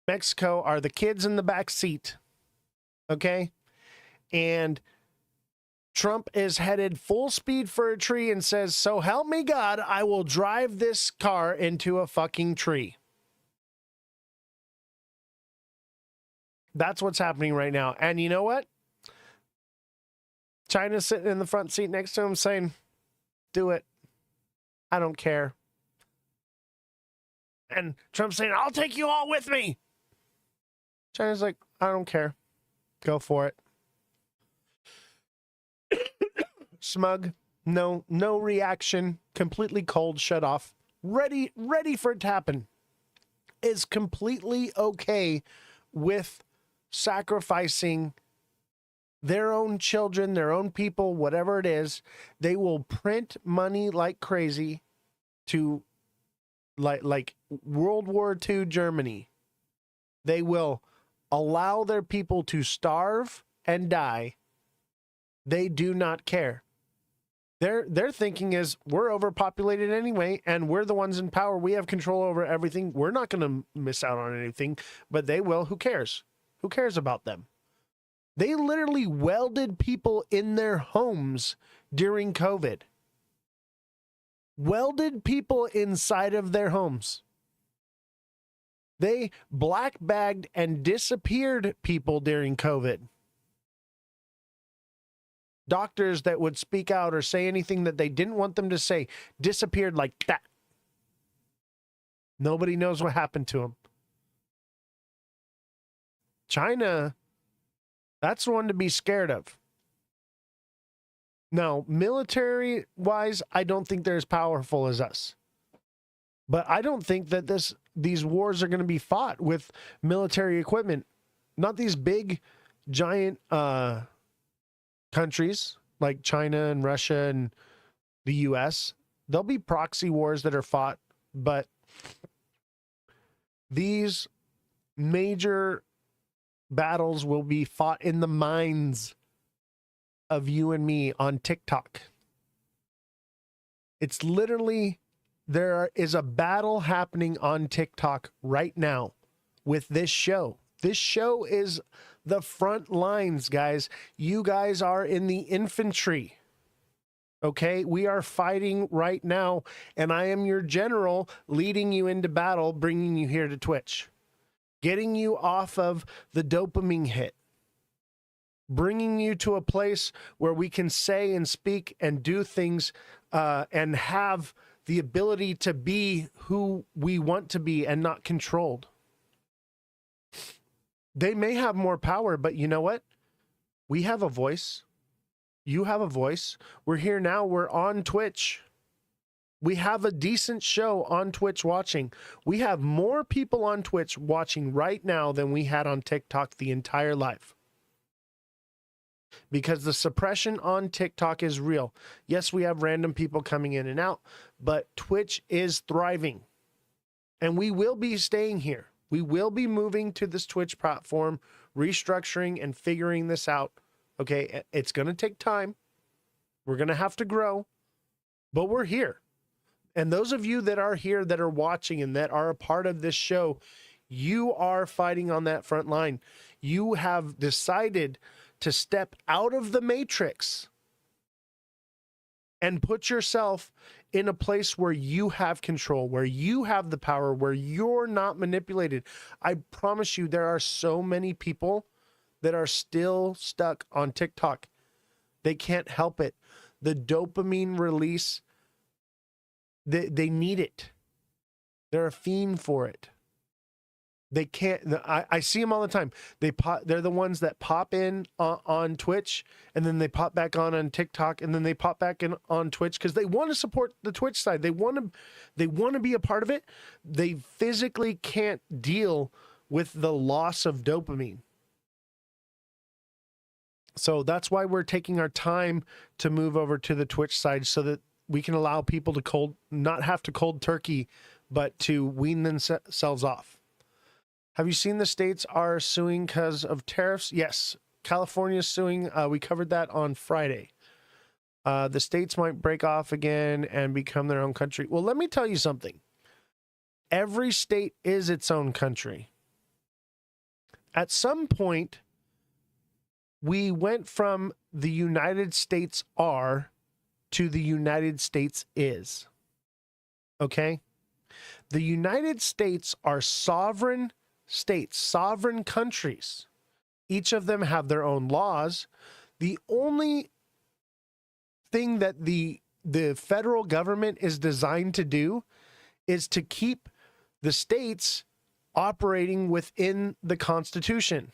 Mexico are the kids in the back seat. Okay? And Trump is headed full speed for a tree and says, "So help me God, I will drive this car into a fucking tree." That's what's happening right now. And you know what? China's sitting in the front seat next to him saying, "Do it. I don't care." And Trump's saying, "I'll take you all with me." China's like, "I don't care. Go for it." Smug, no reaction, completely cold, shut off, ready for it to happen. Is completely okay with sacrificing their own children, their own people, whatever it is. They will print money like crazy to like World War II Germany. They will allow their people to starve and die. They do not care. Their thinking is, we're overpopulated anyway, and we're the ones in power. We have control over everything. We're not going to miss out on anything, but they will. Who cares? Who cares about them? They literally welded people in their homes during COVID. Welded people inside of their homes. They black bagged and disappeared people during COVID. Doctors that would speak out or say anything that they didn't want them to say disappeared like that. Nobody knows what happened to them. China, that's the one to be scared of. Now, military-wise, I don't think they're as powerful as us. But I don't think that these wars are going to be fought with military equipment. Not these big, giant countries like China and Russia and the US. There'll be proxy wars that are fought, but these major battles will be fought in the minds of you and me on TikTok. It's literally, there is a battle happening on TikTok right now with this show. This show is the front lines, guys. You guys are in the infantry. Okay? We are fighting right now, and I am your general leading you into battle, bringing you here to Twitch. Getting you off of the dopamine hit. Bringing you to a place where we can say and speak and do things and have the ability to be who we want to be and not controlled. They may have more power, but you know what? We have a voice. You have a voice. We're here now. We're on Twitch. We have a decent show on Twitch watching. We have more people on Twitch watching right now than we had on TikTok the entire life. Because the suppression on TikTok is real. Yes, we have random people coming in and out, but Twitch is thriving. And we will be staying here. We will be moving to this Twitch platform, restructuring and figuring this out. Okay, it's going to take time. We're going to have to grow, but we're here. And those of you that are here, that are watching and that are a part of this show, you are fighting on that front line. You have decided to step out of the matrix and put yourself in a place where you have control, where you have the power, where you're not manipulated. I promise you, there are so many people that are still stuck on TikTok. They can't help it. The dopamine release, they need it. They're a fiend for it. They can't. I see them all the time. They're the ones that pop in on Twitch, and then they pop back on TikTok, and then they pop back in on Twitch because they want to support the Twitch side. They want to be a part of it. They physically can't deal with the loss of dopamine. So that's why we're taking our time to move over to the Twitch side so that we can allow people to not have to cold turkey, but to wean themselves off. Have you seen the states are suing because of tariffs? Yes. California is suing. We covered that on Friday. The states might break off again and become their own country. Well, let me tell you something. Every state is its own country. At some point, we went from the United States are to the United States is. Okay? The United States are sovereign states, sovereign countries. Each of them have their own laws. The only thing that the federal government is designed to do is to keep the states operating within the Constitution.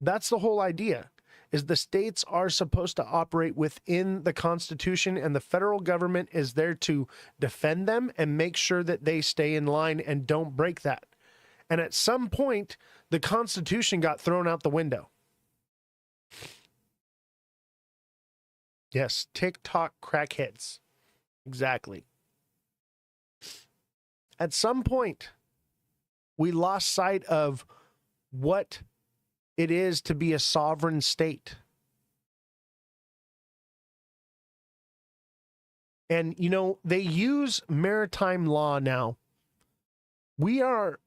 That's the whole idea, is the states are supposed to operate within the Constitution, and the federal government is there to defend them and make sure that they stay in line and don't break that. And at some point, the Constitution got thrown out the window. Yes, TikTok crackheads. Exactly. At some point, we lost sight of what it is to be a sovereign state. And, you know, they use maritime law now. We are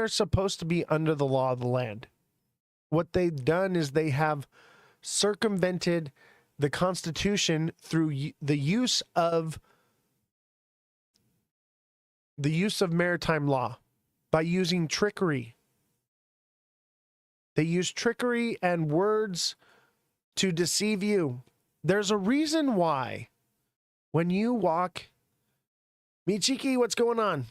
supposed to be under the law of the land. What they've done is they have circumvented the Constitution through the use of maritime law by using trickery. They use trickery and words to deceive you. There's a reason why when you walk, Michiki, what's going on?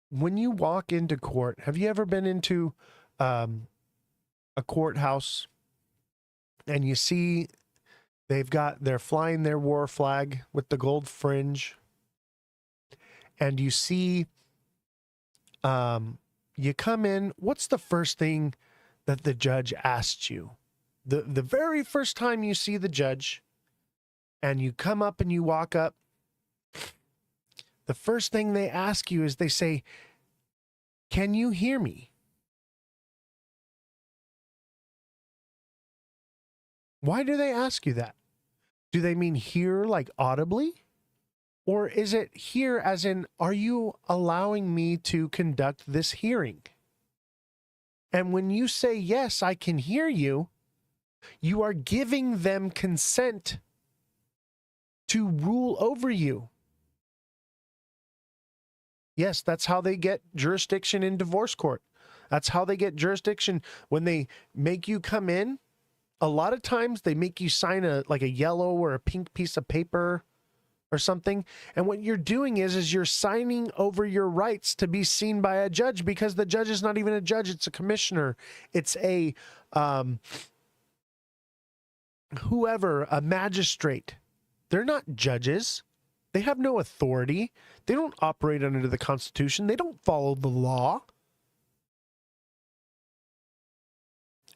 When you walk into court, have you ever been into a courthouse and you see they're flying their war flag with the gold fringe, and you see you come in, what's the first thing that the judge asks you? The very first time you see the judge and you come up and you walk up, the first thing they ask you is they say, "Can you hear me?" Why do they ask you that? Do they mean hear like audibly? Or is it hear as in, are you allowing me to conduct this hearing? And when you say, yes, I can hear you, you are giving them consent to rule over you. Yes, that's how they get jurisdiction in divorce court. That's how they get jurisdiction when they make you come in. A lot of times they make you sign like a yellow or a pink piece of paper or something. And what you're doing is you're signing over your rights to be seen by a judge, because the judge is not even a judge. It's a commissioner. It's a, whoever, a magistrate. They're not judges. They have no authority. They don't operate under the Constitution. They don't follow the law.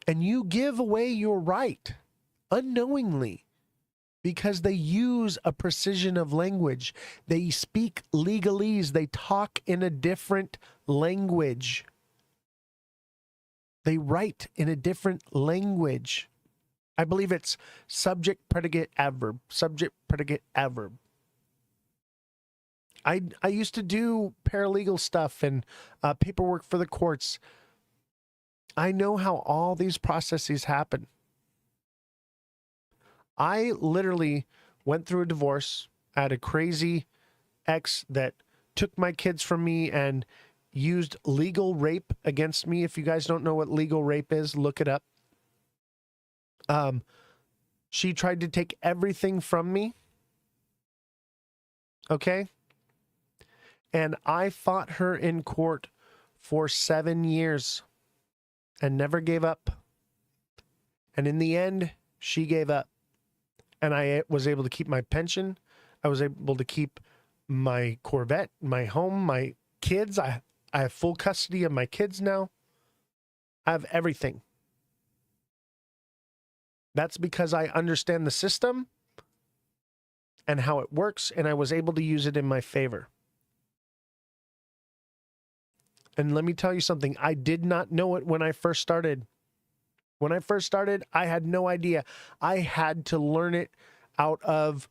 And you give away your right unknowingly because they use a precision of language. They speak legalese. They talk in a different language. They write in a different language. I believe it's subject, predicate, adverb. Subject, predicate, adverb. I used to do paralegal stuff and paperwork for the courts. I know how all these processes happen. I literally went through a divorce. I had a crazy ex that took my kids from me and used legal rape against me. If you guys don't know what legal rape is, look it up. She tried to take everything from me. Okay? And I fought her in court for 7 years and never gave up. And in the end, she gave up. And I was able to keep my pension. I was able to keep my Corvette, my home, my kids. I have full custody of my kids now. I have everything. That's because I understand the system and how it works, and I was able to use it in my favor. And let me tell you something. I did not know it when I first started. When I first started, I had no idea. I had to learn it out of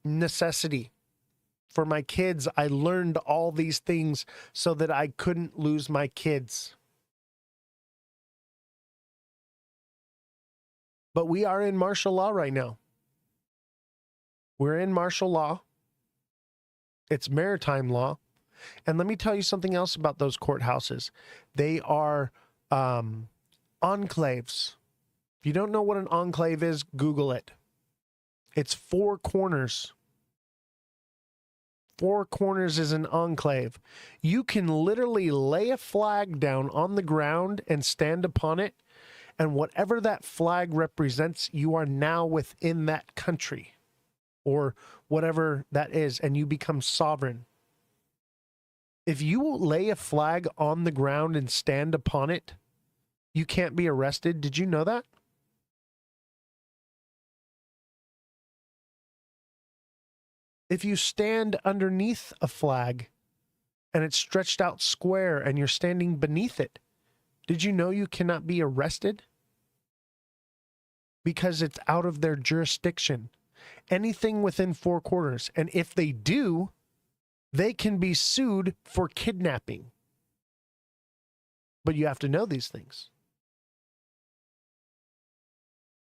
necessity for my kids. I learned all these things so that I couldn't lose my kids. But we are in martial law right now. We're in martial law. It's maritime law. And let me tell you something else about those courthouses. They are enclaves. If you don't know what an enclave is, Google it. It's four corners. Four corners is an enclave. You can literally lay a flag down on the ground and stand upon it, and whatever that flag represents, you are now within that country or whatever that is, and you become sovereign. If you lay a flag on the ground and stand upon it, you can't be arrested. Did you know that? If you stand underneath a flag and it's stretched out square and you're standing beneath it, did you know you cannot be arrested? Because it's out of their jurisdiction. Anything within four corners. And if they do, they can be sued for kidnapping. But you have to know these things.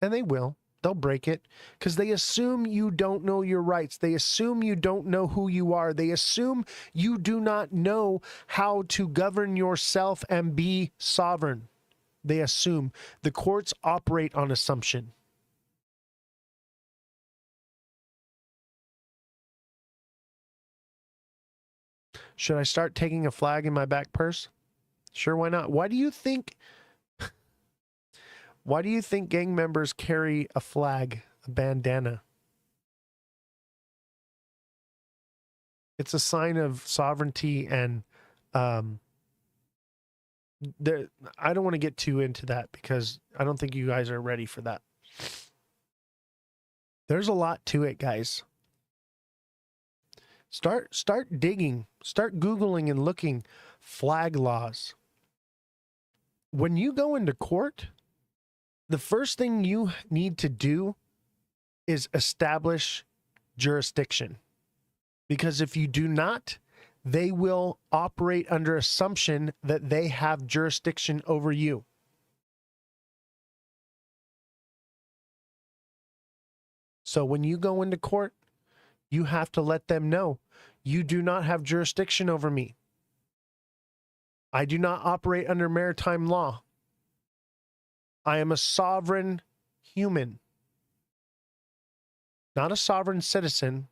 And they will. They'll break it because they assume you don't know your rights. They assume you don't know who you are. They assume you do not know how to govern yourself and be sovereign. They assume. The courts operate on assumption. Should I start taking a flag in my back purse? Sure, why not? Why do you think gang members carry a flag, a bandana? It's a sign of sovereignty, and I don't want to get too into that because I don't think you guys are ready for that. There's a lot to it, guys. Start digging, start Googling and looking flag laws. When you go into court, the first thing you need to do is establish jurisdiction. Because if you do not, they will operate under assumption that they have jurisdiction over you. So when you go into court, you have to let them know, you do not have jurisdiction over me. I do not operate under maritime law. I am a sovereign human. Not a sovereign citizen.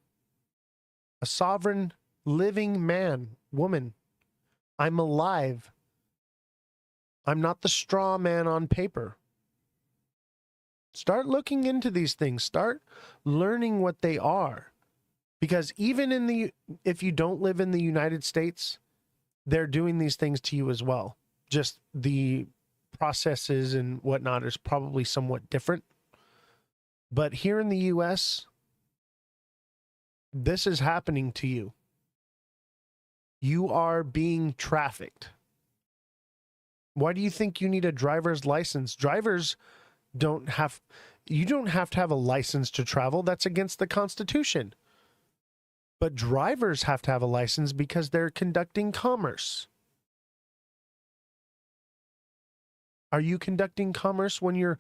A sovereign living man, woman. I'm alive. I'm not the straw man on paper. Start looking into these things. Start learning what they are. Because even if you don't live in the United States, they're doing these things to you as well. Just the processes and whatnot is probably somewhat different. But here in the U.S., this is happening to you. You are being trafficked. Why do you think you need a driver's license? Drivers don't have, you don't have to have a license to travel. That's against the Constitution. But drivers have to have a license because they're conducting commerce. Are you conducting commerce when you're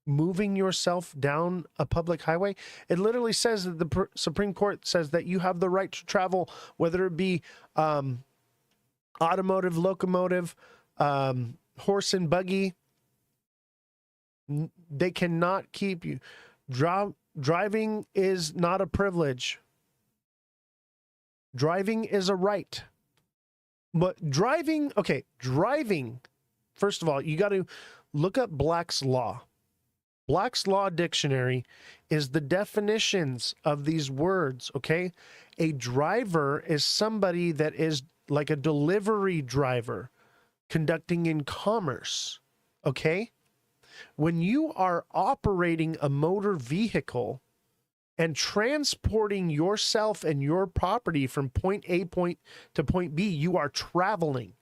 moving yourself down a public highway? It literally says that the Supreme Court says that you have the right to travel, whether it be automotive, locomotive, horse and buggy. They cannot keep you. Driving is not a privilege. Driving is a right. But driving, first of all, you got to look up Black's Law. Black's Law Dictionary is the definitions of these words, okay? A driver is somebody that is like a delivery driver conducting in commerce, okay? When you are operating a motor vehicle and transporting yourself and your property from point A to point B, you are traveling.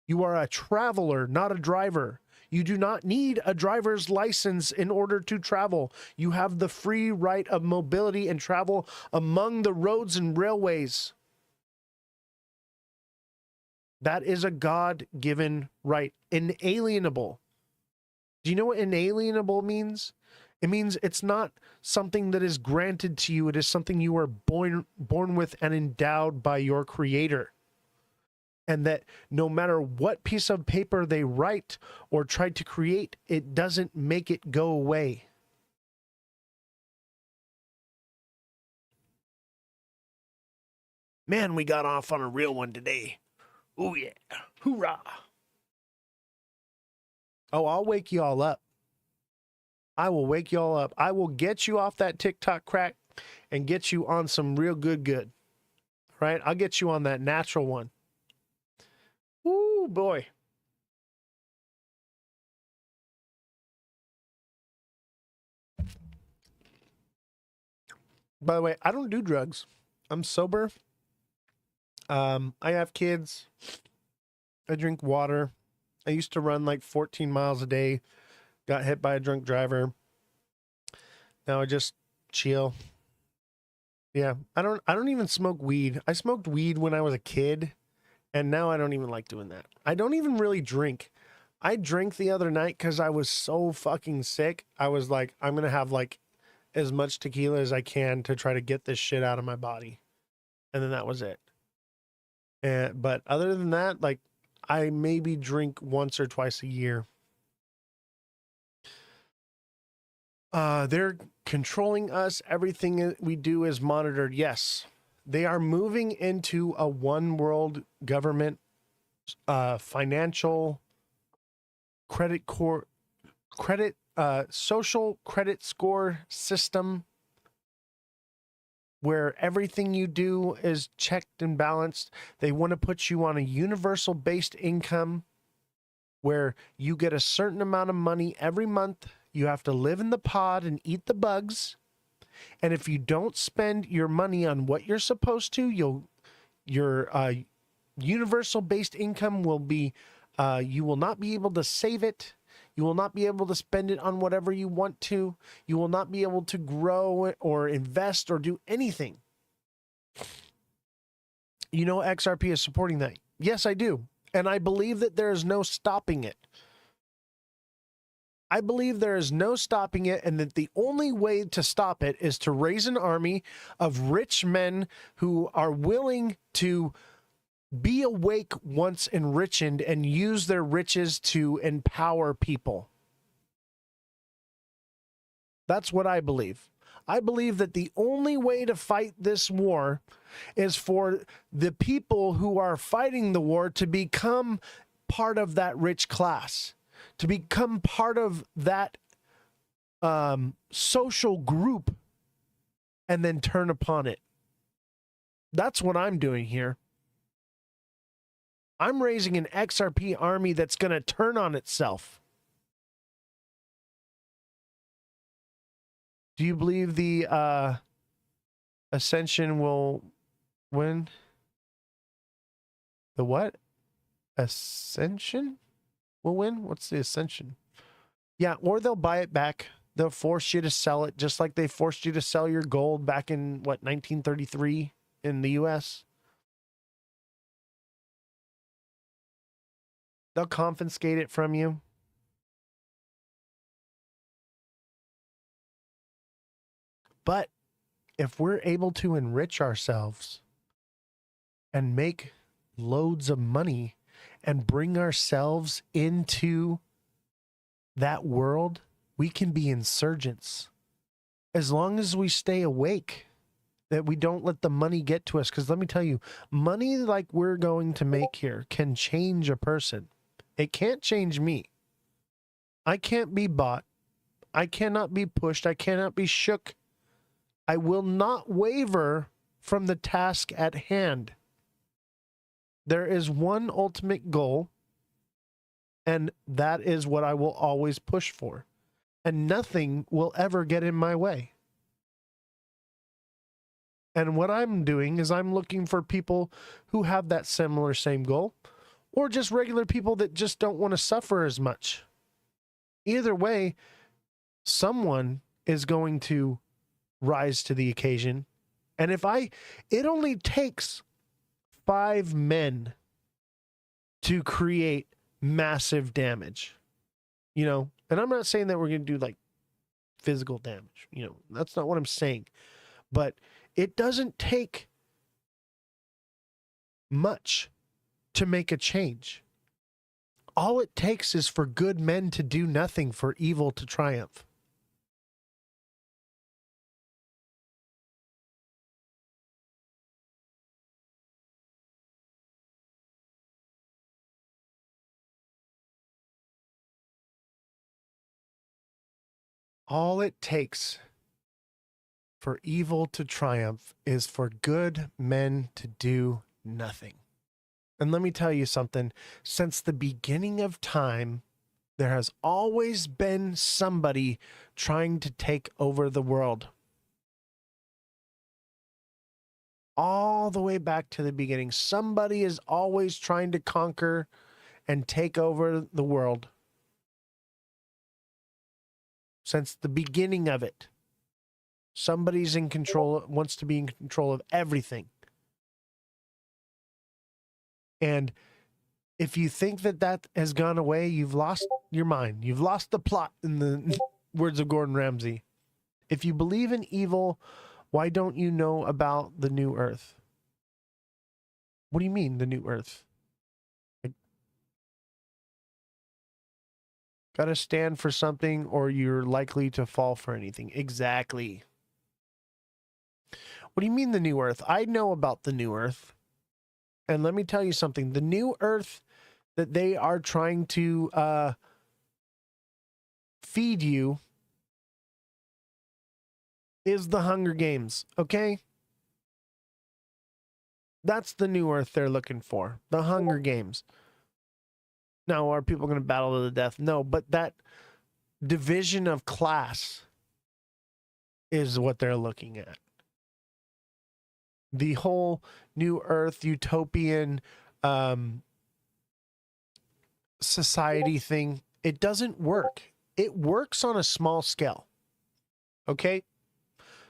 You are a traveler, not a driver. You do not need a driver's license in order to travel. You have the free right of mobility and travel among the roads and railways. That is a God-given right, inalienable. Do you know what inalienable means? It means it's not something that is granted to you. It is something you are born with and endowed by your Creator. And that no matter what piece of paper they write or try to create, it doesn't make it go away. Man, we got off on a real one today. Oh yeah. Hoorah. Oh, I'll wake you all up. I will wake you all up. I will get you off that TikTok crack and get you on some real good. Right? I'll get you on that natural one. Ooh, boy. By the way, I don't do drugs. I'm sober. I have kids. I drink water. I used to run like 14 miles a day. Got hit by a drunk driver. Now I just chill. Yeah, I don't even smoke weed. I smoked weed when I was a kid, and now I don't even like doing that. I don't even really drink. I drank the other night because I was so fucking sick. I was like, I'm gonna have like as much tequila as I can to try to get this shit out of my body. And then that was it. But other than that, like, I maybe drink once or twice a year. They're controlling us. Everything we do is monitored. Yes. They are moving into a one world government, financial social credit score system where everything you do is checked and balanced. They want to put you on a universal based income where you get a certain amount of money every month. You have to live in the pod and eat the bugs. And if you don't spend your money on what you're supposed to, your universal based income will be, you will not be able to save it. You will not be able to spend it on whatever you want to. You will not be able to grow or invest or do anything. You know, XRP is supporting that. Yes, I do. And I believe that there is no stopping it. I believe there is no stopping it, and that the only way to stop it is to raise an army of rich men who are willing to be awake once enriched and use their riches to empower people. That's what I believe. I believe that the only way to fight this war is for the people who are fighting the war to become part of that rich class, to become part of that social group, and then turn upon it. That's what I'm doing here. I'm raising an XRP army that's going to turn on itself. Do you believe the Ascension will win? The what? Ascension will win? What's the Ascension? Yeah, or they'll buy it back. They'll force you to sell it, just like they forced you to sell your gold back in, what, 1933 in the U.S.? They'll confiscate it from you. But if we're able to enrich ourselves and make loads of money and bring ourselves into that world, we can be insurgents. As long as we stay awake, that we don't let the money get to us. Because let me tell you, money like we're going to make here can change a person. It can't change me. I can't be bought. I cannot be pushed. I cannot be shook. I will not waver from the task at hand. There is one ultimate goal, and that is what I will always push for. And nothing will ever get in my way. And what I'm doing is I'm looking for people who have that same goal, or just regular people that just don't want to suffer as much. Either way, someone is going to rise to the occasion. And it only takes 5 men to create massive damage, and I'm not saying that we're going to do like physical damage, that's not what I'm saying, but it doesn't take much to make a change. All it takes is for good men to do nothing, for evil to triumph. All it takes for evil to triumph is for good men to do nothing. And let me tell you something. Since the beginning of time, there has always been somebody trying to take over the world. All the way back to the beginning, somebody is always trying to conquer and take over the world. Since the beginning of it, somebody's in control, wants to be in control of everything. And if you think that that has gone away, you've lost your mind. You've lost the plot, in the words of Gordon Ramsay. If you believe in evil, why don't you know about the new earth? What do you mean, the new earth? Got to stand for something or you're likely to fall for anything. Exactly. What do you mean the new earth? I know about the new earth. And let me tell you something. The new earth that they are trying to feed you is the Hunger Games, okay? That's the new earth they're looking for. The Hunger Games. Now, are people going to battle to the death? No, but that division of class is what they're looking at. The whole new earth utopian society thing, it doesn't work. It works on a small scale. Okay?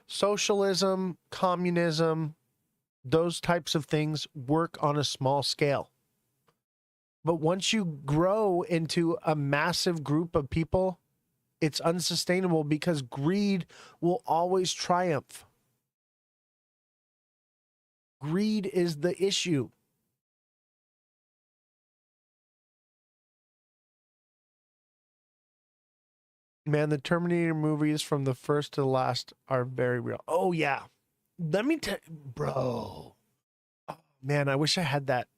Socialism, communism, those types of things work on a small scale. But once you grow into a massive group of people, it's unsustainable because greed will always triumph. Greed is the issue. Man, the Terminator movies from the first to the last are very real. Oh, yeah. Let me tell you, bro. Oh, man, I wish I had that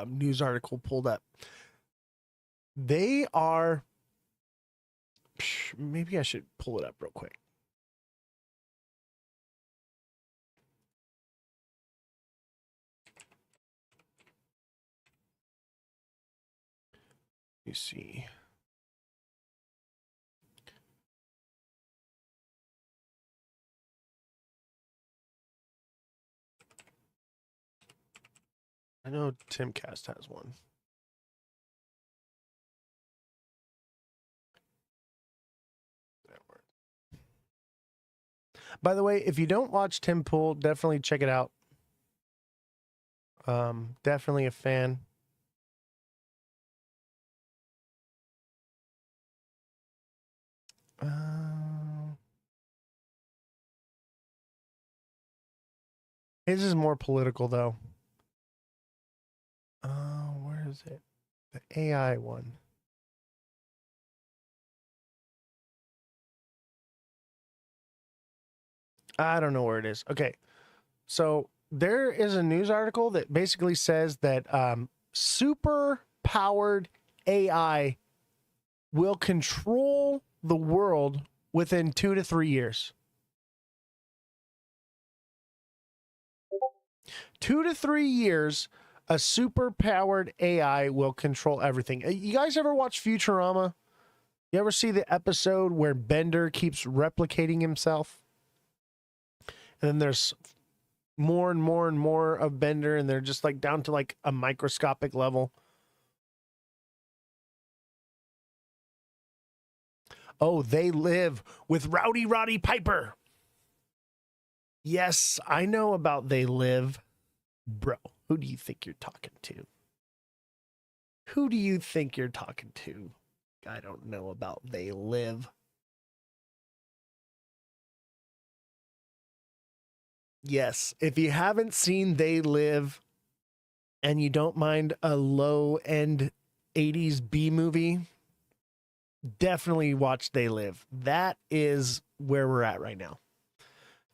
news article pulled up. They are... Maybe I should pull it up real quick. Let me see. I know Timcast has one. By the way, if you don't watch Tim Pool, definitely check it out. Definitely a fan. His is more political, though. Where is it? The AI one. I don't know where it is. Okay. So there is a news article that basically says that super powered AI will control the world within 2 to 3 years. 2 to 3 years, a super powered AI will control everything. You guys ever watch Futurama? You ever see the episode where Bender keeps replicating himself? And then there's more and more and more of Bender, and they're just like down to like a microscopic level. Oh, They Live with Rowdy Roddy Piper. Yes, I know about They Live. Bro, who do you think you're talking to? Who do you think you're talking to? I don't know about They Live. Yes, if you haven't seen They Live and you don't mind a low-end 80s B movie, definitely watch They Live. That is where we're at right now.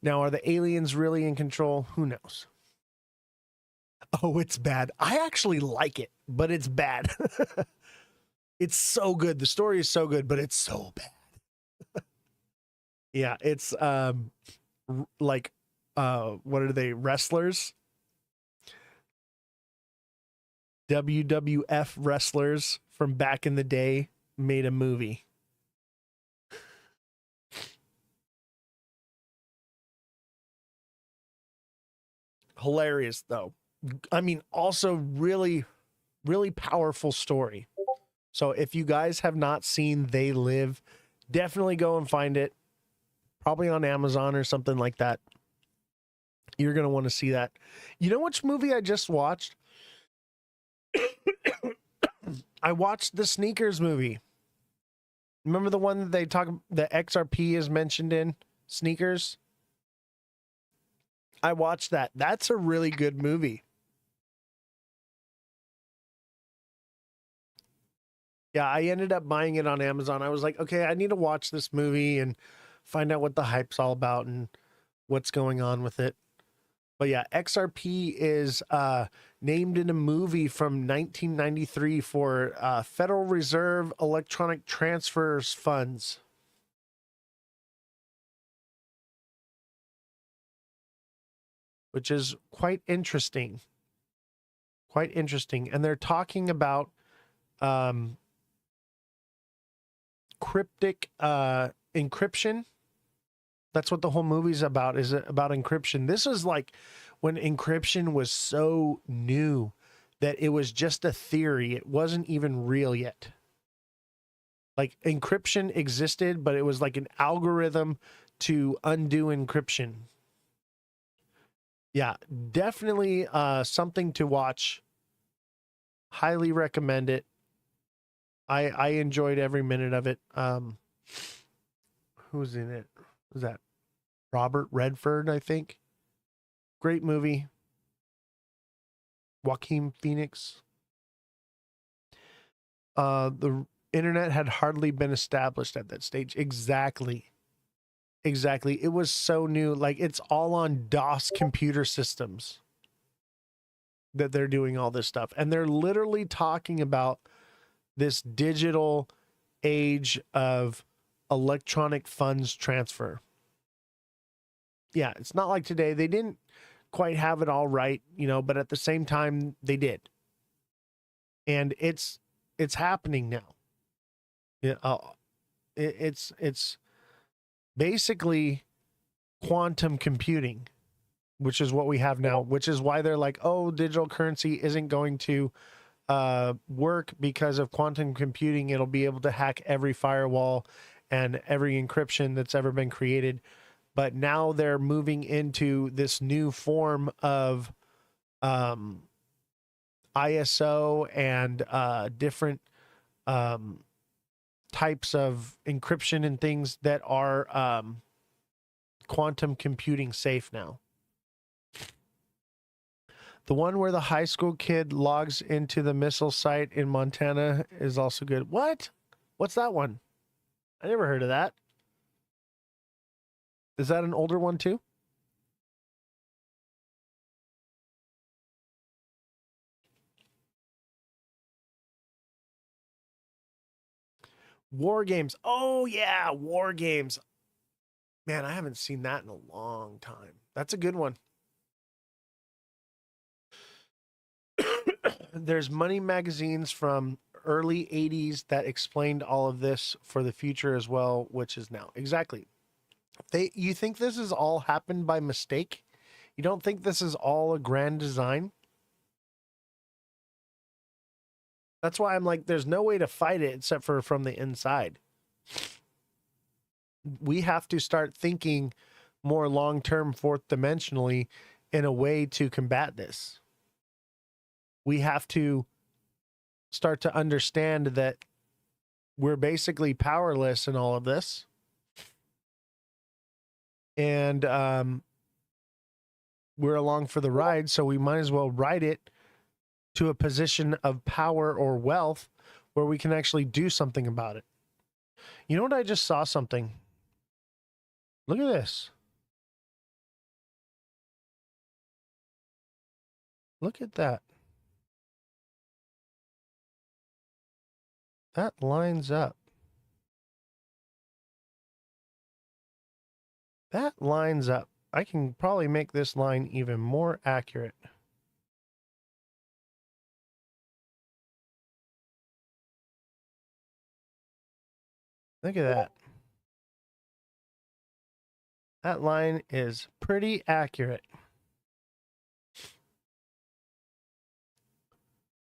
Now, are the aliens really in control? Who knows? Oh, it's bad. I actually like it, but it's bad. It's so good. The story is so good, but it's so bad. Yeah, it's like what are they? Wrestlers? WWF wrestlers from back in the day made a movie. Hilarious though. I mean, also really, really powerful story. So if you guys have not seen They Live, definitely go and find it. Probably on Amazon or something like that. You're going to want to see that. You know which movie I just watched? I watched the Sneakers movie. Remember the one that they talk, the XRP is mentioned in Sneakers? I watched that. That's a really good movie. Yeah, I ended up buying it on Amazon. I was like, okay, I need to watch this movie and find out what the hype's all about and what's going on with it. But yeah, XRP is named in a movie from 1993 for Federal Reserve Electronic Transfers Funds. Which is quite interesting. Quite interesting. And they're talking about cryptic encryption. That's what the whole movie's about, is about encryption. This is like when encryption was so new that it was just a theory. It wasn't even real yet. Like encryption existed, but it was like an algorithm to undo encryption. Yeah, definitely something to watch. Highly recommend it. I enjoyed every minute of it. Who's in it? Who's that? Robert Redford, I think. Great movie. Joaquin Phoenix. The internet had hardly been established at that stage. Exactly. Exactly. It was so new. Like, it's all on DOS computer systems that they're doing all this stuff. And they're literally talking about this digital age of electronic funds transfer. Yeah, it's not like today. They didn't quite have it all right, but at the same time they did. And it's happening now. Yeah, it's basically quantum computing, which is what we have now, which is why they're like, oh, digital currency isn't going to work because of quantum computing. It'll be able to hack every firewall and every encryption that's ever been created. But now they're moving into this new form of ISO and different types of encryption and things that are quantum computing safe now. The one where the high school kid logs into the missile site in Montana is also good. What? What's that one? I never heard of that. Is that an older one too? War Games. Oh yeah, War Games. Man, I haven't seen that in a long time. That's a good one. There's money magazines from early 80s that explained all of this for the future as well, which is now. Exactly. You think this has all happened by mistake? You don't think this is all a grand design? That's why I'm like, there's no way to fight it except for from the inside. we have to start thinking more long-term, fourth dimensionally in a way to combat this. We have to start to understand that we're basically powerless in all of this. And we're along for the ride, so we might as well ride it to a position of power or wealth where we can actually do something about it. You know what? I just saw something. Look at this. Look at that. That lines up. That lines up. I can probably make this line even more accurate. Look at that. That line is pretty accurate.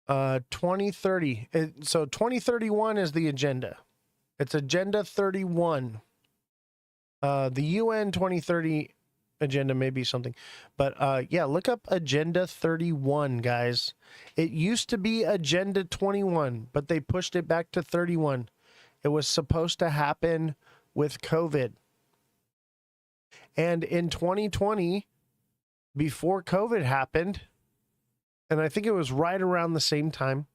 2030. So 2031 is the agenda. It's Agenda 31. The UN 2030 agenda may be something. But yeah, look up Agenda 31, guys. It used to be Agenda 21, but they pushed it back to 31. It was supposed to happen with COVID. And in 2020, before COVID happened, and I think it was right around the same time,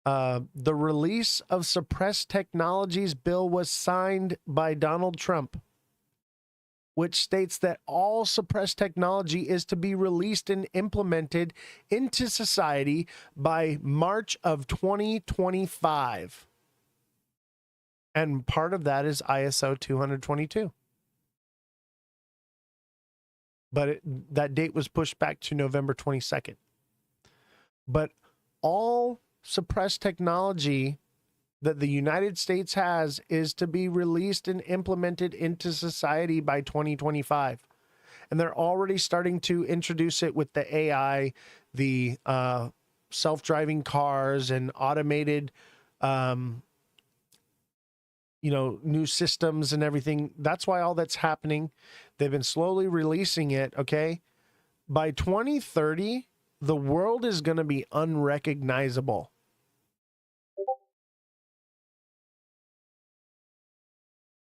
the Release of Suppressed Technologies bill was signed by Donald Trump, which states that all suppressed technology is to be released and implemented into society by March of 2025. And part of that is ISO 222. But that date was pushed back to November 22nd. But all suppressed technology that the United States has is to be released and implemented into society by 2025. And they're already starting to introduce it with the AI, the self-driving cars and automated, new systems and everything. That's why all that's happening. They've been slowly releasing it, okay? By 2030, the world is going to be unrecognizable.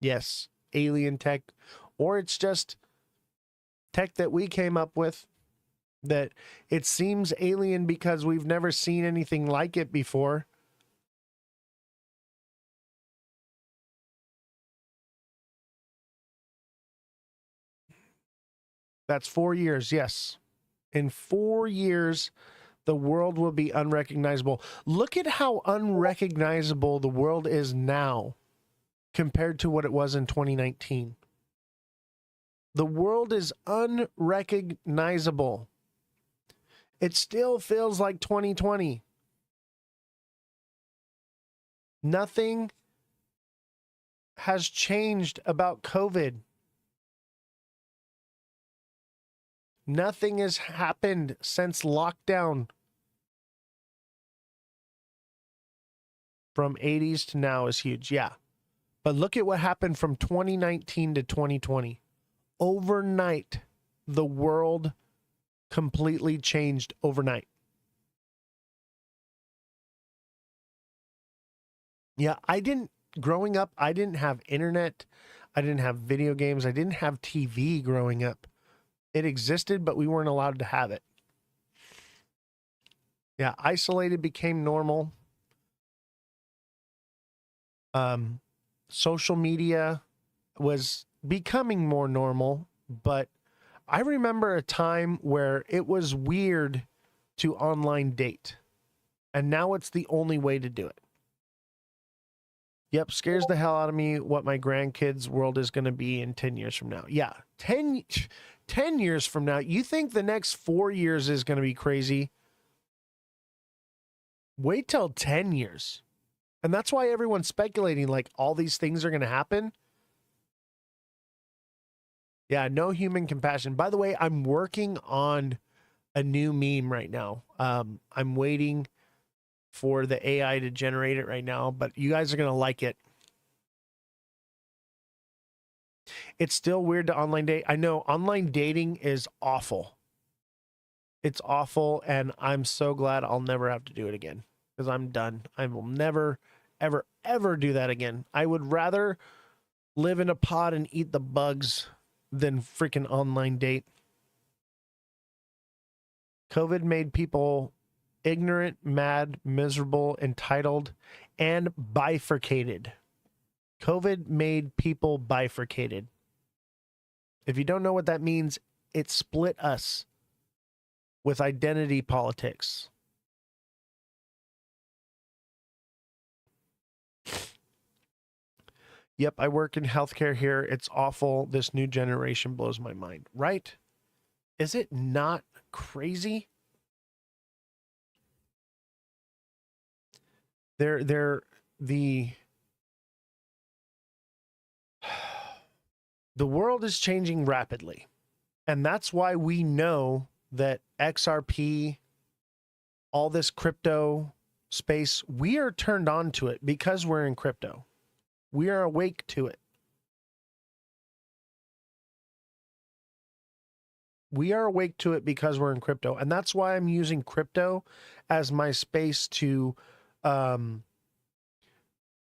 Yes, alien tech, or it's just tech that we came up with that it seems alien because we've never seen anything like it before. That's 4 years, yes. In 4 years, the world will be unrecognizable. Look at how unrecognizable the world is now compared to what it was in 2019. The world is unrecognizable. It still feels like 2020. Nothing has changed about COVID. Nothing has happened since lockdown. From 80s to now is huge, yeah. But look at what happened from 2019 to 2020. Overnight, the world completely changed overnight. Yeah, growing up, I didn't have internet. I didn't have video games. I didn't have TV growing up. It existed, but we weren't allowed to have it. Yeah, isolated became normal. Social media was becoming more normal, but I remember a time where it was weird to online date, and now it's the only way to do it. Yep, scares the hell out of me what my grandkids' world is going to be in 10 years from now. Yeah, 10 years from now. You think the next 4 years is going to be crazy? Wait till 10 years. And that's why everyone's speculating like all these things are going to happen. Yeah, no human compassion. By the way, I'm working on a new meme right now. I'm waiting for the AI to generate it right now, but you guys are going to like it. It's still weird to online date. I know online dating is awful. It's awful, and I'm so glad I'll never have to do it again because I'm done. I will never, ever, ever do that again. I would rather live in a pod and eat the bugs than freaking online date. COVID made people ignorant, mad, miserable, entitled, and bifurcated. COVID made people bifurcated. If you don't know what that means, it split us with identity politics. Yep, I work in healthcare here. It's awful. This new generation blows my mind, right? Is it not crazy? The world is changing rapidly. And that's why we know that XRP, all this crypto space, we are turned on to it because we're in crypto. We are awake to it. We are awake to it because we're in crypto. And that's why I'm using crypto as my space to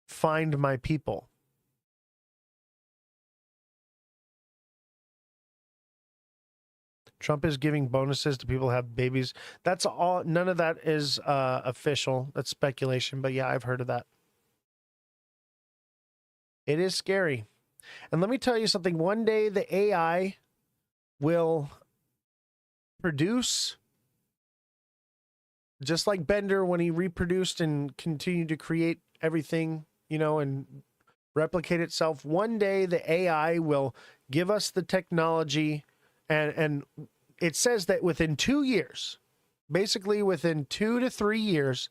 find my people. Trump is giving bonuses to people who have babies. That's all. None of that is official. That's speculation. But yeah, I've heard of that. It is scary. And let me tell you something. One day the AI will produce, just like Bender when he reproduced and continued to create everything, you know, and replicate itself. One day the AI will give us the technology, and it says that within 2 years, basically within 2 to 3 years,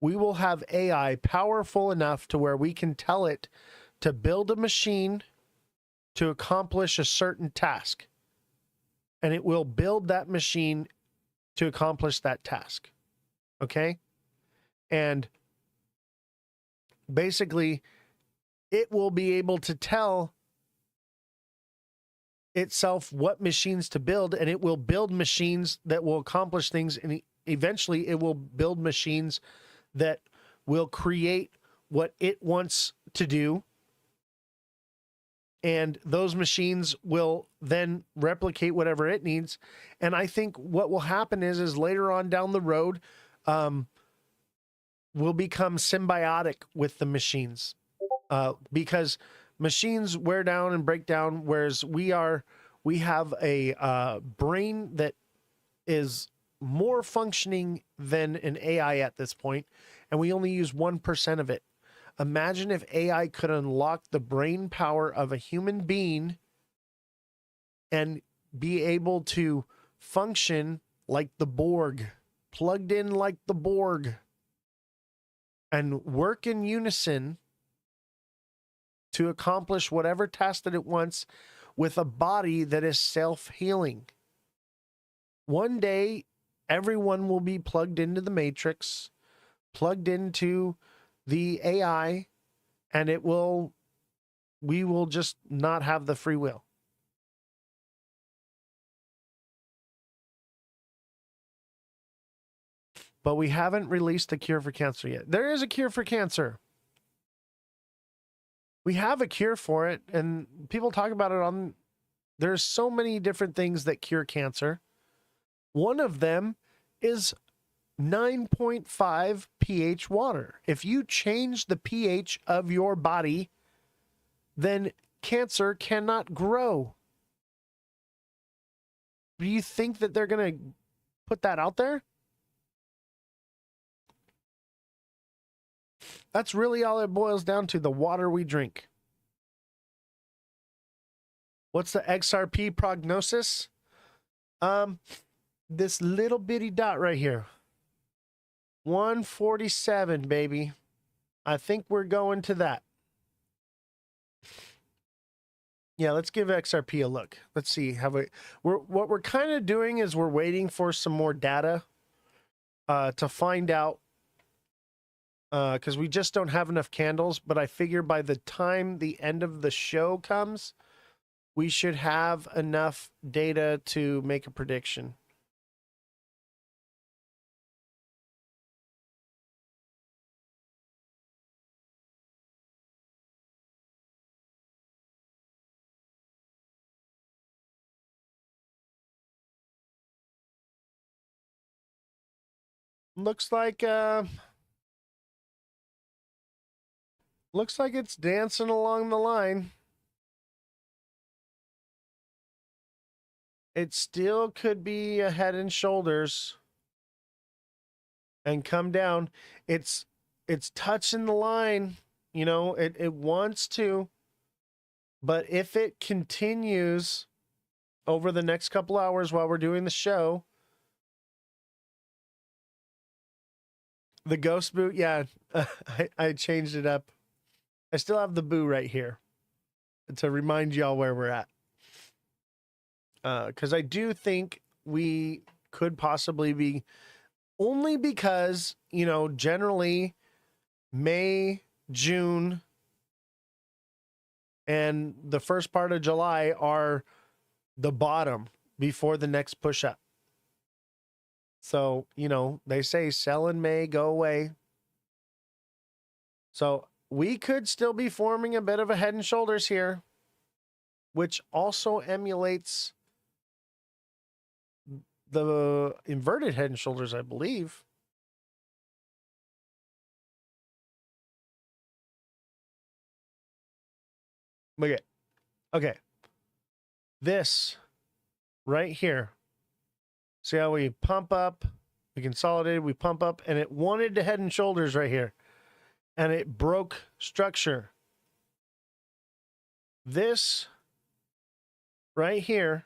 we will have AI powerful enough to where we can tell it to build a machine to accomplish a certain task. And it will build that machine to accomplish that task. Okay? And basically, it will be able to tell itself what machines to build, and it will build machines that will accomplish things, and eventually it will build machines that will create what it wants to do, and those machines will then replicate whatever it needs. And I think what will happen is later on down the road, we'll become symbiotic with the machines, because machines wear down and break down, whereas we have a brain that is more functioning than an AI at this point, and we only use 1% of it. Imagine if AI could unlock the brain power of a human being and be able to function like the Borg, plugged in like the Borg, and work in unison to accomplish whatever task that it wants with a body that is self-healing. One day, everyone will be plugged into the Matrix, plugged into the AI, and we will just not have the free will. But we haven't released a cure for cancer yet. There is a cure for cancer. We have a cure for it, and people talk about it on... There's so many different things that cure cancer. One of them is 9.5 pH water. If you change the pH of your body, then cancer cannot grow. Do you think that they're going to put that out there? That's really all it boils down to, the water we drink. What's the XRP prognosis? This little bitty dot right here. 147, baby. I think we're going to that. Yeah, let's give XRP a look. Let's see. What we're kind of doing is we're waiting for some more data to find out, because we just don't have enough candles. But I figure by the time the end of the show comes, we should have enough data to make a prediction. Looks like it's dancing along the line. It still could be a head and shoulders and come down. It's touching the line, you know, it wants to. But if it continues over the next couple hours while we're doing the show, the ghost boo, yeah, I changed it up. I still have the boo right here to remind y'all where we're at. Because I do think we could possibly be, only because, you know, generally May, June, and the first part of July are the bottom before the next push up. So, you know, they say sell in May, go away. So we could still be forming a bit of a head and shoulders here, which also emulates the inverted head and shoulders, I believe. Look at, okay. This right here. See how we pump up, we consolidated, we pump up, and it wanted to head and shoulders right here. And it broke structure. This right here,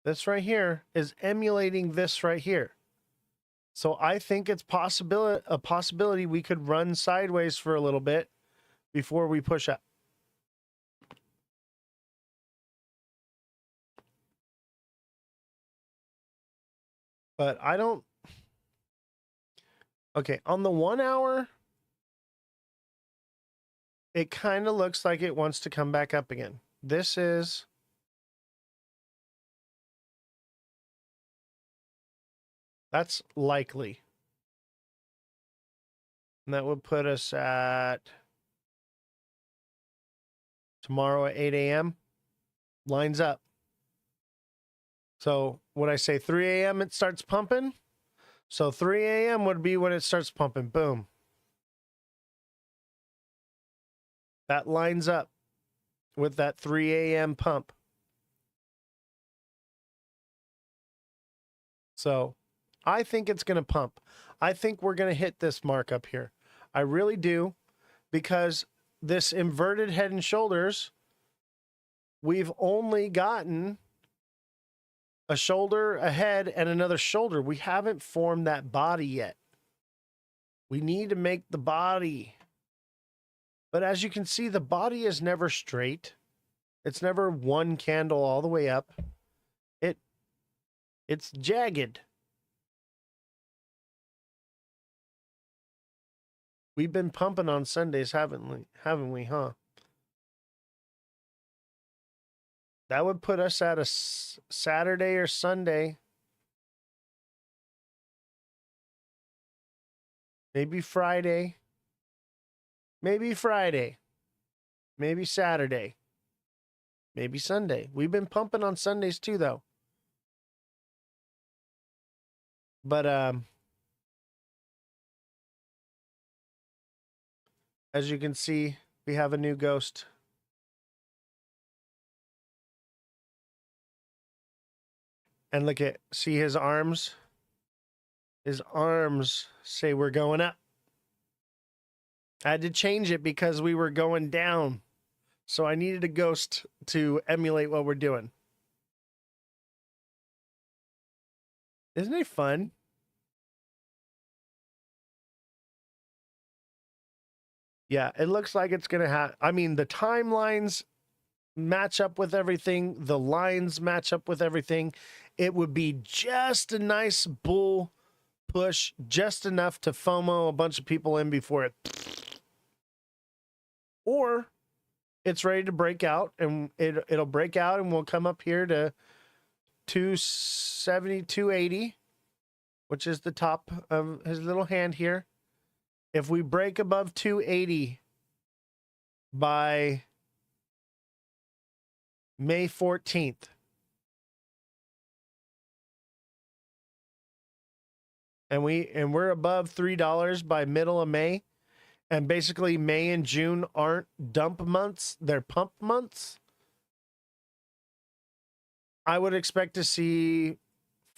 this right here is emulating this right here. So I think it's a possibility we could run sideways for a little bit before we push up. But I don't. Okay, on the 1 hour, it kind of looks like it wants to come back up again. This is. That's likely. And that would put us at tomorrow at 8 a.m. Lines up. So when I say 3 a.m. it starts pumping. So 3 a.m. would be when it starts pumping. Boom. That lines up with that 3 a.m. pump. So I think it's going to pump. I think we're going to hit this mark up here. I really do, because this inverted head and shoulders, we've only gotten a shoulder, a head, and another shoulder. We haven't formed that body yet. We need to make the body. But as you can see, the body is never straight. It's never one candle all the way up. It's jagged. We've been pumping on Sundays, haven't we, huh? That would put us at a Saturday or Sunday. Maybe Friday. Maybe Friday. Maybe Saturday. Maybe Sunday. We've been pumping on Sundays too, though. But as you can see, we have a new ghost. And look at, see his arms? His arms say we're going up. I had to change it because we were going down. So I needed a ghost to emulate what we're doing. Isn't it fun? Yeah, it looks like it's going to have, I mean, the timelines match up with everything. The lines match up with everything. It would be just a nice bull push, just enough to FOMO a bunch of people in before it. or it's ready to break out, and it'll break out and we'll come up here to 270, 280, which is the top of his little hand here. If we break above 280 by May 14th, and we're above $3 by middle of May, and basically May and June aren't dump months, they're pump months, I would expect to see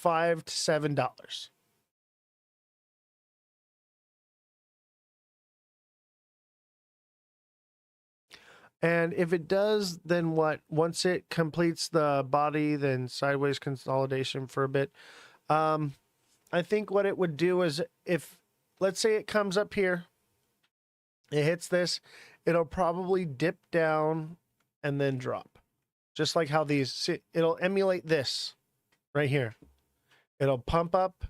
$5 to $7. And if it does, then what? Once it completes the body, then sideways consolidation for a bit. I think what it would do is, if, let's say it comes up here, it hits this, it'll probably dip down and then drop. Just like how these, it'll emulate this right here. It'll pump up,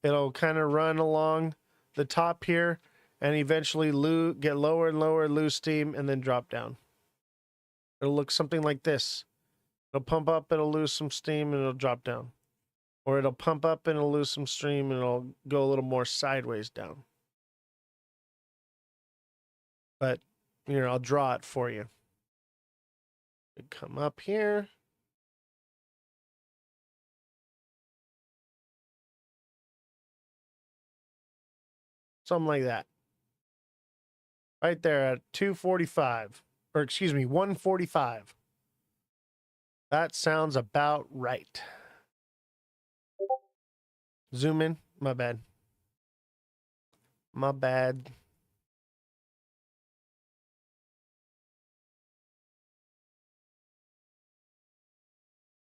it'll kind of run along the top here, and eventually get lower and lower, lose steam, and then drop down. It'll look something like this. It'll pump up, it'll lose some steam, and it'll drop down. Or it'll pump up and it'll lose some steam, and it'll go a little more sideways down. But, you know, I'll draw it for you. Come up here. Something like that. Right there at 245. Or excuse me, 145. That sounds about right. Zoom in. My bad. My bad.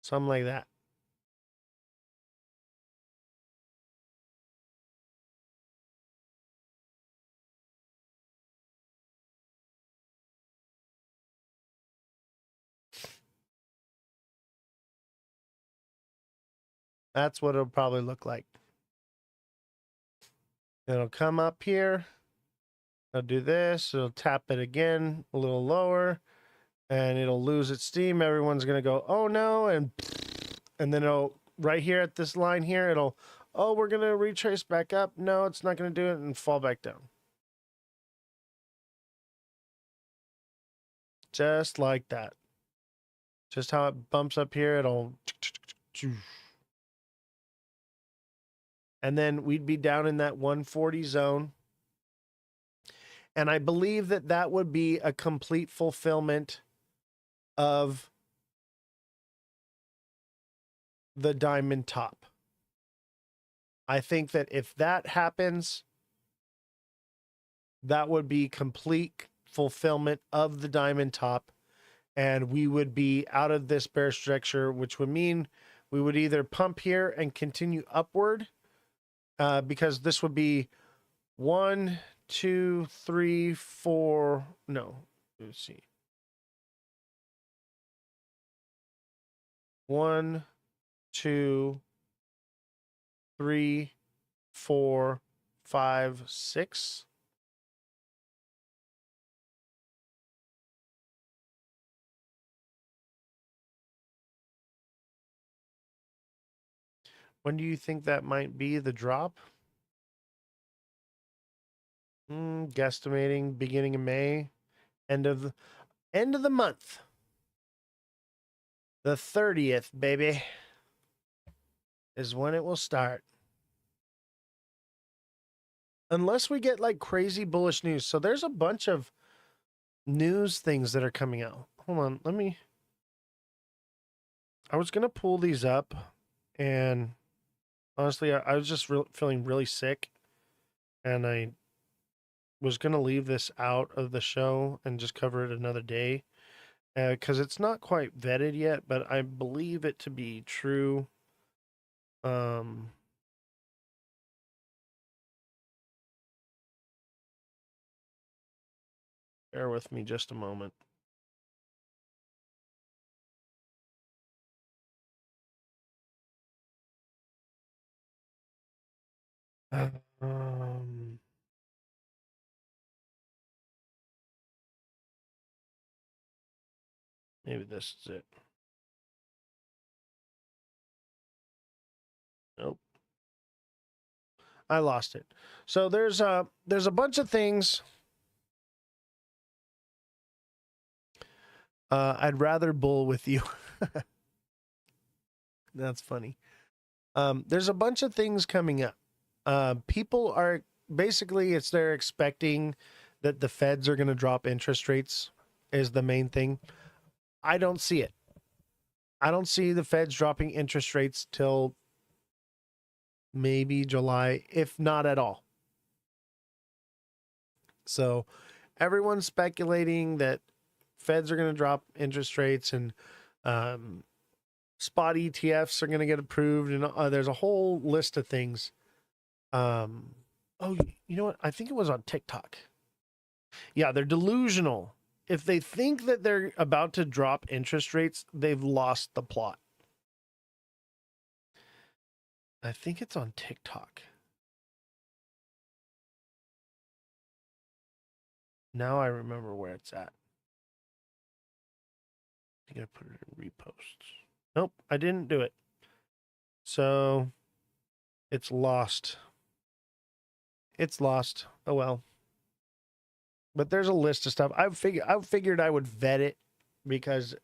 Something like that. That's what it'll probably look like. It'll come up here. I'll do this. It'll tap it again a little lower, and it'll lose its steam. Everyone's going to go, oh no. And then it'll, right here at this line here, it'll, oh, we're going to retrace back up. No, it's not going to do it, and fall back down. Just like that. Just how it bumps up here, it'll, and then we'd be down in that 140 zone. And I believe that that would be a complete fulfillment of the diamond top. I think that if that happens, that would be complete fulfillment of the diamond top, and we would be out of this bear structure, which would mean we would either pump here and continue upward, because this would be 1, 2, 3, 4. No, let's see. 1, 2, 3, 4, 5, 6. When do you think that might be the drop? Guesstimating beginning of May, end of the month. The 30th, baby, is when it will start. Unless we get like crazy bullish news. So there's a bunch of news things that are coming out. Hold on, I was going to pull these up, and honestly, I was just feeling really sick, and I was going to leave this out of the show and just cover it another day, because it's not quite vetted yet, but I believe it to be true. Bear with me just a moment. Um, Maybe this is it. Nope. I lost it. So there's a bunch of things. I'd rather bull with you. That's funny. There's a bunch of things coming up. People are basically they're expecting that the feds are going to drop interest rates is the main thing. I don't see it. I don't see the feds dropping interest rates till maybe July, if not at all. So everyone's speculating that feds are going to drop interest rates and spot ETFs are going to get approved. And there's a whole list of things. Oh, you know what? I think it was on TikTok. Yeah, they're delusional. If they think that they're about to drop interest rates, they've lost the plot. I think it's on TikTok. Now I remember where it's at. I think I put it in reposts. Nope, I didn't do it. So it's lost. It's lost. Oh well. But there's a list of stuff. I figured I would vet it because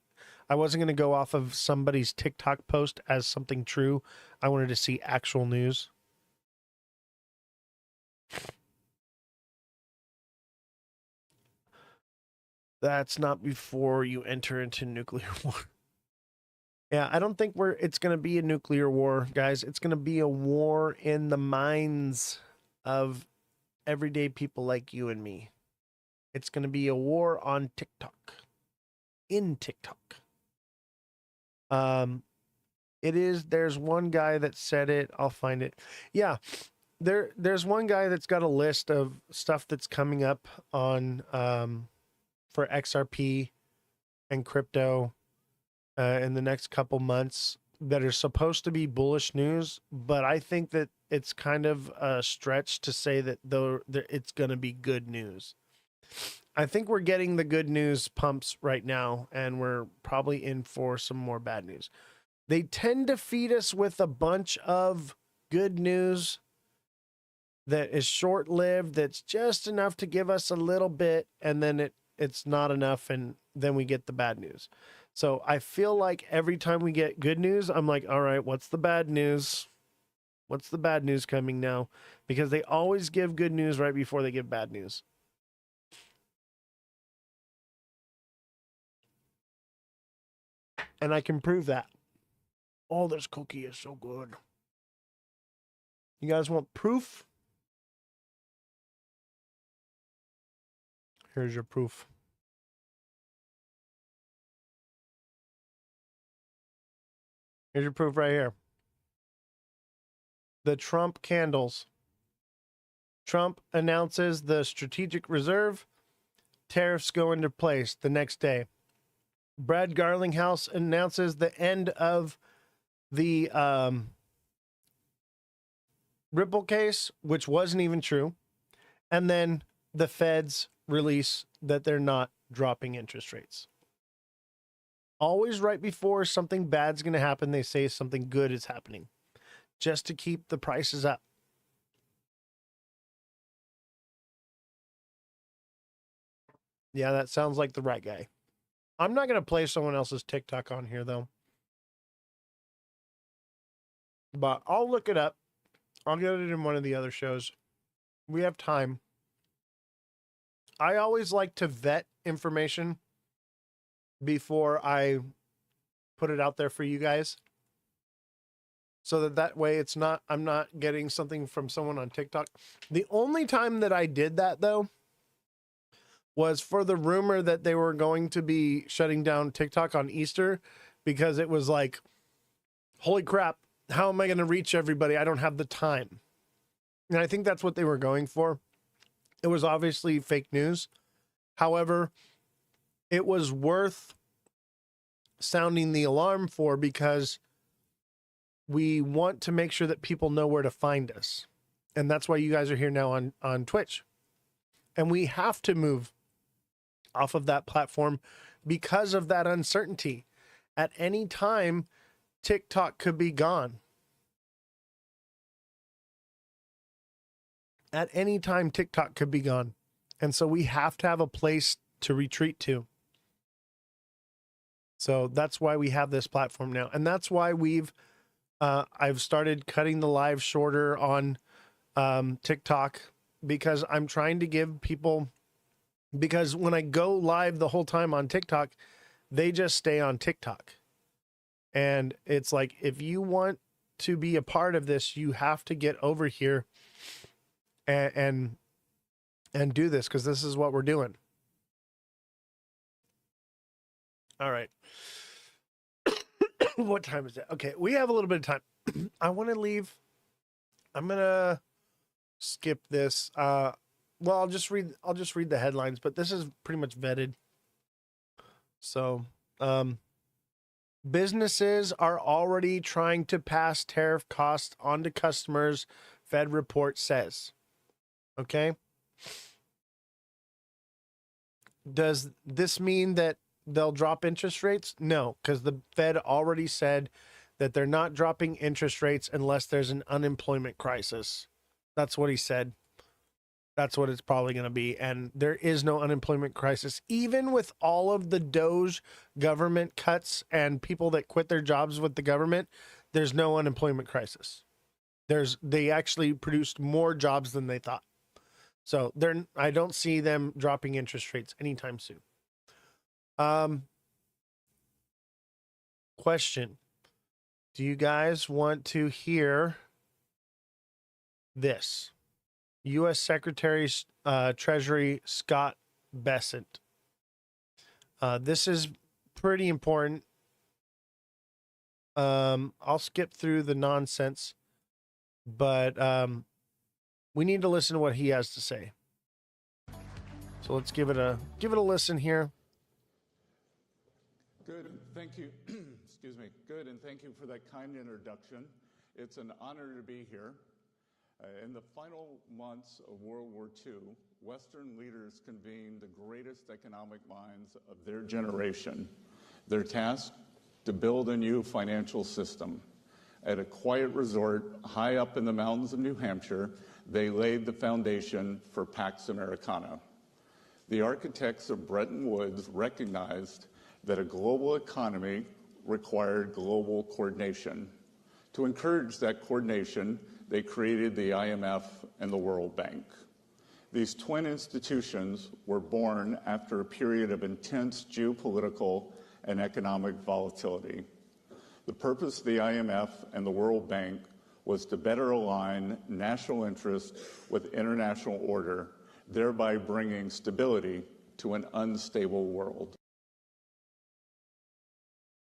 I wasn't going to go off of somebody's TikTok post as something true. I wanted to see actual news. That's not before you enter into nuclear war. Yeah, I don't think it's going to be a nuclear war, guys. It's going to be a war in the minds of everyday people like you and me. It's going to be a war on TikTok. In TikTok. There's one guy that said it. I'll find it. Yeah. There's one guy that's got a list of stuff that's coming up on for XRP and crypto in the next couple months that are supposed to be bullish news, but I think that it's kind of a stretch to say that it's going to be good news. I think we're getting the good news pumps right now, and we're probably in for some more bad news. They tend to feed us with a bunch of good news that is short-lived, that's just enough to give us a little bit, and then it's not enough, and then we get the bad news. So I feel like every time we get good news, I'm like, all right, what's the bad news? What's the bad news coming now? Because they always give good news right before they give bad news. And I can prove that. Oh, this cookie is so good. You guys want proof? Here's your proof. Here's your proof right here. The Trump candles. Trump announces the strategic reserve. Tariffs go into place the next day. Brad Garlinghouse announces the end of the Ripple case, which wasn't even true. And then the feds release that they're not dropping interest rates. Always right before something bad's going to happen, they say something good is happening just to keep the prices up. Yeah, that sounds like the right guy. I'm not going to play someone else's TikTok on here, though. But I'll look it up. I'll get it in one of the other shows. We have time. I always like to vet information before I put it out there for you guys. So that way I'm not getting something from someone on TikTok. The only time that I did that, though, was for the rumor that they were going to be shutting down TikTok on Easter, because it was like, holy crap, how am I going to reach everybody? I don't have the time. And I think that's what they were going for. It was obviously fake news. However, it was worth sounding the alarm for, because we want to make sure that people know where to find us. And that's why you guys are here now on Twitch. And we have to move off of that platform because of that uncertainty. At any time, TikTok could be gone. At any time, TikTok could be gone. And so we have to have a place to retreat to. So that's why we have this platform now. And that's why I've started cutting the live shorter on TikTok, because I'm trying to give people, because when I go live the whole time on TikTok, they just stay on TikTok. And it's like, if you want to be a part of this, you have to get over here and do this, because this is what we're doing. All right. What time is it? Okay, we have a little bit of time. I want to leave. I'm gonna skip this. Well, I'll just read the headlines, but this is pretty much vetted. So, businesses are already trying to pass tariff costs on to customers, Fed report says. Okay. Does this mean that they'll drop interest rates? No, because the Fed already said that they're not dropping interest rates unless there's an unemployment crisis. That's what he said. That's what it's probably going to be. And there is no unemployment crisis. Even with all of the Doge government cuts and people that quit their jobs with the government, there's no unemployment crisis. They actually produced more jobs than they thought. So I don't see them dropping interest rates anytime soon. Question. Do you guys want to hear this? U.S. Secretary Treasury Scott Bessent. This is pretty important. I'll skip through the nonsense, but we need to listen to what he has to say. So let's give it a listen here. Good, thank you. Excuse me. Good, and thank you for that kind introduction. It's an honor to be here. In the final months of World War II, Western leaders convened the greatest economic minds of their generation. Their task, to build a new financial system. At a quiet resort high up in the mountains of New Hampshire, they laid the foundation for Pax Americana. The architects of Bretton Woods recognized that a global economy required global coordination. To encourage that coordination, they created the IMF and the World Bank. These twin institutions were born after a period of intense geopolitical and economic volatility. The purpose of the IMF and the World Bank was to better align national interest with international order, thereby bringing stability to an unstable world.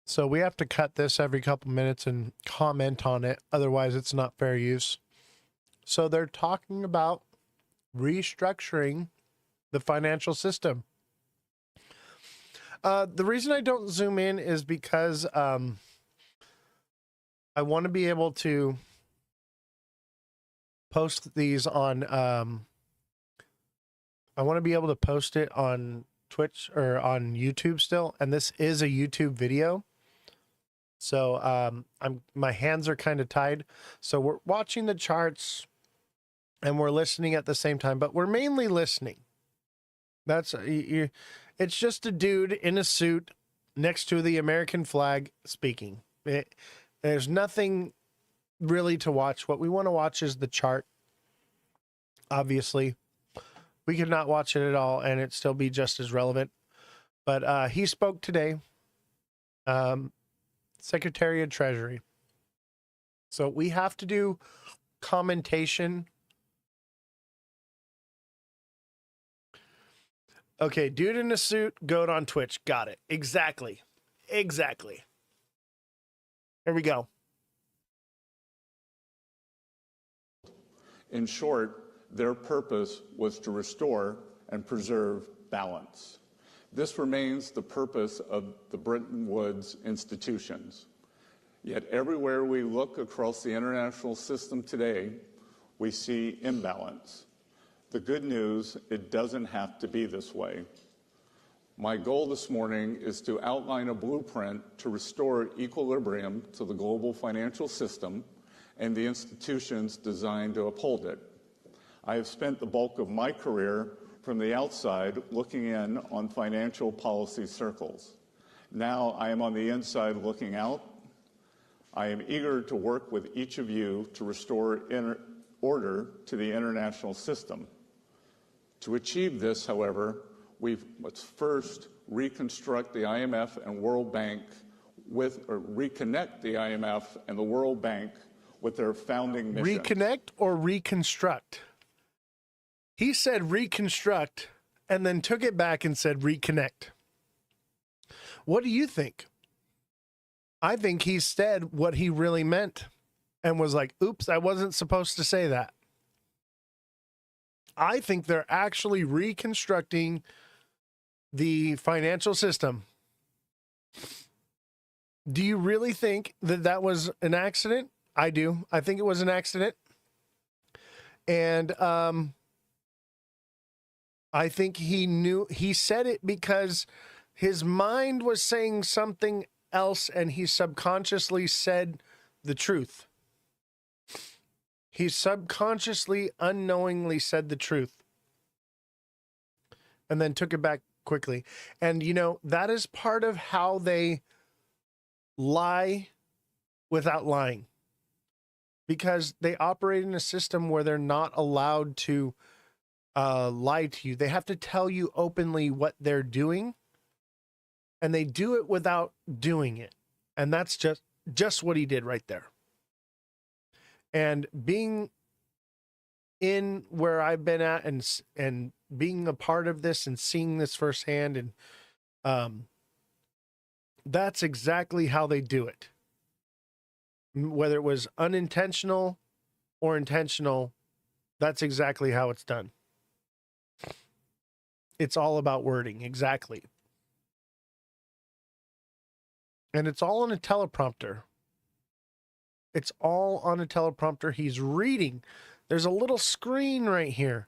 So we have to cut this every couple minutes and comment on it. Otherwise, it's not fair use. So they're talking about restructuring the financial system. The reason I don't zoom in is because I want to be able to post these on I want to be able to post it on Twitch or on YouTube still, and this is a YouTube video. So my hands are kind of tied. So we're watching the charts and we're listening at the same time, but we're mainly listening. That's it's just a dude in a suit next to the American flag speaking. There's nothing really to watch. What we want to watch is the chart. Obviously, we could not watch it at all and it still be just as relevant. But he spoke today. Secretary of Treasury. So we have to do commentation. Okay, dude in a suit, goat on Twitch. Got it. Exactly. Exactly. Here we go. In short, their purpose was to restore and preserve balance. This remains the purpose of the Bretton Woods institutions. Yet everywhere we look across the international system today, we see imbalance. The good news, it doesn't have to be this way. My goal this morning is to outline a blueprint to restore equilibrium to the global financial system and the institutions designed to uphold it. I have spent the bulk of my career from the outside looking in on financial policy circles. Now I am on the inside looking out. I am eager to work with each of you to restore order to the international system. To achieve this, however, we must first reconstruct the IMF and World Bank reconnect the IMF and the World Bank with their founding mission. Reconnect or reconstruct? He said reconstruct and then took it back and said reconnect. What do you think? I think he said what he really meant and was like, oops, I wasn't supposed to say that. I think they're actually reconstructing the financial system. Do you really think that that was an accident? I do. I think it was an accident. And I think he said it because his mind was saying something else and he subconsciously said the truth. He subconsciously, unknowingly said the truth and then took it back quickly. And, you know, that is part of how they lie without lying, because they operate in a system where they're not allowed to lie to you. They have to tell you openly what they're doing, and they do it without doing it. And that's just what he did right there. And being in where I've been at and being a part of this and seeing this firsthand, and that's exactly how they do it. Whether it was unintentional or intentional, that's exactly how it's done. It's all about wording, exactly. And it's all on a teleprompter. It's all on a teleprompter. He's reading. There's a little screen right here.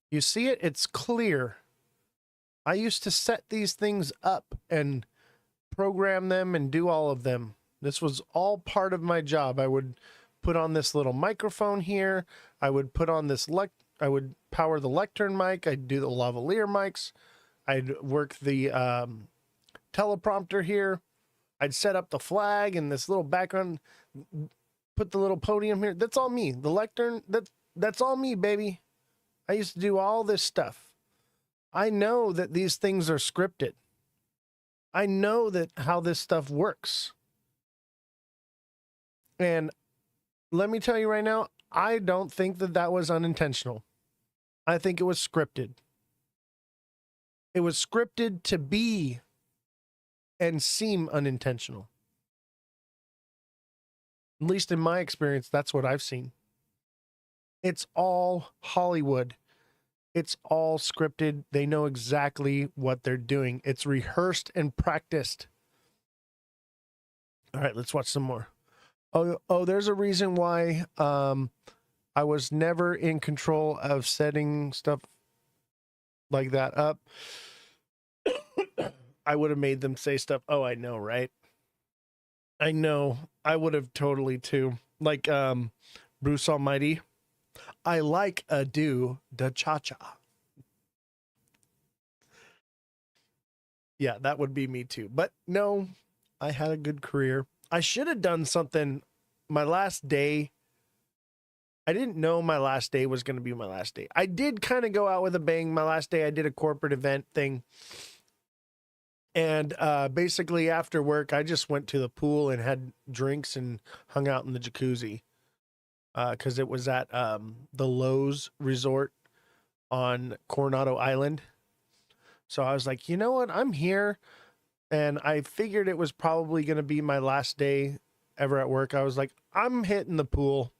You see it? It's clear. I used to set these things up and program them and do all of them. This was all part of my job. I would put on this little microphone here. I would put on this I would power the lectern mic. I'd do the lavalier mics. I'd work the teleprompter here. I'd set up the flag and this little background, put the little podium here. That's all me. The lectern, that's all me, baby. I used to do all this stuff. I know that these things are scripted. I know that how this stuff works. And let me tell you right now, I don't think that that was unintentional. I think it was scripted. It was scripted to be and seem unintentional. At least in my experience, that's what I've seen. It's all Hollywood. It's all scripted. They know exactly what they're doing. It's rehearsed and practiced. All right, let's watch some more. Oh, there's a reason why I was never in control of setting stuff like that up. I would have made them say stuff. Oh, I know, right? I know. I would have totally too. Like Bruce Almighty. I like a do da cha-cha. Yeah, that would be me too. But no, I had a good career. I should have done something my last day. I didn't know my last day was going to be my last day. I did kind of go out with a bang. My last day, I did a corporate event thing. And basically after work, I just went to the pool and had drinks and hung out in the jacuzzi. Because it was at the Lowe's Resort on Coronado Island. So I was like, you know what? I'm here. And I figured it was probably going to be my last day ever at work. I was like, I'm hitting the pool.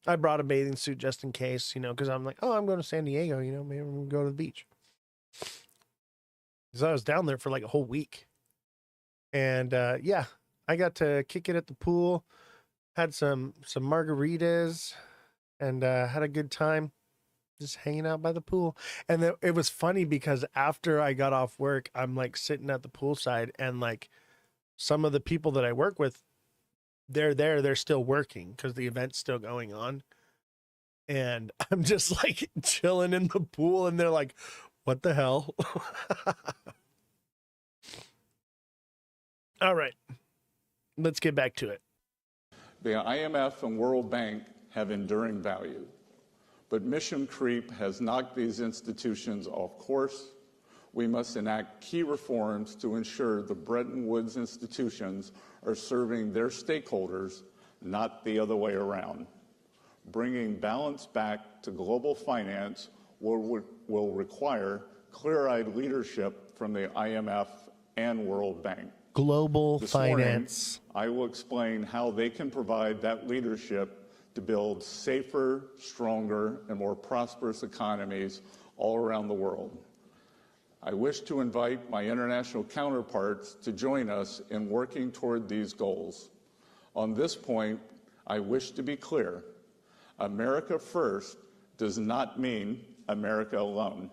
I brought a bathing suit just in case, you know, because I'm like, oh, I'm going to San Diego, you know, maybe we'll go to the beach. Because I was down there for like a whole week. And yeah, I got to kick it at the pool. Had some margaritas and had a good time. just hanging out by the pool. And then it was funny because after I got off work, I'm like sitting at the poolside, and like some of the people that I work with, they're still working because the event's still going on. And I'm just like chilling in the pool, and they're like, what the hell? All right, let's get back to it. The IMF and World Bank have enduring value, but mission creep has knocked these institutions off course. We must enact key reforms to ensure the Bretton Woods institutions are serving their stakeholders, not the other way around. Bringing balance back to global finance will require clear-eyed leadership from the IMF and World Bank. Global This finance. morning, I will explain how they can provide that leadership to build safer, stronger, and more prosperous economies all around the world. I wish to invite my international counterparts to join us in working toward these goals. On this point, I wish to be clear. America first does not mean America alone.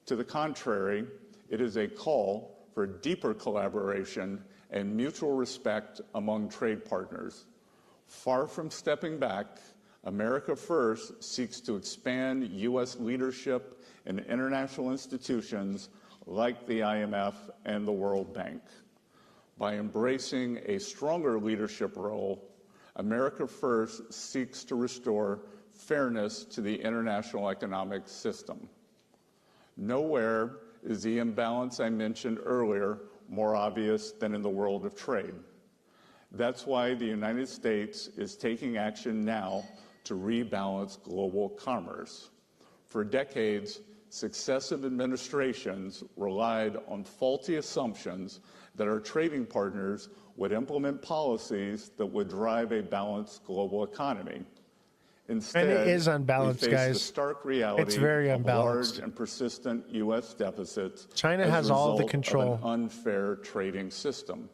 To the contrary, it is a call for deeper collaboration and mutual respect among trade partners. Far from stepping back, America First seeks to expand U.S. leadership in international institutions like the IMF and the World Bank. By embracing a stronger leadership role, America First seeks to restore fairness to the international economic system. Nowhere is the imbalance I mentioned earlier more obvious than in the world of trade. That's why the United States is taking action now to rebalance global commerce. For decades, successive administrations relied on faulty assumptions that our trading partners would implement policies that would drive a balanced global economy. Instead, And it is unbalanced, we face guys. the stark reality It's very of unbalanced. large and persistent U.S. deficits. China as has a all of the result control. of an unfair trading system.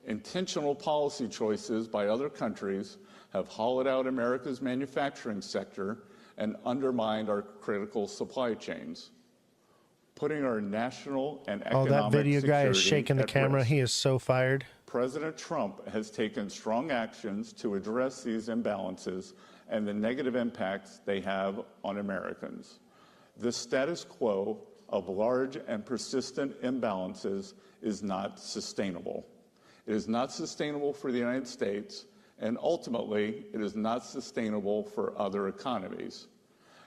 Intentional policy choices by other countries have hollowed out America's manufacturing sector and undermined our critical supply chains, putting our national and economic Oh, that video guy is security shaking the at camera. risk. He is so fired. President Trump has taken strong actions to address these imbalances and the negative impacts they have on Americans. This status quo of large and persistent imbalances is not sustainable. It is not sustainable for the United States, and ultimately, it is not sustainable for other economies.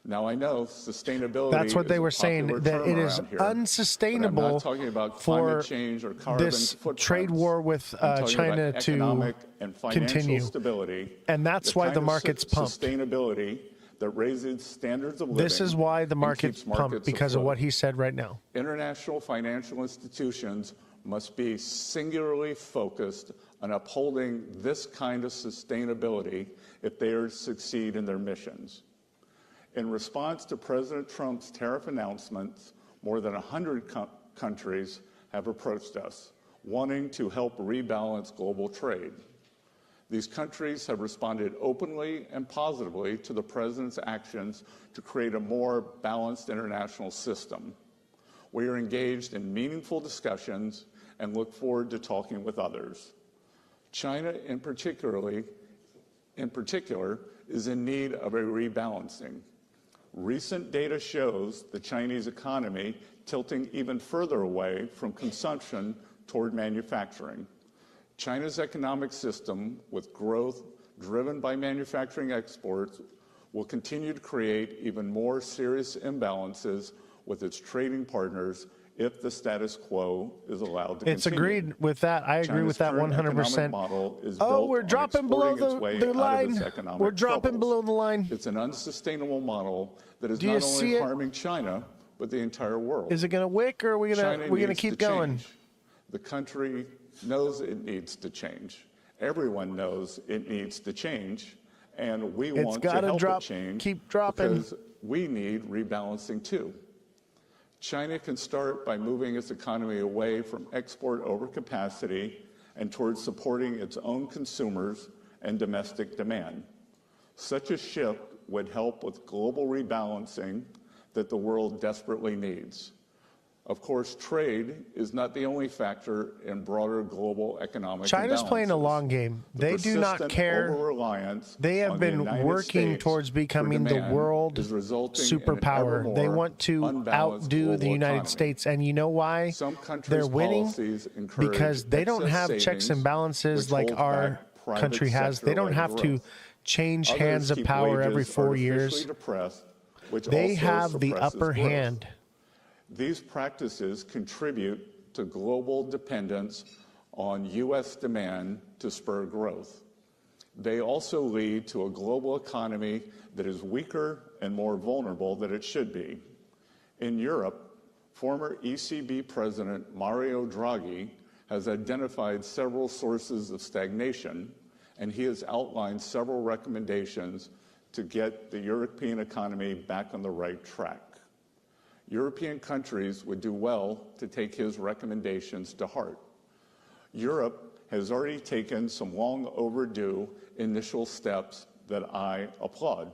Now, I know sustainability That's what is they a were saying, popular that term it is around here, but I'm unsustainable not talking about for climate change or carbon this footprints. trade war with I'm talking China about to economic and financial continue. stability, And that's why kind the of market's pumped. sustainability that raises standards of living. This is why the and market's keeps pumped, markets because of afloat. what he said right now. International financial institutions must be singularly focused on upholding this kind of sustainability if they are to succeed in their missions. In response to President Trump's tariff announcements, more than 100 countries have approached us, wanting to help rebalance global trade. These countries have responded openly and positively to the President's actions to create a more balanced international system. We are engaged in meaningful discussions and look forward to talking with others. China, in particular, is in need of a rebalancing. Recent data shows the Chinese economy tilting even further away from consumption toward manufacturing. China's economic system, with growth driven by manufacturing exports, will continue to create even more serious imbalances with its trading partners if the status quo is allowed to It's continue. agreed with that. I agree with that 100%. Oh, we're dropping below the line. We're dropping below the line. It's an unsustainable model that is Do you not see only it? harming China, but the entire world. Is it going to wick, or are we China going to needs keep to going? change. The country knows it needs to change. Everyone knows it needs to change, and we want to gotta help drop, it change keep dropping. because we need rebalancing too. China can start by moving its economy away from export overcapacity and towards supporting its own consumers and domestic demand. Such a shift would help with global rebalancing that the world desperately needs. Of course, trade is not the only factor in broader global economic China's imbalances. playing a long game. They do not Persistent care. over-reliance They have on the been United working States towards for becoming the demand world is resulting in an ever superpower. They more want to unbalanced outdo the global United economy. States. And you know why Some countries' they're winning? policies encourage Because they don't excess have checks and savings, balances which like holds our back private country has. They don't sector-led have to growth. change Others hands of keep power every wages 4 artificially years. depressed, which They also have the suppresses upper growth. hand. These practices contribute to global dependence on U.S. demand to spur growth. They also lead to a global economy that is weaker and more vulnerable than it should be. In Europe, former ECB President Mario Draghi has identified several sources of stagnation, and he has outlined several recommendations to get the European economy back on the right track. European countries would do well to take his recommendations to heart. Europe has already taken some long overdue initial steps that I applaud.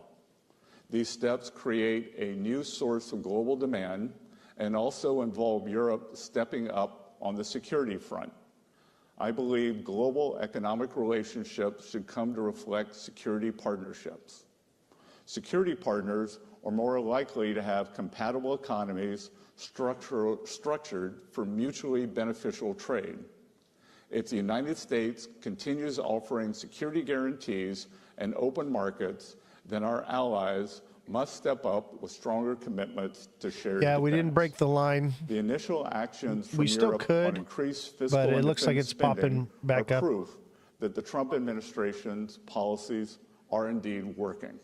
These steps create a new source of global demand and also involve Europe stepping up on the security front. I believe global economic relationships should come to reflect security partnerships. Security partners are more likely to have compatible economies structured for mutually beneficial trade. If the United States continues offering security guarantees and open markets, then our allies must step up with stronger commitments to shared defense. We didn't break the line. The initial actions from We still Europe could, on increased fiscal but it and looks like defense it's popping spending back are up. proof that the Trump administration's policies are indeed working.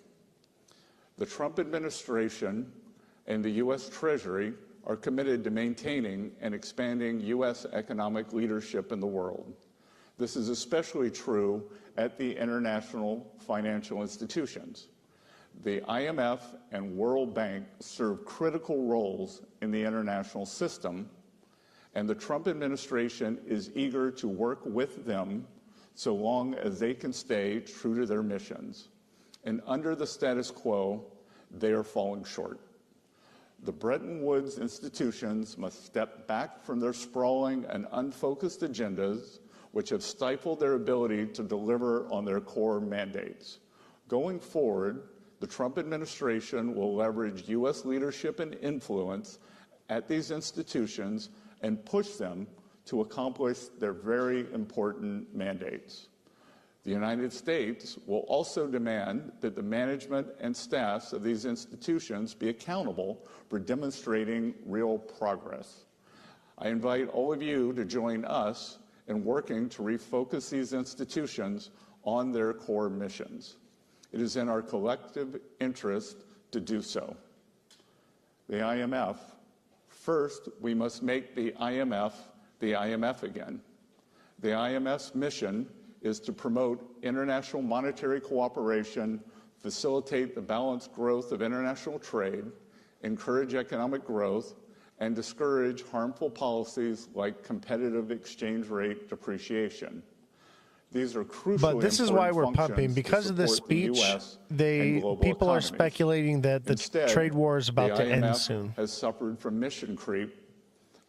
The Trump administration and the U.S. Treasury are committed to maintaining and expanding U.S. economic leadership in the world. This is especially true at the international financial institutions. The IMF and World Bank serve critical roles in the international system, and the Trump administration is eager to work with them so long as they can stay true to their missions. And under the status quo, they are falling short. The Bretton Woods institutions must step back from their sprawling and unfocused agendas, which have stifled their ability to deliver on their core mandates. Going forward, the Trump administration will leverage U.S. leadership and influence at these institutions and push them to accomplish their very important mandates. The United States will also demand that the management and staffs of these institutions be accountable for demonstrating real progress. I invite all of you to join us in working to refocus these institutions on their core missions. It is in our collective interest to do so. The IMF. First, we must make the IMF again. The IMF's mission is to promote international monetary cooperation, facilitate the balanced growth of international trade, encourage economic growth, and discourage harmful policies like competitive exchange rate depreciation. These are crucial. But this is why we're pumping. Because of this speech, people are speculating that the trade war is about to end soon. The IMF has suffered from mission creep.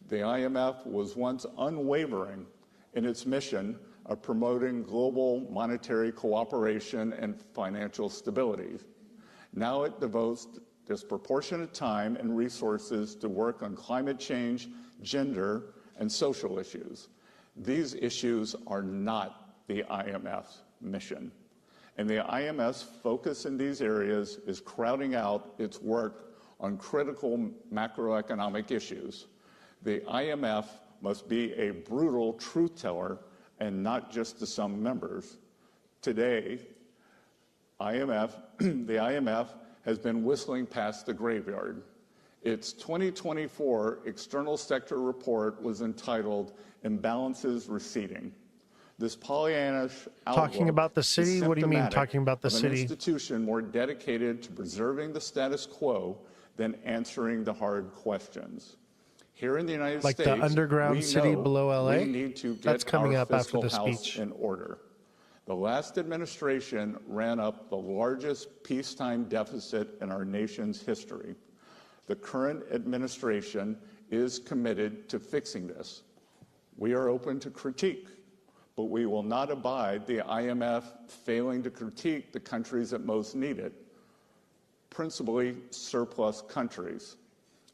The IMF was once unwavering in its mission of promoting global monetary cooperation and financial stability. Now it devotes disproportionate time and resources to work on climate change, gender, and social issues. These issues are not the IMF's mission. And the IMF's focus in these areas is crowding out its work on critical macroeconomic issues. The IMF must be a brutal truth teller and not just to some members. Today, the IMF has been whistling past the graveyard. Its 2024 external sector report was entitled Imbalances Receding. This Pollyannish outlook talking about the city? What do you mean talking about the city? An institution more dedicated to preserving the status quo than answering the hard questions. Here in the United States, like the underground city below LA? we need to get That's coming our up after fiscal the house speech. in order. The last administration ran up the largest peacetime deficit in our nation's history. The current administration is committed to fixing this. We are open to critique, but we will not abide the IMF failing to critique the countries that most need it, principally surplus countries.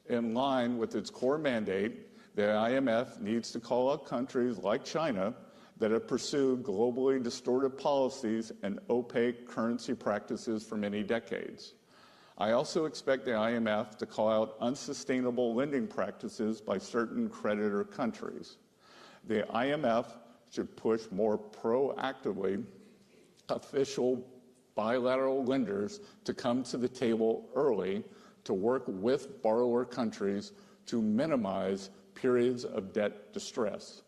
In line with its core mandate, the IMF needs to call out countries like China that have pursued globally distorted policies and opaque currency practices for many decades. I also expect the IMF to call out unsustainable lending practices by certain creditor countries. The IMF should push more proactively official bilateral lenders to come to the table early to work with borrower countries to minimize periods of debt distress.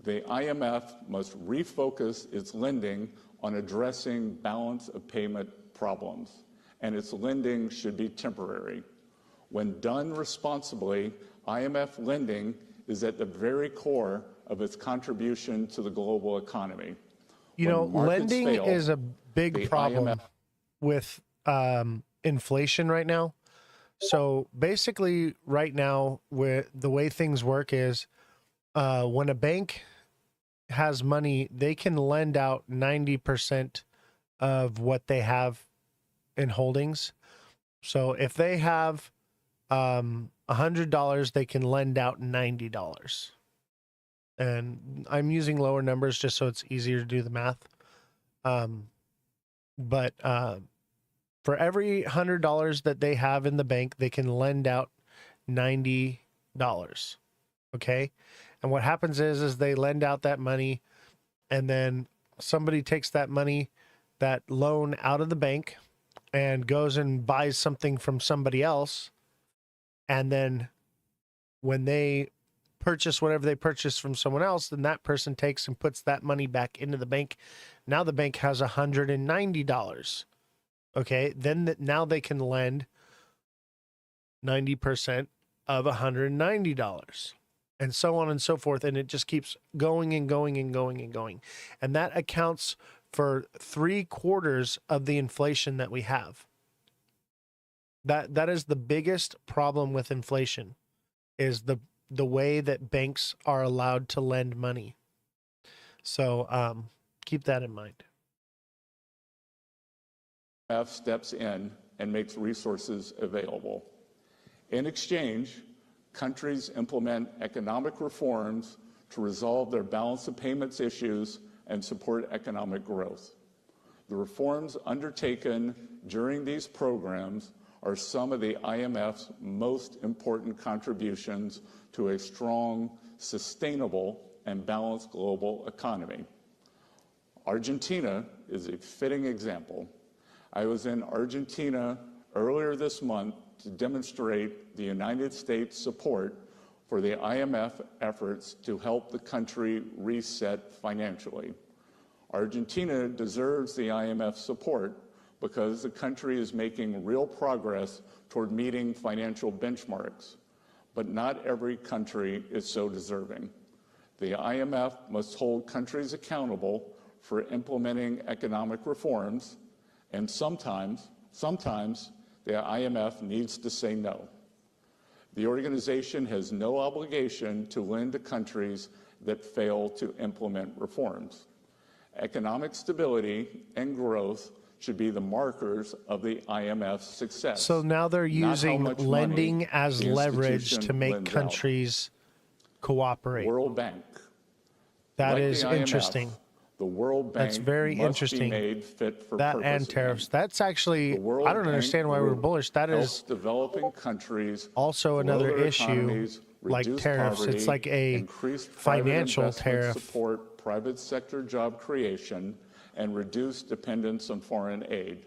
The IMF must refocus its lending on addressing balance of payment problems, and its lending should be temporary. When done responsibly, IMF lending is at the very core of its contribution to the global economy. You know, lending is a big problem with inflation right now. So basically right now, the way things work is when a bank has money, they can lend out 90% of what they have in holdings. So if they have $100, they can lend out $90. And I'm using lower numbers just so it's easier to do the math. But for every $100 that they have in the bank, they can lend out $90. Okay. And what happens is they lend out that money, and then somebody takes that money, that loan out of the bank, and goes and buys something from somebody else. And then when they purchase whatever they purchase from someone else, then that person takes and puts that money back into the bank. Now the bank has $190. Okay. Then now they can lend 90% of $190. And so on and so forth. And it just keeps going and going and going and going. And that accounts for 3/4 of the inflation that we have. That is the biggest problem with inflation, is the way that banks are allowed to lend money. So keep that in mind. IMF steps in and makes resources available. In exchange, countries implement economic reforms to resolve their balance of payments issues and support economic growth. The reforms undertaken during these programs are some of the IMF's most important contributions to a strong, sustainable, and balanced global economy. Argentina is a fitting example. I was in Argentina earlier this month to demonstrate the United States support for the IMF efforts to help the country reset financially. Argentina deserves the IMF support because the country is making real progress toward meeting financial benchmarks, but not every country is so deserving. The IMF must hold countries accountable for implementing economic reforms, and sometimes the IMF needs to say no. The organization has no obligation to lend to countries that fail to implement reforms. Economic stability and growth should be the markers of the IMF's success. So now they're using lending as leverage to make countries cooperate. World Bank. That Like is the IMF, interesting. The World Bank That's very must interesting. be made fit for That purpose and tariffs. That's actually, The I don't understand why we're bullish. That helps is developing countries also another grow their issue economies, like reduce tariffs. poverty, It's like a increase private financial investment tariff. support private sector job creation, and reduce dependence on foreign aid.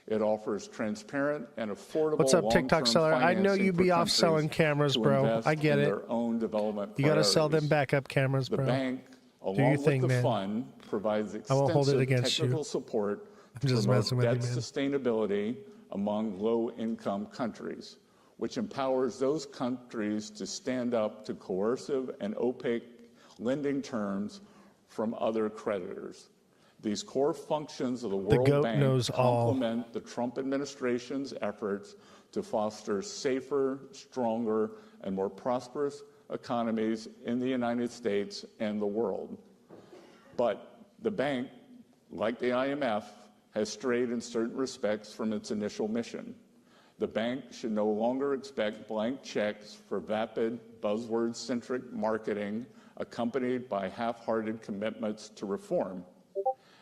It offers transparent and affordable What's up, TikTok long-term seller? I know financing you for be off countries selling cameras, to bro. invest I get in it. their own development You got to sell them priorities. backup cameras, The bro. bank, your along thing, with the man. fund, provides I won't hold it extensive against you. technical support to just promote messing with you, debt man. sustainability among low-income countries, which empowers those countries to stand up to coercive and opaque lending terms from other creditors. These core functions of the The World goat Bank knows all. complement the Trump administration's efforts to foster safer, stronger, and more prosperous economies in the United States and the world. But the bank, like the IMF, has strayed in certain respects from its initial mission. The bank should no longer expect blank checks for vapid, buzzword-centric marketing accompanied by half-hearted commitments to reform.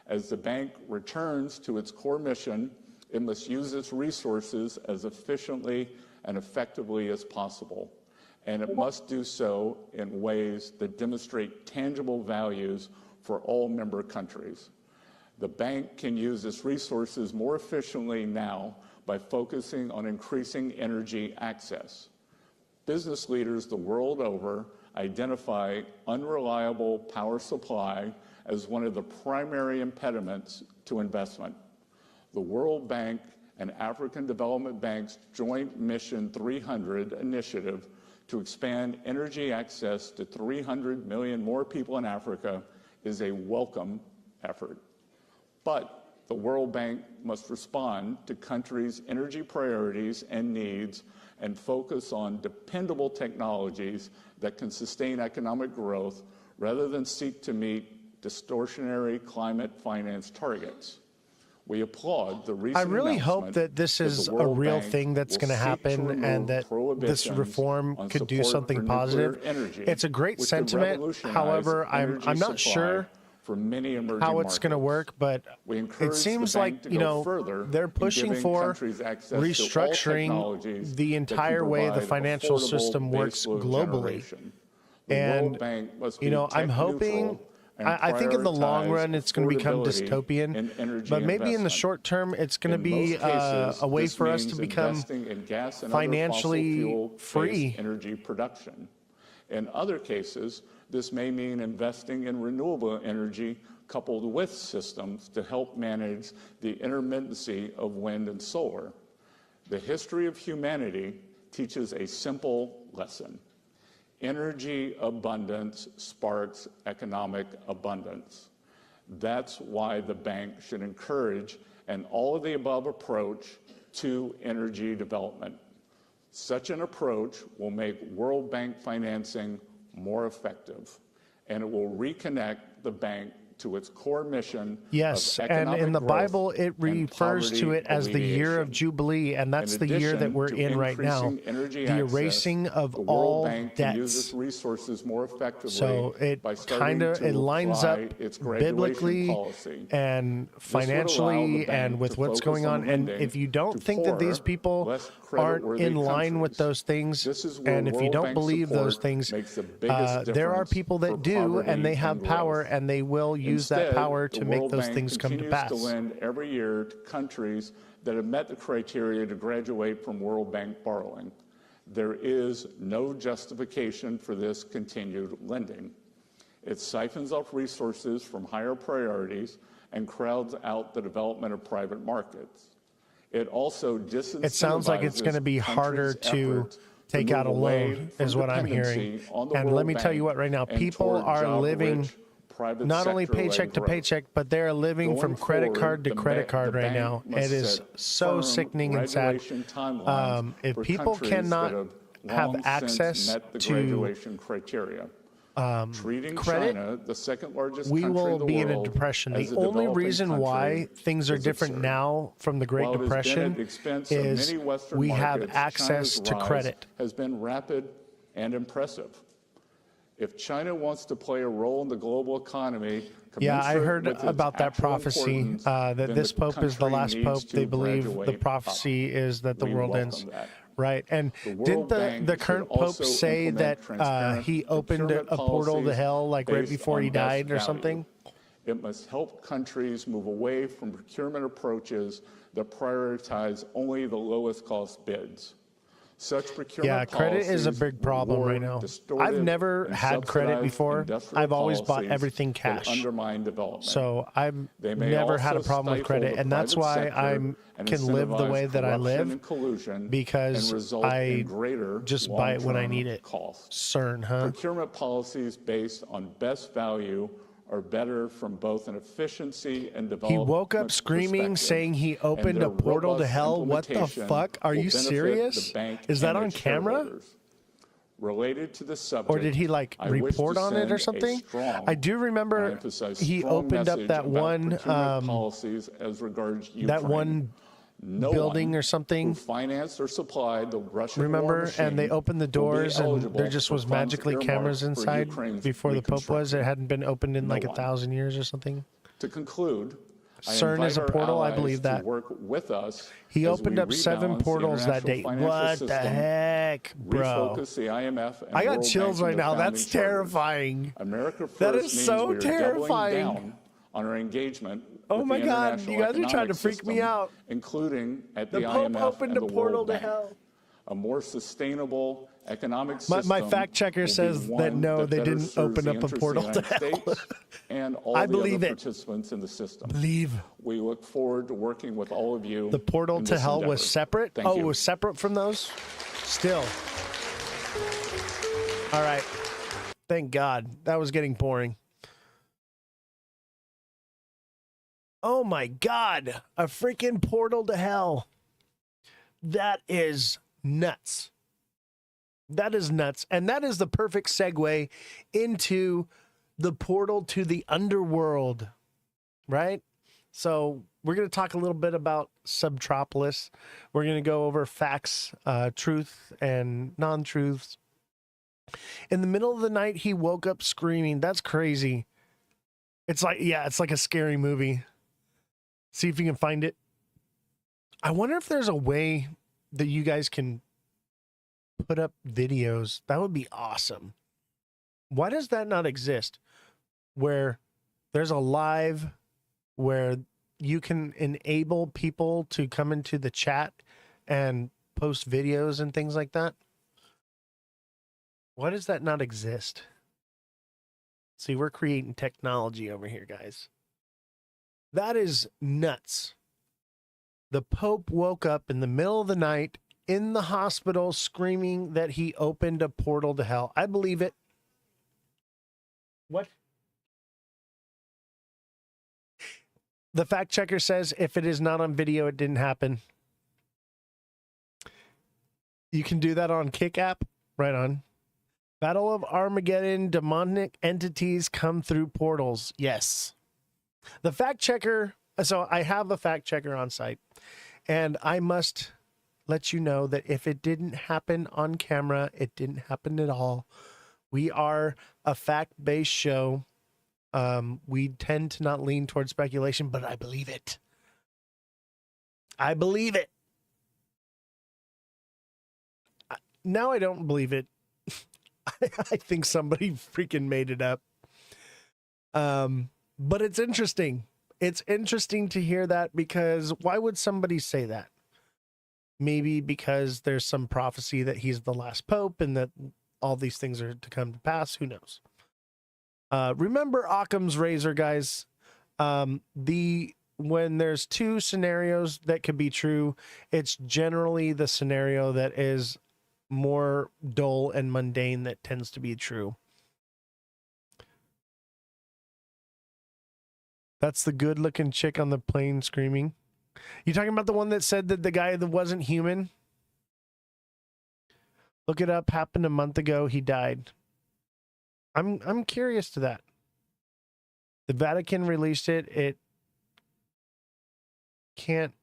As the bank returns to its core mission, it must use its resources as efficiently and effectively as possible. And it must do so in ways that demonstrate tangible values for all member countries. The bank can use its resources more efficiently now by focusing on increasing energy access. Business leaders the world over identify unreliable power supply as one of the primary impediments to investment. The World Bank and African Development Bank's Joint Mission 300 initiative to expand energy access to 300 million more people in Africa is a welcome effort. But the World Bank must respond to countries' energy priorities and needs and focus on dependable technologies that can sustain economic growth rather than seek to meet distortionary climate finance targets. We applaud the recent I really hope announcement that this is the a World real Bank thing that's will going to seek happen remove and that this prohibitions reform on could do support something for nuclear positive. energy, It's a great which could sentiment. revolutionize However, I'm energy not supply sure for many emerging how it's going to markets. work, but We it encourage seems the bank like, to you go know, further they're in pushing giving for countries access to all restructuring technologies the that can entire way the provide financial affordable system works baseload globally. generation. The And, World Bank must you be know, I'm tech hoping, neutral and I think in the long prioritize run it's going to become affordability dystopian, in energy but maybe in the investment. short term it's going to In be most cases, a way this for us to means become investing in gas and financially other fossil free. fuel-based energy production. In other cases, this may mean investing in renewable energy coupled with systems to help manage the intermittency of wind and solar. The history of humanity teaches a simple lesson. Energy abundance sparks economic abundance. That's why the bank should encourage an all-of-the-above approach to energy development. Such an approach will make World Bank financing more effective, and it will reconnect the bank to its core mission Yes, of and economic in the growth Bible, it and refers to poverty it as the year of alleviation. Jubilee, and that's In the year that addition we're to in right now, increasing energy the access, erasing of the World all Bank can use its debts. resources more effectively So it by kind starting of, to it lines apply up its graduation biblically policy. and This would allow the financially and bank with to what's focus going on. And lending if you to don't think that these poorer, people less aren't creditworthy in line with countries. those things, This is where and if you World don't Bank believe those support things, makes the biggest there are difference people for that do, and they poverty have and power, growth. and they will use that Instead, power the to make World those Bank things come to continues pass. to lend every year to countries that have met the criteria to graduate from World Bank borrowing. There is no justification for this continued lending. It siphons off resources from higher priorities and crowds out the development of private markets. It also disincentivizes It sounds like it's going to be harder countries' to efforts take move out a away loan, from is what I'm hearing. dependency on the And World let me tell you Bank what, right now, and people toward are living job-rich private not only sector-led paycheck to growth. paycheck, but they're living Going from credit forward, card to credit card the right bank now. must It is set so firm sickening and sad. graduation timelines If for people countries cannot that have long since access met the to graduation criteria. Treating credit, China, the second largest we country will in the be in a world, depression. as The a only developing reason why country things are is different absurd. now from the Great While it has been at Depression the expense of is many Western we have markets, access China's to rise credit. has been rapid and impressive. If China wants to play a role in the global economy, Yeah, I commensurate heard with its about that actual prophecy, importance, that then this the pope is the country last needs pope. to They believe the graduate prophecy up. is that the We world welcome ends. that. Right, and The didn't World the Bank should current pope also say that implement transparent he opened procurement a portal to policies hell like right based before on he best died or value. something? It must help countries move away from procurement approaches that prioritize only the lowest cost bids. Such procurement Yeah, credit is a policies big problem right reward now. distortive I've never and had credit subsidized before. industrial I've always bought policies everything that cash. undermine development. So I've They may never had a also problem with stifle credit, the and that's private why sector I and can live the way incentivize that I corruption live, and collusion because and result I in greater just buy it when I long-term need it. costs. CERN, huh? Procurement policies based on best value are better from both an efficiency and He development woke up screaming, perspective, saying he and opened their a portal to robust hell. What the implementation fuck? Are will you benefit serious? the bank Is that and on its camera? shareholders. Related to this subject, Or did he like I wish report to on it or send a something? strong, I do I remember emphasize he strong opened up message that about one procurement policies as regards Ukraine. that one No building one or something. who financed or supplied the Russian war Remember? machine And they opened the will be doors and eligible there just for was funds magically earmarked cameras for inside Ukraine's before the Pope was. It reconstruction. hadn't been opened in No like one. 1,000 years or something. To conclude, I CERN invite is a our portal, I allies believe that. to work with us He as opened we up 7 rebalance the portals that international day. financial What the system, heck, bro? refocus the IMF and I got World chills Bank right into now. founding That's charters. terrifying. America First That is means so we are terrifying. doubling down on our engagement Oh with my the God, international you guys are trying economic to freak me system, out. including at The the Pope IMF opened and a the portal World to Bank. hell. A more sustainable economic My system fact checker will be says that one no, they better didn't serves open the up a interests of portal the to United hell. States and all I the other believe it. participants in the system. Believe. We look forward to working with all of you. The portal in to this hell endeavor. was separate? Thank Oh, you. it was separate from those? Still. All right. Thank God. That was getting boring. Oh my God. A freaking portal to hell. That is nuts. That is nuts. And that is the perfect segue into the portal to the underworld, right? So we're going to talk a little bit about Subtropolis. We're going to go over facts, truth, and non-truths. In the middle of the night, he woke up screaming. That's crazy. It's like, yeah, it's like a scary movie. See if you can find it. I wonder if there's a way that you guys can put up videos. That would be awesome. Why does that not exist? Where there's a live where you can enable people to come into the chat and post videos and things like that. Why does that not exist? See, we're creating technology over here, guys. That is nuts. The Pope woke up in the middle of the night in the hospital screaming that he opened a portal to hell. I believe it. What? The fact checker says if it is not on video, it didn't happen. You can do that on Kick app. Right on. Battle of Armageddon, demonic entities come through portals. Yes. The fact checker, so I have a fact checker on site, and I must let you know that if it didn't happen on camera, it didn't happen at all. We are a fact-based show. We tend to not lean towards speculation, but I believe it. I believe it. Now I don't believe it. I think somebody freaking made it up. But it's interesting. It's interesting to hear that, because why would somebody say that? Maybe because there's some prophecy that he's the last pope and that all these things are to come to pass. Who knows? Remember Occam's razor, guys. When there's two scenarios that could be true, it's generally the scenario that is more dull and mundane that tends to be true. That's the good-looking chick on the plane screaming. You talking about the one that said that the guy that wasn't human? Look it up. Happened a month ago. He died. I'm curious to that. The Vatican released it. It can't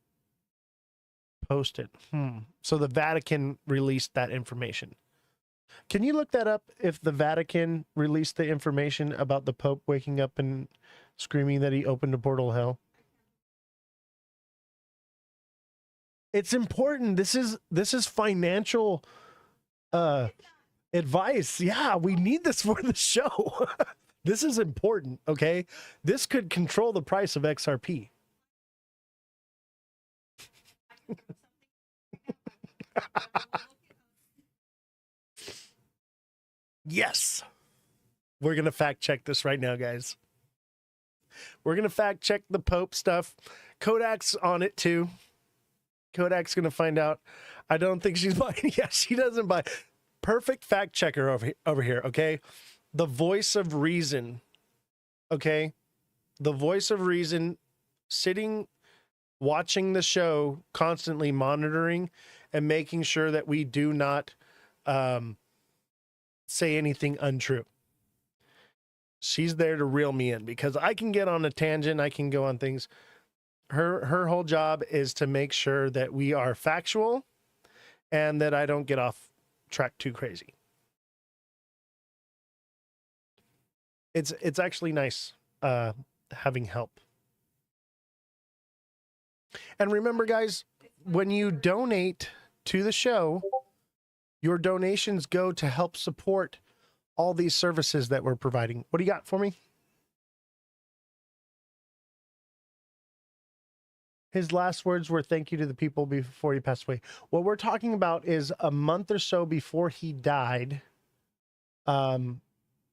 post it. So the Vatican released that information. Can you look that up if the Vatican released the information about the Pope waking up and screaming that he opened a portal to hell? It's important. This is financial advice. Yeah, we need this for the show. This is important, okay? This could control the price of XRP. Yes. We're going to fact check this right now, guys. We're going to fact check the Pope stuff. Kodak's on it too. Kodak's going to find out. I don't think she's buying. Yeah, she doesn't buy. Perfect fact checker over here, okay? The voice of reason Okay. The voice of reason, sitting, watching the show, constantly monitoring and making sure that we do not say anything untrue. She's there to reel me in because I can get on a tangent. I can go on things. Her whole job is to make sure that we are factual and that I don't get off track too crazy. It's actually nice having help. And remember, guys, when you donate to the show, your donations go to help support all these services that we're providing. What do you got for me? His last words were thank you to the people before he passed away. What we're talking about is a month or so before he died.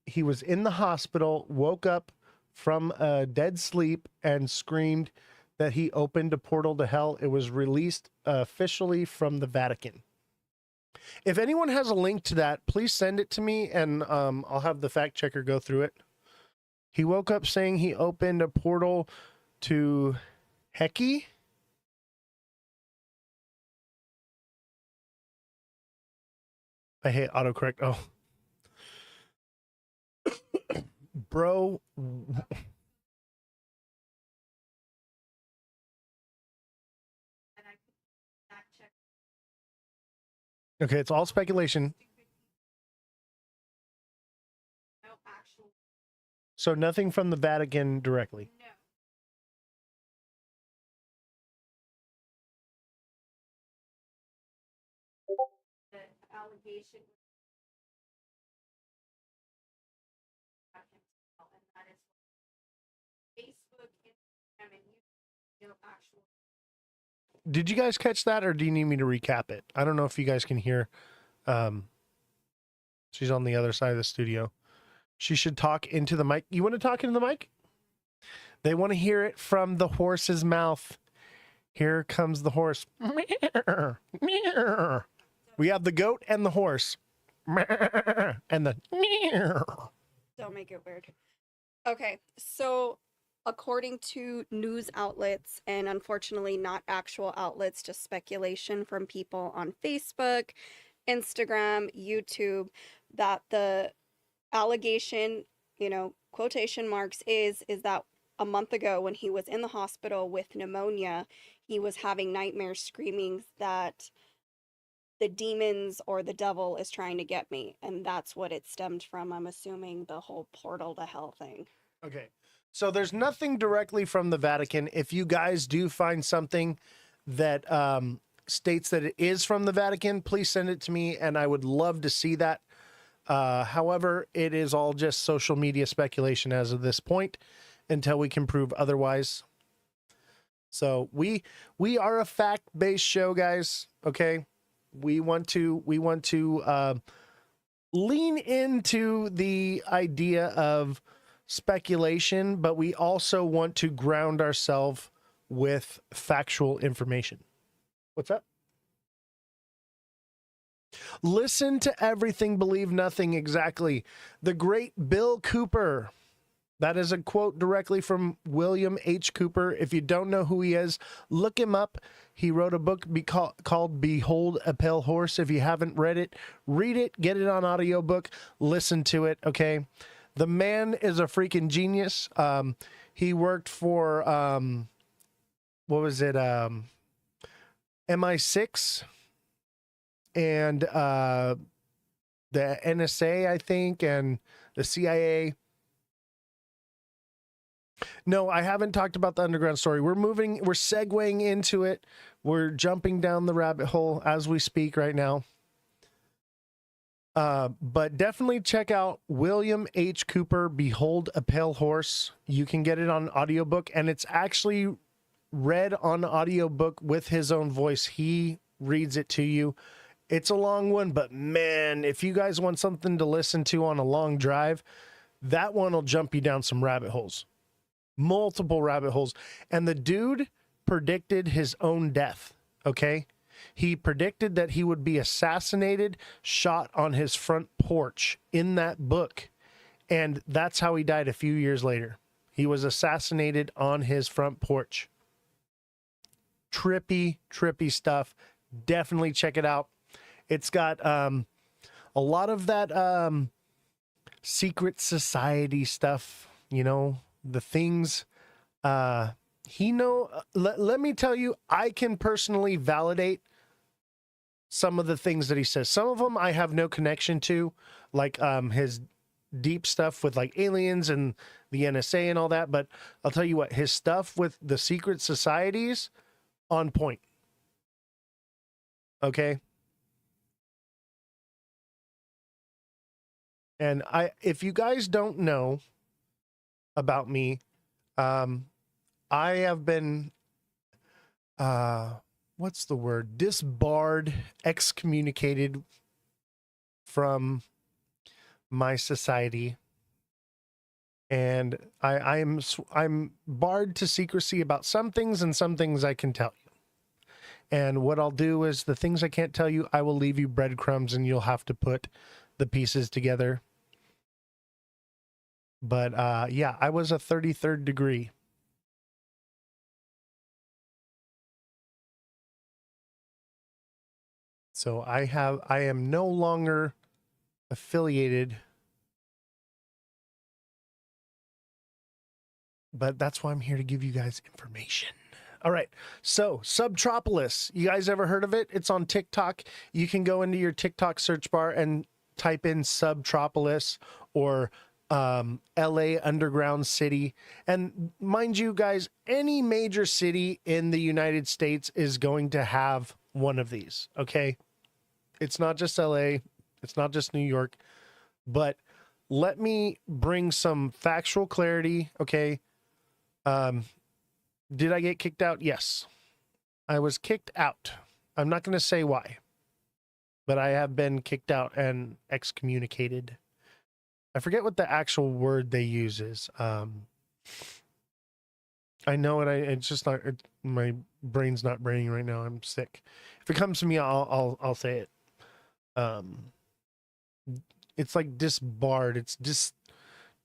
He was in the hospital, woke up from a dead sleep and screamed that he opened a portal to hell. It was released officially from the Vatican. If anyone has a link to that, please send it to me and I'll have the fact checker go through it. He woke up saying he opened a portal to Heki. I hate autocorrect. Oh. Bro. Okay, it's all speculation. So nothing from the Vatican directly. The allegation and that is Facebook, Instagram, and YouTube actual. Did you guys catch that, or do you need me to recap it? I don't know if you guys can hear. She's on the other side of the studio. She should talk into the mic. You want to talk into the mic? They want to hear it from the horse's mouth. Here comes the horse. We have the goat and the horse. And the. Don't make it weird. Okay, so according to news outlets, and unfortunately not actual outlets, just speculation from people on Facebook, Instagram, YouTube, that the allegation, quotation marks, is that a month ago when he was in the hospital with pneumonia, he was having nightmares screaming that the demons or the devil is trying to get me. And that's what it stemmed from, I'm assuming, the whole portal to hell thing. Okay. So there's nothing directly from the Vatican. If you guys do find something that states that it is from the Vatican, please send it to me and I would love to see that. However, it is all just social media speculation as of this point until we can prove otherwise. So we are a fact-based show, guys. Okay. We want to lean into the idea of speculation, but we also want to ground ourselves with factual information. What's up? Listen to everything, believe nothing. Exactly. The great Bill Cooper. That is a quote directly from William H. Cooper. If you don't know who he is, look him up. He wrote a book called Behold a Pale Horse. If you haven't read it, read it, get it on audiobook, listen to it, okay? The man is a freaking genius. He worked for, what was it, MI6 and the NSA, I think, and the CIA. No, I haven't talked about the underground story. We're segueing into it. We're jumping down the rabbit hole as we speak right now. But definitely check out William H. Cooper, Behold a Pale Horse. You can get it on audiobook, and it's actually read on audiobook with his own voice. He reads it to you. It's a long one, but man, if you guys want something to listen to on a long drive, that one will jump you down some rabbit holes. Multiple rabbit holes. And the dude predicted his own death, okay? He predicted that he would be assassinated, shot on his front porch in that book. And that's how he died a few years later. He was assassinated on his front porch. Trippy, trippy stuff. Definitely check it out. It's got a lot of that secret society stuff, you know, the things let me tell you, I can personally validate some of the things that he says. Some of them I have no connection to, like his deep stuff with like aliens and the NSA and all that, but I'll tell you what, his stuff with the secret societies, on point. Okay? And if you guys don't know about me, I have been what's the word? Disbarred, excommunicated from my society. And I'm barred to secrecy about some things, and some things I can tell you. And what I'll do is the things I can't tell you, I will leave you breadcrumbs and you'll have to put the pieces together. But yeah, I was a 33rd degree. So I am no longer affiliated, but that's why I'm here to give you guys information. All right. So Subtropolis, you guys ever heard of it? It's on TikTok. You can go into your TikTok search bar and type in Subtropolis or LA Underground City. And mind you guys, any major city in the United States is going to have one of these. Okay. It's not just LA. It's not just New York, but let me bring some factual clarity. Okay. Did I get kicked out? Yes. I was kicked out. I'm not going to say why, but I have been kicked out and excommunicated. I forget what the actual word they use is. I know it. It's just not. My brain's not braining right now. I'm sick. If it comes to me, I'll say it. It's like disbarred. It's just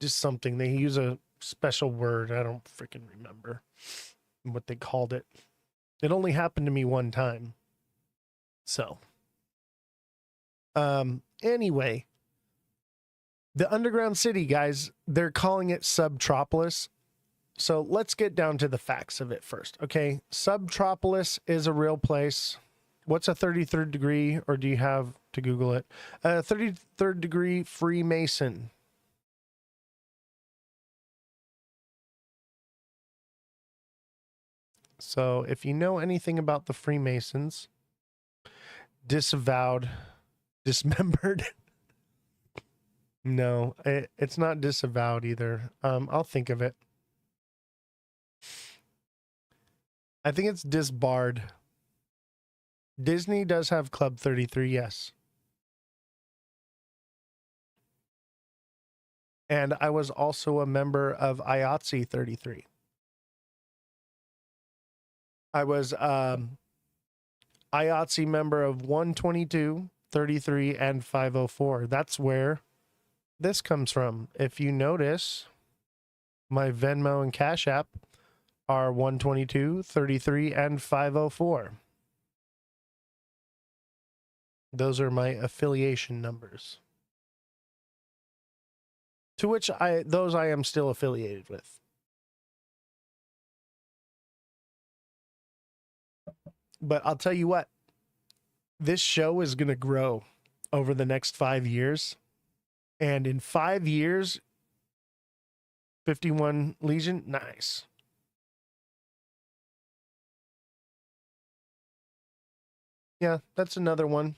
something. They use a special word. I don't freaking remember what they called it. It only happened to me one time. So, anyway, the underground city, guys, they're calling it Subtropolis. So let's get down to the facts of it first. Okay. Subtropolis is a real place. What's a 33rd degree, or do you have to Google it? 33rd degree Freemason. So if you know anything about the Freemasons, disavowed, dismembered. No, it's not disavowed either. I'll think of it. I think it's disbarred. Disney does have Club 33, yes. And I was also a member of IATSE 33. I was IATSE member of 122, 33, and 504. That's where this comes from. If you notice, my Venmo and Cash App are 122, 33, and 504. Those are my affiliation numbers. To which I am still affiliated with. But I'll tell you what, this show is going to grow over the next 5 years. And in 5 years, 51 Legion, nice. Yeah, that's another one.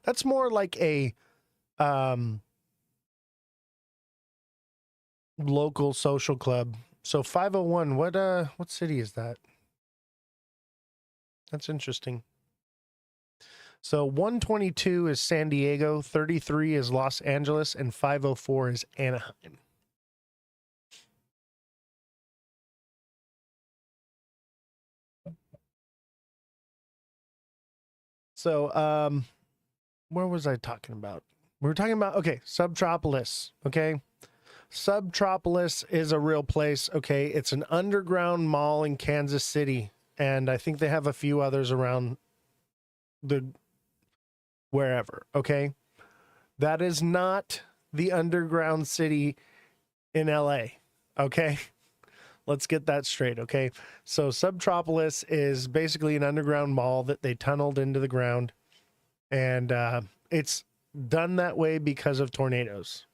That's more like a local social club. So 501, what city is that? That's interesting. So 122 is San Diego, 33 is Los Angeles, and 504 is Anaheim. So where was I talking about? We were talking about, okay, Subtropolis, okay? Subtropolis is a real place. Okay. It's an underground mall in Kansas City. And I think they have a few others around the wherever. Okay. That is not the underground city in LA. Okay. Let's get that straight. Okay. So Subtropolis is basically an underground mall that they tunneled into the ground. And it's done that way because of tornadoes.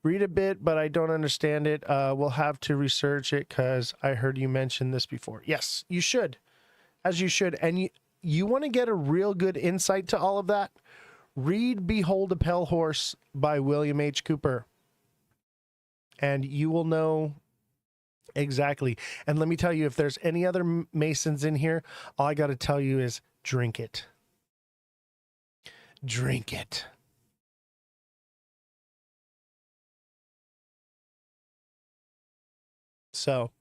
Read a bit, but I don't understand it. We'll have to research it because I heard you mention this before. Yes, you should, as you should. And you want to get a real good insight to all of that? Read Behold a Pale Horse by William H. Cooper. And you will know exactly. And let me tell you, if there's any other Masons in here, all I got to tell you is drink it. Drink it. So,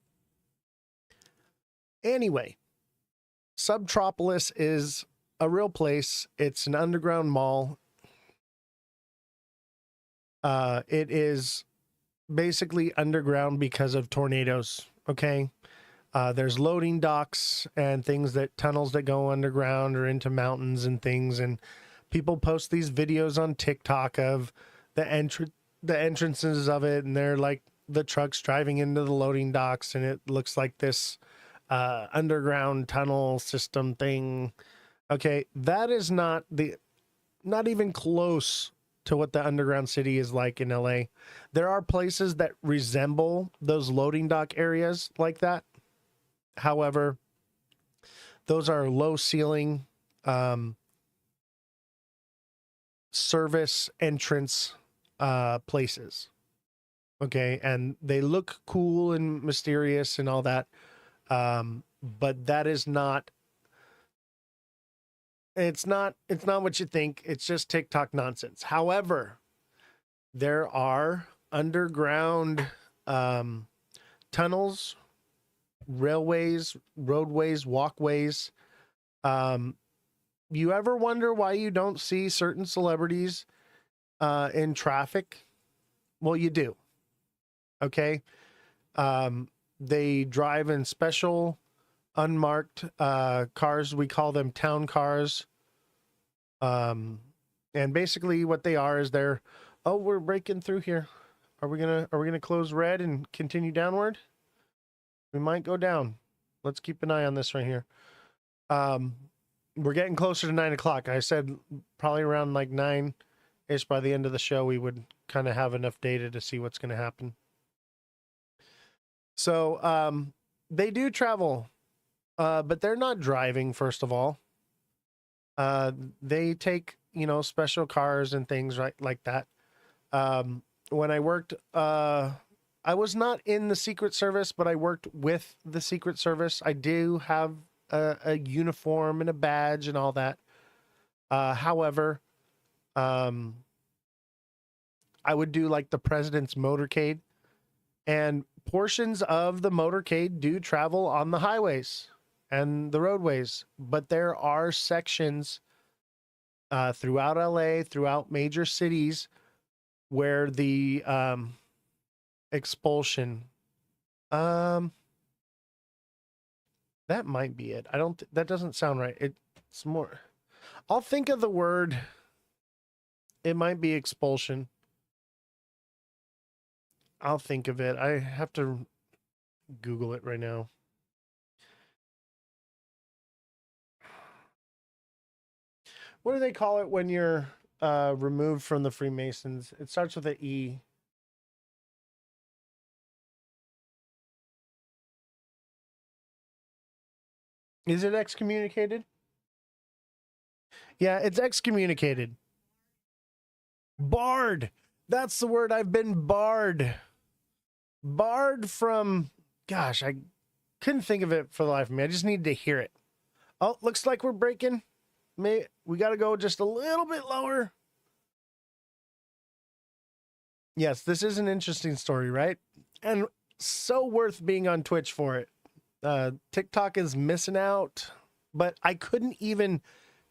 anyway, Subtropolis is a real place. It's an underground mall. It is basically underground because of tornadoes. Okay. There's loading docks and things tunnels that go underground or into mountains and things. And people post these videos on TikTok of the entrances of it. And they're like the trucks driving into the loading docks. And it looks like this underground tunnel system thing. Okay. That is not even close to what the underground city is like in LA. There are places that resemble those loading dock areas like that. However, those are low ceiling service entrance places. Okay. And they look cool and mysterious and all that. But that is not, it's not what you think. It's just TikTok nonsense. However, there are underground tunnels, railways, roadways, walkways. You ever wonder why you don't see certain celebrities in traffic? Well, you do. Okay. They drive in special unmarked cars. We call them town cars. And basically what they are is we're breaking through here. Are we gonna close red and continue downward? We might go down. Let's keep an eye on this right here. We're getting closer to 9 o'clock. I said probably around like 9-ish by the end of the show, we would kind of have enough data to see what's going to happen. So they do travel, but they're not driving, first of all. They take, special cars and things like that. When I worked, I was not in the Secret Service, but I worked with the Secret Service. I do have a uniform and a badge and all that. However, I would do like the president's motorcade, and portions of the motorcade do travel on the highways and the roadways, but there are sections throughout LA, throughout major cities, where the expulsion, that might be it. That doesn't sound right. It's more, I'll think of the word. It might be expulsion. I'll think of it. I have to Google it right now. What do they call it when you're removed from the Freemasons? It starts with an E. Is it excommunicated? Yeah, it's excommunicated. Barred. That's the word. I've been barred. Barred from, gosh, I couldn't think of it for the life of me. I just needed to hear it. Oh, looks like we're breaking. We got to go just a little bit lower. Yes, this is an interesting story, right? And so worth being on Twitch for it. TikTok is missing out, but I couldn't even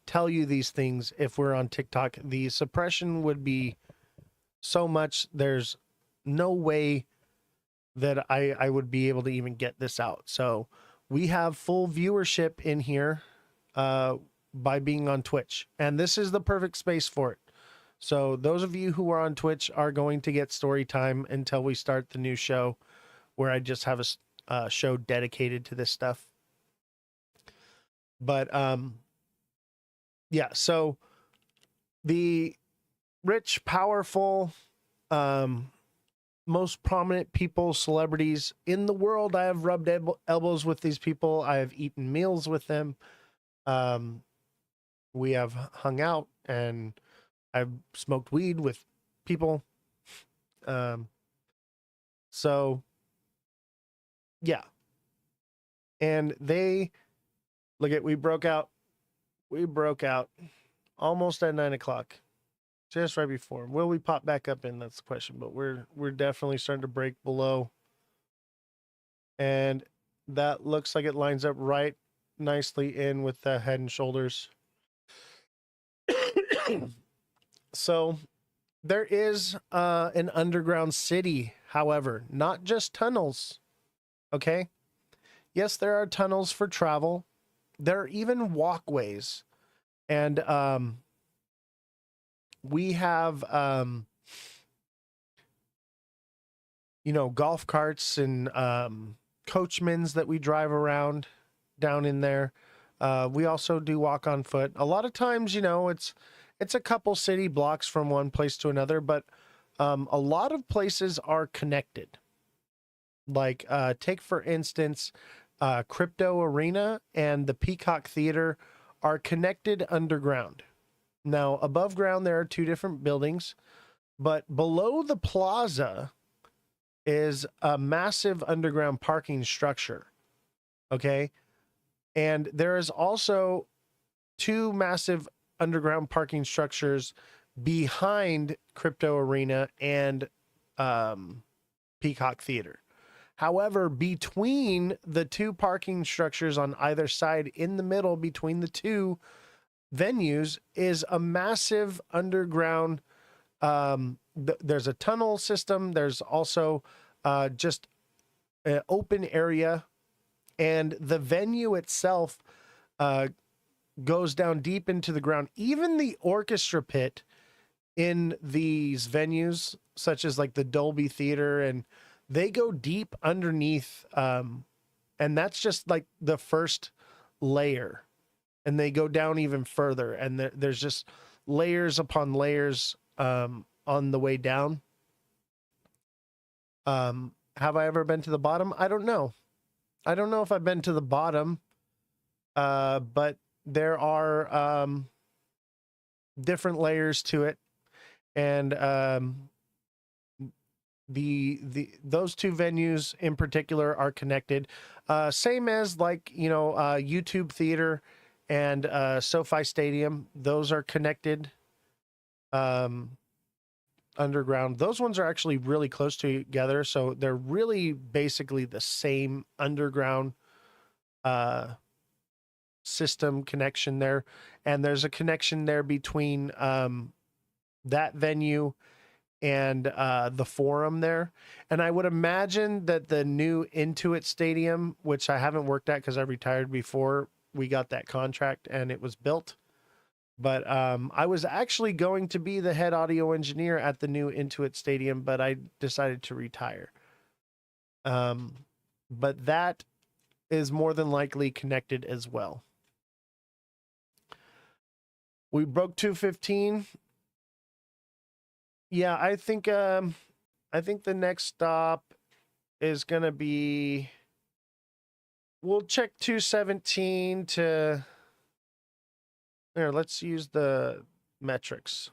tell you these things if we're on TikTok. The suppression would be so much. There's no way that I would be able to even get this out. So we have full viewership in here by being on Twitch, and this is the perfect space for it. So those of you who are on Twitch are going to get story time until we start the new show, where I just have a show dedicated to this stuff. But yeah, so the rich, powerful, most prominent people, celebrities in the world, I have rubbed elbows with these people. I have eaten meals with them. We have hung out, and I've smoked weed with people. So yeah. And they look at, we broke out almost at 9:00, just right before. Will we pop back up in? That's the question. But we're definitely starting to break below, and that looks like it lines up right nicely in with the Head and Shoulders. So there is an underground city, however, not just tunnels. Okay. Yes, there are tunnels for travel. There are even walkways, and we have golf carts and coachmans that we drive around down in there. We also do walk on foot. A lot of times, it's a couple city blocks from one place to another, but a lot of places are connected. Like take for instance, Crypto Arena and the Peacock Theater are connected underground. Now, above ground, there are two different buildings, but below the plaza is a massive underground parking structure. Okay. And there is also two massive underground parking structures behind Crypto Arena and Peacock Theater. However, between the two parking structures on either side, in the middle between the two venues, is a massive underground. There's a tunnel system. There's also just an open area, and the venue itself goes down deep into the ground. Even the orchestra pit in these venues, such as like the Dolby Theater, and they go deep underneath, and that's just like the first layer, and they go down even further, and there's just layers upon layers on the way down. Have I ever been to the bottom? I don't know. I don't know if I've been to the bottom, but there are different layers to it, and those two venues in particular are connected, same as like YouTube Theater and SoFi Stadium. Those are connected underground. Those ones are actually really close together, so they're really basically the same underground system connection there. And there's a connection there between that venue and the Forum there. And I would imagine that the new Intuit Stadium, which I haven't worked at because I retired before we got that contract and it was built, but I was actually going to be the head audio engineer at the new Intuit Stadium, but I decided to retire. But that is more than likely connected as well. We broke 215. Yeah, I think the next stop is gonna be, we'll check 217 to here. Let's use the metrics.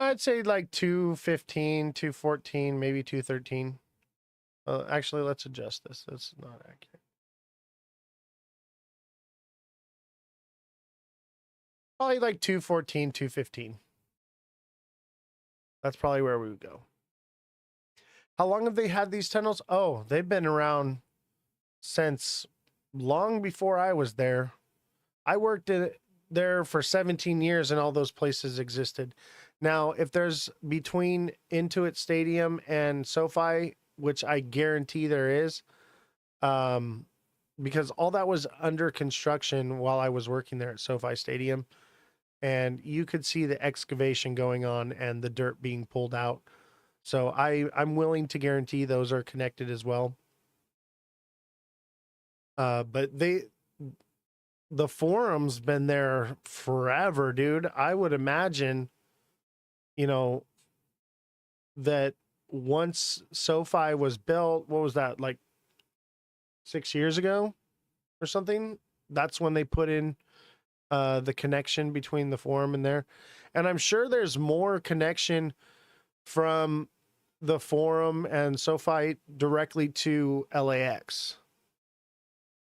I'd say like 215, 214, maybe 213. Actually, let's adjust this. That's not accurate. Probably like 214, 215. That's probably where we would go. How long have they had these tunnels? Oh, they've been around since long before I was there. I worked there for 17 years and all those places existed. Now, if there's between Intuit Stadium and SoFi, which I guarantee there is, because all that was under construction while I was working there at SoFi Stadium, and you could see the excavation going on and the dirt being pulled out. So I'm willing to guarantee those are connected as well. But the forum's been there forever, dude. I would imagine, you know, that once SoFi was built, what was that, like 6 years ago or something? That's when they put in the connection between the forum and there. And I'm sure there's more connection from the forum and SoFi directly to LAX.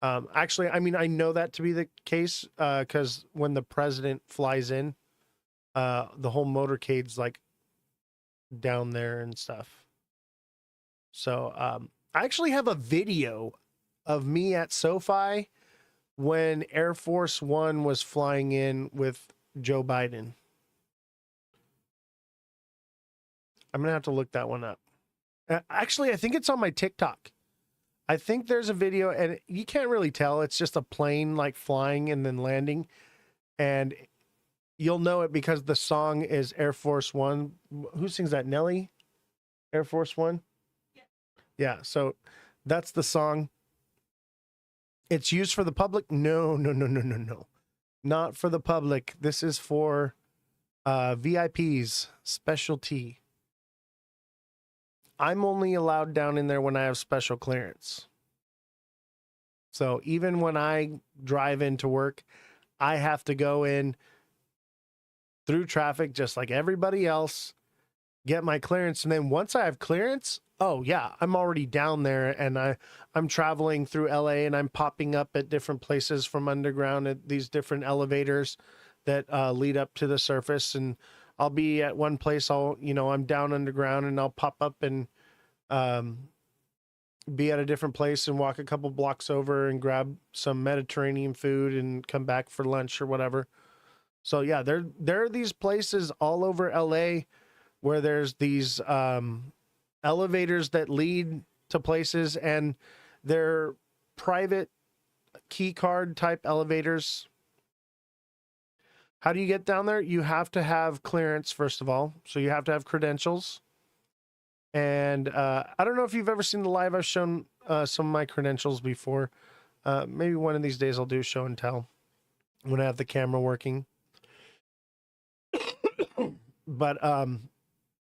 Actually, I mean, I know that to be the case because when the president flies in, the whole motorcade's like down there and stuff. So I actually have a video of me at SoFi when Air Force One was flying in with Joe Biden. I'm gonna have to look that one up. Actually, I think it's on my TikTok. I think there's a video, and you can't really tell. It's just a plane like flying and then landing, and you'll know it because the song is Air Force One. Who sings that? Nelly? Air Force One? Yeah. Yeah, so that's the song. It's used for the public? No. Not for the public. This is for VIPs, specialty. I'm only allowed down in there when I have special clearance. So even when I drive into work, I have to go in through traffic just like everybody else, get my clearance. And then once I have clearance, oh yeah, I'm already down there, and I'm traveling through LA, and I'm popping up at different places from underground at these different elevators that lead up to the surface. And I'll be at one place, I'm down underground, and I'll pop up and be at a different place and walk a couple blocks over and grab some Mediterranean food and come back for lunch or whatever. So yeah, there are these places all over LA where there's these elevators that lead to places, and they're private key card type elevators. How do you get down there? You have to have clearance, first of all. So you have to have credentials. And I don't know if you've ever seen the live. I've shown some of my credentials before. Maybe one of these days I'll do show and tell when I have the camera working. But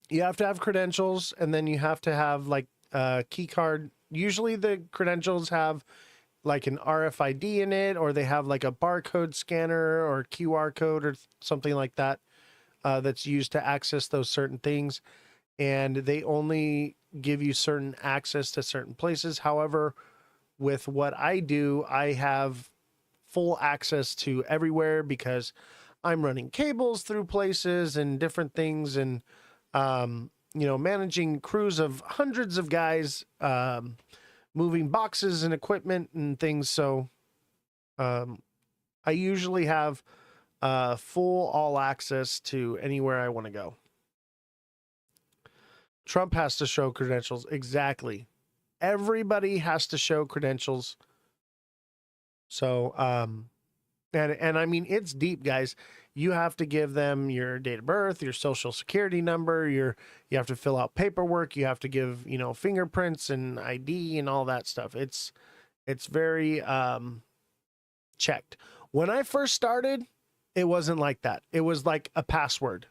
you have to have credentials, and then you have to have like a key card. Usually the credentials have like an RFID in it, or they have like a barcode scanner or QR code or something like that that's used to access those certain things. And they only give you certain access to certain places. However, with what I do, I have full access to everywhere because I'm running cables through places and different things, and managing crews of hundreds of guys, moving boxes and equipment and things. So I usually have full all access to anywhere I want to go. Trump has to show credentials. Exactly. Everybody has to show credentials. So, and I mean, it's deep, guys. You have to give them your date of birth, your social security number, you have to fill out paperwork. You have to give, fingerprints and ID and all that stuff. It's very, checked. When I first started, it wasn't like that. It was like a password.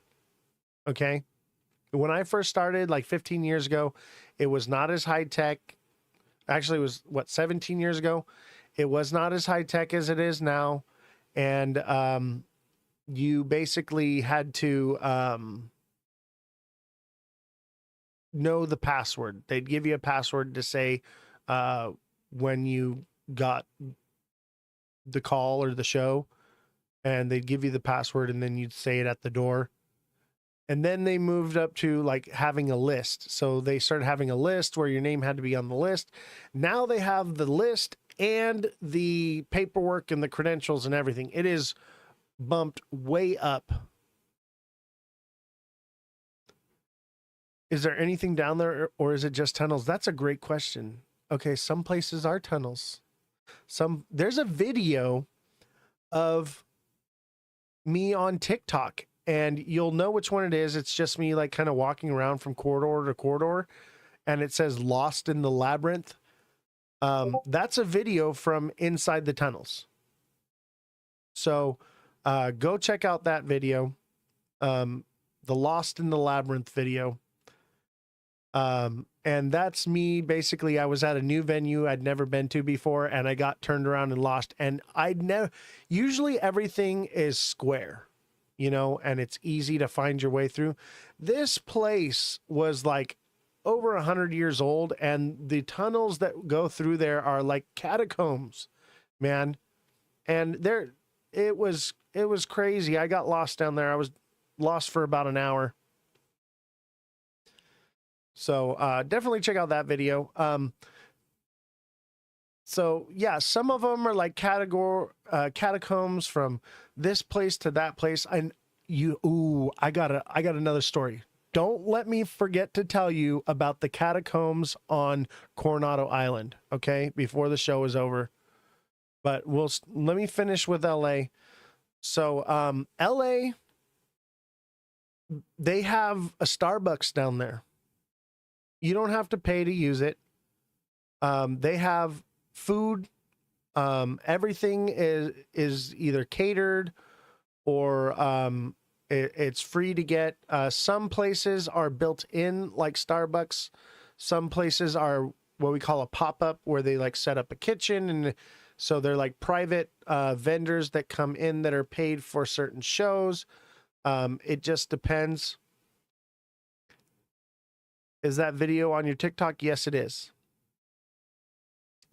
Okay. When I first started, like 15 years ago, it was not as high tech. Actually, it was 17 years ago. It was not as high tech as it is now. And you basically had to know the password. They'd give you a password to say when you got the call or the show. and they'd give you the password and then you'd say it at the door. And then they moved up to like having a list. So they started having a list where your name had to be on the list. Now they have the list and the paperwork and the credentials and everything. It is bumped way up. Is there anything down there, or is it just tunnels? That's a great question. Okay, some places are tunnels. There's a video of me on TikTok, and you'll know which one it is. It's just me like kind of walking around from corridor to corridor, and it says "Lost in the Labyrinth." That's a video from inside the tunnels. So go check out that video, the Lost in the Labyrinth video. And that's me. Basically, I was at a new venue I'd never been to before, and I got turned around and lost. And usually everything is square, you know, and it's easy to find your way through. This place was like over 100 years old, and the tunnels that go through there are like catacombs, man. And it was crazy. I got lost down there. I was lost for about an hour. So definitely check out that video. So yeah, some of them are like catacombs from this place to that place. And I got another story. Don't let me forget to tell you about the catacombs on Coronado Island, okay? Before the show is over. But let me finish with LA. So LA, they have a Starbucks down there. You don't have to pay to use it. They have food. Everything is either catered or it's free to get. Some places are built in like Starbucks. Some places are what we call a pop-up, where they like set up a kitchen, and so they're like private vendors that come in that are paid for certain shows. It just depends. Is that video on your TikTok? Yes, it is.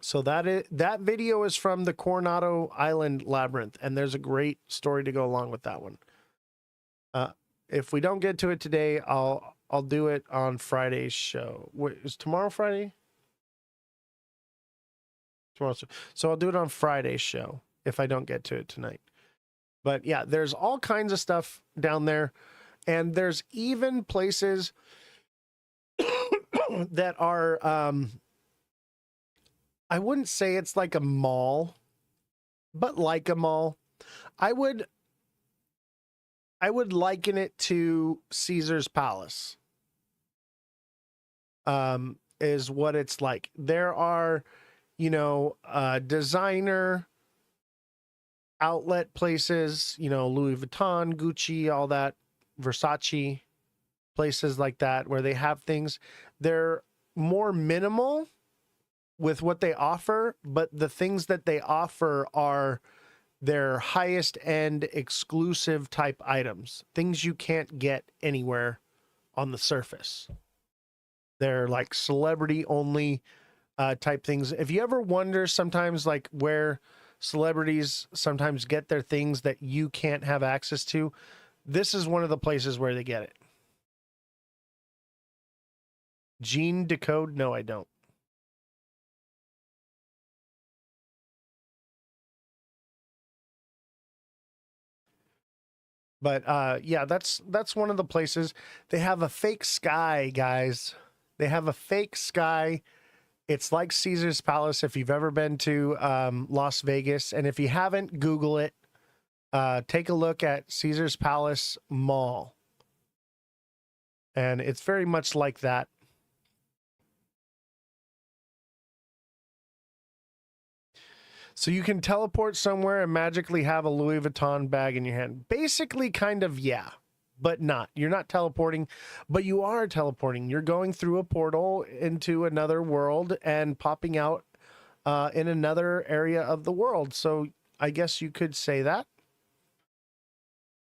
So that video is from the Coronado Island Labyrinth, and there's a great story to go along with that one. If we don't get to it today, I'll do it on Friday's show. Wait, is tomorrow Friday? Tomorrow, so I'll do it on Friday's show if I don't get to it tonight. But yeah, there's all kinds of stuff down there, and there's even places that are I wouldn't say it's like a mall, but like a mall. I would liken it to Caesar's Palace. Is what it's like. There are, you know, designer outlet places, you know, Louis Vuitton, Gucci, all that, Versace, places like that where they have things. They're more minimal with what they offer, but the things that they offer are their highest end exclusive type items, things you can't get anywhere on the surface. They're like celebrity only type things. If you ever wonder sometimes like where celebrities sometimes get their things that you can't have access to, this is one of the places where they get it. Gene Decode? No, I don't. But yeah, that's one of the places. They have a fake sky, guys. They have a fake sky. It's like Caesar's Palace if you've ever been to Las Vegas. And if you haven't, Google it. Take a look at Caesar's Palace Mall. And it's very much like that. So you can teleport somewhere and magically have a Louis Vuitton bag in your hand. Basically, kind of, yeah, but not. You're not teleporting, but you are teleporting. You're going through a portal into another world and popping out in another area of the world. So I guess you could say that.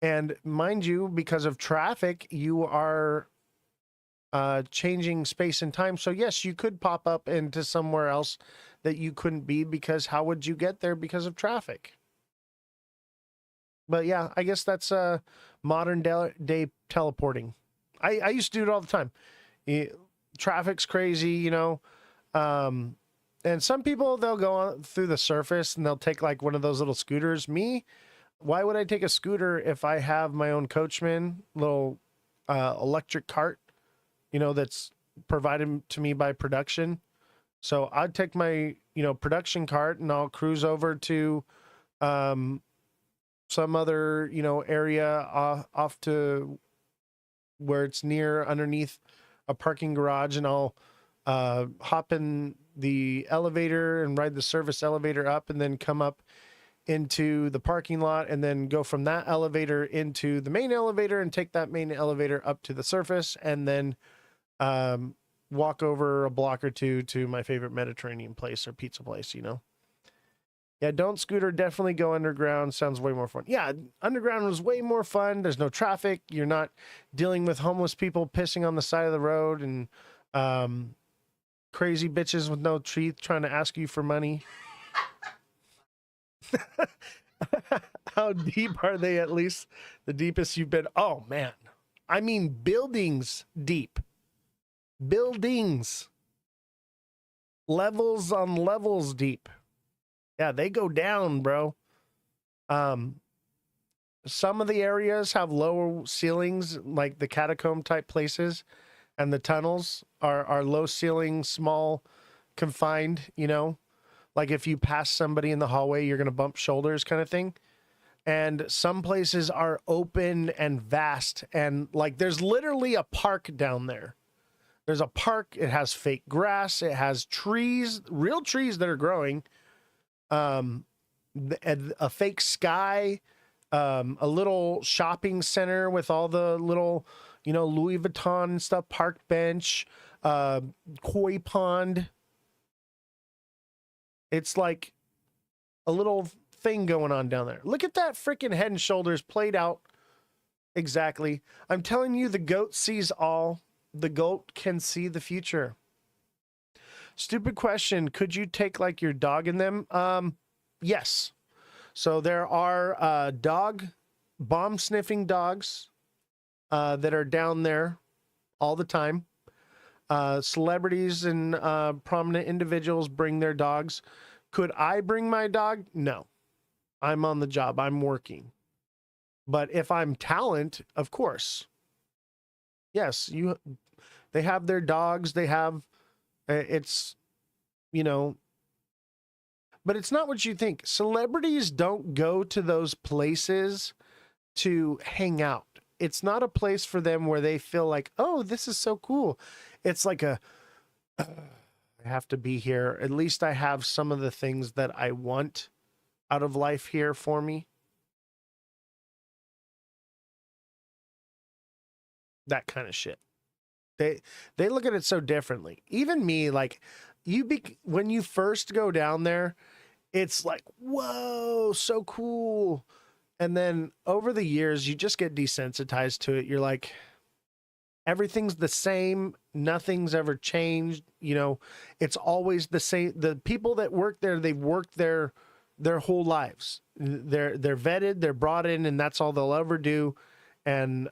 And mind you, because of traffic, you are changing space and time. So yes, you could pop up into somewhere else that you couldn't be, because how would you get there because of traffic? But yeah, I guess that's modern day teleporting. I used to do it all the time. Traffic's crazy, you know. And some people, they'll go on through the surface and they'll take like one of those little scooters. Me, why would I take a scooter if I have my own coachman, little electric cart, you know, that's provided to me by production? So I'd take my, you know, production cart and I'll cruise over to some other, you know, area off to where it's near underneath a parking garage, and I'll hop in the elevator and ride the service elevator up, and then come up into the parking lot, and then go from that elevator into the main elevator and take that main elevator up to the surface, and then walk over a block or two to my favorite Mediterranean place or pizza place, you know. Yeah, don't scooter, definitely go underground. Sounds way more fun. Yeah, underground was way more fun. There's no traffic. You're not dealing with homeless people pissing on the side of the road and crazy bitches with no teeth trying to ask you for money. How deep are they, at least? The deepest you've been? Oh, man. I mean, buildings deep. Buildings. Levels on levels deep. Yeah, they go down, bro. Some of the areas have lower ceilings, like the catacomb type places, and the tunnels are low ceiling, small, confined, you know, like if you pass somebody in the hallway, you're going to bump shoulders kind of thing. And some places are open and vast, and like there's literally a park down there. There's a park. It has fake grass. It has trees, real trees that are growing. A fake sky, a little shopping center with all the little, you know, Louis Vuitton and stuff, park bench, koi pond. It's like a little thing going on down there. Look at that freaking Head and Shoulders played out. Exactly. I'm telling you, the goat sees all. The goat can see the future. Stupid question. Could you take like your dog in them? Yes. So there are bomb sniffing dogs that are down there all the time. Celebrities and prominent individuals bring their dogs. Could I bring my dog? No. I'm on the job. I'm working. But if I'm talent, of course. Yes, they have their dogs. They have it's, you know, but it's not what you think. Celebrities don't go to those places to hang out. It's not a place for them where they feel like, oh, this is so cool. It's like I have to be here. At least I have some of the things that I want out of life here for me. That kind of shit. They look at it so differently. Even me, like when you first go down there, it's like, whoa, so cool. And then over the years, you just get desensitized to it. You're like, everything's the same. Nothing's ever changed. You know, it's always the same. The people that work there, they've worked there their whole lives. They're vetted, they're brought in, and that's all they'll ever do. And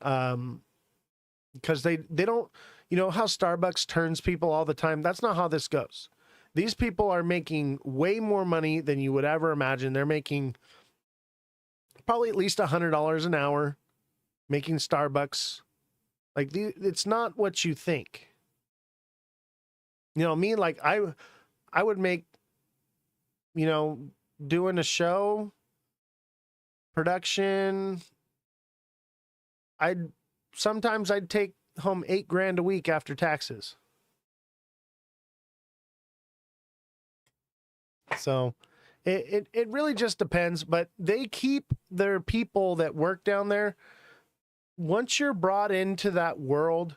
because they don't, you know how Starbucks turns people all the time? That's not how this goes. These people are making way more money than you would ever imagine. They're making probably at least $100 an hour making Starbucks. Like, it's not what you think. You know, me, like, I would make, you know, doing a show, production, sometimes I'd take home $8,000 a week after taxes. So it really just depends, but they keep their people that work down there. Once you're brought into that world,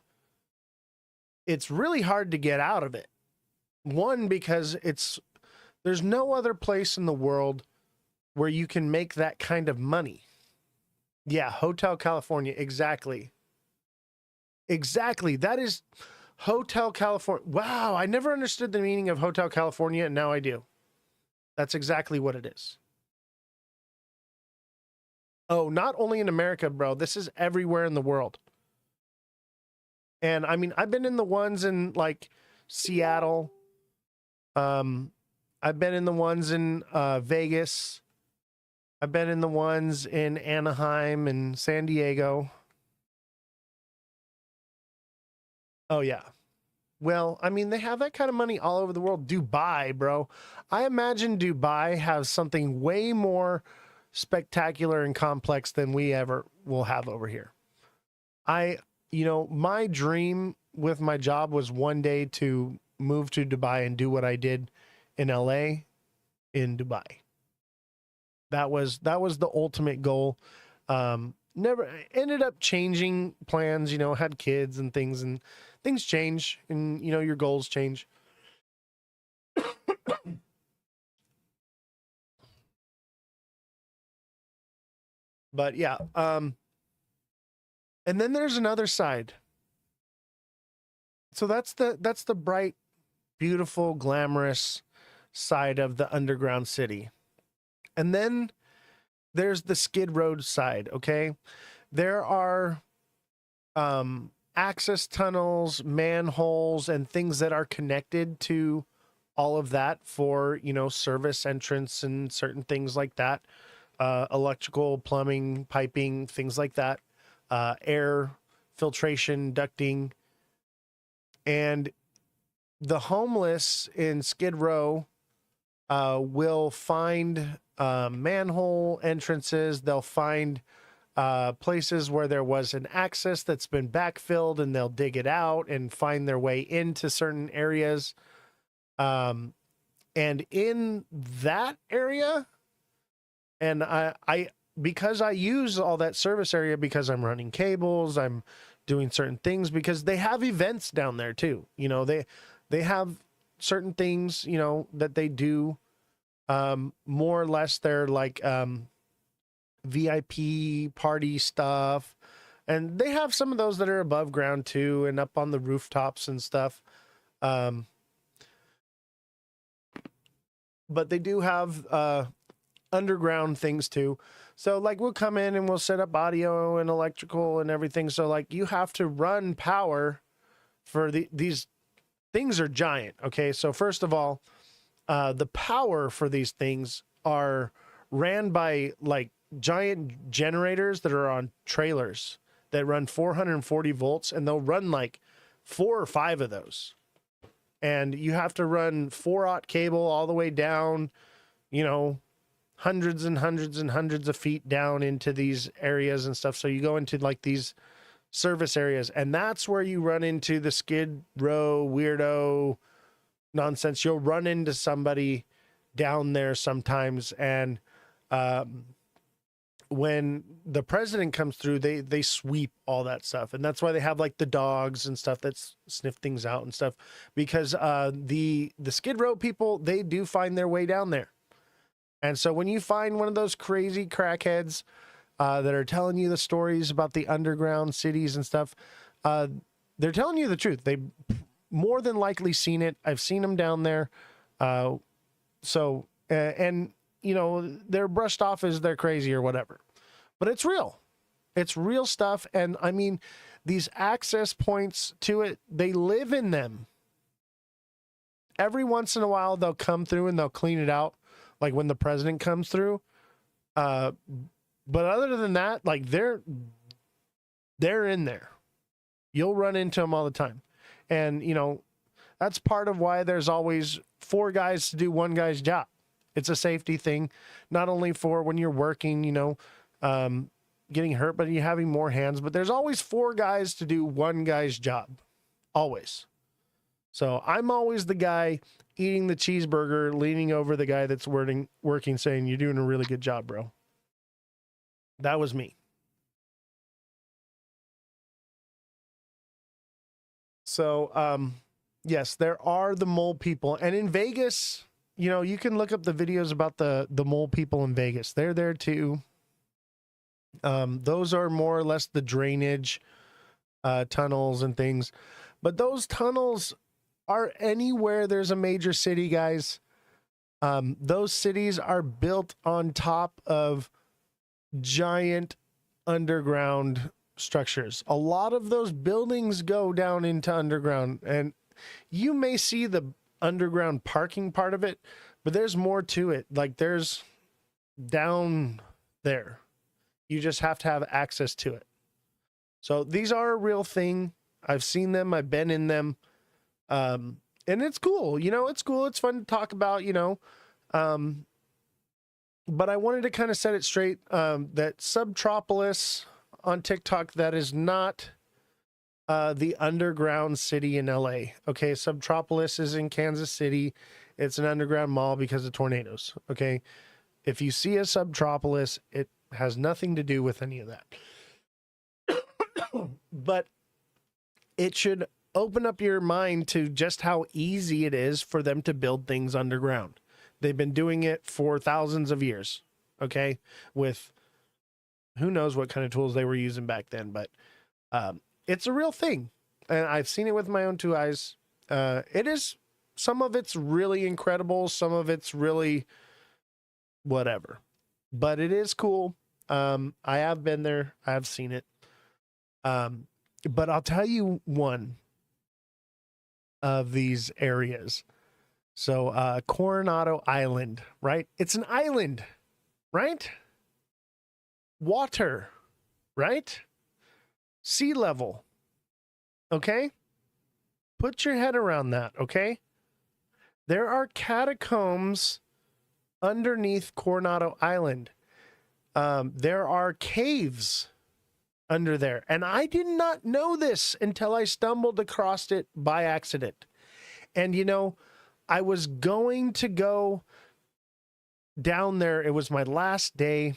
it's really hard to get out of it. One, because there's no other place in the world where you can make that kind of money. Yeah, Hotel California, exactly. Exactly. That is Hotel California. Wow, I never understood the meaning of Hotel California, and now I do. That's exactly what it is. Oh, not only in America, bro. This is everywhere in the world. And I mean, I've been in the ones in like Seattle. I've been in the ones in Vegas. I've been in the ones in Anaheim and San Diego. Oh yeah. Well, I mean, they have that kind of money all over the world. Dubai, bro. I imagine Dubai has something way more spectacular and complex than we ever will have over here. My dream with my job was one day to move to Dubai and do what I did in LA in Dubai. That was the ultimate goal. Never ended up changing plans, had kids and things change and your goals change. But yeah, and then there's another side. So that's the bright, beautiful, glamorous side of the underground city. And then there's the Skid Row side, okay? There are access tunnels, manholes, and things that are connected to all of that for, service entrance and certain things like that. Electrical, plumbing, piping, things like that. Air filtration, ducting. And the homeless in Skid Row will find manhole entrances. They'll find places where there was an access that's been backfilled, and they'll dig it out and find their way into certain areas. And in that area, and I because I use all that service area because I'm running cables, I'm doing certain things because they have events down there too. They have certain things, that they do. More or less they're like VIP party stuff. And they have some of those that are above ground too and up on the rooftops and stuff. But they do have underground things too. So like we'll come in and we'll set up audio and electrical and everything. So like you have to run power for these things are giant. Okay. So first of all, the power for these things are ran by like giant generators that are on trailers that run 440 volts, and they'll run like 4 or 5 of those. And you have to run 4-aught cable all the way down, hundreds and hundreds and hundreds of feet down into these areas and stuff. So you go into like these service areas, and that's where you run into the Skid Row weirdo nonsense. You'll run into somebody down there sometimes, and when the president comes through, they sweep all that stuff, and that's why they have like the dogs and stuff that sniff things out and stuff, because the Skid Row people, they do find their way down there. And so when you find one of those crazy crackheads that are telling you the stories about the underground cities and stuff, they're telling you the truth. They more than likely seen it. I've seen them down there. And they're brushed off as they're crazy or whatever, but it's real. It's real stuff. And I mean, these access points to it, they live in them. Every once in a while, they'll come through and they'll clean it out. Like when the president comes through. But other than that, like they're in there. You'll run into them all the time. And, that's part of why there's always 4 guys to do one guy's job. It's a safety thing, not only for when you're working, getting hurt, but you're having more hands. But there's always 4 guys to do one guy's job. Always. So I'm always the guy eating the cheeseburger, leaning over the guy that's working, saying, "You're doing a really good job, bro." That was me. So, yes, there are the mole people. And in Vegas, you can look up the videos about the mole people in Vegas. They're there too. Those are more or less the drainage tunnels and things. But those tunnels are anywhere there's a major city, guys. Those cities are built on top of giant underground structures. A lot of those buildings go down into underground, and you may see the underground parking part of it, but there's more to it. Like there's down there. You just have to have access to it. So these are a real thing. I've seen them. I've been in them. And it's cool. You know, it's cool. It's fun to talk about, you know. But I wanted to kind of set it straight that Subtropolis on TikTok, that is not the underground city in LA. Okay, Subtropolis is in Kansas City. It's an underground mall because of tornadoes. Okay, if you see a Subtropolis, it has nothing to do with any of that. But it should open up your mind to just how easy it is for them to build things underground. They've been doing it for thousands of years. Okay, with who knows what kind of tools they were using back then, but it's a real thing, and I've seen it with my own two eyes. It is, some of it's really incredible, some of it's really whatever, but it is cool. I have been there, I have seen it. But I'll tell you one of these areas. So Coronado Island, right? It's an island, right? Water, right? Sea level. Okay? Put your head around that, okay? There are catacombs underneath Coronado Island. There are caves under there. And I did not know this until I stumbled across it by accident. And, you know, I was going to go down there. It was my last day.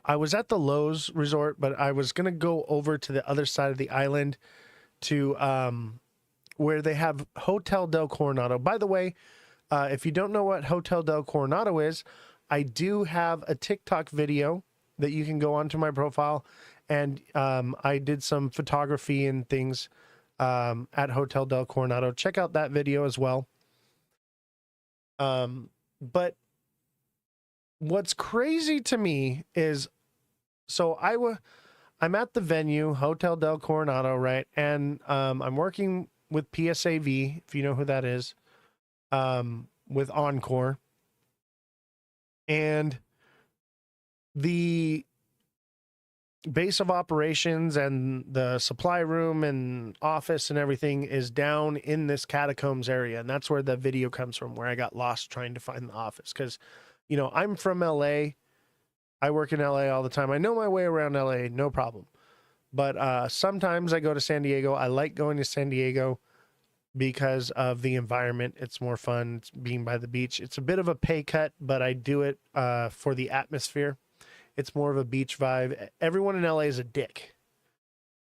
I was at the Lowe's resort, but I was going to go over to the other side of the island to where they have Hotel del Coronado. By the way, if you don't know what Hotel del Coronado is, I do have a TikTok video that you can go onto my profile. And I did some photography and things at Hotel del Coronado. Check out that video as well. But what's crazy to me is, so I'm at the venue, Hotel del Coronado, right? And I'm working with PSAV, if you know who that is, with Encore. And the base of operations and the supply room and office and everything is down in this catacombs area. And that's where the video comes from, where I got lost trying to find the office. Because, you know, I'm from LA. I work in LA all the time. I know my way around LA, no problem. But sometimes I go to San Diego. I like going to San Diego because of the environment. It's more fun. It's being by the beach. It's a bit of a pay cut, but I do it for the atmosphere. It's more of a beach vibe. Everyone in LA is a dick.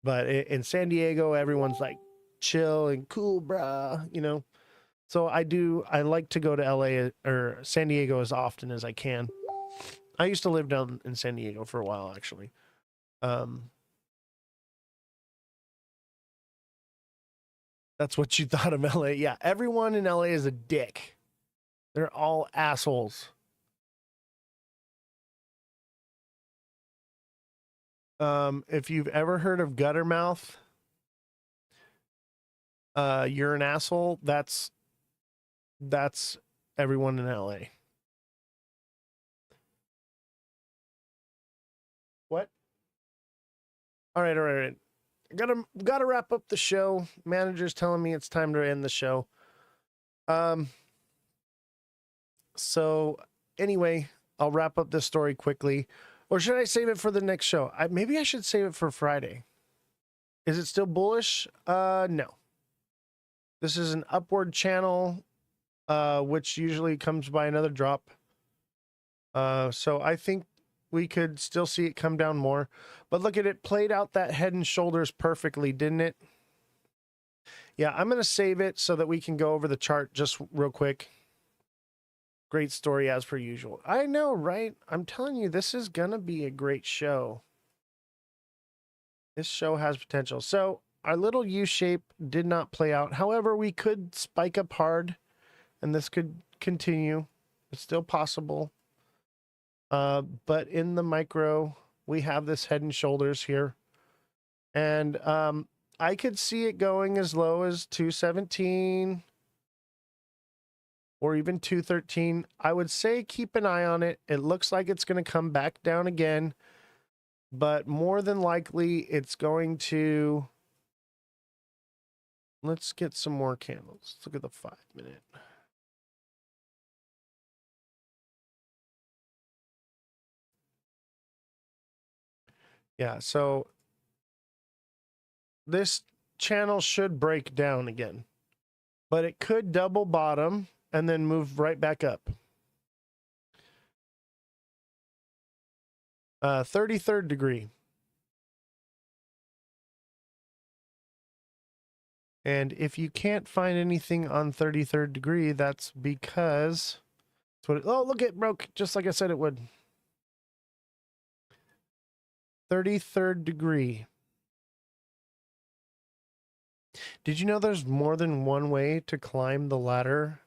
But in San Diego, everyone's like chill and cool, bruh, you know? So I like to go to LA or San Diego as often as I can. I used to live down in San Diego for a while, actually. That's what you thought of LA. Yeah, everyone in LA is a dick. They're all assholes. If you've ever heard of Guttermouth, you're an asshole. That's everyone in LA. What? All right. Gotta wrap up the show. Manager's telling me it's time to end the show. So anyway, I'll wrap up this story quickly. Or should I save it for the next show? Maybe I should save it for Friday. Is it still bullish? No. This is an upward channel, which usually comes by another drop. So I think we could still see it come down more. But look at it, played out that head and shoulders perfectly, didn't it? Yeah, I'm going to save it so that we can go over the chart just real quick. Great story as per usual. I know, right? I'm telling you, this is going to be a great show. This show has potential. So our little U-shape did not play out. However, we could spike up hard and this could continue. It's still possible. But in the micro, we have this Head and Shoulders here. And I could see it going as low as 217 or even 213. I would say keep an eye on it. It looks like it's going to come back down again, but more than likely it's going to... Let's get some more candles. Let's look at the 5-minute. Yeah, so this channel should break down again, but it could double bottom and then move right back up. 33rd degree. And if you can't find anything on 33rd degree, that's because... oh, look, it broke just like I said it would. 33rd degree. Did you know there's more than one way to climb the ladder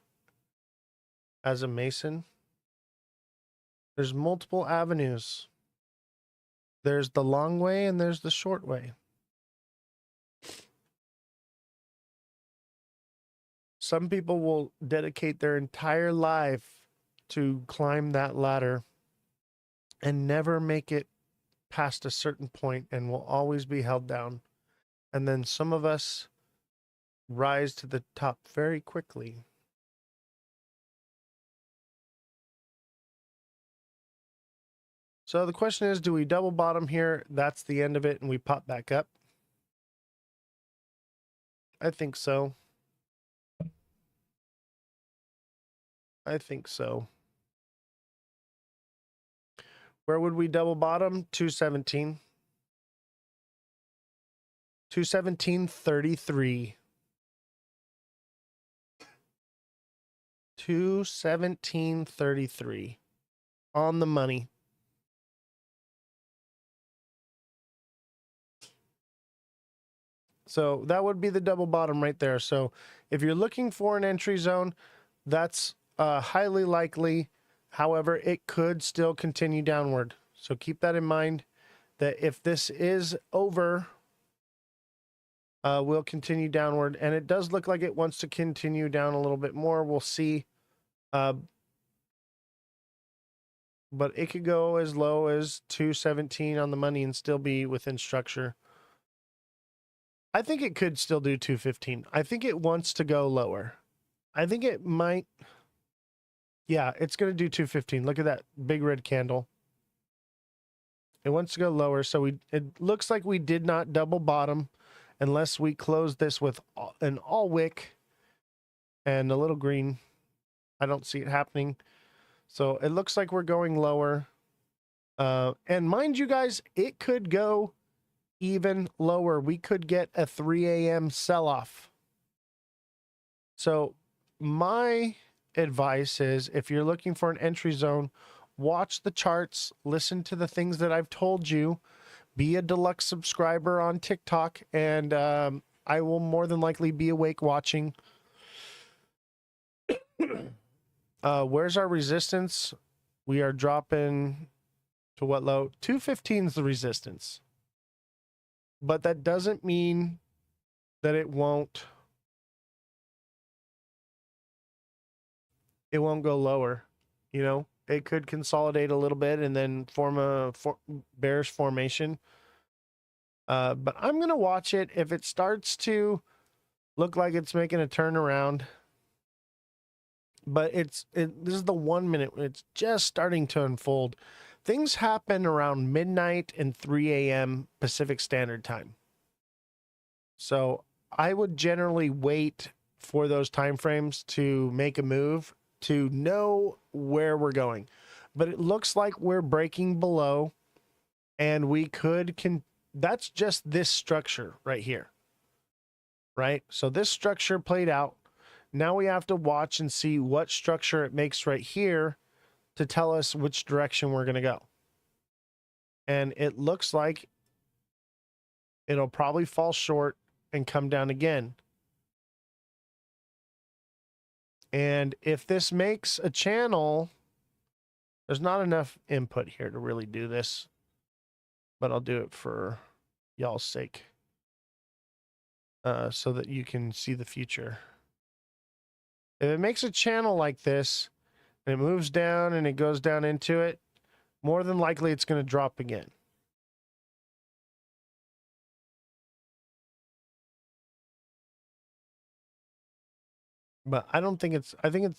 as a Mason? There's multiple avenues. There's the long way and there's the short way. Some people will dedicate their entire life to climb that ladder and never make it past a certain point and will always be held down. And then some of us rise to the top very quickly. So the question is, do we double bottom here? That's the end of it and we pop back up. I think so. I think so. Where would we double bottom? 217. 217.33. 217.33. On the money. So that would be the double bottom right there. So if you're looking for an entry zone, that's highly likely. However, it could still continue downward. So keep that in mind, that if this is over, we'll continue downward. And it does look like it wants to continue down a little bit more. We'll see. But it could go as low as 217 on the money and still be within structure. I think it could still do 215. I think it wants to go lower. I think it might. Yeah, it's going to do 215. Look at that big red candle. It wants to go lower. So it looks like we did not double bottom unless we close this with an all wick and a little green. I don't see it happening. So it looks like we're going lower. And mind you guys, it could go even lower. We could get a 3 a.m. sell-off. So my advice is, if you're looking for an entry zone, watch the charts, listen to the things that I've told you, be a deluxe subscriber on TikTok, and I will more than likely be awake watching. Where's our resistance? We are dropping to what low? 215 is the resistance. But that doesn't mean that it won't go lower. You know, it could consolidate a little bit and then form a bearish formation. But I'm going to watch it. If it starts to look like it's making a turnaround, but this is the 1 minute. It's just starting to unfold. Things happen around midnight and 3 a.m. Pacific Standard Time. So I would generally wait for those time frames to make a move to know where we're going. But it looks like we're breaking below, and we that's just this structure right here. Right? So this structure played out. Now we have to watch and see what structure it makes right here to tell us which direction we're going to go. And it looks like it'll probably fall short and come down again. And if this makes a channel, There's not enough input here to really do this, but I'll do it for y'all's sake, so that you can see the future. If it makes a channel like this, and it moves down and it goes down into it, more than likely it's going to drop again. But I don't think I think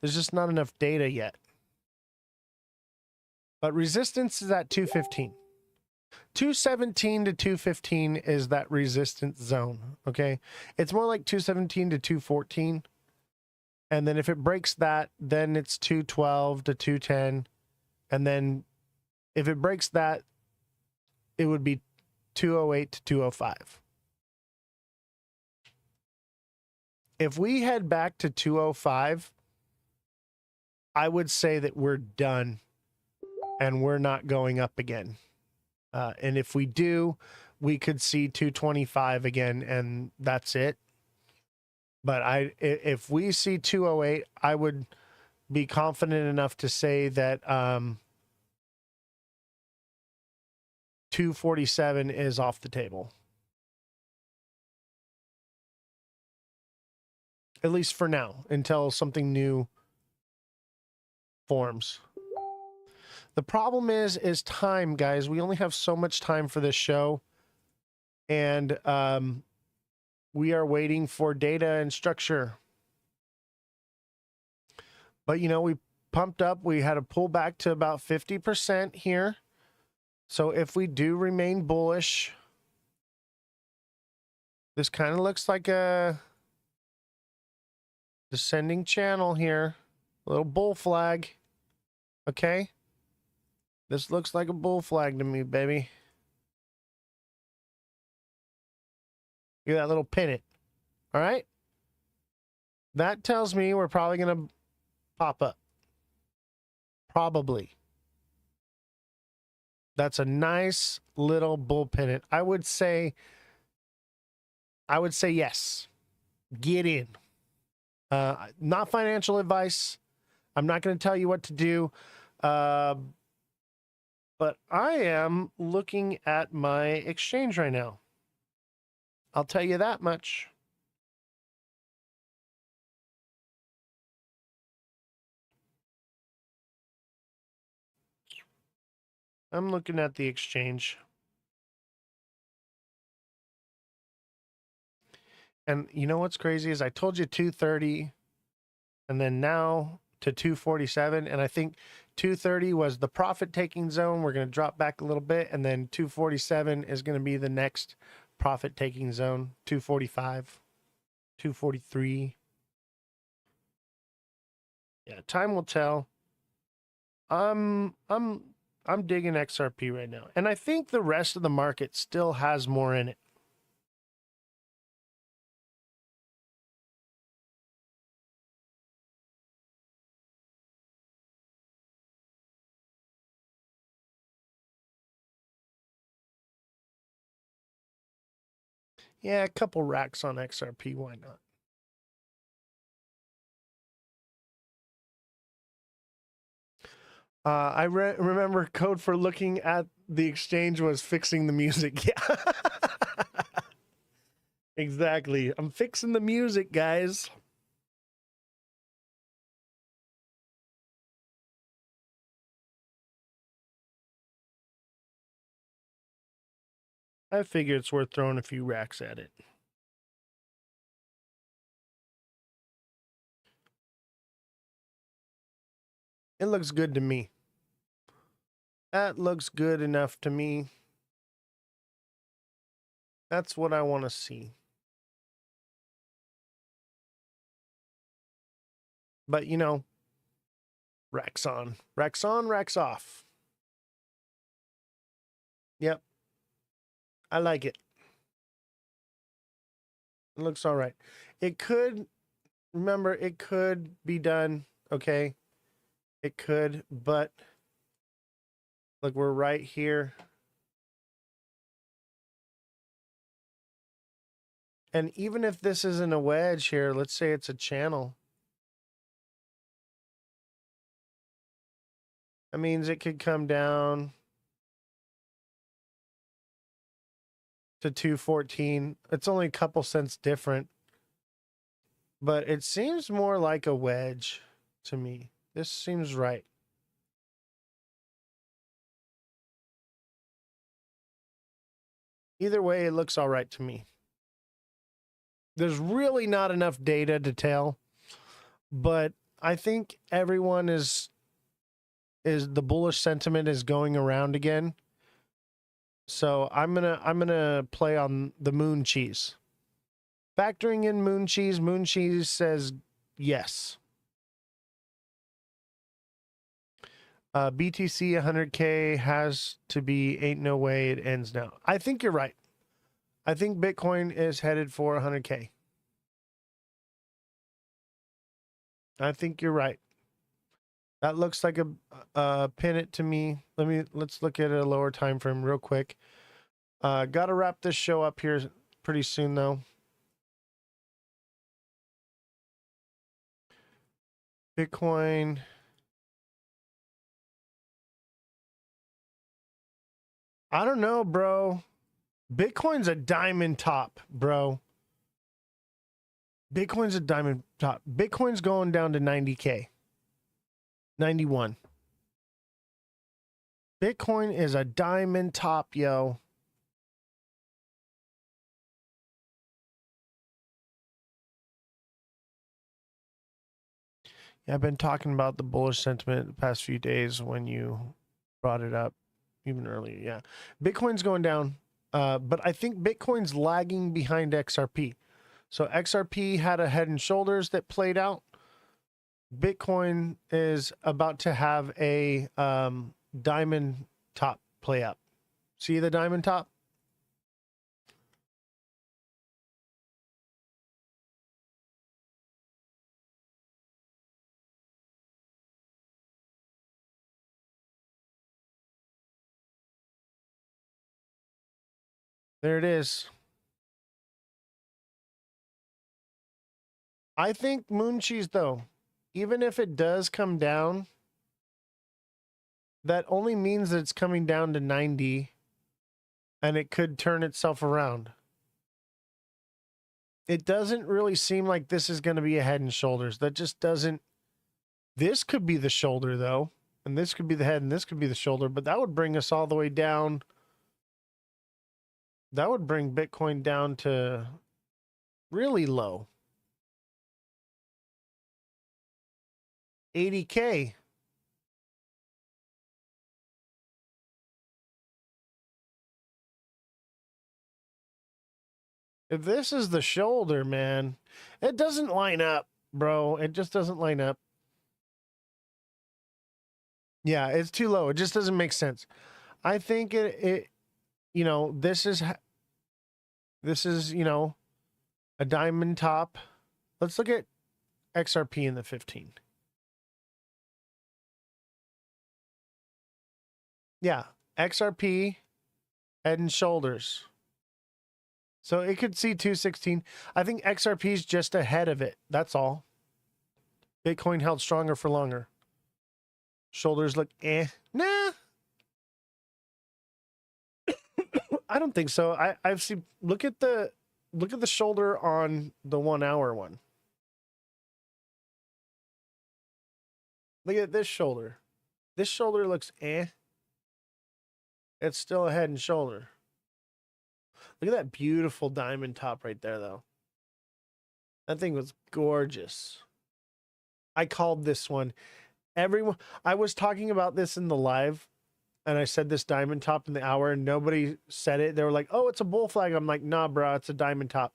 there's just not enough data yet. But resistance is at 215. 217 to 215 is that resistance zone, okay? It's more like 217 to 214. And then if it breaks that, then it's 212 to 210. And then if it breaks that, it would be 208 to 205. If we head back to 205, I would say that we're done and we're not going up again. And if we do, we could see 225 again, and that's it. But if we see 208, I would be confident enough to say that 247 is off the table. At least for now, until something new forms. The problem is time, guys. We only have so much time for this show. And we are waiting for data and structure. But, you know, we pumped up. We had a pullback to about 50% here. So if we do remain bullish, this kind of looks like a descending channel here. A little bull flag. Okay? This looks like a bull flag to me, baby. Look at that little pennant. All right? That tells me we're probably going to pop up. Probably. That's a nice little bull pennant. I would say yes. Get in. Not financial advice. I'm not going to tell you what to do. But I am looking at my exchange right now. I'll tell you that much. I'm looking at the exchange. And you know what's crazy is I told you 230 and then now to 247. And I think 230 was the profit taking zone. We're going to drop back a little bit. And then 247 is going to be the next profit taking zone. 245, 243. Yeah, time will tell. I'm digging XRP right now. And I think the rest of the market still has more in it. Yeah, a couple racks on XRP, why not? I remember code for looking at the exchange was fixing the music. Yeah. Exactly. I'm fixing the music, guys. I figure it's worth throwing a few racks at it. It looks good to me. That looks good enough to me. That's what I want to see. But, you know, racks on, racks on, racks off. Yep. I like it. It looks all right. It could, remember, it could be done, okay? It could, but look, we're right here. And even if this isn't a wedge here, let's say it's a channel. That means it could come down to 214. It's only a couple cents different, but it seems more like a wedge to me. This seems right. Either way, it looks all right to me. There's really not enough data to tell, but I think everyone is the bullish sentiment is going around again. So I'm gonna play on the moon cheese. Factoring in moon cheese says yes. BTC 100K has to be ain't no way it ends now. I think you're right. I think Bitcoin is headed for 100K. I think you're right. That looks like a pin it to me. Let's look at a lower time frame real quick. Got to wrap this show up here pretty soon though. Bitcoin. I don't know, bro. Bitcoin's a diamond top, bro. Bitcoin's a diamond top. Bitcoin's going down to 90K. 91. Bitcoin is a diamond top, yo. Yeah, I've been talking about the bullish sentiment the past few days when you brought it up even earlier. Yeah. Bitcoin's going down, but I think Bitcoin's lagging behind XRP. So XRP had a head and shoulders that played out. Bitcoin is about to have a diamond top play up. See the diamond top? There it is. I think moon cheese, though, even if it does come down, that only means that it's coming down to 90 and it could turn itself around. It doesn't really seem like this is going to be a head and shoulders. That just doesn't. This could be the shoulder, though, and this could be the head and this could be the shoulder, but that would bring us all the way down. That would bring Bitcoin down to really low. 80K. If this is the shoulder, man, it doesn't line up, bro. It just doesn't line up. Yeah, it's too low. It just doesn't make sense. I think it you know, this is, you know, a diamond top. Let's look at XRP in the 15. Yeah, XRP, head and shoulders. So it could see 216. I think XRP is just ahead of it. That's all. Bitcoin held stronger for longer. Shoulders look Nah. I don't think so. I've seen look at the shoulder on the 1 hour one. Look at this shoulder. This shoulder looks It's still a head and shoulder. Look at that beautiful diamond top right there, though. That thing was gorgeous. I called this one. Everyone, I was talking about this in the live, and I said this diamond top in the hour, and nobody said it. They were like, "Oh, it's a bull flag." I'm like, "Nah, bro, it's a diamond top."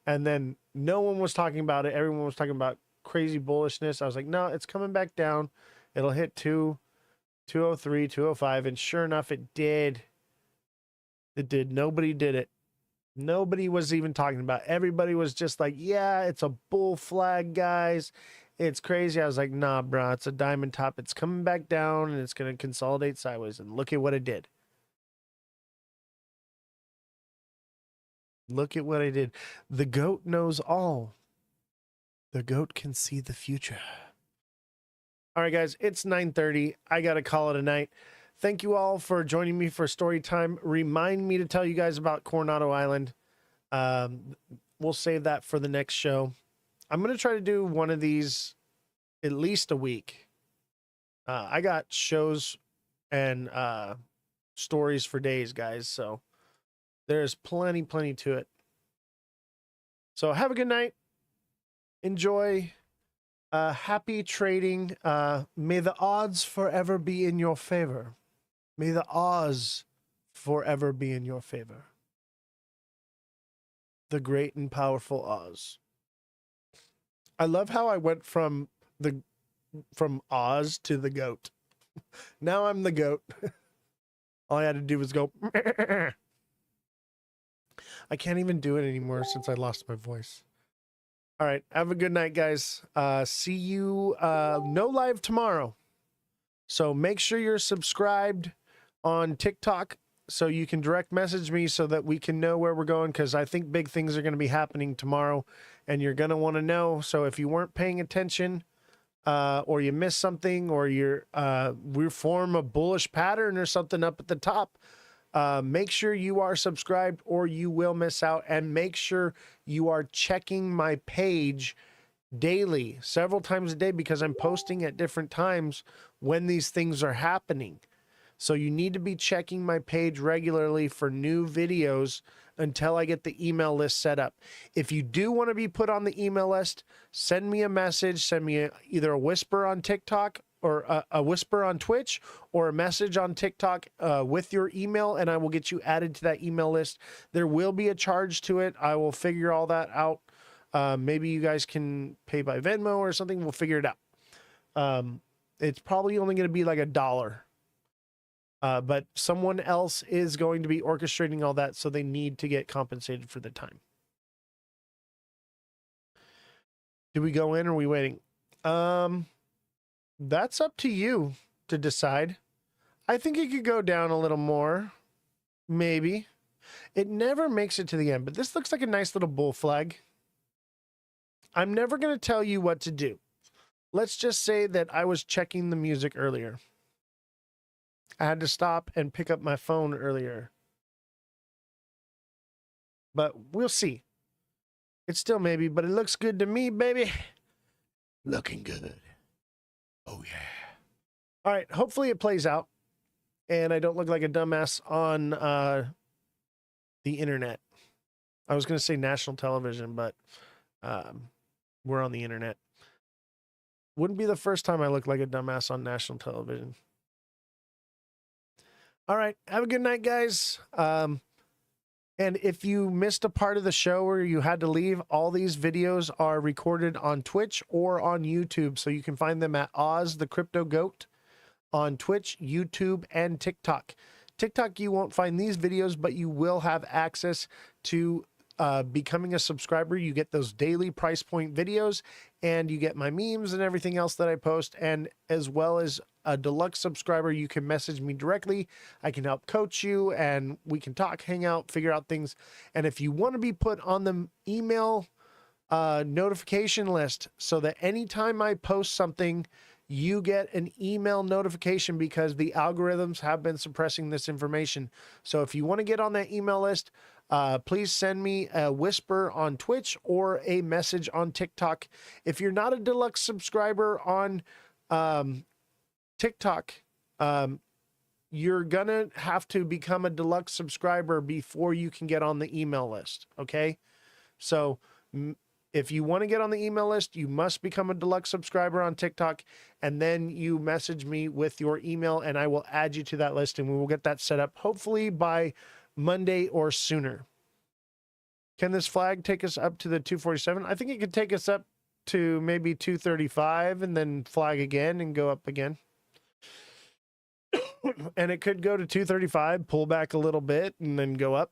And then no one was talking about it. Everyone was talking about crazy bullishness. I was like, "No, it's coming back down. It'll hit 203, 205," and sure enough, it did. It did. Nobody did it. Nobody was even talking about it. Everybody was just like, yeah, it's a bull flag, guys. It's crazy. I was like, nah, bro, it's a diamond top. It's coming back down and it's going to consolidate sideways. And look at what it did. Look at what I did. The goat knows all. The goat can see the future. All right, guys, it's 9:30. I got to call it a night. Thank you all for joining me for story time. Remind me to tell you guys about Coronado Island. We'll save that for the next show. I'm going to try to do one of these at least a week. I got shows and stories for days, guys. So there's plenty to it. So have a good night. Enjoy. Happy trading. May the odds forever be in your favor. May the Oz forever be in your favor. The great and powerful Oz. I love how I went from Oz to the goat. Now I'm the goat. All I had to do was go. I can't even do it anymore since I lost my voice. All right. Have a good night, guys. See you. No live tomorrow. So make sure you're subscribed on TikTok so you can direct message me so that we can know where we're going, because I think big things are going to be happening tomorrow and you're going to want to know. So if you weren't paying attention or you missed something, or we form a bullish pattern or something up at the top, make sure you are subscribed or you will miss out. And make sure you are checking my page daily, several times a day, because I'm posting at different times when these things are happening. So you need to be checking my page regularly for new videos until I get the email list set up. If you do want to be put on the email list, send me a message, send me either a whisper on TikTok or a whisper on Twitch, or a message on TikTok with your email, and I will get you added to that email list. There will be a charge to it. I will figure all that out. Maybe you guys can pay by Venmo or something. We'll figure it out. It's probably only going to be like $1. But someone else is going to be orchestrating all that, so they need to get compensated for the time. Do we go in, or are we waiting? That's up to you to decide. I think it could go down a little more. Maybe. It never makes it to the end, but this looks like a nice little bull flag. I'm never going to tell you what to do. Let's just say that I was checking the music earlier. I had to stop and pick up my phone earlier. But we'll see. It's still maybe, but it looks good to me, baby. Looking good. Oh, yeah. All right. Hopefully it plays out and I don't look like a dumbass on the internet. I was going to say national television, but we're on the internet. Wouldn't be the first time I look like a dumbass on national television. All right. Have a good night, guys. And if you missed a part of the show or you had to leave, all these videos are recorded on Twitch or on YouTube. So you can find them at Ozthecryptogoat on Twitch, YouTube, and TikTok. TikTok, you won't find these videos, but you will have access to becoming a subscriber. You get those daily price point videos, and you get my memes and everything else that I post. And as well as a deluxe subscriber, you can message me directly. I can help coach you, and we can talk, hang out, figure out things. And if you want to be put on the email notification list so that anytime I post something, you get an email notification, because the algorithms have been suppressing this information. So if you want to get on that email list, please send me a whisper on Twitch or a message on TikTok. If you're not a deluxe subscriber on TikTok, you're gonna have to become a deluxe subscriber before you can get on the email list. Okay. So if you want to get on the email list, you must become a deluxe subscriber on TikTok, and then you message me with your email and I will add you to that list, and we will get that set up hopefully by Monday or sooner. Can this flag take us up to the 247? I think it could take us up to maybe 235 and then flag again and go up again. And it could go to 235, pull back a little bit, and then go up.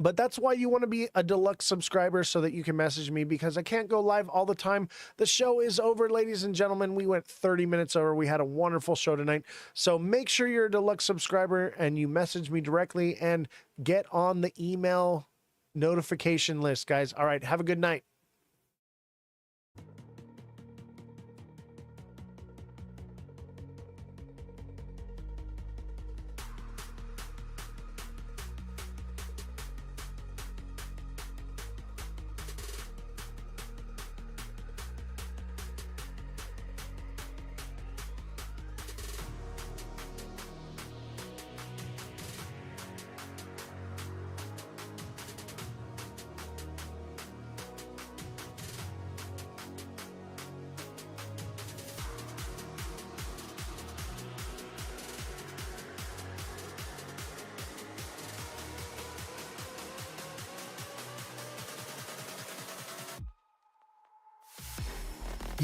But that's why you want to be a deluxe subscriber, so that you can message me, because I can't go live all the time. The show is over, ladies and gentlemen. We went 30 minutes over. We had a wonderful show tonight. So make sure you're a deluxe subscriber and you message me directly and get on the email notification list, guys. All right. Have a good night.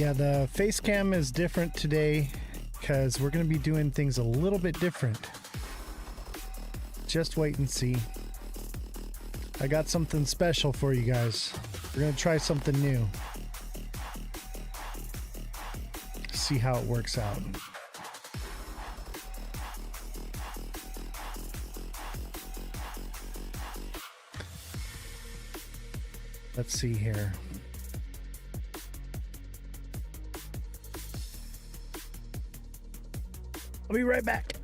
Yeah, the face cam is different today because we're going to be doing things a little bit different. Just wait and see. I got something special for you guys. We're going to try something new. See how it works out. Let's see here. I'll be right back.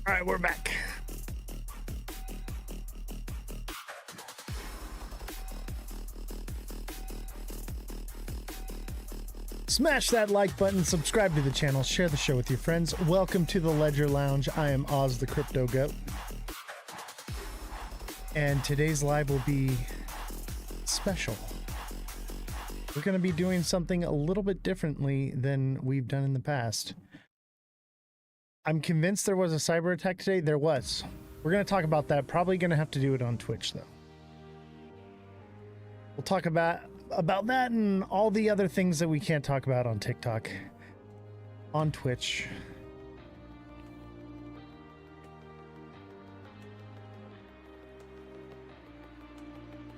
All right, we're back. Smash that like button, subscribe to the channel, share the show with your friends. Welcome to the Ledger Lounge. I am Ozthecryptogoat. And today's live will be special. We're going to be doing something a little bit differently than we've done in the past. I'm convinced there was a cyber attack today. There was. We're going to talk about that. Probably going to have to do it on Twitch, though. We'll talk about that and all the other things that we can't talk about on TikTok, on Twitch.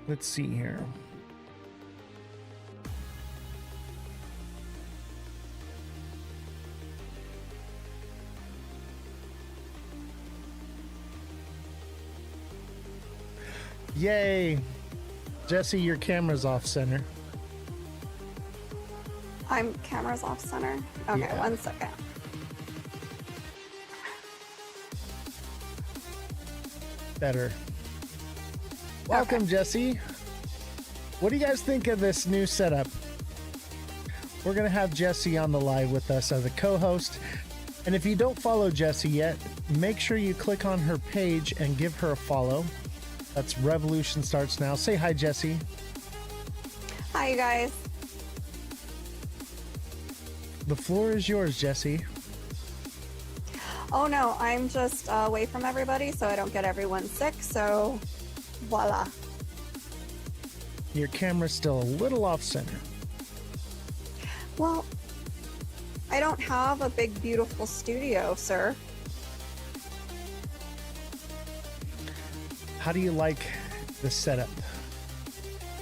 Let's see here. Yay! Jesse, your camera's off center. I'm camera's off center. Okay, Yeah. 1 second. Better. Welcome, Okay. Jesse. What do you guys think of this new setup? We're going to have Jesse on the live with us as a co-host. And if you don't follow Jesse yet, make sure you click on her page and give her a follow. That's Revolution Starts Now. Say hi, Jesse. Hi, you guys. The floor is yours, Jesse. Oh no, I'm just away from everybody so I don't get everyone sick. So, voila. Your camera's still a little off center. Well, I don't have a big, beautiful studio, sir. How do you like the setup?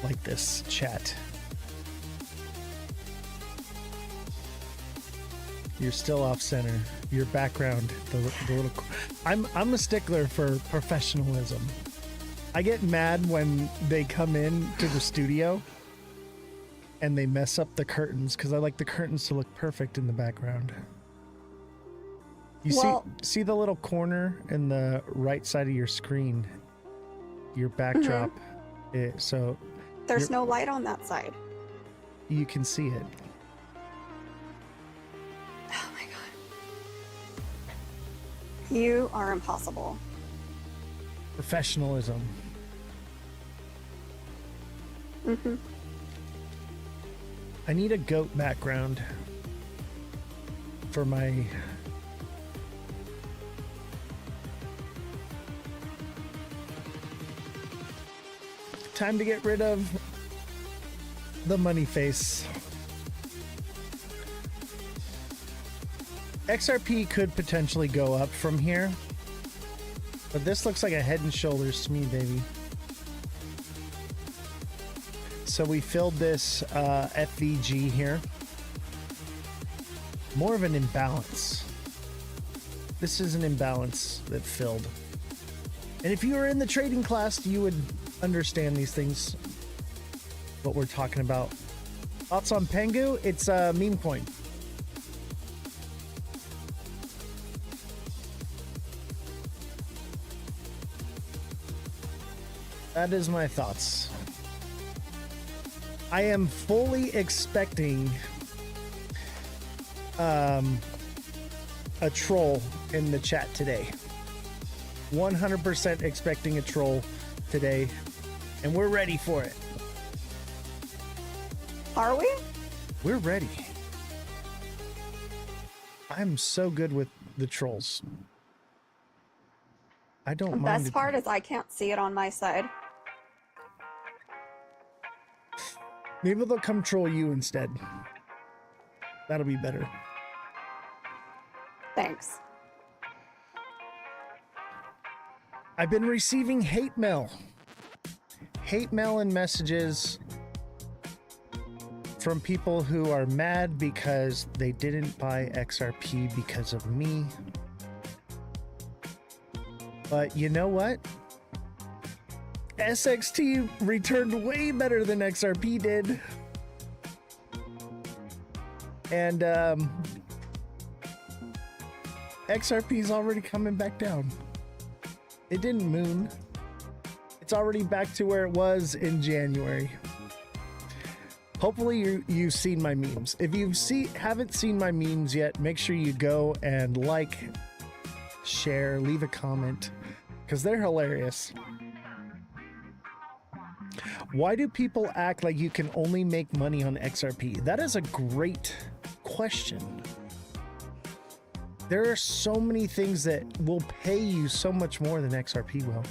Like this chat? You're still off center. Your background, the little. I'm a stickler for professionalism. I get mad when they come in to the studio and they mess up the curtains because I like the curtains to look perfect in the background. You Well- see the little corner in the right side of your screen, your backdrop. So There's You're- no light on that side. you can see it. Oh my god. You are impossible. Professionalism. Mm-hmm. I need a goat background for my time to get rid of the money face. XRP could potentially go up from here, but this looks like a Head and Shoulders to me, baby. So we filled this FVG here. More of an imbalance. This is an imbalance that filled. And if you were in the trading class, you would understand these things, what we're talking about. Thoughts on Pengu? It's a meme coin. That is my thoughts. I am fully expecting a troll in the chat today. 100% expecting a troll today, and we're ready for it. Are we? We're ready. I'm so good with the trolls. I don't The mind best part is I can't see it on my side. Maybe they'll come troll you instead. That'll be better. Thanks. I've been receiving hate mail. Hate mail and messages from people who are mad because they didn't buy XRP because of me. But you know what? SXT returned way better than XRP did. And XRP is already coming back down. It didn't moon. It's already back to where it was in January. Hopefully you've seen my memes. If you haven't seen my memes yet, make sure you go and like, share, leave a comment, because they're hilarious. Why do people act like you can only make money on XRP? That is a great question. There are so many things that will pay you so much more than XRP will.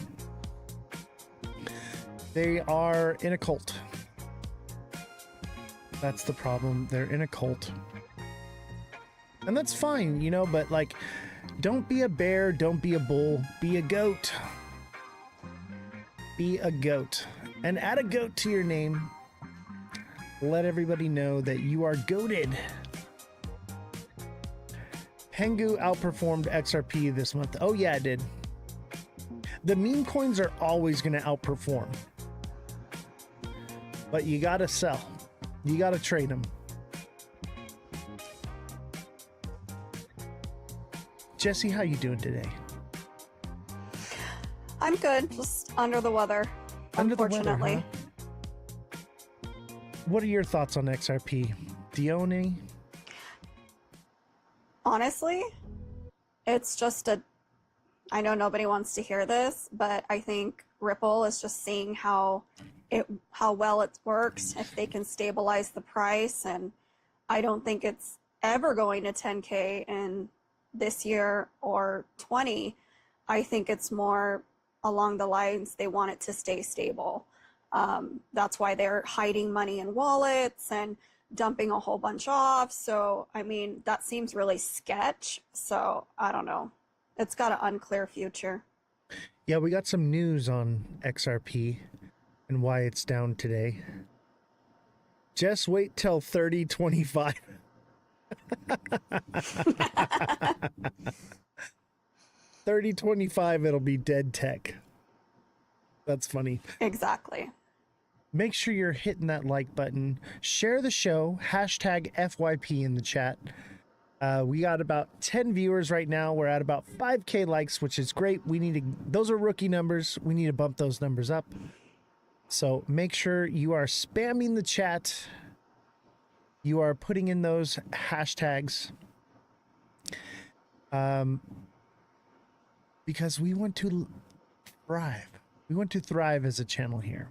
They are in a cult. That's the problem. They're in a cult. And that's fine, you know, but like, don't be a bear, don't be a bull, be a goat. Be a goat. And add a goat to your name. Let everybody know that you are goated. Pengu outperformed XRP this month. Oh yeah, it did. The meme coins are always going to outperform. But you got to sell. You got to trade them. Jesse, how you doing today? I'm good, just under the weather, unfortunately. Weather, huh? What are your thoughts on XRP? Do you own any? Honestly, it's just I know nobody wants to hear this, but I think Ripple is just seeing how well it works, if they can stabilize the price, and I don't think it's ever going to 10K in this year or 20. I think it's more along the lines they want it to stay stable. That's why they're hiding money in wallets and dumping a whole bunch off. So, I mean, that seems really sketch. So, I don't know. It's got an unclear future. Yeah, we got some news on XRP and why it's down today. Just wait till 3025. 3025, it'll be dead tech. That's funny. Exactly. Make sure you're hitting that like button. Share the show. Hashtag FYP in the chat. We got about 10 viewers right now. We're at about 5K likes, which is great. Those are rookie numbers. We need to bump those numbers up. So make sure you are spamming the chat. You are putting in those hashtags. Because we want to thrive. We want to thrive as a channel here.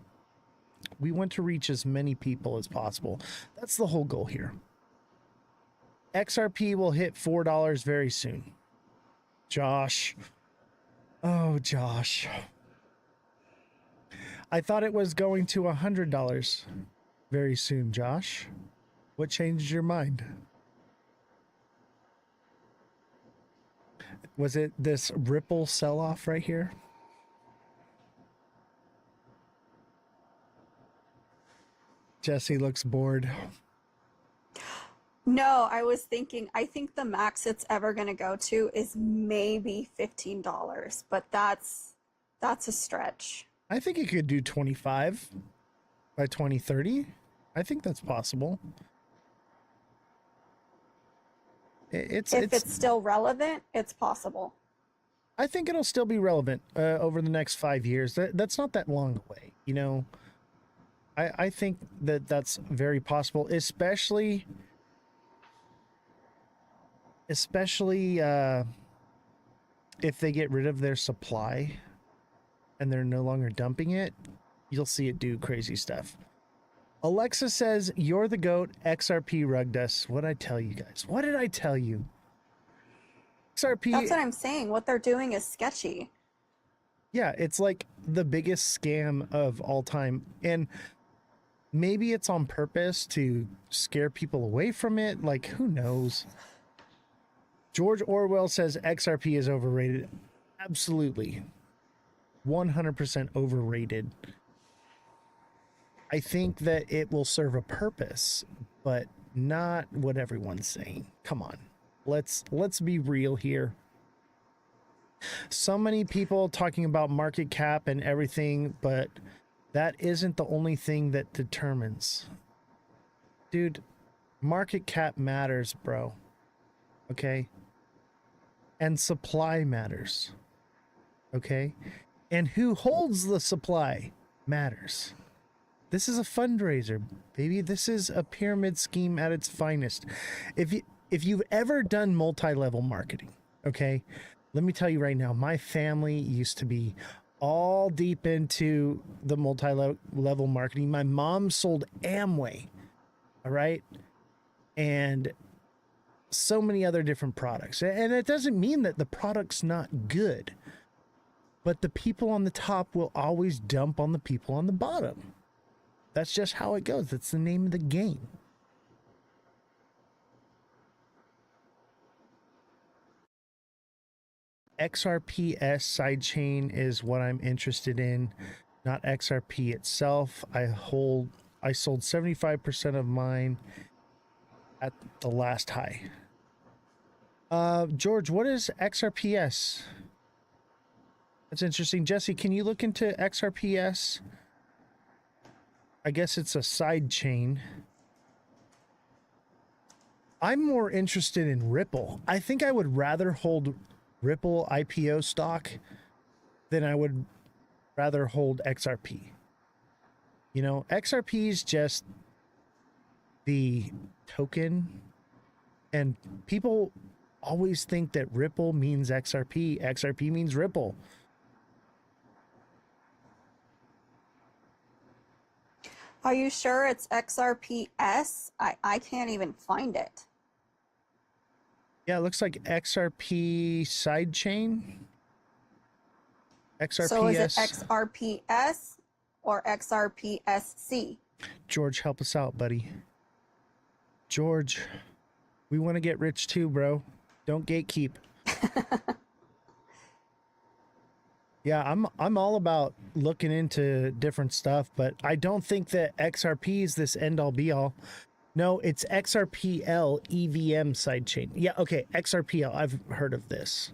We want to reach as many people as possible. That's the whole goal here. XRP will hit $4 very soon. Josh. Oh, Josh. I thought it was going to $100 very soon, Josh. What changed your mind? Was it this Ripple sell-off right here? Jesse looks bored. No, I was thinking, I think the max it's ever going to go to is maybe $15, but that's a stretch. I think it could do 25 by 2030. I think that's possible. If it's still relevant, it's possible. I think it'll still be relevant over the next 5 years. That's not that long away, you know. I think that that's very possible, especially if they get rid of their supply and they're no longer dumping it. You'll see it do crazy stuff. Alexa says, "You're the goat." XRP rugged us. What'd I tell you guys? What did I tell you? XRP. That's what I'm saying. What they're doing is sketchy. Yeah, it's like the biggest scam of all time. And maybe it's on purpose to scare people away from it. Like, who knows? George Orwell says XRP is overrated. Absolutely. 100% overrated. I think that it will serve a purpose, but not what everyone's saying. Come on. Let's be real here. So many people talking about market cap and everything, but that isn't the only thing that determines. Dude, market cap matters, bro. Okay? And supply matters. Okay? And who holds the supply matters. This is a fundraiser, baby. This is a pyramid scheme at its finest. If you've ever done multi-level marketing, okay? Let me tell you right now, my family used to be all deep into the multi-level marketing. My mom sold Amway, all right? And so many other different products. And it doesn't mean that the product's not good, but the people on the top will always dump on the people on the bottom. That's just how it goes. That's the name of the game. XRPS sidechain is what I'm interested in, not XRP itself. I sold 75% of mine at the last high. George, what is XRPS? That's interesting. Jesse, can you look into XRPS? I guess it's a side chain. I'm more interested in Ripple. I think I would rather hold Ripple IPO stock than I would rather hold XRP. You know, XRP is just the token, and people always think that Ripple means XRP. XRP means Ripple. Are you sure it's XRPS? I can't even find it. Yeah, it looks like XRP sidechain. XRPS. So is it XRPS or XRPSC? George, help us out, buddy. George, we want to get rich too, bro. Don't gatekeep. Yeah, I'm all about looking into different stuff, but I don't think that XRP is this end all be all. No, it's XRPL EVM sidechain. Yeah, okay, XRPL. I've heard of this.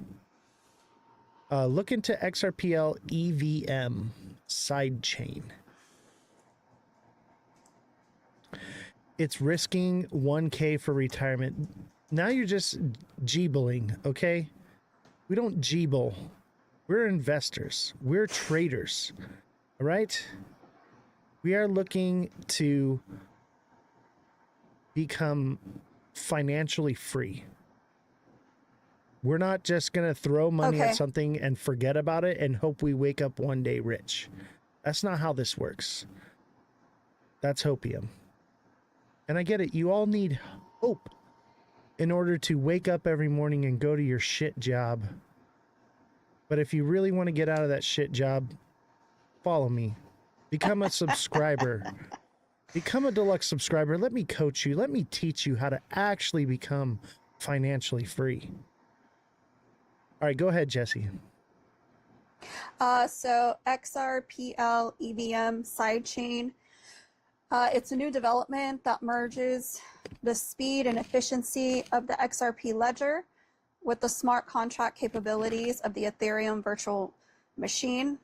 Look into XRPL EVM sidechain. It's risking 1K for retirement. Now you're just jeebling, okay? We don't jeeble. We're investors. We're traders. All right? We are looking to become financially free. We're not just going to throw money at something and forget about it and hope we wake up one day rich. That's not how this works. That's hopium. And I get it. You all need hope in order to wake up every morning and go to your shit job. But if you really want to get out of that shit job, follow me. Become a subscriber. Become a deluxe subscriber. Let me coach you. Let me teach you how to actually become financially free. All right, go ahead, Jesse. So XRPL EVM sidechain. It's a new development that merges the speed and efficiency of the XRP ledger with the smart contract capabilities of the Ethereum virtual machine.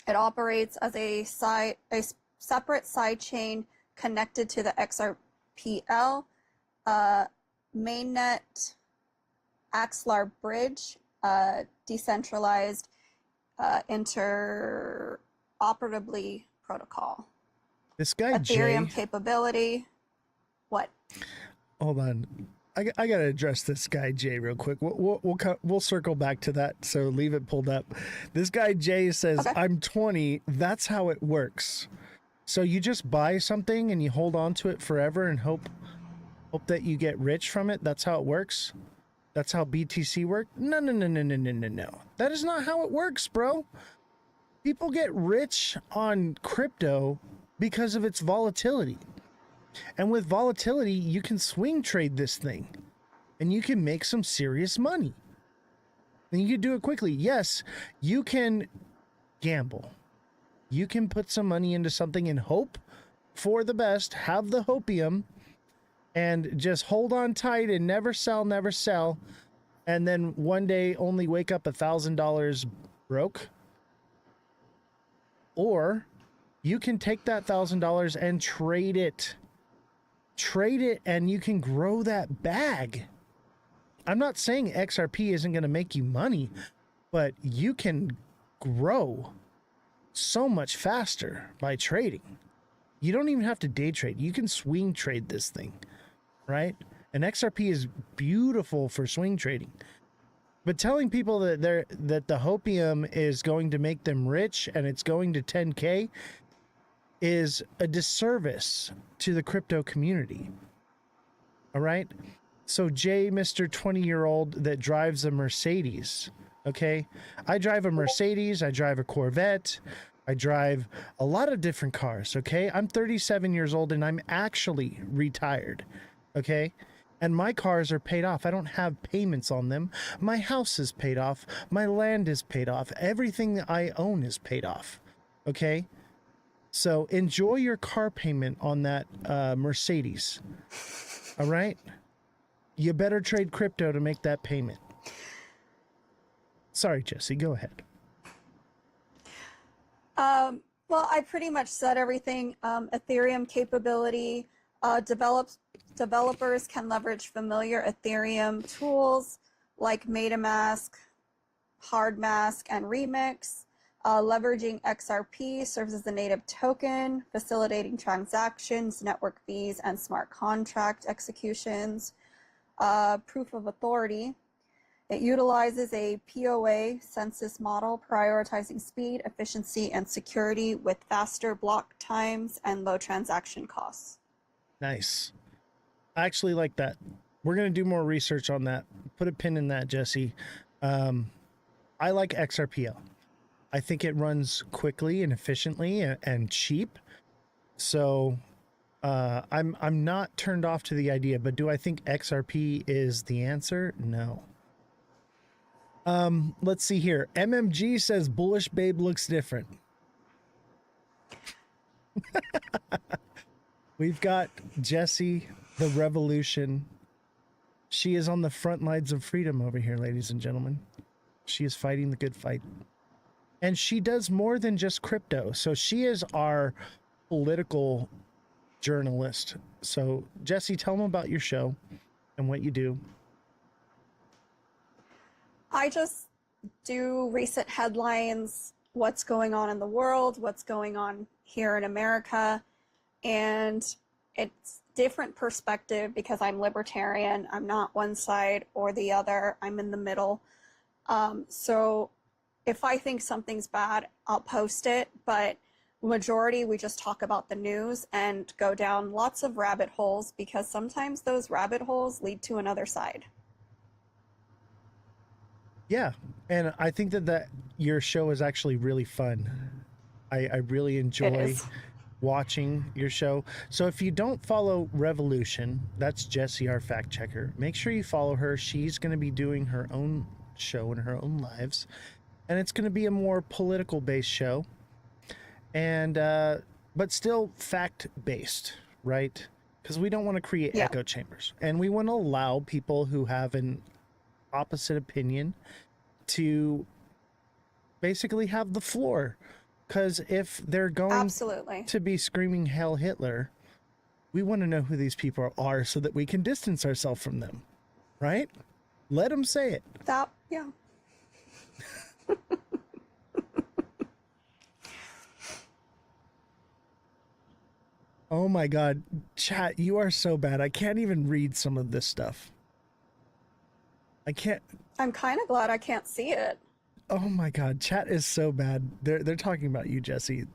It operates as a separate sidechain connected to the XRPL mainnet Axlar bridge decentralized interoperably protocol. This guy Ethereum Jay, capability. What? hold on. I gotta address this guy Jay real quick. We'll circle back to that. So leave it pulled up. This guy Jay says, Okay. "I'm 20. That's how it works. So you just buy something and you hold on to it forever and hope that you get rich from it. That's how it works. That's how BTC work. No. That is not how it works, bro. People get rich on crypto because of its volatility. And with volatility, you can swing trade this thing and you can make some serious money. And you can do it quickly. Yes, you can gamble. You can put some money into something and hope for the best, have the hopium, and just hold on tight and never sell, and then one day only wake up $1,000 broke. Or you can take that $1,000 and trade it. Trade it and you can grow that bag. I'm not saying XRP isn't going to make you money, but you can grow so much faster by trading. You don't even have to day trade. You can swing trade this thing, right? And XRP is beautiful for swing trading. But telling people that the hopium is going to make them rich and it's going to 10K is a disservice to the crypto community. All right? So Jay, Mr. 20-year-old that drives a Mercedes, okay? I drive a Mercedes, I drive a Corvette, I drive a lot of different cars, okay? I'm 37 years old and I'm actually retired, okay? And my cars are paid off. I don't have payments on them. My house is paid off. My land is paid off. Everything that I own is paid off, okay? So enjoy your car payment on that Mercedes. All right? You better trade crypto to make that payment. Sorry, Jesse, go ahead. Well, I pretty much said everything. Ethereum capability. Developers can leverage familiar Ethereum tools like MetaMask, HardMask, and Remix. Leveraging XRP serves as the native token, facilitating transactions, network fees, and smart contract executions. Proof of authority. It utilizes a POA census model, prioritizing speed, efficiency, and security with faster block times and low transaction costs. Nice. I actually like that. We're going to do more research on that. Put a pin in that, Jesse. I like XRPL. I think it runs quickly and efficiently and cheap. So I'm not turned off to the idea, but do I think XRP is the answer? No. Let's see here. MMG says Bullish Babe looks different. We've got Jessie, the Revolution. She is on the front lines of freedom over here, ladies and gentlemen. She is fighting the good fight. And she does more than just crypto. So she is our political journalist. So Jessie, tell them about your show and what you do. I just do recent headlines, what's going on in the world, what's going on here in America, and it's different perspective because I'm libertarian. I'm not one side or the other. I'm in the middle. So if I think something's bad, I'll post it, but majority we just talk about the news and go down lots of rabbit holes because sometimes those rabbit holes lead to another side. Yeah, and I think that your show is actually really fun. I really enjoy watching your show. So if you don't follow Revolution, that's Jessie, our fact checker. Make sure you follow her. She's going to be doing her own show in her own lives, and it's going to be a more political based show, and but still fact based, right? Because we don't want to create echo chambers, and we want to allow people who have an opposite opinion to basically have the floor. Because if they're going to be screaming Hail Hitler, we want to know who these people are so that we can distance ourselves from them, right? Let them say it. Oh my God, chat, you are so bad. I can't even read some of this stuff. I can't. I'm kind of glad I can't see it. Oh my God, chat is so bad. They're talking about you, Jesse.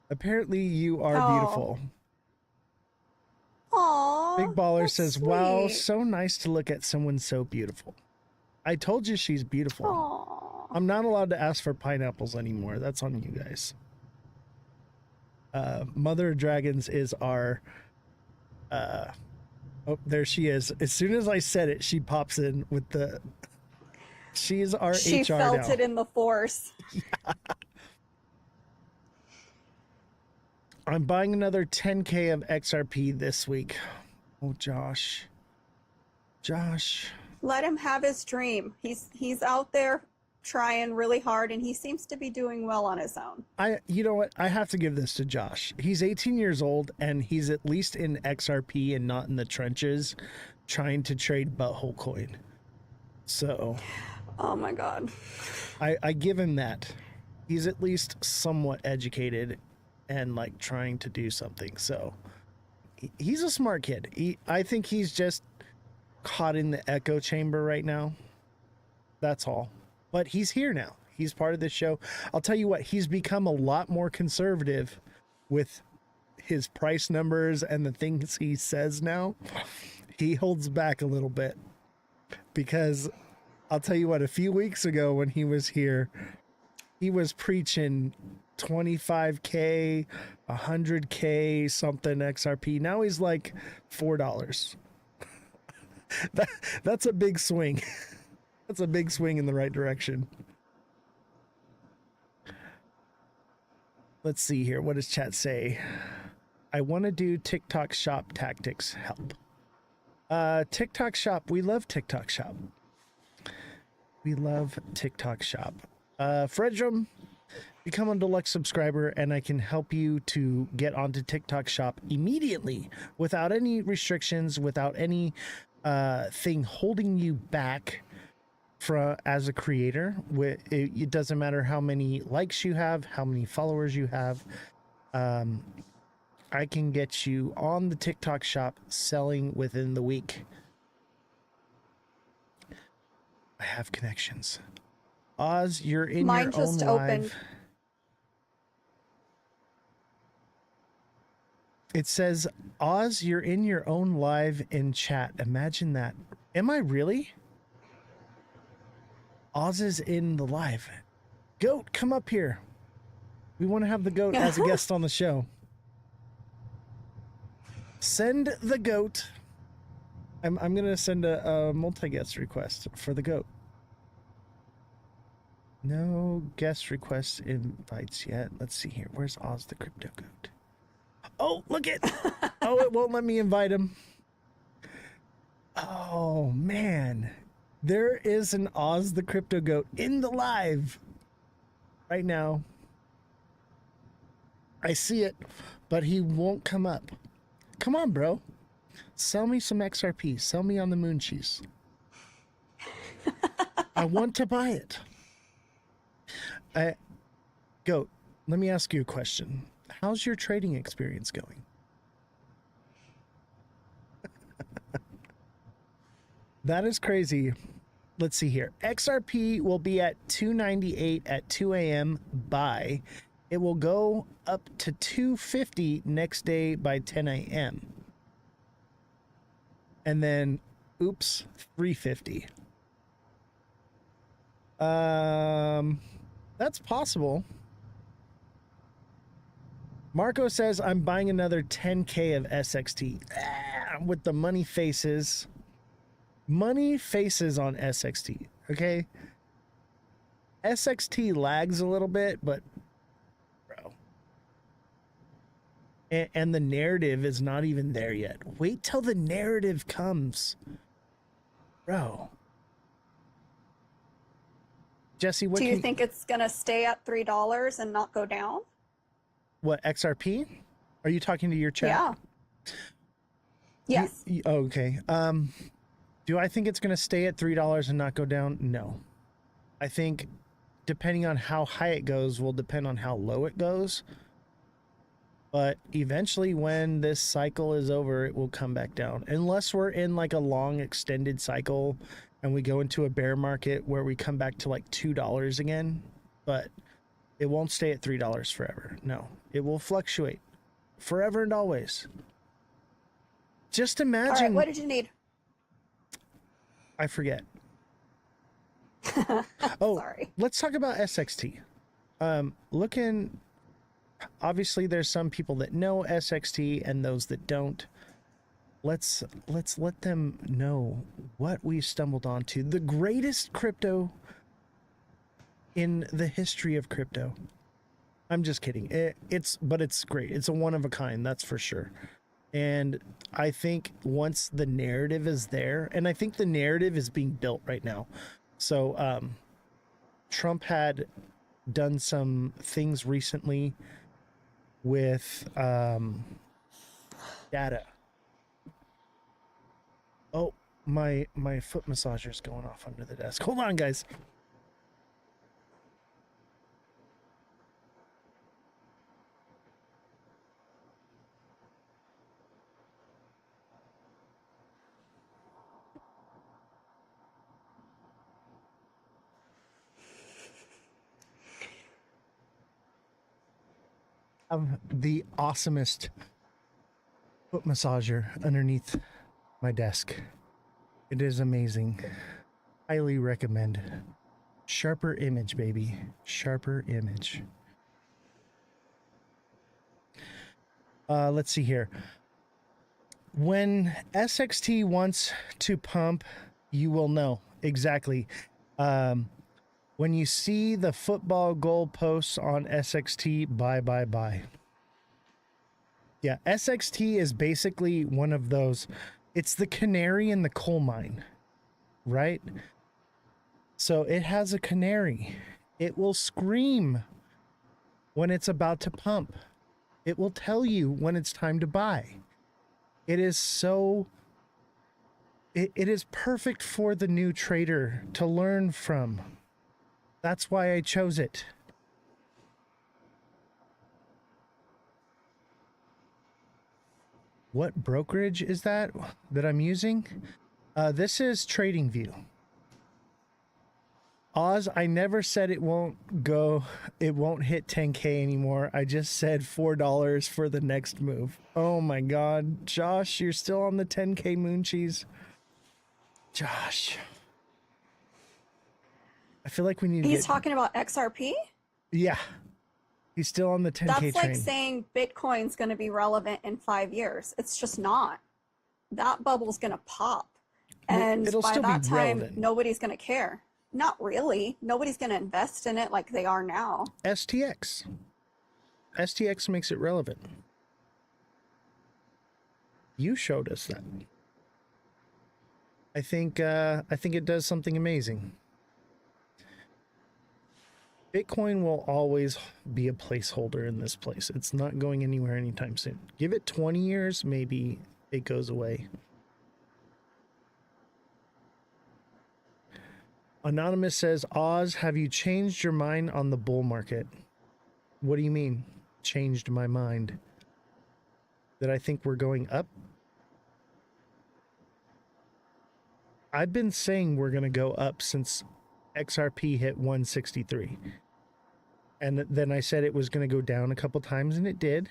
Apparently, you are Oh. beautiful. Aww. Big Baller that's says, "Wow, sweet. so nice to look at someone so beautiful." I told you she's beautiful. Aww. I'm not allowed to ask for pineapples anymore. That's on you guys. Mother of Dragons is our. Oh, there she is. As soon as I said it, she pops in with the. She's our She HR felt now. it in the force. I'm buying another 10K of XRP this week. Oh, Josh. Josh. Let him have his dream. He's out there trying really hard, and he seems to be doing well on his own. You know what? I have to give this to Josh. He's 18 years old, and he's at least in XRP and not in the trenches trying to trade butthole coin. So. Oh my God. I give him that. He's at least somewhat educated and like trying to do something. So he's a smart kid. I think he's just caught in the echo chamber right now. That's all. But he's here now. He's part of this show. I'll tell you what, he's become a lot more conservative with his price numbers and the things he says now. He holds back a little bit because I'll tell you what, a few weeks ago when he was here, he was preaching 25K, 100K, something XRP. Now he's like $4. That's a big swing. That's a big swing in the right direction. Let's see here. What does chat say? I want to do TikTok shop tactics. Help. TikTok shop. We love TikTok shop. We love TikTok shop. Fredrum, become a deluxe subscriber and I can help you to get onto TikTok shop immediately without any restrictions, without any thing holding you back as a creator. It doesn't matter how many likes you have, how many followers you have. I can get you on the TikTok shop selling within the week. I have connections. Oz, you're in Mine your own just live. opened. It says, Oz, you're in your own live in chat. Imagine that. Am I really? Oz is in the live. Goat, come up here. We want to have the goat as a guest on the show. Send the goat. I'm going to send a multi-guest request for the goat. No guest request invites yet. Let's see here. Where's Ozthecryptogoat? Oh, look it. Oh, it won't let me invite him. Oh, man. There is an Ozthecryptogoat in the live right now. I see it, but he won't come up. Come on, bro. Sell me some XRP. Sell me on the moon cheese. I want to buy it. Goat, let me ask you a question. How's your trading experience going? That is crazy. Let's see here. XRP will be at 298 at 2 a.m. buy. It will go up to 250 next day by 10 a.m. And then, oops, 350. That's possible. Marco says, I'm buying another 10K of SXT. With the money faces. Money faces on SXT, okay? SXT lags a little bit, but, bro. And the narrative is not even there yet. Wait till the narrative comes. Bro. Jesse, what do you think it's going to stay at $3 and not go down? What, XRP? Are you talking to your chat? Yeah. Yes. Okay. Do I think it's going to stay at $3 and not go down? No. I think depending on how high it goes will depend on how low it goes. But eventually when this cycle is over, it will come back down. Unless we're in like a long extended cycle and we go into a bear market where we come back to like $2 again. But it won't stay at $3 forever. No, it will fluctuate forever and always. Just imagine. All right, what did you need? I forget. Oh, Sorry. let's talk about SXT. Obviously there's some people that know SXT and those that don't. Let's let them know what we stumbled onto. The greatest crypto in the history of crypto. I'm just kidding. It's great. It's a one of a kind, that's for sure. And I think once the narrative is there, and I think the narrative is being built right now. So Trump had done some things recently with data. Oh, my foot massager is going off under the desk. Hold on, guys. The awesomest foot massager underneath my desk. It is amazing. Highly recommend. Sharper image, baby. Sharper image. Let's see here. When SXT wants to pump, you will know exactly. When you see the football goal posts on SXT, buy. Yeah, SXT is basically one of those. It's the canary in the coal mine, right? So it has a canary. It will scream when it's about to pump. It will tell you when it's time to buy. It is so... It is perfect for the new trader to learn from. That's why I chose it. What brokerage is that I'm using? This is TradingView. Oz, I never said it won't hit 10K anymore. I just said $4 for the next move. Oh my God. Josh, you're still on the 10K moon cheese. Josh. I feel like we need to He's talking about XRP? Yeah. He's still on the 10K That's train. like saying Bitcoin's going to be relevant in 5 years. It's just not. That bubble's going to pop. And it'll by still that be time, relevant. nobody's going to care. Not really. Nobody's going to invest in it like they are now. STX makes it relevant. You showed us that. I think it does something amazing. Bitcoin will always be a placeholder in this place. It's not going anywhere anytime soon. Give it 20 years, maybe it goes away. Anonymous says, Oz, have you changed your mind on the bull market? What do you mean, changed my mind? That I think we're going up? I've been saying we're going to go up since XRP hit 163. And then I said it was going to go down a couple times, and it did.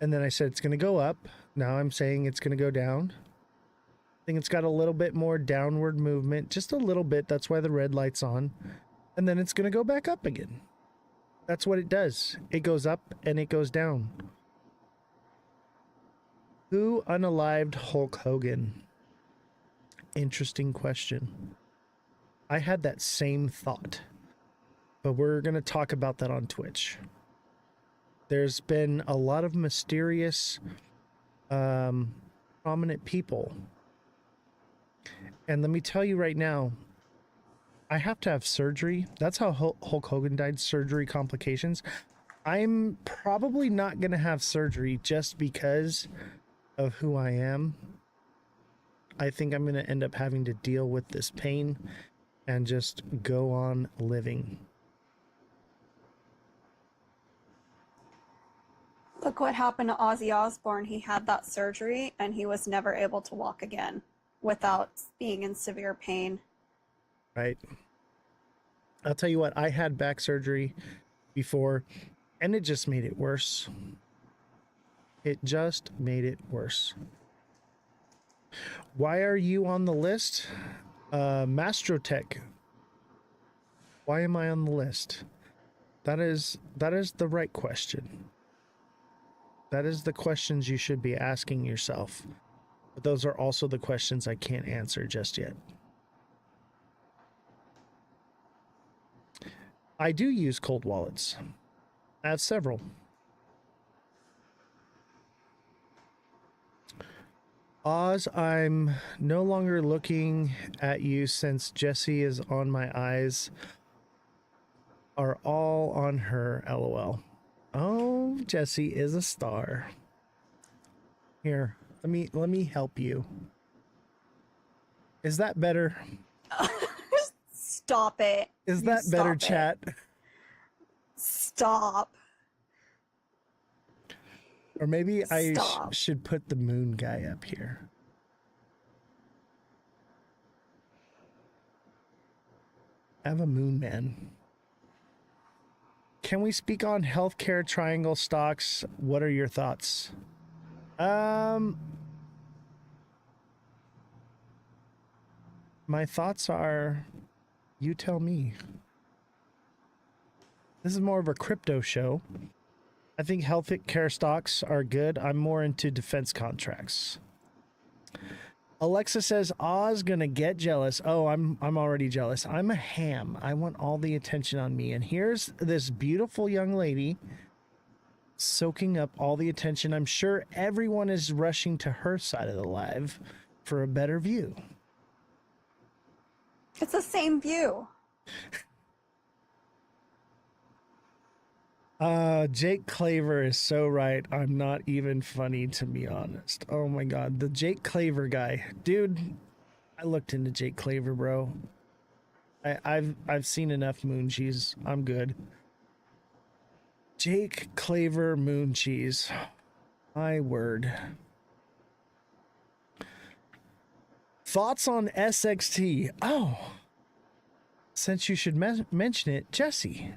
And then I said it's going to go up. Now I'm saying it's going to go down. I think it's got a little bit more downward movement, just a little bit. That's why the red light's on. And then it's going to go back up again. That's what it does. It goes up and it goes down. Who unalived Hulk Hogan? Interesting question. I had that same thought, but we're going to talk about that on Twitch. There's been a lot of mysterious, prominent people. And let me tell you right now, I have to have surgery. That's how Hulk Hogan died, surgery complications. I'm probably not going to have surgery just because of who I am. I think I'm going to end up having to deal with this pain and just go on living. Look what happened to Ozzy Osbourne. He had that surgery and he was never able to walk again without being in severe pain. Right. I'll tell you what, I had back surgery before and it just made it worse. It just made it worse. Why are you on the list? Mastrotech. Why am I on the list? That is the right question. That is the questions you should be asking yourself. But those are also the questions I can't answer just yet. I do use cold wallets. I have several. Oz, I'm no longer looking at you since Jessie is on my eyes. Are all on her, LOL. Oh, Jessie is a star. Here, let me help you. Is that better? Stop it. Is that better, chat? Stop. Or maybe I Stop. should put the moon guy up here. I have a moon man. Can we speak on healthcare triangle stocks? What are your thoughts? My thoughts are, you tell me. This is more of a crypto show. I think healthcare stocks are good. I'm more into defense contracts. Alexa says, Oz gonna get jealous. Oh, I'm already jealous. I'm a ham. I want all the attention on me. And here's this beautiful young lady soaking up all the attention. I'm sure everyone is rushing to her side of the live for a better view. It's the same view. Jake Claver is so right. I'm not even funny, to be honest. Oh my god, the Jake Claver guy. Dude, I looked into Jake Claver, bro. I've seen enough moon cheese. I'm good. Jake Claver moon cheese. My word. Thoughts on SXT? Oh. Since you should mention it, Jesse.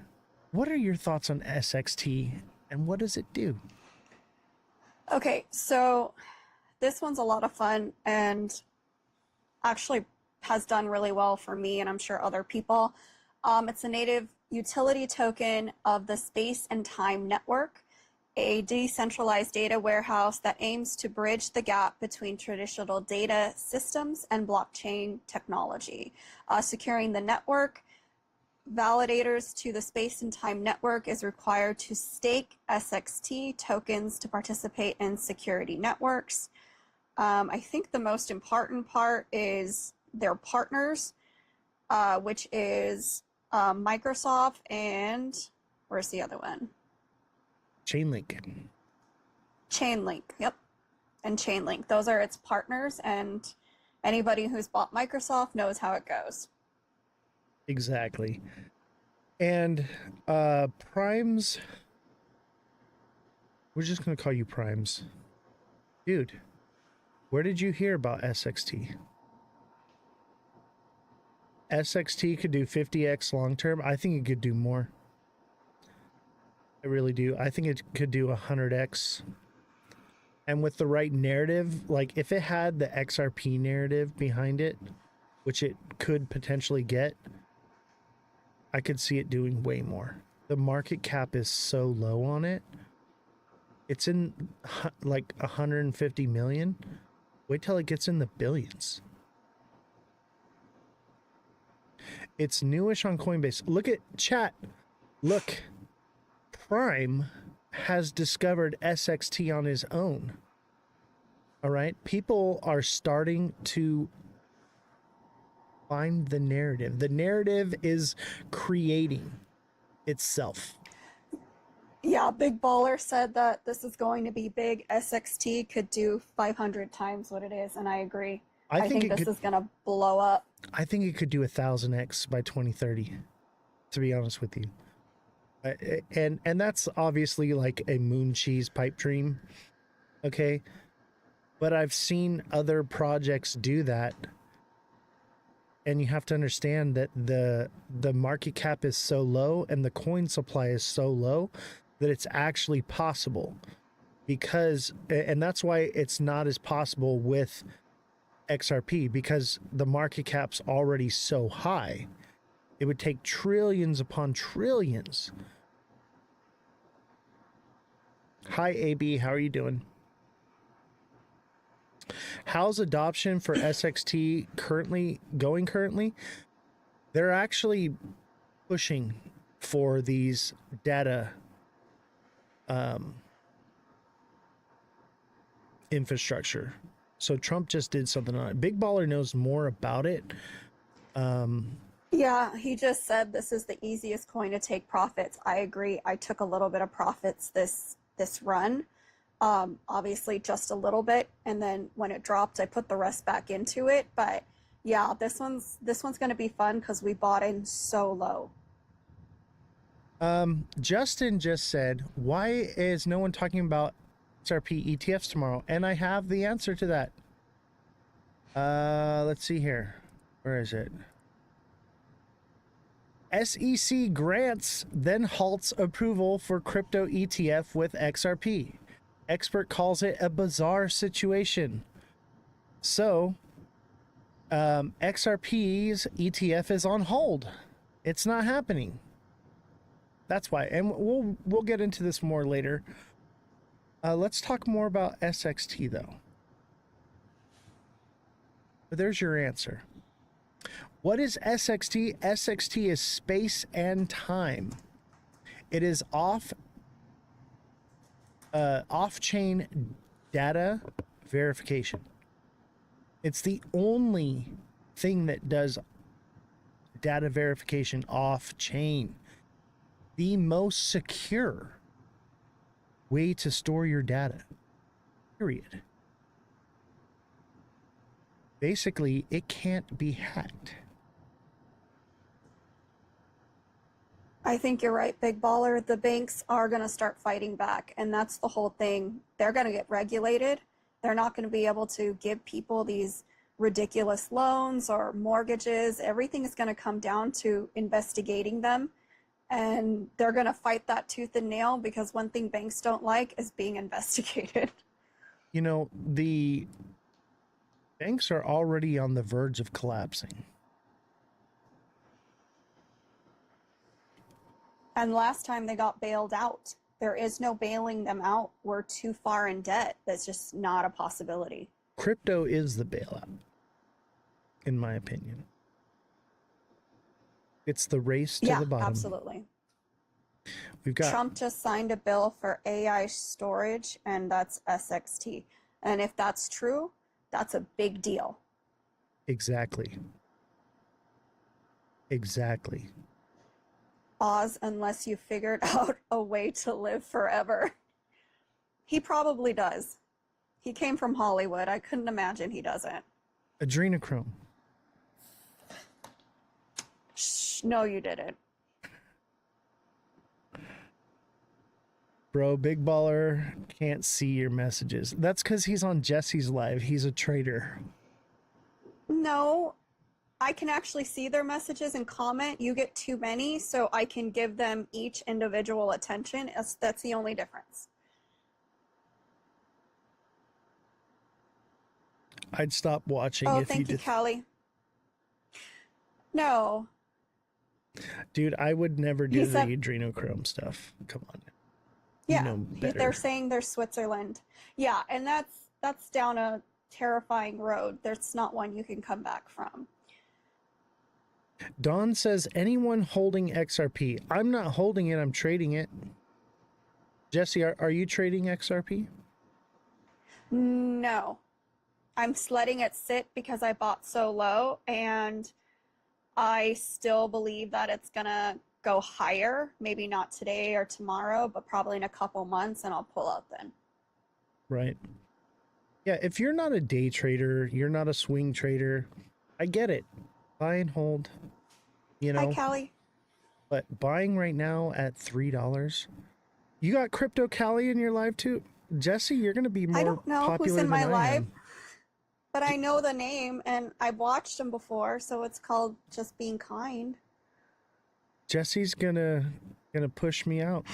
What are your thoughts on SXT and what does it do? Okay, so this one's a lot of fun and actually has done really well for me and I'm sure other people. It's a native utility token of the Space and Time Network, a decentralized data warehouse that aims to bridge the gap between traditional data systems and blockchain technology. Securing the network, validators to the Space and Time Network is required to stake SXT tokens to participate in security networks. I think the most important part is their partners, which is Microsoft and where's the other one? Chainlink. Chainlink, yep. And Chainlink. Those are its partners, and anybody who's bought Microsoft knows how it goes. Exactly. And Primes, we're just going to call you Primes. Dude, where did you hear about SXT? SXT could do 50x long term. I think it could do more. I really do. I think it could do 100x. And with the right narrative, like if it had the XRP narrative behind it, which it could potentially get, I could see it doing way more. The market cap is so low on it. It's in like 150 million. Wait till it gets in the billions. It's newish on Coinbase. Look at chat. Look. Prime has discovered SXT on his own. All right. People are starting to find the narrative. The narrative is creating itself. Yeah, Big Baller said that this is going to be big. SXT could do 500 times what it is, and I agree. I think this is gonna blow up. I think it could do 1,000x by 2030. To be honest with you, and that's obviously like a moon cheese pipe dream, okay? But I've seen other projects do that, and you have to understand that the market cap is so low and the coin supply is so low that it's actually possible. Because, and that's why it's not as possible with XRP, because the market cap's already so high. It would take trillions upon trillions. Hi, AB. How are you doing? How's adoption for SXT currently? They're actually pushing for these data infrastructure. So Trump just did something on it. Big Baller knows more about it. Yeah, he just said this is the easiest coin to take profits. I agree. I took a little bit of profits this run. Obviously just a little bit, and then when it dropped, I put the rest back into it. But yeah, this one's going to be fun because we bought in so low. Justin just said, why is no one talking about XRP ETFs tomorrow? And I have the answer to that. Let's see here. Where is it? SEC grants, then halts approval for crypto ETF with XRP. Expert calls it a bizarre situation. So, XRP's ETF is on hold. It's not happening. That's why, and we'll get into this more later. Let's talk more about SXT though. But there's your answer. What is SXT? SXT is space and time. It is off-chain data verification. It's the only thing that does data verification off-chain. The most secure way to store your data, period. Basically, it can't be hacked. I think you're right, Big Baller. The banks are going to start fighting back, and that's the whole thing. They're going to get regulated. They're not going to be able to give people these ridiculous loans or mortgages. Everything is going to come down to investigating them. And they're going to fight that tooth and nail, because one thing banks don't like is being investigated. You know, the banks are already on the verge of collapsing. And last time they got bailed out. There is no bailing them out. We're too far in debt. That's just not a possibility. Crypto is the bailout, in my opinion. It's the race to the bottom. Absolutely. We've got Trump just signed a bill for AI storage, and that's SXT. And if that's true, that's a big deal. Exactly. Oz, unless you figured out a way to live forever. He probably does. He came from Hollywood. I couldn't imagine he doesn't. Adrenochrome. Shh, no, you didn't. Bro, Big Baller can't see your messages. That's because he's on Jesse's live. He's a traitor. No, I can actually see their messages and comment. You get too many, so I can give them each individual attention. That's the only difference. I'd stop watching Oh, if thank you, did. Callie. No. Dude, I would never do the adrenochrome stuff. Come on. Yeah, you know better. They're saying they're Switzerland. Yeah, and that's down a terrifying road. There's not one you can come back from. Don says, anyone holding XRP? I'm not holding it. I'm trading it. Jesse, are you trading XRP? No. I'm letting it sit because I bought so low, and I still believe that it's going to go higher. Maybe not today or tomorrow, but probably in a couple months, and I'll pull out then. Right. Yeah, if you're not a day trader, you're not a swing trader, I get it. Buy and hold, you Hi, know, Callie. but buying right now at $3, you got Crypto Callie in your live too? Jesse, you're going to be I more don't know who's popular in than my I live, am. but I know the name and I've watched him before, so it's called Just Being Kind. Jesse's gonna push me out.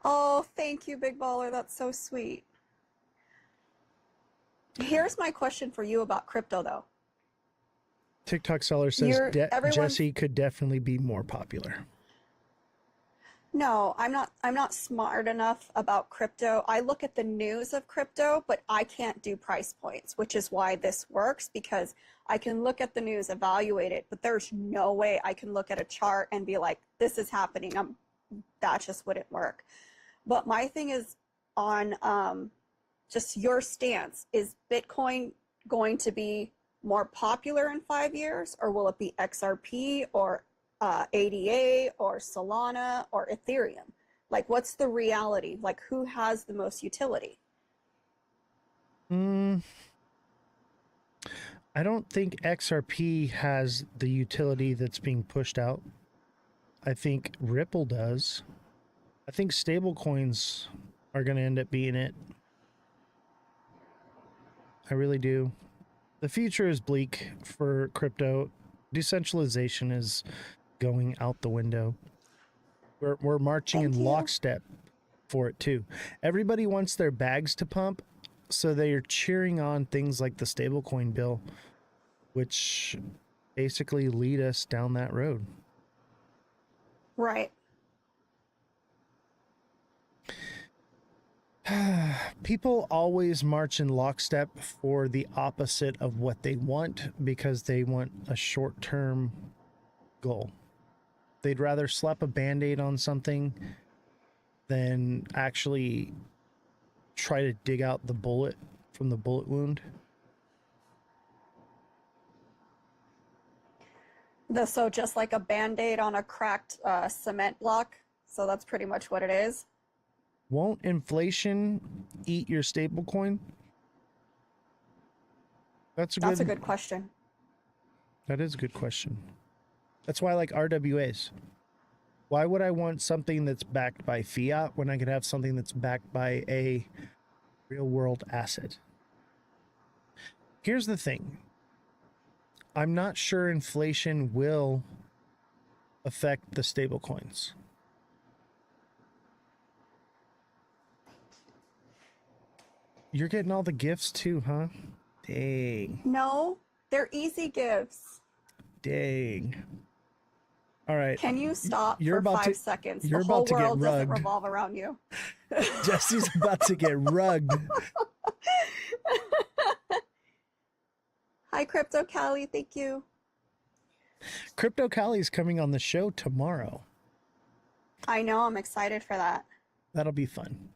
Oh, thank you, Big Baller. That's so sweet. Here's my question for you about crypto, though. TikTok seller says Everyone's Jesse could definitely be more popular. No, I'm not smart enough about crypto. I look at the news of crypto, but I can't do price points, which is why this works because I can look at the news, evaluate it, but there's no way I can look at a chart and be like, this is happening. That just wouldn't work. But my thing is on just your stance. Is Bitcoin going to be more popular in 5 years, or will it be XRP or ADA or Solana or Ethereum? Like, what's the reality? Like, who has the most utility? I don't think XRP has the utility that's being pushed out. I think Ripple does. I think stable coins are going to end up being it. I really do. The future is bleak for crypto. Decentralization is going out the window. We're marching Thank in you. lockstep for it too. Everybody wants their bags to pump, so they are cheering on things like the stablecoin bill, which basically lead us down that road. Right. People always march in lockstep for the opposite of what they want because they want a short-term goal. They'd rather slap a band-aid on something than actually try to dig out the bullet from the bullet wound. So just like a Band-Aid on a cracked cement block. So that's pretty much what it is. Won't inflation eat your stable coin? That's a good question. That is a good question. That's why I like RWAs. Why would I want something that's backed by fiat when I could have something that's backed by a real world asset? Here's the thing. I'm not sure inflation will affect the stable coins. You're getting all the gifts too, huh? Dang. No, they're easy gifts. Dang. All right. Can you stop for 5 seconds? You're The whole about to get world doesn't rugged. revolve around you. Jesse's about to get rugged. Hi, Crypto Callie. Thank you. Crypto Callie's coming on the show tomorrow. I know. I'm excited for that. That'll be fun.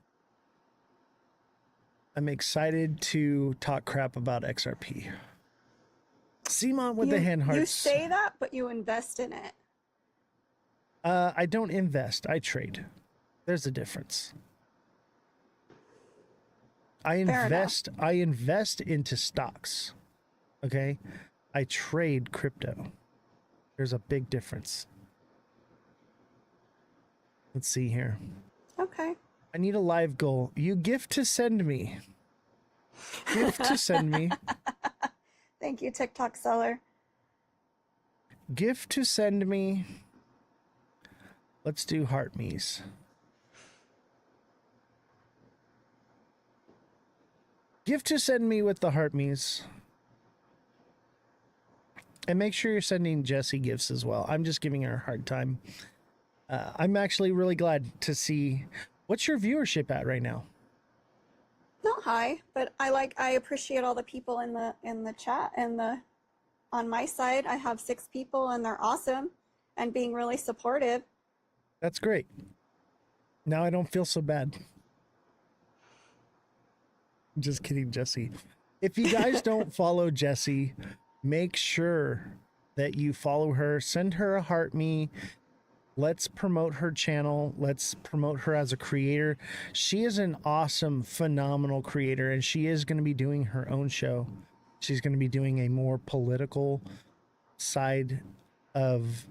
I'm excited to talk crap about XRP. Simon with the hand hearts. You say that, but you invest in it. I don't invest. I trade. There's a difference. I invest into stocks. Okay? I trade crypto. There's a big difference. Let's see here. Okay. I need a live goal. You gift to send me. Gift to send me. Thank you, TikTok seller. Gift to send me. Let's do heart me's. Gift to send me with the heart me's. And make sure you're sending Jessie gifts as well. I'm just giving her a hard time. I'm actually really glad to see. What's your viewership at right now? Not high, but I appreciate all the people in the chat and on my side. I have 6 people and they're awesome and being really supportive. That's great. Now I don't feel so bad. I'm just kidding, Jessie. If you guys don't follow Jessie, make sure that you follow her. Send her a heart me. Let's promote her channel. Let's promote her as a creator. She is an awesome, phenomenal creator, and she is going to be doing her own show. She's going to be doing a more political side of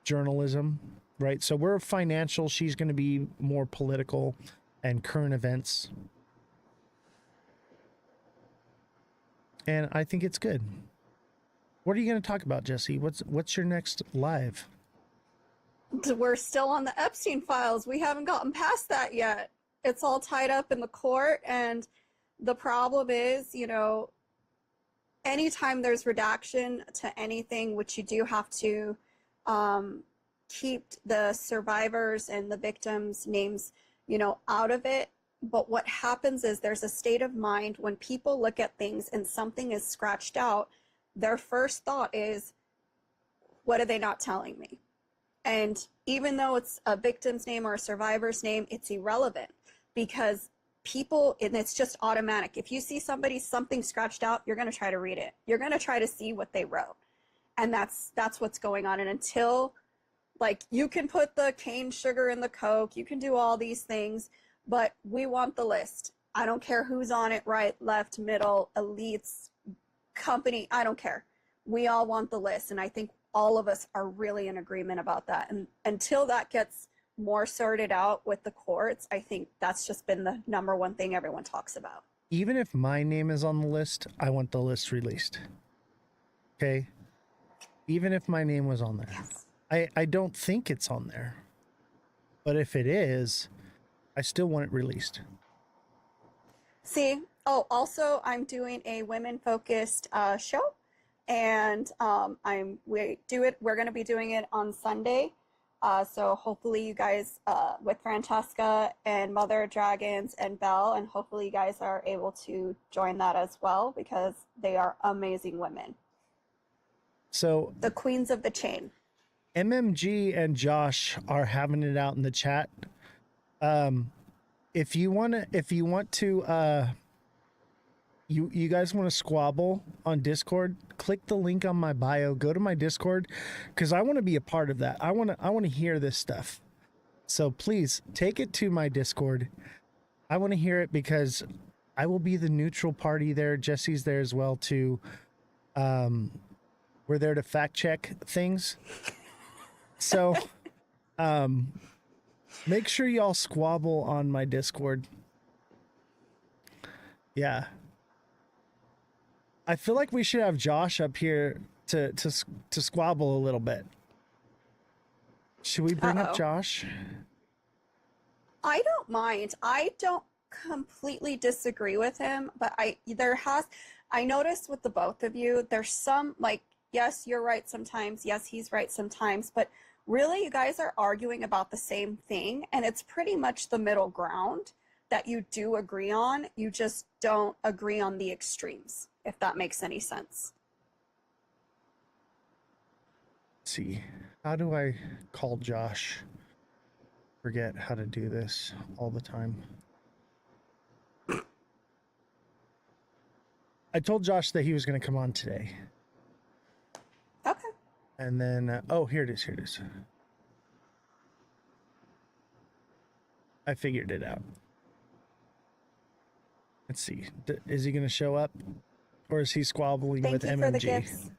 journalism, right? So we're financial. She's going to be more political and current events. And I think it's good. What are you going to talk about, Jesse? What's your next live? We're still on the Epstein files. We haven't gotten past that yet. It's all tied up in the court, and the problem is, you know, anytime there's redaction to anything, which you do have to keep the survivors and the victims' names, you know, out of it. But what happens is there's a state of mind when people look at things and something is scratched out, their first thought is, what are they not telling me? And even though it's a victim's name or a survivor's name, it's irrelevant because people, and it's just automatic. If you see something scratched out, you're going to try to read it. You're going to try to see what they wrote. And that's what's going on. And until, like, you can put the cane sugar in the Coke, you can do all these things, but we want the list. I don't care who's on it, right, left, middle, elites, company, I don't care. We all want the list. And I think all of us are really in agreement about that. And until that gets more sorted out with the courts, I think that's just been the number one thing everyone talks about. Even if my name is on the list, I want the list released. Okay? Even if my name was on there. Yes. I don't think it's on there. But if it is, I still want it released. See, oh, also I'm doing a women-focused show, and we're going to be doing it on Sunday. So hopefully you guys, with Francesca and Mother of Dragons and Belle, and hopefully you guys are able to join that as well because they are amazing women. So The queens of the chain. MMG and Josh are having it out in the chat. If you guys want to squabble on Discord, click the link on my bio, go to my Discord, because I want to be a part of that. I want to hear this stuff. So please take it to my Discord. I want to hear it because I will be the neutral party there. Jesse's there as well too. We're there to fact check things. So make sure y'all squabble on my Discord. Yeah. I feel like we should have Josh up here to squabble a little bit. Should we bring up Josh? I don't mind. I don't completely disagree with him, but I noticed with the both of you, there's some, like, yes, you're right sometimes. Yes, he's right sometimes. But really, you guys are arguing about the same thing. And it's pretty much the middle ground that you do agree on. You just don't agree on the extremes, if that makes any sense. Let's see. How do I call Josh? Forget how to do this all the time. I told Josh that he was going to come on today. Okay. And then, oh, here it is. Here it is. I figured it out. Let's see. Is he going to show up? Or is he squabbling with Thank you for the MMG? gifts.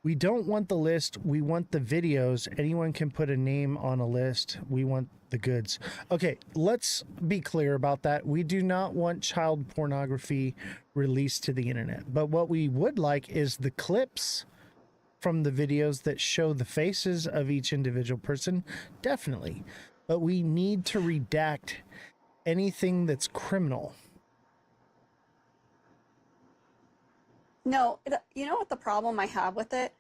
We don't want the list. We want the videos. Anyone can put a name on a list. We want the goods. Okay, let's be clear about that. We do not want child pornography released to the internet. But what we would like is the clips from the videos that show the faces of each individual person. Definitely. But we need to redact anything that's criminal. No, you know what the problem I have with it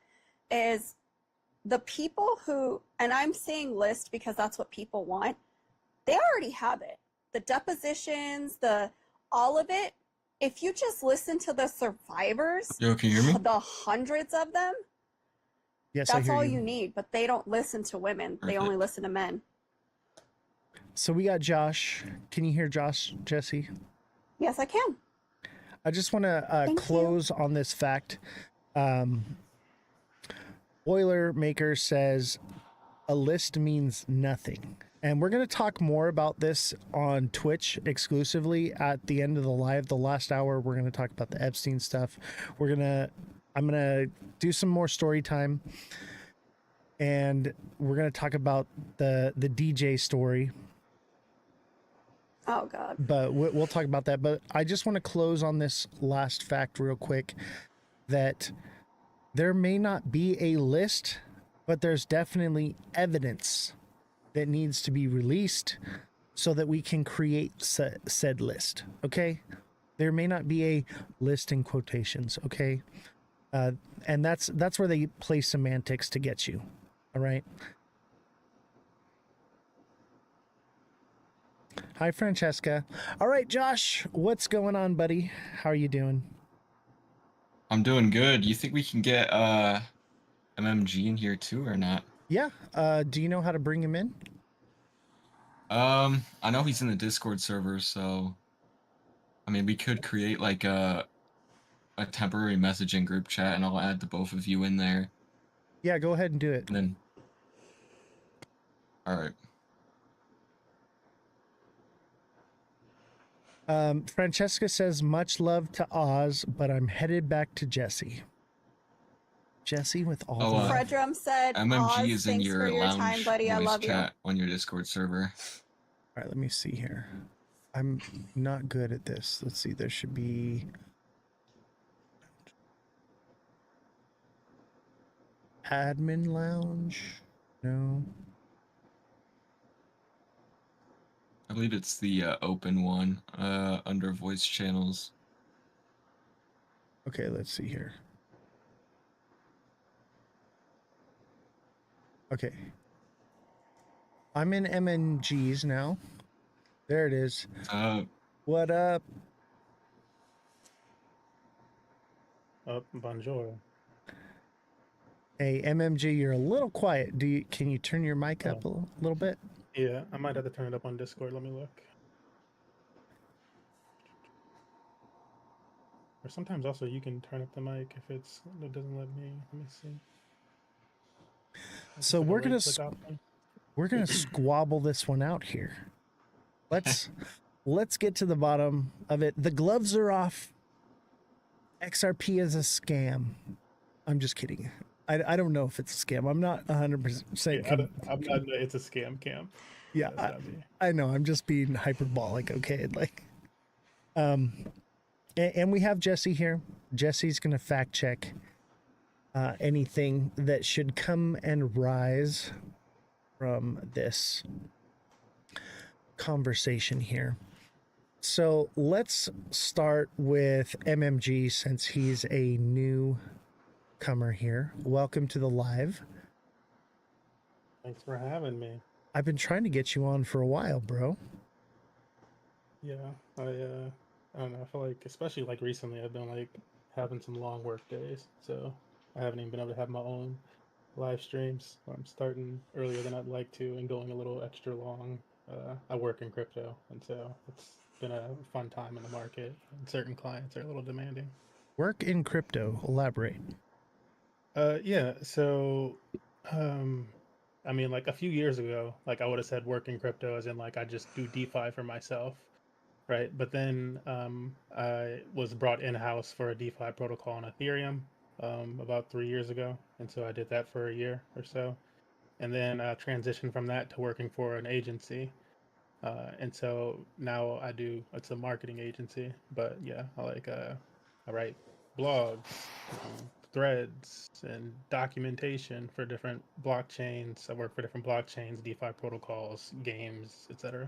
is the people who, and I'm saying list because that's what people want, they already have it. The depositions, all of it. If you just listen to the survivors, Yo, can you hear me? the hundreds of them, Yes, I that's hear all you. you need. But they don't listen to women. They only listen to men. So we got Josh. Can you hear Josh, Jesse? Yes, I can. I just want to close on this fact. Boilermaker says a list means nothing. And we're going to talk more about this on Twitch exclusively at the end of the live. The last hour, we're going to talk about the Epstein stuff. I'm going to do some more story time. And we're going to talk about the DJ story. Oh, God. But we'll talk about that. But I just want to close on this last fact real quick, that there may not be a list, but there's definitely evidence that needs to be released so that we can create said list. Okay, there may not be a list in quotations. Okay, and that's where they play semantics to get you. All right. Hi, Francesca. All right, Josh, what's going on, buddy? How are you doing? I'm doing good. You think we can get MMG in here too or not? Yeah. Do you know how to bring him in? I know he's in the Discord server, so I mean we could create like a temporary messaging group chat and I'll add the both of you in there. Yeah, go ahead and do it. And then all right. Francesca says, much love to Oz, but I'm headed back to Jesse. Jesse with all the Fredrum said, MMG Oz, is in thanks your for your lounge time, buddy. I voice love you. chat on your Discord server. All right, let me see here. I'm not good at this. Let's see. There should be admin lounge. No. I believe it's the open one under voice channels. Okay, let's see here. Okay. I'm in MNGs now. There it is. What up? Bonjour. Hey, MMG, you're a little quiet. Can you turn your mic up a little bit? Yeah, I might have to turn it up on Discord. Let me look. Or sometimes also you can turn up the mic if it doesn't let me. Let me see. So we're gonna squabble this one out here. Let's get to the bottom of it. The gloves are off. XRP is a scam. I'm just kidding. I don't know if it's a scam. I'm not 100% I'm not. It's a scam cam. Yeah, I know. I'm just being hyperbolic. Okay, like, and we have Jesse here. Jesse's gonna fact check anything that should come and rise from this conversation here. So let's start with MMG since he's a newcomer here. Welcome to the live. Thanks for having me. I've been trying to get you on for a while, bro. Yeah, I don't know. I feel like, especially like recently, I've been like having some long work days, so I haven't even been able to have my own live streams. I'm starting earlier than I'd like to and going a little extra long. I work in crypto, and so it's been a fun time in the market. And certain clients are a little demanding. Work in crypto. Elaborate. Yeah. So, I mean, like a few years ago, like I would have said work in crypto as in like I just do DeFi for myself, right? But then I was brought in-house for a DeFi protocol on Ethereum about 3 years ago, and so I did that for a year or so, and then transitioned from that to working for an agency. And so now it's a marketing agency, but yeah, I write blogs, threads, and documentation for different blockchains. I work for different blockchains, DeFi protocols, games, etc.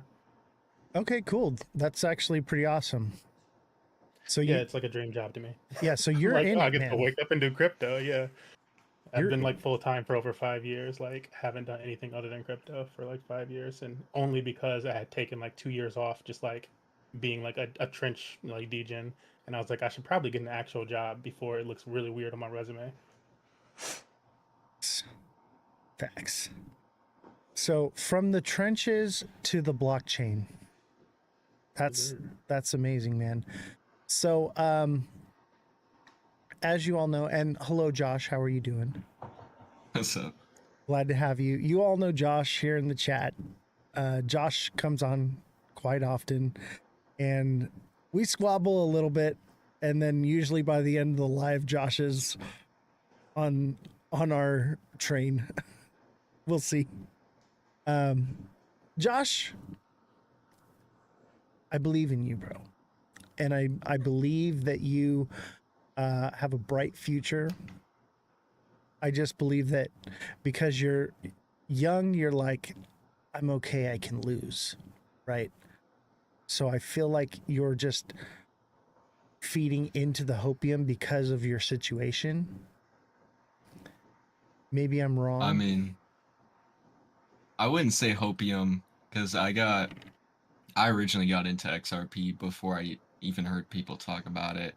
Okay, cool. That's actually pretty awesome. So yeah, it's like a dream job to me. Yeah, so you're like, in I it, get man. to wake up and do crypto. Yeah. I've been like full time for over 5 years, like haven't done anything other than crypto for like 5 years, and only because I had taken like 2 years off, just like being like a trench like degen, and I was like, I should probably get an actual job before it looks really weird on my resume. Facts. So from the trenches to the blockchain. That's amazing, man. So as you all know, and hello Josh, how are you doing? So Glad to have you. You all know Josh here in the chat. Josh comes on quite often, and we squabble a little bit, and then usually by the end of the live, Josh is on our train. We'll see. Josh, I believe in you, bro, and I believe that you have a bright future. I just believe that because you're young, you're like, I'm okay, I can lose, right? So I feel like you're just feeding into the hopium because of your situation. Maybe I'm wrong. I mean, I wouldn't say hopium because I originally got into XRP before I even heard people talk about it.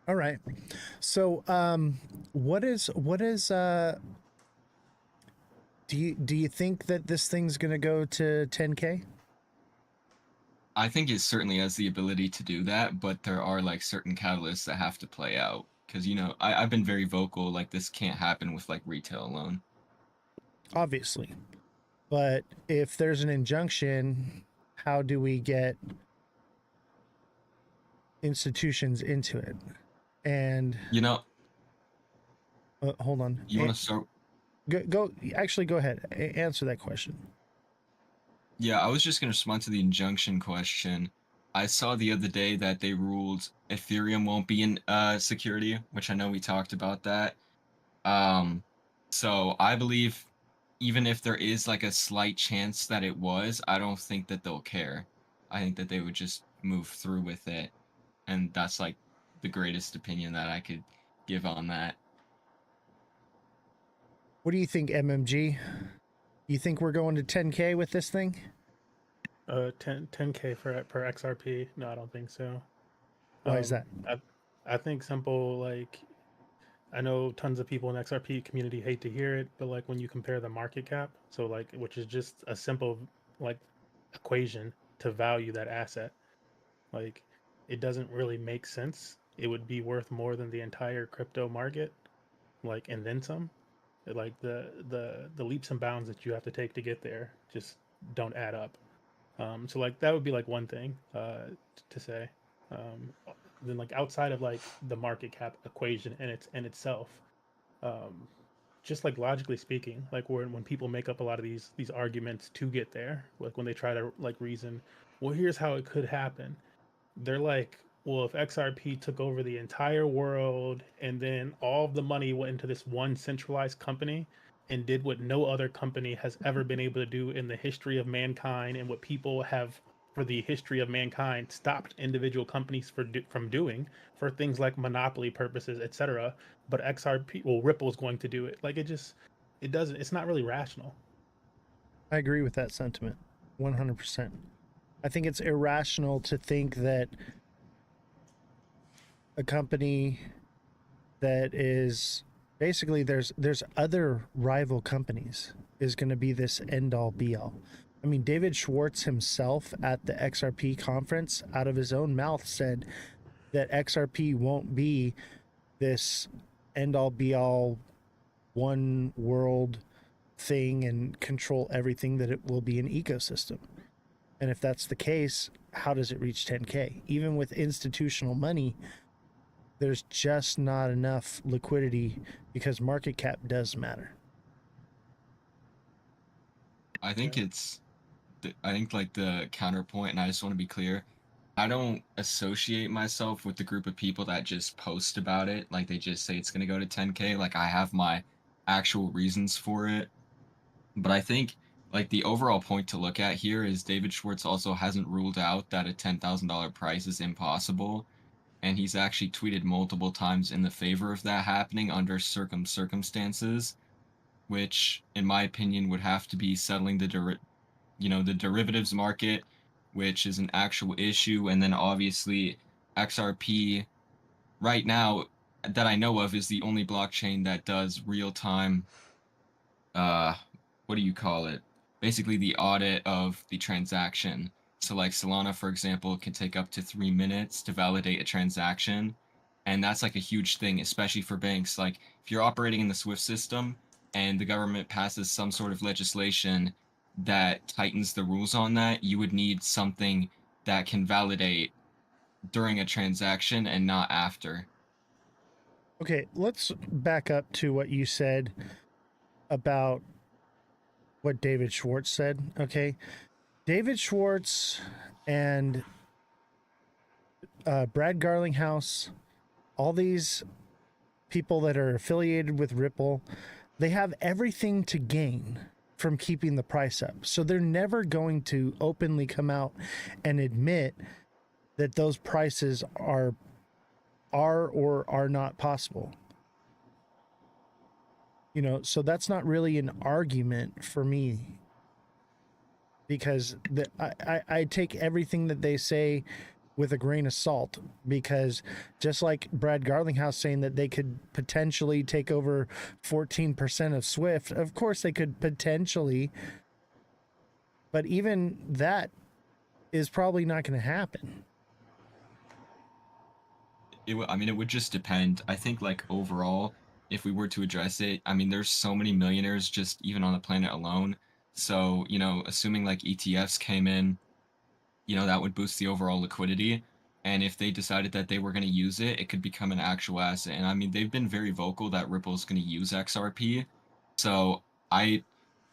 All right. So what is do you think that this thing's going to go to 10K? I think it certainly has the ability to do that, but there are like certain catalysts that have to play out. Because, you know, I've been very vocal, like this can't happen with like retail alone. Obviously. But if there's an injunction, how do we get institutions into it? And You know, hold on. you want to start? Go actually go ahead. Answer that question. Yeah, I was just going to respond to the injunction question. I saw the other day that they ruled Ethereum won't be in security, which I know we talked about that. So I believe even if there is like a slight chance that it was, I don't think that they'll care. I think that they would just move through with it. And that's like the greatest opinion that I could give on that. What do you think, MMG? You think we're going to 10K with this thing? 10K per XRP. No, I don't think so. Why is that? I think simple, like, I know tons of people in the XRP community hate to hear it, but like when you compare the market cap, so like, which is just a simple like equation to value that asset, like it doesn't really make sense. It would be worth more than the entire crypto market, like, and then some. Like the leaps and bounds that you have to take to get there just don't add up. So like that would be like one thing to say. Um, then like outside of like the market cap equation in itself, um, just like logically speaking, like when people make up a lot of these arguments to get there, like when they try to like reason, well, here's how it could happen. They're like, well, if XRP took over the entire world and then all of the money went into this one centralized company and did what no other company has ever been able to do in the history of mankind, and what people have for the history of mankind stopped individual companies from doing for things like monopoly purposes, etc. But XRP, well, Ripple is going to do it. Like it doesn't. It's not really rational. I agree with that sentiment 100%. I think it's irrational to think that a company that is basically there's other rival companies is going to be this end all be all. I mean, David Schwartz himself at the XRP conference out of his own mouth said that XRP won't be this end all be all one world thing and control everything, that it will be an ecosystem. And if that's the case, how does it reach 10K? Even with institutional money, there's just not enough liquidity because market cap does matter. I think I think like the counterpoint, and I just want to be clear, I don't associate myself with the group of people that just post about it. Like they just say it's going to go to 10K. Like I have my actual reasons for it. But I think like the overall point to look at here is David Schwartz also hasn't ruled out that a $10,000 price is impossible. And he's actually tweeted multiple times in the favor of that happening under circumstances, which in my opinion would have to be settling the derivatives market, which is an actual issue. And then obviously XRP right now that I know of is the only blockchain that does real time what do you call it? Basically the audit of the transaction. So like Solana, for example, can take up to 3 minutes to validate a transaction. And that's like a huge thing, especially for banks. Like if you're operating in the SWIFT system and the government passes some sort of legislation that tightens the rules on that, you would need something that can validate during a transaction and not after. Okay, let's back up to what you said about what David Schwartz said. Okay, David Schwartz and Brad Garlinghouse, all these people that are affiliated with Ripple, they have everything to gain from keeping the price up. So they're never going to openly come out and admit that those prices are or are not possible. You know, so that's not really an argument for me, because I take everything that they say with a grain of salt, because just like Brad Garlinghouse saying that they could potentially take over 14% of Swift, of course they could potentially, but even that is probably not going to happen. I mean, it would just depend. I think like overall, if we were to address it, I mean, there's so many millionaires just even on the planet alone. So, assuming like ETFs came in, that would boost the overall liquidity. And if they decided that they were going to use it, it could become an actual asset. And I mean, they've been very vocal that Ripple is going to use XRP. So I,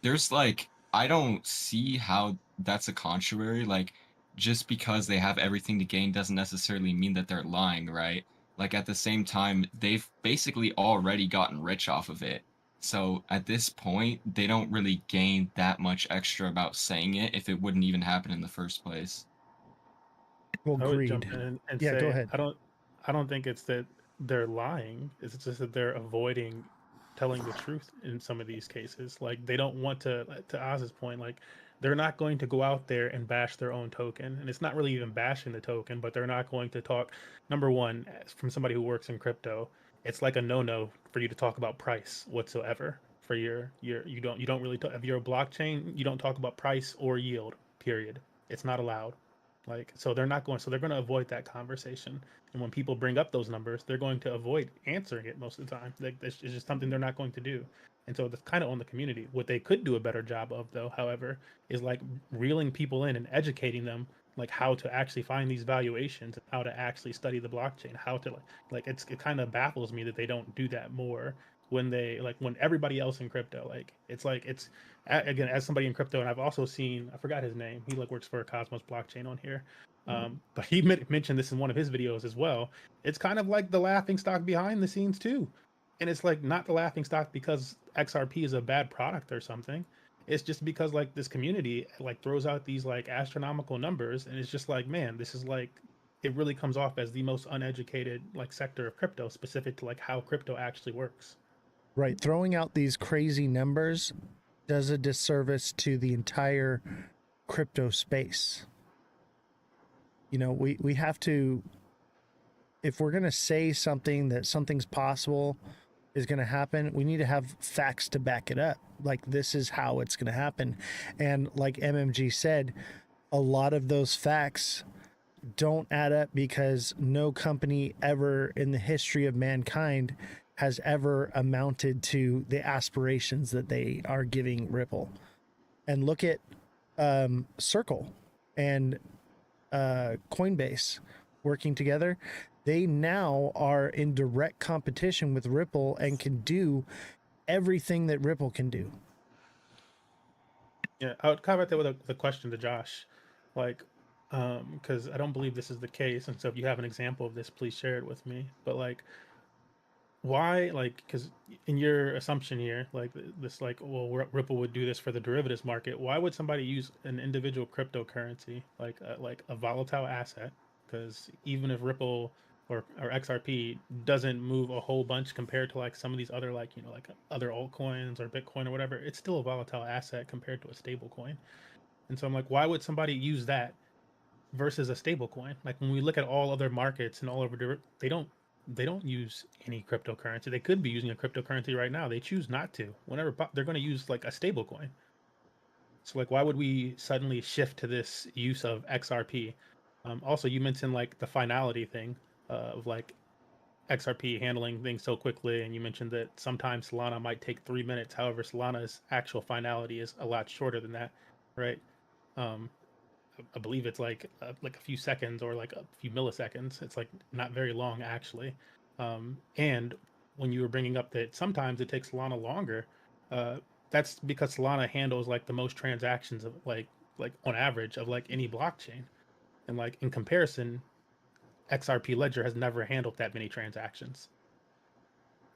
there's like, I don't see how that's a contrary. Like, just because they have everything to gain doesn't necessarily mean that they're lying, right? Like, at the same time, they've basically already gotten rich off of it. So at this point, they don't really gain that much extra about saying it if it wouldn't even happen in the first place. Well, I would jump greed. in and Yeah, go say ahead. I don't think it's that they're lying. It's just that they're avoiding telling the truth in some of these cases. Like they don't want to Oz's point, like they're not going to go out there and bash their own token. And it's not really even bashing the token, but they're not going to talk. Number one, from somebody who works in crypto, it's like a no-no for you to talk about price whatsoever. For you don't really talk, if you're a blockchain, you don't talk about price or yield, period. It's not allowed. Like, so they're going to avoid that conversation. And when people bring up those numbers, they're going to avoid answering it most of the time. Like, it's just something they're not going to do. And so that's kind of on the community. What they could do a better job of, though, however, is like reeling people in and educating them, like how to actually find these valuations and how to actually study the blockchain, how to it kind of baffles me that they don't do that more when when everybody else in crypto, it's again, as somebody in crypto, and I've also seen, I forgot his name. He works for Cosmos Blockchain on here, but he mentioned this in one of his videos as well. It's kind of like the laughing stock behind the scenes too, and it's like not the laughing stock because XRP is a bad product or something. It's just because like this community like throws out these like astronomical numbers, and it's just like, man, this is like it really comes off as the most uneducated like sector of crypto, specific to like how crypto actually works. Right. Throwing out these crazy numbers does a disservice to the entire crypto space. You know, we have to, if we're going to say something that something's possible is going to happen, we need to have facts to back it up. Like, this is how it's going to happen. And like MMG said, a lot of those facts don't add up because no company ever in the history of mankind has ever amounted to the aspirations that they are giving Ripple. And look at Circle and Coinbase working together. They now are in direct competition with Ripple and can do everything that Ripple can do. Yeah, I would comment that with a question to Josh, like, because I don't believe this is the case, and so if you have an example of this, please share it with me. But like, why, like, because in your assumption here, like this, like, well, Ripple would do this for the derivatives market. Why would somebody use an individual cryptocurrency like a volatile asset? Because even if Ripple or XRP doesn't move a whole bunch compared to like some of these other like other altcoins or Bitcoin or whatever, it's still a volatile asset compared to a stable coin. And so I'm like, why would somebody use that versus a stable coin? Like when we look at all other markets and all over, they don't use any cryptocurrency. They could be using a cryptocurrency right now. They choose not to. Whenever they're going to use like a stable coin. So like, why would we suddenly shift to this use of XRP? Also, you mentioned like the finality thing of like XRP handling things so quickly, and you mentioned that sometimes Solana might take 3 minutes. However, Solana's actual finality is a lot shorter than that, right? Um, I believe it's like a few seconds or like a few milliseconds. It's like not very long actually. And when you were bringing up that sometimes it takes Solana longer, uh, that's because Solana handles like the most transactions of like on average of like any blockchain. And like in comparison, XRP Ledger has never handled that many transactions.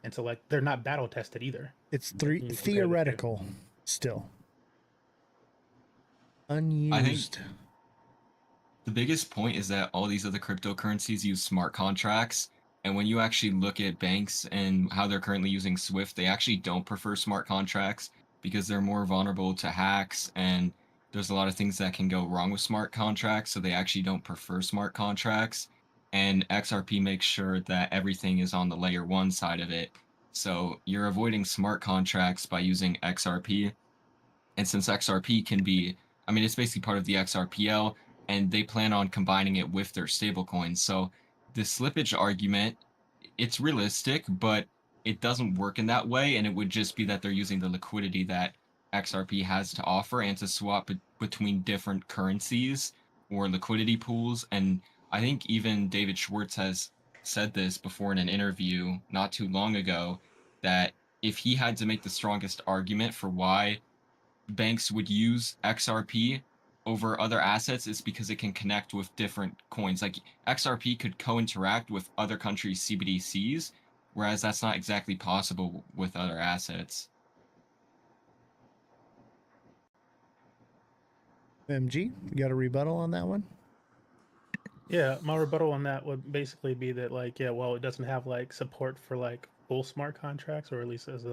And so like they're not battle tested either. It's Like, when you compare the two. theoretical still. I think Unused. the biggest point is that all these other cryptocurrencies use smart contracts. And when you actually look at banks and how they're currently using Swift, they actually don't prefer smart contracts because they're more vulnerable to hacks. And there's a lot of things that can go wrong with smart contracts. So they actually don't prefer smart contracts. And XRP makes sure that everything is on the layer one side of it. So you're avoiding smart contracts by using XRP. And since XRP can be, I mean, it's basically part of the XRPL, and they plan on combining it with their stablecoins. So the slippage argument, it's realistic, but it doesn't work in that way. And it would just be that they're using the liquidity that XRP has to offer and to swap between different currencies or liquidity pools. And I think even David Schwartz has said this before in an interview not too long ago that if he had to make the strongest argument for why banks would use XRP over other assets is because it can connect with different coins. Like XRP could co-interact with other countries' CBDCs, whereas that's not exactly possible with other assets. MG, you got a rebuttal on that one? Yeah, my rebuttal on that would basically be that like, yeah, well, it doesn't have like support for like full smart contracts, or at least as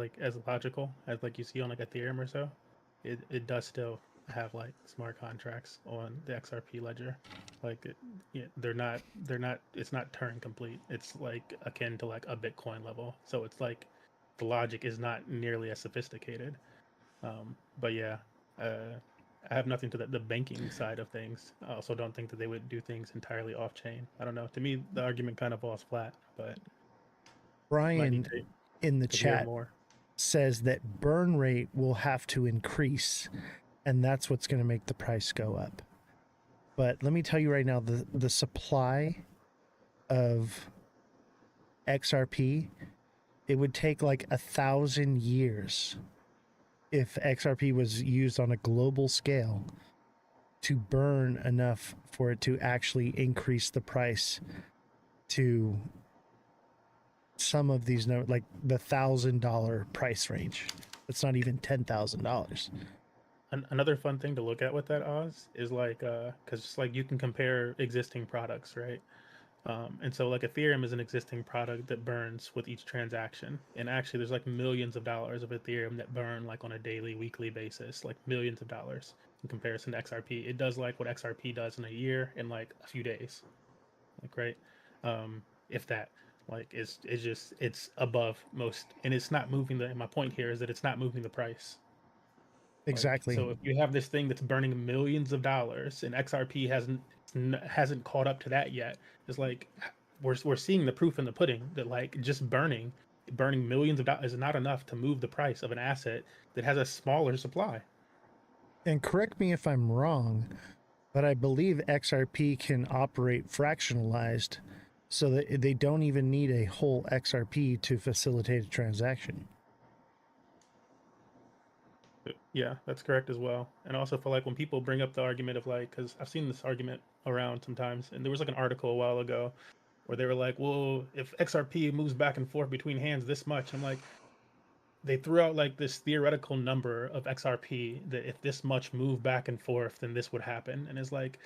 logical as like you see on like Ethereum or so. It does still have like smart contracts on the XRP ledger. Like yeah, they're not it's not Turing complete. It's like akin to like a Bitcoin level. So it's like the logic is not nearly as sophisticated. But yeah, uh, I have nothing to the banking side of things. I also don't think that they would do things entirely off chain. I don't know. To me, the argument kind of falls flat, but might need Brian in the to hear chat more. says that burn rate will have to increase, and that's what's going to make the price go up. But let me tell you right now, the supply of XRP, it would take like 1,000 years if XRP was used on a global scale to burn enough for it to actually increase the price to some of these like the $1,000 price range. It's not even $10,000. Another fun thing to look at with that Oz is like, because like you can compare existing products, right? And so like Ethereum is an existing product that burns with each transaction. And actually there's like millions of dollars of Ethereum that burn like on a daily, weekly basis, like millions of dollars in comparison to XRP. It does like what XRP does in a year in like a few days. Like right. If that like it's just it's above most, and it's not moving my point here is that it's not moving the price. Exactly. So if you have this thing that's burning millions of dollars and XRP hasn't caught up to that yet, it's like we're seeing the proof in the pudding that like just burning millions of dollars is not enough to move the price of an asset that has a smaller supply. And correct me if I'm wrong, but I believe XRP can operate fractionalized so that they don't even need a whole XRP to facilitate a transaction. Yeah, that's correct as well. And also for like when people bring up the argument of like, because I've seen this argument around sometimes, and there was like an article a while ago where they were like, well, if XRP moves back and forth between hands this much, I'm like, they threw out like this theoretical number of XRP that if this much move back and forth, then this would happen. And it's like,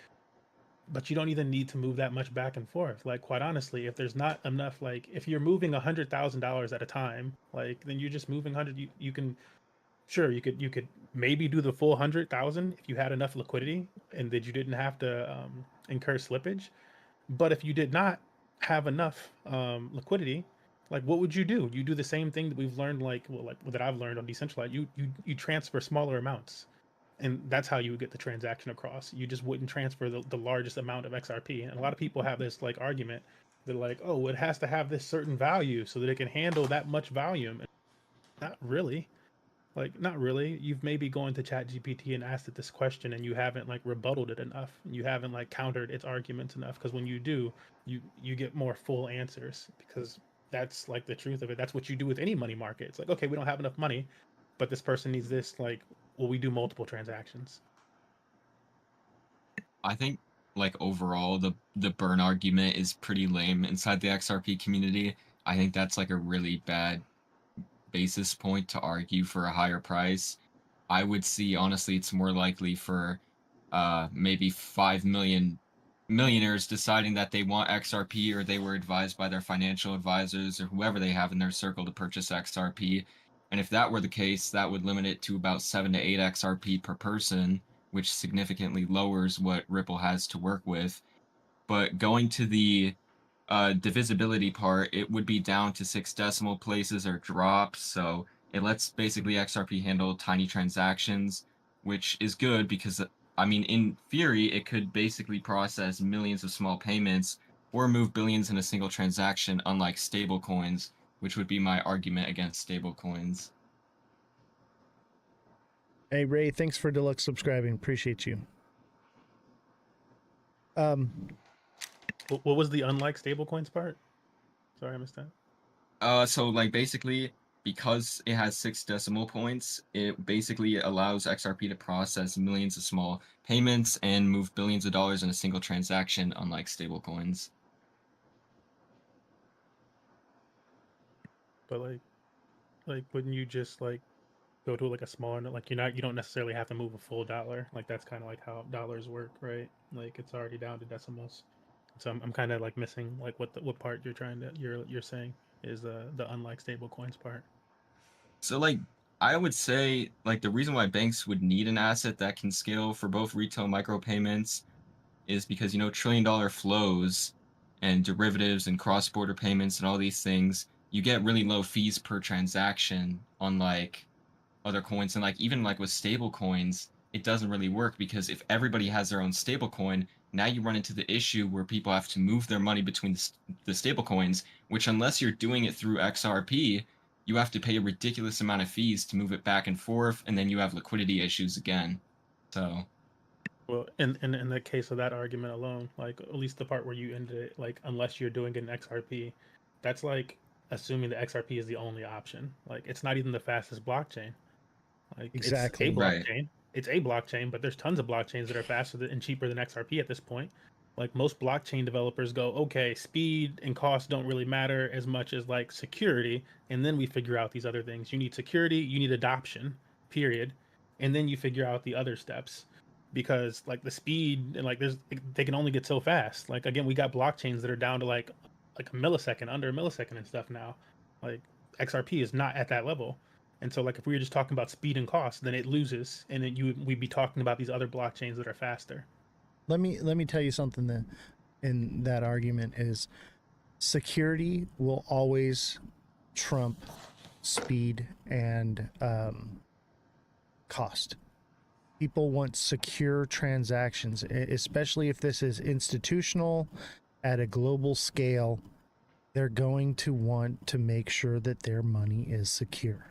but you don't even need to move that much back and forth. Like, quite honestly, if there's not enough, like, if you're moving $100,000 at a time, like, then you're just moving 100. You can, sure, you could maybe do the full 100,000 if you had enough liquidity and that you didn't have to incur slippage. But if you did not have enough liquidity, like what would you do? You do the same thing that we've learned, like well, like that I've learned on decentralized. You transfer smaller amounts, and that's how you would get the transaction across. You just wouldn't transfer the largest amount of XRP. And a lot of people have this like argument They're like, oh, it has to have this certain value so that it can handle that much volume. Not really. Like, not really. You've maybe gone to ChatGPT and asked it this question, and you haven't like rebutted it enough. You haven't like countered its arguments enough. Because when you do, you get more full answers. Because that's like the truth of it. That's what you do with any money market. It's like, okay, we don't have enough money, but this person needs this. Like, well, we do multiple transactions. I think like overall the burn argument is pretty lame inside the XRP community. I think that's like a really bad basis point to argue for a higher price. I would see honestly it's more likely for maybe 5 million millionaires deciding that they want XRP, or they were advised by their financial advisors or whoever they have in their circle to purchase XRP. And if that were the case, that would limit it to about 7 to 8 XRP per person, which significantly lowers what Ripple has to work with. But going to the divisibility part, it would be down to 6 decimal places or drops. So it lets basically XRP handle tiny transactions, which is good because, I mean, in theory, it could basically process millions of small payments or move billions in a single transaction, unlike stablecoins, which would be my argument against stablecoins. Hey Ray, thanks for deluxe subscribing. Appreciate you. What was the unlike stablecoins part? Sorry, I missed that. So like basically, because it has 6 decimal points, it basically allows XRP to process millions of small payments and move billions of dollars in a single transaction, unlike stablecoins. But like wouldn't you just like go to like a smaller, like you don't necessarily have to move a full dollar. Like that's kind of like how dollars work, right? Like it's already down to decimals. So I'm kind of like missing like what part you're saying is the unlike stable coins part. So like I would say like the reason why banks would need an asset that can scale for both retail and micropayments is because, you know, trillion-dollar flows and derivatives and cross-border payments and all these things, you get really low fees per transaction, unlike other coins. And like even like with stable coins, it doesn't really work because if everybody has their own stable coin, now you run into the issue where people have to move their money between the stable coins, which unless you're doing it through XRP, you have to pay a ridiculous amount of fees to move it back and forth, and then you have liquidity issues again. So Well, in the case of that argument alone, like at least the part where you ended it, like unless you're doing an XRP, that's like assuming the XRP is the only option. Like it's not even the fastest blockchain. Like it's a Exactly. right. blockchain. It's a blockchain, but there's tons of blockchains that are faster and cheaper than XRP at this point. Like most blockchain developers go, okay, speed and cost don't really matter as much as like security, and then we figure out these other things. You need security, you need adoption, period, and then you figure out the other steps. Because like the speed and like they can only get so fast. Like again, we got blockchains that are down to like a millisecond, under a millisecond and stuff now. Like XRP is not at that level. And so, like, if we were just talking about speed and cost, then it loses, and then we'd be talking about these other blockchains that are faster. Let me tell you something that in that argument is security will always trump speed and cost. People want secure transactions, especially if this is institutional at a global scale. They're going to want to make sure that their money is secure.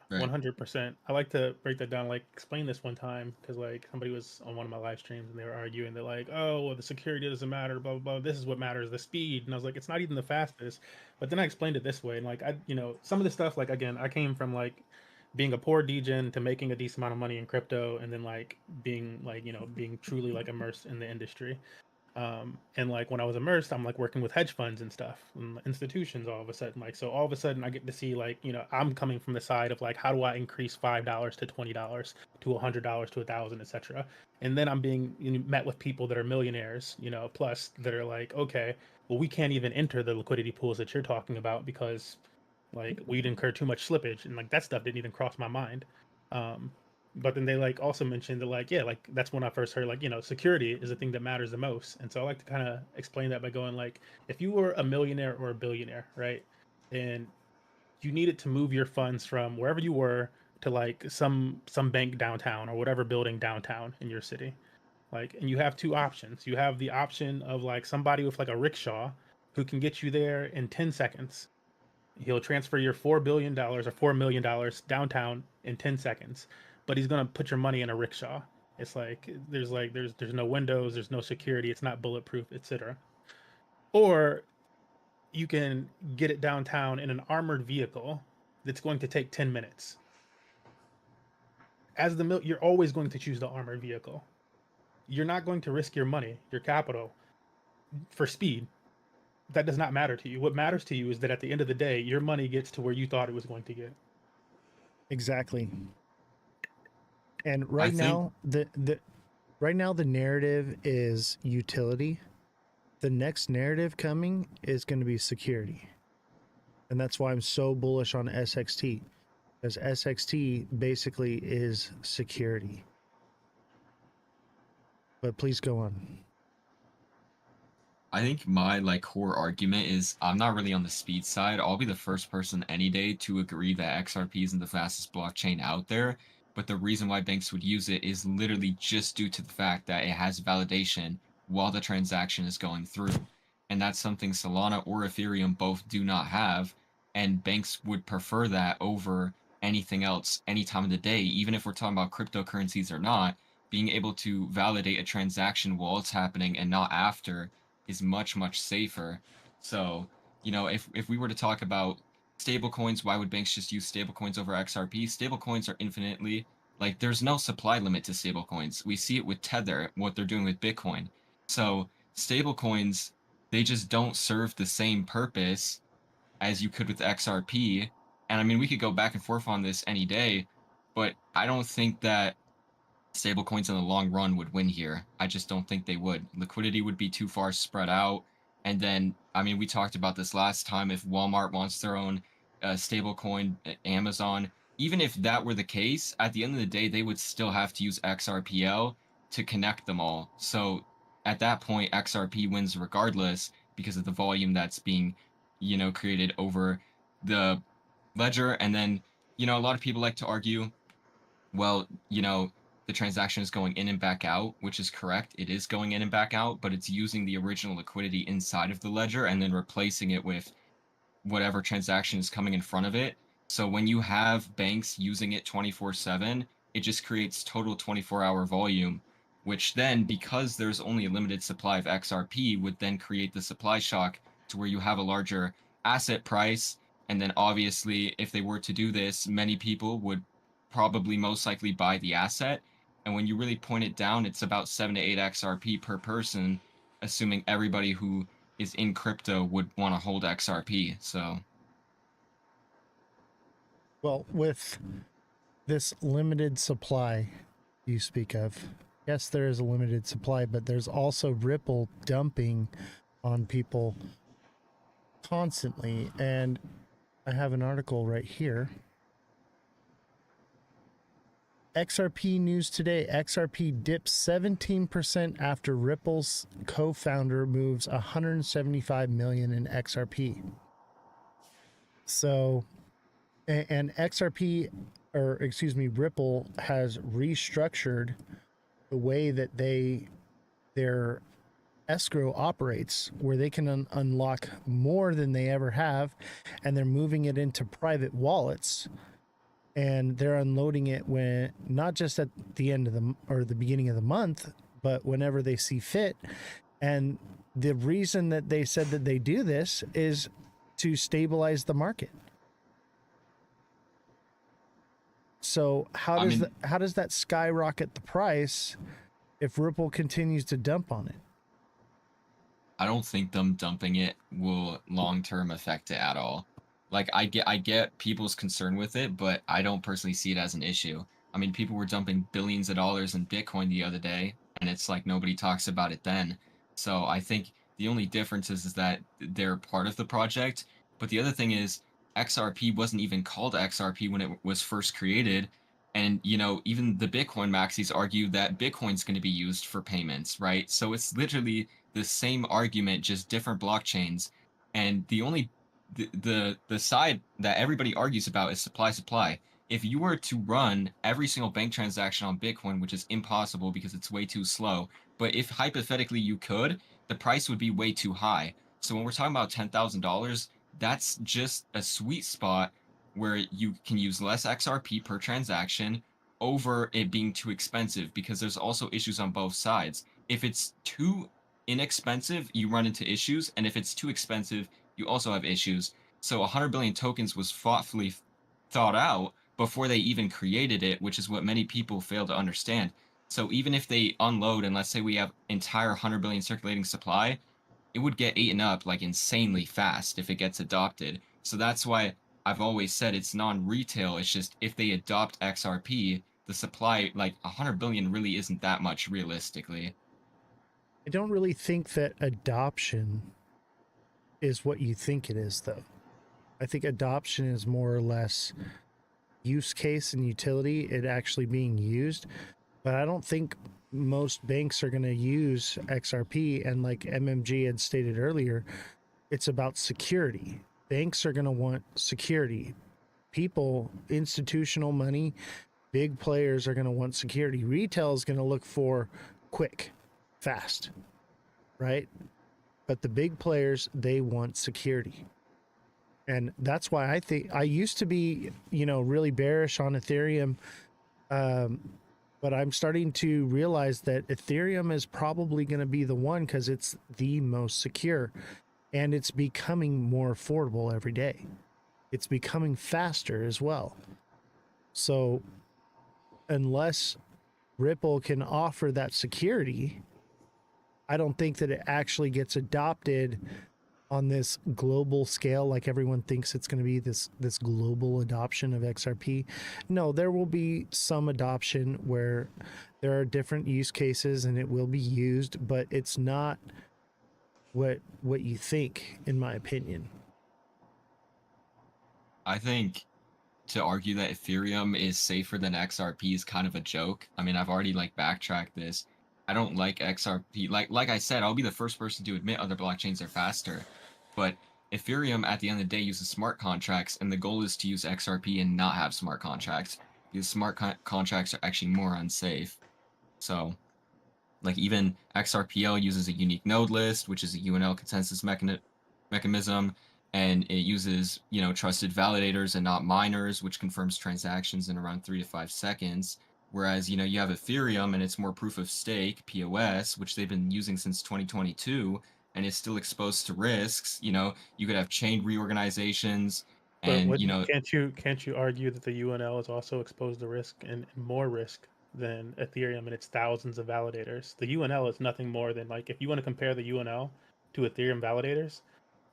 Right. 100%. I like to break that down. Like, explain this one time because like somebody was on one of my live streams and they were arguing. They're like, "Oh, well, the security doesn't matter. Blah blah blah. This is what matters: the speed." And I was like, "It's not even the fastest." But then I explained it this way, and like some of the stuff. Like again, I came from like being a poor degen to making a decent amount of money in crypto, and then like being truly like immersed in the industry. And like when I was immersed, I'm like working with hedge funds and stuff, and institutions all of a sudden. Like so, all of a sudden, I get to see like I'm coming from the side of like how do I increase $5 to $20 to $100 to 1,000, etc. And then I'm being met with people that are millionaires, plus that are like, okay, well we can't even enter the liquidity pools that you're talking about because like we'd incur too much slippage, and like that stuff didn't even cross my mind. Um, but then they like also mentioned that like yeah, like that's when I first heard like security is the thing that matters the most. And so I like to kind of explain that by going like if you were a millionaire or a billionaire, right, and you needed to move your funds from wherever you were to like some bank downtown or whatever building downtown in your city, Like, and you have two options. You have the option of like somebody with like a rickshaw who can get you there in 10 seconds. He'll transfer your $4 billion or $4 million downtown in 10 seconds, but he's gonna put your money in a rickshaw. It's like there's no windows, there's no security, it's not bulletproof, etc. Or you can get it downtown in an armored vehicle that's going to take 10 minutes. As you're always going to choose the armored vehicle. You're not going to risk your money, your capital, for speed. That does not matter to you. What matters to you is that at the end of the day, your money gets to where you thought it was going to get. Exactly. And I right think now, the narrative is utility. The next narrative coming is going to be security. And that's why I'm so bullish on SXT. Because SXT basically is security. But please go on. I think my like core argument is I'm not really on the speed side. I'll be the first person any day to agree that XRP isn't the fastest blockchain out there. But the reason why banks would use it is literally just due to the fact that it has validation while the transaction is going through. And that's something Solana or Ethereum both do not have. And banks would prefer that over anything else any time of the day, even if we're talking about cryptocurrencies or not. Being able to validate a transaction while it's happening and not after is much, much safer. So, if we were to talk about stablecoins, why would banks just use stablecoins over XRP? Stablecoins are infinitely, like, there's no supply limit to stablecoins. We see it with Tether, what they're doing with Bitcoin. So, stablecoins, they just don't serve the same purpose as you could with XRP. And I mean, we could go back and forth on this any day, but I don't think that stablecoins in the long run would win here. I just don't think they would. Liquidity would be too far spread out. And then, I mean, we talked about this last time. If Walmart wants their own stablecoin, Amazon, even if that were the case, at the end of the day, they would still have to use XRPL to connect them all. So at that point, XRP wins regardless because of the volume that's being, created over the ledger. And then, a lot of people like to argue, well, the transaction is going in and back out, which is correct. It is going in and back out, but it's using the original liquidity inside of the ledger and then replacing it with whatever transaction is coming in front of it. So when you have banks using it 24/7, it just creates total 24-hour volume, which then, because there's only a limited supply of XRP, would then create the supply shock to where you have a larger asset price. And then obviously, if they were to do this, many people would probably most likely buy the asset. And when you really point it down, it's about 7 to 8 XRP per person, assuming everybody who is in crypto would want to hold XRP. So Well, with this limited supply you speak of, yes, there is a limited supply, but there's also Ripple dumping on people constantly. And I have an article right here. XRP news today. XRP dips 17% after Ripple's co-founder moves 175 million in XRP. So, and XRP, or excuse me, Ripple has restructured the way that their escrow operates, where they can unlock more than they ever have, and they're moving it into private wallets. And they're unloading it when not just at the end of the beginning of the month, but whenever they see fit. And the reason that they said that they do this is to stabilize the market. So how does that skyrocket the price if Ripple continues to dump on it? I don't think them dumping it will long-term affect it at all. Like I get people's concern with it, but I don't personally see it as an issue. I mean, people were dumping billions of dollars in Bitcoin the other day, and it's like nobody talks about it then. So I think the only difference is that they're part of the project. But the other thing is XRP wasn't even called XRP when it was first created. And, even the Bitcoin maxis argue that Bitcoin's going to be used for payments, right? So it's literally the same argument, just different blockchains. And the only the side that everybody argues about is supply. if you were to run every single bank transaction on Bitcoin, which is impossible because it's way too slow, but if hypothetically you could, the price would be way too high. So when we're talking about $10,000, that's just a sweet spot where you can use less XRP per transaction over it being too expensive, because there's also issues on both sides. If it's too inexpensive, you run into issues, and if it's too expensive, you also have issues. So 100 billion tokens was thoughtfully thought out before they even created it, which is what many people fail to understand. So even if they unload, and let's say we have entire 100 billion circulating supply, it would get eaten up like insanely fast if it gets adopted. So that's why I've always said it's non-retail. It's just if they adopt XRP, the supply, like 100 billion really isn't that much realistically. I don't really think that adoption is what you think it is, though. I think adoption is more or less use case and utility, it actually being used. But I don't think most banks are going to use XRP. And like MMG had stated earlier, it's about security. Banks are going to want security. People, institutional money, big players are going to want security. Retail is going to look for quick, fast, right? But the big players, they want security. And that's why I think I used to be, really bearish on Ethereum. But I'm starting to realize that Ethereum is probably going to be the one because it's the most secure, and it's becoming more affordable every day. It's becoming faster as well. So unless Ripple can offer that security, I don't think that it actually gets adopted on this global scale like everyone thinks it's going to be, this global adoption of XRP. No, there will be some adoption where there are different use cases and it will be used, but it's not what you think, in my opinion. I think to argue that Ethereum is safer than XRP is kind of a joke. I mean, I've already backtracked this. I don't like XRP. Like I said, I'll be the first person to admit other blockchains are faster. But Ethereum at the end of the day uses smart contracts, and the goal is to use XRP and not have smart contracts, because smart contracts are actually more unsafe. So even XRPL uses a unique node list, which is a UNL consensus mechanism, and it uses trusted validators and not miners, which confirms transactions in around 3 to 5 seconds. Whereas you have Ethereum and it's more proof of stake (POS), which they've been using since 2022, and is still exposed to risks. You could have chain reorganizations, But and what can't you argue that the UNL is also exposed to risk and more risk than Ethereum and its thousands of validators? The UNL is nothing more than if you want to compare the UNL to Ethereum validators,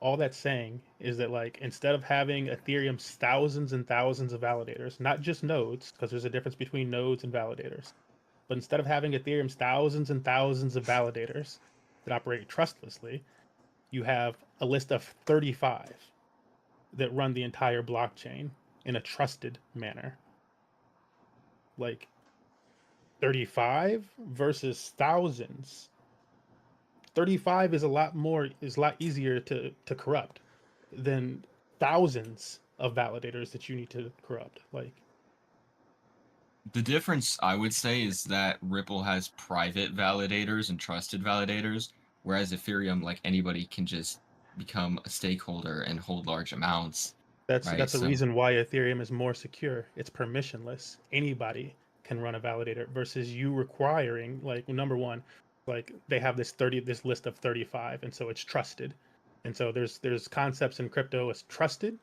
all that's saying is that instead of having Ethereum's thousands and thousands of validators, not just nodes, because there's a difference between nodes and validators, but instead of having Ethereum's thousands and thousands of validators that operate trustlessly, you have a list of 35 that run the entire blockchain in a trusted manner. 35 versus thousands. 35 is a lot easier to corrupt than thousands of validators that you need to corrupt. the difference I would say is that Ripple has private validators and trusted validators, whereas Ethereum, anybody can just become a stakeholder and hold large amounts, right? That's the So reason why Ethereum is more secure. It's permissionless. Anybody can run a validator versus you requiring number one, they have this list of 35, and so it's trusted. And so there's concepts in crypto as trusted,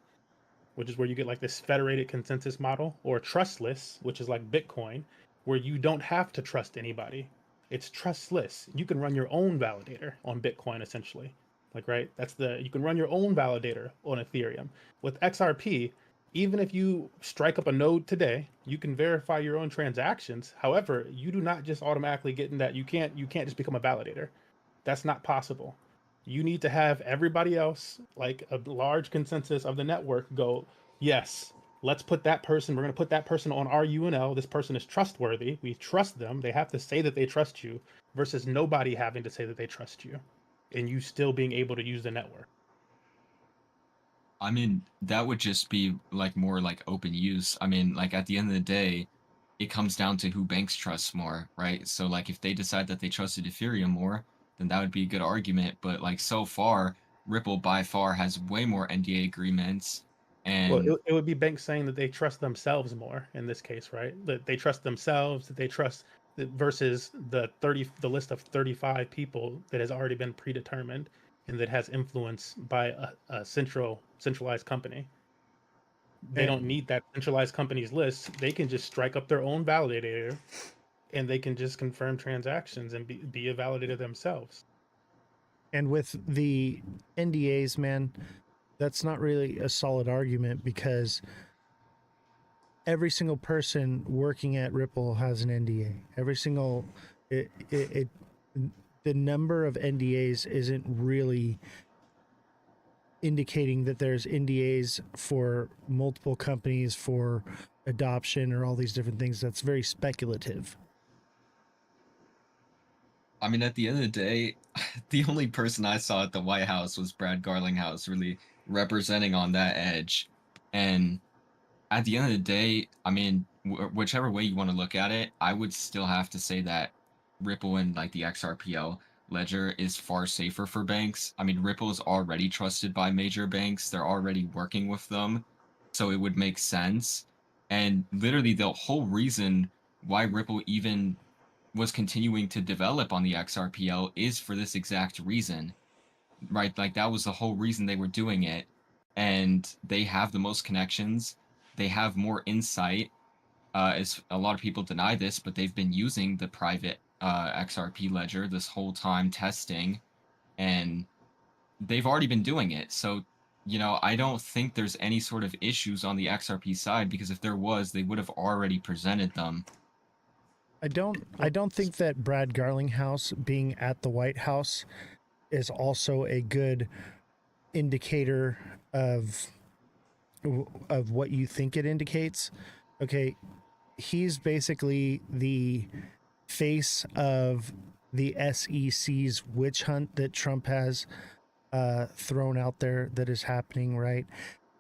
which is where you get this federated consensus model, or trustless, which is like Bitcoin, where you don't have to trust anybody. It's trustless. You can run your own validator on Bitcoin essentially. Right? You can run your own validator on Ethereum. With XRP, even if you strike up a node today, you can verify your own transactions. However, you do not just automatically get in that. You can't just become a validator. That's not possible. You need to have everybody else, a large consensus of the network, go, yes, let's put that person, we're going to put that person on our UNL. This person is trustworthy. We trust them. They have to say that they trust you, versus nobody having to say that they trust you and you still being able to use the network. I mean, that would just be like more like open use. I mean, like at the end of the day, it comes down to who banks trust more, right? So like if they decide that they trusted Ethereum more, then that would be a good argument. But like so far, Ripple by far has way more NDA agreements. Well, And it would be banks saying that they trust themselves more in this case, right? That they trust themselves, that they trust versus the list of 35 people that has already been predetermined and that has influence by a centralized company. They don't need that centralized company's list. They can just strike up their own validator and they can just confirm transactions and be a validator themselves. And with the NDAs, man, that's not really a solid argument because every single person working at Ripple has an NDA. Every single it the number of NDAs isn't really indicating that there's NDAs for multiple companies for adoption or all these different things. That's very speculative. I mean, at the end of the day, the only person I saw at the White House was Brad Garlinghouse really representing on that edge. And at the end of the day, I mean, whichever way you want to look at it, I would still have to say that Ripple and like the XRPL ledger is far safer for banks. I mean, Ripple is already trusted by major banks. They're already working with them. So it would make sense. And literally the whole reason why Ripple even was continuing to develop on the XRPL is for this exact reason, right? Like that was the whole reason they were doing it. And they have the most connections. They have more insight. As a lot of people deny this, but they've been using the private XRP ledger this whole time testing, and they've already been doing it. So, I don't think there's any sort of issues on the XRP side because if there was, they would have already presented them. I don't think that Brad Garlinghouse being at the White House is also a good indicator of what you think it indicates. Okay, he's basically the face of the SEC's witch hunt that Trump has thrown out there that is happening, right?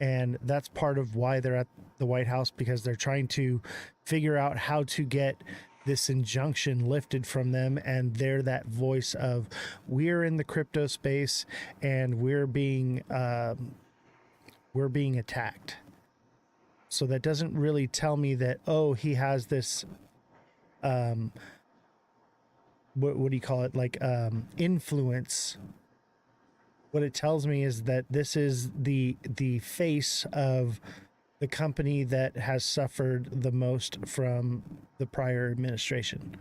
And that's part of why they're at the White House, because they're trying to figure out how to get this injunction lifted from them. And they're that voice of, we're in the crypto space and we're being attacked. So that doesn't really tell me that, oh, he has this what do you call it, like influence. What it tells me is that this is the face of the company that has suffered the most from the prior administration.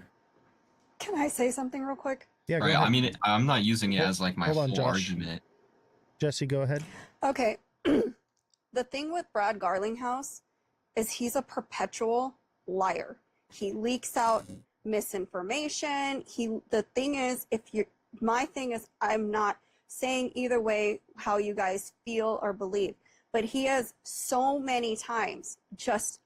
Can I say something real quick? Yeah, go Right? ahead. I mean, I'm not using it Hold- as like my hold on, whole Josh. argument. Jesse, go ahead. Okay. The thing with Brad Garlinghouse is he's a perpetual liar. He leaks out misinformation. The thing is, my thing is, I'm not saying either way how you guys feel or believe, but he has so many times just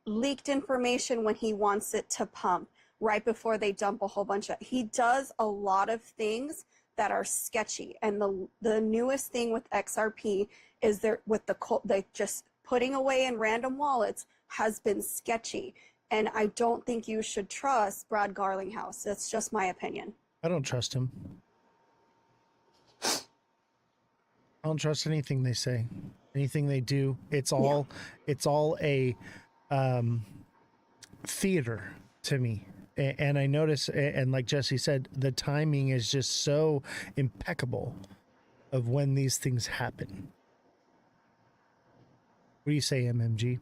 leaked information when he wants it to pump right before they dump a whole bunch of. He does a lot of things that are sketchy, and the newest thing with XRP is there with they just putting away in random wallets has been sketchy, and I don't think you should trust Brad Garlinghouse. That's just my opinion. I don't trust him. I don't trust anything they say, anything they do. It's all a theater to me. And I notice, and like Jesse said, the timing is just so impeccable of when these things happen. What do you say, MMG?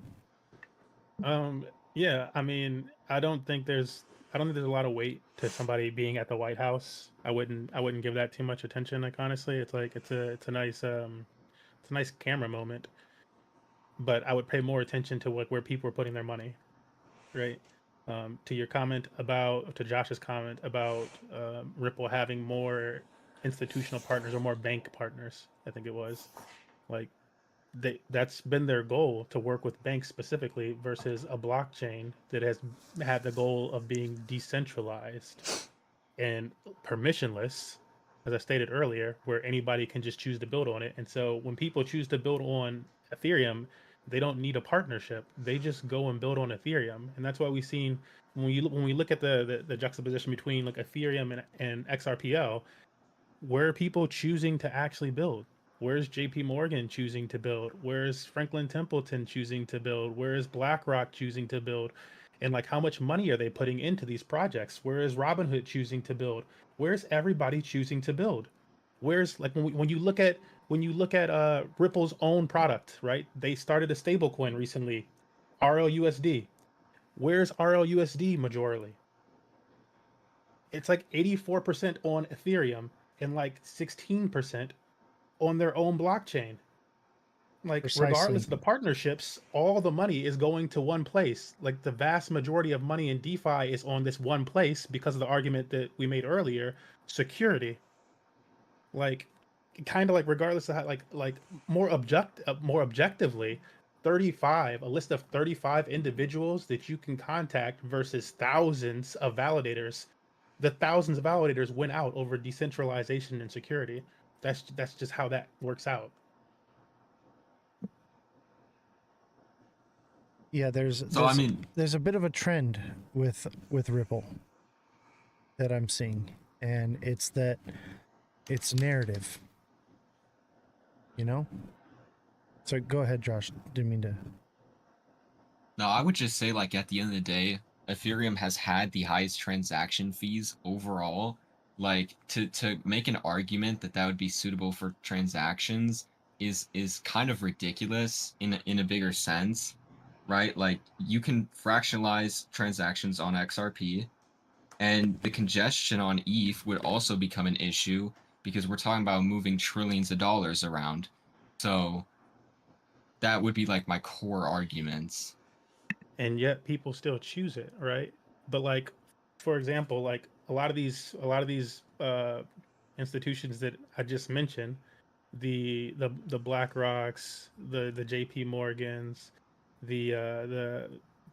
Yeah, I mean, I don't think there's a lot of weight to somebody being at the White House. I wouldn't give that too much attention. Like honestly, it's like it's a nice camera moment, but I would pay more attention to where people are putting their money, right? To Josh's comment about Ripple having more institutional partners or more bank partners, I think it was like that's been their goal, to work with banks specifically versus a blockchain that has had the goal of being decentralized and permissionless, as I stated earlier, where anybody can just choose to build on it. And so when people choose to build on Ethereum, they don't need a partnership. They just go and build on Ethereum. And that's why we've seen when we look at the juxtaposition between like Ethereum and XRPL, where are people choosing to actually build? Where's JP Morgan choosing to build? Where's Franklin Templeton choosing to build? Where is BlackRock choosing to build? And like how much money are they putting into these projects? Where is Robinhood choosing to build? Where's everybody choosing to build? Where's like when you look at Ripple's own product, right? They started a stable coin recently, RLUSD. Where's RLUSD majorly? It's like 84% on Ethereum and like 16% on their own blockchain. Like, Precisely. regardless of the partnerships, all the money is going to one place. Like, the vast majority of money in DeFi is on this one place because of the argument that we made earlier, security. Like, kind of like regardless of how, like more objectively, 35, a list of 35 individuals that you can contact versus thousands of validators. The thousands of validators went out over decentralization and security. That's just how that works out. Yeah, So I mean, there's a bit of a trend with Ripple that I'm seeing, and it's that it's narrative. You know. So go ahead, Josh. Didn't mean to. no, I would just say like at the end of the day, Ethereum has had the highest transaction fees overall. Like to make an argument that that would be suitable for transactions is kind of ridiculous in a bigger sense, right? Like you can fractionalize transactions on XRP, and the congestion on ETH would also become an issue because we're talking about moving trillions of dollars around. So that would be like my core arguments. And yet people still choose it, right? But like, for example, like a lot of these institutions that I just mentioned, the Black Rocks, the JP Morgans, the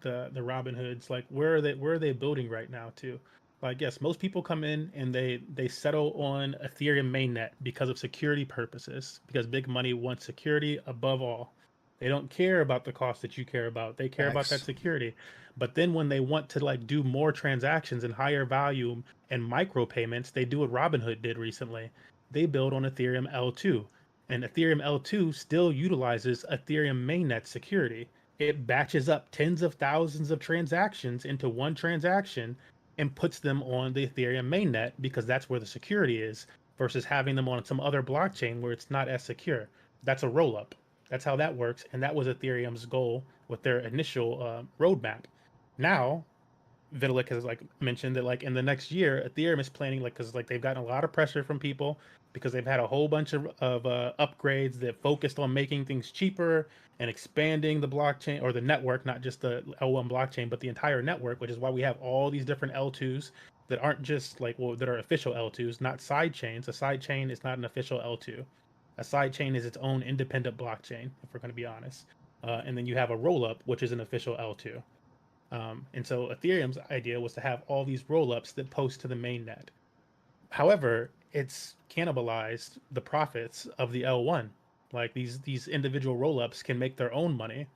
the Robin Hoods, like where are they building right now too? Like yes, most people come in and they settle on Ethereum mainnet because of security purposes, because big money wants security above all. They don't care about the cost that you care about. They care about that Facts. security. But then when they want to like do more transactions and higher volume and micro payments, they do what Robinhood did recently. They build on Ethereum L2. And Ethereum L2 still utilizes Ethereum mainnet security. It batches up tens of thousands of transactions into one transaction and puts them on the Ethereum mainnet because that's where the security is versus having them on some other blockchain where it's not as secure. That's a rollup. That's how that works. And that was Ethereum's goal with their initial roadmap. Now, Vitalik has like mentioned that like in the next year, Ethereum is planning like because like they've gotten a lot of pressure from people because they've had a whole bunch of upgrades that focused on making things cheaper and expanding the blockchain or the network, not just the L1 blockchain, but the entire network, which is why we have all these different L2s that aren't just like well that are official L2s, not side chains. A side chain is not an official L2. A side chain is its own independent blockchain, if we're going to be honest. And then you have a rollup, which is an official L2. And so Ethereum's idea was to have all these rollups that post to the mainnet. However, it's cannibalized the profits of the L1. Like these individual rollups can make their own money.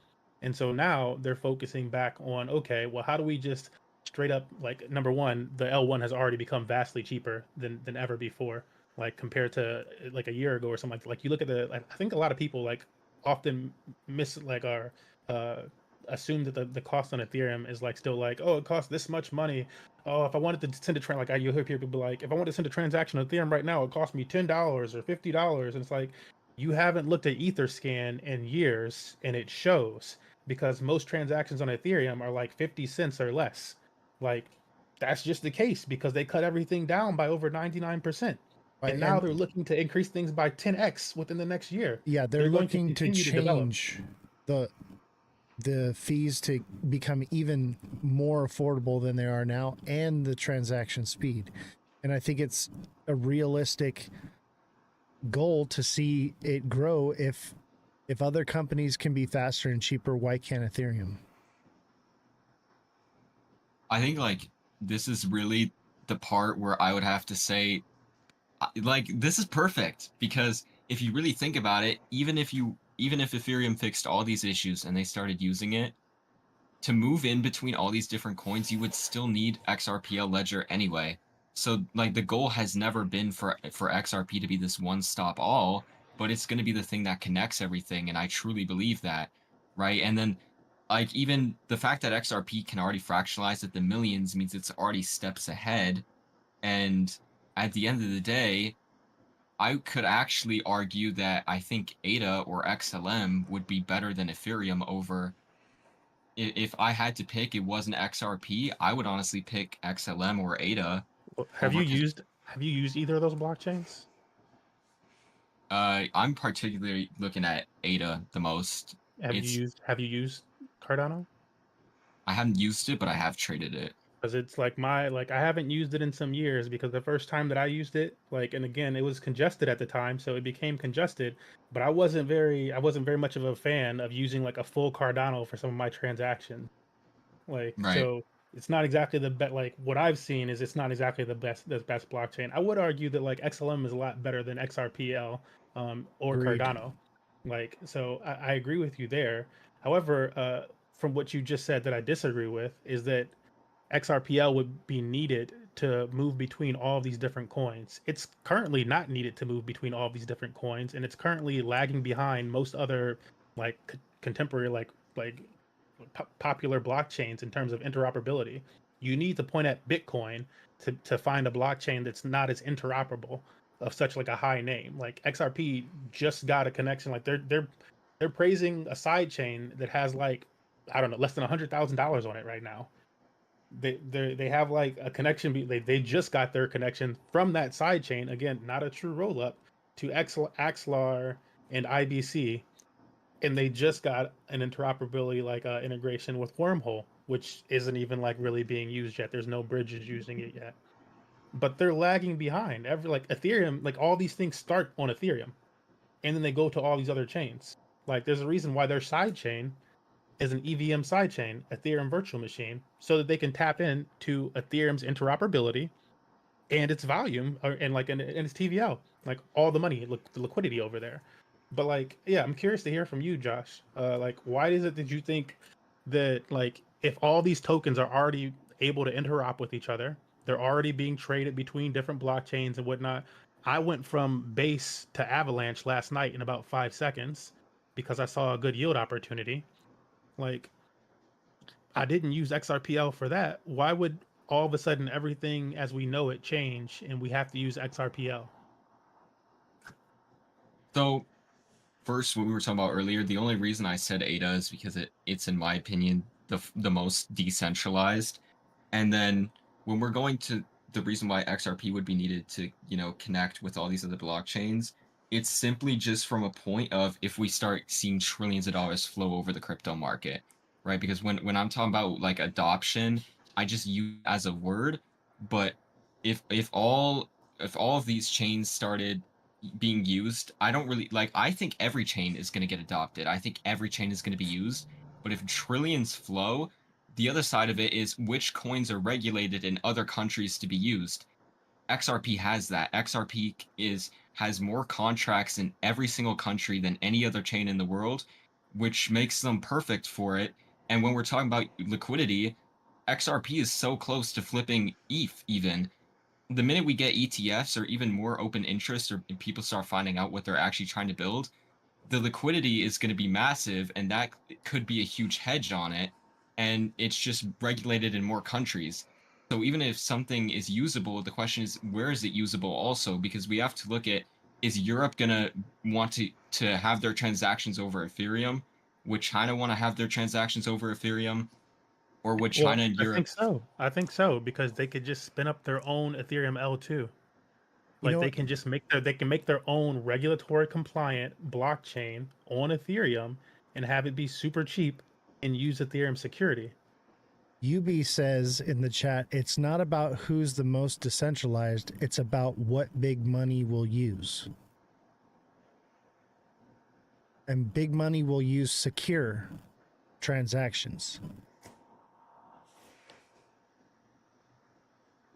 And so now they're focusing back on okay, well how do we just straight up like number one, the L1 has already become vastly cheaper than ever before. Like compared to like a year ago or something like you look at the I think a lot of people like often miss like our uh assume that the cost on Ethereum is like still like oh it costs this much money. Oh, if I wanted to send a like you hear people be like, if I want to send a transaction on Ethereum right now, it costs me $10 or $50, and it's like you haven't looked at Etherscan in years, and it shows because most transactions on Ethereum are like 50 cents or less. Like that's just the case because they cut everything down by over 99%. Right. And now And they're looking to increase things by 10x within the next year. yeah, they're They're going to looking to continue to develop. change the fees to become even more affordable than they are now and the transaction speed. And I think it's a realistic goal to see it grow. If other companies can be faster and cheaper, why can't Ethereum? I think like this is really the part where I would have to say like this is perfect because if you really think about it, even if Ethereum fixed all these issues and they started using it to move in between all these different coins, you would still need XRPL ledger anyway. So like the goal has never been for XRP to be this one-stop all, but it's going to be the thing that connects everything, and I truly believe that, right? And then like even the fact that XRP can already fractionalize at the millions means it's already steps ahead. And at the end of the day, I could actually argue that I think ADA or XLM would be better than Ethereum over. If I had to pick, it wasn't XRP, I would honestly pick XLM or ADA Well, over just. have you used either of those blockchains? I'm particularly looking at ADA the most. It's Have you used Cardano? I haven't used it, but I have traded it. Because it's like my like I haven't used it in some years because the first time that I used it, like, and again, it was congested at the time, so it became congested. But I wasn't very much of a fan of using like a full Cardano for some of my transactions. Like, Right. so it's not exactly the best. Like what I've seen is it's not exactly the best blockchain. I would argue that like XLM is a lot better than XRPL, or Agreed. Cardano. Like, so I agree with you there. However, from what you just said that I disagree with is that XRPL would be needed to move between all these different coins. It's currently not needed to move between all these different coins, and it's currently lagging behind most other like contemporary popular blockchains in terms of interoperability. You need to point at Bitcoin to find a blockchain that's not as interoperable of such like a high name. Like XRP just got a connection. Like they're praising a side chain that has like, I don't know, less than $100,000 on it right now. They have like a connection. They just got their connection from that side chain. Again, not a true roll up to Axlar and IBC, and they just got an interoperability like integration with Wormhole, which isn't even like really being used yet. There's no bridges using it yet, but they're lagging behind. Every like Ethereum, like all these things start on Ethereum, and then they go to all these other chains. Like there's a reason why their side chain is an EVM sidechain, Ethereum virtual machine, so that they can tap into Ethereum's interoperability and its volume, and its TVL, like all the money, the liquidity over there. But like, yeah, I'm curious to hear from you, Josh. Like, why is it that you think that like if all these tokens are already able to interop with each other, they're already being traded between different blockchains and whatnot. I went from base to Avalanche last night in about 5 seconds because I saw a good yield opportunity. Like, I didn't use XRPL for that. Why would all of a sudden everything as we know it change and we have to use XRPL? So first, what we were talking about earlier, the only reason I said ADA is because it's in my opinion the most decentralized. And then when we're going to the reason why XRP would be needed to, connect with all these other blockchains, it's simply just from a point of if we start seeing trillions of dollars flow over the crypto market, right? Because when I'm talking about like adoption, I just use it as a word, but if all of these chains started being used, I don't really like I think every chain is going to get adopted. I think every chain is going to be used, but if trillions flow, the other side of it is which coins are regulated in other countries to be used. XRP has that. XRP has more contracts in every single country than any other chain in the world, which makes them perfect for it. And when we're talking about liquidity, XRP is so close to flipping ETH even. The minute we get ETFs or even more open interest or people start finding out what they're actually trying to build, the liquidity is going to be massive, and that could be a huge hedge on it. And it's just regulated in more countries. So even if something is usable, the question is where is it usable also? Because we have to look at, is Europe going to want to have their transactions over Ethereum? Would China want to have their transactions over Ethereum? Or would Well, China and I Europe? think so. I think so because they could just spin up their own Ethereum L2. You Like know what? they can make their own regulatory compliant blockchain on Ethereum and have it be super cheap and use Ethereum security. UB says in the chat, it's not about who's the most decentralized, it's about what big money will use. And big money will use secure transactions.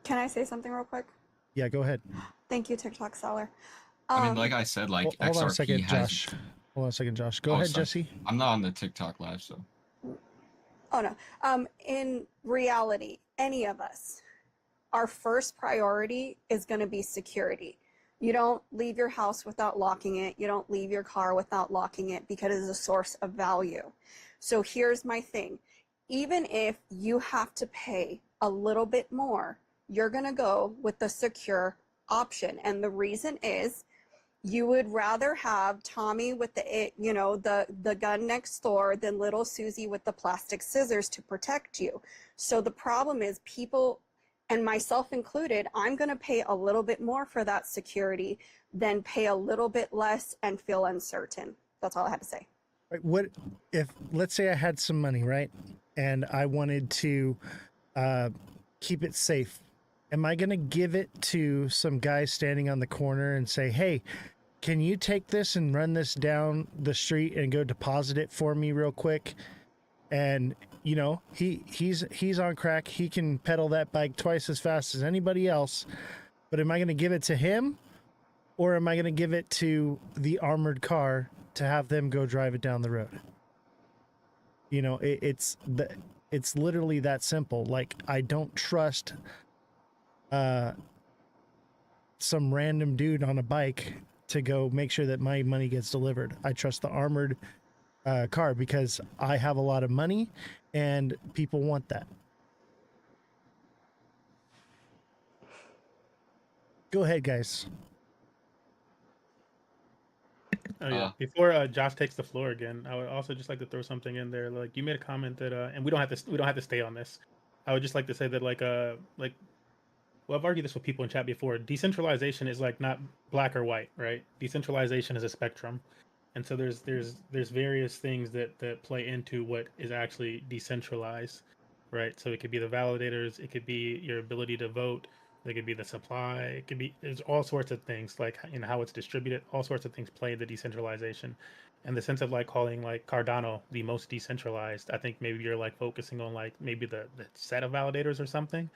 Can I say something real quick? Yeah, go ahead. Thank you, TikTok seller. I mean, like I said, like Hold on a XRP second, has. Josh. Hold on a second, Josh. Go Oh, ahead, sorry. Jesse. I'm not on the TikTok live, so. Oh no. In reality, any of us, our first priority is going to be security. You don't leave your house without locking it. You don't leave your car without locking it because it is a source of value. So here's my thing. Even if you have to pay a little bit more, you're going to go with the secure option. And the reason is you would rather have Tommy with the gun next door than little Susie with the plastic scissors to protect you. So the problem is people, and myself included, I'm going to pay a little bit more for that security than pay a little bit less and feel uncertain. That's all I had to say. Right, what if, let's say I had some money, right, and I wanted to keep it safe? Am I going to give it to some guy standing on the corner and say, hey, can you take this and run this down the street and go deposit it for me real quick? And you know, he's on crack. He can pedal that bike twice as fast as anybody else. But am I going to give it to him, or am I going to give it to the armored car to have them go drive it down the road? You know, it's literally that simple. Like, I don't trust some random dude on a bike to go make sure that my money gets delivered. I trust the armored car because I have a lot of money and people want that. Go ahead, guys. Oh yeah. Before Josh takes the floor again, I would also just like to throw something in there. Like, you made a comment that, and we don't have to stay on this. I would just like to say that, well, I've argued this with people in chat before. Decentralization is like not black or white, right? Decentralization is a spectrum, and so there's various things that play into what is actually decentralized, right? So it could be the validators, it could be your ability to vote, it could be the supply, it could be, there's all sorts of things, like, you know, how it's distributed. All sorts of things play the decentralization, and the sense of like calling like Cardano the most decentralized. I think maybe you're like focusing on like maybe the set of validators or something,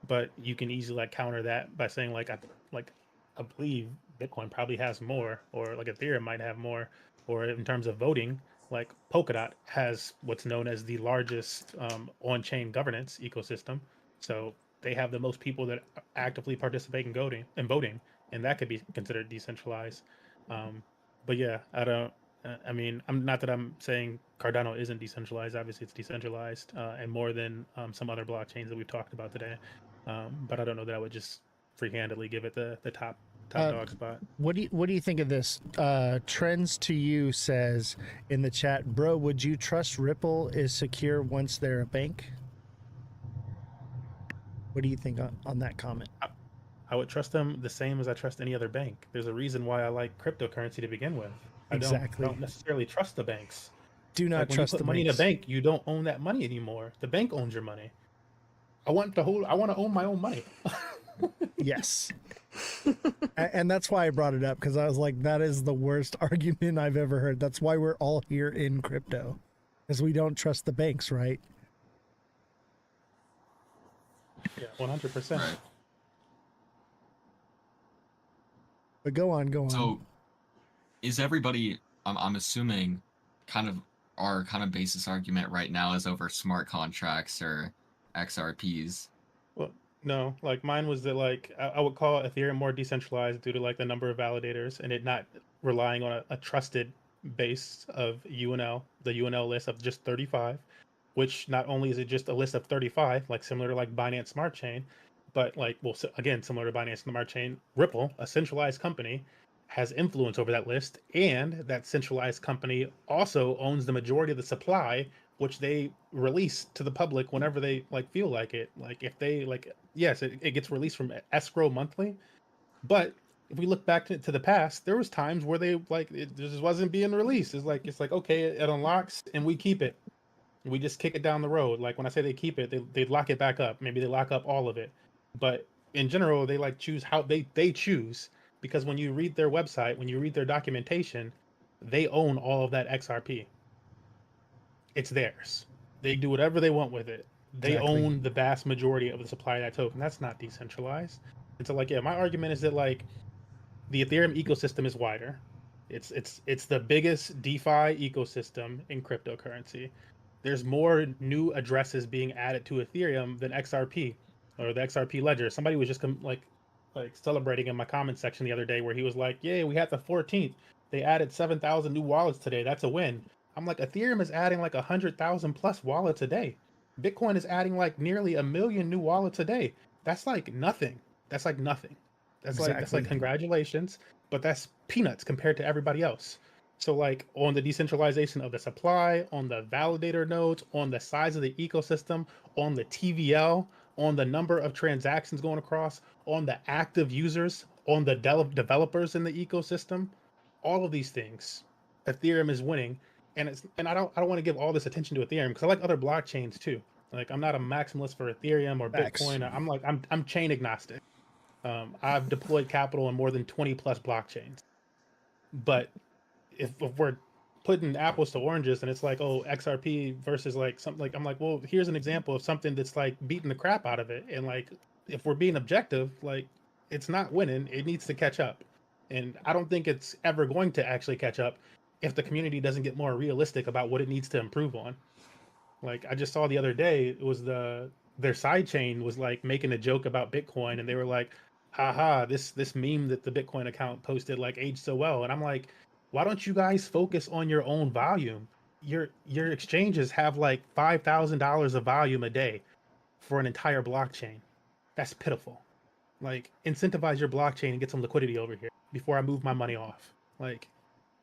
but you can easily like counter that by saying I believe Bitcoin probably has more, or like Ethereum might have more, or in terms of voting, like Polkadot has what's known as the largest on-chain governance ecosystem. So they have the most people that actively participate in voting, and that could be considered decentralized. But yeah, I don't. I mean, I'm not that I'm saying Cardano isn't decentralized. Obviously, it's decentralized and more than some other blockchains that we've talked about today. But I don't know that I would just free-handedly give it the top dog spot. What do you think of this? Trends to You says in the chat, bro, would you trust Ripple is secure once they're a bank? What do you think on that comment? I would trust them the same as I trust any other bank. There's a reason why I like cryptocurrency to begin with. Exactly. I don't necessarily trust the banks. Do not Like, when trust you put the money banks. in a bank, you don't own that money anymore. The bank owns your money. I want to own my own money. Yes. And that's why I brought it up, because I was like, that is the worst argument I've ever heard. That's why we're all here in crypto, because we don't trust the banks, right? Yeah, 100%. Right. But go on. So, is everybody? I'm assuming, kind of our kind of basis argument right now is over smart contracts or XRPs. Well, no, like mine was that, like, I would call Ethereum more decentralized due to like the number of validators and it not relying on a trusted base of UNL, the UNL list of just 35, which not only is it just a list of 35, like similar to like Binance Smart Chain, but like, well, again, similar to Binance Smart Chain, Ripple, a centralized company, has influence over that list, and that centralized company also owns the majority of the supply, which they release to the public whenever they like feel like it. Like, if they like, yes, it gets released from escrow monthly, but if we look back to the past, there was times where they like it just wasn't being released. It's like okay, it unlocks and we keep it. We just kick it down the road. Like, when I say they keep it, they lock it back up. Maybe they lock up all of it, but in general, they like choose how they choose, because when you read their website, when you read their documentation, they own all of that XRP. It's theirs. They do whatever they want with it. They Exactly. own the vast majority of the supply of that token. That's not decentralized. And so like, yeah, my argument is that like the Ethereum ecosystem is wider. It's the biggest DeFi ecosystem in cryptocurrency. There's more new addresses being added to Ethereum than XRP or the XRP ledger. Somebody was just like celebrating in my comment section the other day where he was like, "Yay, we had the 14th. They added 7,000 new wallets today. That's a win." I'm like, Ethereum is adding like 100,000 plus wallets a day. Bitcoin is adding like nearly a million new wallets a day. That's like nothing. That's like nothing. That's like Exactly. congratulations, but that's peanuts compared to everybody else. So like on the decentralization of the supply, on the validator nodes, on the size of the ecosystem, on the TVL, on the number of transactions going across, on the active users, on the developers in the ecosystem, all of these things, Ethereum is winning. And I don't want to give all this attention to Ethereum because I like other blockchains too. Like I'm not a maximalist for Ethereum or Facts. Bitcoin. I'm chain agnostic. I've deployed capital in more than 20 plus blockchains. But if we're putting apples to oranges and it's like, oh, XRP versus like something like, I'm like, well, here's an example of something that's like beating the crap out of it. And like, if we're being objective, like it's not winning, it needs to catch up. And I don't think it's ever going to actually catch up if the community doesn't get more realistic about what it needs to improve on. Like I just saw the other day, it was their side chain was like making a joke about Bitcoin, and they were like, "Haha, this meme that the Bitcoin account posted like aged so well." And I'm like, "Why don't you guys focus on your own volume? Your exchanges have like $5,000 of volume a day for an entire blockchain. That's pitiful. Like incentivize your blockchain and get some liquidity over here before I move my money off." Like,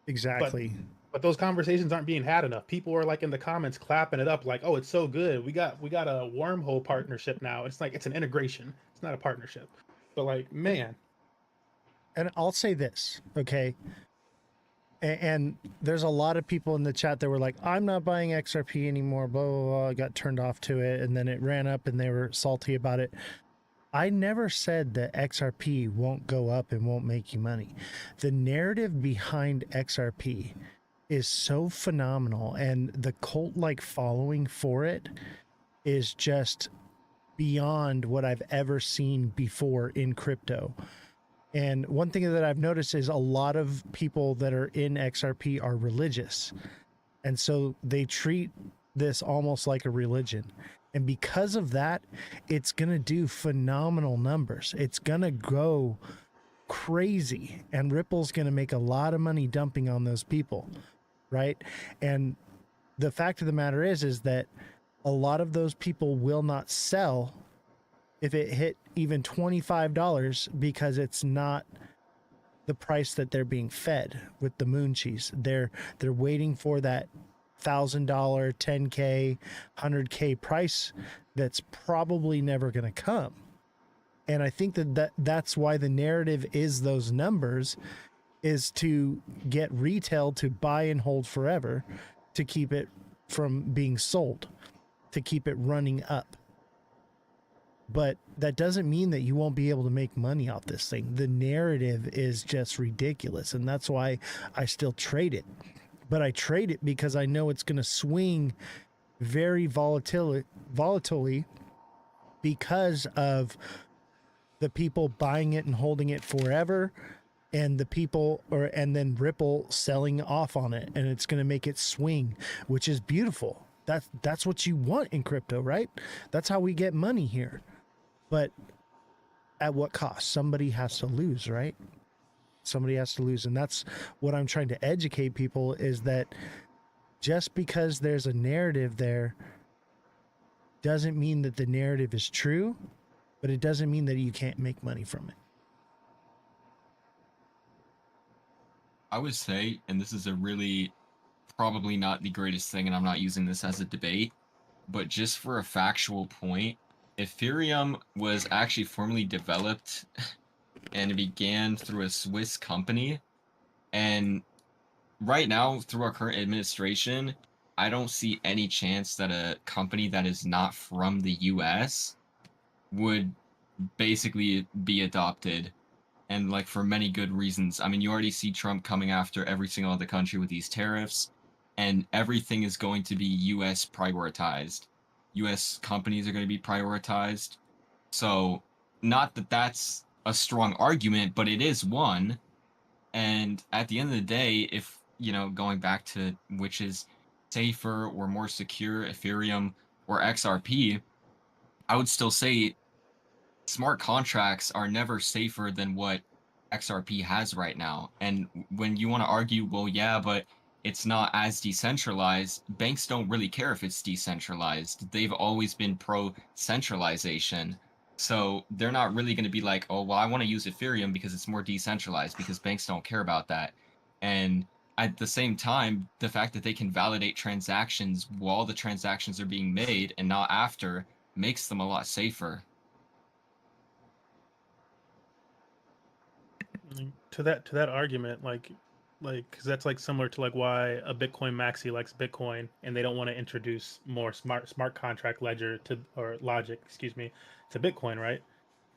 but Exactly. but those conversations aren't being had enough. People are like in the comments clapping it up like, "Oh, it's so good. We got a wormhole partnership now." It's like it's an integration. It's not a partnership. But like, man, And I'll say this, okay? And there's a lot of people in the chat that were like, I'm not buying XRP anymore, blah, blah, blah. I got turned off to it. And then it ran up and they were salty about it. I never said that XRP won't go up and won't make you money. The narrative behind XRP is so phenomenal. And the cult like following for it is just beyond what I've ever seen before in crypto. And one thing that I've noticed is a lot of people that are in XRP are religious. And so they treat this almost like a religion. And because of that, it's going to do phenomenal numbers. It's going to go crazy. And Ripple's going to make a lot of money dumping on those people. Right. And the fact of the matter is that a lot of those people will not sell if it hit even $25 because it's not the price that they're being fed with the moon cheese. They're waiting for that $1,000, $10K, $100K price that's probably never going to come. And I think that's why the narrative is those numbers, is to get retail to buy and hold forever, to keep it from being sold, to keep it running up. But that doesn't mean that you won't be able to make money off this thing. The narrative is just ridiculous, and that's why I still trade it. But I trade it because I know it's going to swing very volatilely because of the people buying it and holding it forever, and the people and then Ripple selling off on it, and it's going to make it swing, which is beautiful. That's what you want in crypto, right? That's how we get money here. But at what cost? Somebody has to lose, right? Somebody has to lose. And that's what I'm trying to educate people, is that just because there's a narrative there doesn't mean that the narrative is true, but it doesn't mean that you can't make money from it. I would say, and this is a really probably not the greatest thing, and I'm not using this as a debate, but just for a factual point, Ethereum was actually formally developed and it began through a Swiss company. And right now, through our current administration, I don't see any chance that a company that is not from the US would basically be adopted. And like for many good reasons. I mean, you already see Trump coming after every single other country with these tariffs, and everything is going to be US prioritized. US companies are going to be prioritized. So, not that that's a strong argument, but it is one. And at the end of the day, if, going back to which is safer or more secure, Ethereum or XRP, I would still say smart contracts are never safer than what XRP has right now. And when you want to argue, well, yeah, but it's not as decentralized, banks don't really care if it's decentralized. They've always been pro centralization. So they're not really going to be like, oh, well, I want to use Ethereum because it's more decentralized, because banks don't care about that. And at the same time, the fact that they can validate transactions while the transactions are being made and not after makes them a lot safer. To that argument, like because that's like similar to like why a Bitcoin maxi likes Bitcoin and they don't want to introduce more smart contract ledger to, or logic, excuse me, to Bitcoin, right?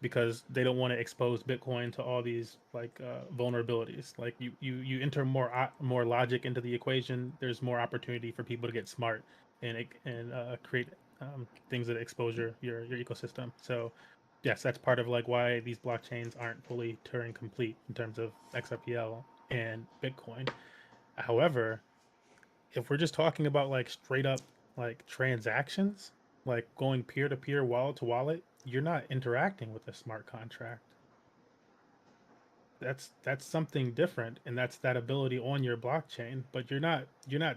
Because they don't want to expose Bitcoin to all these like vulnerabilities. Like you enter more logic into the equation, there's more opportunity for people to get smart and create things that expose your ecosystem. So yes, that's part of like why these blockchains aren't fully Turing complete in terms of XRPL and Bitcoin. However, if we're just talking about like straight up like transactions, like going peer to peer, wallet to wallet, you're not interacting with a smart contract. That's something different, and that's that ability on your blockchain, but you're not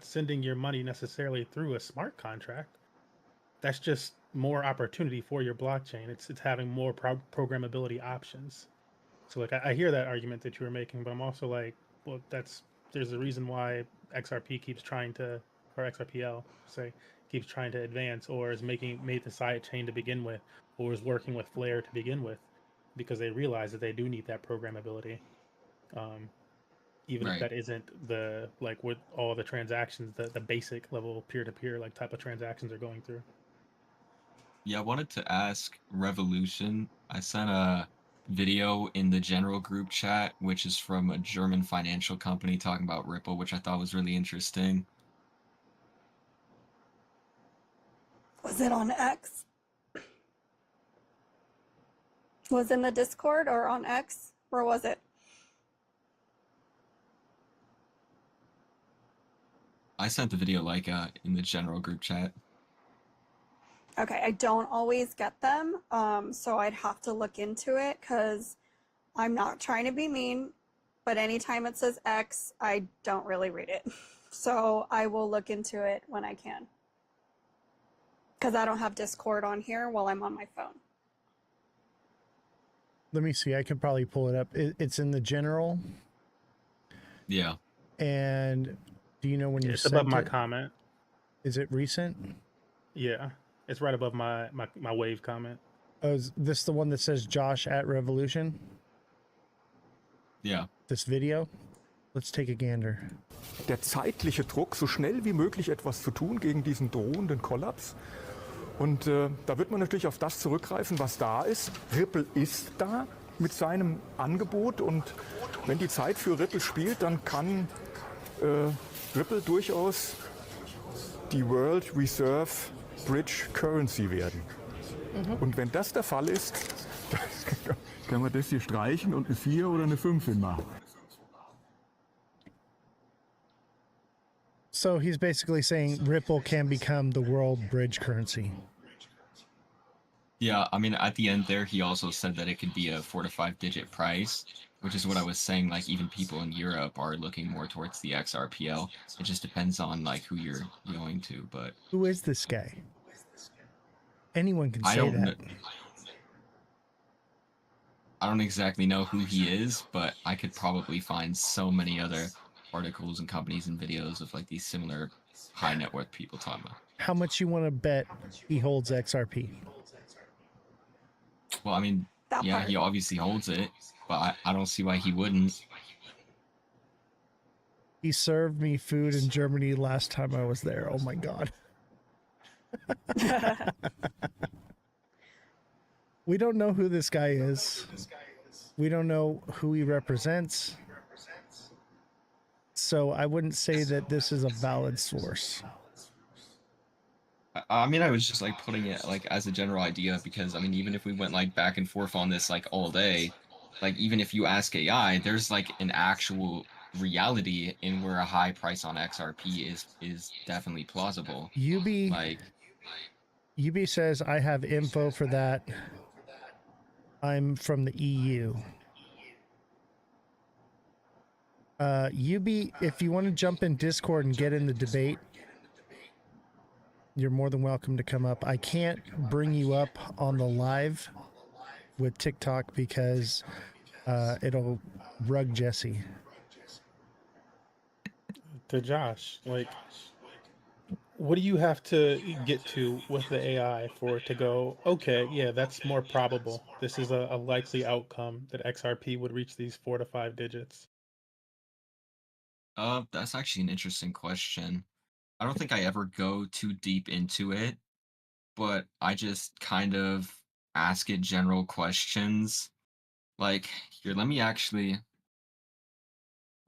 sending your money necessarily through a smart contract. That's just more opportunity for your blockchain. It's having more programmability options. So like I hear that argument that you were making, but I'm also like, well, there's a reason why XRP keeps trying to, or XRPL say, keeps trying to advance, or is made the side chain to begin with, or is working with Flare to begin with, because they realize that they do need that programmability, even if Right. that isn't the like what all the transactions, the basic level peer to peer like type of transactions are going through. Yeah, I wanted to ask Revolution. I sent a video in the general group chat, which is from a German financial company talking about Ripple, which I thought was really interesting. Was it on X? Was in the Discord or on X? Where was it? I sent the video like in the general group chat. Okay, I don't always get them, so I'd have to look into it because I'm not trying to be mean, but anytime it says X, I don't really read it. So I will look into it when I can because I don't have Discord on here while I'm on my phone. Let me see. I could probably pull it up. It's in the general. Yeah. And do you know when you It's sent above my it? comment. Is it recent? Yeah, it's right above my wave comment. Oh, is this the one that says Josh at Revolution? Yeah. This video? Let's take a gander. Der zeitliche Druck, so schnell wie möglich etwas zu tun gegen diesen drohenden Kollaps. Und da wird man natürlich auf das zurückgreifen, was da ist. Ripple ist da mit seinem Angebot, und wenn die Zeit für Ripple spielt, dann kann Ripple durchaus die World Reserve Bridge Currency werden. Und wenn das der Fall ist, dann können wir das hier streichen und eine 4 oder eine 5 hinmachen. So he's basically saying Ripple can become the world bridge currency. Yeah, I mean, at the end there, he also said that it could be a 4 to 5 digit price, which is what I was saying. Like, even people in Europe are looking more towards the XRPL. It just depends on like who you're going to. But Who is this guy? Anyone can I say don't that. I don't exactly know who he is, but I could probably find so many other articles and companies and videos of like these similar high net worth people talking about. How much you want to bet he holds XRP? Well, I mean, That yeah, part. he obviously holds it, but I don't see why he wouldn't. He served me food in Germany last time I was there. Oh my God. We don't know who this guy is. We don't know who he represents. So I wouldn't say that this is a valid source. I mean, I was just like putting it like as a general idea because I mean, even if we went like back and forth on this like all day, like even if you ask AI, there's like an actual reality in where a high price on XRP is definitely plausible. UB Like, UB says I have info for that. I'm from the EU. UB, if you want to jump in Discord and get in the debate, you're more than welcome to come up. I can't bring you up on the live with TikTok because it'll rug Jesse. To Josh, like, what do you have to get to with the AI for it to go, okay, yeah, that's more probable. This is a likely outcome that XRP would reach these 4 to 5 digits. that's actually an interesting question. I don't think I ever go too deep into it, but I just kind of ask it general questions. Like, here, let me actually.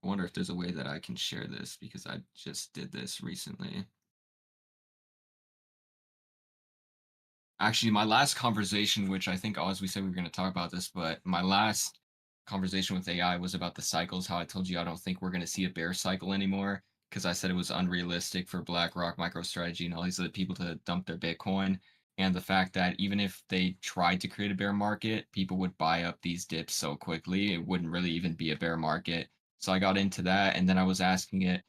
I wonder if there's a way that I can share this because I just did this recently. Actually, my last conversation, which I think, as we said, we were going to talk about this, but my last conversation with AI was about the cycles. How I told you I don't think we're going to see a bear cycle anymore because I said it was unrealistic for BlackRock, MicroStrategy, and all these other people to dump their Bitcoin. And the fact that even if they tried to create a bear market, people would buy up these dips so quickly, it wouldn't really even be a bear market. So I got into that, and then I was asking it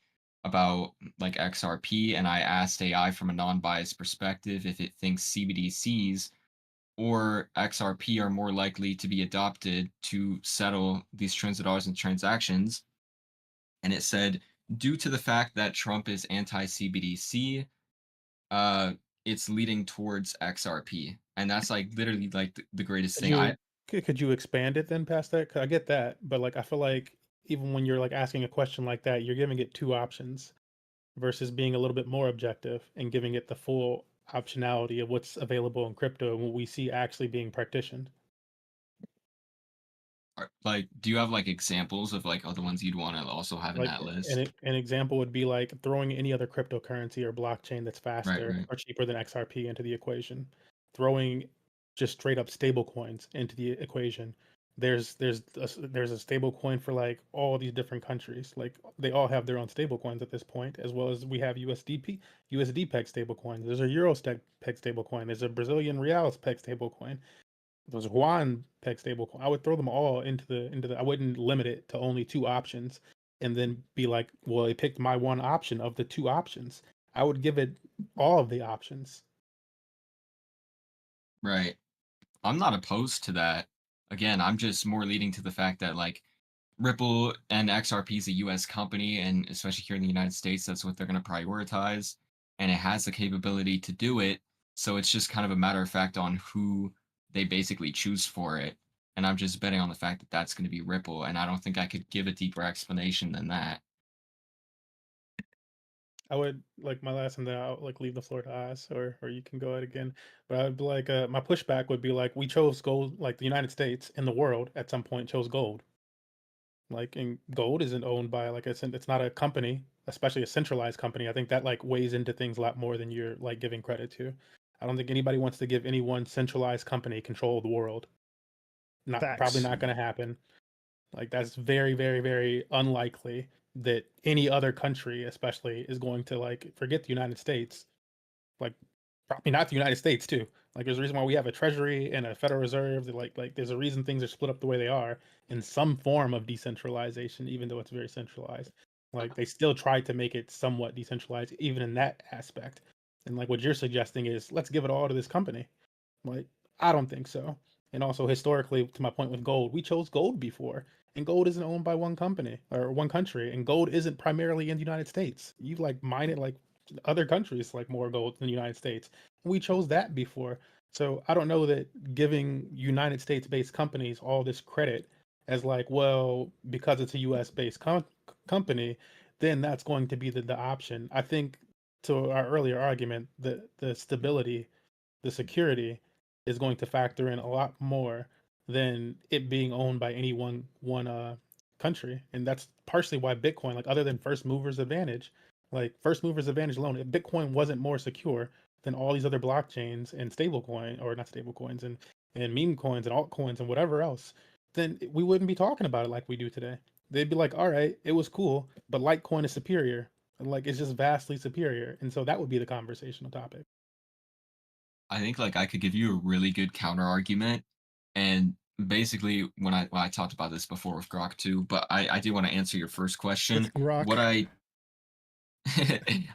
about like XRP, and I asked AI from a non-biased perspective if it thinks CBDCs or XRP are more likely to be adopted to settle these transit dollars and transactions. And it said, due to the fact that Trump is anti-CBDC, uh, it's leading towards XRP. And that's like literally like the greatest Could thing. you could you expand it then past that? 'Cause I get that, but like I feel like even when you're like asking a question like that, you're giving it two options versus being a little bit more objective and giving it the full optionality of what's available in crypto and what we see actually being practiced. Like, do you have like examples of like other ones you'd want to also have in Like that list? an example would be like throwing any other cryptocurrency or blockchain that's Right, faster right. or cheaper than XRP into the equation. Throwing just straight up stable coins into the equation. There's a stable coin for like all these different countries. Like they all have their own stable coins at this point, as well as we have USD peg stable coins. There's a Euro peg stable coin. There's a Brazilian Reals peg stable coin. Those Juan peg stablecoin. I would throw them all into the. I wouldn't limit it to only two options, and then be like, well, it picked my one option of the two options. I would give it all of the options. Right. I'm not opposed to that. Again, I'm just more leading to the fact that like Ripple and XRP is a US company, and especially here in the United States, that's what they're going to prioritize. And it has the capability to do it. So it's just kind of a matter of fact on who they basically choose for it. And I'm just betting on the fact that that's going to be Ripple. And I don't think I could give a deeper explanation than that. I would like my last one. Then I'll like leave the floor to us, or you can go ahead again. But I'd be like, my pushback would be like, we chose gold. Like the United States and the world at some point chose gold. Like, and gold isn't owned by like it's not a company, especially a centralized company. I think that like weighs into things a lot more than you're like giving credit to. I don't think anybody wants to give any one centralized company control of the world. Probably Facts. not going to happen. Like that's very, very, very unlikely that any other country, especially, is going to like forget the United States. Like probably not the United States too. Like there's a reason why we have a treasury and a Federal Reserve. That like there's a reason things are split up the way they are in some form of decentralization, even though it's very centralized. Like they still try to make it somewhat decentralized, even in that aspect. And like what you're suggesting is let's give it all to this company. Like I don't think so. And also historically, to my point with gold, we chose gold before, and gold isn't owned by one company or one country, and gold isn't primarily in the United States. You like mine it like other countries like more gold than the United States. We chose that before. So I don't know that giving United States based companies all this credit as like, well, because it's a US based company, then that's going to be the option. I think to our earlier argument, the stability, the security is going to factor in a lot more than it being owned by any one country. And that's partially why Bitcoin, like other than first movers advantage, like first movers advantage alone, if Bitcoin wasn't more secure than all these other blockchains and stablecoin or not stablecoins and meme coins and altcoins and whatever else, then we wouldn't be talking about it like we do today. They'd be like, all right, it was cool, but Litecoin is superior. Like it's just vastly superior. And so that would be the conversational topic. I think like I could give you a really good counter argument, and basically when I talked about this before with Grok too, but I do want to answer your first question. With Grok. What I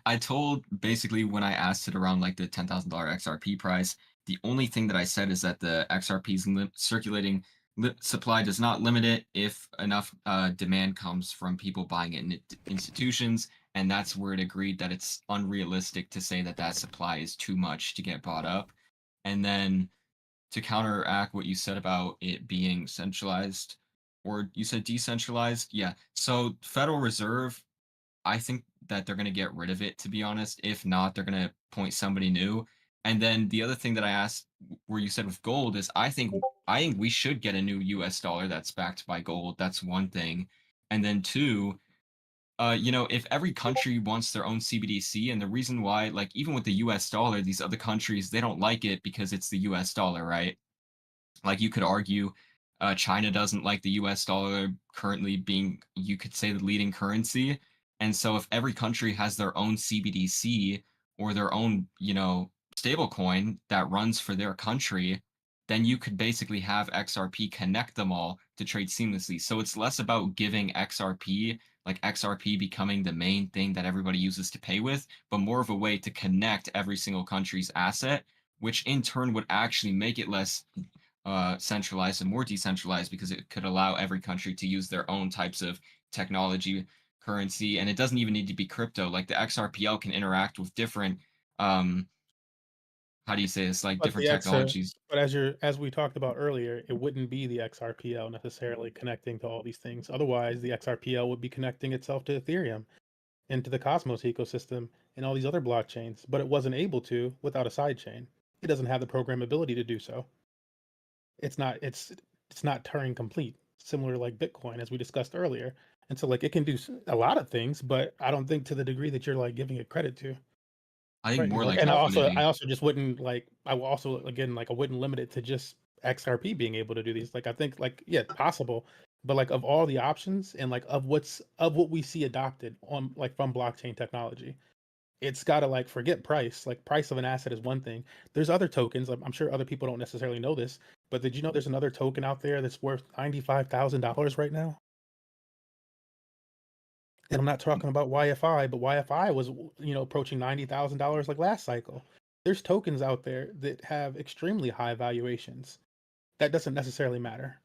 I told basically when I asked it around like the $10,000 XRP price, the only thing that I said is that the XRP's circulating supply does not limit it if enough demand comes from people buying it in institutions, and that's where it agreed that it's unrealistic to say that that supply is too much to get bought up. And then to counteract what you said about it being centralized, or you said decentralized, yeah. So Federal Reserve, I think that they're going to get rid of it, to be honest. If not, they're going to appoint somebody new. And then the other thing that I asked, where you said with gold, is I think we should get a new U.S. dollar that's backed by gold. That's one thing. And then two, if every country wants their own CBDC, and the reason why, like even with the U.S. dollar, these other countries they don't like it because it's the U.S. dollar, right? Like you could argue China doesn't like the US dollar currently being, you could say, the leading currency. And so if every country has their own CBDC or their own, stable coin that runs for their country, then you could basically have XRP connect them all to trade seamlessly. So it's less about giving XRP, like XRP becoming the main thing that everybody uses to pay with, but more of a way to connect every single country's asset, which in turn would actually make it less centralized and more decentralized, because it could allow every country to use their own types of technology, currency, and it doesn't even need to be crypto. Like the XRPL can interact with different, how do you say this, like But different the X, technologies. but as we talked about earlier, it wouldn't be the XRPL necessarily connecting to all these things. Otherwise, the XRPL would be connecting itself to Ethereum and to the Cosmos ecosystem and all these other blockchains, but it wasn't able to without a sidechain. It doesn't have the programmability to do so. It's not Turing complete, similar like Bitcoin as we discussed earlier. And so like it can do a lot of things, but I don't think to the degree that you're like giving it credit to. I think Right. more And, like and liquidity. I also just wouldn't like I will also again like I wouldn't limit it to just XRP being able to do these. Like I think like yeah, possible, but like of all the options and like of what we see adopted on like from blockchain technology, it's got to like forget price. Like price of an asset is one thing. There's other tokens. I'm sure other people don't necessarily know this, but did you know there's another token out there that's worth $95,000 right now? And I'm not talking about YFI, but YFI was approaching $90,000 like last cycle. There's tokens out there that have extremely high valuations. That doesn't necessarily matter.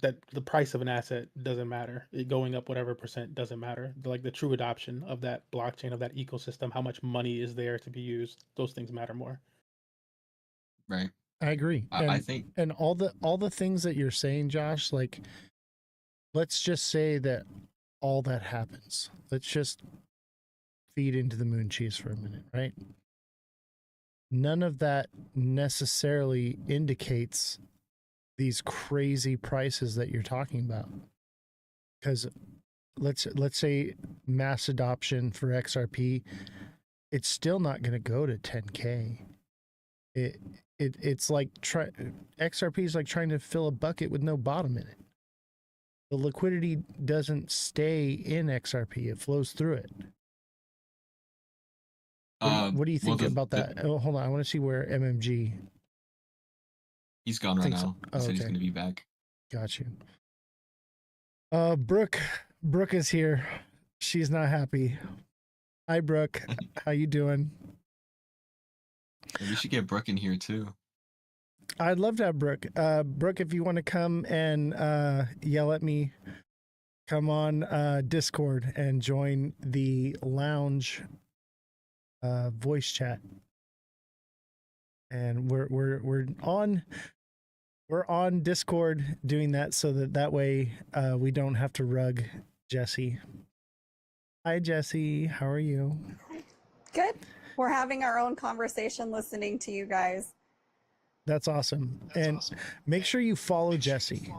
That the price of an asset doesn't matter. It going up whatever percent doesn't matter. Like the true adoption of that blockchain, of that ecosystem, how much money is there to be used, those things matter more. Right. I agree. I think And all the things that you're saying, Josh, like let's just say that all that happens. Let's just feed into the moon cheese for a minute, right? None of that necessarily indicates these crazy prices that you're talking about. Because let's say mass adoption for XRP, it's still not going to go to 10K. It's like XRP is like trying to fill a bucket with no bottom in it. The liquidity doesn't stay in XRP; it flows through it. What do you think about that? Oh, hold on, I want to see where MMG. He's gone right now. Oh, He said he's okay. going to be back. Got you. Brooke is here. She's not happy. Hi, Brooke. How you doing? And we should get Brooke in here too. I'd love to have Brooke. Brooke, if you want to come and yell at me, come on Discord and join the lounge voice chat. And we're on Discord doing that so that way we don't have to rug Jesse. Hi, Jesse. How are you? Good. We're having our own conversation listening to you guys. That's awesome. Make sure you follow Jessie.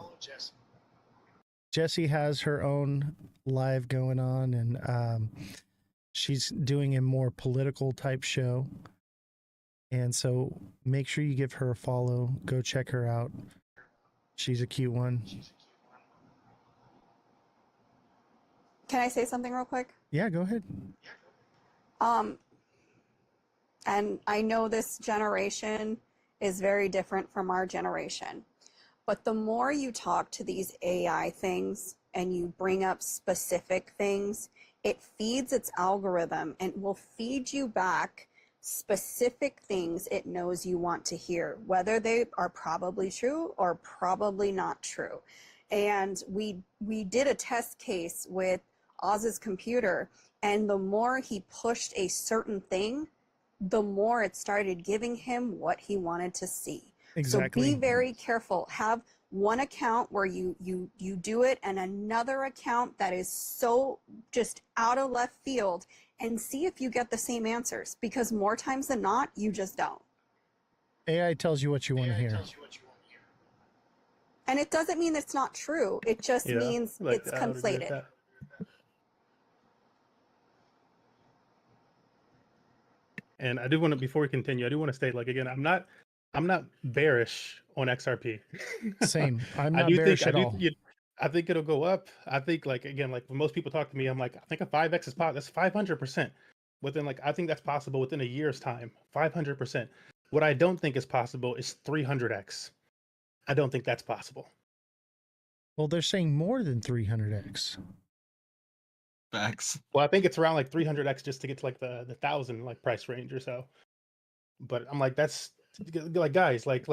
Jessie has her own live going on, and she's doing a more political type show. And so make sure you give her a follow. Go check her out. She's a cute one. Can I say something real quick? Yeah, go ahead. And I know this generation is very different from our generation, but the more you talk to these AI things and you bring up specific things, it feeds its algorithm and will feed you back specific things it knows you want to hear, whether they are probably true or probably not true. And we did a test case with Oz's computer, and the more he pushed a certain thing, the more it started giving him what he wanted to see. Exactly. So be very careful. Have one account where you do it, and another account that is so just out of left field, and see if you get the same answers, because more times than not, you just don't. AI tells you what you want to hear. And it doesn't mean it's not true. It just Yeah, means like, it's I would agree with conflated. that. And I do want to, before we continue, I do want to state, like, again, I'm not bearish on XRP. Same. I'm I not do bearish think, at all. I think it'll go up. I think, like, again, like when most people talk to me, I'm like, I think a 5x is possible. That's 500%. Within, like, I think that's possible within a year's time. 500%. What I don't think is possible is 300x. I don't think that's possible. Well, they're saying more than 300x. Facts. Well, I think it's around like 300x just to get to like the 1,000 like price range or so. But I'm like, that's like, guys, like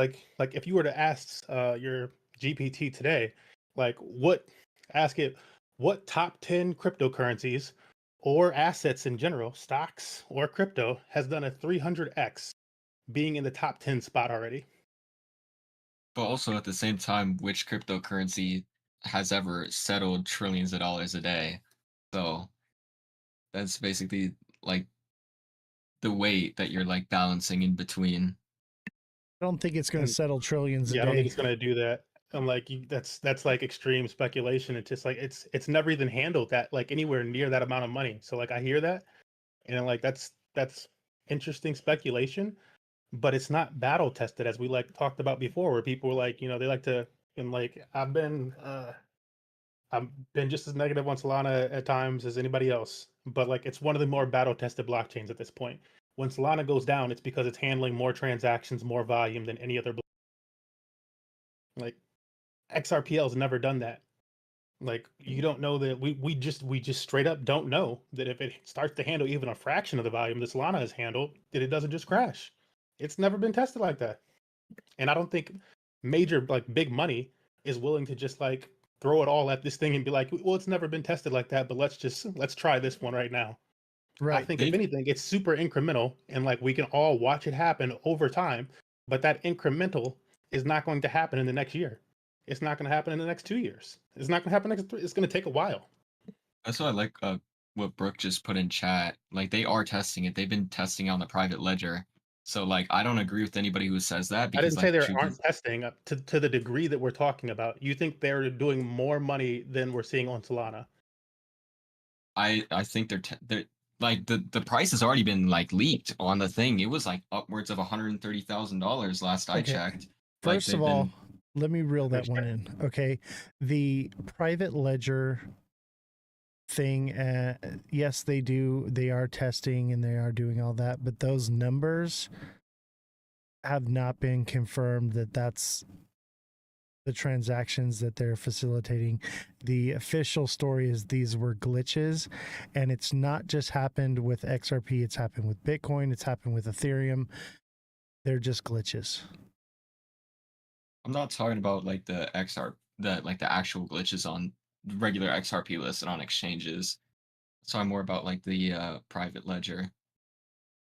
if you were to ask your GPT today, like ask it what top 10 cryptocurrencies or assets in general, stocks or crypto, has done a 300x, being in the top 10 spot already. But also at the same time, which cryptocurrency has ever settled trillions of dollars a day? So that's basically like the weight that you're like balancing in between. I don't think it's going to And- settle trillions Yeah, a I don't think day. it's gonna do that. And like that's like extreme speculation. It's just like it's never even handled that like anywhere near that amount of money. So like I hear that, and like that's interesting speculation, but it's not battle tested, as we like talked about before, where people were like, they like to, and like I've been just as negative on Solana at times as anybody else, but like it's one of the more battle tested blockchains at this point. When Solana goes down, it's because it's handling more transactions, more volume than any other. Like XRPL's never done that. Like you don't know that we just straight up don't know that if it starts to handle even a fraction of the volume that Solana has handled, that it doesn't just crash. It's never been tested like that. And I don't think major like big money is willing to just like throw it all at this thing and be like, well, it's never been tested like that, but let's try this one right now. I Right. think if anything, it's super incremental, and like we can all watch it happen over time, but that incremental is not going to happen in the next year. It's not going to happen in the next 2 years. It's not going to happen next 3. It's going to take a while. That's what I like what Brooke just put in chat. Like they are testing it. They've been testing on the private ledger. So like I don't agree with anybody who says that I because didn't say like they aren't testing up to the degree that we're talking about. You think they're doing more money than we're seeing on Solana? I think they're like the price has already been like leaked on the thing. It was like upwards of $130,000 last I Okay. checked. First of all, been- let me reel that one in. Okay. The private ledger thing, yes, they are testing and they are doing all that, but those numbers have not been confirmed that that's the transactions that they're facilitating. The official story is these were glitches, and it's not just happened with XRP, it's happened with Bitcoin, it's happened with Ethereum. They're just glitches. I'm not talking about like the actual glitches on regular XRP listed on exchanges. So I'm more about like the private ledger.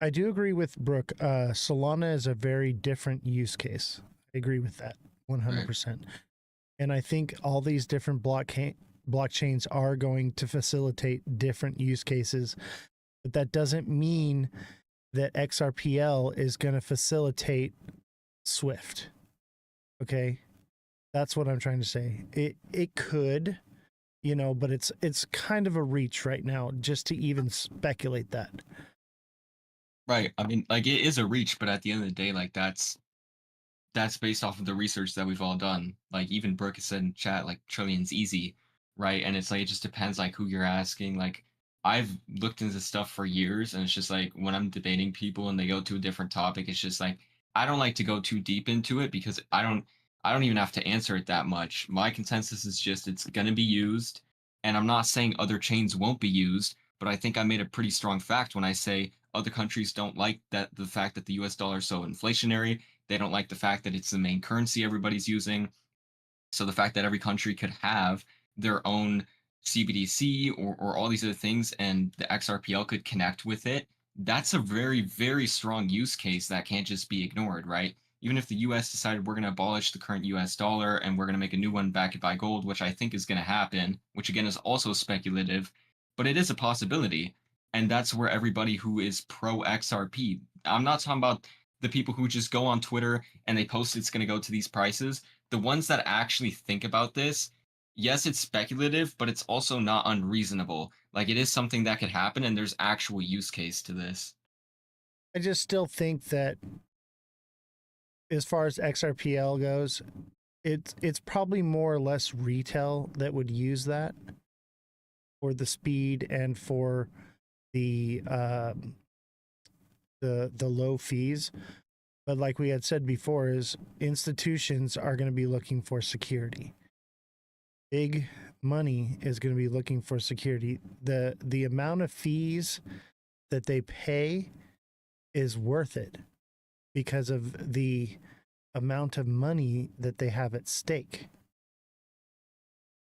I do agree with Brooke. Solana is a very different use case. I agree with that 100%. And I think all these different blockchains are going to facilitate different use cases, but that doesn't mean that XRPL is going to facilitate Swift. Okay? That's what I'm trying to say. It could, but it's kind of a reach right now just to even speculate that. Right. I mean, like it is a reach, but at the end of the day, like that's that's based off of the research that we've all done. Like even Brooke has said in chat, like trillion's easy, right? And it's like it just depends like who you're asking. Like I've looked into stuff for years, and it's just like when I'm debating people and they go to a different topic, it's just like I don't like to go too deep into it because I don't even have to answer it that much. My consensus is just it's gonna be used, and I'm not saying other chains won't be used, but I think I made a pretty strong fact when I say other countries don't like that the fact that the US dollar is so inflationary. They don't like the fact that it's the main currency everybody's using. So the fact that every country could have their own CBDC or all these other things and the XRPL could connect with it, that's a very, very strong use case that can't just be ignored, right? Even if the US decided we're going to abolish the current US dollar and we're going to make a new one backed by gold, which I think is going to happen, which again is also speculative, but it is a possibility. And that's where everybody who is pro XRP, I'm not talking about the people who just go on Twitter and they post it's going to go to these prices. The ones that actually think about this, yes, it's speculative, but it's also not unreasonable. Like it is something that could happen, and there's actual use case to this. I just still think that as far as XRPL goes, it's probably more or less retail that would use that for the speed and for the low fees. But like we had said before, is institutions are going to be looking for security. Big money is going to be looking for security. The amount of fees that they pay is worth it because of the amount of money that they have at stake.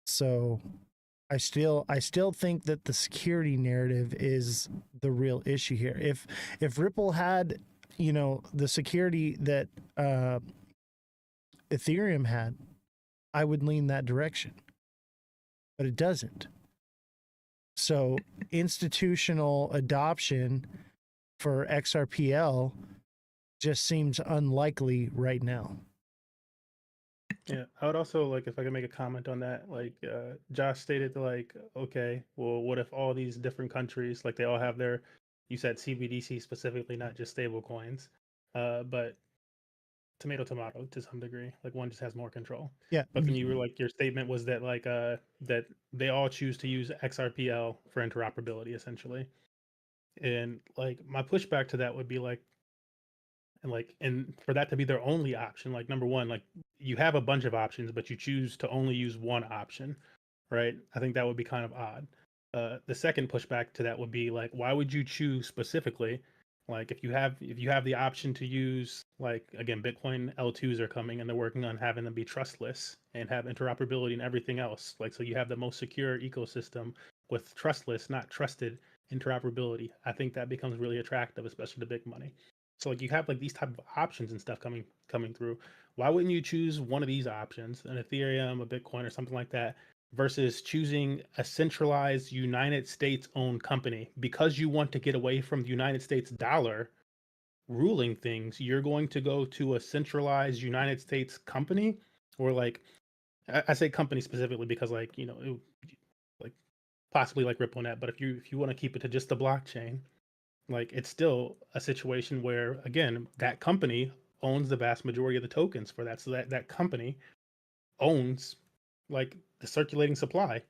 So I still think that the security narrative is the real issue here. If Ripple had, the security that Ethereum had, I would lean that direction. But it doesn't. So institutional adoption for XRPL just seems unlikely right now. Yeah, I would also like if I could make a comment on that. Like Josh stated, like, okay, well, what if all these different countries, like they all have their, you said CBDC specifically, not just stable coins, but tomato to some degree. Like one just has more control. Yeah. But then you were like your statement was that like that they all choose to use XRPL for interoperability essentially. And like my pushback to that would be like and for that to be their only option, like number one, like you have a bunch of options, but you choose to only use one option, right? I think that would be kind of odd. The second pushback to that would be like, why would you choose specifically? Like if you have the option to use like again, Bitcoin L2s are coming and they're working on having them be trustless and have interoperability and everything else. Like so you have the most secure ecosystem with trustless, not trusted interoperability. I think that becomes really attractive, especially to big money. So like you have like these type of options and stuff coming through. Why wouldn't you choose one of these options, an Ethereum, a Bitcoin, or something like that, versus choosing a centralized United States owned company because you want to get away from the United States dollar ruling things? You're going to go to a centralized United States company, or like I say company specifically because like like possibly like RippleNet, but if you want to keep it to just the blockchain, like it's still a situation where again that company owns the vast majority of the tokens for that, so that company owns like the circulating supply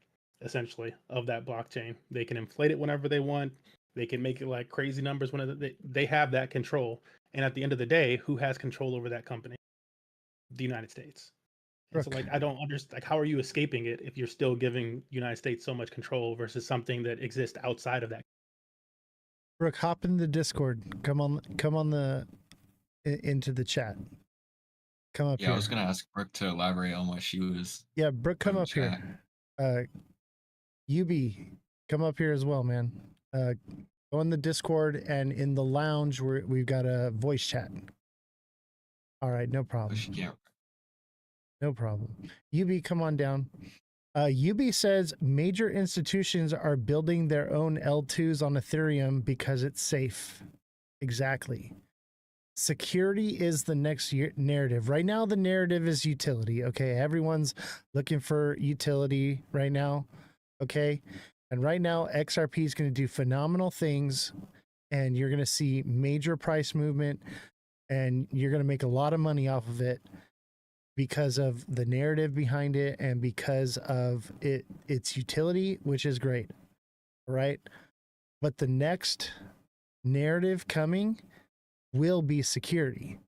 essentially of that blockchain. They can inflate it whenever they want, they can make it like crazy numbers whenever they have that control. And at the end of the day, who has control over that company? The United States. And so like I don't understand, like how are you escaping it if you're still giving United States so much control versus something that exists outside of that? Brooke, hop in the Discord. Come on into the chat. Come up Yeah, here. I was gonna ask Brooke to elaborate on what she was. Yeah, Brooke, come in up chat. here. UB, come up here as well, man. Go in the Discord and in the lounge where we've got a voice chat. All right, no Oh, problem. she can't. No problem. UB, come on down. UB says major institutions are building their own L2s on Ethereum because it's safe. Exactly. Security is the next narrative. Right now, the narrative is utility. Okay. Everyone's looking for utility right now. Okay. And right now, XRP is going to do phenomenal things and you're going to see major price movement. and you're going to make a lot of money off of it because of the narrative behind it and because of its utility, which is great, right? But the next narrative coming will be security.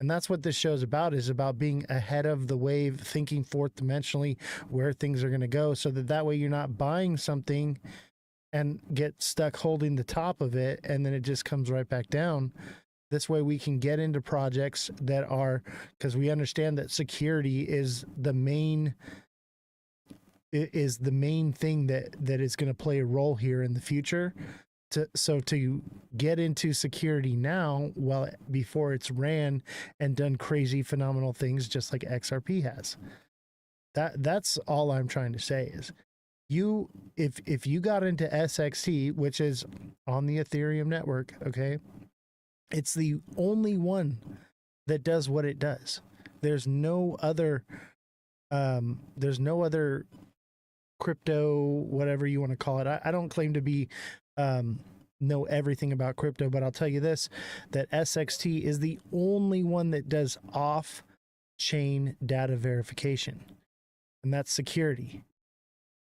And that's what this show's about, is about being ahead of the wave, thinking fourth dimensionally where things are going to go, so that way you're not buying something and get stuck holding the top of it and then it just comes right back down. This way we can get into projects that are, because we understand that security is the main thing that is going to play a role here in the future. To get into security now, before it's ran and done crazy phenomenal things just like XRP has. That's all I'm trying to say is, if you got into SXT, which is on the Ethereum network, okay, it's the only one that does what it does. There's no other crypto, whatever you want to call it. I don't claim to be know everything about crypto, but I'll tell you this, that SXT is the only one that does off-chain data verification, and that's security.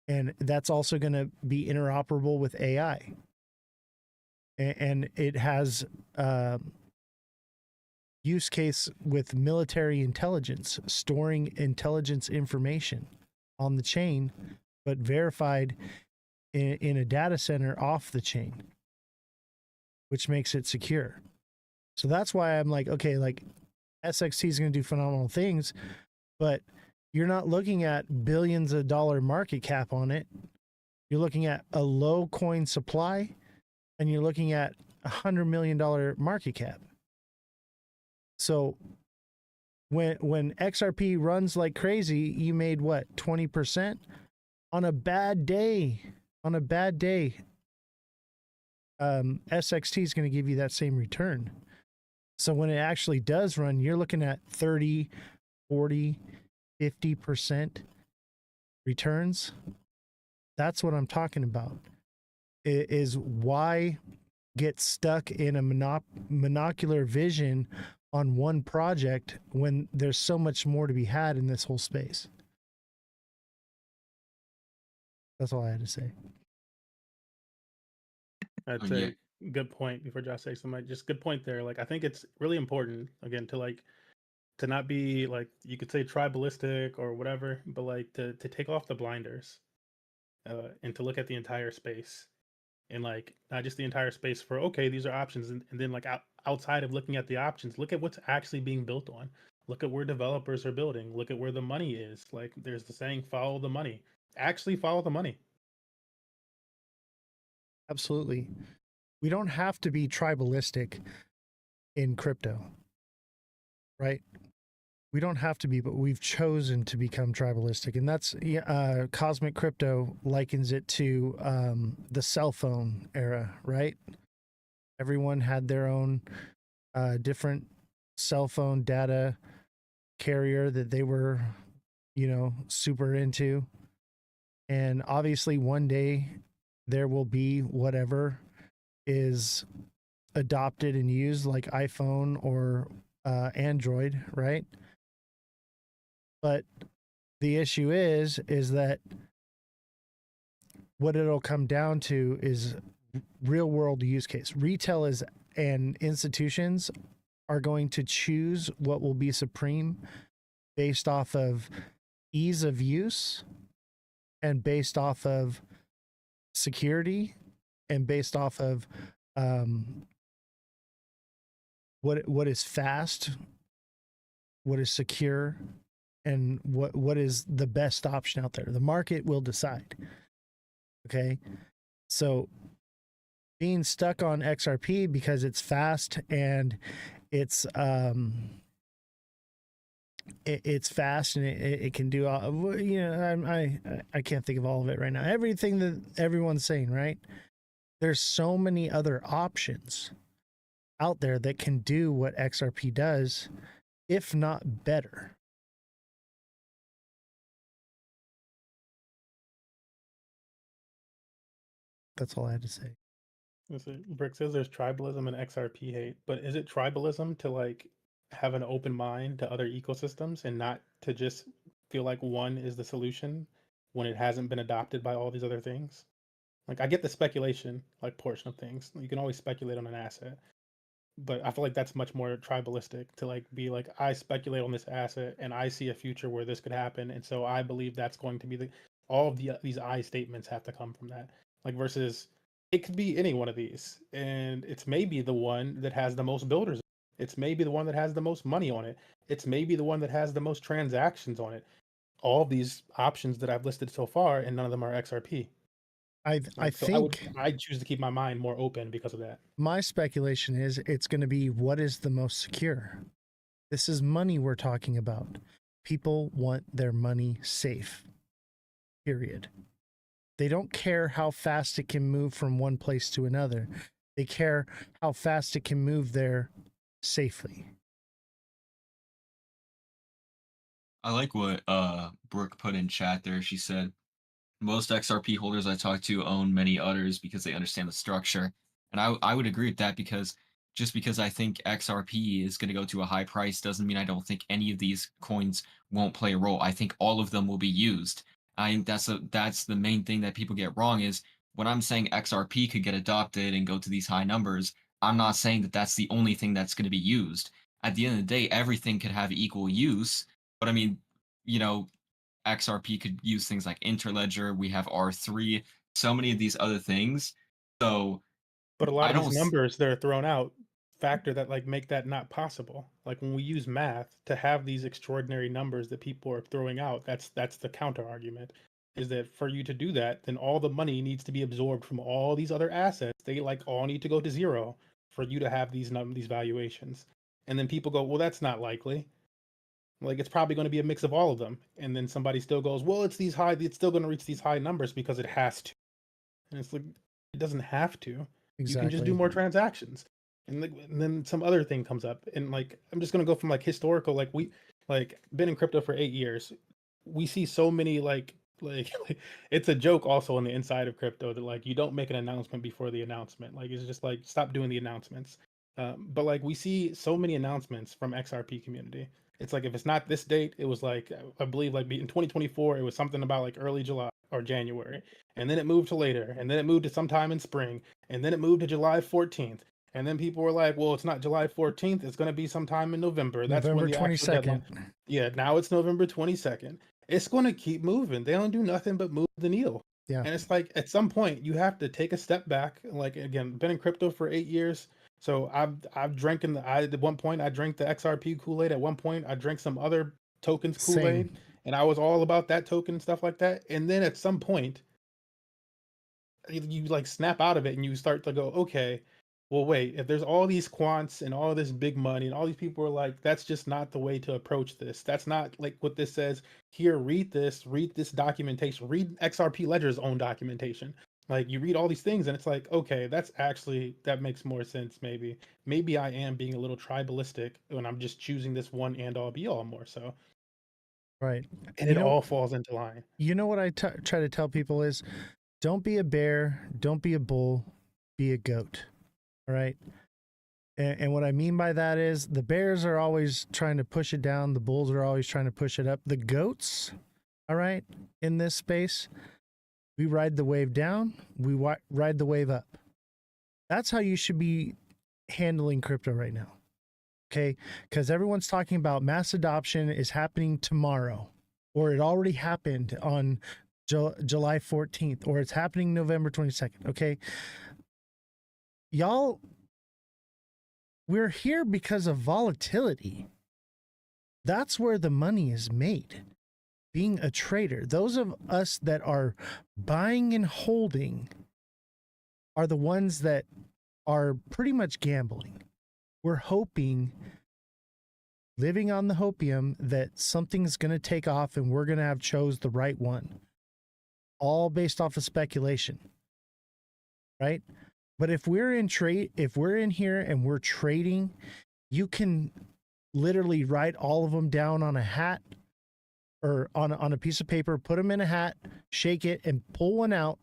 And that's also going to be interoperable with AI. And it has use case with military intelligence, storing intelligence information on the chain, but verified in a data center off the chain, which makes it secure. So that's why I'm like, okay, like SXT is going to do phenomenal things, but you're not looking at billions of dollar market cap on it. You're looking at a low coin supply, and you're looking at $100 million market cap. So when XRP runs like crazy, you made what, 20% on a bad day? On a bad day, SXT is going to give you that same return. So when it actually does run, you're looking at 30, 40, 50% returns. That's what I'm talking about. It is why get stuck in a monocular vision on one project when there's so much more to be had in this whole space. That's all I had to say. That's yeah. a good point. Before Josh says something, just good point there. Like, I think it's really important, again, to not be like, you could say tribalistic or whatever, but like to take off the blinders and to look at the entire space, and like not just the entire space for, okay, these are options, and then like outside of looking at the options, look at what's actually being built on. Look at where developers are building. Look at where the money is. Like, there's the saying, follow the money. Actually follow the money. Absolutely. We don't have to be tribalistic in crypto, right? We don't have to be, but we've chosen to become tribalistic. And that's Cosmic Crypto likens it to the cell phone era, right? Everyone had their own different cell phone data carrier that they were, super into. And obviously one day there will be whatever is adopted and used, like iPhone or Android, right? But the issue is that what it'll come down to is real world use case. Retail and institutions are going to choose what will be supreme based off of ease of use and based off of security and based off of what is fast, what is secure, and what is the best option out there. The market will decide. Okay, so being stuck on XRP because it's fast and it's fast and it can do all, I can't think of all of it right now. Everything that everyone's saying, right? There's so many other options out there that can do what XRP does, if not better. That's all I had to say. Brick says there's tribalism and XRP hate, but is it tribalism to like have an open mind to other ecosystems and not to just feel like one is the solution when it hasn't been adopted by all these other things? Like I get the speculation like portion of things. You can always speculate on an asset, but I feel like that's much more tribalistic to like be like I speculate on this asset and I see a future where this could happen, and so I believe that's going to be all of these I statements have to come from that. Like versus it could be any one of these, and it's maybe the one that has the most builders. It's maybe the one that has the most money on it. It's maybe the one that has the most transactions on it. All of these options that I've listed so far, and none of them are XRP. I Like so, think I choose to keep my mind more open because of that. my speculation is it's going to be what is the most secure. This is money we're talking about. People want their money safe. Period. They don't care how fast it can move from one place to another. They care how fast it can move there safely. I like what Brooke put in chat there. She said most XRP holders I talk to own many others because they understand the structure. And I would agree with that, because just because I think XRP is going to go to a high price doesn't mean I don't think any of these coins won't play a role. I think all of them will be used. I think that's the main thing that people get wrong is when I'm saying XRP could get adopted and go to these high numbers, I'm not saying that that's the only thing that's going to be used. At the end of the day, everything could have equal use. But I mean, you know, XRP could use things like Interledger. We have R3, so many of these other things. So But a lot I of these don't. numbers that are thrown out factor that like make that not possible. Like when we use math to have these extraordinary numbers that people are throwing out, that's the counter argument. Is that for you to do that, then all the money needs to be absorbed from all these other assets. They like all need to go to zero for you to have these valuations. And then people go, well, that's not likely. Like it's probably going to be a mix of all of them. And then somebody still goes, well, it's still going to reach these high numbers because it has to. And it's like it doesn't have to. You can just do Exactly. more transactions. And then some other thing comes up. And like I'm just gonna go from like historical, like we like been in crypto for 8 years. We see so many like it's a joke also on the inside of crypto that like you don't make an announcement before the announcement. Like it's just like stop doing the announcements. But like we see so many announcements from XRP community. It's like if it's not this date, it was like I believe like in 2024 it was something about like early July or January, and then it moved to later, and then it moved to sometime in spring, and then it moved to July 14th. And then people were like, well, it's not July 14th. It's going to be sometime in November. That's when November the actual 22nd. deadline. Yeah, now it's November 22nd. It's going to keep moving. They don't do nothing but move the needle. Yeah. And it's like at some point you have to take a step back. Like again, been in crypto for 8 years. So I've drank at one point I drank the XRP Kool-Aid. At one point I drank some other tokens Kool-Aid. Same. And I was all about that token and stuff like that. And then at some point you like snap out of it and you start to go, okay, well, wait, if there's all these quants and all this big money and all these people are like, that's just not the way to approach this. That's not like what this says. Here, read this documentation, read XRP Ledger's own documentation. Like you read all these things and it's like, okay, that makes more sense. Maybe I am being a little tribalistic when I'm just choosing this one and all be all more so. Right. And You it know, all falls into line. you know what I try to tell people is don't be a bear, don't be a bull, be a goat. All right. And what I mean by that is the bears are always trying to push it down. The bulls are always trying to push it up. The goats, all right, in this space, we ride the wave down. We ride the wave up. That's how you should be handling crypto right now. Okay. Because everyone's talking about mass adoption is happening tomorrow, or it already happened on July 14th, or it's happening November 22nd. Okay. Y'all, we're here because of volatility. That's where the money is made. Being a trader, those of us that are buying and holding are the ones that are pretty much gambling. We're hoping, living on the hopium, that something's going to take off and we're going to have chose the right one. All based off of speculation, right? But if we're in here and we're trading, you can literally write all of them down on a hat or on a piece of paper, put them in a hat, shake it, and pull one out,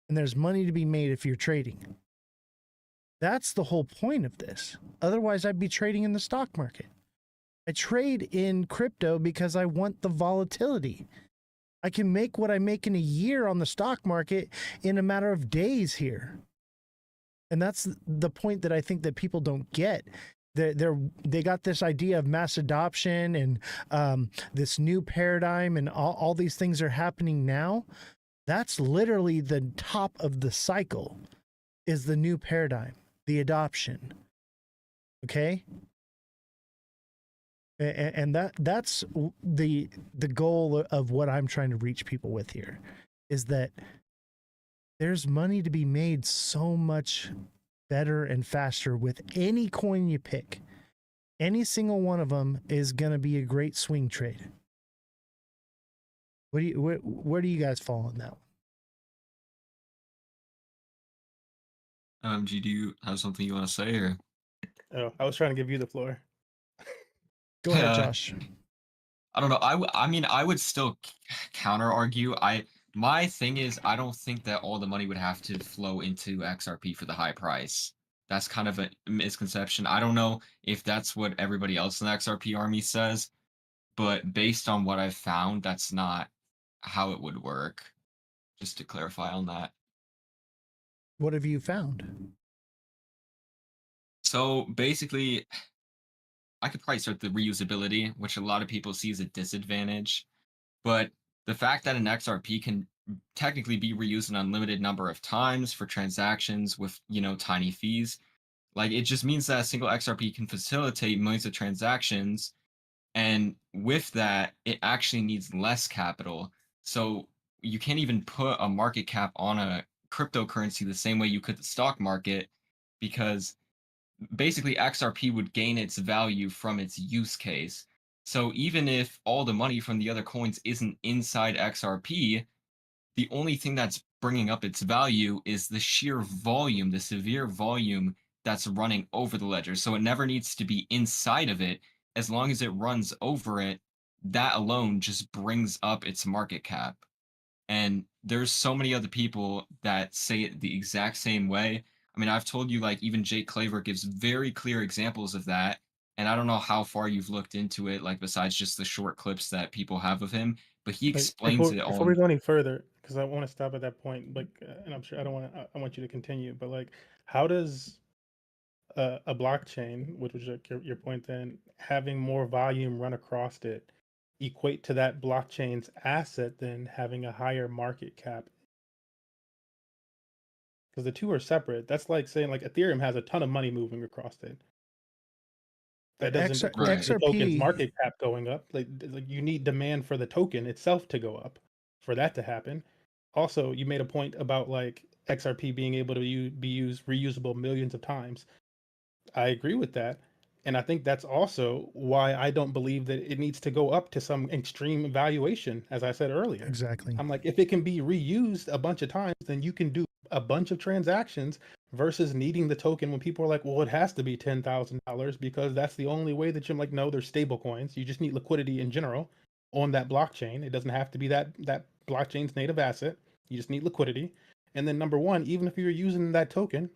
and there's money to be made if you're trading. That's the whole point of this. Otherwise, I'd be trading in the stock market. I trade in crypto because I want the volatility. I can make what I make in a year on the stock market in a matter of days here. And that's the point that I think that people don't get. They got this idea of mass adoption and this new paradigm, and all these things are happening now. That's literally the top of the cycle, is the new paradigm, the adoption. Okay? And that's the goal of what I'm trying to reach people with here, is that there's money to be made so much better and faster with any coin you pick. Any single one of them is going to be a great swing trade. Where do you guys fall on that one? G, do you have something you want to say, or? Oh, I was trying to give you the floor. Go ahead, Josh. I don't know. I mean, I would still counter argue. My thing is, I don't think that all the money would have to flow into XRP for the high price. That's kind of a misconception. I don't know if that's what everybody else in the XRP army says, but based on what I've found, that's not how it would work. Just to clarify on that. What have you found? So basically, I could probably start the reusability, which a lot of people see as a disadvantage. But the fact that an XRP can technically be reused an unlimited number of times for transactions with, tiny fees, like, it just means that a single XRP can facilitate millions of transactions. And with that, it actually needs less capital. So you can't even put a market cap on a cryptocurrency the same way you could the stock market, because basically XRP would gain its value from its use case. So even if all the money from the other coins isn't inside XRP, the only thing that's bringing up its value is the sheer volume, the severe volume that's running over the ledger. So it never needs to be inside of it. As long as it runs over it, that alone just brings up its market cap. And there's so many other people that say it the exact same way. I mean, I've told you, like, even Jake Claver gives very clear examples of that. And I don't know how far you've looked into it, like, besides just the short clips that people have of him, but he Like, explains it before all. we go any further, because I want to stop at that point, like, and I'm sure I don't want to. I want you to continue, but like, how does a blockchain, which was your point, then having more volume run across it, equate to that blockchain's asset then having a higher market cap? Because the two are separate. That's like saying like Ethereum has a ton of money moving across it. That doesn't equate to the token's XRP, market cap going up. Like you need demand for the token itself to go up for that to happen. Also, you made a point about like XRP being able to be used reusable millions of times. I agree with that. And I think that's also why I don't believe that it needs to go up to some extreme valuation, as I said earlier. exactly. I'm like, if it can be reused a bunch of times, then you can do a bunch of transactions versus needing the token when people are like, well, it has to be $10,000 because that's the only way that you're like, no, there's stable coins. You just need liquidity in general on that blockchain. It doesn't have to be that blockchain's native asset. You just need liquidity. And then number one, even if you're using that token,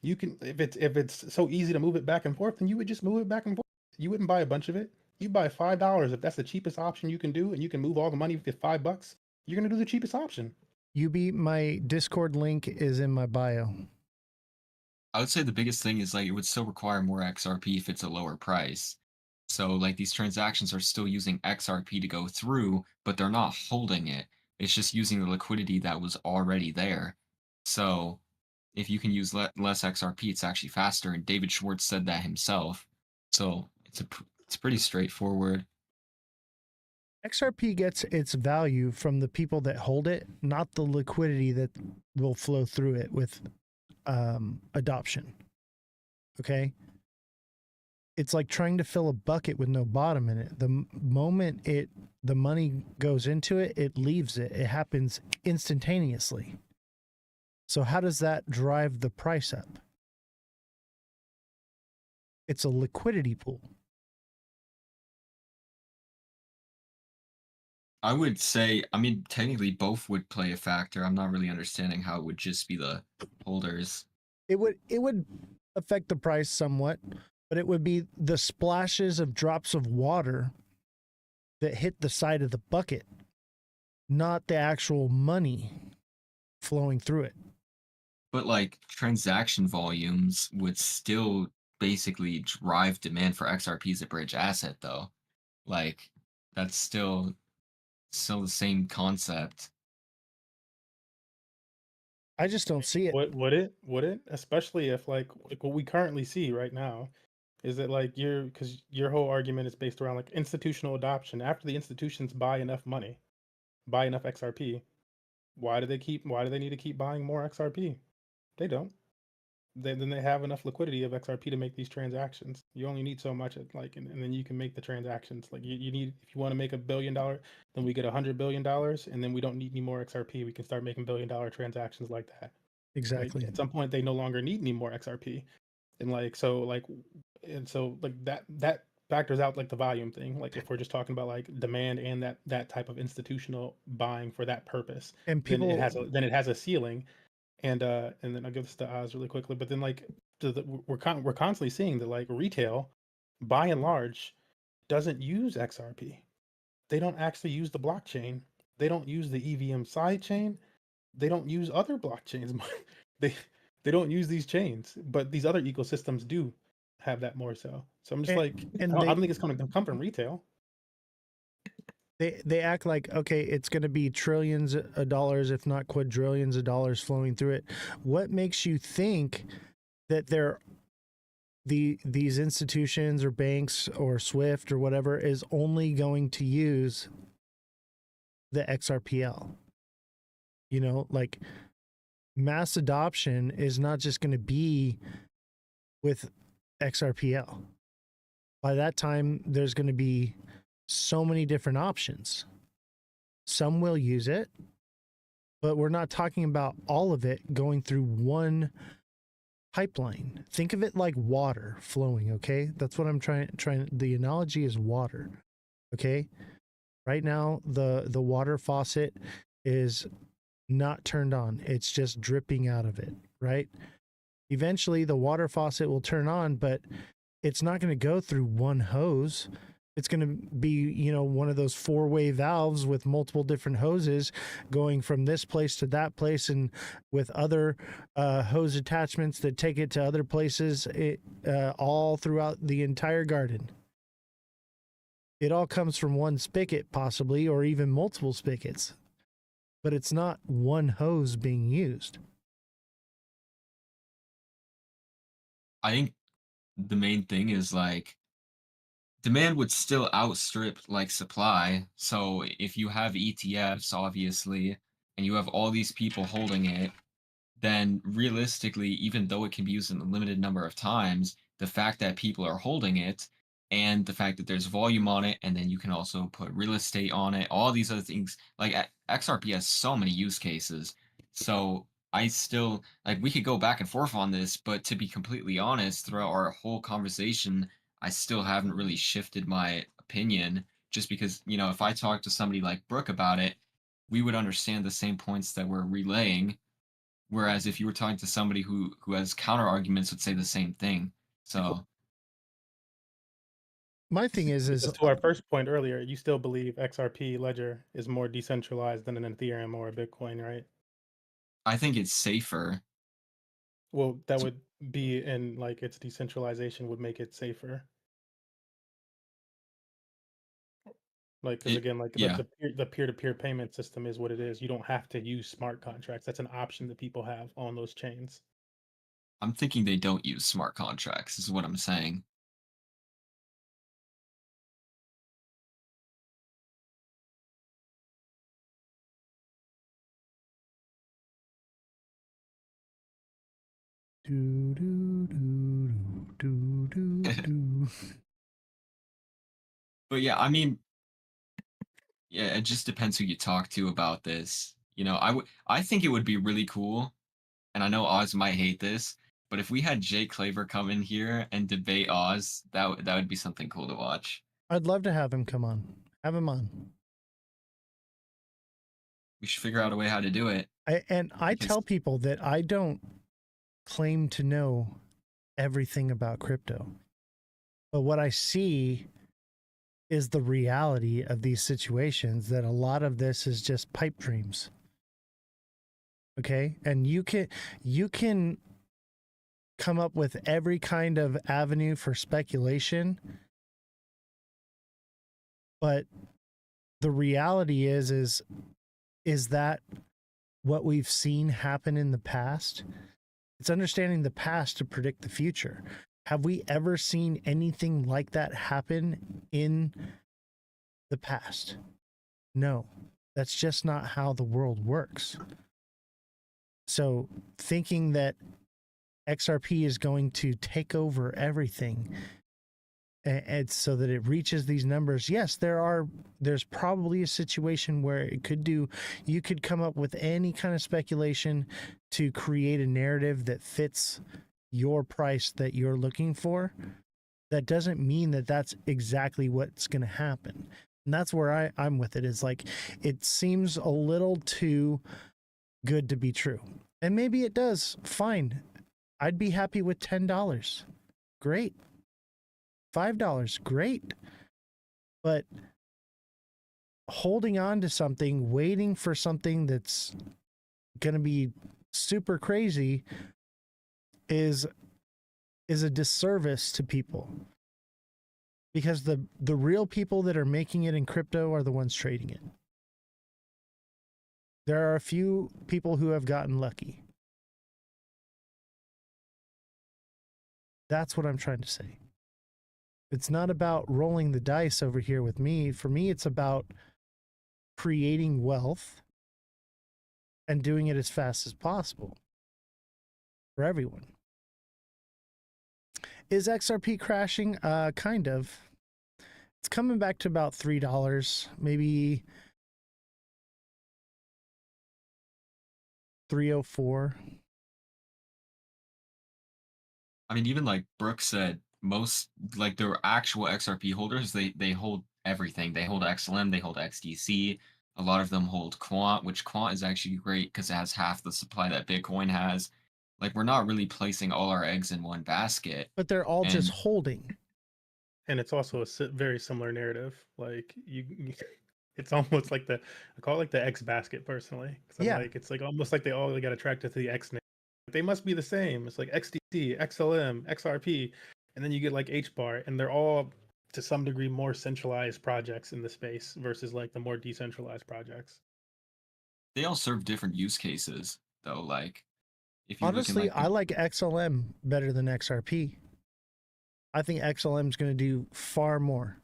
you can, if it's so easy to move it back and forth, then you would just move it back and forth. You wouldn't buy a bunch of it. You buy $5 if that's the cheapest option you can do, and you can move all the money for $5. You're gonna do the cheapest option. My Discord link is in my bio. I would say the biggest thing is, like, it would still require more XRP if it's a lower price. So, like, these transactions are still using XRP to go through, but they're not holding it. It's just using the liquidity that was already there. So if you can use less XRP, it's actually faster. And David Schwartz said that himself. So it's pretty straightforward. XRP gets its value from the people that hold it, not the liquidity that will flow through it with adoption. Okay? It's like trying to fill a bucket with no bottom in it. The moment the money goes into it, it leaves it. It happens instantaneously. So how does that drive the price up? It's a liquidity pool. I would say, I mean, technically both would play a factor. I'm not really understanding how it would just be the holders. it would affect the price somewhat, but it would be the splashes of drops of water that hit the side of the bucket, not the actual money flowing through it. But like transaction volumes would still basically drive demand for XRP as a bridge asset, though. Like that's still the same concept. I just don't see it. Would it? Would it? Especially if like what we currently see right now is that like because your whole argument is based around like institutional adoption. After the institutions buy enough money, buy enough XRP, why do they need to keep buying more XRP? They don't. Then they have enough liquidity of XRP to make these transactions. You only need so much, and then you can make the transactions. Like you need, if you want to make $1 billion, then we get $100 billion, and then we don't need any more XRP. We can start making $1 billion transactions like that. Like Exactly. at some point, they no longer need any more XRP, and that factors out like the volume thing. Like if we're just talking about like demand and that type of institutional buying for that purpose, And then people, it has a ceiling, and then I'll give this to Oz really quickly. But then like we're constantly seeing that like retail, by and large, doesn't use XRP. They don't actually use the blockchain. They don't use the EVM sidechain. They don't use other blockchains. they they don't use these chains, but these other ecosystems do have that more so. So I'm just like, and I don't think it's going to come from retail. they act like, okay, it's going to be trillions of dollars, if not quadrillions of dollars flowing through it. What makes you think that these institutions or banks or Swift or whatever is only going to use the XRPL? You know, like mass adoption is not just going to be with XRPL. By that time, there's going to be so many different options. Some will use it, but we're not talking about all of it going through one pipeline. Think of it like water flowing, okay? That's what I'm trying the analogy is water. Okay? Right now the water faucet is not turned on. It's just dripping out of it, right? Eventually the water faucet will turn on, but it's not going to go through one hose. It's going to be, you know, one of those four-way valves with multiple different hoses going from this place to that place, and with other hose attachments that take it to other places, all throughout the entire garden. It all comes from one spigot, possibly, or even multiple spigots, but it's not one hose being used. I think the main thing is like demand would still outstrip like supply. So if you have ETFs, obviously, and you have all these people holding it, then realistically, even though it can be used in a limited number of times, the fact that people are holding it and the fact that there's volume on it, and then you can also put real estate on it, all these other things, like XRP has so many use cases. So I still, like, we could go back and forth on this, but to be completely honest, throughout our whole conversation, I still haven't really shifted my opinion just because, you know, if I talk to somebody like Brooke about it, we would understand the same points that we're relaying. Whereas if you were talking to somebody who has counter arguments would say the same thing. So My thing is Because to our first point earlier, you still believe XRP Ledger is more decentralized than an Ethereum or a Bitcoin, right? I think it's safer. Well, that would be in like its decentralization would make it safer. Like, because again, like Yeah, the peer-to-peer payment system is what it is. You don't have to use smart contracts. That's an option that people have on those chains. I'm thinking they don't use smart contracts, is what I'm saying. do do do do do do. But yeah, I mean, yeah, it just depends who you talk to about this. You know, I think it would be really cool, and I know Oz might hate this, but if we had Jay Claver come in here and debate Oz, that would be something cool to watch. I'd love to have him come on. Have him on. We should figure out a way how to do it. I Because tell people that I don't claim to know everything about crypto. But what I see is the reality of these situations, that a lot of this is just pipe dreams. Okay? And you can come up with every kind of avenue for speculation, but the reality is that what we've seen happen in the past? It's understanding the past to predict the future. Have we ever seen anything like that happen in the past? No, that's just not how the world works. So thinking that XRP is going to take over everything and so that it reaches these numbers, yes, there's probably a situation where you could come up with any kind of speculation to create a narrative that fits your price that you're looking for. That doesn't mean that that's exactly what's going to happen. And that's where I'm with it. Is like, it seems a little too good to be true. And maybe it does. Fine. I'd be happy with $10. Great. $5. Great. But holding on to something, waiting for something that's going to be super crazy is a disservice to people. Because the real people that are making it in crypto are the ones trading it. There are a few people who have gotten lucky. That's what I'm trying to say. It's not about rolling the dice over here with me. For me, it's about creating wealth and doing it as fast as possible for everyone. Is XRP crashing? Kind of. It's coming back to about $3, maybe $3.04. I mean, even like Brooke said, most like their actual XRP holders, they hold everything. They hold XLM, they hold XDC. A lot of them hold Quant, which Quant is actually great because it has half the supply that Bitcoin has. Like, we're not really placing all our eggs in one basket. But they're all just And holding. And it's also a very similar narrative. Like it's almost like I call it like the X basket personally. 'Cause I'm Yeah. like, it's like almost like they all got attracted to the X name. They must be the same. It's like XDC, XLM, XRP, and then you get like HBAR, and they're all to some degree more centralized projects in the space versus like the more decentralized projects. they all serve different use cases, though. Like, if you look in Honestly, like I the like XLM better than XRP. I think XLM is going to do far more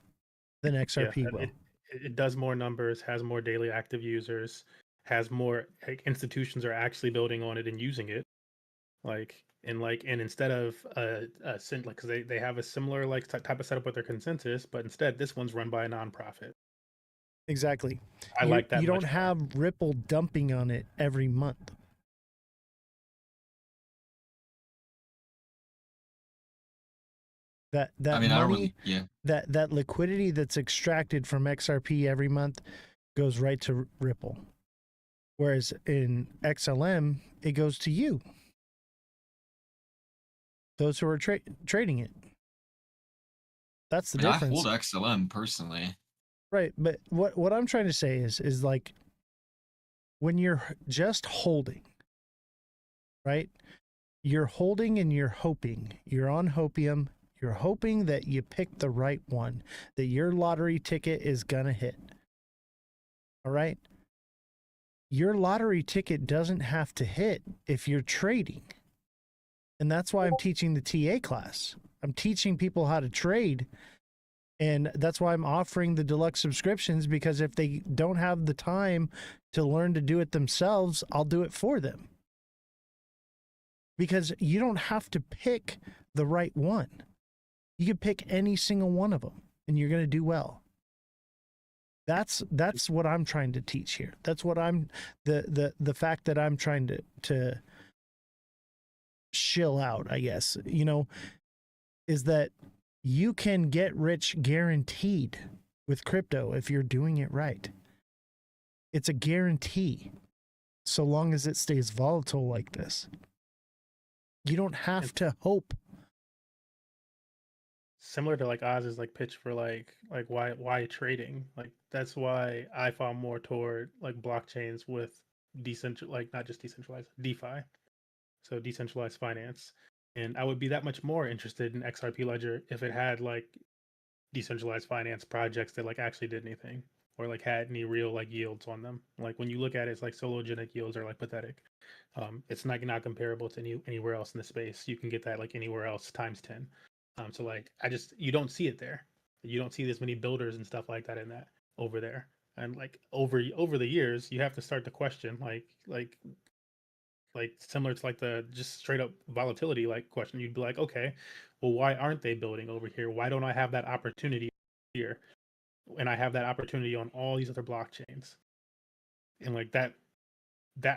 than XRP will. It does more numbers, has more daily active users, has more like, institutions are actually building on it and using it. And instead of like, because they have a similar like type of setup with their consensus, but instead this one's run by a nonprofit. Exactly. I like that You don't much more. have Ripple dumping on it every month. That I mean, I don't money, really, yeah. that liquidity that's extracted from XRP every month goes right to Ripple. Whereas in XLM, it goes to you. Those who are trading it. That's the I mean, I difference. hold XLM personally. Right, but what I'm trying to say is like, when you're just holding, right? You're holding and you're hoping. You're on hopium. You're hoping that you pick the right one, that your lottery ticket is gonna hit. All right? Your lottery ticket doesn't have to hit if you're trading. And that's why I'm teaching the TA class. I'm teaching people how to trade. And that's why I'm offering the deluxe subscriptions, because if they don't have the time to learn to do it themselves, I'll do it for them. Because you don't have to pick the right one. You can pick any single one of them and you're going to do well. That's what I'm trying to teach here. That's what I'm the fact that I'm trying to shill out, I guess, is that you can get rich guaranteed with crypto if you're doing it right. It's a guarantee so long as it stays volatile like this. You don't have to hope. Similar to like Oz's like pitch for like why trading. Like that's why I fall more toward like blockchains with like not just decentralized DeFi, so decentralized finance. And I would be that much more interested in XRP Ledger if it had like decentralized finance projects that like actually did anything or like had any real like yields on them. Like when you look at it, it's like sologenic yields are like pathetic. It's not comparable to anywhere else in the space. You can get that like anywhere else times 10. So like you don't see it there. You don't see this many builders and stuff like that in that over there. And like over the years, you have to start to question like similar to like the just straight up volatility like question. You'd be like, okay, well, why aren't they building over here? Why don't I have that opportunity here? And I have that opportunity on all these other blockchains. And like that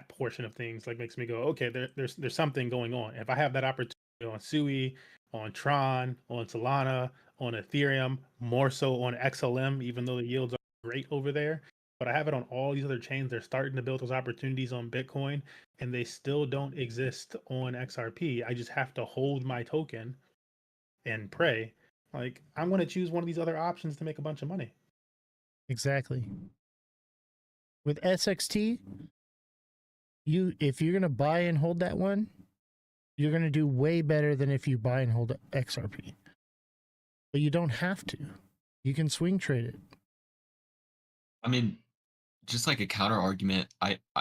portion of things like makes me go, okay, there's something going on. If I have that opportunity on Sui, on Tron, on Solana, on Ethereum, more so on XLM, even though the yields are great over there, but I have it on all these other chains. They're starting to build those opportunities on Bitcoin, and they still don't exist on XRP. I just have to hold my token and pray. Like I'm going to choose one of these other options to make a bunch of money. Exactly. With SXT, if you're gonna buy and hold that one, you're gonna do way better than if you buy and hold XRP. But you don't have to. You can swing trade it. I mean, just like a counter argument,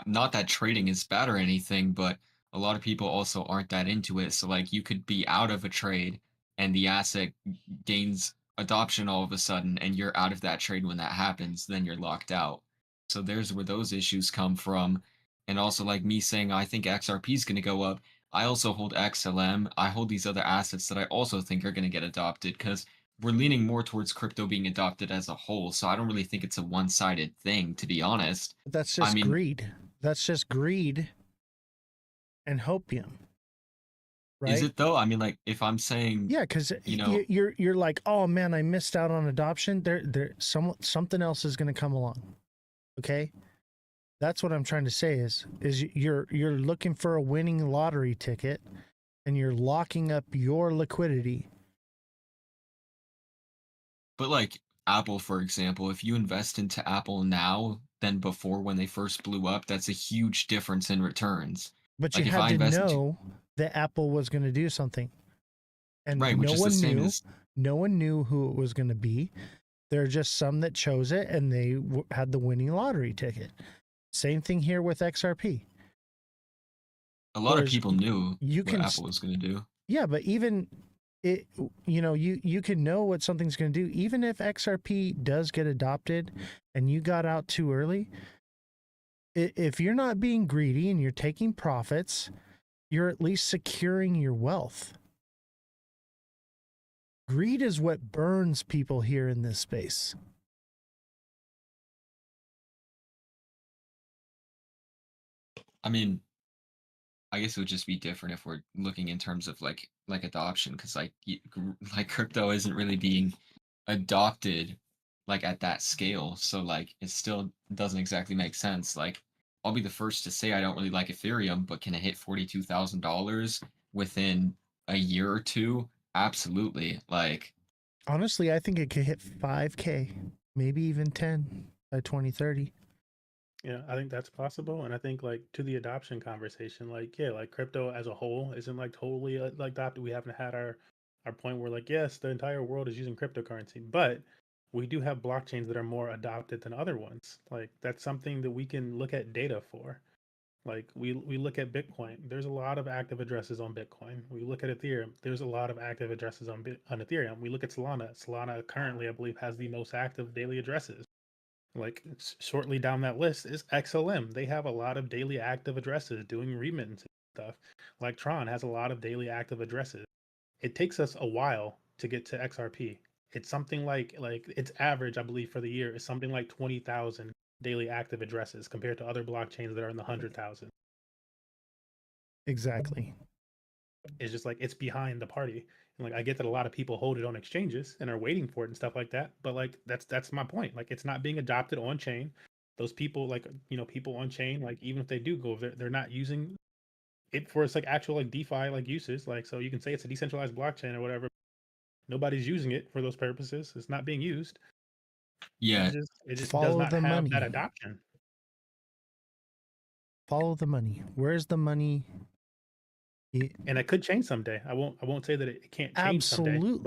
not that trading is bad or anything, but a lot of people also aren't that into it. So like you could be out of a trade and the asset gains adoption all of a sudden and you're out of that trade when that happens, then you're locked out. So there's where those issues come from. And also like me saying I think XRP is going to go up. I also hold XLM. I hold these other assets that I also think are going to get adopted because we're leaning more towards crypto being adopted as a whole. So I don't really think it's a one-sided thing, to be honest. But that's I just mean, greed. That's just greed and hopium. Right? is it though? I mean, like if I'm saying, Yeah, because you know, you're like, oh man, I missed out on adoption. Something else is going to come along. Okay, that's what I'm trying to say is you're looking for a winning lottery ticket, and you're locking up your liquidity. but like Apple, for example, if you invest into Apple now than before when they first blew up, that's a huge difference in returns. But you Like if had I to invest into, know that Apple was going to do something, and right, which no is the one same knew. as, No one knew who it was going to be. There are just some that chose it, and they had the winning lottery ticket. Same thing here with XRP. a lot of Whereas people knew you what can, Apple was going to do. yeah, but even it, you can know what something's going to do. Even if XRP does get adopted, and you got out too early, if you're not being greedy and you're taking profits, you're at least securing your wealth. Greed is what burns people here in this space. I mean, I guess it would just be different if we're looking in terms of like adoption, because like like crypto isn't really being adopted like at that scale. So like it still doesn't exactly make sense. Like I'll be the first to say I don't really like Ethereum, but can it hit $42,000 within a year or two? Absolutely. Like Honestly, I think it could hit 5K, maybe even 10 by 2030. Yeah, I think that's possible, and I think like to the adoption conversation, like yeah, like crypto as a whole isn't like totally like adopted. We haven't had our point where like yes, the entire world is using cryptocurrency, but we do have blockchains that are more adopted than other ones. Like that's something that we can look at data for. Like we look at Bitcoin. There's a lot of active addresses on Bitcoin. We look at Ethereum. There's a lot of active addresses on Ethereum. We look at Solana. Solana currently, I believe, has the most active daily addresses. Like shortly down that list is XLM. They have a lot of daily active addresses doing remittance and stuff. Like Tron has a lot of daily active addresses. It takes us a while to get to XRP. It's something like its average, I believe, for the year is something like 20,000 daily active addresses compared to other blockchains that are in the 100,000. Exactly. It's just like it's behind the party. And like I get that a lot of people hold it on exchanges and are waiting for it and stuff like that. But like that's my point. Like it's not being adopted on chain. Those people like people on chain, like even if they do go, they're not using for its like actual like DeFi like uses. Like, so you can say it's a decentralized blockchain or whatever. Nobody's using it for those purposes. It's not being used. Yeah, It just does Follow not the have that money. adoption. Follow the money. Where's the money? And it could change someday. I won't say that it can't change someday, Absolutely.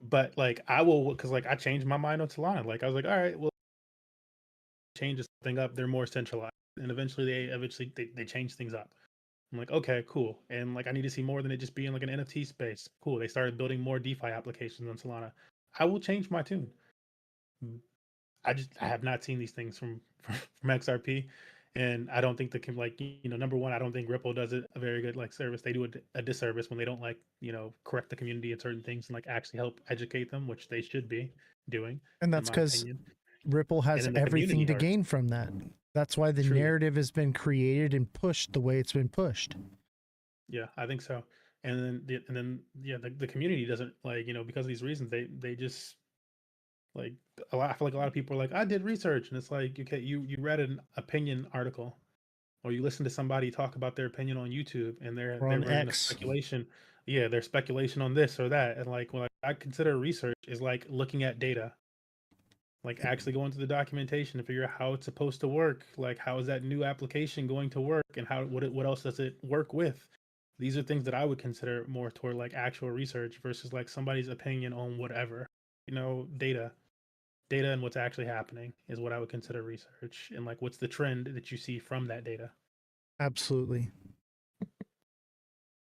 but like I will, because like I changed my mind on Solana. Like I was like, all right, well, change this thing up. They're more centralized, and eventually they change things up. I'm like, okay, cool. And like I need to see more than it just being like an NFT space. Cool. They started building more DeFi applications on Solana. I will change my tune. I have not seen these things from XRP, and I don't think like number one, I don't think Ripple does it a very good like service. They do a disservice when they don't like correct the community in certain things and like actually help educate them, which they should be doing, And in that's my because opinion. Ripple And has then the everything community to hurts. gain from that. That's why the True. narrative has been created and pushed the way it's been pushed. Yeah, I think so. The community doesn't like because of these reasons they just like a lot. I feel like a lot of people are like, I did research, and it's like, okay, you read an opinion article, or you listen to somebody talk about their opinion on YouTube, and Or they're on running a X. speculation. Yeah, their speculation on this or that, and like what I consider research is like looking at data, like actually going to the documentation to figure out how it's supposed to work. Like, how is that new application going to work, and what else does it work with? These are things that I would consider more toward like actual research versus like somebody's opinion on whatever. Data and what's actually happening is what I would consider research, and like what's the trend that you see from that data. Absolutely.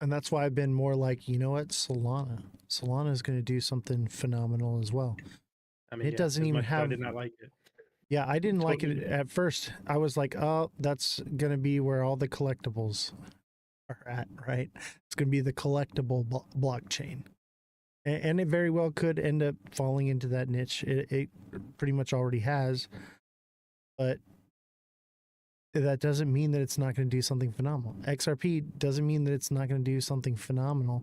And that's why I've been more like, you know what, Solana is going to do something phenomenal as well. I mean, It yeah, doesn't as even much as I have. did not like it. Yeah, I didn't like Totally it different. at first. I was like, oh, that's going to be where all the collectibles are at, right? It's going to be the collectible blockchain. And it very well could end up falling into that niche. It pretty much already has. But that doesn't mean that it's not going to do something phenomenal. XRP doesn't mean that it's not going to do something phenomenal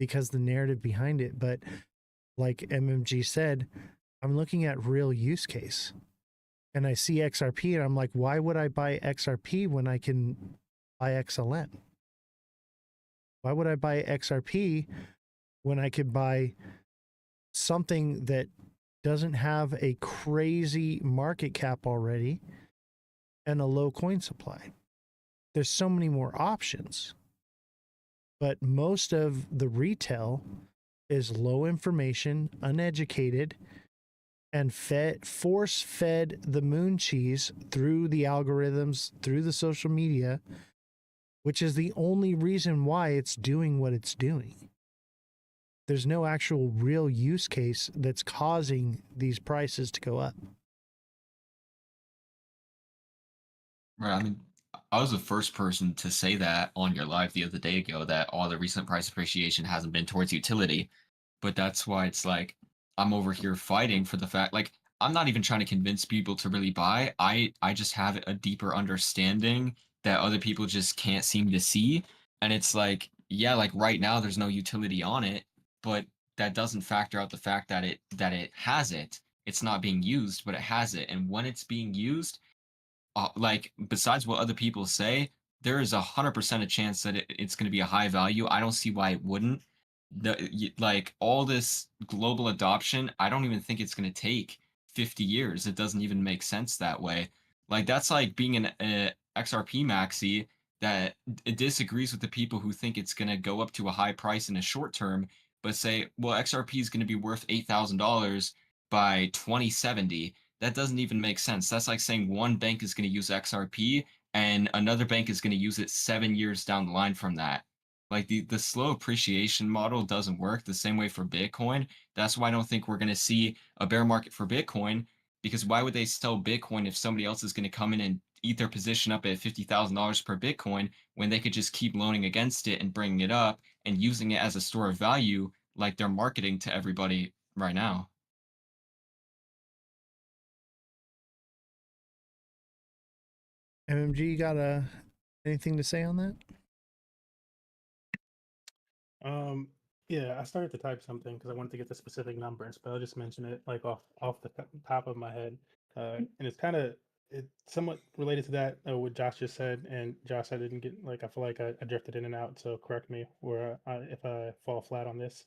because the narrative behind it. But like MMG said, I'm looking at real use case. And I see XRP and I'm like, why would I buy XRP when I can buy XLM? Why would I buy XRP when I could buy something that doesn't have a crazy market cap already and a low coin supply? There's so many more options. But most of the retail is low information, uneducated, and force fed the moon cheese through the algorithms, through the social media, which is the only reason why it's doing what it's doing. There's no actual real use case that's causing these prices to go up. right. I mean, I was the first person to say that on your live the other day ago that all the recent price appreciation hasn't been towards utility. But that's why it's like I'm over here fighting for the fact like I'm not even trying to convince people to really buy. I just have a deeper understanding that other people just can't seem to see. And it's like, yeah, like right now there's no utility on it, but that doesn't factor out the fact that it has it. It's not being used, but it has it. And when it's being used, like besides what other people say, there is 100% a chance that it's going to be a high value. I don't see why it wouldn't. Like all this global adoption, I don't even think it's going to take 50 years. It doesn't even make sense that way. Like that's like being an XRP maxi that it disagrees with the people who think it's going to go up to a high price in a short term, but say, well, XRP is going to be worth $8,000 by 2070. That doesn't even make sense. That's like saying one bank is going to use XRP and another bank is going to use it 7 years down the line from that. Like the slow appreciation model doesn't work the same way for Bitcoin. That's why I don't think we're going to see a bear market for Bitcoin, because why would they sell Bitcoin if somebody else is going to come in and eat their position up at $50,000 per Bitcoin when they could just keep loaning against it and bringing it up and using it as a store of value like they're marketing to everybody right now? MMG, you got anything to say on that? Um, yeah, I started to type something because I wanted to get the specific numbers, but I'll just mention it like off the top of my head. And it's kind of It's somewhat related to that, what Josh just said. And Josh, I didn't get like, I feel like I drifted in and out, so correct me where if I fall flat on this.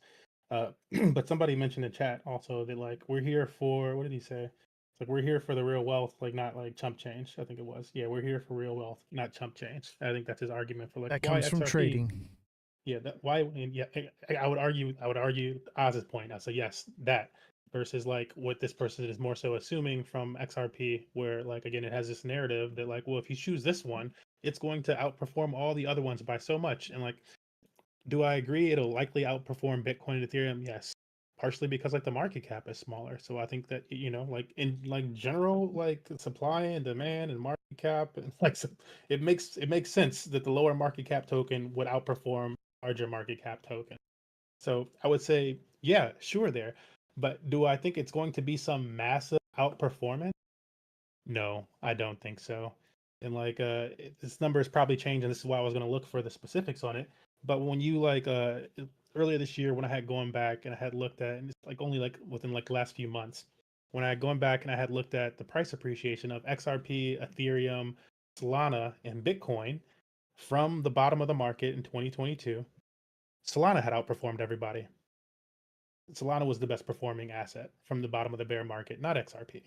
But somebody mentioned in chat also that like we're here for, what did he say? It's like we're here for the real wealth, like not like chump change. I think it was. Yeah, we're here for real wealth, not chump change. I think that's his argument for like That why comes from XRP. trading. Yeah, that why? And yeah, I would argue Oz's point. I say yes, that versus like what this person is more so assuming from XRP, where like again it has this narrative that like, well, if you choose this one, it's going to outperform all the other ones by so much. And like, do I agree? It'll likely outperform Bitcoin and Ethereum. Yes, partially because like the market cap is smaller. So I think that like in like general like supply and demand and market cap and like it makes sense that the lower market cap token would outperform larger market cap token. So I would say yeah, sure there. But do I think it's going to be some massive outperformance? No, I don't think so. And like this number has probably changed, and this is why I was going to look for the specifics on it. But when you like earlier this year when I had gone back and I had looked at, and it's like only like within like the last few months, when I had gone back and I had looked at the price appreciation of XRP, Ethereum, Solana, and Bitcoin from the bottom of the market in 2022, Solana had outperformed everybody. Solana was the best performing asset from the bottom of the bear market, not XRP.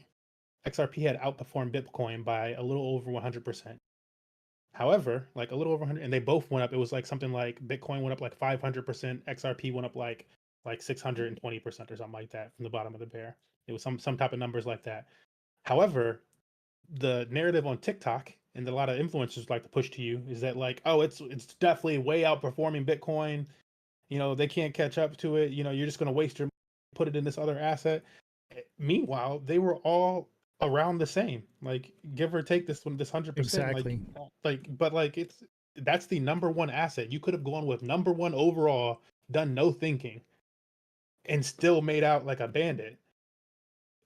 XRP had outperformed Bitcoin by a little over 100%. However, like a little over 100, and they both went up. It was like something like Bitcoin went up like 500%, XRP went up like 620% or something like that from the bottom of the bear. It was some type of numbers like that. However, the narrative on TikTok and a lot of influencers like to push to you is that like, oh, it's definitely way outperforming Bitcoin. They can't catch up to it. You're just going to waste your money, put it in this other asset. Meanwhile, they were all around the same, like give or take this 100%. Exactly. But like that's the number one asset. You could have gone with number one overall, done no thinking, and still made out like a bandit.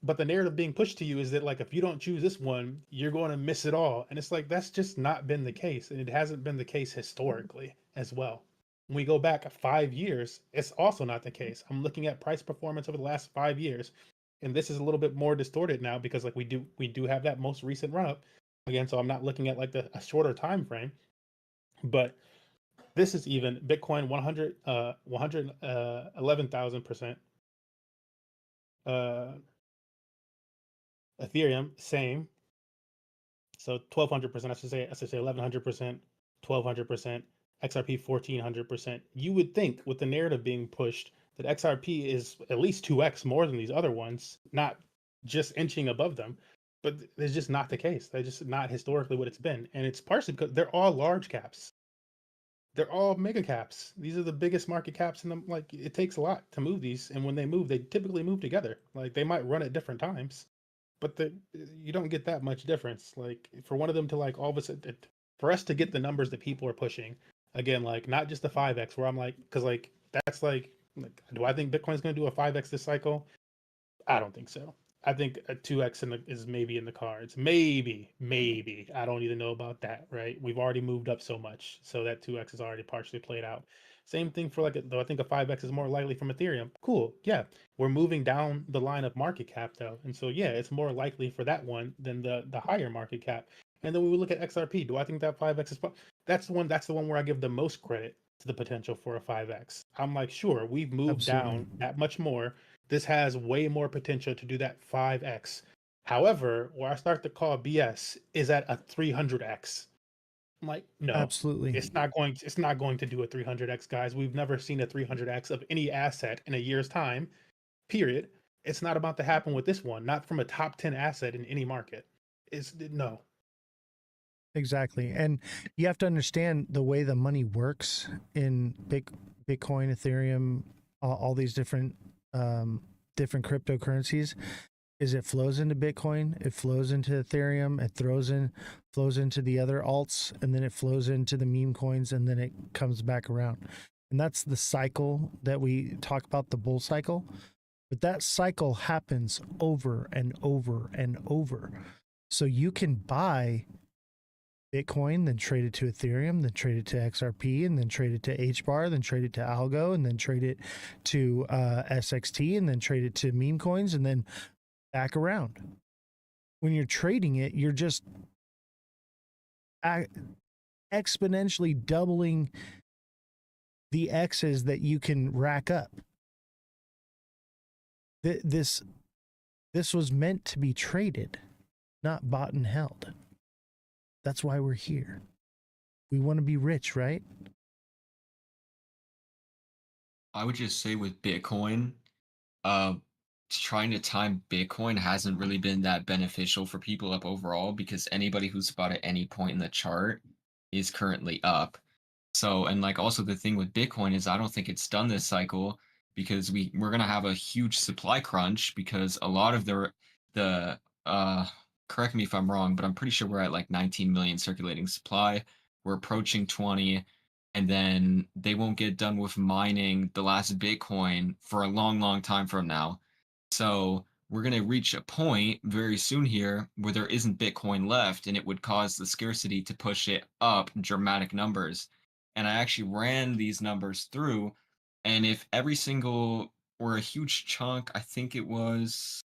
But the narrative being pushed to you is that like if you don't choose this one, you're going to miss it all. And it's like that's just not been the case, and it hasn't been the case historically as well. When we go back 5 years, it's also not the case. I'm looking at price performance over the last 5 years, and this is a little bit more distorted now because like we do have that most recent run up again. So I'm not looking at like a shorter time frame, but this is even Bitcoin 111,000%. Ethereum same. So 1,200%. I should say 1,100%, 1,200%, XRP 1,400%. You would think with the narrative being pushed that XRP is at least 2x more than these other ones, not just inching above them. But it's just not the case. They're just not historically what it's been. And it's partially because they're all large caps. They're all mega caps. These are the biggest market caps in them. Like it takes a lot to move these. And when they move, they typically move together. Like they might run at different times, but you don't get that much difference. Like for one of them to like all of a sudden, for us to get the numbers that people are pushing, again, like not just the 5x, where I'm like, because like that's like, do I think Bitcoin's going to do a 5x this cycle? I don't think so. I think a 2x is maybe in the cards. Maybe. I don't even know about that, right? We've already moved up so much. So that 2x is already partially played out. Same thing for though I think a 5x is more likely from Ethereum. Cool. Yeah. We're moving down the line of market cap though. And so yeah, it's more likely for that one than the higher market cap. And then when we look at XRP, do I think that 5x is that's the one where I give the most credit to the potential for a 5x. I'm like, sure, we've moved Absolutely. down that much more. This has way more potential to do that 5x. However, where I start to call BS is at a 300x. I'm like, no, Absolutely. it's not going to do a 300x, guys. We've never seen a 300x of any asset in a year's time. Period. It's not about to happen with this one, not from a top 10 asset in any market. It's no. Exactly. And you have to understand the way the money works in Bitcoin, Ethereum, all these different cryptocurrencies is it flows into Bitcoin, it flows into Ethereum, it flows into the other alts, and then it flows into the meme coins, and then it comes back around. And that's the cycle that we talk about, the bull cycle. But that cycle happens over and over and over. So you can buy Bitcoin, then trade it to Ethereum, then trade it to XRP, and then trade it to HBAR, then trade it to Algo, and then trade it to SXT, and then trade it to meme coins, and then back around. when you're trading it, you're just exponentially doubling the X's that you can rack up. This was meant to be traded, not bought and held. That's why we're here. We want to be rich, right? I would just say with Bitcoin, trying to time Bitcoin hasn't really been that beneficial for people up overall because anybody who's bought at any point in the chart is currently up. So, and like also the thing with Bitcoin is I don't think it's done this cycle because we're gonna have a huge supply crunch because a lot of the correct me if I'm wrong, but I'm pretty sure we're at like 19 million circulating supply. We're approaching 20, and then they won't get done with mining the last Bitcoin for a long, long time from now. So we're going to reach a point very soon here where there isn't Bitcoin left, and it would cause the scarcity to push it up dramatic numbers. And I actually ran these numbers through, and if every single or a huge chunk, I think it was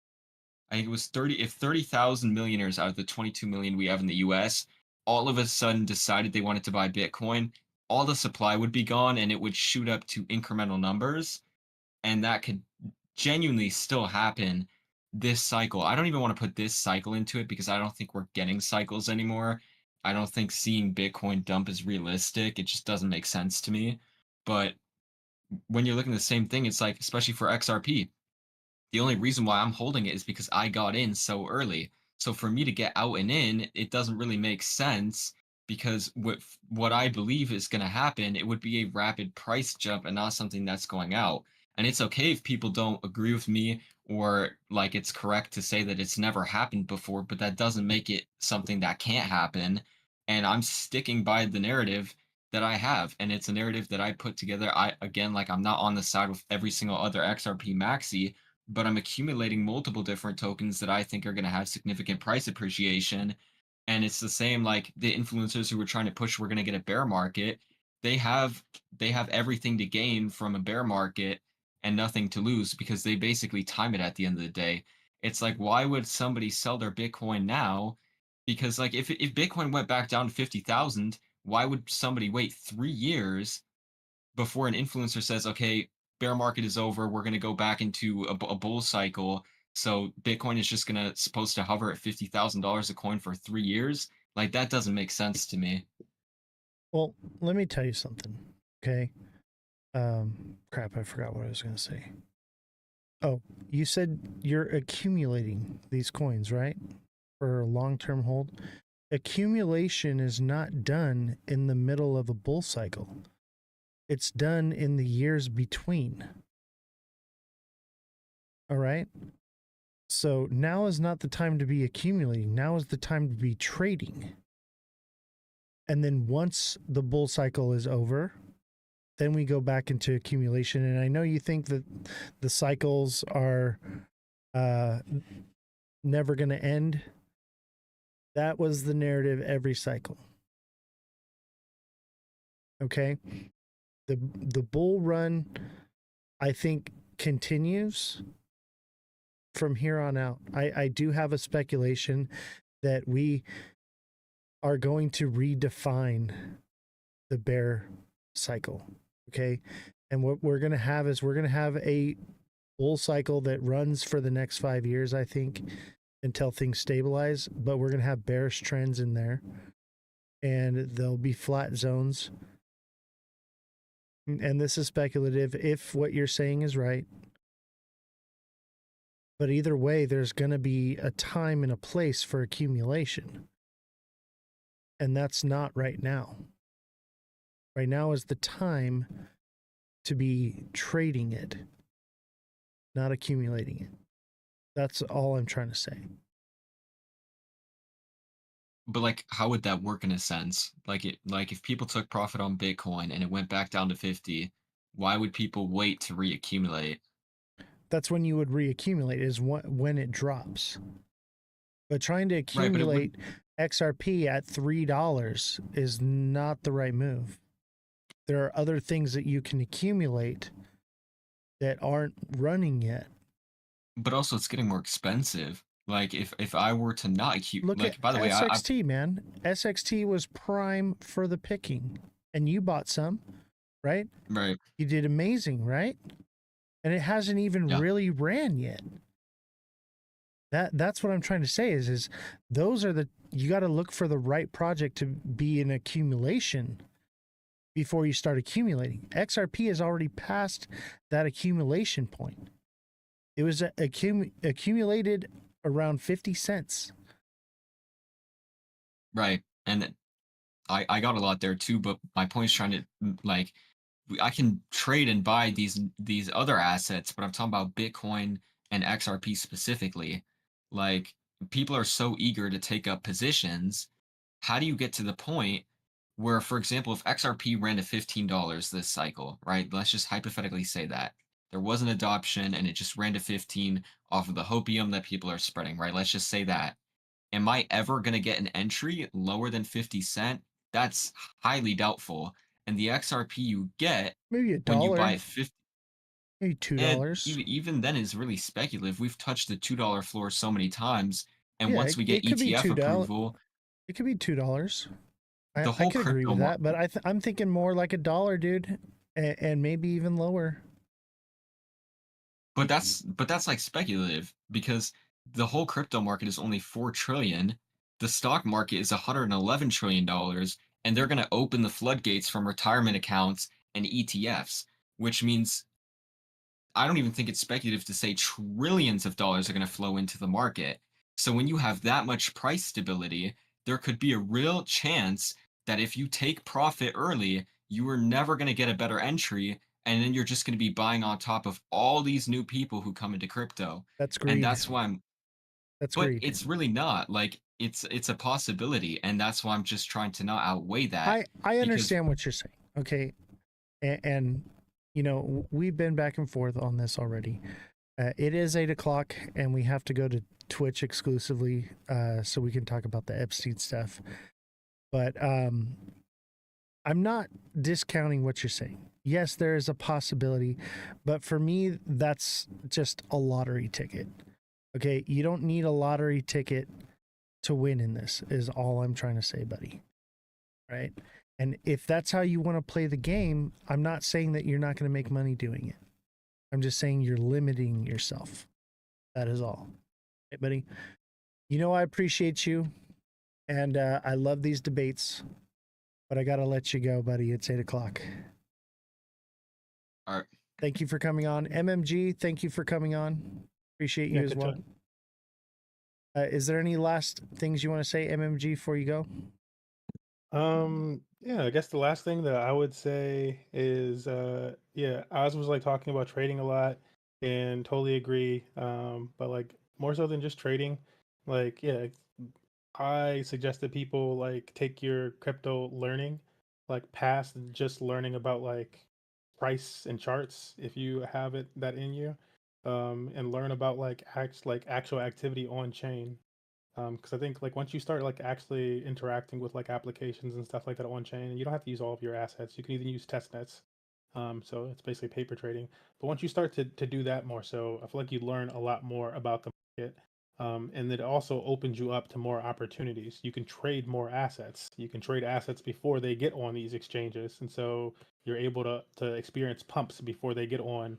30, if 30,000 millionaires out of the 22 million we have in the US all of a sudden decided they wanted to buy Bitcoin, all the supply would be gone and it would shoot up to incremental numbers. And that could genuinely still happen this cycle. I don't even want to put this cycle into it because I don't think we're getting cycles anymore. I don't think seeing Bitcoin dump is realistic. It just doesn't make sense to me. But when you're looking at the same thing, it's like, especially for XRP, the only reason why I'm holding it is because I got in so early. So for me to get out and in, it doesn't really make sense because what I believe is going to happen, it would be a rapid price jump and not something that's going out. And it's okay if people don't agree with me or like it's correct to say that it's never happened before, but that doesn't make it something that can't happen. And I'm sticking by the narrative that I have, and it's a narrative that I put together. I'm not on the side with every single other XRP maxi, but I'm accumulating multiple different tokens that I think are going to have significant price appreciation. And it's the same like the influencers who were trying to push we're going to get a bear market. They have everything to gain from a bear market and nothing to lose because they basically time it at the end of the day. It's like, why would somebody sell their Bitcoin now? Because like if Bitcoin went back down to 50,000, why would somebody wait 3 years before an influencer says, okay, bear market is over, we're going to go back into a bull cycle. So Bitcoin is just going to supposed to hover at $50,000 a coin for 3 years. Like that doesn't make sense to me. Well, let me tell you something. Okay. Crap, I forgot what I was going to say. Oh, you said you're accumulating these coins, right? For a long-term hold. Accumulation is not done in the middle of a bull cycle. It's done in the years between. All right? So now is not the time to be accumulating. Now is the time to be trading. And then once the bull cycle is over, then we go back into accumulation. And I know you think that the cycles are never going to end. That was the narrative every cycle. Okay? The bull run, I think, continues from here on out. I do have a speculation that we are going to redefine the bear cycle. Okay. And what we're going to have is we're going to have a bull cycle that runs for the next 5 years, I think, until things stabilize. But we're going to have bearish trends in there, and there'll be flat zones. And this is speculative if what you're saying is right. But either way, there's going to be a time and a place for accumulation. And that's not right now. Right now is the time to be trading it, not accumulating it. That's all I'm trying to say. But like, how would that work in a sense? Like if people took profit on Bitcoin and it went back down to 50, why would people wait to reaccumulate? That's when you would reaccumulate, is when it drops. But trying to accumulate XRP at $3 is not the right move. There are other things that you can accumulate that aren't running yet. But also it's getting more expensive. Like if I were to not Look at like, by the way, I SXT, man. SXT was prime for the picking, and you bought some, right? right, You did amazing, right? And it hasn't even yeah, really ran yet. That's what I'm trying to say is those are you got to look for the right project to be an accumulation before you start accumulating. XRP has already passed that accumulation point. It was accumulated around 50 cents. right. And I got a lot there too, but my point is trying to like I can trade and buy these other assets, but I'm talking about Bitcoin and XRP specifically. Like people are so eager to take up positions. How do you get to the point where, for example, if XRP ran to $15 this cycle, right? Let's just hypothetically say that there was an adoption and it just ran to 15 off of the hopium that people are spreading, right? Let's just say that. Am I ever going to get an entry lower than 50 cent? That's highly doubtful. And the XRP you get Maybe a when you buy dollar, 50, maybe and $2. even then is really speculative. We've touched the $2 floor so many times. And Yeah, once we get it could be ETF $2. approval, It could be $2. the I whole could agree crypto with market. that, but I'm thinking more like a dollar, dude, and maybe even lower. But that's like speculative because the whole crypto market is only 4 trillion. The stock market is 111 trillion dollars, and they're going to open the floodgates from retirement accounts and ETFs, which means I don't even think it's speculative to say trillions of dollars are going to flow into the market. So when you have that much price stability, there could be a real chance that if you take profit early, you are never going to get a better entry. And then you're just going to be buying on top of all these new people who come into crypto. That's And greed. that's why That's but greed. it's really not like it's a possibility. And that's why I'm just trying to not outweigh that I because understand what you're saying. Okay, and you know we've been back and forth on this already. It is 8 o'clock, and we have to go to Twitch exclusively, so we can talk about the Epstein stuff. But I'm not discounting what you're saying. Yes, there is a possibility, but for me, that's just a lottery ticket. Okay, you don't need a lottery ticket to win in this, is all I'm trying to say, buddy. Right? And if that's how you want to play the game, I'm not saying that you're not going to make money doing it. I'm just saying you're limiting yourself. That is all. Hey, buddy. You know, I appreciate you, and I love these debates, but I got to let you go, buddy. It's 8 o'clock. all right. Thank you for coming on. MMG, thank you for coming on. Appreciate you Yeah, as good well. job. Is there any last things you want to say, MMG, before you go? Yeah, I guess the last thing that I would say is, yeah, Oz was like talking about trading a lot and totally agree. But like more so than just trading, like, yeah, I suggest that people like take your crypto learning like past just learning about like price and charts if you have it that in you, and learn about like actual activity on chain. Because I think like once you start like actually interacting with like applications and stuff like that on chain, and you don't have to use all of your assets. You can even use test nets. So it's basically paper trading. But once you start to do that more, so I feel like you learn a lot more about the market. And it also opens you up to more opportunities. You can trade more assets. You can trade assets before they get on these exchanges, and so you're able to experience pumps before they get on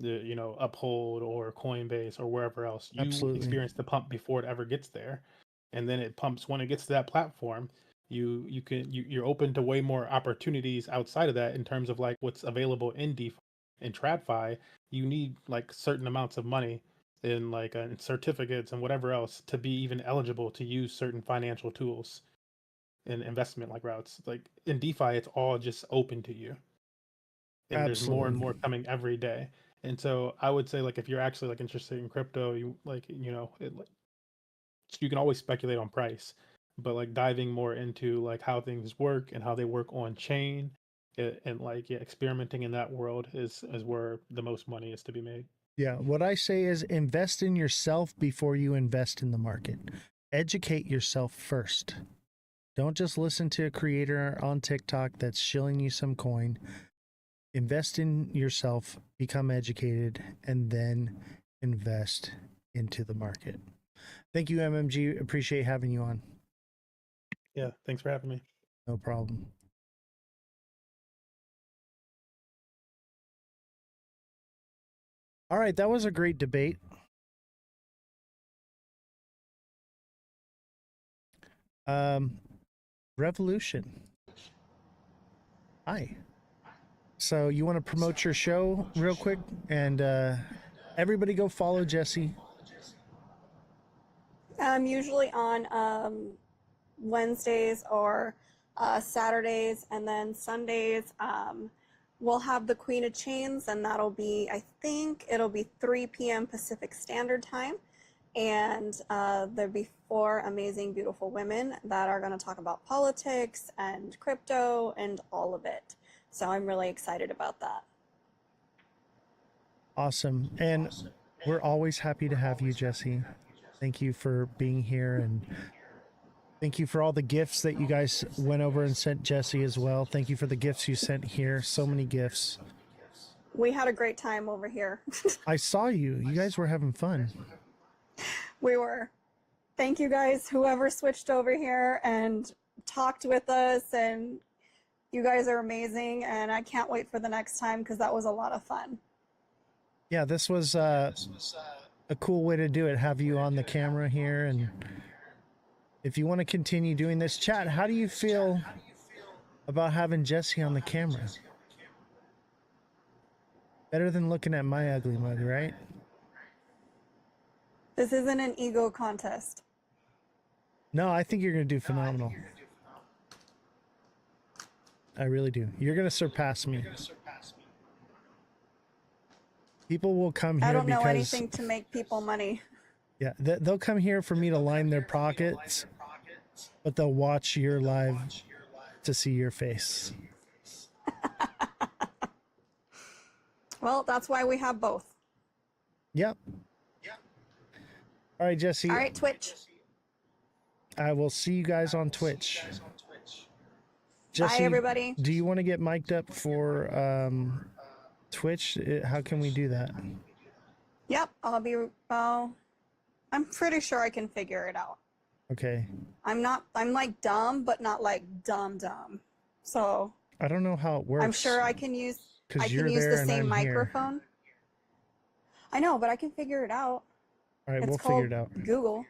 the Uphold or Coinbase or wherever else. You Absolutely. experience the pump before it ever gets there, and then it pumps when it gets to that platform. You're open to way more opportunities outside of that in terms of like what's available in DeFi and TradFi. You need like certain amounts of money in like in certificates and whatever else to be even eligible to use certain financial tools and investment like routes. Like in DeFi, it's all just open to you, and there's more and Absolutely. more coming every day. And so I would say like if you're actually like interested in crypto, you like you can always speculate on price, but like diving more into like how things work and how they work on chain, and like yeah, experimenting in that world is where the most money is to be made. Yeah. What I say is invest in yourself before you invest in the market. Educate yourself first. Don't just listen to a creator on TikTok that's shilling you some coin. Invest in yourself, become educated, and then invest into the market. Thank you, MMG. Appreciate having you on. Yeah, thanks for having me. No problem. All right, that was a great debate. Revolution. Hi. So you want to promote your show real quick, and everybody go follow Jesse. I'm usually on Wednesdays or Saturdays, and then Sundays we'll have the Queen of Chains, and that'll be, I think it'll be 3 p.m. Pacific Standard Time. And there'll be 4 amazing, beautiful women that are going to talk about politics and crypto and all of it. So I'm really excited about that. Awesome. And we're always happy to have you, Jesse. Thank you for being here, and thank you for all the gifts that you guys went over and sent Jesse as well. Thank you for the gifts you sent here. So many gifts. We had a great time over here. I saw you. You guys were having fun. We were. Thank you guys, whoever switched over here and talked with us, and you guys are amazing, and I can't wait for the next time because that was a lot of fun. Yeah, this was a cool way to do it. Have you on the camera here, and if you want to continue doing this, chat, how do you feel about having Jesse on the camera? Better than looking at my ugly mug, right? This isn't an ego contest. No, I think you're going to do phenomenal. I really do. You're going to surpass me. People will come here I don't know because, anything to make people money. yeah, they'll come here for me to line their pockets, but they'll watch your live to see your face. Well, that's why we have both. Yep. All right, Jesse. All right, Twitch. I will see you guys on Twitch. Jesse, Bye, everybody. do you want to get mic'd up for Twitch? How can we do that? Yep, I'll be, I'm pretty sure I can figure it out. Okay. I'm like dumb, but not like dumb. So I don't know how it works. I'm sure I can use the there same and I'm here. microphone. I know, but I can figure it out. All right, It's we'll called figure it out. Google.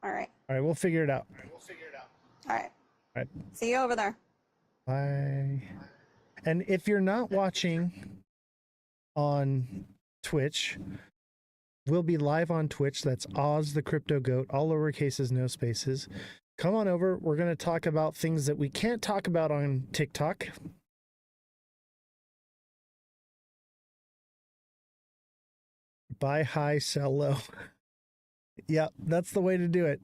All right. All right, we'll figure it out. All right. All right. See you over there. Bye. And if you're not watching on Twitch, we'll be live on Twitch. That's Ozthecryptogoat, all lowercases, no spaces. Come on over. We're going to talk about things that we can't talk about on TikTok. Buy high, sell low. Yeah, that's the way to do it.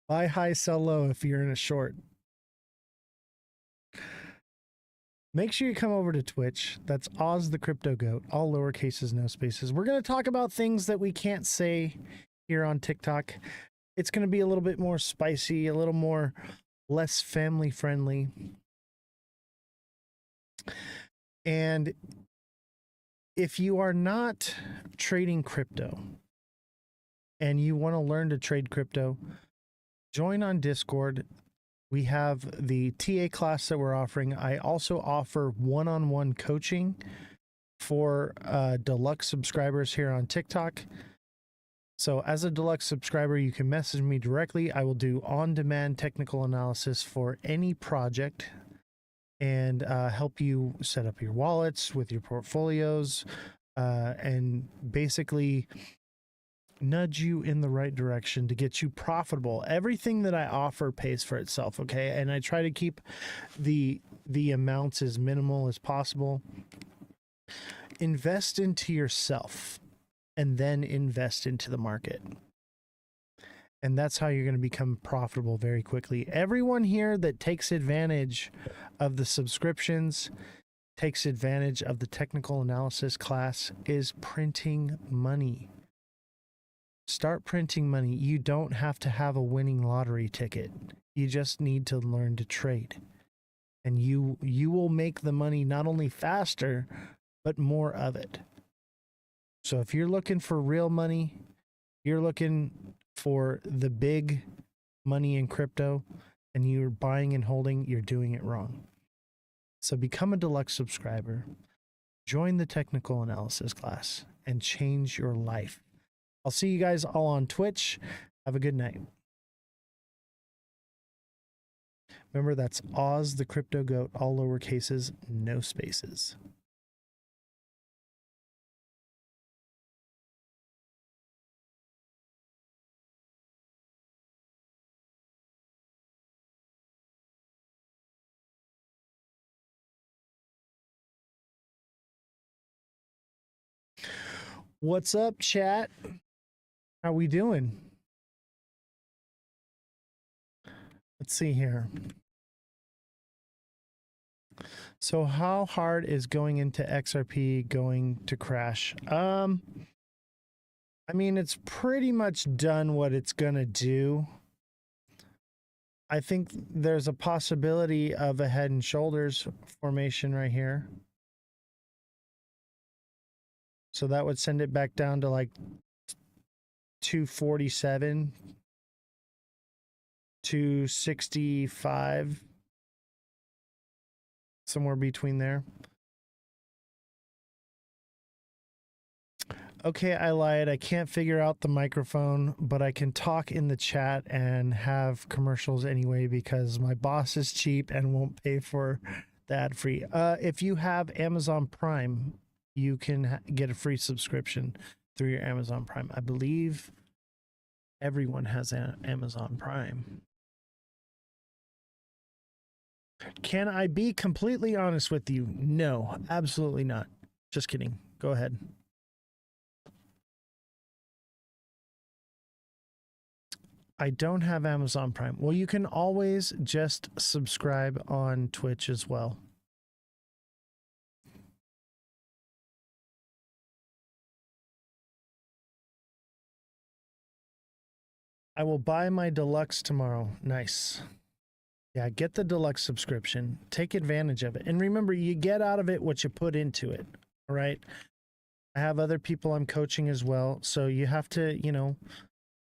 Buy high, sell low if you're in a short. Make sure you come over to Twitch. That's Ozthecryptogoat, all lowercases, no spaces. We're going to talk about things that we can't say here on TikTok. It's going to be a little bit more spicy, a little more less family friendly. And if you are not trading crypto and you want to learn to trade crypto, join on Discord. We have the TA class that we're offering. I also offer one-on-one coaching for deluxe subscribers here on TikTok. So as a deluxe subscriber, you can message me directly. I will do on-demand technical analysis for any project and help you set up your wallets with your portfolios and basically nudge you in the right direction to get you profitable. Everything that I offer pays for itself, okay? And I try to keep the amounts as minimal as possible. Invest into yourself and then invest into the market. And that's how you're going to become profitable very quickly. Everyone here that takes advantage of the subscriptions, takes advantage of the technical analysis class is printing money. Start printing money. You don't have to have a winning lottery ticket. You just need to learn to trade. And you will make the money not only faster, but more of it. So if you're looking for real money, you're looking for the big money in crypto and you're buying and holding, you're doing it wrong. So become a deluxe subscriber, join the technical analysis class, and change your life. I'll see you guys all on Twitch. Have a good night. Remember, that's Ozthecryptogoat, all lower cases, no spaces. What's up, chat? How we doing? Let's see here. So how hard is going into XRP going to crash? I mean, it's pretty much done what it's gonna do. I think there's a possibility of a head and shoulders formation right here. So that would send it back down to like 247, 265, somewhere between there. Okay, I lied. I can't figure out the microphone, but I can talk in the chat and have commercials anyway because my boss is cheap and won't pay for the ad free. If you have Amazon Prime, you can get a free subscription through your Amazon Prime. I believe everyone has Amazon Prime. Can I be completely honest with you? No, absolutely not. Just kidding. Go ahead. I don't have Amazon Prime. Well, you can always just subscribe on Twitch as well. I will buy my deluxe tomorrow. Nice. Yeah, get the deluxe subscription. Take advantage of it. And remember, you get out of it what you put into it. All right. I have other people I'm coaching as well. So you have to, you know,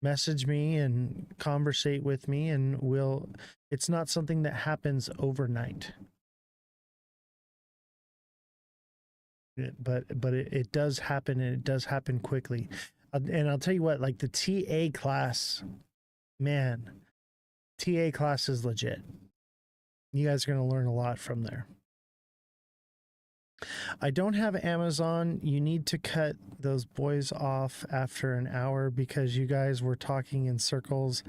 message me and conversate with me, and it's not something that happens overnight. But it does happen, and it does happen quickly. And I'll tell you what, like the TA class, man, TA class is legit. You guys are going to learn a lot from there. I don't have Amazon. You need to cut those boys off after an hour because you guys were talking in circles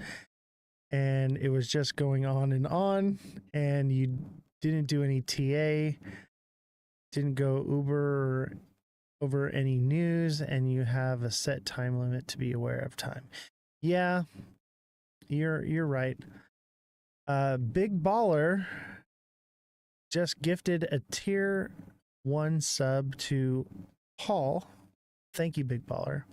and it was just going on, and you didn't do any TA, didn't go Uber over any news, and you have a set time limit to be aware of time. Yeah, you're right. Big Baller just gifted a tier 1 sub to Paul. Thank you, Big Baller.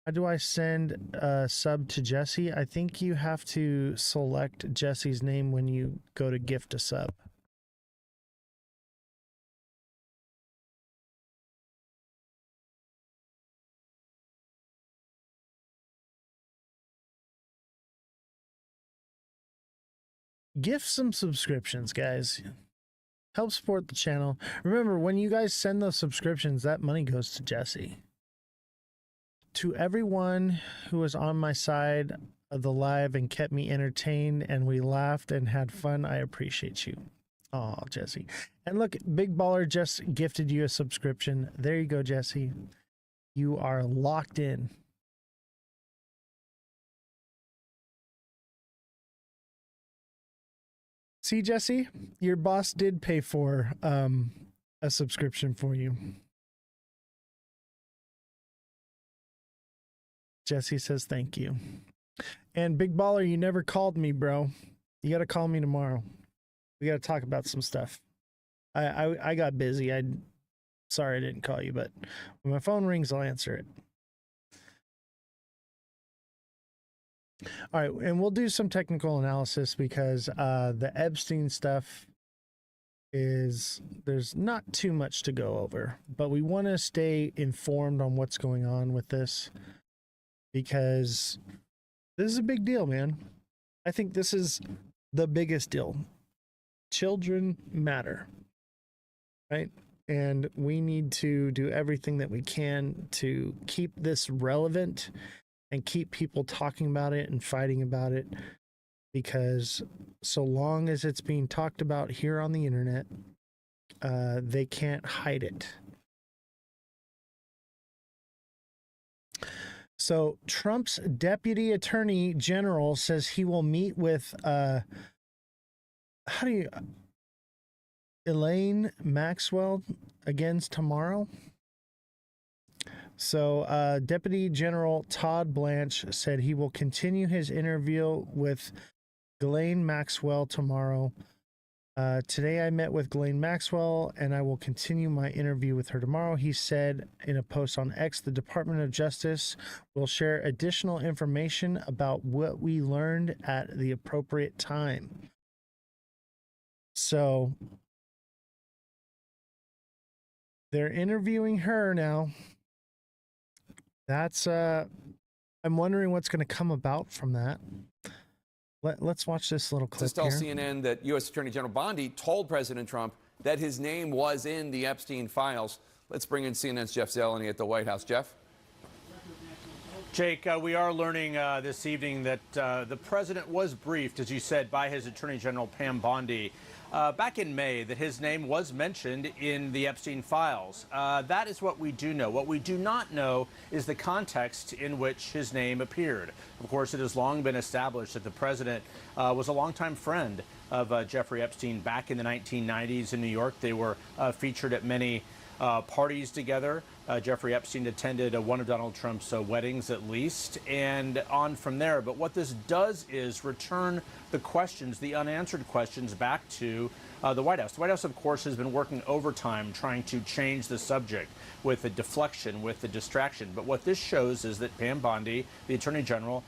How do I send a sub to Jesse? I think you have to select Jesse's name when you go to gift a sub. Gift some subscriptions, guys. Help support the channel. Remember, when you guys send those subscriptions, that money goes to Jesse. To everyone who was on my side of the live and kept me entertained and we laughed and had fun, I appreciate you. Oh, Jesse. And look, Big Baller just gifted you a subscription. There you go, Jesse. You are locked in. See, Jesse, your boss did pay for a subscription for you. Jesse says thank you. And Big Baller, you never called me, bro. You got to call me tomorrow. We got to talk about some stuff. I got busy. Sorry I didn't call you, but when my phone rings, I'll answer it. All right, and we'll do some technical analysis because the Epstein stuff there's not too much to go over, but we want to stay informed on what's going on with this. because this is a big deal, man. I think this is the biggest deal. Children matter, right? And we need to do everything that we can to keep this relevant and keep people talking about it and fighting about it, because so long as it's being talked about here on the internet, they can't hide it. So Trump's deputy attorney general says he will meet with Elaine Maxwell again tomorrow. So Deputy General Todd Blanche said he will continue his interview with Ghislaine Maxwell tomorrow. Today I met with Ghislaine Maxwell and I will continue my interview with her tomorrow. He said in a post on X, the Department of Justice will share additional information about what we learned at the appropriate time. So they're interviewing her now. That's I'm wondering what's going to come about from that. Let's watch this little clip Just tell here. CNN that U.S. Attorney General Bondi told President Trump that his name was in the Epstein files. Let's bring in CNN's Jeff Zeleny at the White House. Jeff? Jake, we are learning this evening that the president was briefed, as you said, by his Attorney General Pam Bondi back in May, that his name was mentioned in the Epstein files. That is what we do know. What we do not know is the context in which his name appeared. Of course, it has long been established that the president was a longtime friend of Jeffrey Epstein back in the 1990s in New York. They were featured at many parties together. Jeffrey Epstein attended one of Donald Trump's weddings at least, and on from there. But what this does is return the questions, the unanswered questions, back to the White House. The White House, of course, has been working overtime trying to change the subject with the deflection, with the distraction. But what this shows is that Pam Bondi, the Attorney General,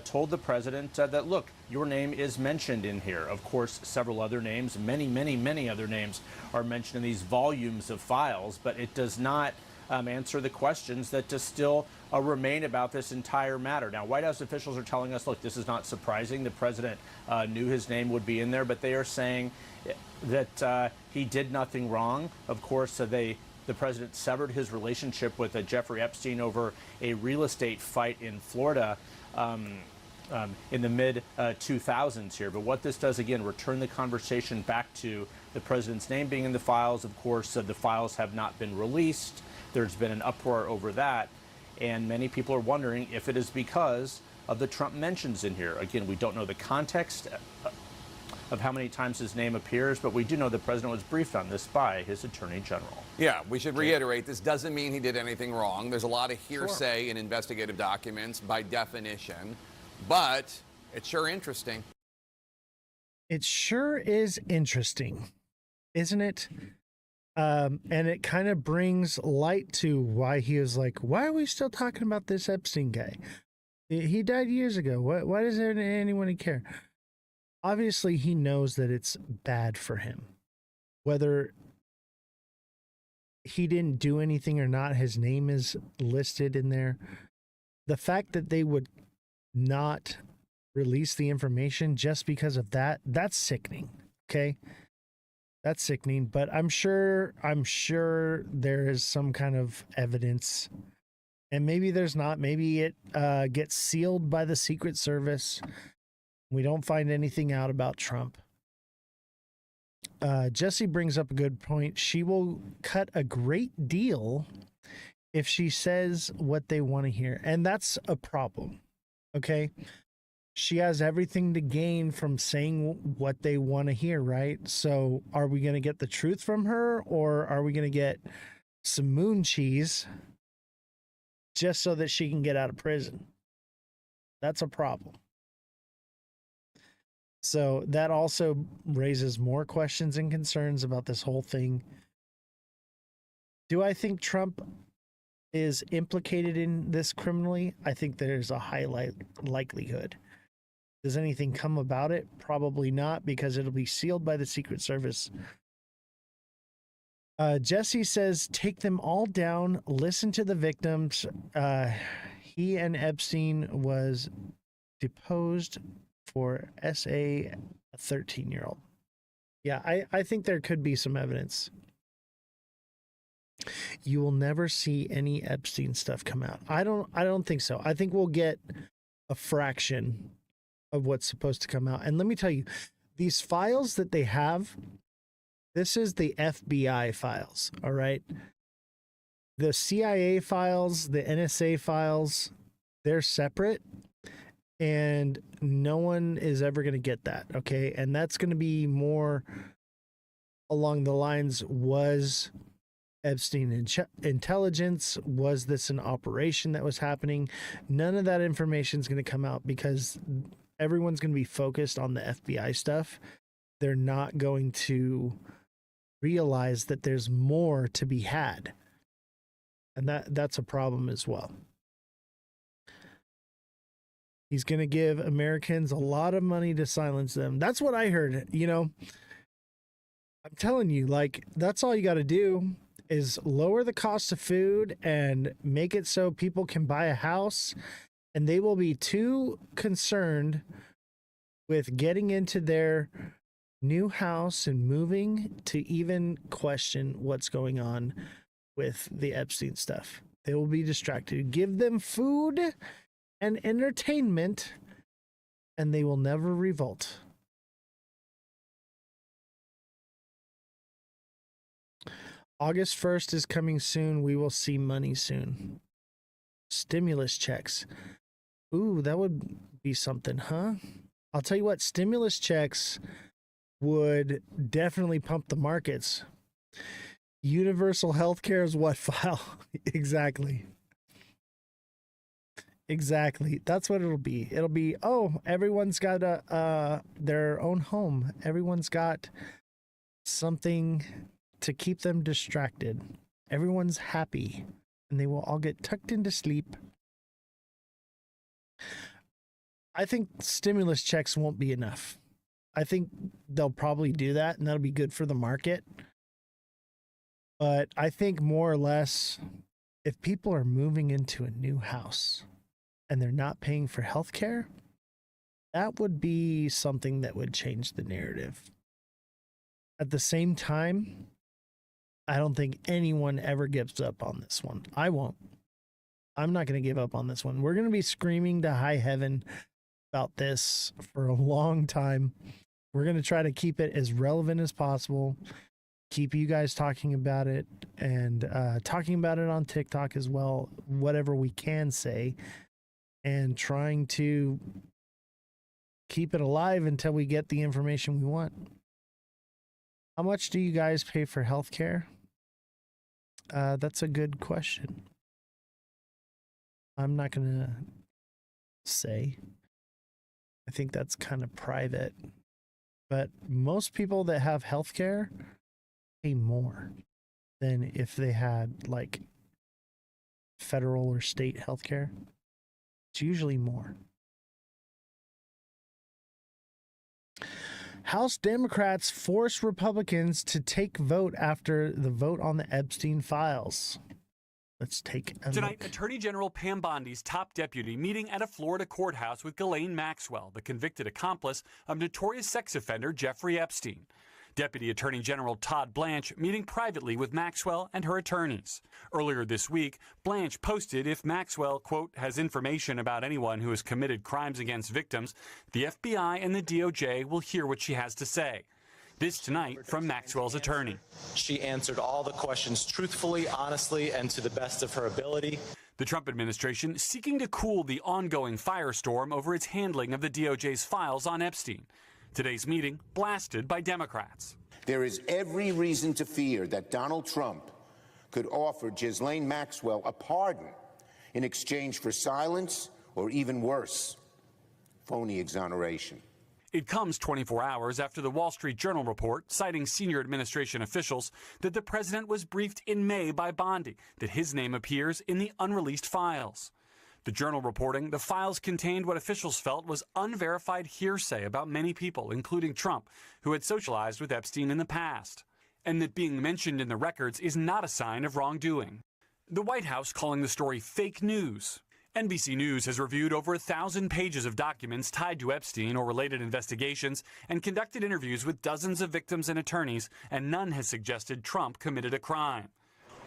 told the president that, look, your name is mentioned in here. Of course, several other names, many other names are mentioned in these volumes of files, but it does not answer the questions that still remain about this entire matter. Now, White House officials are telling us, look, this is not surprising. The president knew his name would be in there, but they are saying that he did nothing wrong. Of course, the president severed his relationship with Jeffrey Epstein over a real estate fight in Florida in the mid-2000s here. But what this does, again, return the conversation back to the president's name being in the files. Of course, the files have not been released. There's been an uproar over that. And many people are wondering if it is because of the Trump mentions in here. Again, we don't know the context of how many times his name appears, but we do know the president was briefed on this by his Attorney General. Yeah, we should reiterate, this doesn't mean he did anything wrong. There's a lot of hearsay in investigative documents by definition, but it's sure interesting. It sure is interesting, isn't it? And it kind of brings light to why he was like, why are we still talking about this Epstein guy? He died years ago. Why does anyone care? Obviously, he knows that it's bad for him. Whether he didn't do anything or not, his name is listed in there. The fact that they would not release the information just because of that, that's sickening. Okay? That's sickening, but I'm sure there is some kind of evidence, and maybe there's not. Maybe it gets sealed by the Secret Service. We don't find anything out about Trump. Jesse brings up a good point. She will cut a great deal if she says what they want to hear, and that's a problem. Okay? She has everything to gain from saying what they want to hear, right? So are we going to get the truth from her, or are we going to get some moon cheese just so that she can get out of prison? That's a problem. So that also raises more questions and concerns about this whole thing. Do I think Trump is implicated in this criminally? I think there's a high likelihood. Does anything come about it? Probably not, because it'll be sealed by the Secret Service. Jesse says, take them all down, listen to the victims. He and Epstein was deposed for SA, a 13-year-old. Yeah, I think there could be some evidence. You will never see any Epstein stuff come out. I don't think so. I think we'll get a fraction of what's supposed to come out. And let me tell you, these files that they have, this is the FBI files, all right? The CIA files, the NSA files, they're separate, and no one is ever going to get that, okay? And that's going to be more along the lines, was Epstein intelligence? Was this an operation that was happening? None of that information is going to come out because everyone's going to be focused on the FBI stuff. They're not going to realize that there's more to be had. And that's a problem as well. He's going to give Americans a lot of money to silence them. That's what I heard, you know. I'm telling you, like, that's all you got to do is lower the cost of food and make it so people can buy a house, and they will be too concerned with getting into their new house and moving to even question what's going on with the Epstein stuff. They will be distracted. Give them food and entertainment, and they will never revolt. August 1st is coming soon. We will see money soon. Stimulus checks. Ooh, that would be something, huh? I'll tell you what, stimulus checks would definitely pump the markets. Universal healthcare is what file? Exactly. Exactly. That's what it'll be. It'll be, oh, everyone's got their own home. Everyone's got something to keep them distracted. Everyone's happy, and they will all get tucked into sleep. I think stimulus checks won't be enough. I think they'll probably do that, and that'll be good for the market. But I think more or less, if people are moving into a new house and they're not paying for healthcare, that would be something that would change the narrative. At the same time, I don't think anyone ever gives up on this one. I won't. I'm not going to give up on this one. We're going to be screaming to high heaven about this for a long time. We're going to try to keep it as relevant as possible. Keep you guys talking about it and talking about it on TikTok as well, whatever we can say, and trying to keep it alive until we get the information we want. How much do you guys pay for healthcare? That's a good question. I'm not going to say. I think that's kind of private. But most people that have healthcare pay more than if they had like federal or state healthcare. It's usually more. House Democrats force Republicans to take vote after the vote on the Epstein files. Let's take a Tonight, look. Attorney General Pam Bondi's top deputy meeting at a Florida courthouse with Ghislaine Maxwell, the convicted accomplice of notorious sex offender Jeffrey Epstein. Deputy Attorney General Todd Blanche meeting privately with Maxwell and her attorneys. Earlier this week, Blanche posted if Maxwell, quote, has information about anyone who has committed crimes against victims, the FBI and the DOJ will hear what she has to say. This tonight from Maxwell's attorney. She answered all the questions truthfully, honestly, and to the best of her ability. The Trump administration seeking to cool the ongoing firestorm over its handling of the DOJ's files on Epstein. Today's meeting blasted by Democrats. There is every reason to fear that Donald Trump could offer Ghislaine Maxwell a pardon in exchange for silence or even worse, phony exoneration. It comes 24 hours after the Wall Street Journal report, citing senior administration officials, that the president was briefed in May by Bondi that his name appears in the unreleased files. The Journal reporting the files contained what officials felt was unverified hearsay about many people, including Trump, who had socialized with Epstein in the past, and that being mentioned in the records is not a sign of wrongdoing. The White House calling the story fake news. NBC News has reviewed over 1,000 pages of documents tied to Epstein or related investigations and conducted interviews with dozens of victims and attorneys, and none has suggested Trump committed a crime.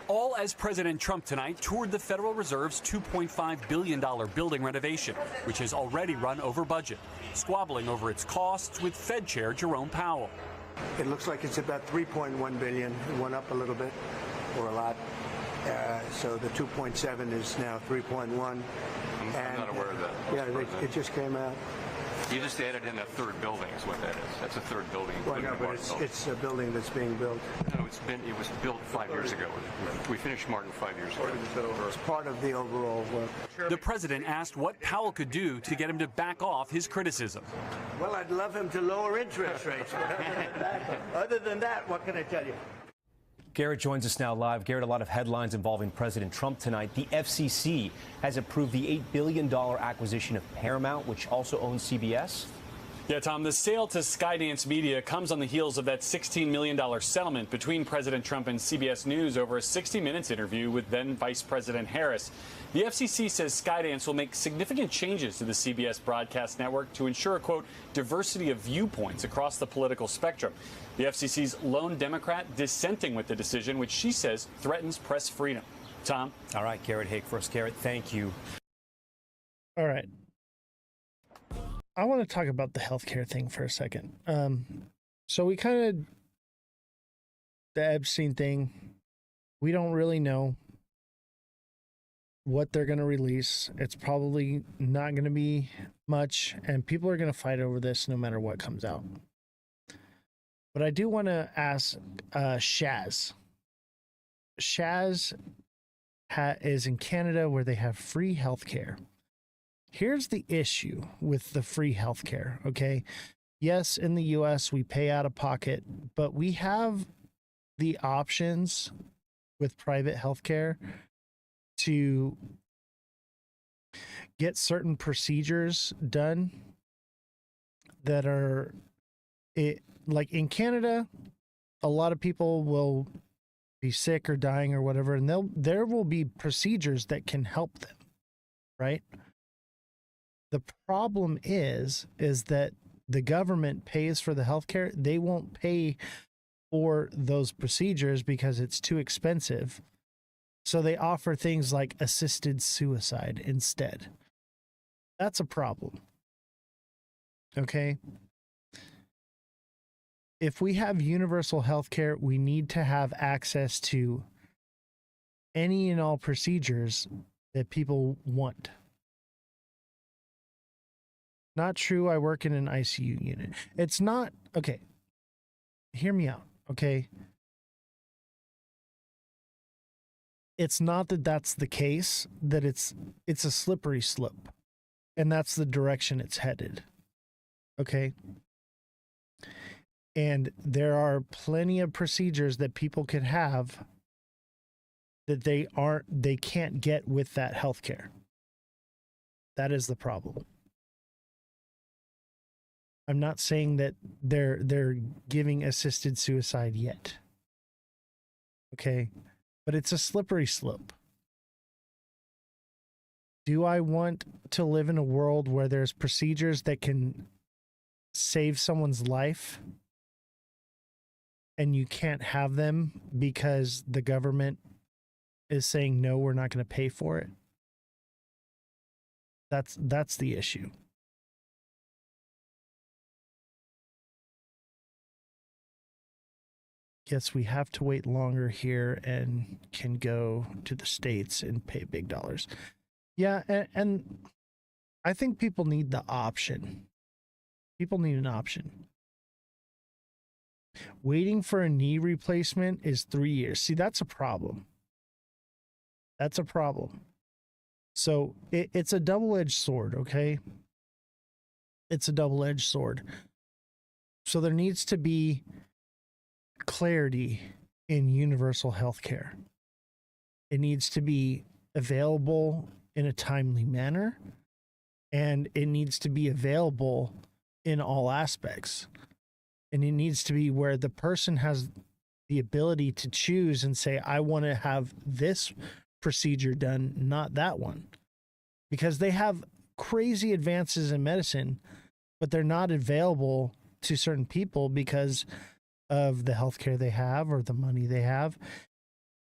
All as President Trump tonight toured the Federal Reserve's $2.5 billion building renovation, which has already run over budget, squabbling over its costs with Fed Chair Jerome Powell. It looks like it's about $3.1 billion. It went up a little bit, or a lot. So the 2.7 is now 3.1. I'm not aware of that. Yeah, it just came out. You just added in a third building is what that is. That's a third building. Well, no, but it's a building that's being built. No, it was built 5 years ago. We finished Martin 5 years ago. It's part of the overall work. The president asked what Powell could do to get him to back off his criticism. Well, I'd love him to lower interest rates. Other than that, what can I tell you? Garrett joins us now live. Garrett, a lot of headlines involving President Trump tonight. The FCC has approved the $8 billion acquisition of Paramount, which also owns CBS. Yeah, Tom, the sale to Skydance Media comes on the heels of that $16 million settlement between President Trump and CBS News over a 60 Minutes interview with then Vice President Harris. The FCC says Skydance will make significant changes to the CBS broadcast network to ensure, quote, diversity of viewpoints across the political spectrum. The FCC's lone Democrat dissenting with the decision, which she says threatens press freedom. Tom? All right, Garrett Haake first. Garrett, thank you. All right. I want to talk about the healthcare thing for a second. So we kind of, the Epstein thing, we don't really know what they're going to release. It's probably not going to be much, and people are going to fight over this no matter what comes out. But I do want to ask Shaz. Shaz is in Canada where they have free healthcare. Here's the issue with the free healthcare, okay? Yes, in the US, we pay out of pocket, but we have the options with private healthcare to get certain procedures done that are, like in Canada, a lot of people will be sick or dying or whatever, and there will be procedures that can help them, right? The problem is that the government pays for the healthcare. They won't pay for those procedures because it's too expensive. So they offer things like assisted suicide instead. That's a problem. Okay? If we have universal healthcare, we need to have access to any and all procedures that people want. Not true. I work in an ICU unit. It's not. Okay. Hear me out. Okay. It's not that that's the case, that it's a slippery slope, and that's the direction it's headed. Okay. And there are plenty of procedures that people could have that they can't get with that healthcare. That is the problem. I'm not saying that they're giving assisted suicide yet. Okay? But it's a slippery slope. Do I want to live in a world where there's procedures that can save someone's life and you can't have them because the government is saying no, we're not going to pay for it? That's the issue. Yes, we have to wait longer here and can go to the States and pay big dollars. Yeah, and I think people need the option. People need an option. Waiting for a knee replacement is 3 years. See, that's a problem. That's a problem. So it's a double-edged sword, okay? It's a double-edged sword. So there needs to be clarity in universal health care. It needs to be available in a timely manner, and it needs to be available in all aspects. And it needs to be where the person has the ability to choose and say, I want to have this procedure done, not that one. because they have crazy advances in medicine, but they're not available to certain people because of the healthcare they have or the money they have.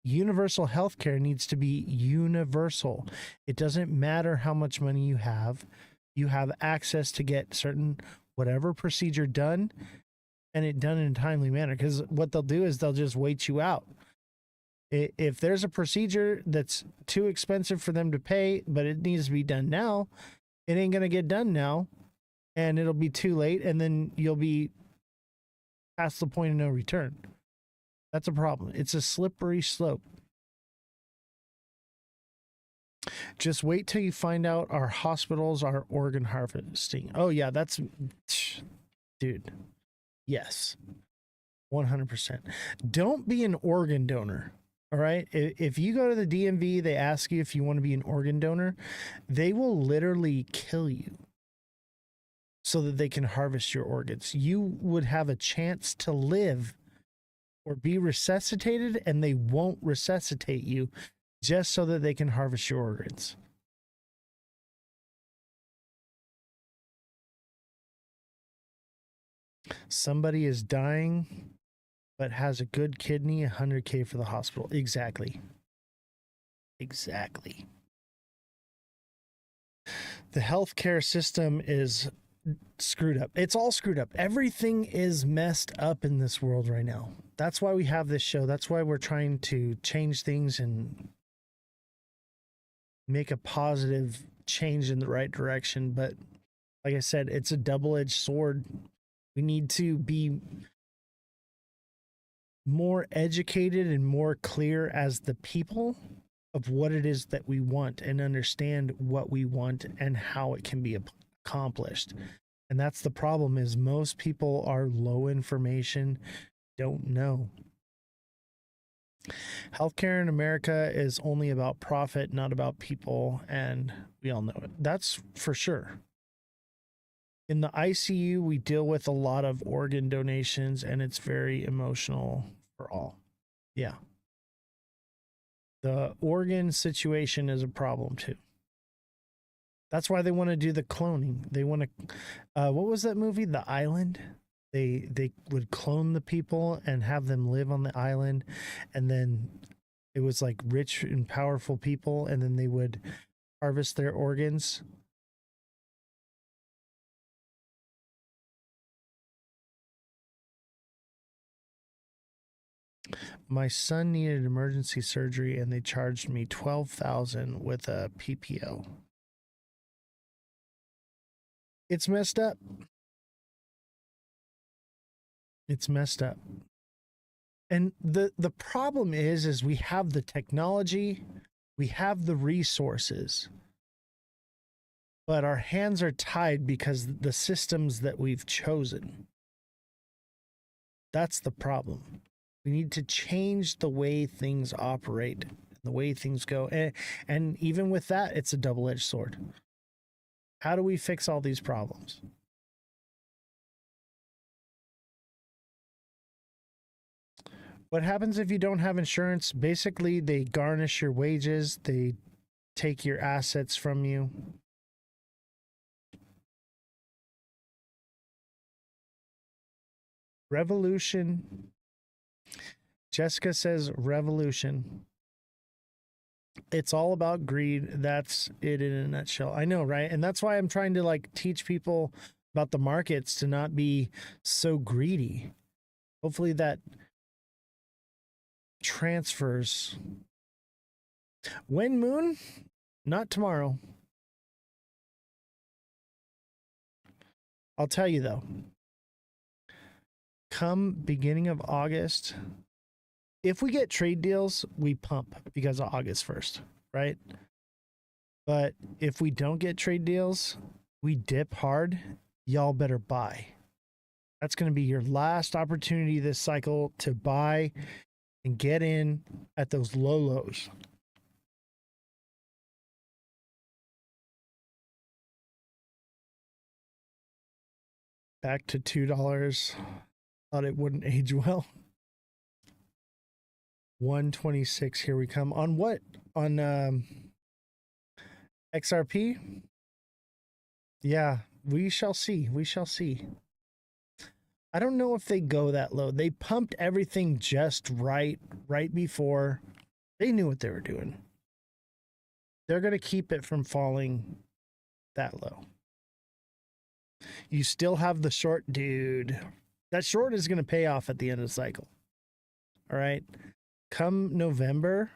Universal healthcare needs to be universal. It doesn't matter how much money you have access to get certain whatever procedure done, and it done in a timely manner. Because what they'll do is they'll just wait you out. If there's a procedure that's too expensive for them to pay, but it needs to be done now, it ain't going to get done now, and it'll be too late, and then you'll be past the point of no return. That's a problem. It's a slippery slope. Just wait till you find out our hospitals are organ harvesting. Oh, yeah, that's... Dude. Yes. 100%. Don't be an organ donor. All right. If you go to the DMV, they ask you if you want to be an organ donor. They will literally kill you so that they can harvest your organs. You would have a chance to live or be resuscitated, and they won't resuscitate you just so that they can harvest your organs. Somebody is dying but has a good kidney, $100K for the hospital. Exactly. Exactly. The healthcare system is screwed up. It's all screwed up. Everything is messed up in this world right now. That's why we have this show. That's why we're trying to change things and make a positive change in the right direction. But like I said, it's a double-edged sword. We need to be more educated and more clear as the people of what it is that we want and understand what we want and how it can be accomplished. And that's the problem, is most people are low information, don't know. Healthcare in America is only about profit, not about people, and we all know it. That's for sure. In the ICU, we deal with a lot of organ donations, and it's very emotional for all. Yeah. The organ situation is a problem too. That's why they want to do the cloning. They want to, what was that movie? The Island? They would clone the people and have them live on the island, and then it was like rich and powerful people, and then they would harvest their organs. My son needed emergency surgery and they charged me $12,000 with a PPO. It's messed up. It's messed up. And the problem is we have the technology, we have the resources, but our hands are tied because the systems that we've chosen. That's the problem. We need to change the way things operate, the way things go. And even with that, it's a double-edged sword. How do we fix all these problems? What happens if you don't have insurance? Basically, they garnish your wages. They take your assets from you. Revolution. Jessica says revolution. It's all about greed. That's it in a nutshell. I know, right? And that's why I'm trying to like teach people about the markets to not be so greedy. Hopefully that transfers. When, Moon? Not tomorrow. I'll tell you though. Come beginning of August, if we get trade deals, we pump because of August 1st, right? But if we don't get trade deals, we dip hard. Y'all better buy. That's going to be your last opportunity this cycle to buy and get in at those low lows. Back to $2. Thought it wouldn't age well. 126, here we come. On what? On XRP? Yeah, we shall see. We shall see. I don't know if they go that low. They pumped everything just right before. They knew what they were doing. They're going to keep it from falling that low. You still have the short, dude. That short is going to pay off at the end of the cycle. All right. Come November,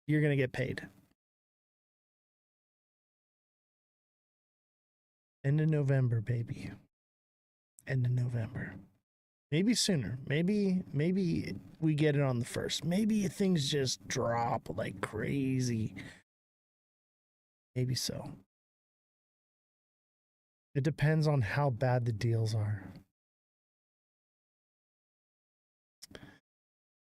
you're going to get paid. End of November, baby. End of November. Maybe sooner. Maybe we get it on the 1st. Maybe things just drop like crazy. Maybe so. It depends on how bad the deals are.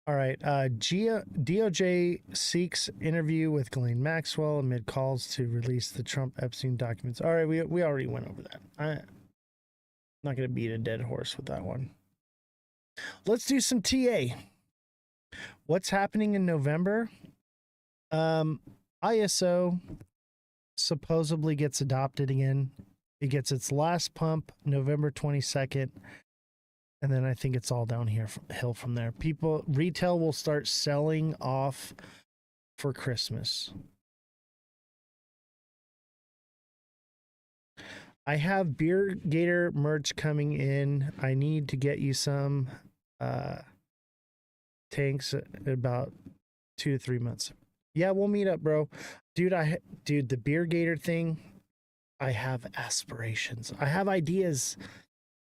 All right. DOJ seeks interview with Ghislaine Maxwell amid calls to release the Trump Epstein documents. All right. We already went over that. I'm not going to beat a dead horse with that one. Let's do some TA. What's happening in November? ISO supposedly gets adopted again. It gets its last pump November 22nd. And then I think it's all downhill from there. Retail will start selling off for Christmas. I have Beer Gator merch coming in. I need to get you some tanks in about 2 to 3 months. Yeah, we'll meet up, bro. Dude, the Beer Gator thing, I have aspirations. I have ideas.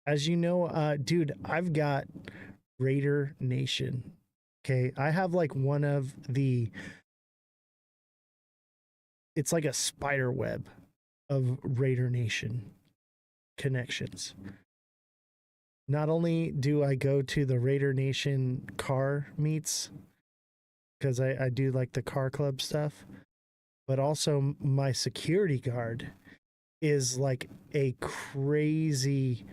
As you know, dude, I've got Raider Nation. Okay, I have like one of it's like a spider web of Raider Nation connections. Not only do I go to the Raider Nation car meets, because I do like the car club stuff, but also my security guard is like a crazy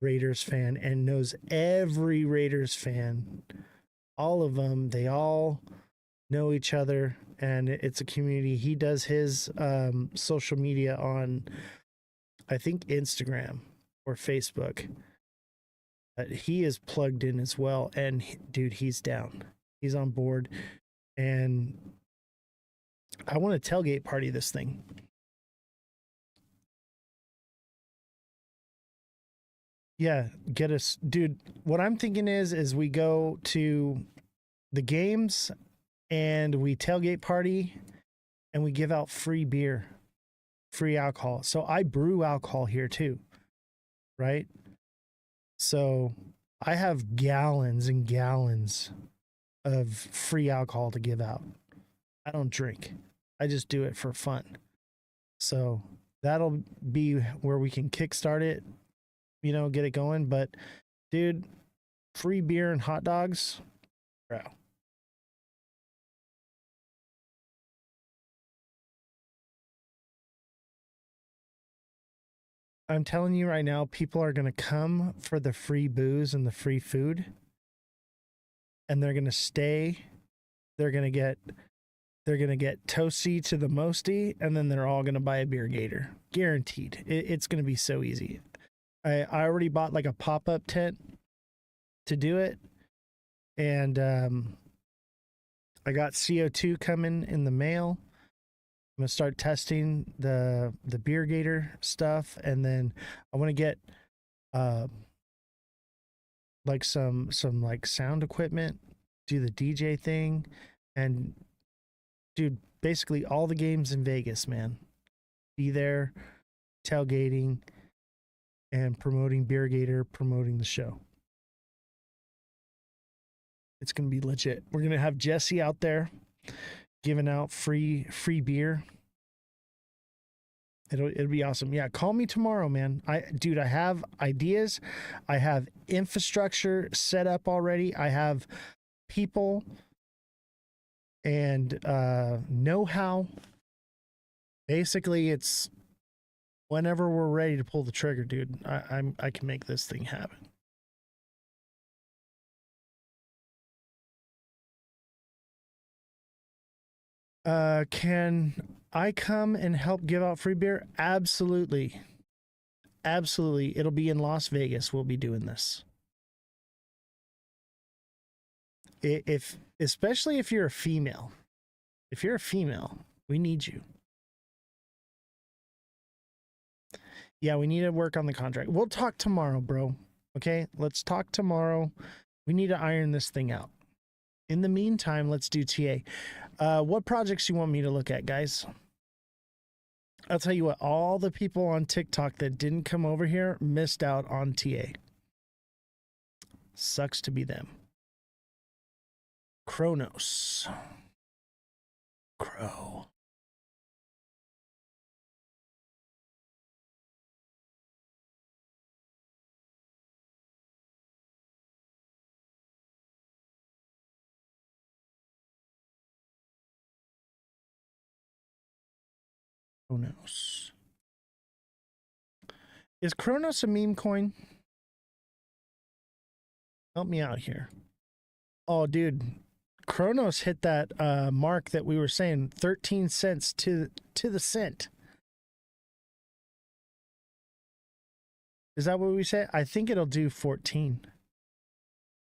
Raiders fan and knows every Raiders fan. All of them, they all know each other, and it's a community. He does his social media on, I think, Instagram or Facebook. He is plugged in as well, and dude, he's down. He's on board, and I want to tailgate party this thing. Yeah, get us, dude. What I'm thinking is we go to the games and we tailgate party and we give out free beer, free alcohol. So I brew alcohol here too, right? So I have gallons and gallons of free alcohol to give out. I don't drink. I just do it for fun. So that'll be where we can kickstart it, you know, get it going. But dude, free beer and hot dogs, bro. I'm telling you right now, people are going to come for the free booze and the free food, and they're going to stay. They're going to get toasty to the mosty, and then they're all going to buy a beer gator. Guaranteed. It's going to be so easy. I already bought like a pop-up tent to do it, and I got CO2 coming in the mail. I'm gonna start testing the beer gator stuff, and then I want to get like some like sound equipment, do the DJ thing, and dude, basically all the games in Vegas, man. Be there, tailgating, and promoting Beer Gator, promoting the show. It's gonna be legit. We're gonna have Jesse out there giving out free beer. It'll be awesome. Yeah, call me tomorrow, man. I have ideas. I have infrastructure set up already. I have people and know-how. Basically, it's whenever we're ready to pull the trigger, dude. I can make this thing happen. Can I come and help give out free beer? Absolutely. Absolutely. It'll be in Las Vegas. We'll be doing this. Especially if you're a female. If you're a female, we need you. Yeah, we need to work on the contract. We'll talk tomorrow, bro. Okay, let's talk tomorrow. We need to iron this thing out. In the meantime, let's do TA. What projects you want me to look at, guys? I'll tell you what, all the people on TikTok that didn't come over here missed out on TA. Sucks to be them. Kronos. Crow. Kronos. Is Kronos a meme coin? Help me out here. Oh, dude. Kronos hit that mark that we were saying, 13 cents to the cent. Is that what we said? I think it'll do 14,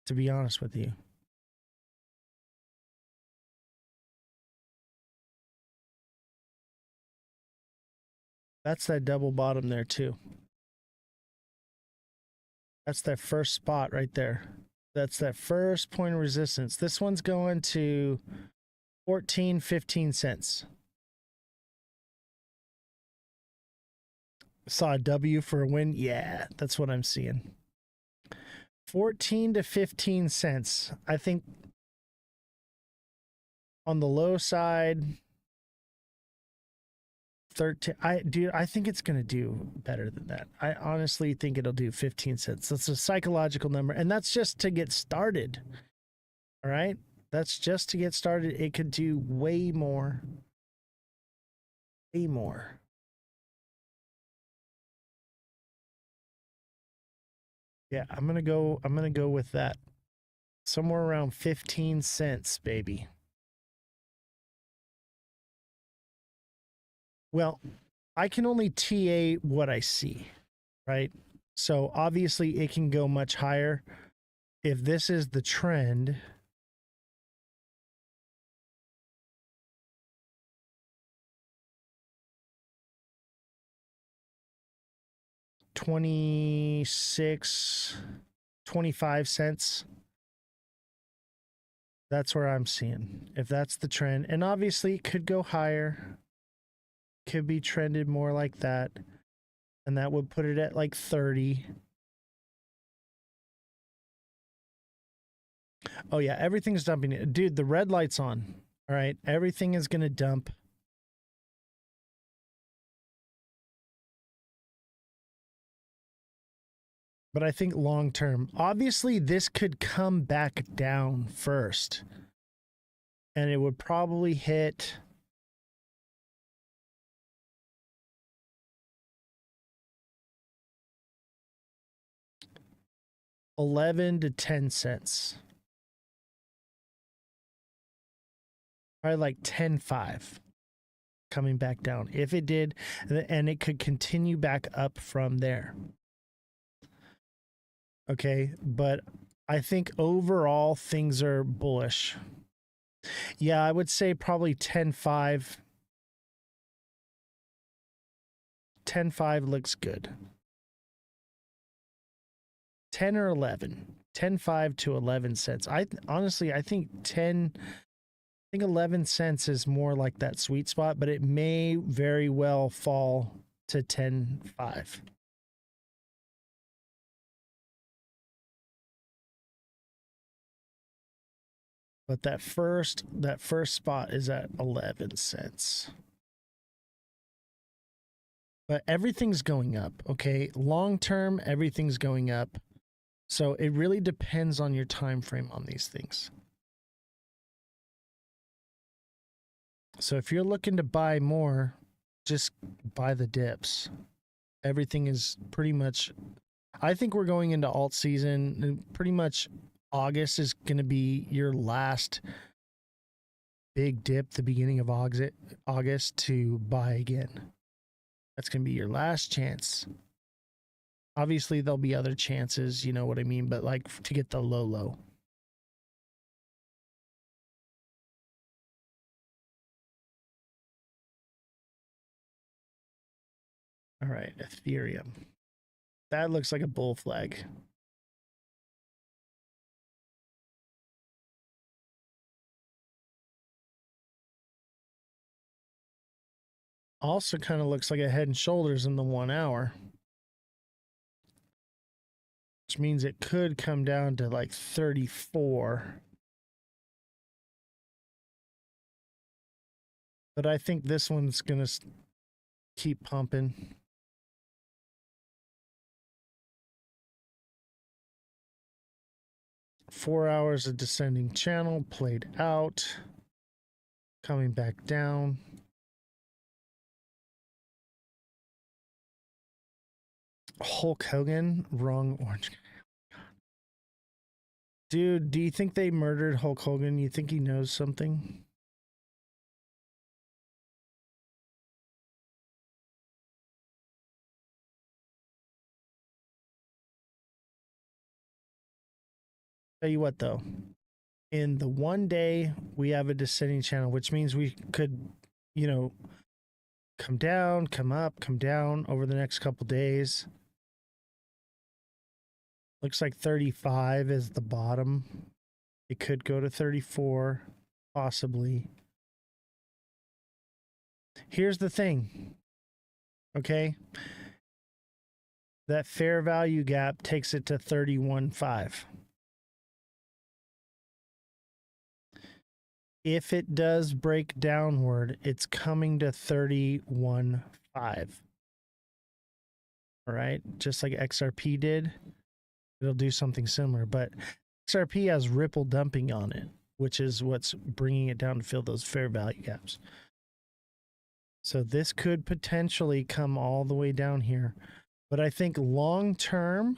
to be honest with you. That's that double bottom there too. That's that first spot right there. That's that first point of resistance. This one's going to 14, 15 cents. Saw a W for a win. Yeah, that's what I'm seeing. 14 to 15 cents. I think on the low side, 13. I think it's going to do better than that. I honestly think it'll do 15 cents. That's a psychological number. And that's just to get started. All right. That's just to get started. It could do way more. Way more. Yeah, I'm going to go with that. Somewhere around 15 cents, baby. Well, I can only TA what I see, right? So obviously it can go much higher. If this is the trend, $26, 25 cents. That's where I'm seeing. If that's the trend, and obviously it could go higher. Could be trended more like that, and that would put it at like 30. Oh yeah, everything's dumping. Dude, the red light's on. All right, everything is gonna dump. But I think long term, obviously this could come back down first, and it would probably hit 11 to 10 cents. Probably like 10.5 coming back down. If it did, and it could continue back up from there. Okay, but I think overall things are bullish. Yeah, I would say probably 10.5. 10.5 looks good. 10 or 11. 10.5 to 11 cents. I think 11 cents is more like that sweet spot, but it may very well fall to 10.5. But that first spot is at 11 cents. But everything's going up, okay? Long term, everything's going up. So it really depends on your time frame on these things. So if you're looking to buy more, just buy the dips. Everything is pretty much, I think we're going into alt season. Pretty much August is going to be your last big dip the beginning of August to buy again. That's going to be your last chance. Obviously, there'll be other chances, you know what I mean? But like to get the low. All right, Ethereum. That looks like a bull flag. Also kind of looks like a head and shoulders in the 1 hour. Which means it could come down to like 34. But I think this one's going to keep pumping. Four hours of descending channel played out. Coming back down. Hulk Hogan, wrong orange. Dude, do you think they murdered Hulk Hogan? You think he knows something? Tell you what, though. In the 1 day, we have a descending channel, which means we could, you know, come down, come up, come down over the next couple days. Looks like 35 is the bottom. It could go to 34, possibly. Here's the thing, okay? That fair value gap takes it to 31.5. If it does break downward, it's coming to 31.5. All right, just like XRP did, it'll do something similar. But XRP has ripple dumping on it, which is what's bringing it down to fill those fair value gaps. So this could potentially come all the way down here. But I think long term,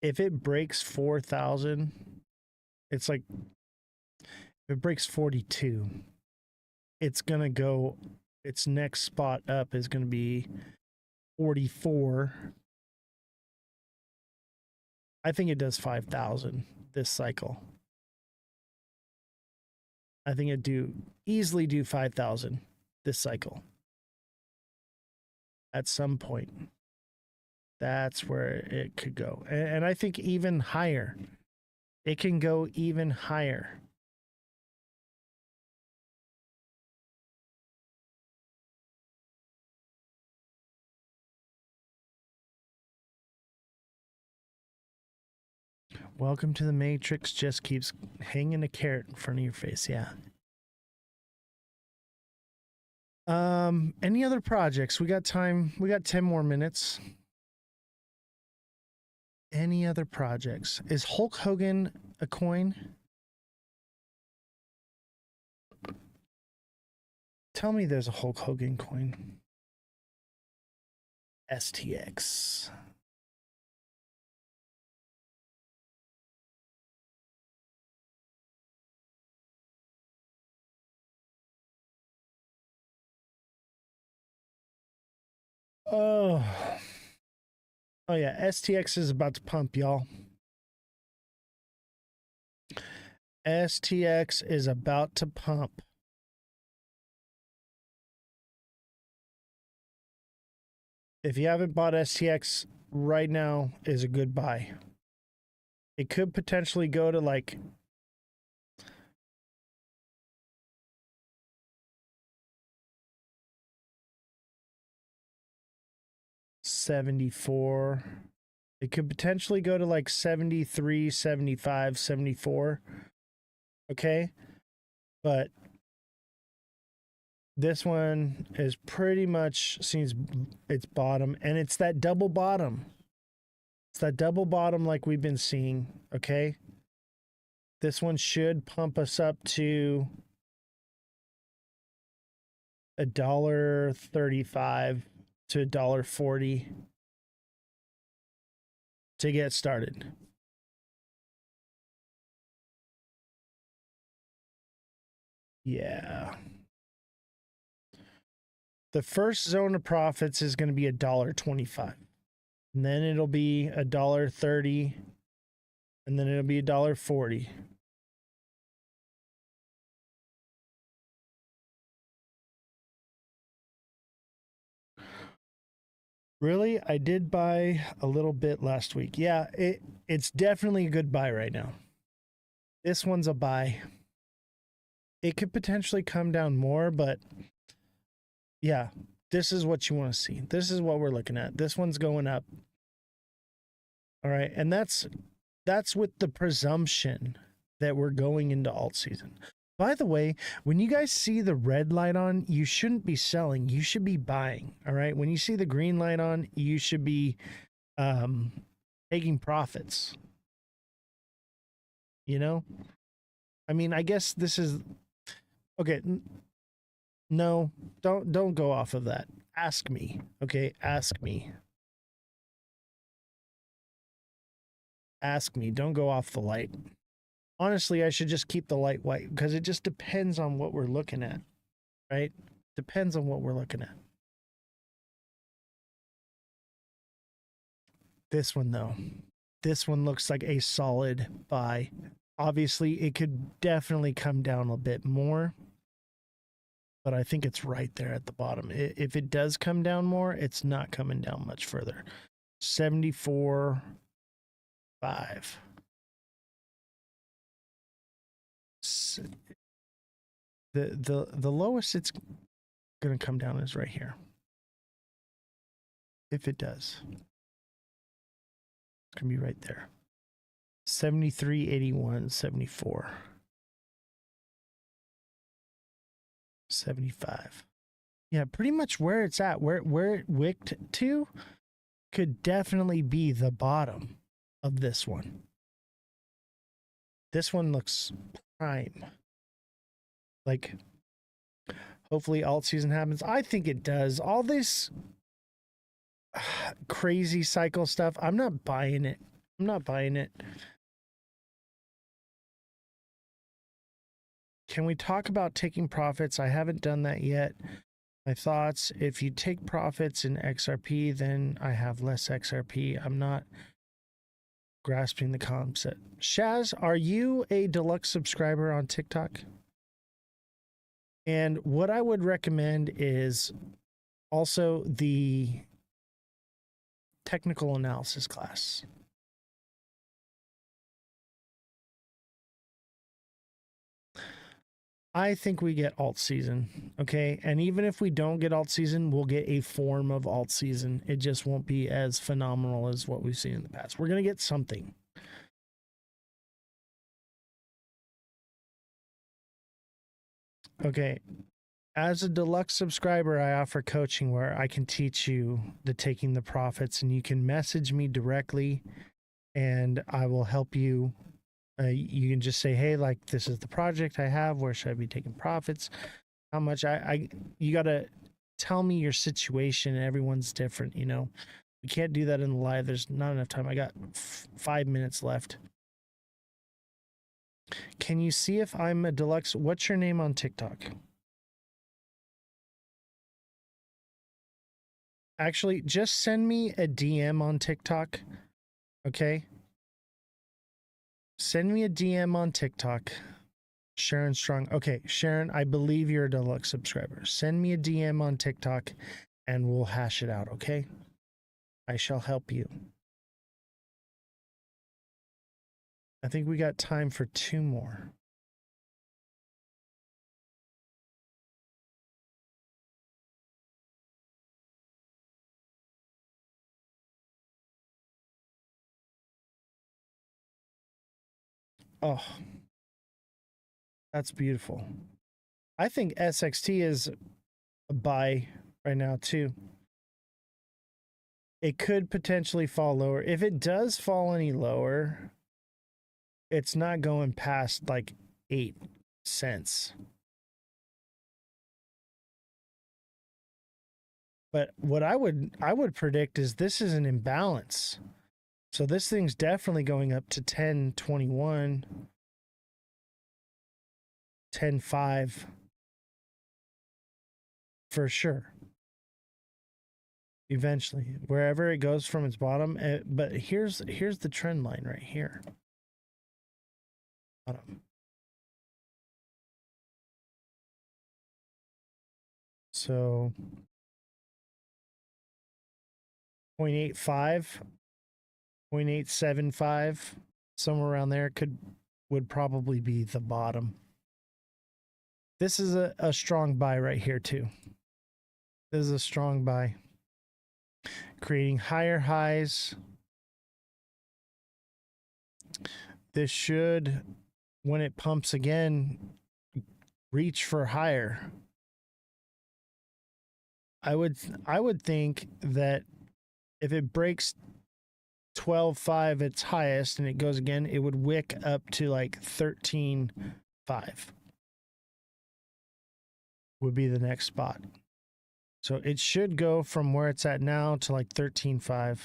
if it breaks 4,000, it's like, if it breaks 42, it's going to go, its next spot up is going to be 44. I think it does 5,000 this cycle. I think it easily do 5,000 this cycle. At some point. That's where it could go. And I think even higher. It can go even higher. Welcome to the Matrix just keeps hanging a carrot in front of your face. Yeah. Any other projects? We got time. We got 10 more minutes. Any other projects? Is Hulk Hogan a coin? Tell me there's a Hulk Hogan coin. STX. Oh yeah, STX is about to pump, y'all. STX is about to pump. If you haven't bought STX right now, is a good buy. It could potentially go to like $74. It could potentially go to like 73, 75, 74. Okay? But this one is pretty much seems its bottom, and it's that double bottom. It's that double bottom like we've been seeing, okay? This one should pump us up to $1.35 to $1.40 to get started. Yeah. The first zone of profits is going to be $1.25. And then it'll be $1.30. And then it'll be $1.40. Really? I did buy a little bit last week. Yeah, it's definitely a good buy right now. This one's a buy. It could potentially come down more, but yeah, this is what you want to see. This is what we're looking at. This one's going up. All right, and that's with the presumption that we're going into alt season. By the way, when you guys see the red light on, you shouldn't be selling. You should be buying. All right. When you see the green light on, you should be taking profits. You know? I mean, I guess this is okay. No, don't go off of that. Ask me. Okay, ask me. Ask me. Don't go off the light. Honestly, I should just keep the light white because it just depends on what we're looking at, right? Depends on what we're looking at. This one, though. This one looks like a solid buy. Obviously, it could definitely come down a bit more, but I think it's right there at the bottom. If it does come down more, it's not coming down much further. 74.5. The lowest it's going to come down is right here. If it does, it's going to be right there. 73.81, 74. 75. Yeah, pretty much where it's at, where it wicked to could definitely be the bottom of this one. This one looks prime. Like, hopefully alt season happens. I think it does. All this crazy cycle stuff, I'm not buying it. I'm not buying it. Can we talk about taking profits? I haven't done that yet. My thoughts, if you take profits in XRP, then I have less XRP. I'm not grasping the concept. Shaz, are you a deluxe subscriber on TikTok? And what I would recommend is also the technical analysis class. I think we get alt season, okay? And even if we don't get alt season, we'll get a form of alt season. It just won't be as phenomenal as what we've seen in the past. We're going to get something. Okay. As a deluxe subscriber, I offer coaching where I can teach you the taking the profits, and you can message me directly and I will help you. You can just say, hey, like, this is the project I have. Where should I be taking profits? How much? You got to tell me your situation. Everyone's different, you know. We can't do that in the live. There's not enough time. I got 5 minutes left. Can you see if I'm a deluxe? What's your name on TikTok? Actually, just send me a DM on TikTok, okay? Send me a DM on TikTok. Sharon Strong. Okay, Sharon, I believe you're a deluxe subscriber. Send me a DM on TikTok and we'll hash it out, okay? I shall help you. I think we got time for 2 more. Oh, that's beautiful. I think SXT is a buy right now too. It could potentially fall lower. If it does fall any lower, it's not going past like 8 cents. But what I would predict is this is an imbalance. So this thing's definitely going up to 10.21, 10.5 for sure. Eventually, wherever it goes from its bottom, but here's the trend line right here. Bottom. So 0.85, 0.875, somewhere around there would probably be the bottom. This is a strong buy right here too. This is a strong buy. Creating higher highs. This should, when it pumps again, reach for higher. I would think that if it breaks 12.5 its highest and it goes again, it would wick up to like 13.5 would be the next spot. So it should go from where it's at now to like 13.5.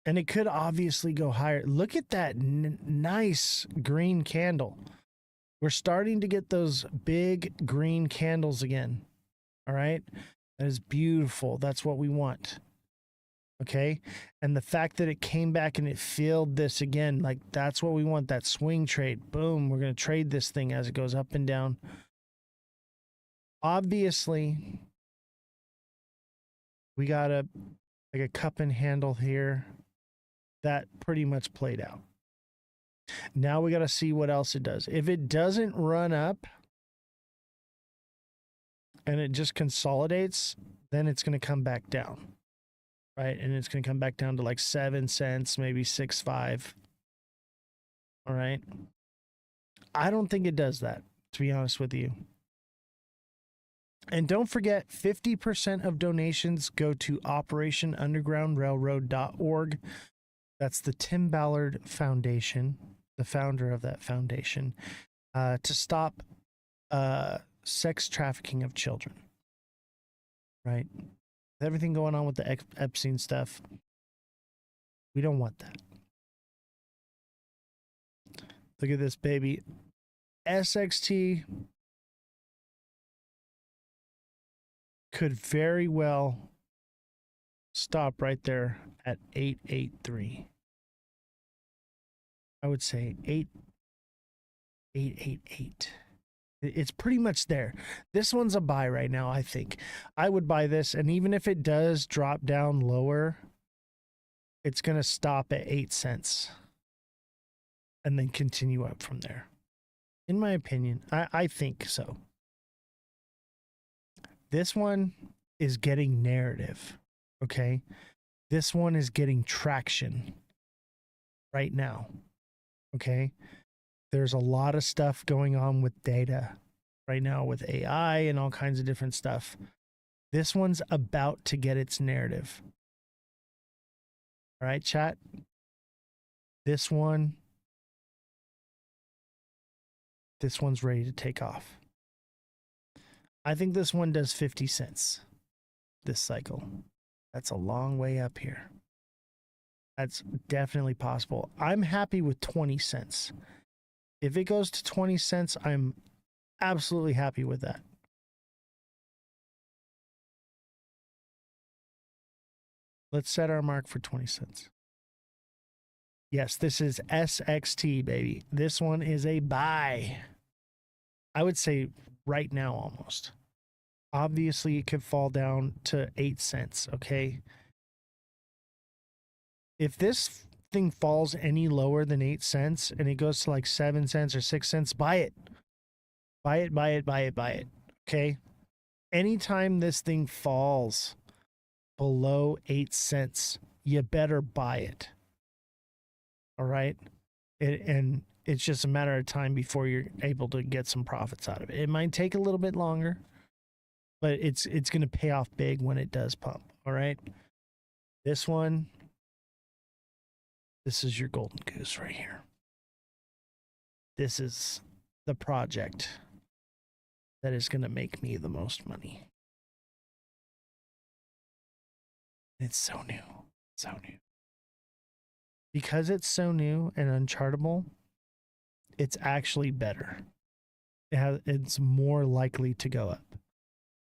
And it could obviously go higher. Look at that nice green candle. We're starting to get those big green candles again. All right. That is beautiful. That's what we want. Okay. And the fact that it came back and it filled this again, like that's what we want. That swing trade. Boom. We're going to trade this thing as it goes up and down. Obviously, we got a cup and handle here. That pretty much played out. Now we got to see what else it does. If it doesn't run up and it just consolidates, then it's going to come back down, right? And it's going to come back down to like 7 cents, maybe 6.5. All right. I don't think it does that, to be honest with you. And don't forget, 50% of donations go to OperationUndergroundRailroad.org. That's the Tim Ballard Foundation, the founder of that foundation, to stop sex trafficking of children. Right? Everything going on with the Epstein stuff, we don't want that. Look at this, baby. SXT could very well stop right there at 883. I would say 888. It's pretty much there. This one's a buy right now, I think. I would buy this, and even if it does drop down lower, it's going to stop at 8 cents and then continue up from there. In my opinion, I think so. This one is getting narrative, okay? This one is getting traction right now, okay? There's a lot of stuff going on with data right now with AI and all kinds of different stuff. This one's about to get its narrative. All right, chat? This one's ready to take off. I think this one does 50 cents this cycle. That's a long way up here. That's definitely possible. I'm happy with 20 cents. If it goes to 20 cents, I'm absolutely happy with that. Let's set our mark for 20 cents. Yes, this is SXT, baby. This one is a buy. I would say right now almost. Obviously, it could fall down to 8 cents, okay? If this thing falls any lower than 8 cents and it goes to like 7 cents or 6 cents, buy it. Buy it, buy it, buy it, buy it, okay? Anytime this thing falls below 8 cents, you better buy it. All right? And it's just a matter of time before you're able to get some profits out of it. It might take a little bit longer, but it's going to pay off big when it does pump. All right. This one, this is your golden goose right here. This is the project that is going to make me the most money. It's so new. So new. Because it's so new and unchartable, it's actually better. It's more likely to go up.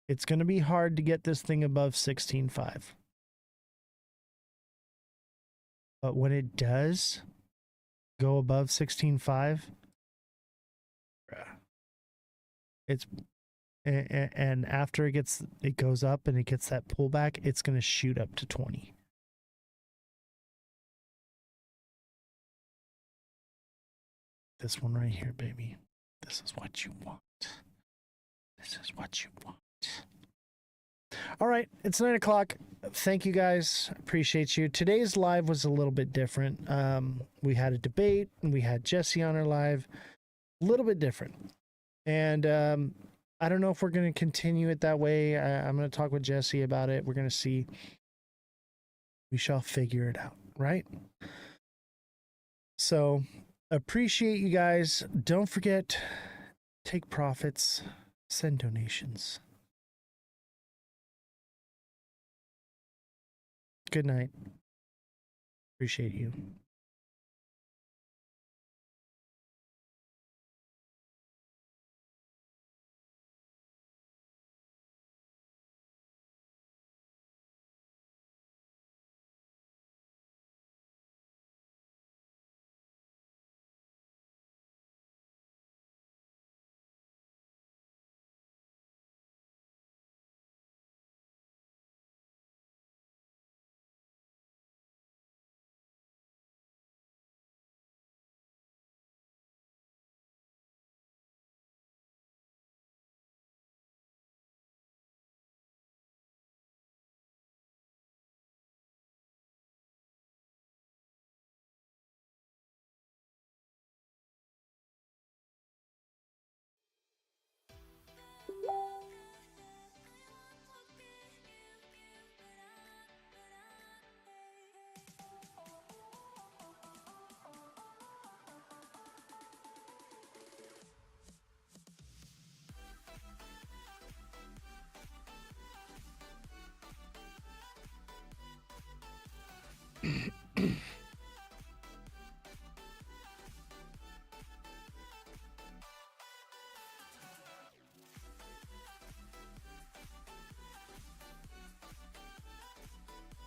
It's going to be hard to get this thing above 16.5. But when it does go above 16.5, it's and after it goes up and it gets that pullback, it's going to shoot up to 20. This one right here, baby. This is what you want. This is what you want. All right, it's 9 o'clock. Thank you guys. Appreciate you. Today's live was a little bit different. We had a debate and we had Jesse on our live. A little bit different. And I don't know if we're going to continue it that way. I'm going to talk with Jesse about it. We're going to see. We shall figure it out, right? So appreciate you guys. Don't forget, take profits, send donations. Good night. Appreciate you.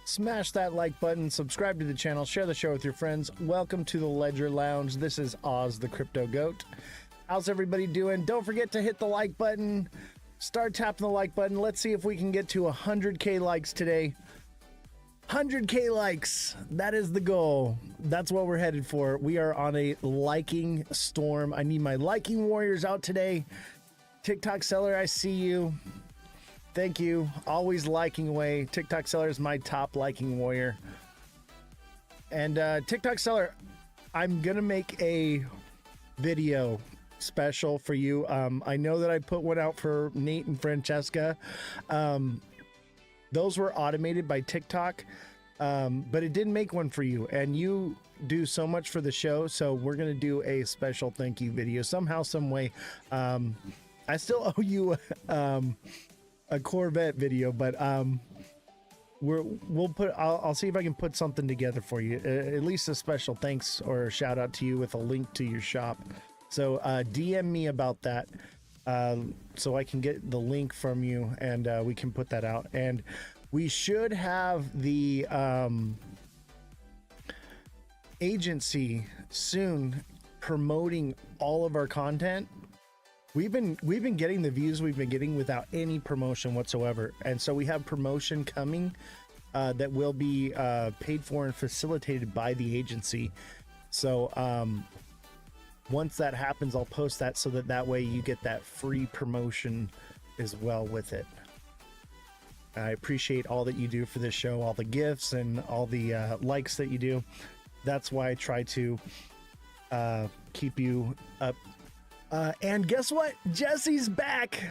Smash that like button, subscribe to the channel, share the show with your friends. Welcome to the Ledger Lounge. This is Oz the Crypto Goat. How's everybody doing? Don't forget to hit the like button. Start tapping the like button. Let's see if we can get to 100K likes today. 100K likes. That is the goal. That's what we're headed for. We are on a liking storm. I need my liking warriors out today. TikTok seller, I see you. Thank you. Always liking away. TikTok seller is my top liking warrior. And TikTok seller, I'm going to make a video special for you. I know that I put one out for Nate and Francesca. Those were automated by TikTok, but it didn't make one for you. And you do so much for the show. So we're going to do a special thank you video somehow, some way. I still owe you a Corvette video, but we'll put. I'll see if I can put something together for you. At least a special thanks or a shout out to you with a link to your shop. So DM me about that, so I can get the link from you and we can put that out. And we should have the agency soon promoting all of our content. We've been getting the views we've been getting without any promotion whatsoever, and so we have promotion coming that will be paid for and facilitated by the agency. So once that happens, I'll post that so that way you get that free promotion as well with it. I appreciate all that you do for this show, all the gifts and all the likes that you do. That's why I try to keep you up. And guess what? Jesse's back.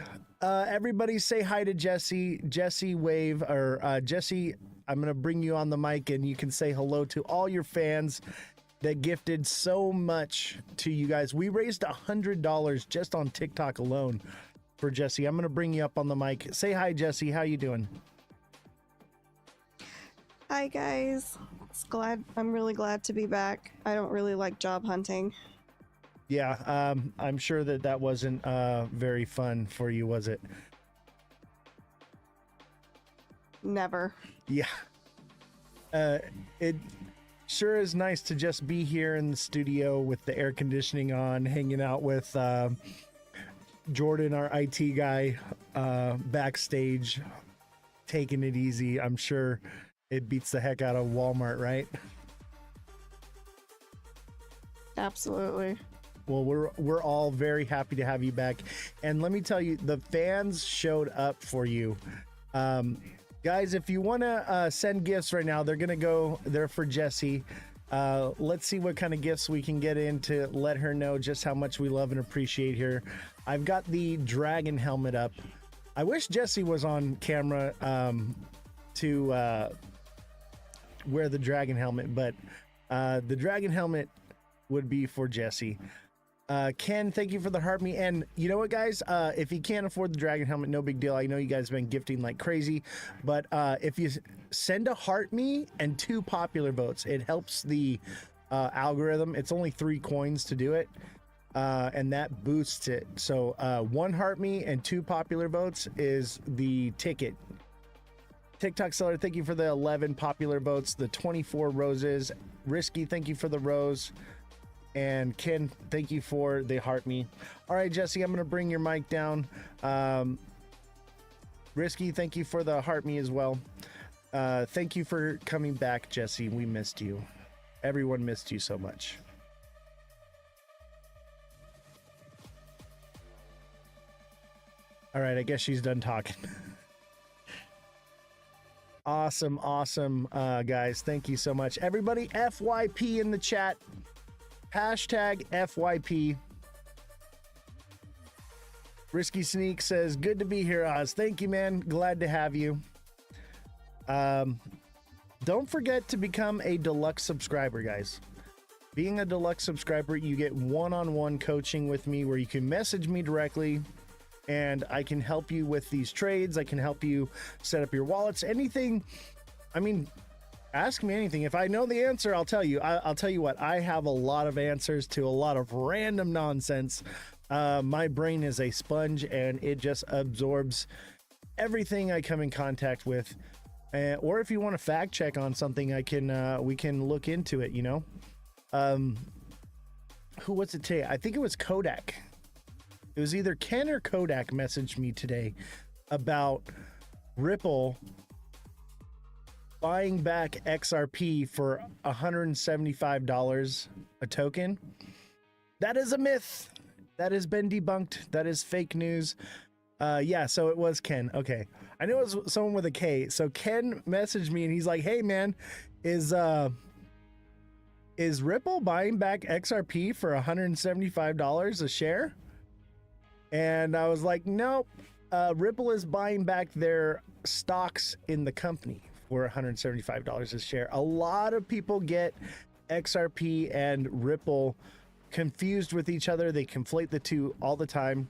Everybody say hi to Jesse. Jesse wave, or Jesse, I'm going to bring you on the mic and you can say hello to all your fans that gifted so much to you guys. We raised $100 just on TikTok alone for Jesse. I'm going to bring you up on the mic. Say hi, Jesse. How you doing? Hi guys. I'm really glad to be back. I don't really like job hunting. Yeah, I'm sure that wasn't very fun for you, was it? Never. Yeah. It sure is nice to just be here in the studio with the air conditioning on, hanging out with Jordan, our IT guy, backstage, taking it easy. I'm sure it beats the heck out of Walmart, right? Absolutely. Well, we're all very happy to have you back, and let me tell you, the fans showed up for you. Guys, if you want to send gifts right now, they're gonna go there for Jessie. Let's see what kind of gifts we can get in to let her know just how much we love and appreciate her. I've got the dragon helmet up. I wish Jessie was on camera to wear the dragon helmet, but the dragon helmet would be for Jessie. Ken, thank you for the heart me. And you know what, guys? If you can't afford the dragon helmet, no big deal. I know you guys have been gifting like crazy, but if you send a heart me and 2 popular votes, it helps the algorithm. It's only 3 coins to do it, and that boosts it. So 1 heart me and 2 popular votes is the ticket. TikTok seller, thank you for the 11 popular votes, the 24 roses. Risky, thank you for the rose. And Ken, thank you for the heart me. All right, Jessie, I'm going to bring your mic down. Risky, thank you for the heart me as well. Thank you for coming back, Jessie. We missed you. Everyone missed you so much. All right, I guess she's done talking. Awesome, guys. Thank you so much. Everybody, FYP in the chat. Hashtag FYP. Risky Sneak says, good to be here, Oz. Thank you, man. Glad to have you. Don't forget to become a deluxe subscriber, guys. Being a deluxe subscriber, you get one-on-one coaching with me where you can message me directly and I can help you with these trades. I can help you set up your wallets, anything. I mean, ask me anything. If I know the answer, I'll tell you. I'll tell you what, I have a lot of answers to a lot of random nonsense. My brain is a sponge and it just absorbs everything I come in contact with. Or if you want to fact check on something, we can look into it, you know? Who was it today? I think it was Kodak. It was either Ken or Kodak messaged me today about Ripple buying back XRP for $175 a token. That is a myth. That has been debunked. That is fake news. Yeah, so it was Ken. Okay. I knew it was someone with a K. So Ken messaged me and he's like, hey man, is Ripple buying back XRP for $175 a share? And I was like, nope. Ripple is buying back their stocks in the company for $175 a share. A lot of people get XRP and Ripple confused with each other. They conflate the two all the time.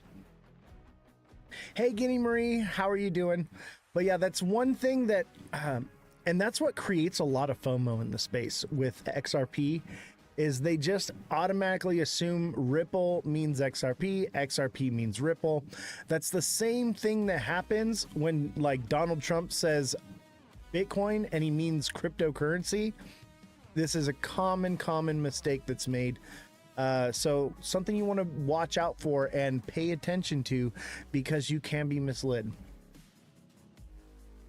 Hey, Guinea Marie, how are you doing? But yeah, that's one thing that, and that's what creates a lot of FOMO in the space with XRP, is they just automatically assume Ripple means XRP, XRP means Ripple. That's the same thing that happens when like Donald Trump says Bitcoin and he means cryptocurrency. This is a common mistake that's made. So something you want to watch out for and pay attention to because you can be misled.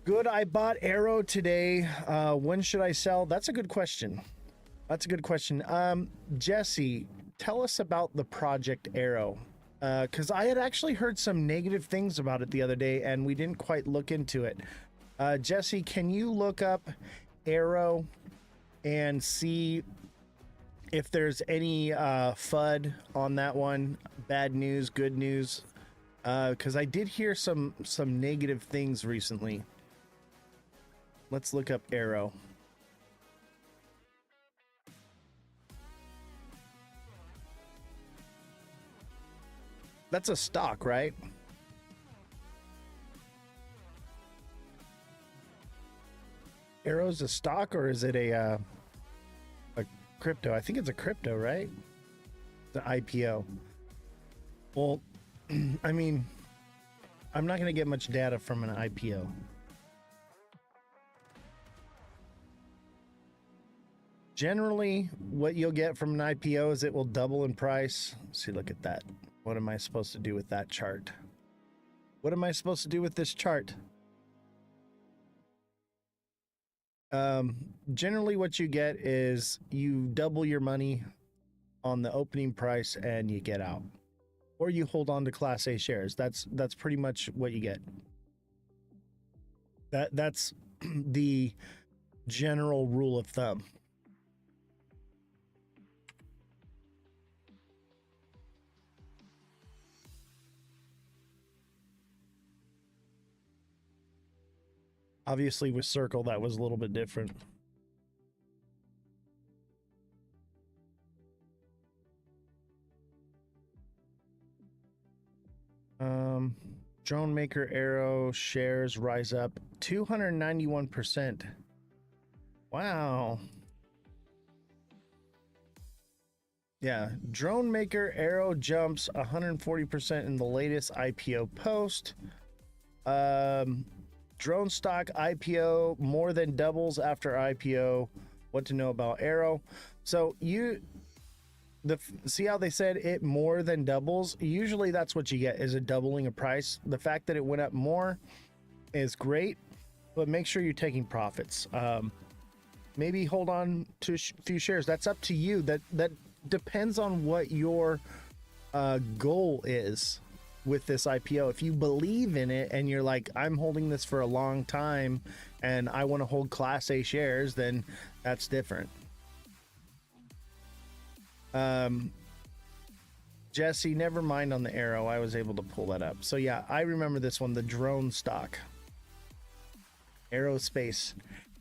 Good, I bought Arrow today. When should I sell? That's a good question. That's a good question. Jesse, tell us about the Project Arrow. Because I had actually heard some negative things about it the other day and we didn't quite look into it. Jesse, can you look up Arrow and see if there's any FUD on that one? Bad news, good news? Because I did hear some negative things recently. Let's look up Arrow. That's a stock, right? Arrow's a stock or is it a crypto? I think it's a crypto, right? The IPO. Well, I mean, I'm not going to get much data from an IPO. Generally, what you'll get from an IPO is it will double in price. See, look at that. What am I supposed to do with that chart? What am I supposed to do with this chart? Generally what you get is you double your money on the opening price and you get out, or you hold on to Class A shares. That's pretty much what you get. That's the general rule of thumb. Obviously with Circle, that was a little bit different. Drone maker Arrow shares rise up 291%. Wow. Yeah, drone maker Arrow jumps 140% in the latest IPO post. Drone stock IPO more than doubles after IPO. What to know about Arrow? So see how they said it more than doubles? Usually that's what you get, is a doubling of price. The fact that it went up more is great, but make sure you're taking profits. Maybe hold on to a few shares. That's up to you. That depends on what your goal is with this IPO. If you believe in it and you're like, I'm holding this for a long time and I want to hold Class A shares, then that's different. Jesse, never mind on the Arrow. I was able to pull that up. So yeah, I remember this one, the drone stock. Aerospace.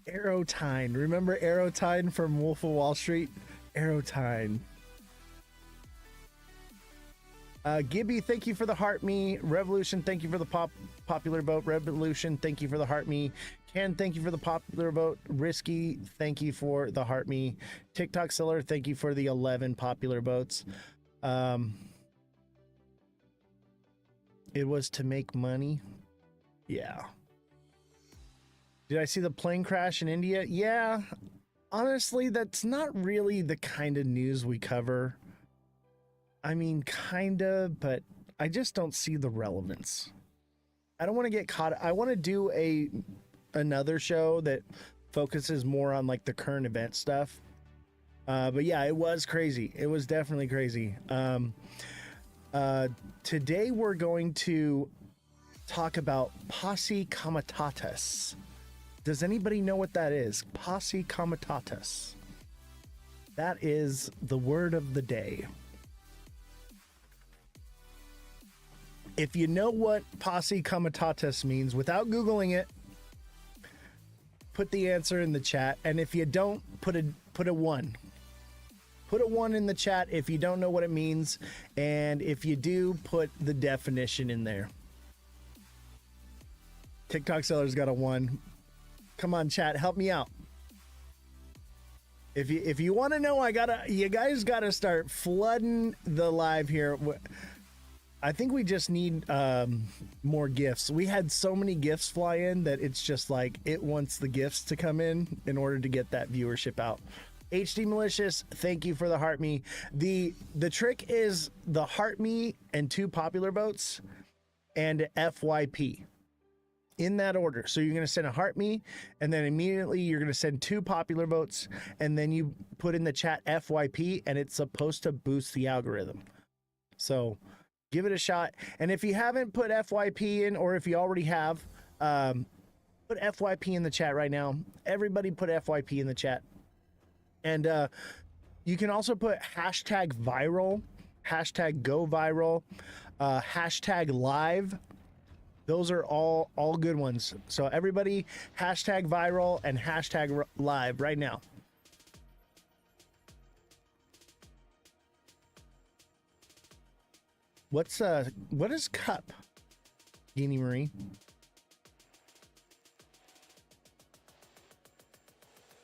Aerotine. Remember Aerotine from Wolf of Wall Street? Aerotine. Gibby, thank you for the heart me. Revolution, thank you for the popular vote. Revolution, thank you for the heart me. Ken, thank you for the popular vote. Risky, thank you for the heart me. TikTok seller, thank you for the 11 popular votes. It was to make money. Yeah. Did I see the plane crash in India? Yeah. Honestly, that's not really the kind of news we cover. I mean, kinda, but I just don't see the relevance. I don't want to get caught. I want to do another show that focuses more on like the current event stuff. But yeah, it was crazy. It was definitely crazy. Today we're going to talk about posse comitatus. Does anybody know what that is? Posse comitatus. That is the word of the day. If you know what posse comitatus means, without Googling it, put the answer in the chat. And if you don't, put a 1. Put a 1 in the chat if you don't know what it means. And if you do, put the definition in there. TikTok seller's got a 1. Come on, chat, help me out. If you want to know, you guys gotta start flooding the live here. I think we just need more gifts. We had so many gifts fly in that it's just like it wants the gifts to come in order to get that viewership out. HD Malicious, thank you for the heart me. The trick is the heart me and 2 popular votes and FYP in that order. So you're going to send a heart me and then immediately you're going to send 2 popular votes and then you put in the chat FYP and it's supposed to boost the algorithm. So give it a shot. And if you haven't put FYP in, or if you already have, put FYP in the chat right now. Everybody put FYP in the chat. And you can also put hashtag viral, hashtag go viral, hashtag live. Those are all good ones. So everybody hashtag viral and hashtag live right now. What is cup, Guinea Marie?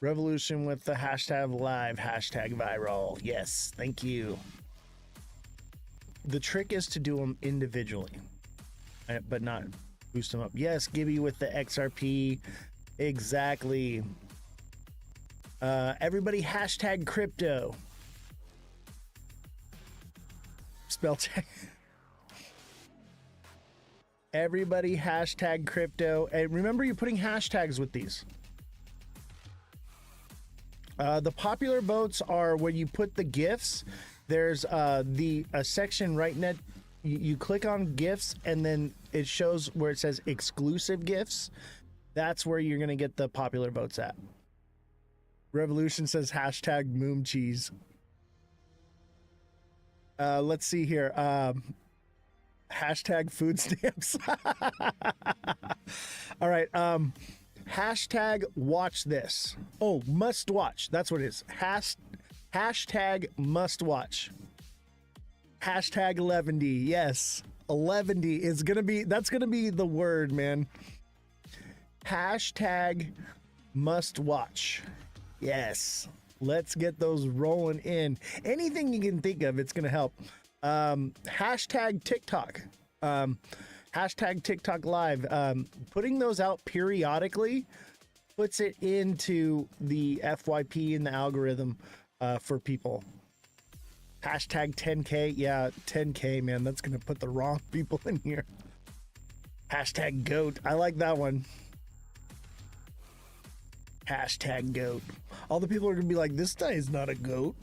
Revolution with the hashtag live, hashtag viral. Yes, thank you. The trick is to do them individually, but not boost them up. Yes, Gibby with the XRP. Exactly. Everybody hashtag crypto. Spell check. Everybody hashtag crypto. And remember, you're putting hashtags with these. The popular votes are when you put the GIFs. There's a section right next. You click on GIFs and then it shows where it says exclusive GIFs. That's where you're going to get the popular votes at. Revolution says hashtag moom cheese. Let's see here. Hashtag food stamps. All right. Hashtag watch this. Oh, must watch. That's what it is. Hashtag must watch. Hashtag 11D. Yes. 11D is going to be, that's going to be the word, man. Hashtag must watch. Yes. Let's get those rolling in. Anything you can think of, it's going to help. Hashtag TikTok. Hashtag TikTok live. Putting those out periodically puts it into the FYP and the algorithm for people. Hashtag 10K. Yeah, 10K, man. That's going to put the wrong people in here. Hashtag goat. I like that one. Hashtag goat. All the people are going to be like, this guy is not a goat.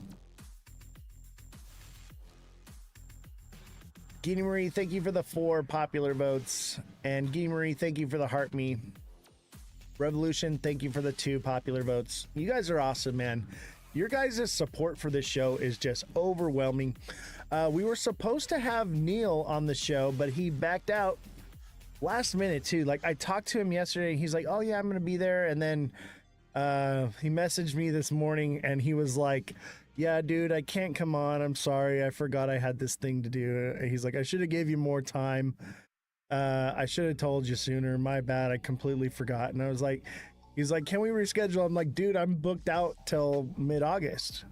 Guinea Marie, thank you for the 4 popular votes. And Guinea Marie, thank you for the heart me. Revolution, thank you for the 2 popular votes. You guys are awesome, man. Your guys' support for this show is just overwhelming. We were supposed to have Neil on the show, but he backed out last minute too. Like, I talked to him yesterday and he's like, oh yeah, I'm gonna be there. And then he messaged me this morning and he was like, yeah, dude, I can't come on. I'm sorry. I forgot I had this thing to do. He's like, I should have gave you more time. I should have told you sooner. My bad. I completely forgot. And I was like, he's like, can we reschedule? I'm like, dude, I'm booked out till mid-August.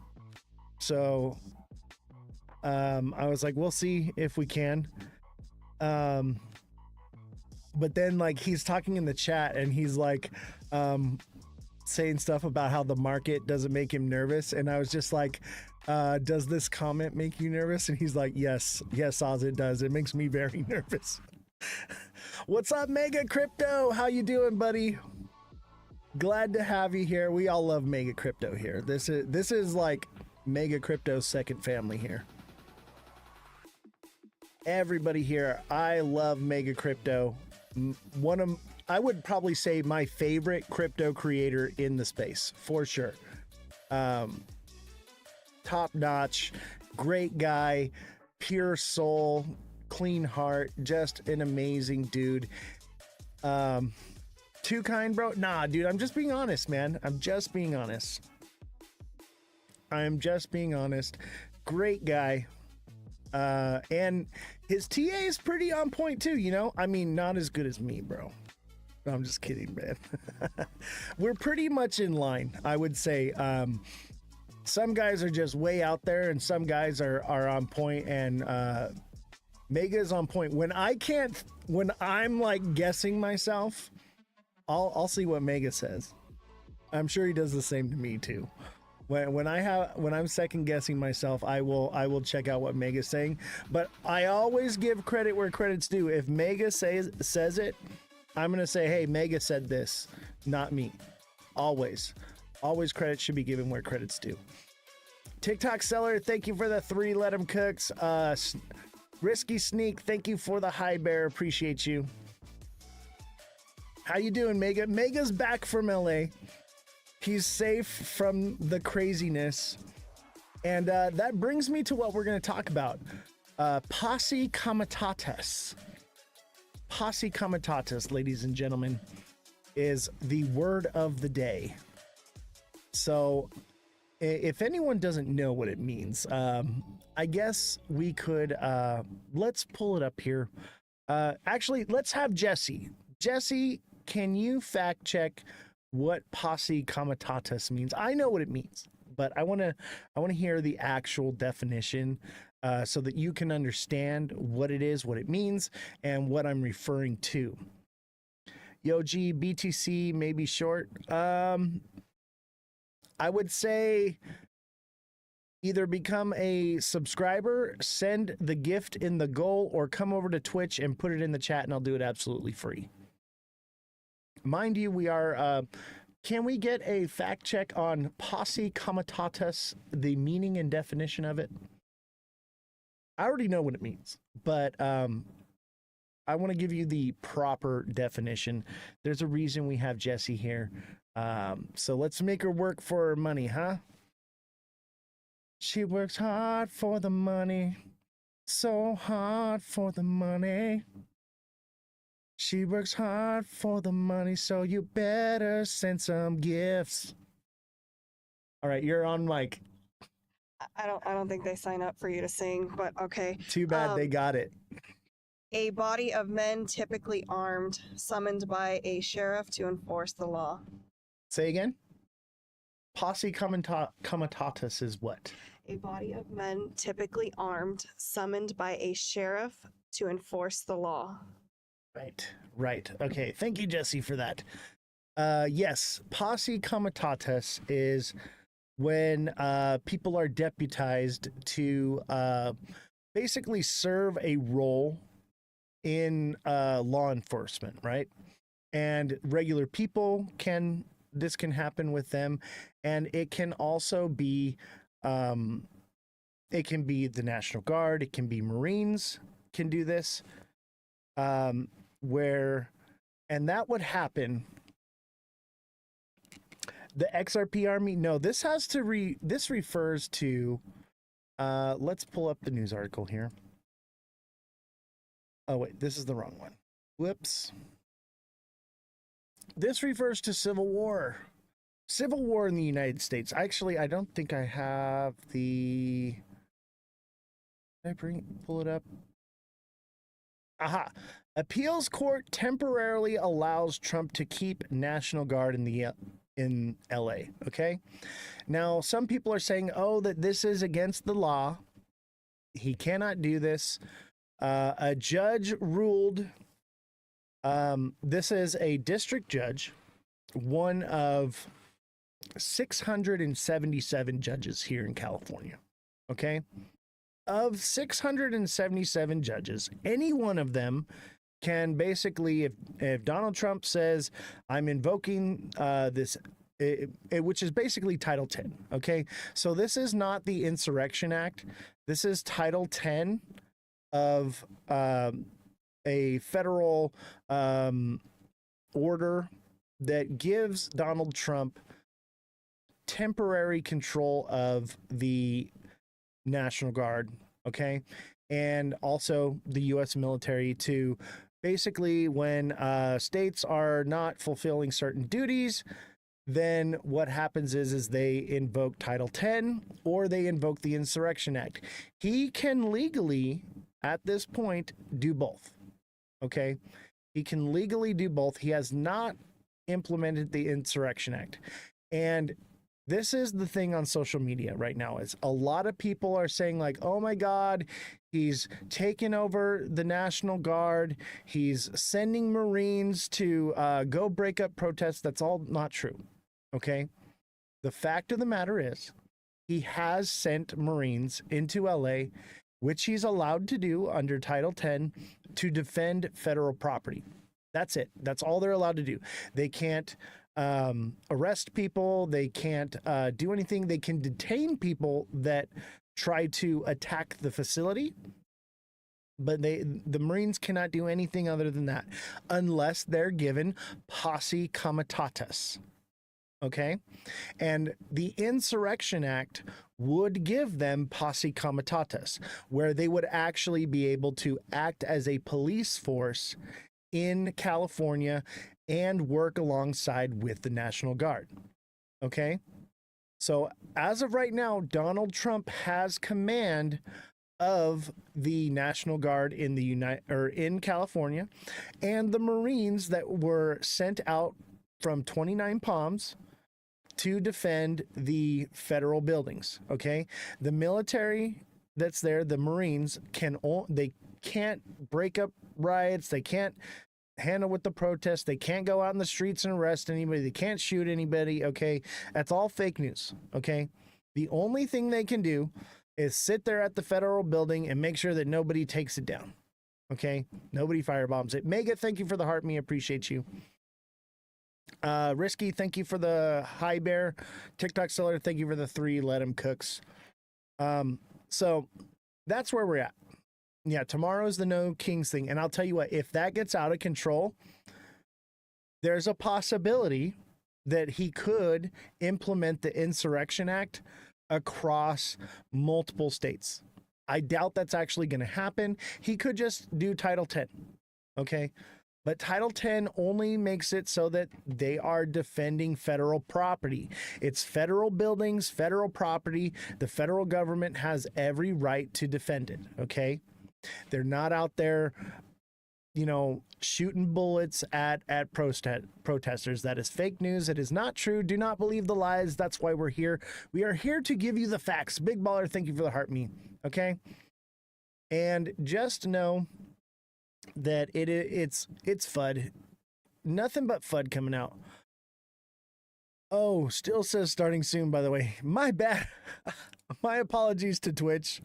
So I was like, we'll see if we can. But then like he's talking in the chat and he's like, saying stuff about how the market doesn't make him nervous, and I was just like, does this comment make you nervous? And he's like, yes, Oz, it does. It makes me very nervous. What's up, Mega Crypto? How you doing, buddy? Glad to have you here. We all love Mega Crypto here. This is like Mega Crypto's second family here. Everybody here, I love Mega Crypto. I would probably say my favorite crypto creator in the space, for sure. Top notch, great guy, pure soul, clean heart, just an amazing dude. Too kind, bro? Nah, dude, I'm just being honest, man. I'm just being honest. Great guy. And his TA is pretty on point too, you know? I mean, not as good as me, bro. No, I'm just kidding, man. We're pretty much in line, I would say. Some guys are just way out there and some guys are on point, and Mega is on point. When I'm like guessing myself, I'll see what Mega says. I'm sure he does the same to me too. When I'm second guessing myself, I will check out what Mega's saying. But I always give credit where credit's due. If Mega says it, I'm gonna say, hey, Mega said this, not me. Always credit should be given where credit's due. TikTok seller, thank you for the 3 let 'em cooks. Risky Sneak, thank you for the high bear, appreciate you. How you doing, Mega? Mega's back from LA. He's safe from the craziness. And that brings me to what we're gonna talk about. Posse Comitatus. Posse Comitatus, ladies and gentlemen, is the word of the day. So if anyone doesn't know what it means, I guess we could, let's pull it up here. Actually, let's have Jesse. Jesse, can you fact check what posse comitatus means. I know what it means, but I want to hear the actual definition so that you can understand what it is, what it means, and what I'm referring to. Yo, G, BTC may be short. I would say either become a subscriber, send the gift in the goal, or come over to Twitch and put it in the chat, and I'll do it absolutely free. Mind you, we are... can we get a fact check on posse comitatus, the meaning and definition of it? I already know what it means, but I want to give you the proper definition. There's a reason we have Jesse here. So let's make her work for her money, huh? She works hard for the money, so hard for the money. She works hard for the money, so you better send some gifts. All right, you're on mic. I don't think they sign up for you to sing, but okay. Too bad they got it. A body of men typically armed, summoned by a sheriff to enforce the law. Say again? Posse comitatus is what? A body of men typically armed, summoned by a sheriff to enforce the law. Right. Okay, thank you, Jesse, for that. Yes, posse comitatus is when people are deputized to basically serve a role in law enforcement, right? And regular people this can happen with them, and it can also be it can be the National Guard, it can be Marines can do this, and that would happen. The XRP Army, no, this refers to let's pull up the news article here. Oh wait, this is the wrong one. Whoops. This refers to Civil War. Civil War in the United States. Actually, I don't think I have the... Did I pull it up? Aha. Appeals court temporarily allows Trump to keep National Guard in LA. Okay. Now, some people are saying, oh, that this is against the law. He cannot do this. A judge ruled, this is a district judge, one of 677 judges here in California. Okay. Of 677 judges, any one of them can basically, if Donald Trump says, I'm invoking this, which is basically Title 10. Okay. So this is not the Insurrection Act. This is Title 10 of a federal order that gives Donald Trump temporary control of the National Guard, okay, and also the U.S. military to basically, when states are not fulfilling certain duties, then what happens is they invoke Title 10 or they invoke the Insurrection Act. He can legally, at this point, do both. Okay? He can legally do both. He has not implemented the Insurrection Act. And this is the thing on social media right now, is a lot of people are saying like, oh my God, he's taken over the National Guard. He's sending Marines to go break up protests. That's all not true. Okay? The fact of the matter is he has sent Marines into LA, which he's allowed to do under Title 10 to defend federal property. That's it. That's all they're allowed to do. They can't arrest people. They can't do anything. They can detain people that try to attack the facility, but the Marines cannot do anything other than that unless they're given posse comitatus. Okay? And the Insurrection Act would give them posse comitatus, where they would actually be able to act as a police force in California and work alongside with the National Guard. Okay? So as of right now, Donald Trump has command of the National Guard in in California, and the Marines that were sent out from 29 Palms to defend the federal buildings. Okay, the military that's there, the Marines they can't break up riots. They can't handle with the protests. They can't go out in the streets and arrest anybody. They can't shoot anybody. Okay, that's all fake news. Okay, the only thing they can do is sit there at the federal building and make sure that nobody takes it down. Okay, nobody firebombs it. Mega, thank you for the heart. Me appreciate you. Risky, thank you for the high bear. TikTok seller, thank you for the 3 let him cooks. So that's where we're at. Yeah, tomorrow's the No Kings thing, and I'll tell you what, if that gets out of control, there's a possibility that he could implement the Insurrection Act across multiple states. I doubt that's actually going to happen. He could just do Title 10. Okay, but Title 10 only makes it so that they are defending federal property. It's federal buildings, federal property. The federal government has every right to defend it, okay? They're not out there, you know, shooting bullets at protesters. That is fake news. It is not true. Do not believe the lies. That's why we're here. We are here to give you the facts. Big Baller, thank you for the heart me, okay? And just know that it's FUD. Nothing but FUD coming out. Oh, still says starting soon, by the way. My bad. My apologies to Twitch.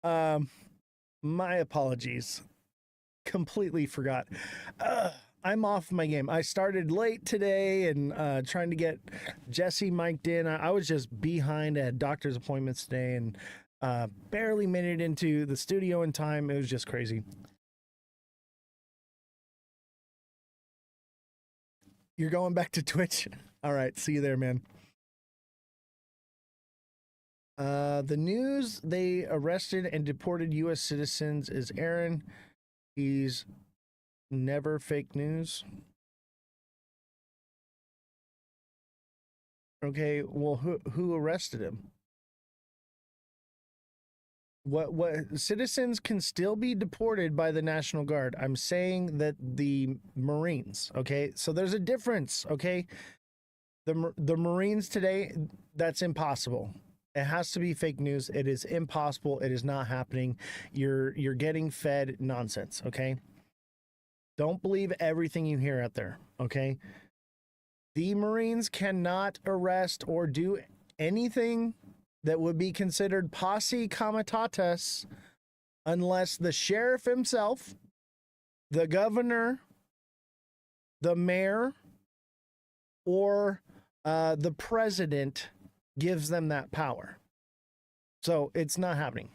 My apologies. Completely forgot. I'm off my game. I started late today and trying to get Jesse mic'd in. I was just behind at doctor's appointments today and barely made it into the studio in time. It was just crazy. You're going back to Twitch? All right, see you there, man. The news, they arrested and deported U.S. citizens is Aaron. He's never fake news. Okay, well, who arrested him? What citizens can still be deported by the National Guard. I'm saying that the Marines, okay? So there's a difference, okay? The Marines today, that's impossible. It has to be fake news. It is impossible. It is not happening. You're getting fed nonsense, okay? Don't believe everything you hear out there, okay? The Marines cannot arrest or do anything that would be considered posse comitatus unless the sheriff himself, the governor, the mayor, or the president gives them that power. So it's not happening.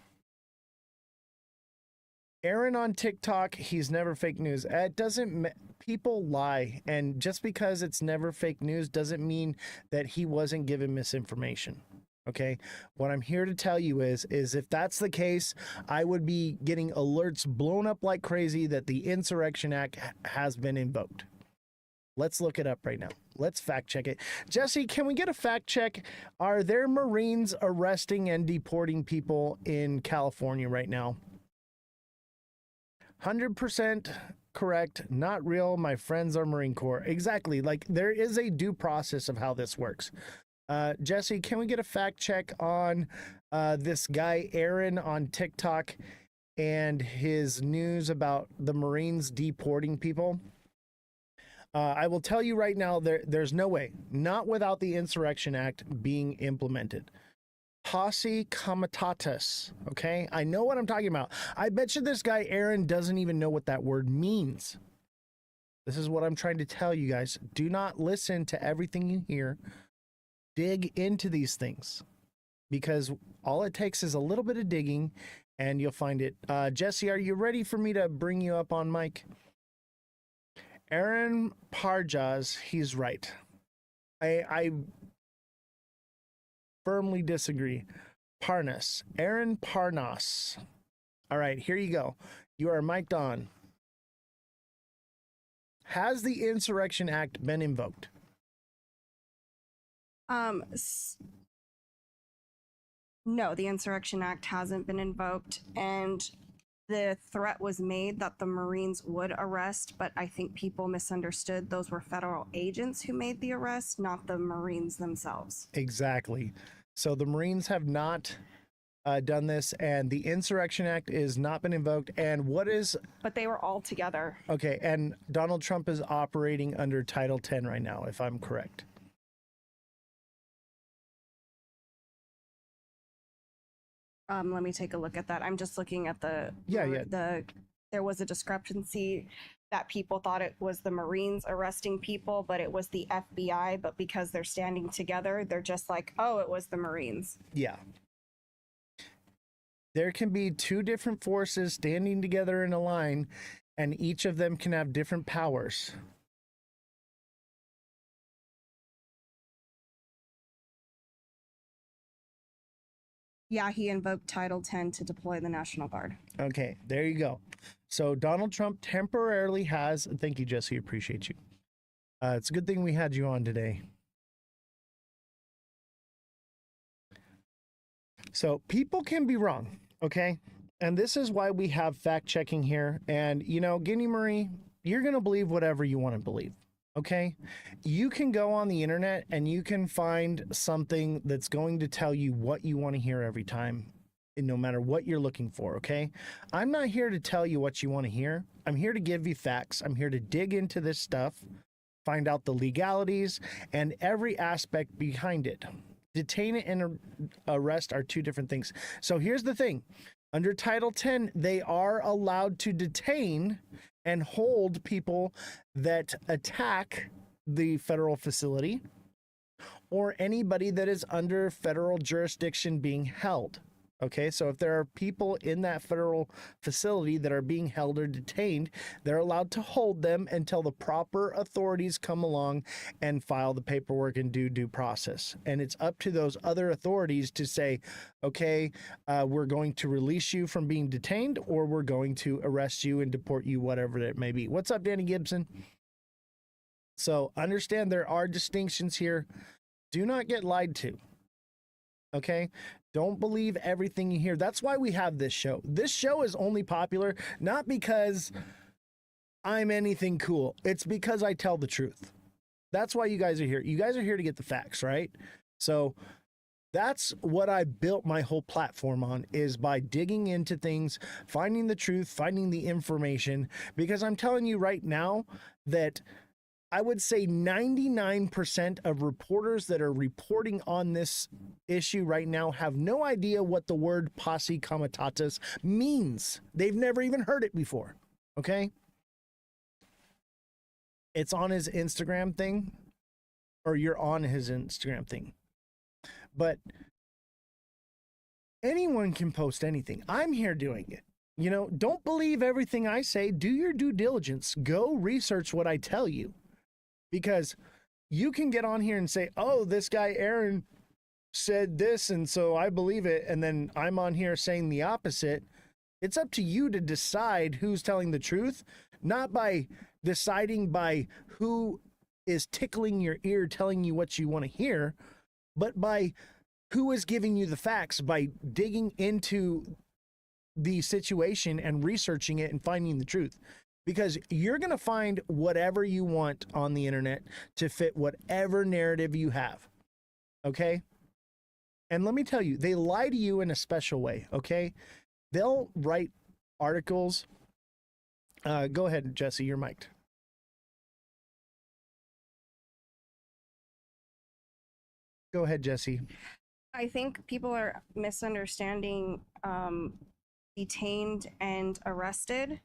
Aaron on TikTok, he's never fake news. It doesn't, people lie. And just because it's never fake news doesn't mean that he wasn't given misinformation. Okay, what I'm here to tell you is if that's the case, I would be getting alerts blown up like crazy that the Insurrection Act has been invoked. Let's look it up right now. Let's fact check it. Jesse, can we get a fact check? Are there Marines arresting and deporting people in California right now? 100% correct. Not real. My friends are Marine Corps. Exactly. Like, there is a due process of how this works. Jesse, can we get a fact check on this guy, Aaron, on TikTok and his news about the Marines deporting people? I will tell you right now, there's no way, not without the Insurrection Act being implemented. Posse comitatus, okay? I know what I'm talking about. I bet you this guy, Aaron, doesn't even know what that word means. This is what I'm trying to tell you guys. Do not listen to everything you hear. Dig into these things, because all it takes is a little bit of digging and you'll find it. Jesse, are you ready for me to bring you up on mic? Aaron Parjas, he's right. I firmly disagree. Parnas. Aaron Parnas. All right, here you go. You are mic'd on. Has the Insurrection Act been invoked? No, the Insurrection Act hasn't been invoked, and the threat was made that the Marines would arrest, but I think people misunderstood. Those were federal agents who made the arrest, not the Marines themselves. Exactly. So the Marines have not done this, and the Insurrection Act is not been invoked. And what is... But they were all together. Okay, and Donald Trump is operating under Title 10 right now, if I'm correct. Let me take a look at that. I'm just looking at the there was a discrepancy that people thought it was the Marines arresting people, but it was the FBI. But because they're standing together, they're just like, oh, it was the Marines. Yeah. There can be two different forces standing together in a line, and each of them can have different powers. Yeah, he invoked Title 10 to deploy the National Guard. Okay, there you go. So Donald Trump temporarily has... Thank you, Jesse. Appreciate you. It's a good thing we had you on today. So people can be wrong, okay? And this is why we have fact checking here. And, you know, Guinea Marie, you're going to believe whatever you want to believe, okay? You can go on the internet and you can find something that's going to tell you what you want to hear every time, and no matter what you're looking for, okay? I'm not here to tell you what you want to hear. I'm here to give you facts. I'm here to dig into this stuff, find out the legalities and every aspect behind it. Detain and arrest are two different things. So here's the thing. Under Title 10, they are allowed to detain and hold people that attack the federal facility or anybody that is under federal jurisdiction being held. Okay, so if there are people in that federal facility that are being held or detained, they're allowed to hold them until the proper authorities come along and file the paperwork and do due process. And it's up to those other authorities to say, okay, we're going to release you from being detained, or we're going to arrest you and deport you, whatever it may be. What's up, Danny Gibson? So understand there are distinctions here. Do not get lied to. Okay? Don't believe everything you hear. That's why we have this show. This show is only popular not because I'm anything cool. It's because I tell the truth. That's why you guys are here. You guys are here to get the facts, right? So that's what I built my whole platform on, is by digging into things, finding the truth, finding the information, because I'm telling you right now that I would say 99% of reporters that are reporting on this issue right now have no idea what the word posse comitatus means. They've never even heard it before, okay? It's on his Instagram thing, or you're on his Instagram thing. But anyone can post anything. I'm here doing it. You know, don't believe everything I say. Do your due diligence. Go research what I tell you. Because you can get on here and say, oh, this guy Aaron said this, and so I believe it, and then I'm on here saying the opposite. It's up to you to decide who's telling the truth, not by deciding by who is tickling your ear, telling you what you want to hear, but by who is giving you the facts, by digging into the situation and researching it and finding the truth. Because you're going to find whatever you want on the internet to fit whatever narrative you have. Okay? And let me tell you, they lie to you in a special way. Okay? They'll write articles. Go ahead, Jesse, you're mic'd. Go ahead, Jesse. I think people are misunderstanding detained and arrested.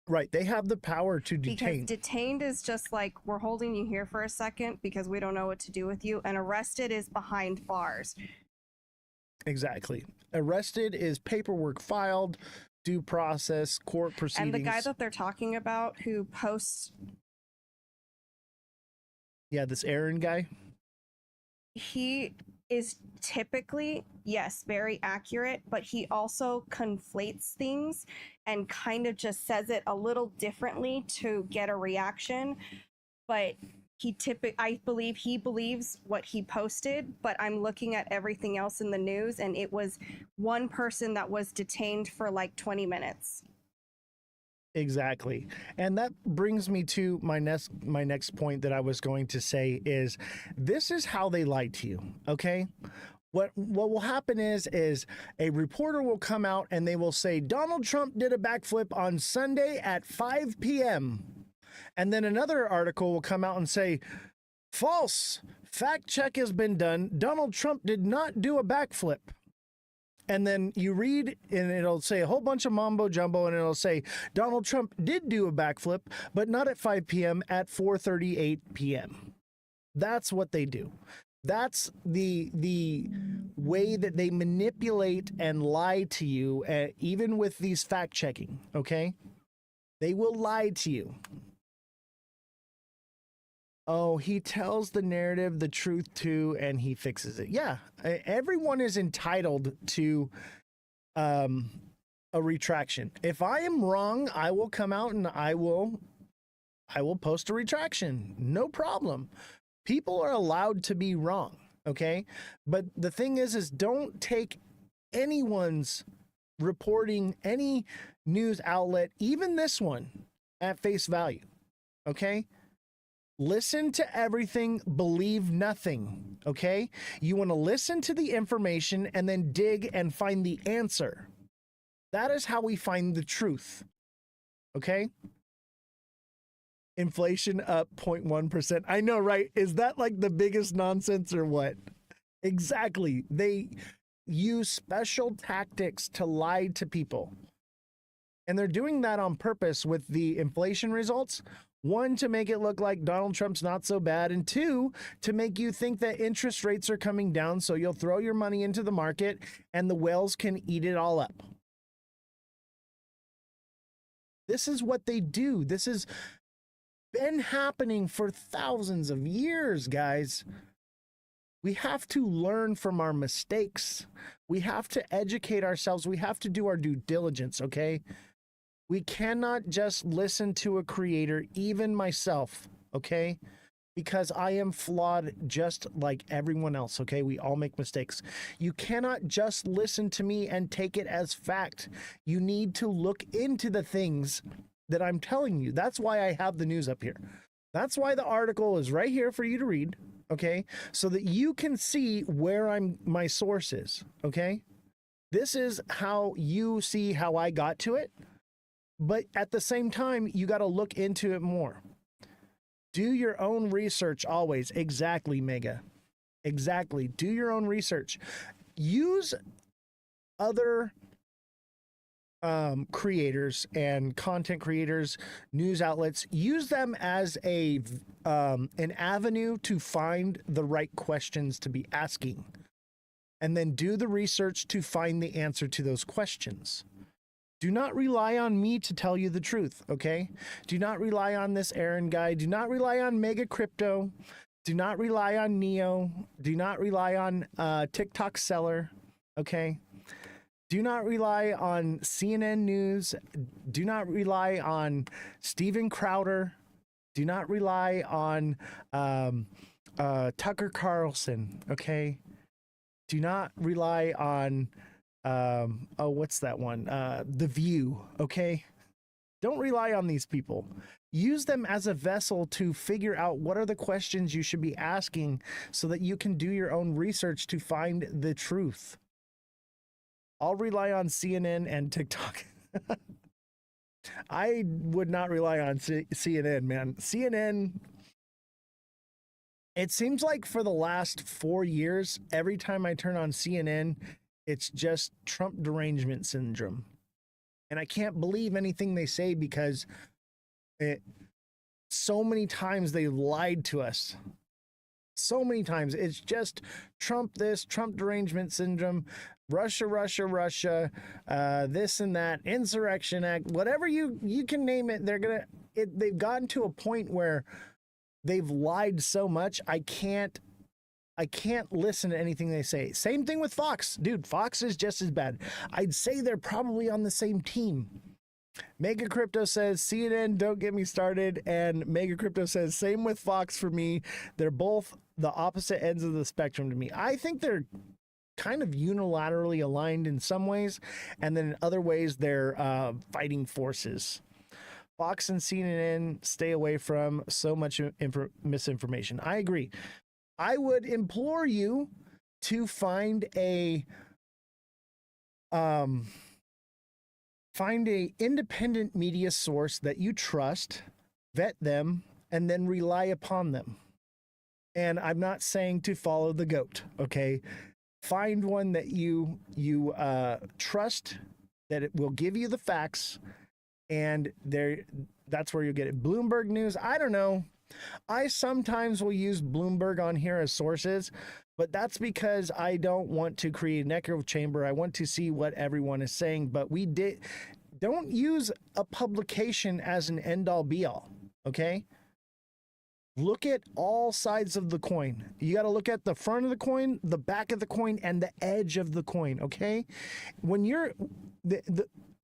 Right, they have the power to detain. Because detained is just like, we're holding you here for a second because we don't know what to do with you, and arrested is behind bars. Exactly. Arrested is paperwork filed, due process, court proceedings. And the guy that they're talking about who posts... Yeah, this Aaron guy. He is typically, yes, very accurate, but he also conflates things and kind of just says it a little differently to get a reaction. But I believe he believes what he posted, but I'm looking at everything else in the news, and it was one person that was detained for like 20 minutes. Exactly. And that brings me to my next point that I was going to say is this is how they lie to you, okay? What will happen is a reporter will come out and they will say Donald Trump did a backflip on Sunday at 5 p.m. And then another article will come out and say false. Fact check has been done. Donald Trump did not do a backflip. And then you read and it'll say a whole bunch of mambo jumbo and it'll say Donald Trump did do a backflip, but not at 5 p.m. at 4:38 p.m. That's what they do. That's the way that they manipulate and lie to you, even with these fact checking, okay? They will lie to you. Oh, he tells the narrative, the truth too, and he fixes it. Yeah, everyone is entitled to a retraction. If I am wrong, I will come out and I will post a retraction. No problem. People are allowed to be wrong, okay? But the thing is don't take anyone's reporting, any news outlet, even this one, at face value, okay? Listen to everything, believe nothing, okay? You want to listen to the information and then dig and find the answer. That is how we find the truth, okay? Inflation up 0.1%. I know, right? Is that like the biggest nonsense or what? Exactly. They use special tactics to lie to people. And they're doing that on purpose with the inflation results. One, to make it look like Donald Trump's not so bad. And two, to make you think that interest rates are coming down so you'll throw your money into the market and the whales can eat it all up. This is what they do. This has been happening for thousands of years, guys. We have to learn from our mistakes. We have to educate ourselves. We have to do our due diligence, okay? We cannot just listen to a creator, even myself, okay? Because I am flawed just like everyone else, okay? We all make mistakes. You cannot just listen to me and take it as fact. You need to look into the things that I'm telling you. That's why I have the news up here. That's why the article is right here for you to read, okay? So that you can see where my source is, okay? This is how you see how I got to it. But at the same time, you got to look into it more. Do your own research always. Exactly, Mega. Exactly. Do your own research. Use other creators and content creators, news outlets. Use them as an avenue to find the right questions to be asking. And then do the research to find the answer to those questions. Do not rely on me to tell you the truth, okay? Do not rely on this Aaron guy. Do not rely on Mega Crypto. Do not rely on Neo. Do not rely on TikTok Seller, okay? Do not rely on CNN News. Do not rely on Steven Crowder. Do not rely on Tucker Carlson, okay? Do not rely on what's that one? The View, okay? Don't rely on these people. Use them as a vessel to figure out what are the questions you should be asking so that you can do your own research to find the truth. I'll rely on CNN and TikTok. I would not rely on CNN, man. CNN, it seems like for the last 4 years, every time I turn on CNN, it's just Trump derangement syndrome. And I can't believe anything they say because so many times they've lied to us. So many times. It's just Trump this, Trump derangement syndrome, Russia, this and that, Insurrection Act, whatever you can name it, they've gotten to a point where they've lied so much, I can't listen to anything they say. Same thing with Fox. Dude, Fox is just as bad. I'd say they're probably on the same team. Mega Crypto says CNN, don't get me started. And Mega Crypto says same with Fox for me. They're both the opposite ends of the spectrum to me. I think they're kind of unilaterally aligned in some ways, and then in other ways they're fighting forces. Fox and CNN stay away from so much misinformation. I agree. I would implore you to find a independent media source that you trust, vet them, and then rely upon them. And I'm not saying to follow the goat, okay? Find one that you trust, that it will give you the facts, and that's where you'll get it. Bloomberg News, I don't know. I sometimes will use Bloomberg on here as sources, but that's because I don't want to create an echo chamber. I want to see what everyone is saying, but don't use a publication as an end-all be-all, okay? Look at all sides of the coin. You got to look at the front of the coin, the back of the coin, and the edge of the coin, okay? When you're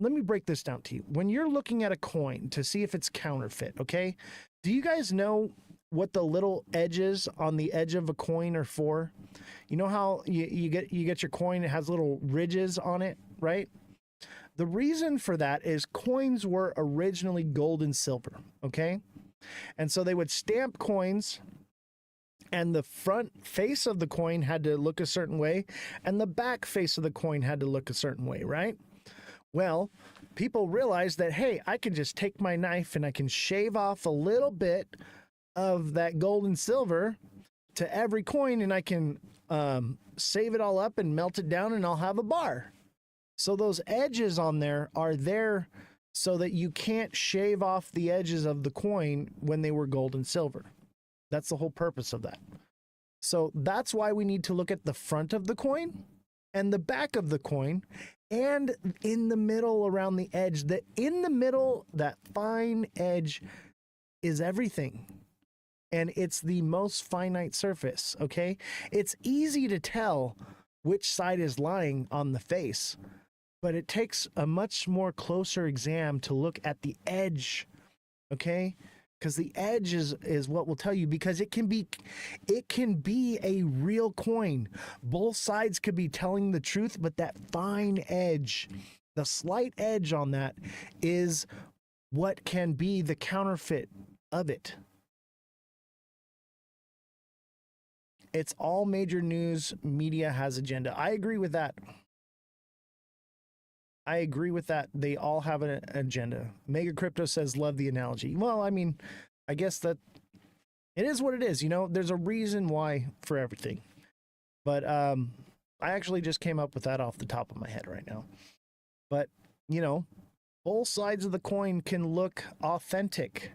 let me break this down to you. When you're looking at a coin to see if it's counterfeit, okay? Do you guys know what the little edges on the edge of a coin are for? You know how you get your coin, it has little ridges on it, right? The reason for that is coins were originally gold and silver, okay? And so they would stamp coins, and the front face of the coin had to look a certain way, and the back face of the coin had to look a certain way, right? Well, people realized that, hey, I can just take my knife and I can shave off a little bit of that gold and silver to every coin, and I can save it all up and melt it down, and I'll have a bar. So those edges on there are there so that you can't shave off the edges of the coin when they were gold and silver. That's the whole purpose of that. So that's why we need to look at the front of the coin and the back of the coin, and in the middle around the edge. In the middle, that fine edge is everything. And it's the most finite surface, okay? It's easy to tell which side is lying on the face, but it takes a much more closer exam to look at the edge, okay? Because the edge is what will tell you, because it can be a real coin. Both sides could be telling the truth, but that fine edge, the slight edge on that, is what can be the counterfeit of it. It's all major news media has agenda. I agree with that. I agree with that. They all have an agenda. Mega Crypto says, love the analogy. Well, I mean, I guess that it is what it is. You know, there's a reason why for everything. But I actually just came up with that off the top of my head right now. But, you know, both sides of the coin can look authentic,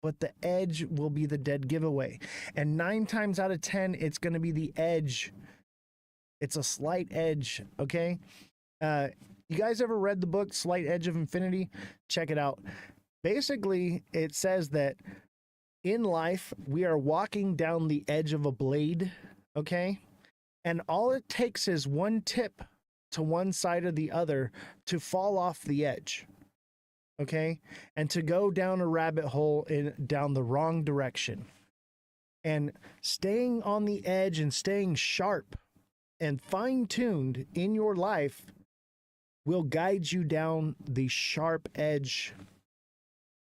but the edge will be the dead giveaway. And 9 times out of 10, it's going to be the edge. It's a slight edge, okay? You guys ever read the book Slight Edge of Infinity? Check it out. Basically, it says that in life, we are walking down the edge of a blade, okay? And all it takes is one tip to one side or the other to fall off the edge, okay? And to go down a rabbit hole down the wrong direction. And staying on the edge and staying sharp and fine-tuned in your life will guide you down the sharp edge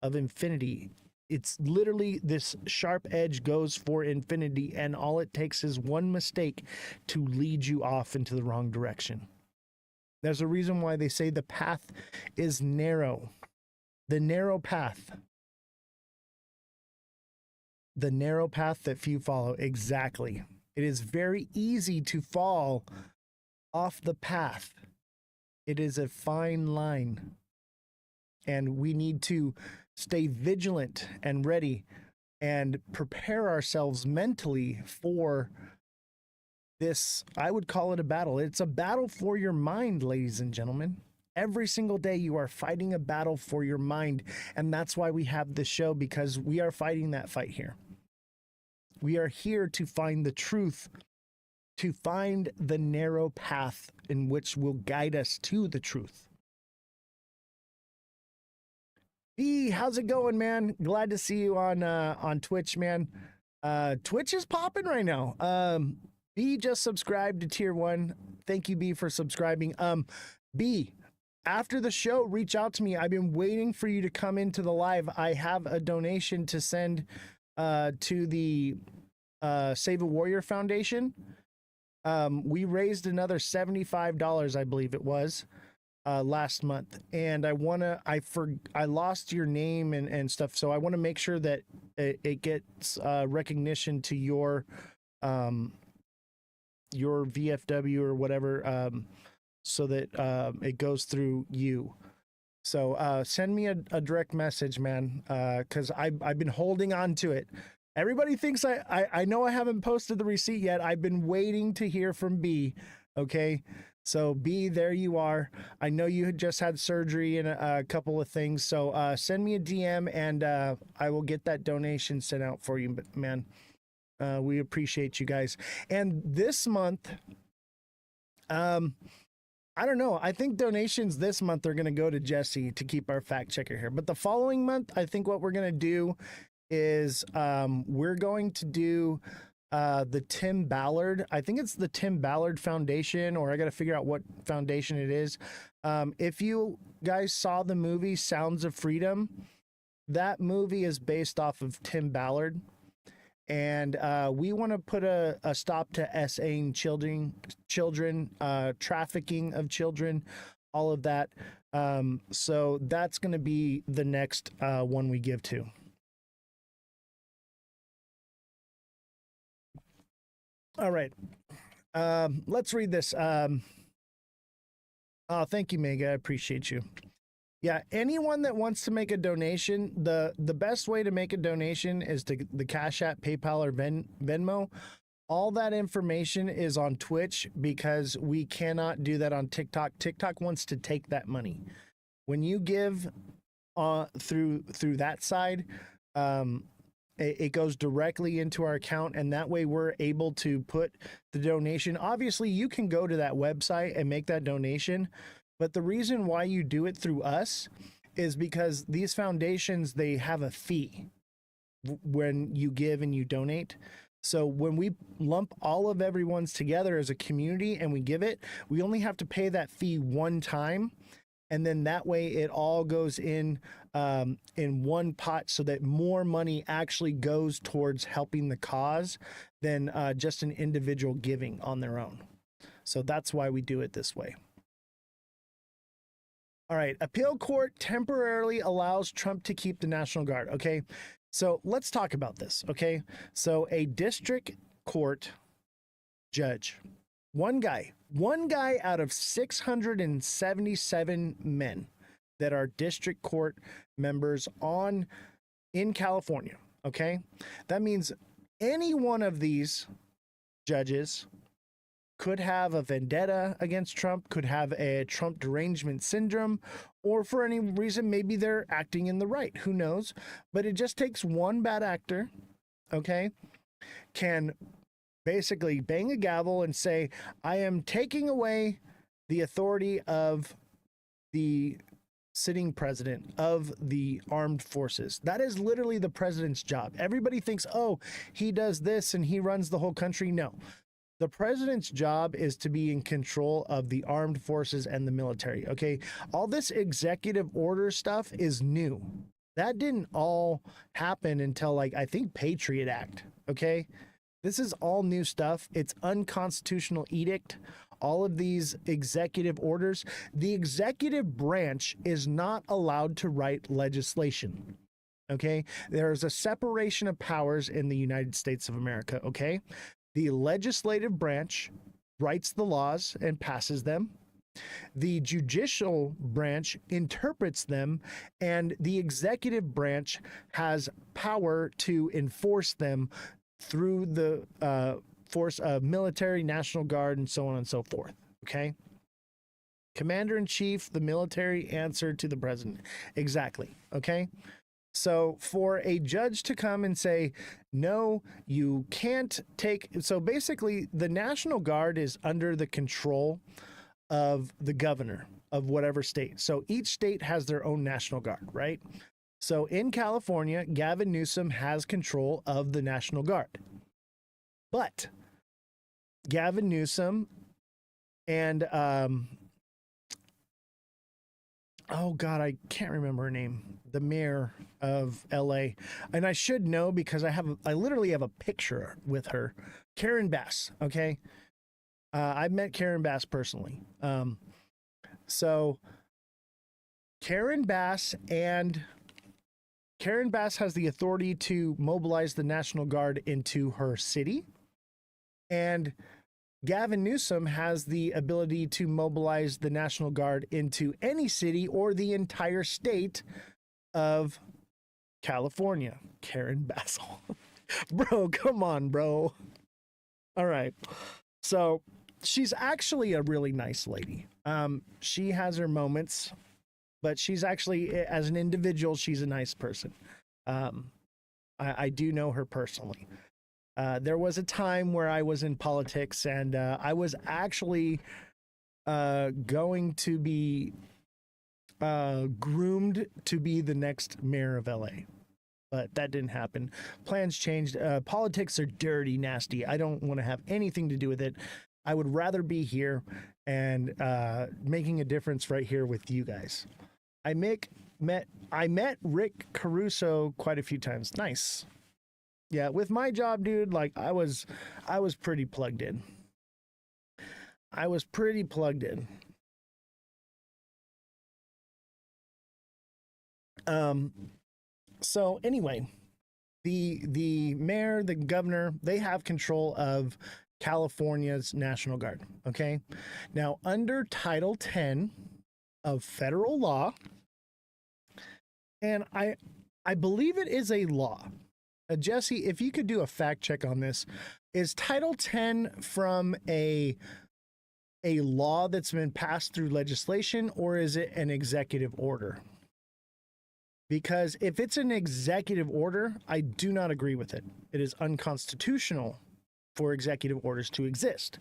of infinity. It's literally, this sharp edge goes for infinity, and all it takes is one mistake to lead you off into the wrong direction. There's a reason why they say the path is narrow. The narrow path. The narrow path that few follow. Exactly. It is very easy to fall off the path. It is a fine line, and we need to stay vigilant and ready and prepare ourselves mentally for this. I would call it a battle. It's a battle for your mind, ladies and gentlemen. Every single day you are fighting a battle for your mind, and that's why we have this show, because we are fighting that fight here. We are here to find the truth, to find the narrow path in which will guide us to the truth. B, how's it going, man? Glad to see you on Twitch, man. Twitch is popping right now. B just subscribed to tier 1. Thank you, B, for subscribing. B, after the show, reach out to me. I've been waiting for you to come into the live. I have a donation to send to the Save a Warrior Foundation. We raised another $75, I believe it was, last month, and I lost your name and stuff, so I want to make sure that it gets recognition to your VFW or whatever, so that it goes through you. So send me a direct message, man, because I've been holding on to it. Everybody thinks I know I haven't posted the receipt yet. I've been waiting to hear from B. Okay, so B, there you are. I know you had just had surgery and a couple of things, so send me a DM and I will get that donation sent out for you, man. We appreciate you guys. And this month, I don't know. I think donations this month are going to go to Jesse to keep our fact checker here. But the following month, I think what we're going to do is we're going to do the Tim Ballard. I think it's the Tim Ballard Foundation, or I got to figure out what foundation it is. If you guys saw the movie Sounds of Freedom, that movie is based off of Tim Ballard. And we want to put a stop to SAing children, trafficking of children, all of that. So that's going to be the next one we give to. All right. Let's read this. Oh, thank you, Mega. I appreciate you. Yeah, anyone that wants to make a donation, the best way to make a donation is to the Cash App, PayPal, or Venmo. All that information is on Twitch because we cannot do that on TikTok. TikTok wants to take that money. When you give through that side, it goes directly into our account, and that way we're able to put the donation. Obviously, you can go to that website and make that donation. But the reason why you do it through us is because these foundations, they have a fee when you give and you donate. So when we lump all of everyone's together as a community and we give it, we only have to pay that fee one time. And then that way it all goes in one pot so that more money actually goes towards helping the cause than just an individual giving on their own. So that's why we do it this way. All right, appeal court temporarily allows Trump to keep the National Guard. Okay, so let's talk about this. Okay, so a district court judge, one guy out of 677 men that are district court members in California. Okay, that means any one of these judges could have a vendetta against Trump, could have a Trump derangement syndrome, or for any reason, maybe they're acting in the right. Who knows? But it just takes one bad actor, okay, can basically bang a gavel and say, I am taking away the authority of the sitting president of the armed forces. That is literally the president's job. Everybody thinks, oh, he does this and he runs the whole country. No. The president's job is to be in control of the armed forces and the military, okay? All this executive order stuff is new. That didn't all happen until, like, I think Patriot Act, okay? This is all new stuff. It's unconstitutional edict. All of these executive orders. The executive branch is not allowed to write legislation, okay? There's a separation of powers in the United States of America, okay? The legislative branch writes the laws and passes them. The judicial branch interprets them, and the executive branch has power to enforce them through the force of military, National Guard, and so on and so forth. Okay? Commander-in-Chief, the military answer to the president. Exactly. Okay? So for a judge to come and say, no, you can't take... So basically, the National Guard is under the control of the governor of whatever state. So each state has their own National Guard, right? So in California, Gavin Newsom has control of the National Guard. But Gavin Newsom and oh God, I can't remember her name. The mayor of LA. And I should know because I literally have a picture with her. Karen Bass, okay? I've met Karen Bass personally. So Karen Bass has the authority to mobilize the National Guard into her city. And Gavin Newsom has the ability to mobilize the National Guard into any city or the entire state of California. Karen Bassel. Bro, come on, bro. All right. So she's actually a really nice lady. She has her moments, but she's actually, as an individual, she's a nice person. I do know her personally. There was a time where I was in politics and I was actually going to be groomed to be the next mayor of LA. But that didn't happen. Plans changed. Politics are dirty, nasty. I don't want to have anything to do with it. I would rather be here and making a difference right here with you guys. I met Rick Caruso quite a few times. Nice. Yeah, with my job, dude, like I was pretty plugged in. I was pretty plugged in. So anyway, the mayor, the governor, they have control of California's National Guard. Okay. Now, under Title 10 of federal law, and I believe it is a law. Jesse, if you could do a fact check on this, is Title 10 from a law that's been passed through legislation, or is it an executive order? Because if it's an executive order, I do not agree with it. It is unconstitutional for executive orders to exist.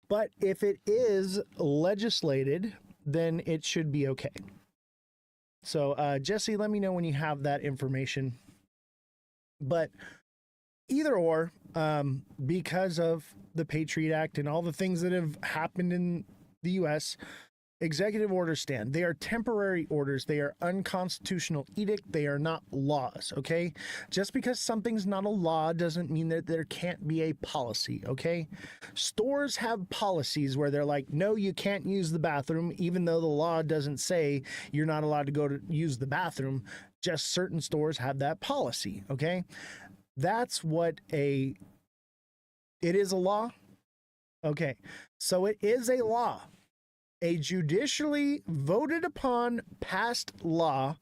But if it is legislated, then it should be okay. So, Jesse, let me know when you have that information. But either or, because of the Patriot Act and all the things that have happened in the U.S., executive orders stand. They are temporary orders. They are unconstitutional edict. They are not laws, okay? Just because something's not a law doesn't mean that there can't be a policy, okay? Stores have policies where they're like, no, you can't use the bathroom, even though the law doesn't say you're not allowed to go to use the bathroom. Just certain stores have that policy, okay? That's what it is a law? Okay, so it is a law. A judicially voted upon passed law,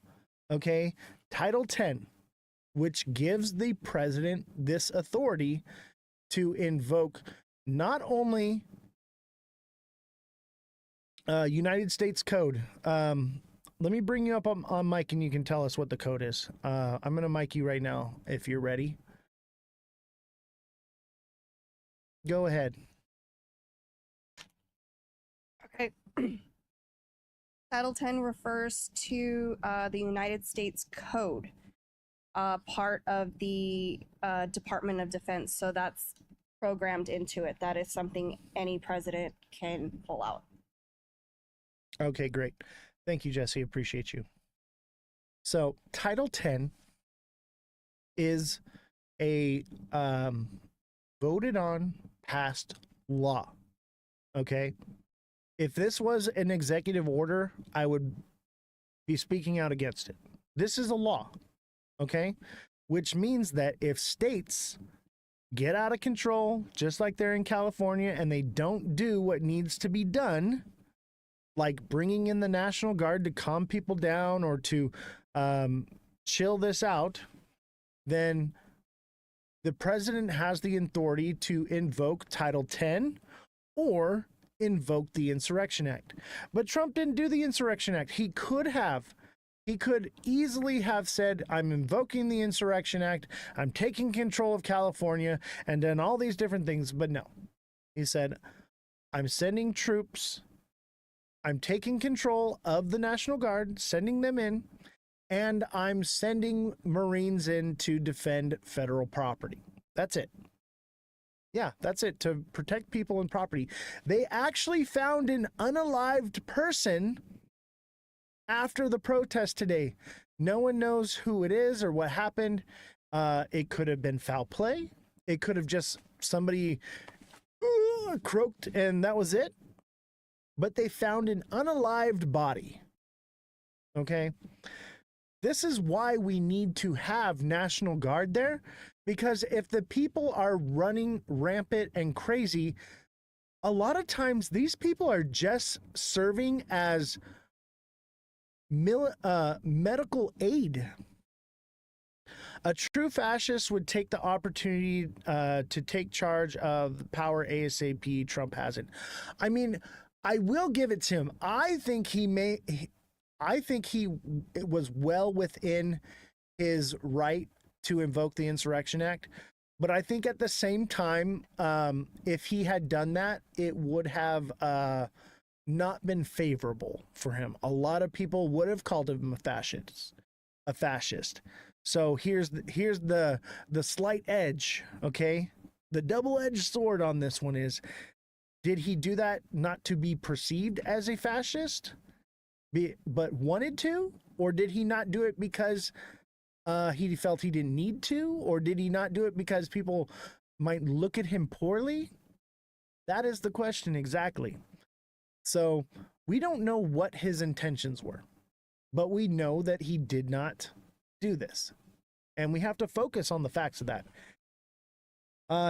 okay, Title 10, which gives the president this authority to invoke not only United States Code. Let me bring you up on mic and you can tell us what the code is. I'm going to mic you right now if you're ready. Go ahead. Okay. Title 10 refers to the United States Code, part of the Department of Defense. So that's programmed into it. That is something any president can pull out. Okay, great. Thank you, Jesse. Appreciate you. So Title 10 is a voted on passed law. Okay. If this was an executive order, I would be speaking out against it. This is a law, okay? Which means that if states get out of control, just like they're in California, and they don't do what needs to be done, like bringing in the National Guard to calm people down or to chill this out, then the president has the authority to invoke Title 10 or invoke the Insurrection Act. But Trump didn't do the Insurrection Act. He could easily have said, I'm invoking the Insurrection Act, I'm taking control of California, and done all these different things, but no. He said, I'm sending troops, I'm taking control of the National Guard, sending them in, and I'm sending Marines in to defend federal property. That's it. Yeah, that's it, to protect people and property. They actually found an unalived person after the protest today. No one knows who it is or what happened. It could have been foul play. It could have just somebody croaked and that was it. But they found an unalived body. Okay? This is why we need to have National Guard there, because if the people are running rampant and crazy, a lot of times these people are just serving as medical aid. A true fascist would take the opportunity to take charge of the power ASAP. Trump hasn't. I mean, I will give it to him. I think he was well within his right to invoke the Insurrection Act. But I think at the same time, if he had done that, it would have not been favorable for him. A lot of people would have called him a fascist. So here's the slight edge, okay? The double-edged sword on this one is, did he do that not to be perceived as a fascist, but wanted to? Or did he not do it because he felt he didn't need to? Or did he not do it because people might look at him poorly? That is the question exactly. So we don't know what his intentions were, but we know that he did not do this. And we have to focus on the facts of that.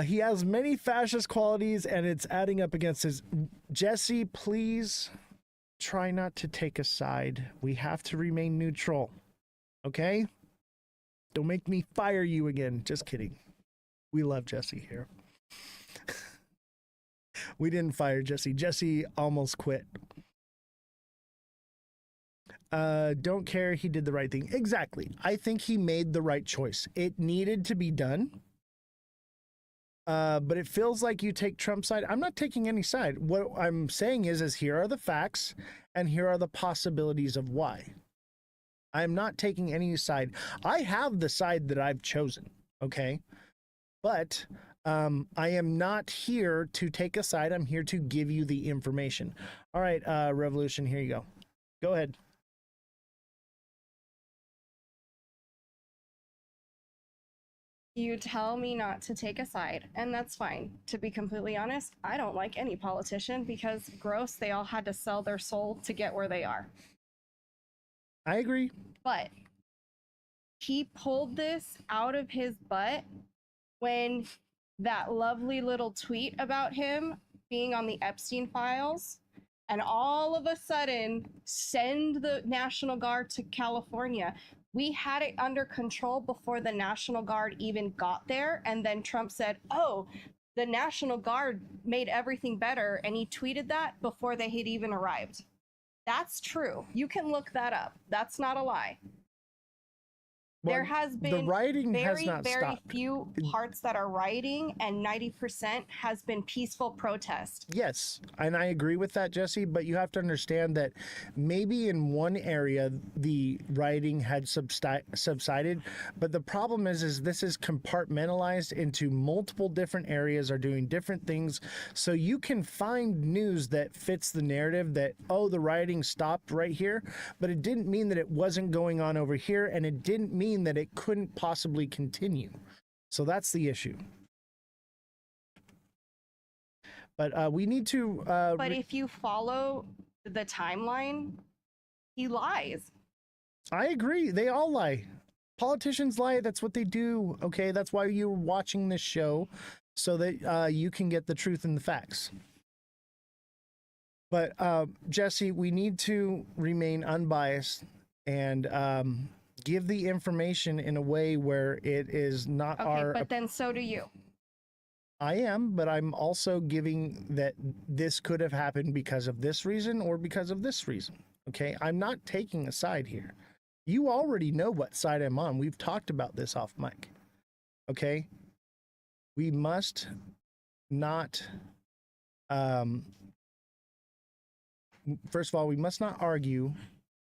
He has many fascist qualities and it's adding up against his... Jesse, please try not to take a side. We have to remain neutral. Okay? Don't make me fire you again. Just kidding. We love Jesse here. We didn't fire Jesse. Jesse almost quit. Don't care. He did the right thing. Exactly. I think he made the right choice. It needed to be done. But it feels like you take Trump's side. I'm not taking any side. What I'm saying is here are the facts and here are the possibilities of why. I'm not taking any side. I have the side that I've chosen. Okay. But I am not here to take a side. I'm here to give you the information. All right, Revolution, here you go. Go ahead. You tell me not to take a side, and that's fine. To be completely honest, I don't like any politician because gross, they all had to sell their soul to get where they are. I agree. But he pulled this out of his butt when that lovely little tweet about him being on the Epstein files, and all of a sudden send the National Guard to California. We had it under control before the National Guard even got there, and then Trump said, oh, the National Guard made everything better, and he tweeted that before they had even arrived. That's true. You can look that up. That's not a lie. Well, there has been the rioting very, has not very stopped. few parts that are rioting, and 90% has been peaceful protest. Yes, and I agree with that, Jesse, but you have to understand that maybe in one area the rioting had subsided, but the problem is this is compartmentalized into multiple different areas are doing different things, so you can find news that fits the narrative that, oh, the rioting stopped right here, but it didn't mean that it wasn't going on over here, and it didn't mean that it couldn't possibly continue. So that's the issue. But we need to... but if you follow the timeline, he lies. I agree. They all lie. Politicians lie. That's what they do. Okay, that's why you're watching this show, so that you can get the truth and the facts. But Jesse, we need to remain unbiased and give the information in a way where it is not Okay, but then so do you. I am, but I'm also giving that this could have happened because of this reason or because of this reason. Okay, I'm not taking a side here. You already know what side I'm on. We've talked about this off mic. Okay, we must not. First of all, we must not argue.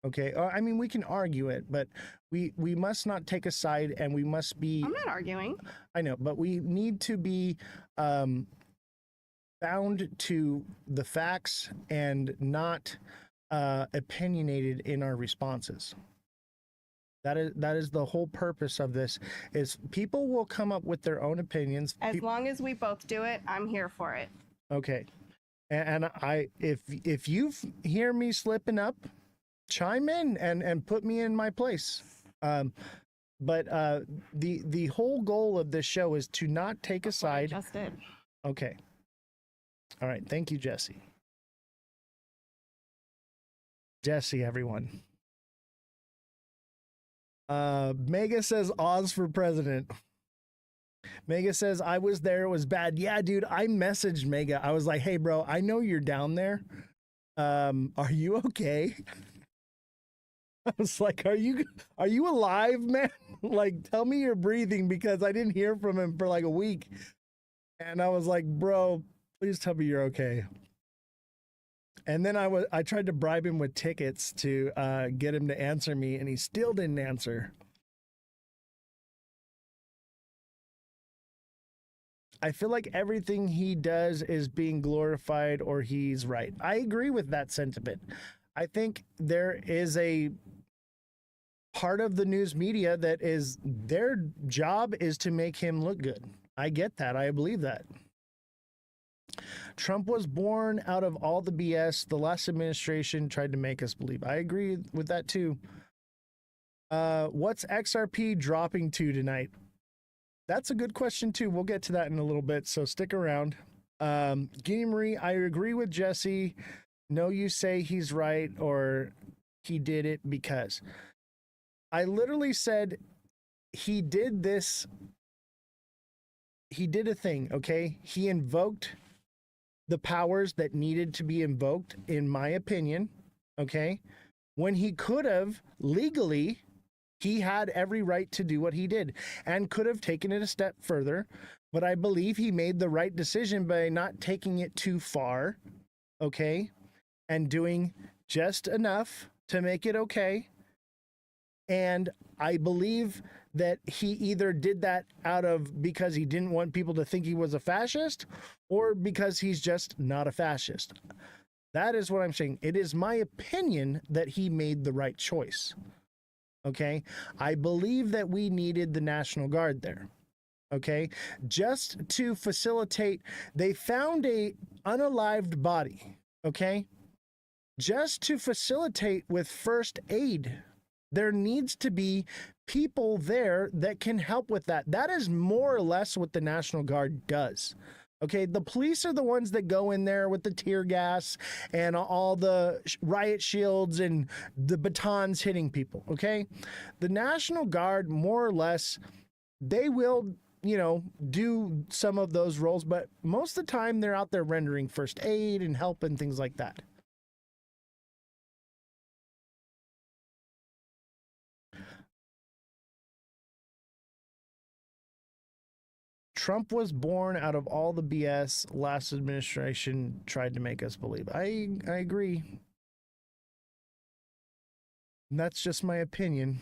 Okay, I mean, we can argue it, but we must not take a side, and we must be. I'm not arguing. I know, but we need to be bound to the facts and not opinionated in our responses. That is the whole purpose of this. Is people will come up with their own opinions. As long as we both do it, I'm here for it. Okay, and if you hear me slipping up, chime in and put me in my place. But the whole goal of this show is to not take a side. Just did. Okay. All right. Thank you, Jesse. Jesse, everyone. Mega says Oz for president. Mega says I was there. It was bad. Yeah, dude. I messaged Mega. I was like, hey, bro, I know you're down there. Are you okay? I was like, are you alive, man? Like, tell me you're breathing, because I didn't hear from him for like a week. And I was like, bro, please tell me you're okay. And then I tried to bribe him with tickets to get him to answer me, and he still didn't answer. I feel like everything he does is being glorified, or he's right. I agree with that sentiment. I think there is a part of the news media that is their job is to make him look good. I get that. I believe that. Trump was born out of all the BS the last administration tried to make us believe. I agree with that too. What's XRP dropping to tonight? That's a good question too. We'll get to that in a little bit, so stick around. Guinea Marie, I agree with Jesse. No, you say he's right, or he did it because. I literally said he did this. He did a thing, okay? He invoked the powers that needed to be invoked, in my opinion, okay? When he could have legally, he had every right to do what he did and could have taken it a step further, but I believe he made the right decision by not taking it too far, okay? And doing just enough to make it okay. And I believe that he either did that out of because he didn't want people to think he was a fascist, or because he's just not a fascist. That is what I'm saying. It is my opinion that he made the right choice. Okay? I believe that we needed the National Guard there. Okay? Just to facilitate, they found a unalived body. Okay? Just to facilitate with first aid. There needs to be people there that can help with that. That is more or less what the National Guard does. Okay, the police are the ones that go in there with the tear gas and all the riot shields and the batons hitting people. Okay, the National Guard, more or less, they will, do some of those roles, but most of the time they're out there rendering first aid and help and things like that. Trump was born out of all the BS last administration tried to make us believe. I agree. And that's just my opinion.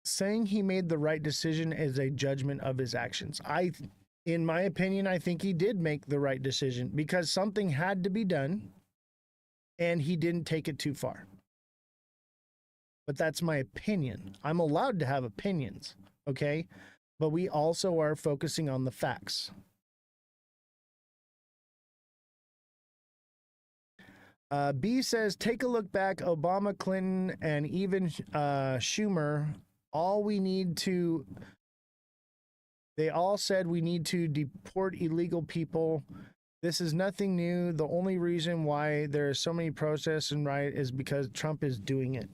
Saying he made the right decision is a judgment of his actions. In my opinion, I think he did make the right decision because something had to be done and he didn't take it too far. But that's my opinion. I'm allowed to have opinions. Okay, but we also are focusing on the facts. B says, take a look back, Obama, Clinton, and even Schumer, they all said we need to deport illegal people. This is nothing new. The only reason why there are so many protests and riot is because Trump is doing it.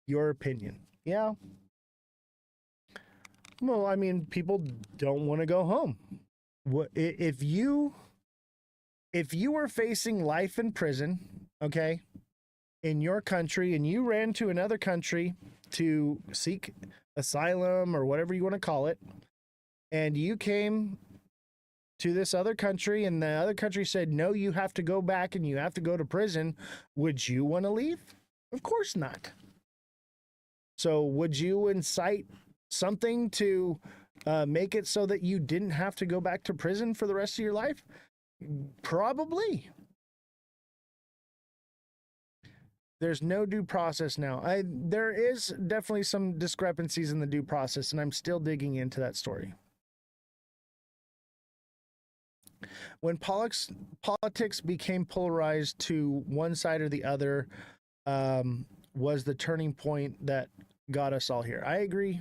Your opinion. Yeah. Well, I mean, people don't want to go home. If you were facing life in prison, okay, in your country, and you ran to another country to seek asylum or whatever you want to call it, and you came to this other country and the other country said, no, you have to go back and you have to go to prison, would you want to leave? Of course not. So would you incite something to make it so that you didn't have to go back to prison for the rest of your life? Probably. There's no due process now. There is definitely some discrepancies in the due process, and I'm still digging into that story. When politics became polarized to one side or the other, was the turning point that got us all here. I agree.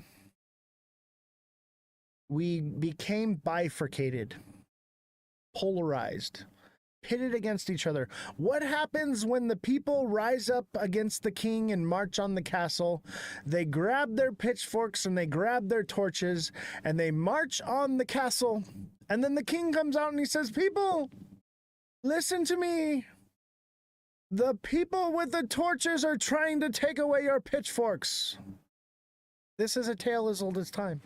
We became bifurcated, polarized, pitted against each other. What happens when the people rise up against the king and march on the castle? They grab their pitchforks and they grab their torches and they march on the castle. And then the king comes out and he says, people, listen to me. The people with the torches are trying to take away your pitchforks. This is a tale as old as time.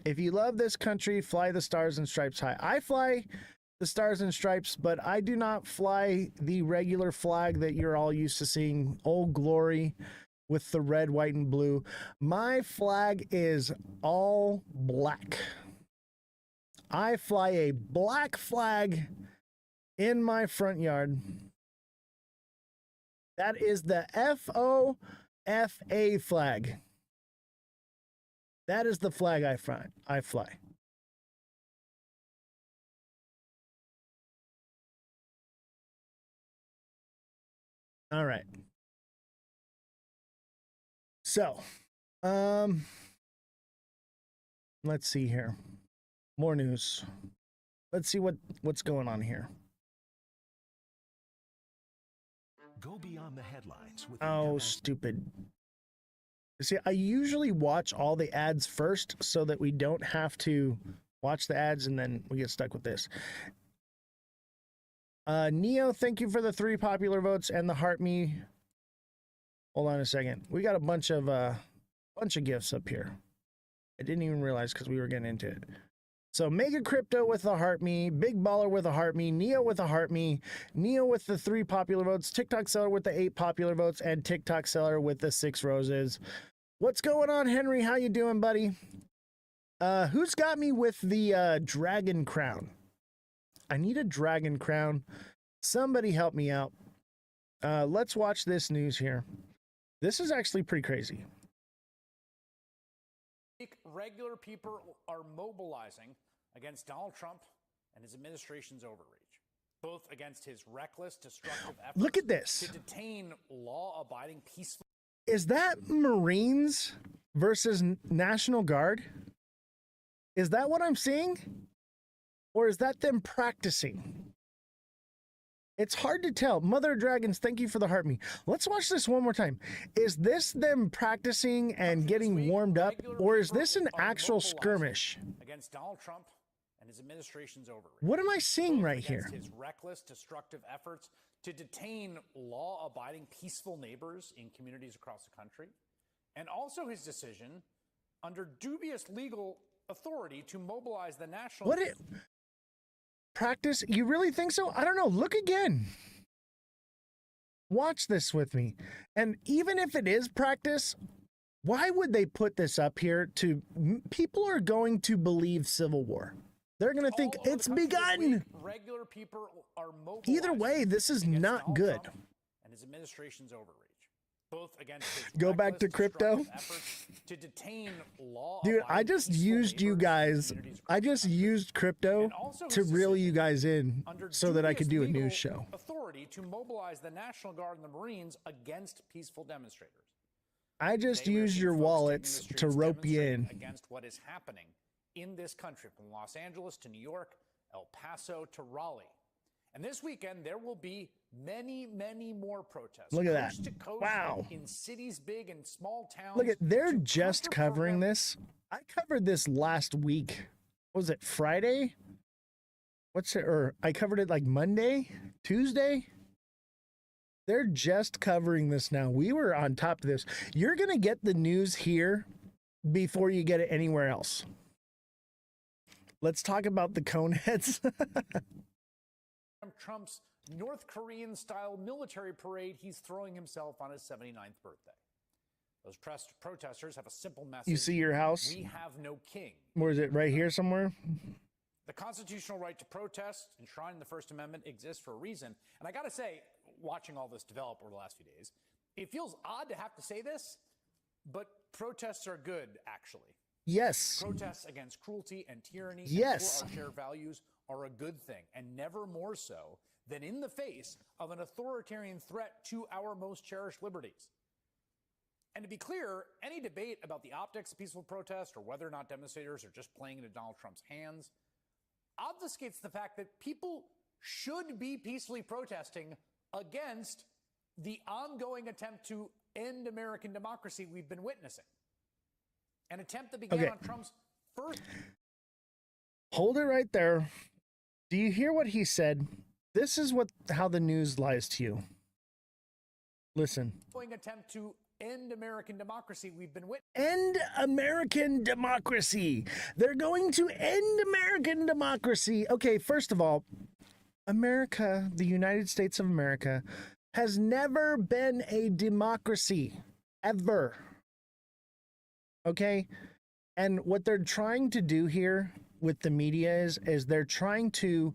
If you love this country, fly the stars and stripes high. I fly the stars and stripes, but I do not fly the regular flag that you're all used to seeing, Old Glory, with the red, white, and blue. My flag is all black. I fly a black flag in my front yard. That is the FOFA flag. That is the flag I fly. All right. So, let's see here. More news. Let's see what's going on here. Go beyond the headlines with Stupid. See, I usually watch all the ads first so that we don't have to watch the ads and then we get stuck with this. Neo, thank you for the 3 popular votes and the heart me. Hold on a second. We got a bunch of gifts up here. I didn't even realize because we were getting into it. So Mega Crypto with a heart me, Big Baller with a heart me, Neo with a heart me, Neo with the 3 popular votes, TikTok Seller with the 8 popular votes, and TikTok Seller with the 6 roses. What's going on, Henry? How you doing, buddy? Who's got me with the dragon crown? I need a dragon crown. Somebody help me out. Let's watch this news here. This is actually pretty crazy. Regular people are mobilizing against Donald Trump and his administration's overreach, both against his reckless, destructive efforts Look at this. to detain law-abiding, peaceful. Is that Marines versus National Guard? Is that what I'm seeing? Or is that them practicing? It's hard to tell. Mother of Dragons, thank you for the heart me. Let's watch this one more time. Is this them practicing and getting warmed up, or is this an actual skirmish? Against Donald Trump and his administration's overreach. What am I seeing right here? His reckless, destructive efforts to detain law-abiding, peaceful neighbors in communities across the country, and also his decision under dubious legal authority to mobilize the national. Practice? You really think so? I don't know. Look again. Watch this with me. And even if it is practice, why would they put this up here to people are going to believe civil war. They're going to think it's begun. Regular people are Either way, this is not good. And his administration's overreach. Both against his Go back to crypto. To detain law. Dude, I just used you guys. I just used crypto to reel you guys in so that I could do a news show. Authority to mobilize the National Guard and the Marines against peaceful demonstrators. I just used your wallets to rope you in. Against what is happening in this country, from Los Angeles to New York, El Paso to Raleigh. And this weekend, there will be many, many more protests. Look at that. Coast to coast, Wow. In cities big and small towns. Look at, they're just covering this. I covered this last week. What was it, Friday? I covered it like Monday, Tuesday. They're just covering this now. We were on top of this. You're going to get the news here before you get it anywhere else. Let's talk about the coneheads. Trump's North Korean-style military parade he's throwing himself on his 79th birthday. Those protesters have a simple message. You see your house? We have no king. Where is it? Right here somewhere? The constitutional right to protest, enshrined in the First Amendment, exists for a reason. And I got to say, watching all this develop over the last few days, it feels odd to have to say this, but protests are good, actually. Yes. Protests against cruelty and tyranny Yes. and for our shared values are a good thing, and never more so than in the face of an authoritarian threat to our most cherished liberties. And to be clear, any debate about the optics of peaceful protest or whether or not demonstrators are just playing into Donald Trump's hands obfuscates the fact that people should be peacefully protesting against the ongoing attempt to end American democracy we've been witnessing. An attempt that began on Trump's first... Hold it right there. Do you hear what he said? This is how the news lies to you. Listen. Attempt to end American democracy we've been witnessing. End American democracy. They're going to end American democracy. Okay, first of all, America, the United States of America, has never been a democracy. Ever. Okay? And what they're trying to do here with the media is they're trying to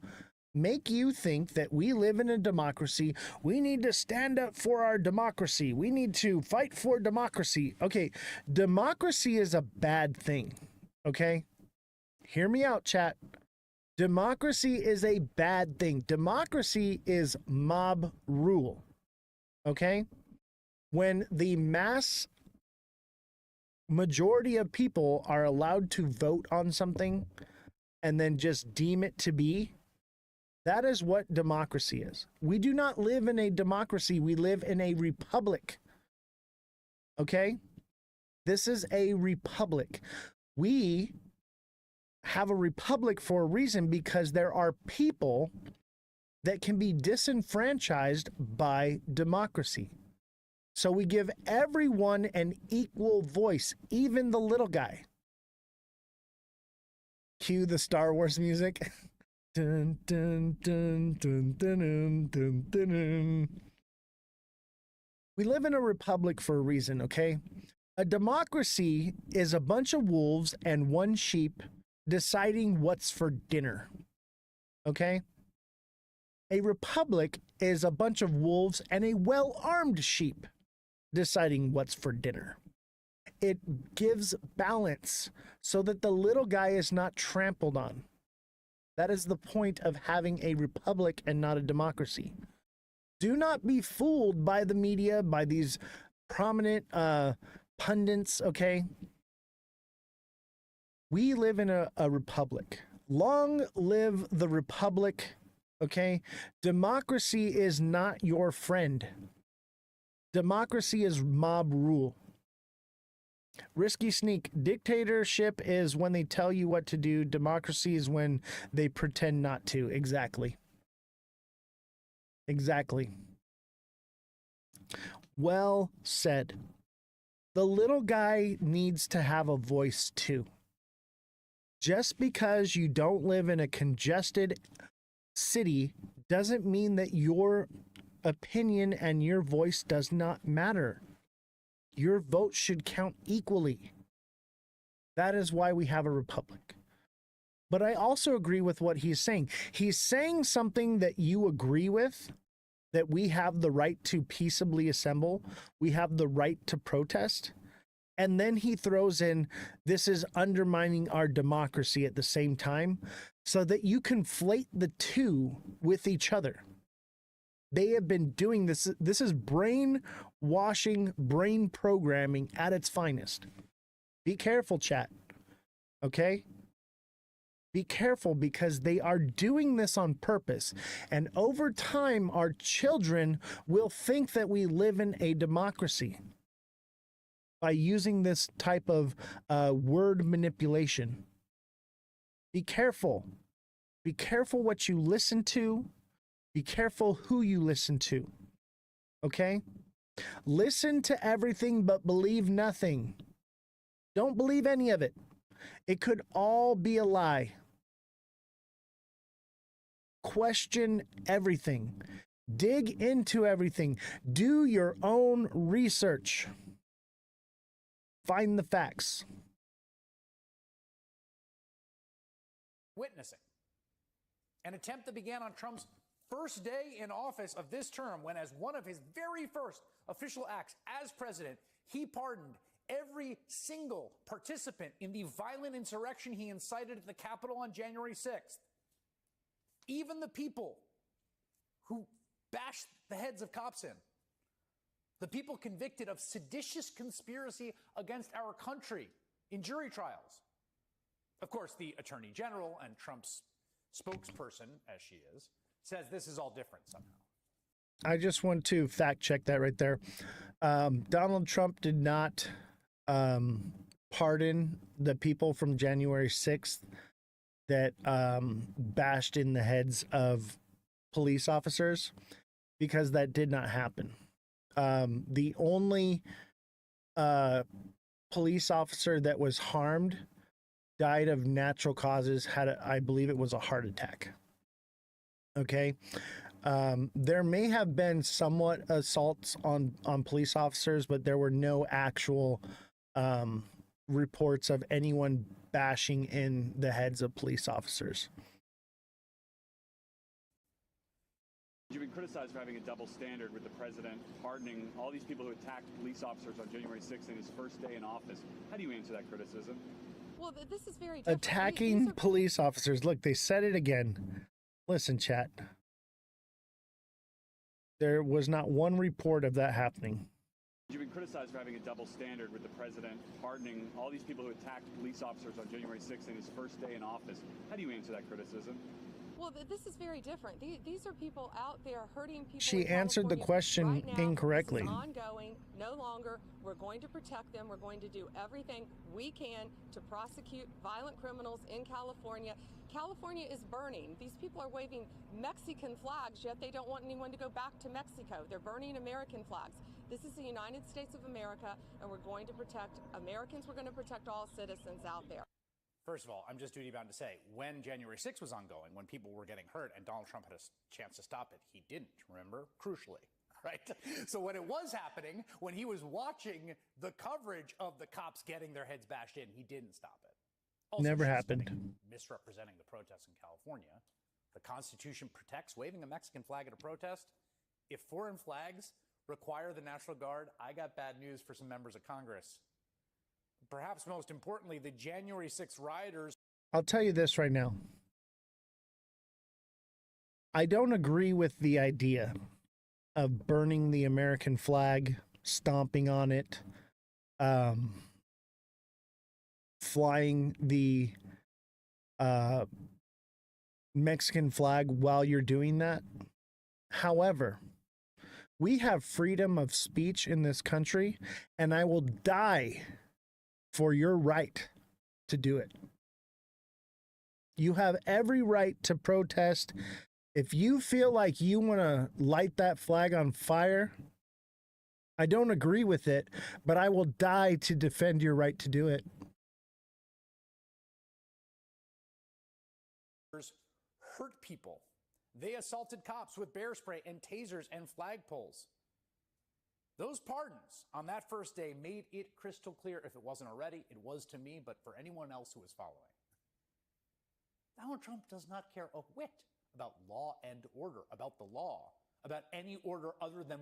make you think that we live in a democracy. We need to stand up for our democracy. We need to fight for democracy. Okay, democracy is a bad thing. Okay? Hear me out, chat. Democracy is a bad thing. Democracy is mob rule. Okay? When the mass majority of people are allowed to vote on something and then just deem it to be, that is what democracy is. We do not live in a democracy. We live in a republic. Okay? This is a republic. We have a republic for a reason because there are people that can be disenfranchised by democracy. So we give everyone an equal voice, even the little guy. Cue the Star Wars music. Dun, dun, dun, dun, dun, dun, dun, dun, dun. We live in a republic for a reason, okay? A democracy is a bunch of wolves and one sheep deciding what's for dinner, okay? A republic is a bunch of wolves and a well-armed sheep deciding what's for dinner. It gives balance so that the little guy is not trampled on. That is the point of having a republic and not a democracy. Do not be fooled by the media, by these prominent pundits, okay? We live in a republic. Long live the republic, okay? Democracy is not your friend. Democracy is mob rule. Risky Sneak, dictatorship is when they tell you what to do. Democracy is when they pretend not to. Exactly. Exactly. Well said. The little guy needs to have a voice too. Just because you don't live in a congested city doesn't mean that your opinion and your voice does not matter. Your vote should count equally. That is why we have a republic. But I also agree with what he's saying. He's saying something that you agree with, that we have the right to peaceably assemble. We have the right to protest. And then he throws in, this is undermining our democracy at the same time, so that you conflate the two with each other. They have been doing this. This is brainwashing, brain programming at its finest. Be careful, chat. Okay? Be careful, because they are doing this on purpose. And over time, our children will think that we live in a democracy by using this type of word manipulation. Be careful. Be careful what you listen to. Be careful who you listen to. Okay? Listen to everything but believe nothing. Don't believe any of it. It could all be a lie. Question everything. Dig into everything. Do your own research. Find the facts. Witnessing an attempt that began on Trump's first day in office of this term, when, as one of his very first official acts as president, he pardoned every single participant in the violent insurrection he incited at the Capitol on January 6th. Even the people who bashed the heads of cops in, the people convicted of seditious conspiracy against our country in jury trials. Of course, the Attorney General and Trump's spokesperson, as she is, says this is all different somehow. I just want to fact check that right there. Donald Trump did not pardon the people from January 6th that bashed in the heads of police officers, because that did not happen. The only police officer that was harmed died of natural causes, I believe it was a heart attack. Okay. There may have been somewhat assaults on police officers, but there were no actual reports of anyone bashing in the heads of police officers. You've been criticized for having a double standard with the president pardoning all these people who attacked police officers on January 6th in his first day in office. How do you answer that criticism? Well, this is very different. Attacking police officers. Look, they said it again. Listen, chat. There was not one report of that happening. You've been criticized for having a double standard with the president pardoning all these people who attacked police officers on January 6th in his first day in office. How do you answer that criticism? Well, this is very different. These are people out there hurting people. She answered the question right now. incorrectly. This is ongoing, no longer. We're going to protect them. We're going to do everything we can to prosecute violent criminals in California. California is burning. These people are waving Mexican flags, yet they don't want anyone to go back to Mexico. They're burning American flags. This is the United States of America, and we're going to protect Americans. We're going to protect all citizens out there. First of all, I'm just duty-bound to say, when January 6th was ongoing, when people were getting hurt and Donald Trump had a chance to stop it, he didn't, remember? Crucially, right? So when it was happening, when he was watching the coverage of the cops getting their heads bashed in, he didn't stop it. Also, Never she's happened. Misrepresenting the protests in California. The Constitution protects waving a Mexican flag at a protest. If foreign flags require the National Guard, I got bad news for some members of Congress. Perhaps most importantly, the January 6th rioters. I'll tell you this right now. I don't agree with the idea of burning the American flag, stomping on it, flying the Mexican flag while you're doing that. However, we have freedom of speech in this country, and I will die for your right to do it. You have every right to protest. If you feel like you want to light that flag on fire, I don't agree with it, but I will die to defend your right to do it. Hurt people. They assaulted cops with bear spray and tasers and flagpoles. Those pardons on that first day made it crystal clear, if it wasn't already, it was to me, but for anyone else who was following. Donald Trump does not care a whit about law and order, about the law, about any order other than.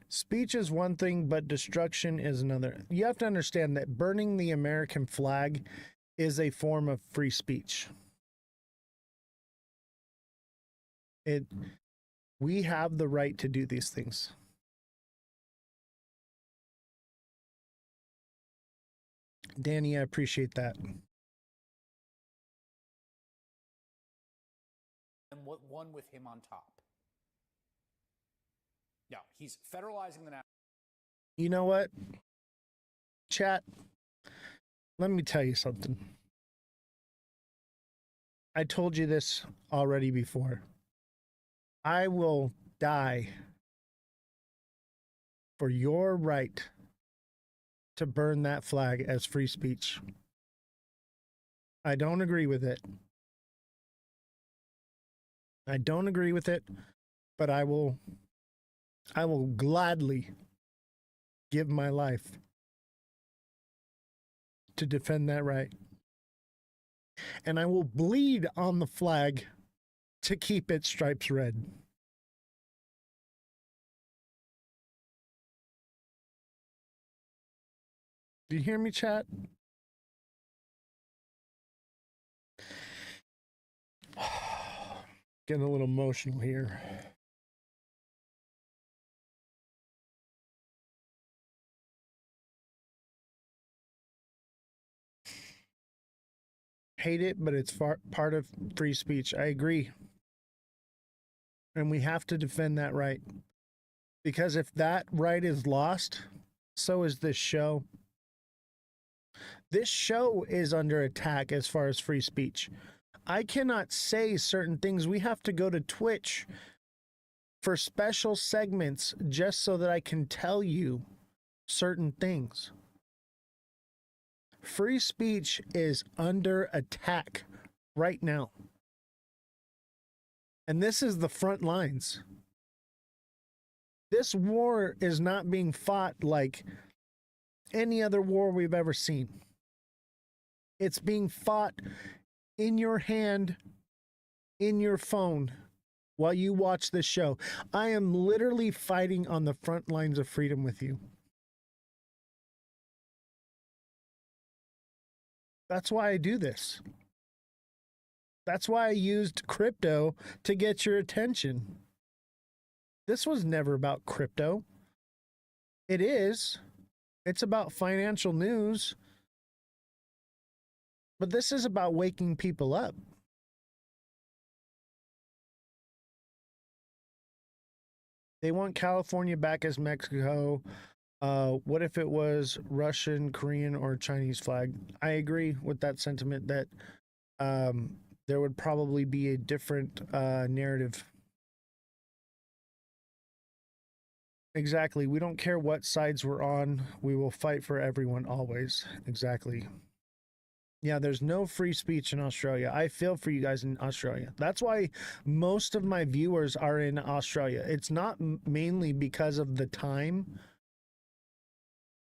Speech is one thing, but destruction is another. You have to understand that burning the American flag is a form of free speech. We have the right to do these things. Danny, I appreciate that. And what one with him on top. Yeah, he's federalizing the national. You know what? Chat, let me tell you something. I told you this already before. I will die for your right to burn that flag as free speech. I don't agree with it. I don't agree with it, but I will gladly give my life to defend that right. And I will bleed on the flag to keep its stripes red. Do you hear me, chat? Getting a little emotional here. Hate it, but it's part of free speech. I agree. And we have to defend that right. Because if that right is lost, so is this show. This show is under attack as far as free speech. I cannot say certain things. We have to go to Twitch for special segments just so that I can tell you certain things. Free speech is under attack right now. And this is the front lines. This war is not being fought like any other war we've ever seen. It's being fought in your hand, in your phone, while you watch this show. I am literally fighting on the front lines of freedom with you. That's why I do this. That's why I used crypto to get your attention. This was never about crypto. It is. It's about financial news. But this is about waking people up. They want California back as Mexico. What if it was Russian, Korean, or Chinese flag? I agree with that sentiment that there would probably be a different narrative. Exactly. We don't care what sides we're on. We will fight for everyone always. Exactly. Yeah, there's no free speech in Australia. I feel for you guys in Australia. That's why most of my viewers are in Australia. It's not mainly because of the time,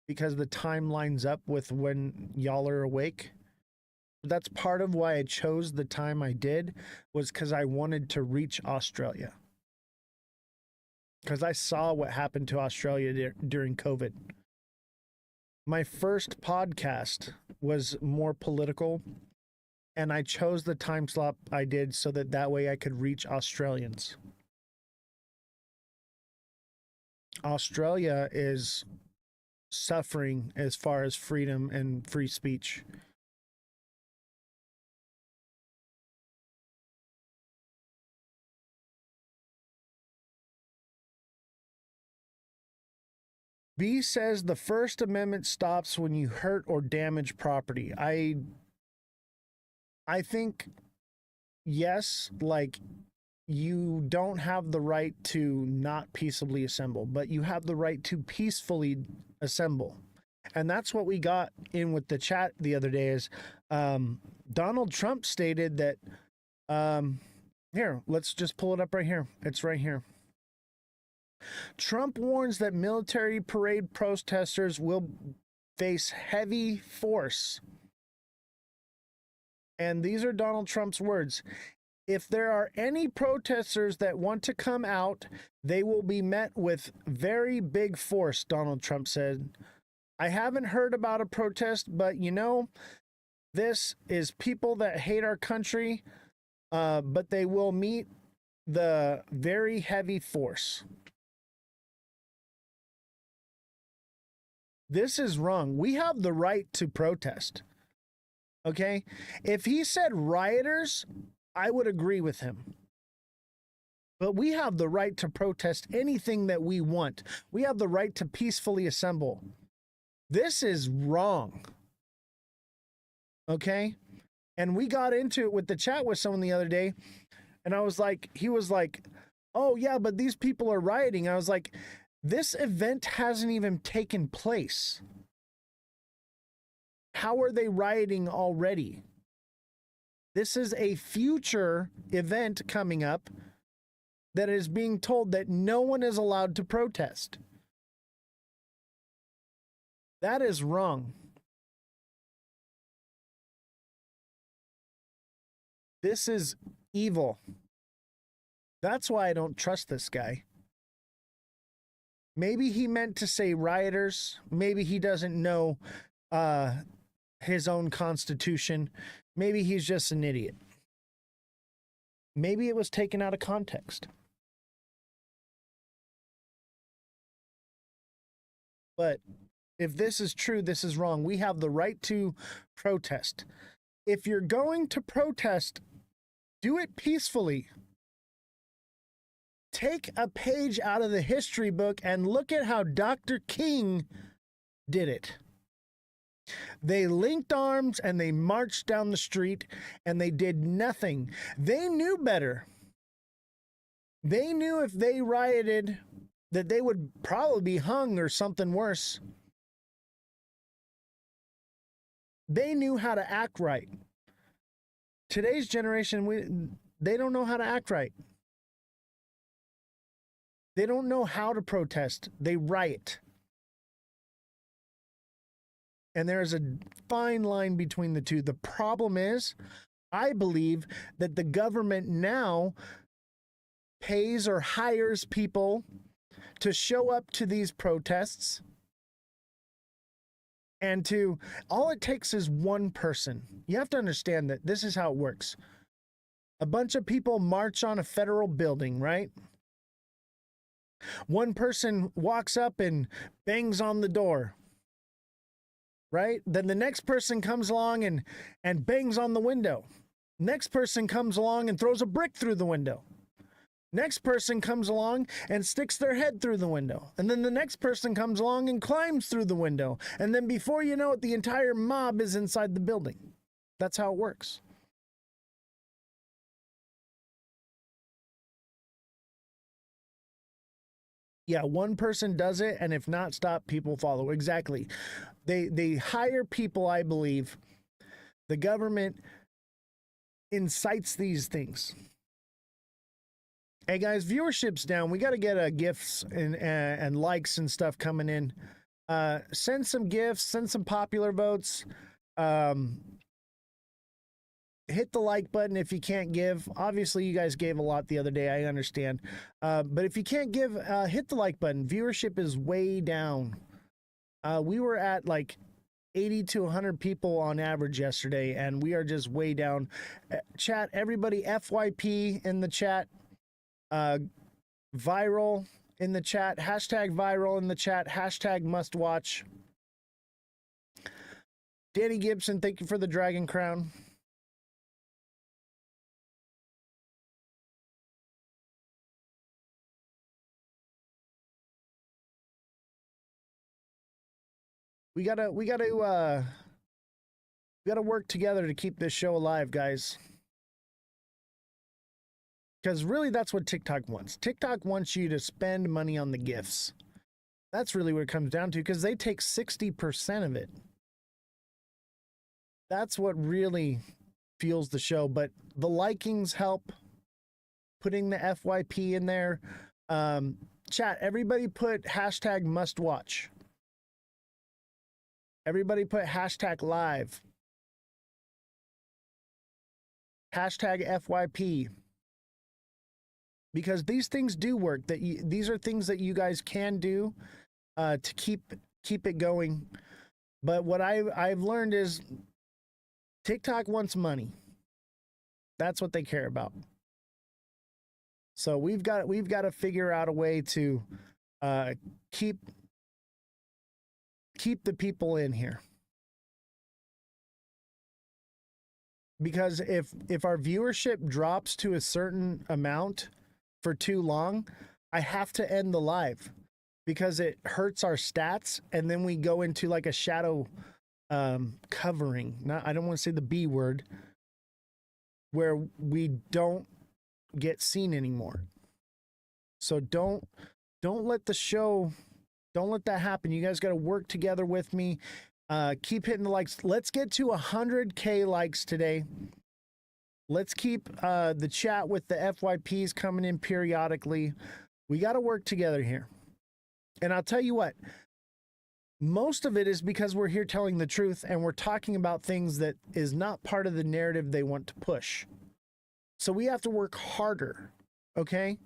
because the time lines up with when y'all are awake. That's part of why I chose the time I did, was because I wanted to reach Australia. Because I saw what happened to Australia during COVID. My first podcast was more political, and I chose the time slot I did so that way I could reach Australians. Australia is suffering as far as freedom and free speech. B says the First Amendment stops when you hurt or damage property. I think, yes, like, you don't have the right to not peaceably assemble, but you have the right to peacefully assemble. And that's what we got in with the chat the other day is Donald Trump stated that, here, let's just pull it up right here. It's right here. Trump warns that military parade protesters will face heavy force. And these are Donald Trump's words. If there are any protesters that want to come out, they will be met with very big force, Donald Trump said. I haven't heard about a protest, but you know, this is people that hate our country, but they will meet the very heavy force. This is wrong. We have the right to protest. Okay? If he said rioters, I would agree with him. But we have the right to protest anything that we want. We have the right to peacefully assemble. This is wrong. Okay? And we got into it with the chat with someone the other day, and I was like, he was like, oh yeah, but these people are rioting. I was like, this event hasn't even taken place. How are they rioting already? This is a future event coming up that is being told that no one is allowed to protest. That is wrong. This is evil. That's why I don't trust this guy. Maybe he meant to say rioters. Maybe he doesn't know his own constitution. Maybe he's just an idiot. Maybe it was taken out of context. But if this is true, this is wrong. We have the right to protest. If you're going to protest, do it peacefully. Take a page out of the history book and look at how Dr. King did it. They linked arms and they marched down the street and they did nothing. They knew better. They knew if they rioted that they would probably be hung or something worse. They knew how to act right. Today's generation, they don't know how to act right. They don't know how to protest. They riot. And there's a fine line between the two. The problem is, I believe that the government now pays or hires people to show up to these protests. And all it takes is one person. You have to understand that this is how it works. A bunch of people march on a federal building, right? One person walks up and bangs on the door, right? Then the next person comes along and bangs on the window. Next person comes along and throws a brick through the window. Next person comes along and sticks their head through the window. And then the next person comes along and climbs through the window. And then before you know it, the entire mob is inside the building. That's how it works. Yeah, one person does it, and if not, stop, people follow. Exactly. They hire people, I believe. The government incites these things. Hey guys, viewership's down. We got to get gifts and likes and stuff coming in. Send some gifts, send some popular votes. Hit the like button if you can't give. Obviously, you guys gave a lot the other day. I understand. But if you can't give, hit the like button. Viewership is way down. We were at like 80 to 100 people on average yesterday, and we are just way down. Chat, everybody, FYP in the chat. Viral in the chat. Hashtag viral in the chat. Hashtag must watch. Danny Gibson, thank you for the Dragon Crown. We gotta work together to keep this show alive, guys. Because really, that's what TikTok wants. TikTok wants you to spend money on the gifts. That's really what it comes down to, because they take 60% of it. That's what really fuels the show. But the likings help. Putting the FYP in there. Chat, everybody put hashtag must watch. Everybody put hashtag live. Hashtag FYP. Because these things do work. These are things that you guys can do to keep it going. But what I've learned is TikTok wants money. That's what they care about. So we've got to figure out a way to keep the people in here. Because if our viewership drops to a certain amount for too long, I have to end the live because it hurts our stats, and then we go into like a shadow covering. I don't want to say the B word, where we don't get seen anymore. So don't let the show, don't let that happen. You guys got to work together with me. Keep hitting the likes. Let's get to 100K likes today. Let's keep the chat with the FYPs coming in periodically. We got to work together here. And I'll tell you what, most of it is because we're here telling the truth and we're talking about things that is not part of the narrative they want to push. So we have to work harder, okay?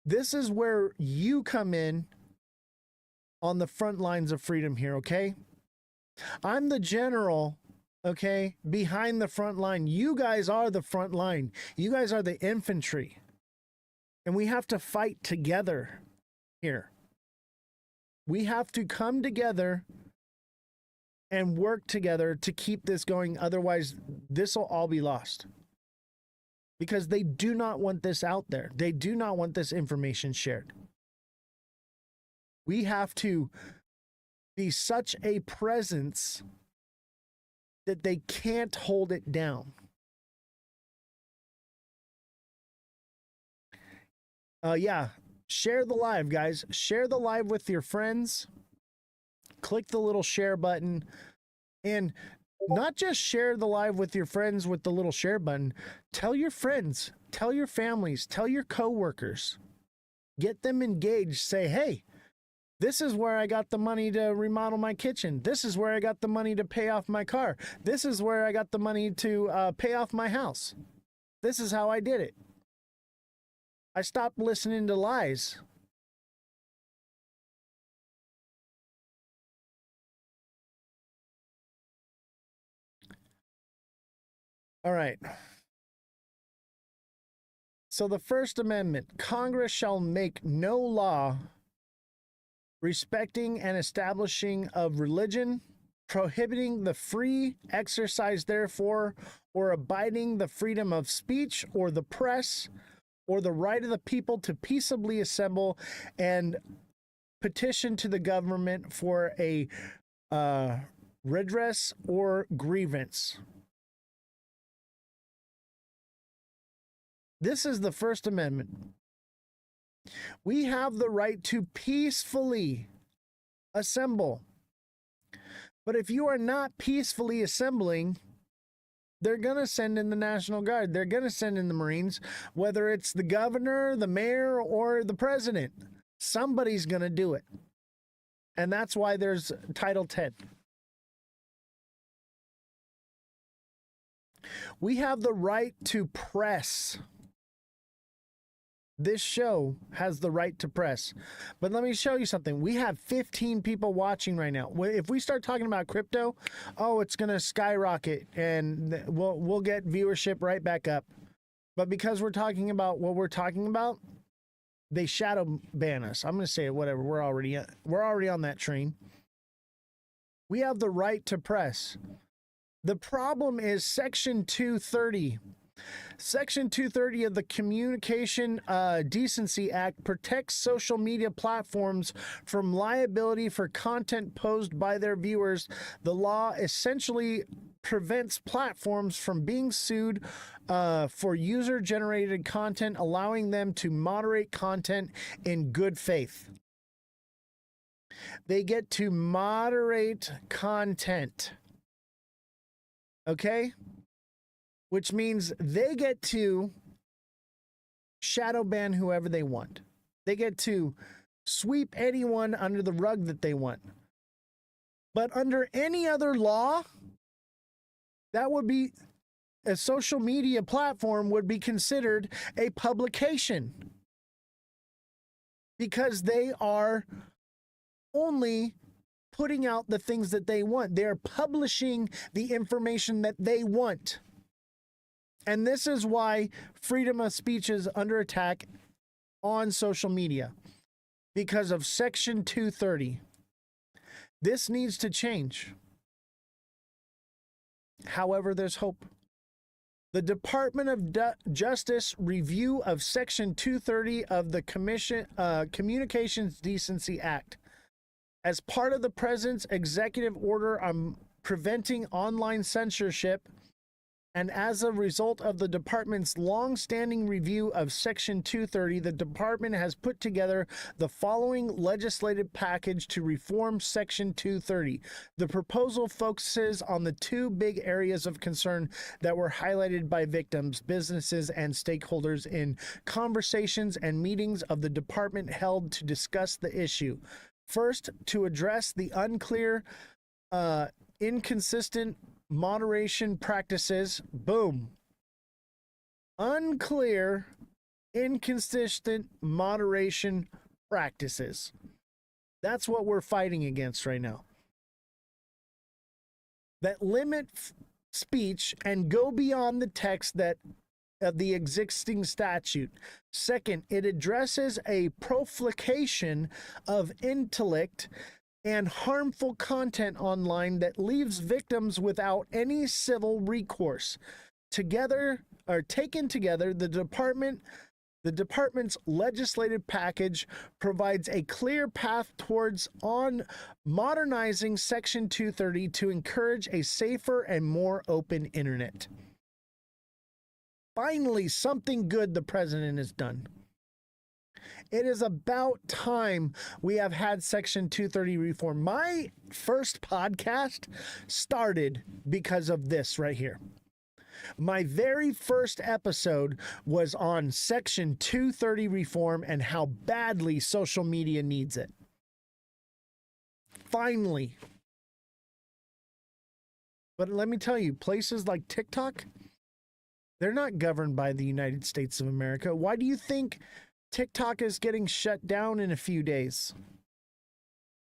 This is where you come in on the front lines of freedom here, okay? I'm the general, okay, behind the front line. You guys are the front line. You guys are the infantry. And we have to fight together here. We have to come together and work together to keep this going. Otherwise, this will all be lost. Because they do not want this out there. They do not want this information shared. We have to be such a presence that they can't hold it down. Yeah, share the live, guys. Share the live with your friends. Click the little share button. And not just share the live with your friends with the little share button. Tell your friends, tell your families, tell your coworkers. Get them engaged. Say, hey, this is where I got the money to remodel my kitchen. This is where I got the money to pay off my car. This is where I got the money to pay off my house. This is how I did it. I stopped listening to lies. All right. So the First Amendment, Congress shall make no law respecting and establishing of religion, prohibiting the free exercise therefore, or abiding the freedom of speech or the press, or the right of the people to peaceably assemble and petition to the government for a redress or grievance. This is the First Amendment. We have the right to peacefully assemble. But if you are not peacefully assembling, they're going to send in the National Guard. They're going to send in the Marines, whether it's the governor, the mayor, or the president. Somebody's going to do it. And that's why there's Title 10. We have the right to press. This show has the right to press. But let me show you something. We have 15 people watching right now. If we start talking about crypto, oh, it's going to skyrocket and we'll get viewership right back up. But because we're talking about what we're talking about, they shadow ban us. I'm going to say it, whatever. We're already on that train. We have the right to press. The problem is Section 230. Section 230 of the Communication Decency Act protects social media platforms from liability for content posted by their viewers. The law essentially prevents platforms from being sued for user-generated content, allowing them to moderate content in good faith. They get to moderate content. Okay? Which means they get to shadow ban whoever they want. They get to sweep anyone under the rug that they want. But under any other law, that would be a social media platform would be considered a publication because they are only putting out the things that they want. They're publishing the information that they want. And this is why freedom of speech is under attack on social media because of Section 230. This needs to change. However, there's hope. The Department of Justice review of Section 230 of the Communications Decency Act as part of the President's executive order on preventing online censorship And as a result of the department's long-standing review of Section 230, the department has put together the following legislative package to reform Section 230. The proposal focuses on the two big areas of concern that were highlighted by victims, businesses, and stakeholders in conversations and meetings of the department held to discuss the issue. First, to address the unclear, inconsistent moderation practices. Boom. Unclear, inconsistent moderation practices. That's what we're fighting against right now. That limit speech and go beyond the text that of the existing statute. Second, it addresses a proflication of intellect and harmful content online that leaves victims without any civil recourse. Taken together, the department's legislative package provides a clear path towards modernizing Section 230 to encourage a safer and more open internet. Finally, something good the president has done. It is about time we have had Section 230 reform. My first podcast started because of this right here. My very first episode was on Section 230 reform and how badly social media needs it. Finally. But let me tell you, places like TikTok, they're not governed by the United States of America. Why do you think TikTok is getting shut down in a few days?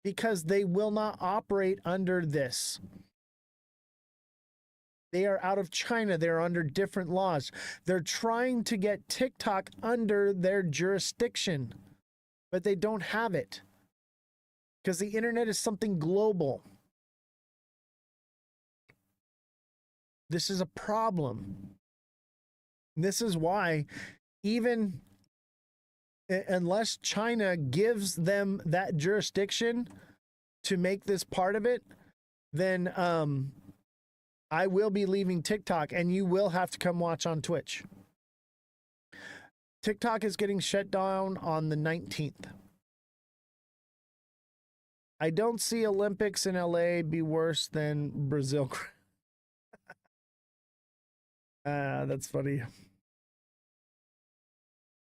Because they will not operate under this. They are out of China. They're under different laws. They're trying to get TikTok under their jurisdiction, but they don't have it because the internet is something global. This is a problem. This is why even unless China gives them that jurisdiction to make this part of it, then I will be leaving TikTok and you will have to come watch on Twitch. TikTok is getting shut down on the 19th. I don't see Olympics in LA be worse than Brazil. That's funny.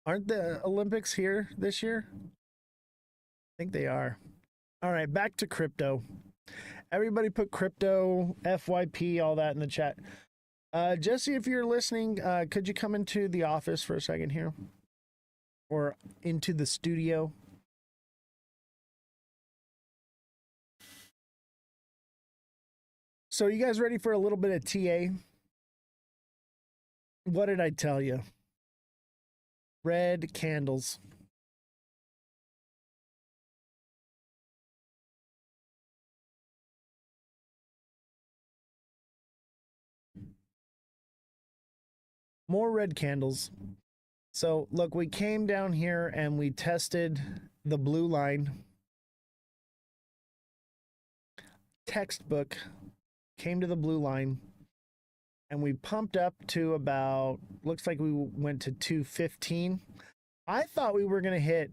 Aren't the Olympics here this year? I think they are. All right, back to crypto. Everybody put crypto, FYP, all that in the chat. Jesse, if you're listening, could you come into the office for a second here? Or into the studio? So you guys ready for a little bit of TA? What did I tell you? Red candles. More red candles. So look, we came down here and we tested the blue line. Textbook came to the blue line and we pumped up to about, looks like we went to 215. I thought we were going to hit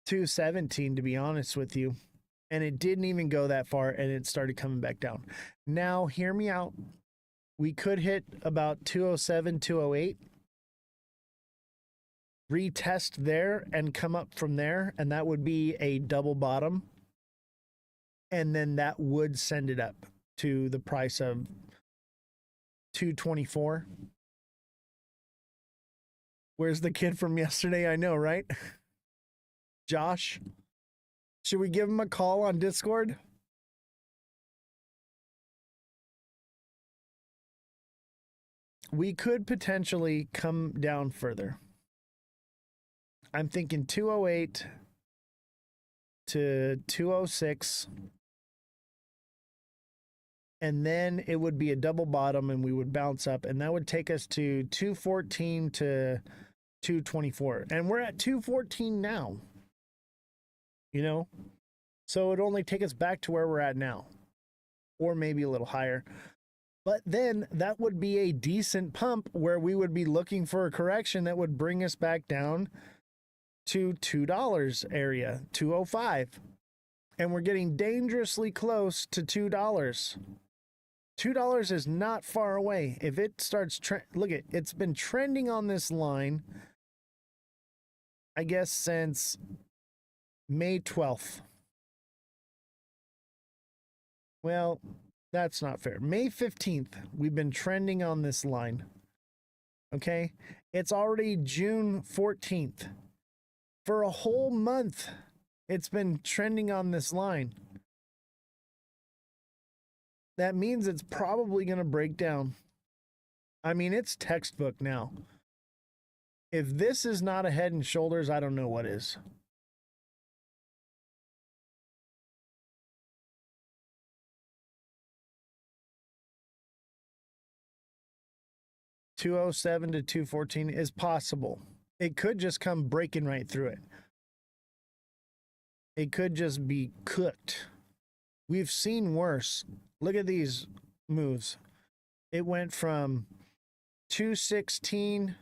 217, to be honest with you. And it didn't even go that far and it started coming back down. Now, hear me out. We could hit about 207, 208. Retest there and come up from there. And that would be a double bottom. And then that would send it up to the price of 224. Where's the kid from yesterday? I know, right? Josh? Should we give him a call on Discord? We could potentially come down further. I'm thinking 208 to 206. And then it would be a double bottom and we would bounce up. And that would take us to 214 to 224. And we're at 214 now. You know? So it'd only take us back to where we're at now. Or maybe a little higher. But then that would be a decent pump where we would be looking for a correction that would bring us back down to $2 area, 205. And we're getting dangerously close to $2. $2 is not far away. If it starts, look at, it's been trending on this line, I guess, since May 12th. Well, that's not fair. May 15th, we've been trending on this line. Okay? It's already June 14th. For a whole month, it's been trending on this line. That means it's probably going to break down. I mean, it's textbook now. If this is not a head and shoulders, I don't know what is. $207 to $214 is possible. It could just come breaking right through it. It could just be cooked. We've seen worse. Look at these moves. It went from 216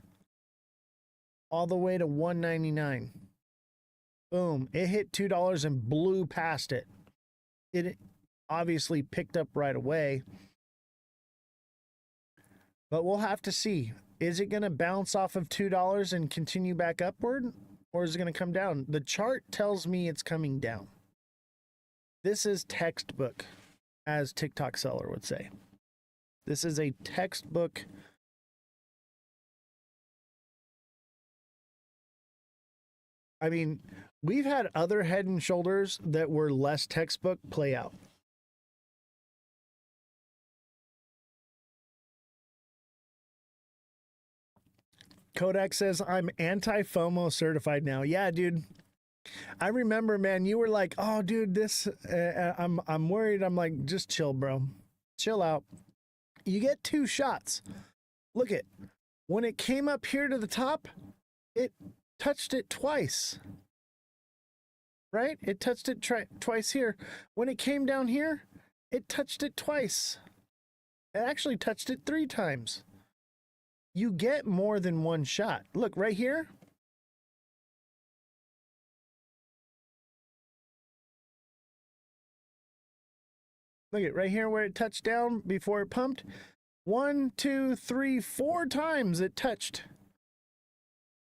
all the way to 199. Boom. It hit $2 and blew past it. It obviously picked up right away. But we'll have to see. Is it going to bounce off of $2 and continue back upward? Or is it going to come down? The chart tells me it's coming down. This is textbook, as TikTok seller would say. This is a textbook. I mean, we've had other head and shoulders that were less textbook play out. Kodak says, I'm anti-FOMO certified now. Yeah, dude. I remember, man, you were like, oh, dude, this, I'm worried. I'm like, just chill, bro. Chill out. You get 2 shots. Look it. When it came up here to the top, it touched it twice. Right? It touched it twice here. When it came down here, it touched it twice. It actually touched it 3 times. You get more than 1 shot. Look, right here. Look at right here where it touched down before it pumped. 1, 2, 3, 4 times it touched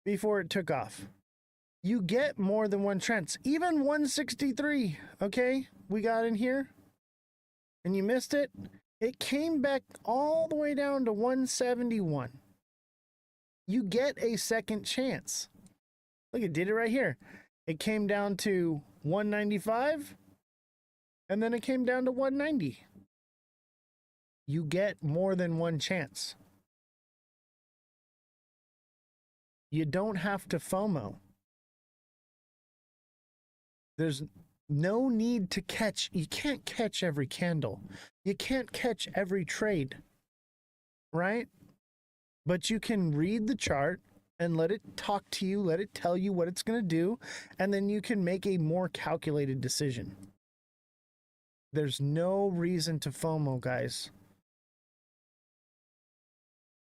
before it took off. You get more than 1 chance. Even 163, okay, we got in here and you missed it. It came back all the way down to 171. You get a second chance. Look, it did it right here. It came down to 195, and then it came down to 190. You get more than 1 chance. You don't have to FOMO. There's no need to catch. You can't catch every candle. You can't catch every trade, right? But you can read the chart and let it talk to you, let it tell you what it's going to do, and then you can make a more calculated decision. There's no reason to FOMO, guys.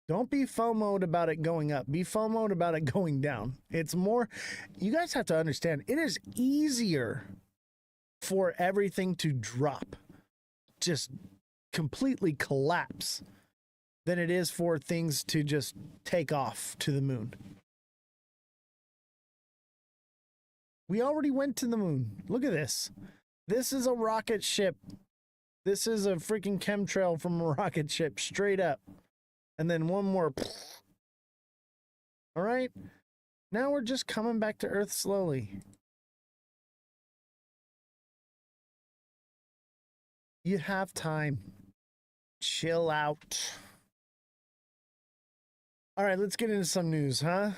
Don't be FOMO'd about it going up. Be FOMO'd about it going down. It's more, you guys have to understand, it is easier for everything to drop, just completely collapse, than it is for things to just take off to the moon. We already went to the moon. Look at this. This is a rocket ship. This is a freaking chemtrail from a rocket ship, straight up. And then one more. All right. Now we're just coming back to Earth slowly. You have time. Chill out. All right, let's get into some news, huh?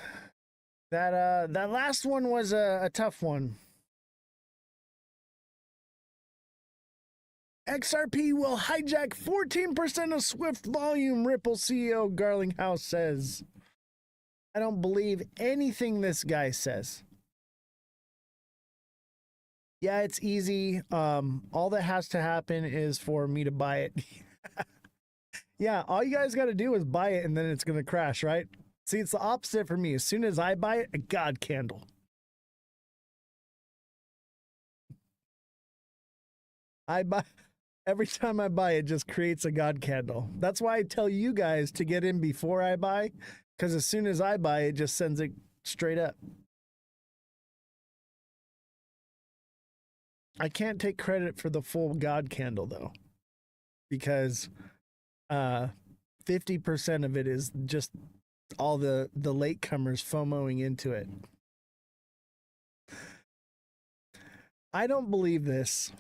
That last one was a tough one. XRP will hijack 14% of Swift volume, Ripple CEO Garlinghouse says. I don't believe anything this guy says. Yeah, it's easy. All that has to happen is for me to buy it. Yeah, all you guys got to do is buy it and then it's going to crash, right? See, it's the opposite for me. As soon as I buy it, a God candle. I buy every time I buy it just creates a God candle. That's why I tell you guys to get in before I buy, because as soon as I buy it just sends it straight up. I can't take credit for the full God candle though, because 50% of it is just all the latecomers FOMOing into it. I don't believe this.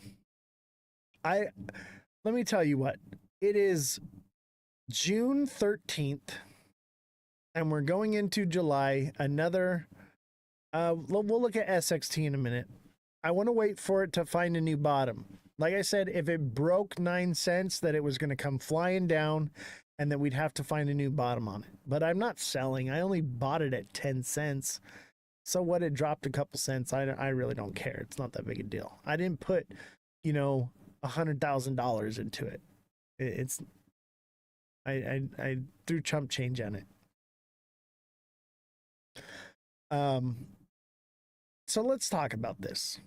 Let me tell you what. It is June 13th and we're going into July. Another we'll look at SXT in a minute. I want to wait for it to find a new bottom. Like I said, if it broke 9 cents, that it was going to come flying down and that we'd have to find a new bottom on it. But I'm not selling. I only bought it at 10 cents. So what, it dropped a couple cents. I really don't care. It's not that big a deal. I didn't put, $100,000 into it. I threw chump change on it. So let's talk about this.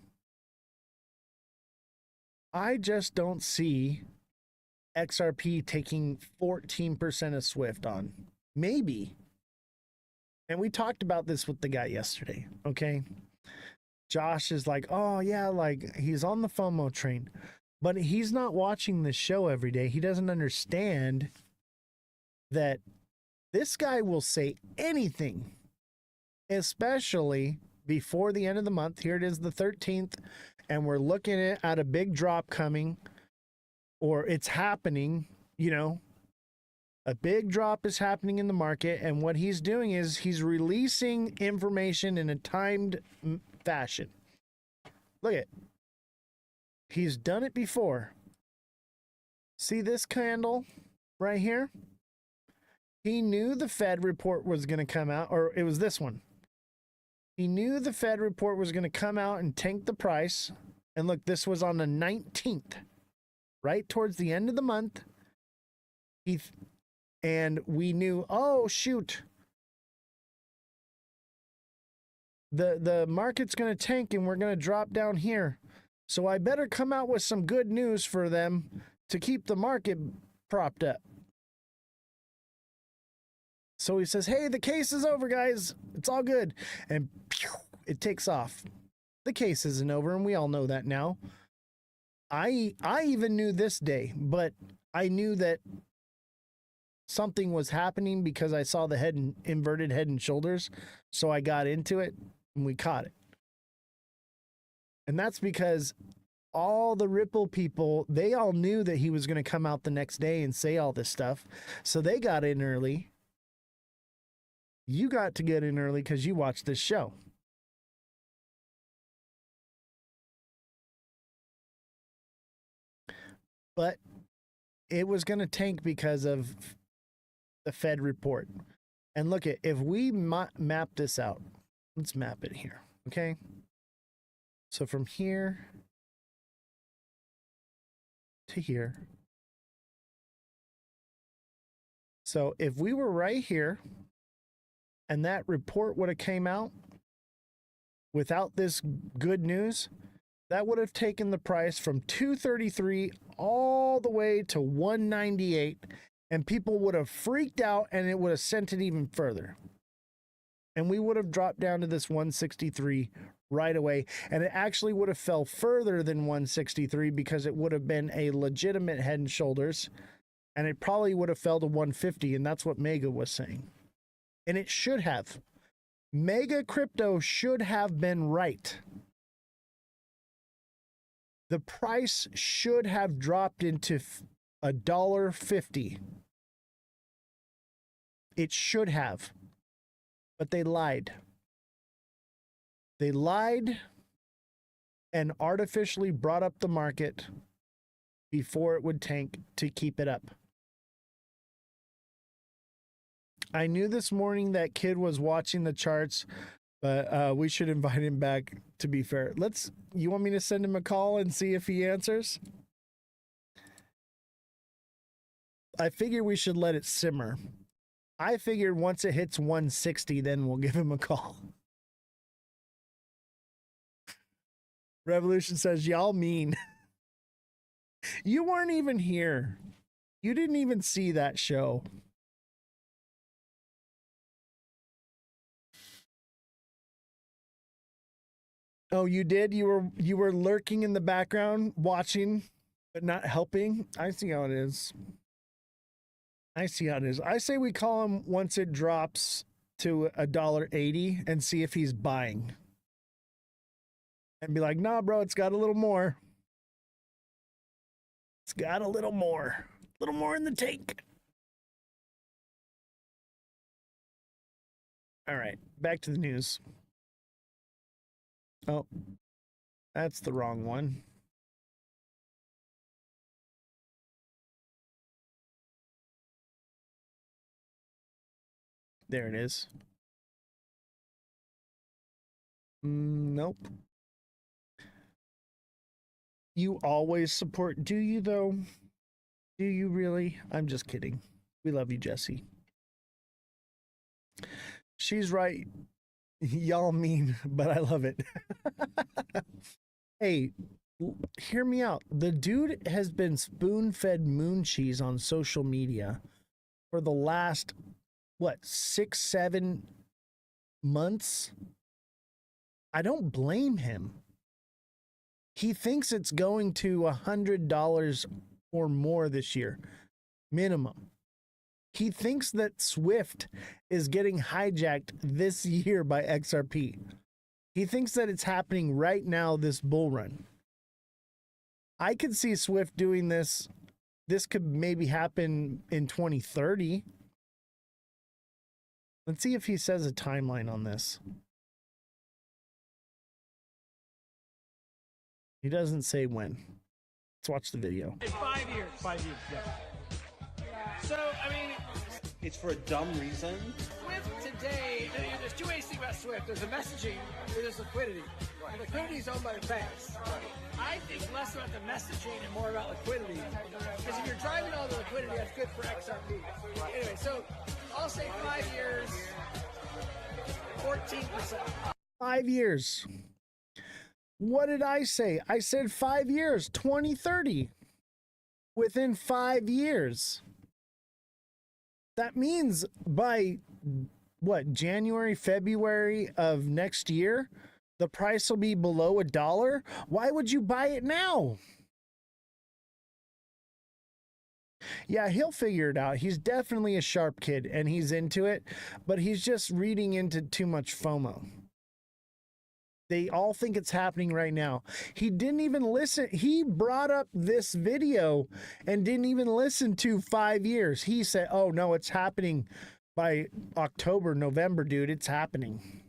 I just don't see XRP taking 14% of Swift on. Maybe. And we talked about this with the guy yesterday, okay? Josh is like, oh yeah, like he's on the FOMO train, but he's not watching this show every day. He doesn't understand that this guy will say anything, especially before the end of the month. Here it is, the 13th, and we're looking at a big drop coming, or it's happening, a big drop is happening in the market, and what he's doing is he's releasing information in a timed fashion. Look at, he's done it before. See this candle right here? He knew the Fed report was going to come out, or it was this one. He knew the Fed report was going to come out and tank the price. And look, this was on the 19th, right towards the end of the month. And we knew, oh shoot, the market's going to tank and we're going to drop down here. So I better come out with some good news for them to keep the market propped up. So he says, hey, the case is over, guys. It's all good. And pew, it takes off. The case isn't over, and we all know that now. I even knew this day, but I knew that something was happening because I saw the inverted head and shoulders. So I got into it, and we caught it. And that's because all the Ripple people, they all knew that he was going to come out the next day and say all this stuff. So they got in early. You got to get in early because you watched this show. But it was going to tank because of the Fed report. And look at, if we map this out, let's map it here, okay? So from here to here. So if we were right here, and that report would have came out without this good news, that would have taken the price from 233 all the way to 198, and people would have freaked out, and it would have sent it even further. And we would have dropped down to this 163 right away, and it actually would have fell further than 163 because it would have been a legitimate head and shoulders, and it probably would have fell to 150, and that's what Mega was saying. And it should have. Mega Crypto should have been right. The price should have dropped into $1.50. It should have. But they lied. They lied and artificially brought up the market before it would tank to keep it up. I knew this morning that kid was watching the charts, but we should invite him back, to be fair. You want me to send him a call and see if he answers? figured we should let it simmer. I figured once it hits 160, then we'll give him a call. Revolution says, y'all mean. You weren't even here. You didn't even see that show. Oh, you did? You were lurking in the background, watching, but not helping? I see how it is. I see how it is. I say we call him once it drops to $1.80 and see if he's buying. And be like, nah, bro, it's got a little more. It's got a little more. A little more in the tank. All right, back to the news. Oh, that's the wrong one. There it is. Nope. You always support, do you though? Do you really? I'm just kidding. We love you, Jesse. She's right. Y'all mean, but I love it. Hey, hear me out. The dude has been spoon-fed moon cheese on social media for the last, 6-7 months? I don't blame him. He thinks it's going to $100 or more this year, minimum. He thinks that Swift is getting hijacked this year by XRP. He thinks that it's happening right now, this bull run. I could see Swift doing this. This could maybe happen in 2030. Let's see if he says a timeline on this. He doesn't say when. Let's watch the video. 5 years. 5 years, yeah. So, I mean, it's for a dumb reason. Swift today, there's two ways to think about Swift. There's the messaging, or there's liquidity. Right. And liquidity is owned by the banks. Right. I think less about the messaging and more about liquidity. Because if you're driving all the liquidity, that's good for XRP. Right. Anyway, so I'll say 5 years, 14%. 5 years. What did I say? I said 5 years, 2030. Within 5 years. That means by January, February of next year, the price will be below $1. Why would you buy it now? Yeah, he'll figure it out. He's definitely a sharp kid and he's into it, but he's just reading into too much FOMO. They all think it's happening right now. He didn't even listen. He brought up this video and didn't even listen to 5 years. He said, oh, no, it's happening by October, November, dude. It's happening.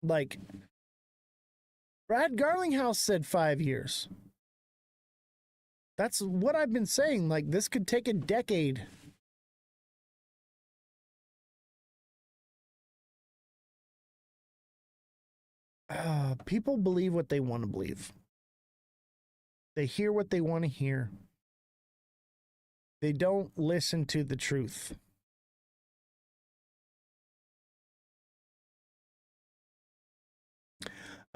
Like, Brad Garlinghouse said 5 years. That's what I've been saying. Like, this could take a decade. People believe what they want to believe. They hear what they want to hear. They don't listen to the truth.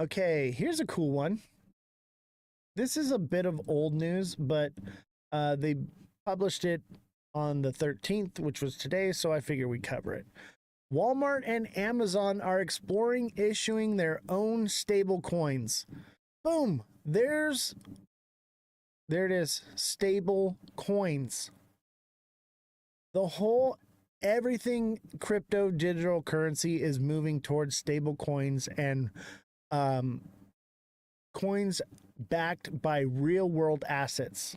Okay, here's a cool one. This is a bit of old news, but they published it on the 13th, which was today, so I figure we cover it. Walmart and Amazon are exploring issuing their own stable coins. Boom. There it is. Stable coins. Everything crypto digital currency is moving towards stable coins and coins backed by real world assets.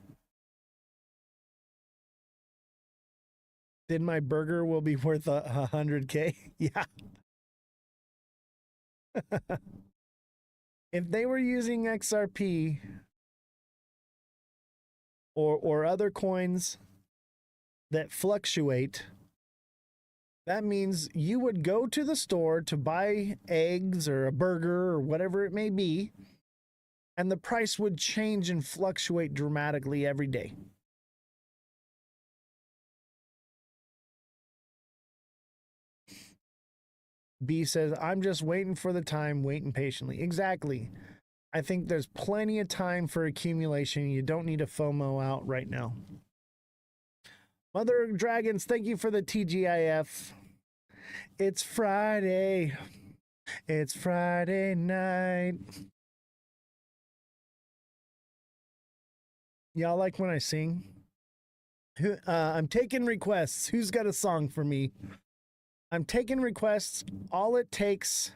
Then my burger will be worth 100K. Yeah. If they were using XRP or other coins that fluctuate, that means you would go to the store to buy eggs or a burger or whatever it may be, and the price would change and fluctuate dramatically every day. B says, I'm just waiting for the time, waiting patiently. Exactly. I think there's plenty of time for accumulation. You don't need to FOMO out right now. Mother of Dragons, thank you for the TGIF. It's Friday. It's Friday night. Y'all like when I sing? I'm taking requests. Who's got a song for me? I'm taking requests. All it takes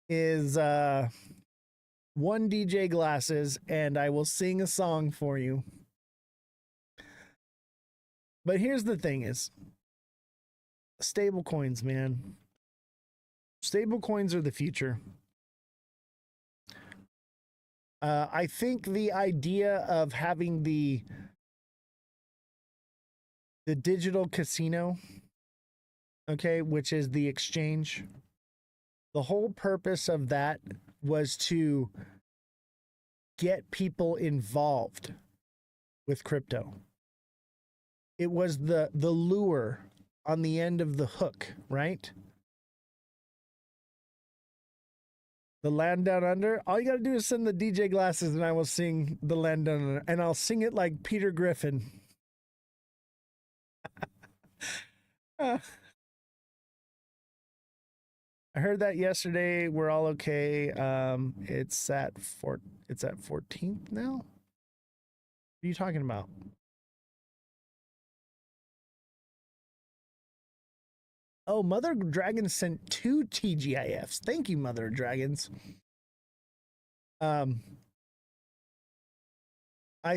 is one DJ glasses, and I will sing a song for you. But here's the thing is, stable coins, man. Stable coins are the future. I think the idea of having the digital casino, okay, which is the exchange, the whole purpose of that was to get people involved with crypto. It was the lure on the end of the hook, right? The Land Down Under. All you got to do is send the DJ glasses and I will sing the Land Down Under. And I'll sing it like Peter Griffin. I heard that yesterday. We're all okay. It's at 14th now. What are you talking about? Oh, Mother Dragon sent 2 TGIFs. Thank you, Mother Dragons. I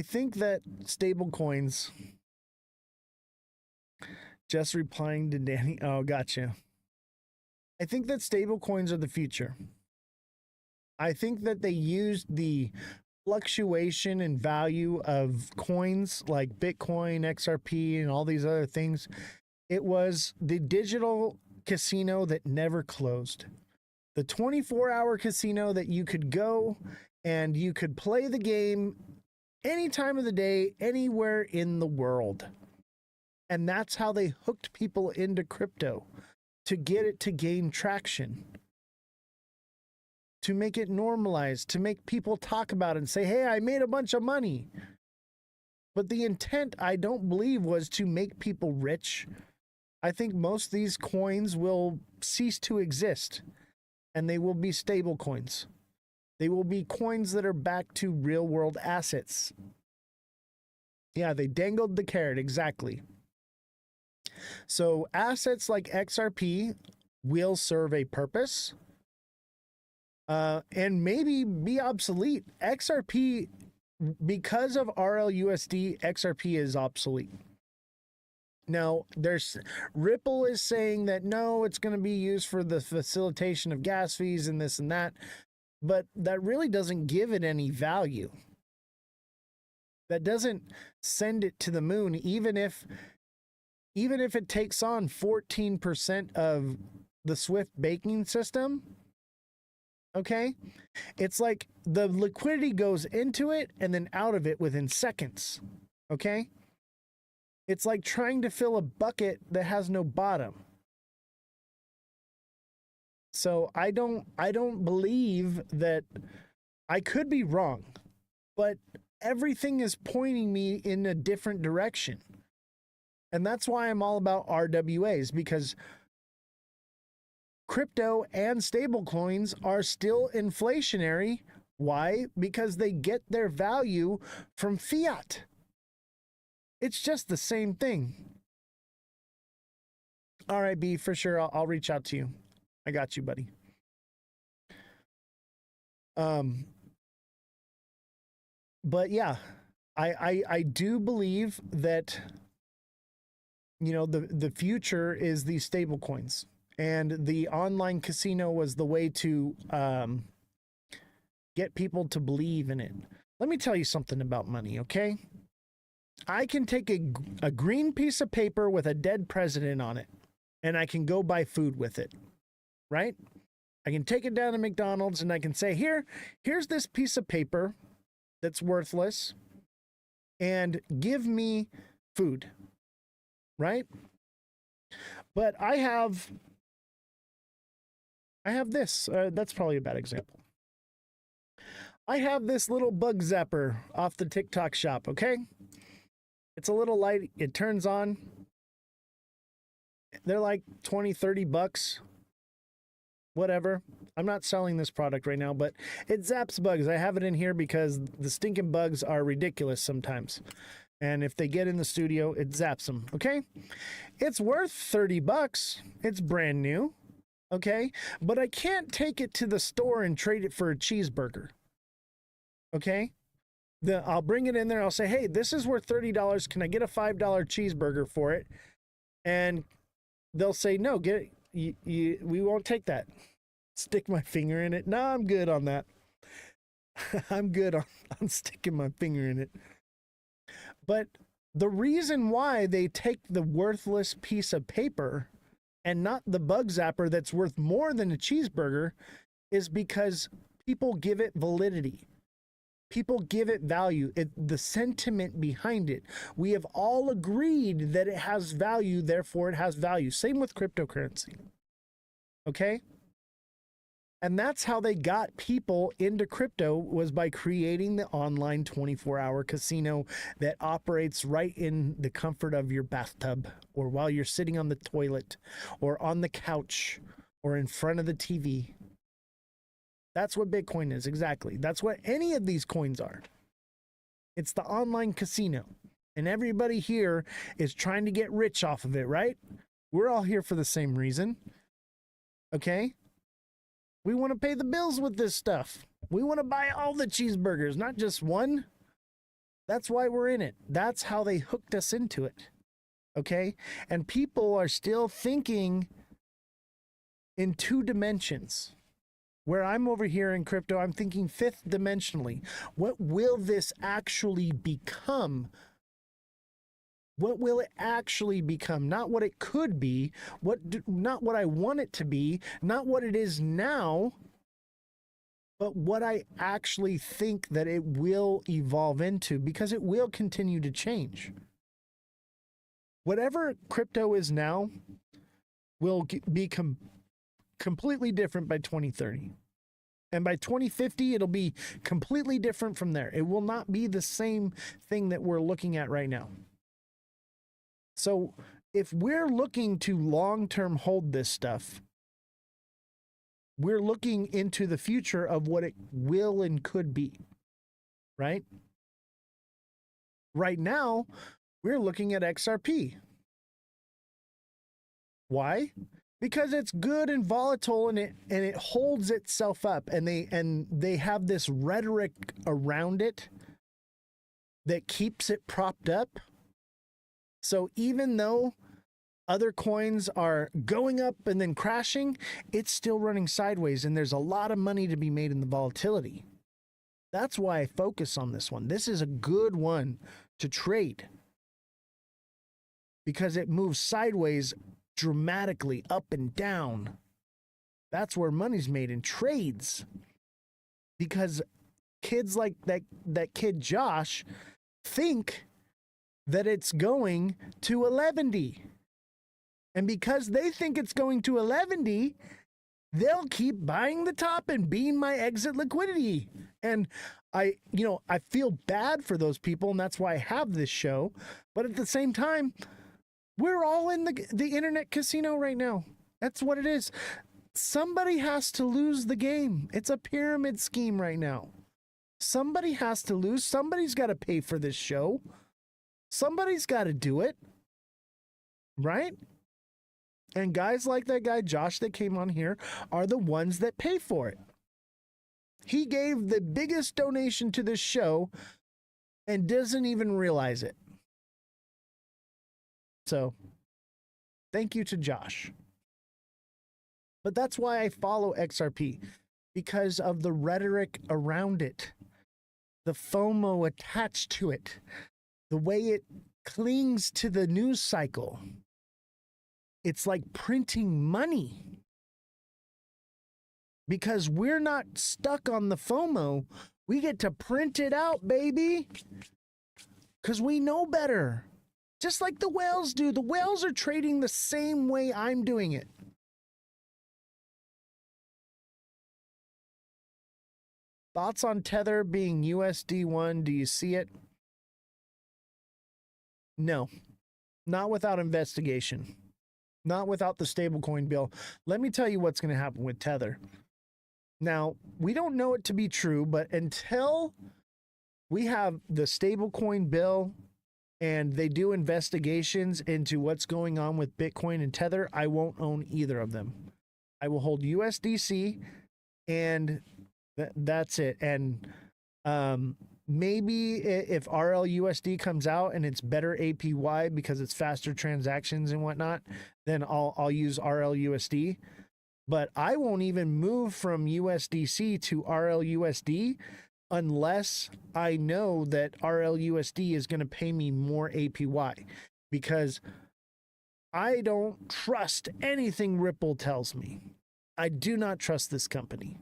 think that stable coins. Just replying to Danny. Oh, gotcha. I think that stable coins are the future. I think that they used the fluctuation in value of coins like Bitcoin, XRP, and all these other things. It was the digital casino that never closed. The 24-hour casino that you could go and you could play the game any time of the day, anywhere in the world. And that's how they hooked people into crypto, to get it to gain traction, to make it normalized, to make people talk about it and say, hey, I made a bunch of money. But the intent, I don't believe, was to make people rich. I think most of these coins will cease to exist, and they will be stable coins. They will be coins that are back to real world assets. Yeah, they dangled the carrot, exactly. So assets like XRP will serve a purpose and maybe be obsolete. XRP, because of RLUSD, XRP is obsolete. Now, Ripple is saying that no, it's going to be used for the facilitation of gas fees and this and that, but that really doesn't give it any value. That doesn't send it to the moon, even if it takes on 14% of the Swift banking system. Okay? It's like the liquidity goes into it and then out of it within seconds. Okay? It's like trying to fill a bucket that has no bottom. So I don't believe that. I could be wrong, but everything is pointing me in a different direction. And that's why I'm all about RWAs, because crypto and stable coins are still inflationary. Why? Because they get their value from fiat. It's just the same thing. All right, B, for sure. I'll reach out to you. I got you, buddy. But yeah, I do believe that, you know, the future is these stable coins, and the online casino was the way to get people to believe in it. Let me tell you something about money, okay? I can take a green piece of paper with a dead president on it, and I can go buy food with it, right? I can take it down to McDonald's and I can say, here's this piece of paper that's worthless, and give me food, right? But I have I have this. That's probably a bad example. I have this little bug zapper off the TikTok shop, okay? It's a little light. It turns on. They're like 20, 30 bucks. Whatever. I'm not selling this product right now, but it zaps bugs. I have it in here because the stinking bugs are ridiculous sometimes. And if they get in the studio, it zaps them, okay? It's worth 30 bucks. It's brand new, okay? But I can't take it to the store and trade it for a cheeseburger, okay? I'll bring it in there. I'll say, hey, this is worth $30. Can I get a $5 cheeseburger for it? And they'll say, no, get it. We won't take that. Stick my finger in it. No, I'm good on that. I'm good on sticking my finger in it. But the reason why they take the worthless piece of paper and not the bug zapper that's worth more than a cheeseburger is because people give it validity. People give it value. The sentiment behind it. We have all agreed that it has value, therefore it has value. Same with cryptocurrency. Okay? And that's how they got people into crypto, was by creating the online 24-hour casino that operates right in the comfort of your bathtub, or while you're sitting on the toilet, or on the couch, or in front of the TV. That's what Bitcoin is, exactly. That's what any of these coins are. It's the online casino. And everybody here is trying to get rich off of it, right? We're all here for the same reason. Okay? We want to pay the bills with this stuff. We want to buy all the cheeseburgers, not just one. That's why we're in it. That's how they hooked us into it. Okay? And people are still thinking in 2 dimensions. Where I'm over here in crypto, I'm thinking 5th dimensionally. What will this actually become? What will it actually become? Not what it could be, not what I want it to be, not what it is now, but what I actually think that it will evolve into, because it will continue to change. Whatever crypto is now will be completely different by 2030. And by 2050, it'll be completely different from there. It will not be the same thing that we're looking at right now. So if we're looking to long-term hold this stuff, we're looking into the future of what it will and could be, right? Right now, we're looking at XRP. Why? Because it's good and volatile, and it holds itself up, and they have this rhetoric around it that keeps it propped up. So even though other coins are going up and then crashing, it's still running sideways, and there's a lot of money to be made in the volatility. That's why I focus on this one. This is a good one to trade because it moves sideways dramatically, up and down. That's where money's made, in trades. Because kids like that kid Josh think that it's going to 11D. And because they think it's going to 11D, they'll keep buying the top and being my exit liquidity. And I feel bad for those people, and that's why I have this show. But at the same time, we're all in the internet casino right now. That's what it is. Somebody has to lose the game. It's a pyramid scheme right now. Somebody has to lose. Somebody's got to pay for this show. Somebody's got to do it. Right? And guys like that guy, Josh, that came on here, are the ones that pay for it. He gave the biggest donation to this show and doesn't even realize it. So, thank you to Josh. But that's why I follow XRP, because of the rhetoric around it, the FOMO attached to it, the way it clings to the news cycle. It's like printing money. Because we're not stuck on the FOMO, we get to print it out, baby. Because we know better. Just like the whales do. The whales are trading the same way I'm doing it. Thoughts on Tether being USD1? Do you see it? No, not without investigation, not without the stablecoin bill. Let me tell you what's going to happen with Tether. Now, we don't know it to be true, but until we have the stablecoin bill and they do investigations into what's going on with Bitcoin and Tether, I won't own either of them. I will hold USDC, and that's it. And maybe if RLUSD comes out and it's better APY because it's faster transactions and whatnot, then I'll use RLUSD. But I won't even move from USDC to RLUSD unless I know that RLUSD is going to pay me more APY, because I don't trust anything Ripple tells me. I do not trust this company.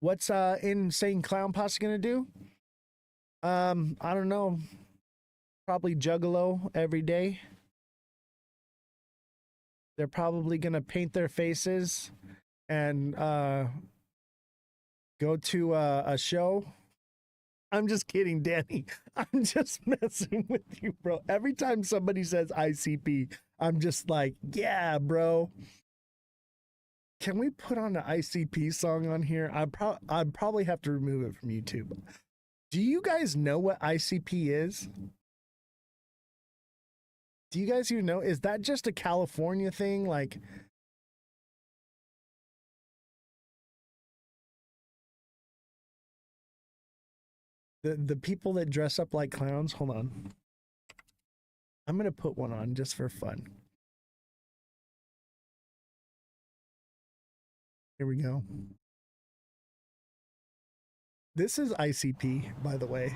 What's Insane Clown Posse going to do? I don't know. Probably Juggalo every day. They're probably going to paint their faces and go to a show. I'm just kidding, Danny. I'm just messing with you, bro. Every time somebody says ICP, I'm just like, yeah, bro. Can we put on an ICP song on here? I'd probably have to remove it from YouTube. Do you guys know what ICP is? Do you guys even know? Is that just a California thing? Like, the people that dress up like clowns? Hold on. I'm going to put one on just for fun. Here we go. This is ICP, by the way.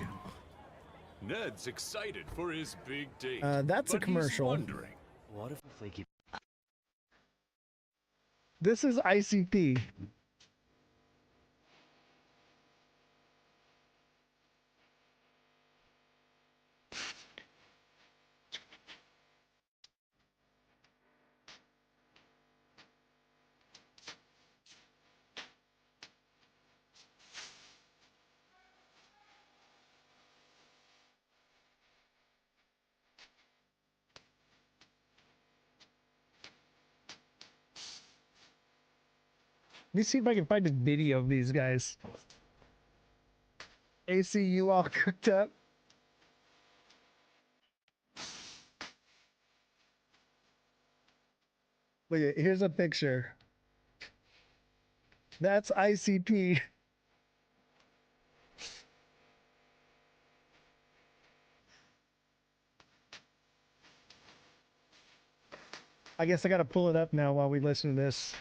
Ned's excited for his big date. That's a but commercial. He's wondering, What if they keep... This is ICP. Let me see if I can find a video of these guys. AC, you all cooked up? Look at, here's a picture. That's ICP. I guess I gotta pull it up now while we listen to this.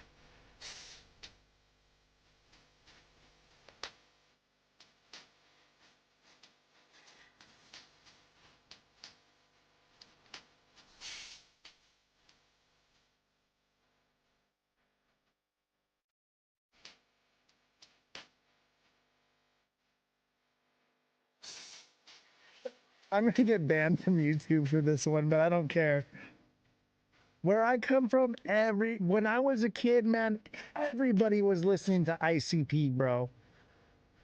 I'm gonna get banned from YouTube for this one, but I don't care. Where I come from, when I was a kid, man, everybody was listening to ICP, bro.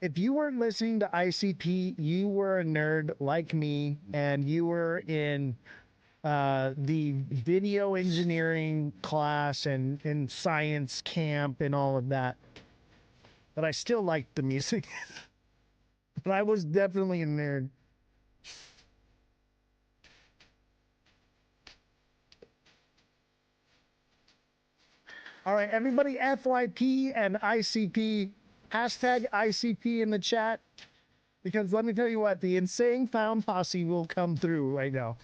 If you weren't listening to ICP, you were a nerd like me, and you were in the video engineering class and in science camp and all of that. But I still liked the music. But I was definitely a nerd. All right, everybody, FYP and ICP, hashtag ICP in the chat, because let me tell you what, the Insane Clown Posse will come through right now.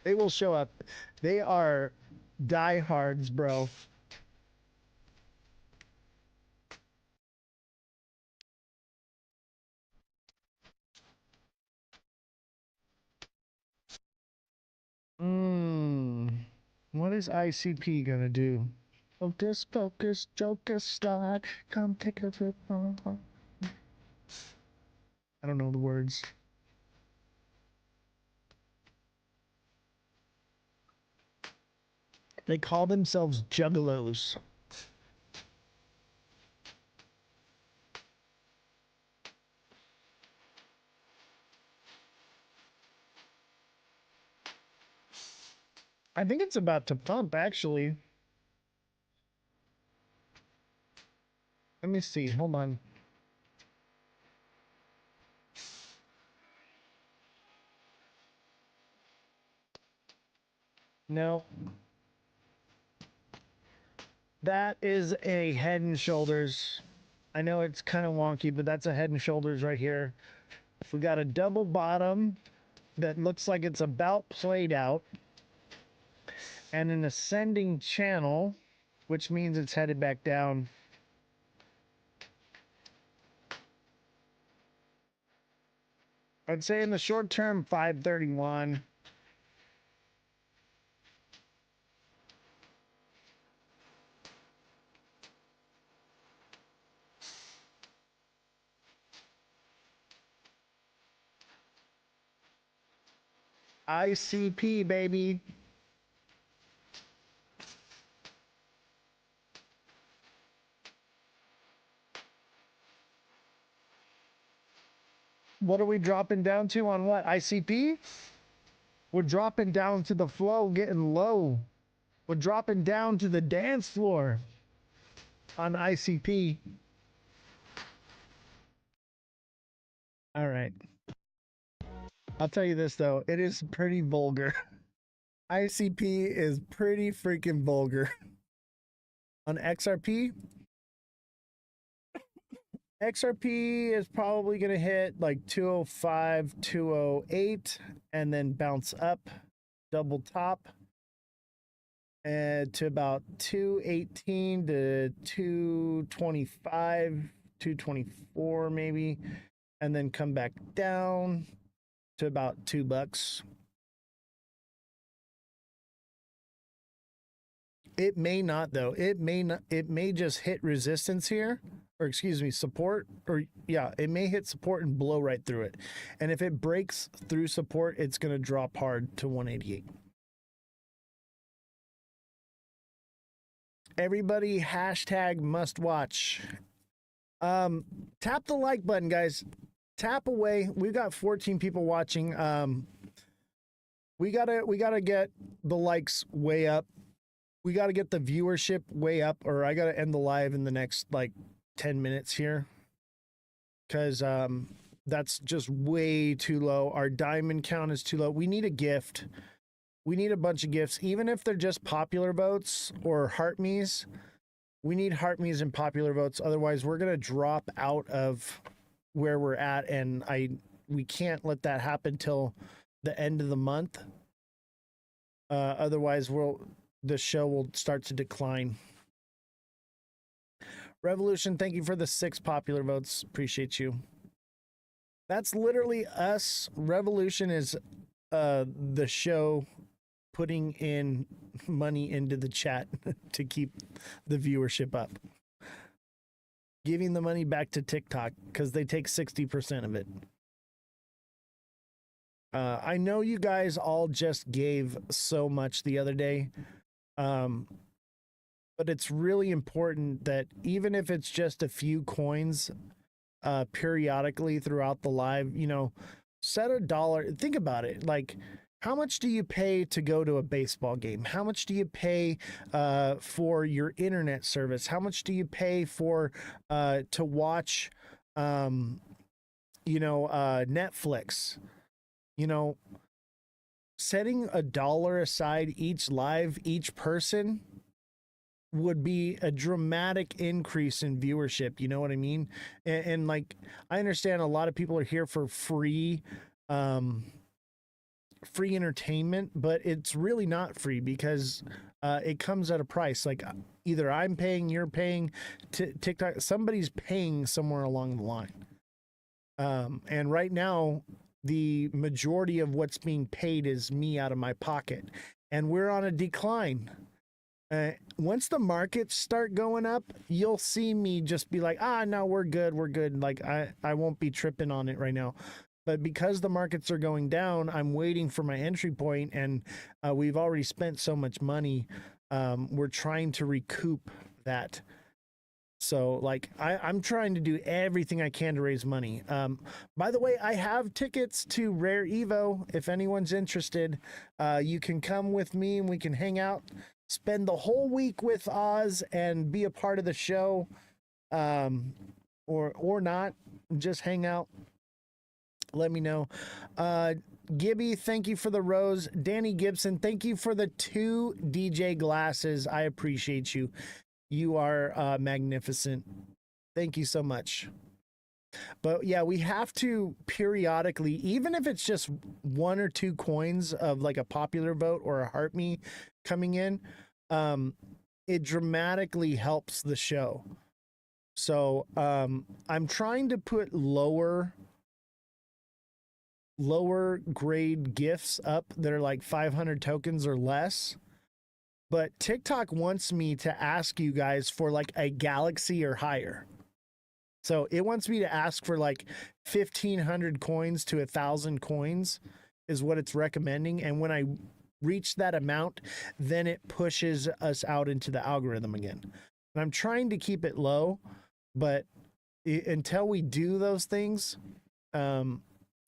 They will show up. They are diehards, bro. What is ICP gonna do? Focus, focus, joker, slide, come take a trip. I don't know the words. They call themselves juggalos. I think it's about to pump, actually. Let me see. Hold on. No. That is a Head and Shoulders. I know it's kind of wonky, but that's a Head and Shoulders right here. We got a double bottom that looks like it's about played out, and an ascending channel, which means it's headed back down. I'd say in the short term, 531. ICP, baby. What are we dropping down to on what? ICP? We're dropping down to the flow, getting low. We're dropping down to the dance floor on ICP. All right. I'll tell you this, though. It is pretty vulgar. ICP is pretty freaking vulgar. On XRP, XRP is probably going to hit like 205, 208, and then bounce up, double top, and to about 218 to 225, 224 maybe, and then come back down to about $2. It may not, though. It may not. It may just hit resistance here, or excuse me, support, or yeah, it may hit support and blow right through it. And if it breaks through support, it's going to drop hard to 188. Everybody hashtag must watch. Tap the like button, guys. Tap away. We've got 14 people watching. We gotta get the likes way up. We got to get the viewership way up, or I got to end the live in the next like 10 minutes here, because that's just way too low. Our diamond count is too low. We need a gift. We need a bunch of gifts, even if they're just popular votes or heart me's. We need heart me's and popular votes. Otherwise, we're going to drop out of where we're at, and we can't let that happen till the end of the month. Otherwise, the show will start to decline. Revolution, thank you for the 6 popular votes. Appreciate you. That's literally us. Revolution is the show putting in money into the chat to keep the viewership up. Giving the money back to TikTok because they take 60% of it. I know you guys all just gave so much the other day. But it's really important that even if it's just a few coins periodically throughout the live, set $1. Think about it. Like, how much do you pay to go to a baseball game? How much do you pay for your internet service? How much do you pay for to watch Netflix? Setting $1 aside each live, each person would be a dramatic increase in viewership. You know what I mean? And like, I understand a lot of people are here for free entertainment, but it's really not free because it comes at a price. Like, either I'm paying, you're paying, TikTok, somebody's paying somewhere along the line. And right now, the majority of what's being paid is me out of my pocket, and we're on a decline. Once the markets start going up, you'll see me just be like, no, we're good. Like, I won't be tripping on it right now. But because the markets are going down, I'm waiting for my entry point, and we've already spent so much money. We're trying to recoup that. So like I'm trying to do everything I can to raise money. By the way, I have tickets to Rare Evo. If anyone's interested, you can come with me and we can hang out, spend the whole week with Oz and be a part of the show, or not, just hang out. Let me know. Gibby, thank you for the rose. Danny Gibson, thank you for the 2 DJ glasses. I appreciate you. You are magnificent. Thank you so much. But yeah, we have to periodically, even if it's just 1 or 2 coins of like a popular vote or a heart me coming in, it dramatically helps the show. So I'm trying to put lower grade gifts up that are like 500 tokens or less. But TikTok wants me to ask you guys for like a galaxy or higher. So it wants me to ask for like 1,500 coins to 1,000 coins is what it's recommending. And when I reach that amount, then it pushes us out into the algorithm again. And I'm trying to keep it low, but until we do those things,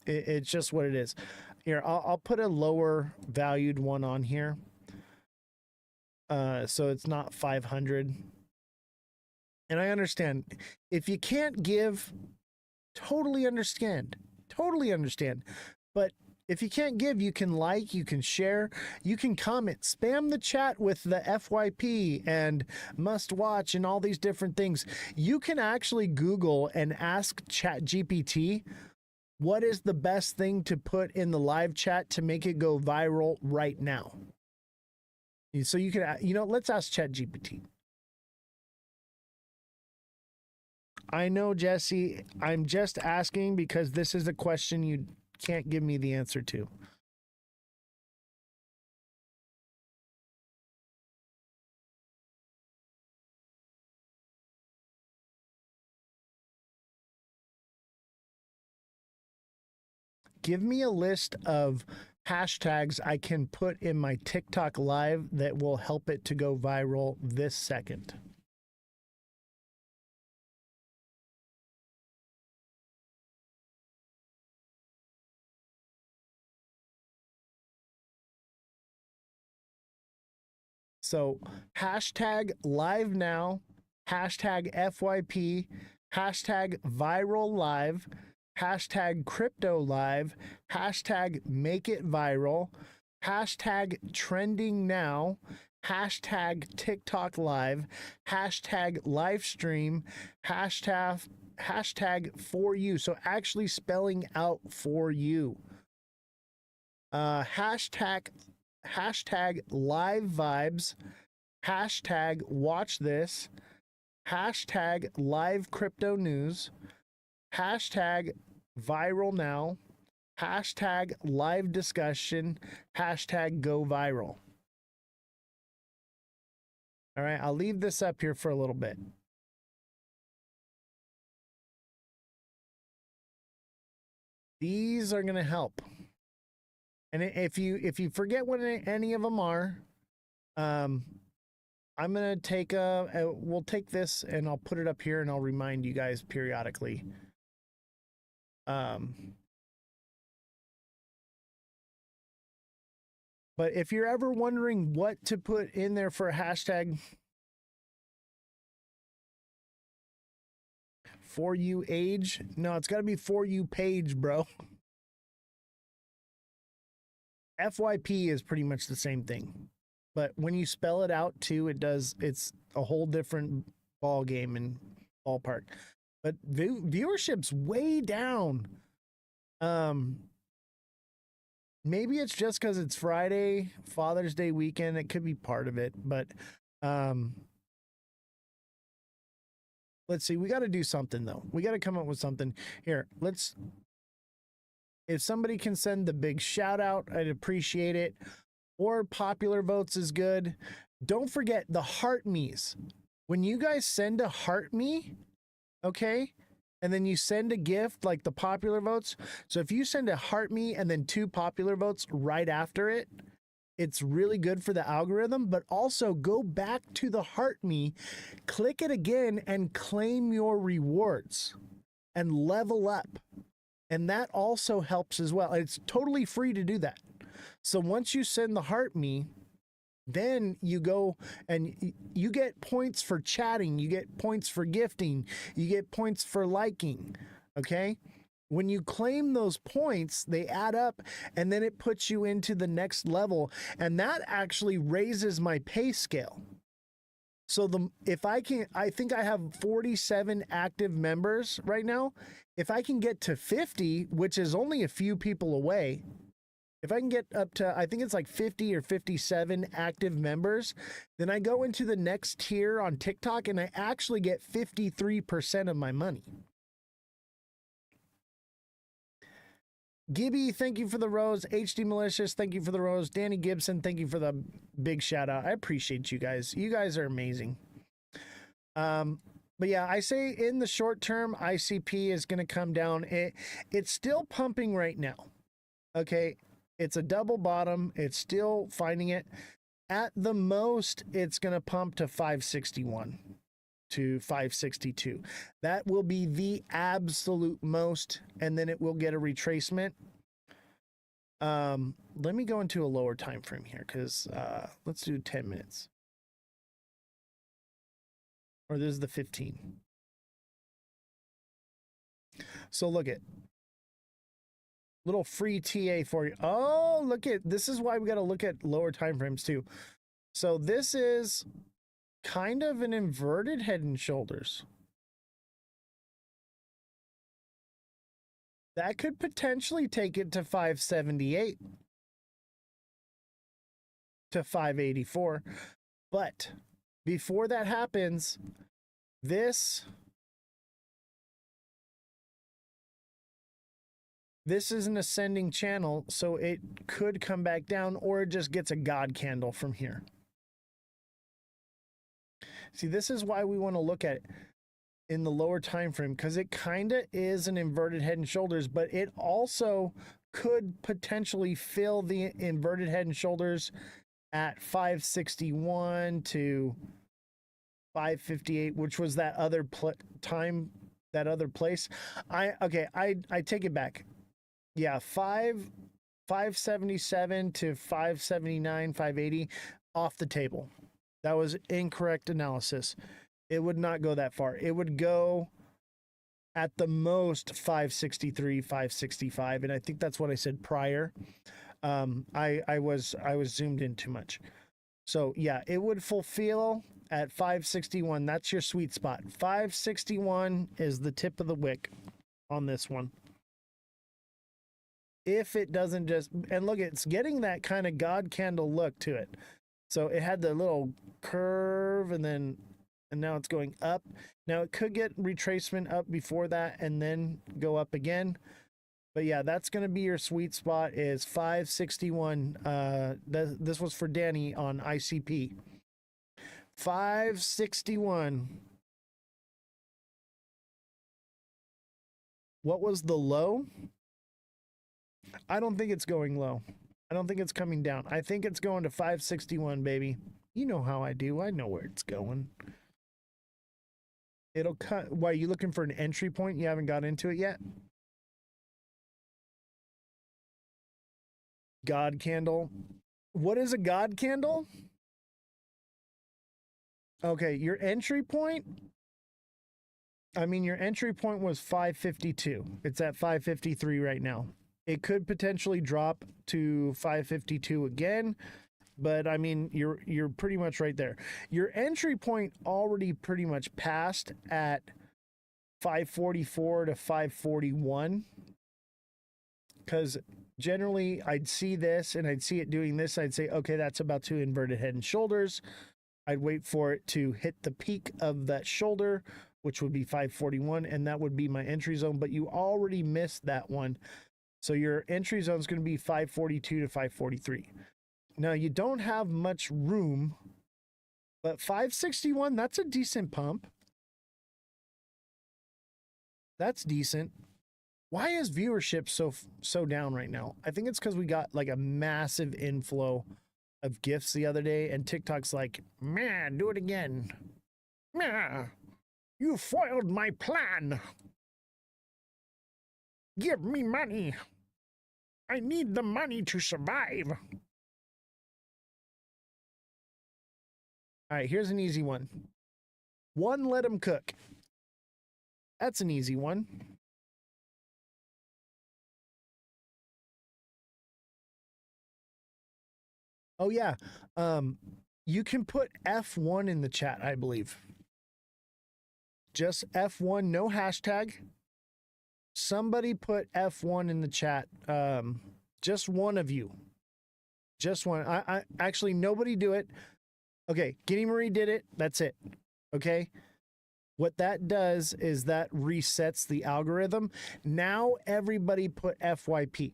it's just what it is. Here, I'll put a lower valued one on here. So it's not 500. And I understand if you can't give, totally understand. But if you can't give, you can like, you can share, you can comment, spam the chat with the FYP and must watch and all these different things. You can actually Google and ask ChatGPT, what is the best thing to put in the live chat to make it go viral right now? So you can, let's ask ChatGPT. I know, Jesse, I'm just asking because this is a question you can't give me the answer to. Give me a list of hashtags I can put in my TikTok live that will help it to go viral this second. So hashtag live now, hashtag FYP, hashtag viral live, hashtag crypto live, hashtag make it viral, hashtag trending now, hashtag TikTok live, hashtag live stream, hashtag for you. So actually spelling out for you. Hashtag live vibes, hashtag watch this, hashtag live crypto news, hashtag viral now, hashtag live discussion, hashtag go viral. All right, I'll leave this up here for a little bit. These are going to help. And if you forget what any of them are, I'm gonna take we'll take this and I'll put it up here and I'll remind you guys periodically. But if you're ever wondering what to put in there for a hashtag, for you age, no, it's got to be for you page, bro. FYP is pretty much the same thing, but when you spell it out too, it's a whole different ball game and ballpark. But viewership's way down. Maybe it's just because it's Friday, Father's Day weekend. It could be part of it, but let's see. We got to do something though. We got to come up with something here. If somebody can send the big shout out, I'd appreciate it. Or popular votes is good. Don't forget the heart me's. When you guys send a heart me, okay, and then you send a gift like the popular votes. So if you send a heart me and then 2 popular votes right after it, It's really good for the algorithm, but also go back to the Heart Me, click it again, and claim your rewards and level up. And that also helps as well. It's totally free to do that. So once you send the Heart Me, then you go and you get points for chatting, you get points for gifting, you get points for liking, okay? When you claim those points, they add up, and then it puts you into the next level, and that actually raises my pay scale. So I think I have 47 active members right now. If I can get to 50, which is only a few people away, if I can get up to, I think it's like 50 or 57 active members, then I go into the next tier on TikTok and I actually get 53% of my money. Gibby, thank you for the rose. HD Malicious, thank you for the rose. Danny Gibson, thank you for the big shout out. I appreciate you guys. You guys are amazing. But yeah, I say in the short term, ICP is going to come down. It's still pumping right now. Okay. It's a double bottom. It's still finding it. At the most, it's going to pump to 561 to 562. That will be the absolute most, and then it will get a retracement. Let me go into a lower time frame here, because let's do 10 minutes. Or this is the 15. So look at little free TA for you. Oh, look at this is why we got to look at lower time frames too. So this is kind of an inverted Head and Shoulders. That could potentially take it to 578 to 584. But before that happens, this is an ascending channel, so it could come back down, or it just gets a God candle from here. See, this is why we want to look at it in the lower time frame, because it kind of is an inverted Head and Shoulders, but it also could potentially fill the inverted Head and Shoulders at 561 to 558, which was that other that other place. I take it back. Yeah, 577 to 579, 580 off the table. That was incorrect analysis. It would not go that far. It would go at the most 563, 565, and I think that's what I said prior. I was zoomed in too much. So yeah, it would fulfill at 561. That's your sweet spot. 561 is the tip of the wick on this one. If it doesn't just, and look, it's getting that kind of God candle look to it. So it had the little curve and now it's going up. Now it could get retracement up before that and then go up again. But yeah, that's going to be your sweet spot is 561. This was for Danny on ICP. 561. What was the low? I don't think it's going low. I don't think it's coming down. I think it's going to 561, baby. You know how I do. I know where it's going. It'll cut. Why, are you looking for an entry point? You haven't got into it yet? God candle. What is a God candle? Okay, your entry point. Your entry point was 552. It's at 553 right now. It could potentially drop to 552 again, but you're pretty much right there. Your entry point already pretty much passed at 544 to 541, because generally I'd see this and I'd see it doing this. I'd say, okay, that's about to inverted Head and Shoulders. I'd wait for it to hit the peak of that shoulder, which would be 541, and that would be my entry zone, but you already missed that one. So your entry zone is going to be 542 to 543. Now, you don't have much room, but 561, that's a decent pump. That's decent. Why is viewership so down right now? I think it's because we got like a massive inflow of GIFs the other day, and TikTok's like, man, do it again. Man, you foiled my plan. Give me money. I need the money to survive. All right, here's an easy one. One, let them cook. That's an easy one. Oh yeah, you can put F1 in the chat, I believe. Just F1, no hashtag. Somebody put F1 in the chat. Just one of you. Just one. I actually, nobody do it. Okay, Guinea Marie did it. That's it. Okay. What that does is that resets the algorithm. Now everybody put FYP.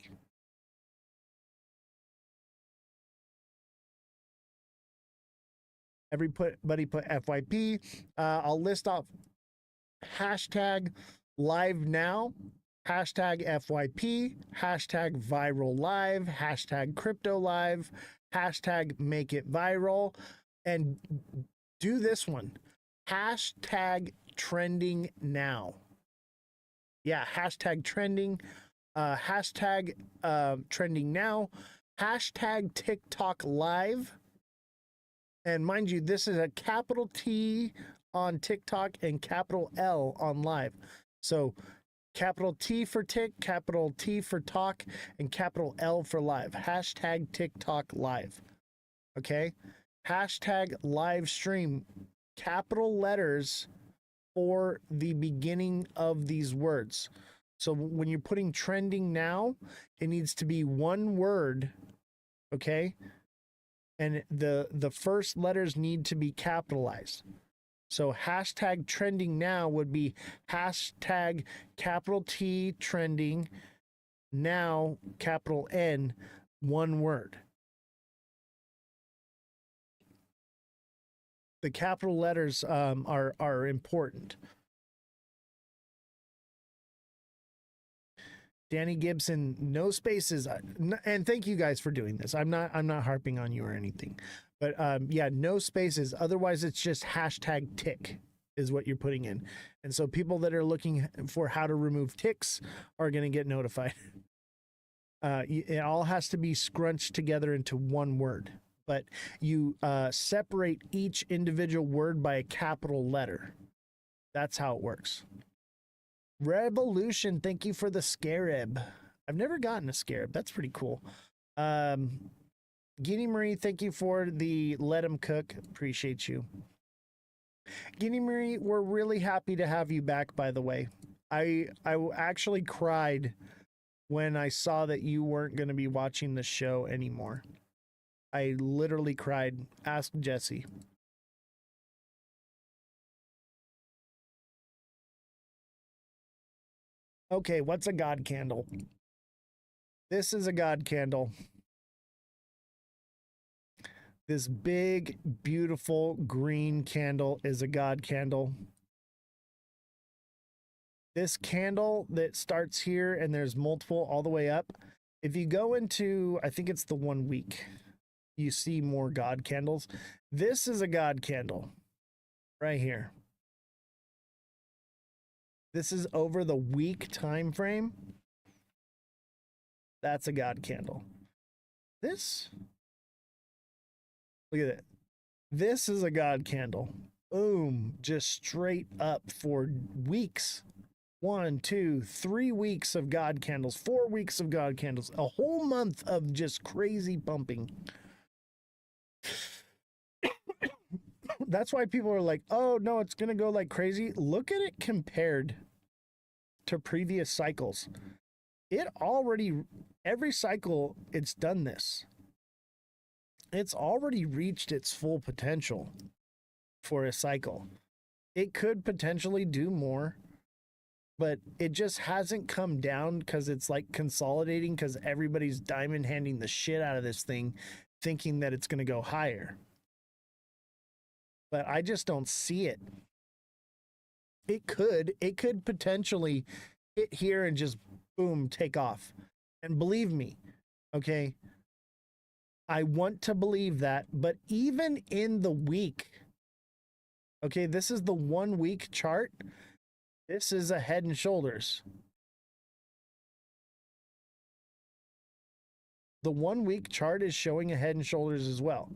Everybody put FYP. I'll list off hashtag live now, hashtag FYP, hashtag viral live, hashtag crypto live, hashtag make it viral, and do this one. Hashtag trending now. Yeah, hashtag trending, hashtag trending now, hashtag TikTok live. And mind you, this is a capital T on TikTok and capital L on live. So capital T for Tik, capital T for Talk, and capital L for live. Hashtag TikTok live. Okay? Hashtag live stream. Capital letters for the beginning of these words. So when you're putting trending now, it needs to be one word. Okay? And the first letters need to be capitalized. So hashtag trending now would be hashtag capital T trending now capital N, one word. The capital letters are important. Danny Gibson, no spaces, and thank you guys for doing this. I'm not harping on you or anything, but yeah, no spaces. Otherwise, it's just hashtag tick is what you're putting in, and so people that are looking for how to remove ticks are going to get notified. It all has to be scrunched together into one word, but you separate each individual word by a capital letter. That's how it works. Revolution, thank you for the scarab. I've never gotten a scarab. That's pretty cool. Guinea Marie, thank you for the let 'em cook. Appreciate you. Guinea Marie, we're really happy to have you back, by the way. I actually cried when I saw that you weren't going to be watching the show anymore. I literally cried. Ask Jesse. Okay, what's a God candle? This is a God candle. This big, beautiful green candle is a God candle. This candle that starts here and there's multiple all the way up. If you go into, I think it's the 1 week, you see more God candles. This is a God candle right here. This is over the week time frame. That's a God candle. This, look at it. This is a God candle. Boom, just straight up for weeks. 1, 2, 3 weeks of God candles, 4 weeks of God candles, a whole month of just crazy pumping. That's why people are like, oh no, it's gonna go like crazy. Look at it compared to previous cycles. It already, every cycle it's done this. It's already reached its full potential for a cycle. It could potentially do more, but it just hasn't come down because it's like consolidating because everybody's diamond handing the shit out of this thing, thinking that it's going to go higher. But I just don't see it. It could potentially hit here and just boom, take off. And believe me, okay, I want to believe that, but even in the week, okay, this is the 1 week chart. This is a Head and Shoulders. The 1 week chart is showing a Head and Shoulders as well.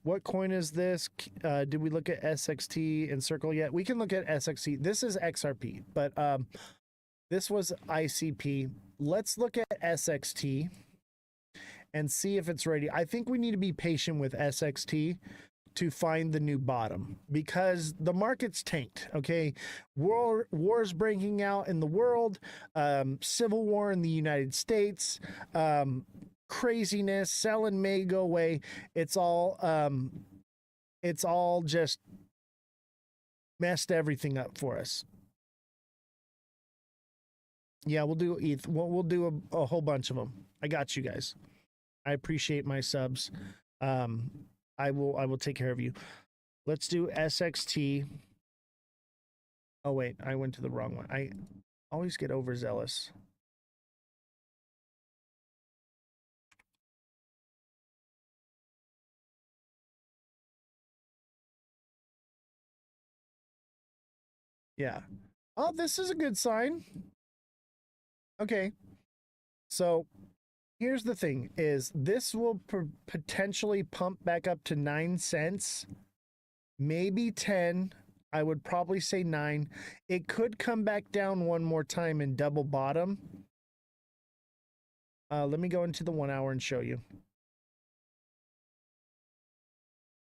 What coin is this? Did we look at SXT and Circle yet? We can look at SXT. This is XRP, but this was ICP. Let's look at SXT and see if it's ready. I think we need to be patient with SXT to find the new bottom because the market's tanked. Okay, wars breaking out in the world, civil war in the United States, craziness. Selling may go away. It's all just messed everything up for us. Yeah, we'll do ETH. We'll do a whole bunch of them. I got you guys. I appreciate my subs. I will take care of you. Let's do SXT. Oh wait, I went to the wrong one. I always get overzealous. Yeah. Oh, this is a good sign. Okay. So here's the thing is this will potentially pump back up to 9 cents, maybe 10. I would probably say 9. It could come back down one more time and double bottom. Let me go into the 1 hour and show you.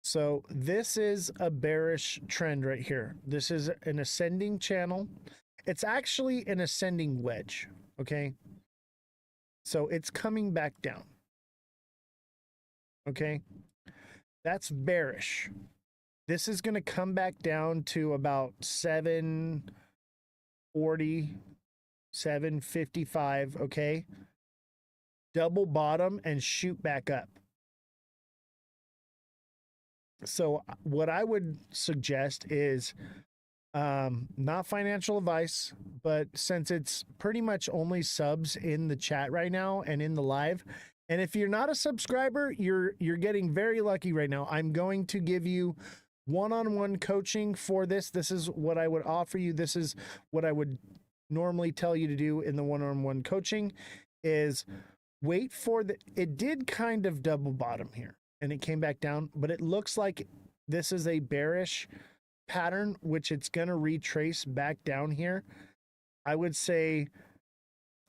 So this is a bearish trend right here. This is an ascending channel. It's actually an ascending wedge. Okay. So it's coming back down. Okay. That's bearish. This is going to come back down to about 740, 755. Okay. Double bottom and shoot back up. So what I would suggest is not financial advice, but since it's pretty much only subs in the chat right now and in the live, and if you're not a subscriber, you're getting very lucky right now. I'm going to give you one-on-one coaching for this. This is what I would offer you. This is what I would normally tell you to do in the one-on-one coaching is wait for it did kind of double bottom here. And it came back down, but it looks like this is a bearish pattern, which it's going to retrace back down here. I would say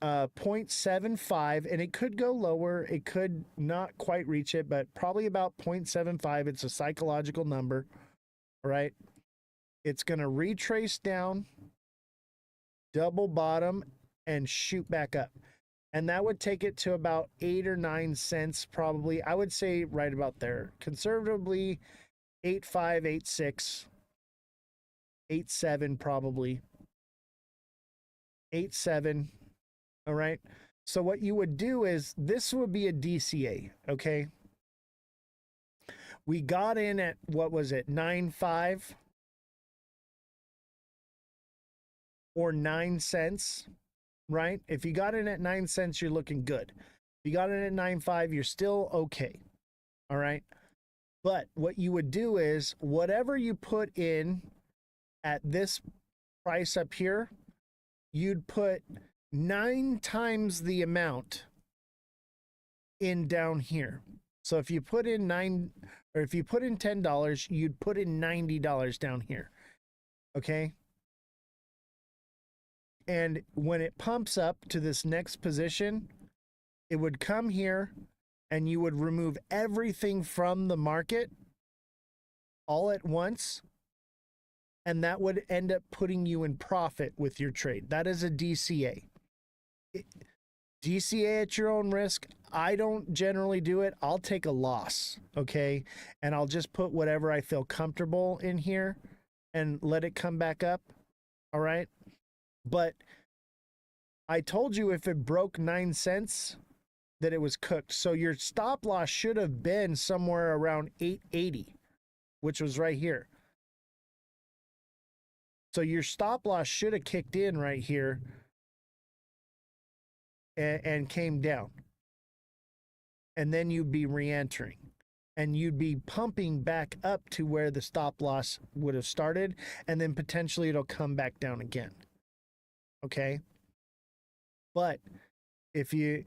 0.75, and it could go lower. It could not quite reach it, but probably about 0.75. It's a psychological number, right? It's going to retrace down, double bottom, and shoot back up. And that would take it to about 8 or 9 cents, probably. I would say right about there. Conservatively, 8.5, 8.6, 8.7 probably. 8.7. All right. So what you would do is this would be a DCA. Okay. We got in at, what was it, 9.5 or 9 cents. Right? If you got in at 9 cents, you're looking good. If you got in at 9.5, you're still okay. All right. But what you would do is whatever you put in at this price up here, you'd put 9 times the amount in down here. So if you put in $10, you'd put in $90 down here. Okay. And when it pumps up to this next position, it would come here and you would remove everything from the market all at once. And that would end up putting you in profit with your trade. That is a DCA. DCA at your own risk. I don't generally do it. I'll take a loss. Okay. And I'll just put whatever I feel comfortable in here and let it come back up. All right. But I told you if it broke 9 cents that it was cooked. So your stop loss should have been somewhere around 8.80, which was right here. So your stop loss should have kicked in right here and came down. And then you'd be re-entering. And you'd be pumping back up to where the stop loss would have started, and then potentially it'll come back down again. Okay? But if you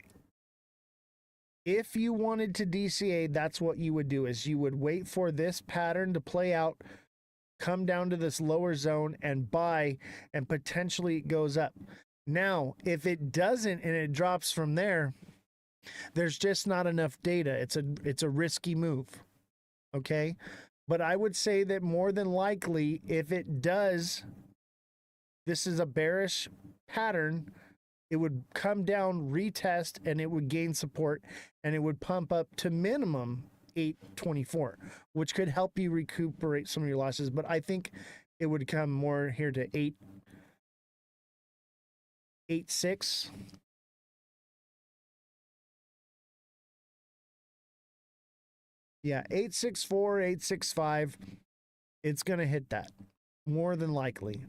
wanted to DCA, that's what you would do, is you would wait for this pattern to play out, come down to this lower zone and buy, and potentially it goes up. Now, if it doesn't and it drops from there, there's just not enough data. It's a risky move. Okay? But I would say that more than likely, if it does, this is a bearish pattern, it would come down, retest, and it would gain support, and it would pump up to minimum 824, which could help you recuperate some of your losses. But I think it would come more here to 886. Yeah, 864, 865. It's going to hit that more than likely.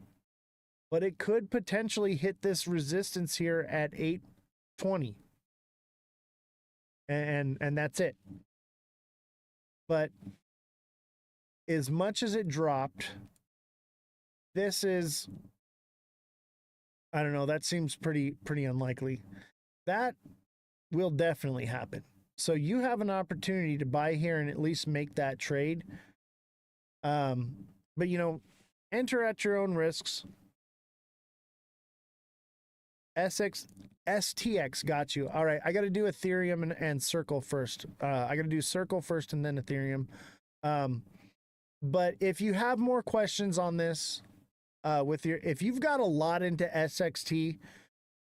But it could potentially hit this resistance here at 820. And that's it. But as much as it dropped, this is, I don't know, that seems pretty unlikely. That will definitely happen. So you have an opportunity to buy here and at least make that trade. But enter at your own risks. STX got you. All right, I got to do Ethereum and Circle first. I got to do Circle first and then Ethereum. But if you have more questions on this, if you've got a lot into SXT,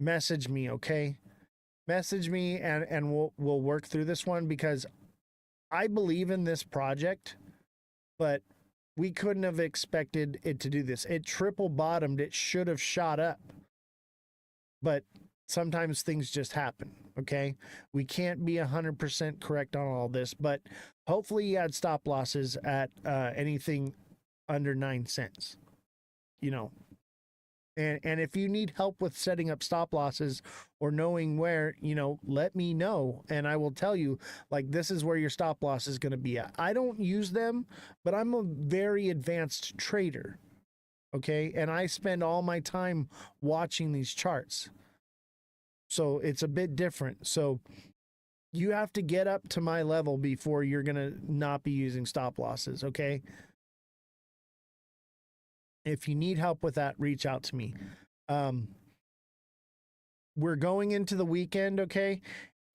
message me, okay? Message me and we'll work through this one, because I believe in this project, but we couldn't have expected it to do this. It triple bottomed. It should have shot up. But sometimes things just happen, okay? We can't be 100% correct on all this, but hopefully you had stop losses at anything under 9 cents, And if you need help with setting up stop losses or knowing where, let me know, and I will tell you, like, this is where your stop loss is going to be at. I don't use them, but I'm a very advanced trader. Okay, and I spend all my time watching these charts. So it's a bit different. So you have to get up to my level before you're going to not be using stop losses, okay? If you need help with that, reach out to me. We're going into the weekend, okay?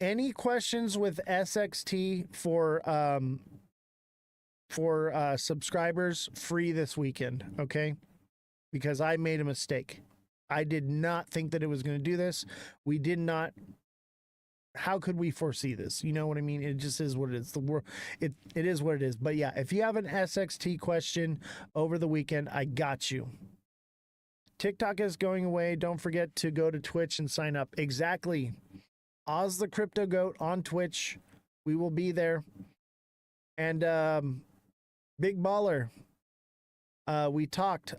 Any questions with SXT for subscribers, free this weekend, okay? Because I made a mistake. I did not think that it was going to do this. We did not. How could we foresee this? You know what I mean? It just is what it is. It is what it is. But yeah, if you have an SXT question over the weekend, I got you. TikTok is going away. Don't forget to go to Twitch and sign up. Exactly. Ozthecryptogoat on Twitch. We will be there. And Big Baller. I talked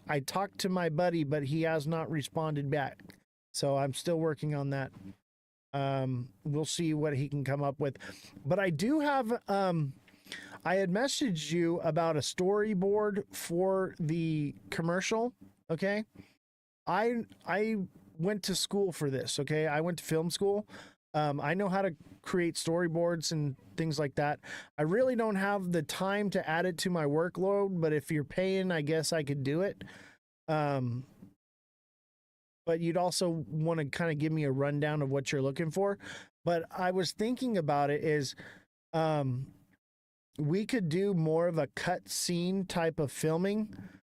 to my buddy, but he has not responded back. So I'm still working on that. We'll see what he can come up with. But I do have, I had messaged you about a storyboard for the commercial. Okay. I went to school for this. Okay. I went to film school. I know how to create storyboards and things like that. I really don't have the time to add it to my workload, but if you're paying, I guess I could do it. But you'd also want to kind of give me a rundown of what you're looking for. But I was thinking about it is, we could do more of a cut scene type of filming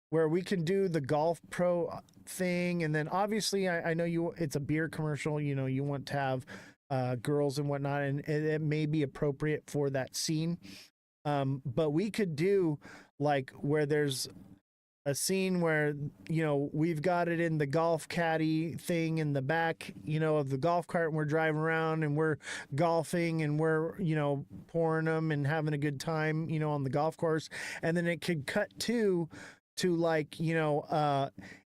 where we can do the Golf Pro thing. And then obviously I know it's a beer commercial, you want to have girls and whatnot, and it may be appropriate for that scene. But we could do like where there's a scene where, we've got it in the golf caddy thing in the back, of the golf cart, and we're driving around and we're golfing and we're, pouring them and having a good time, on the golf course. And then it could cut to to like,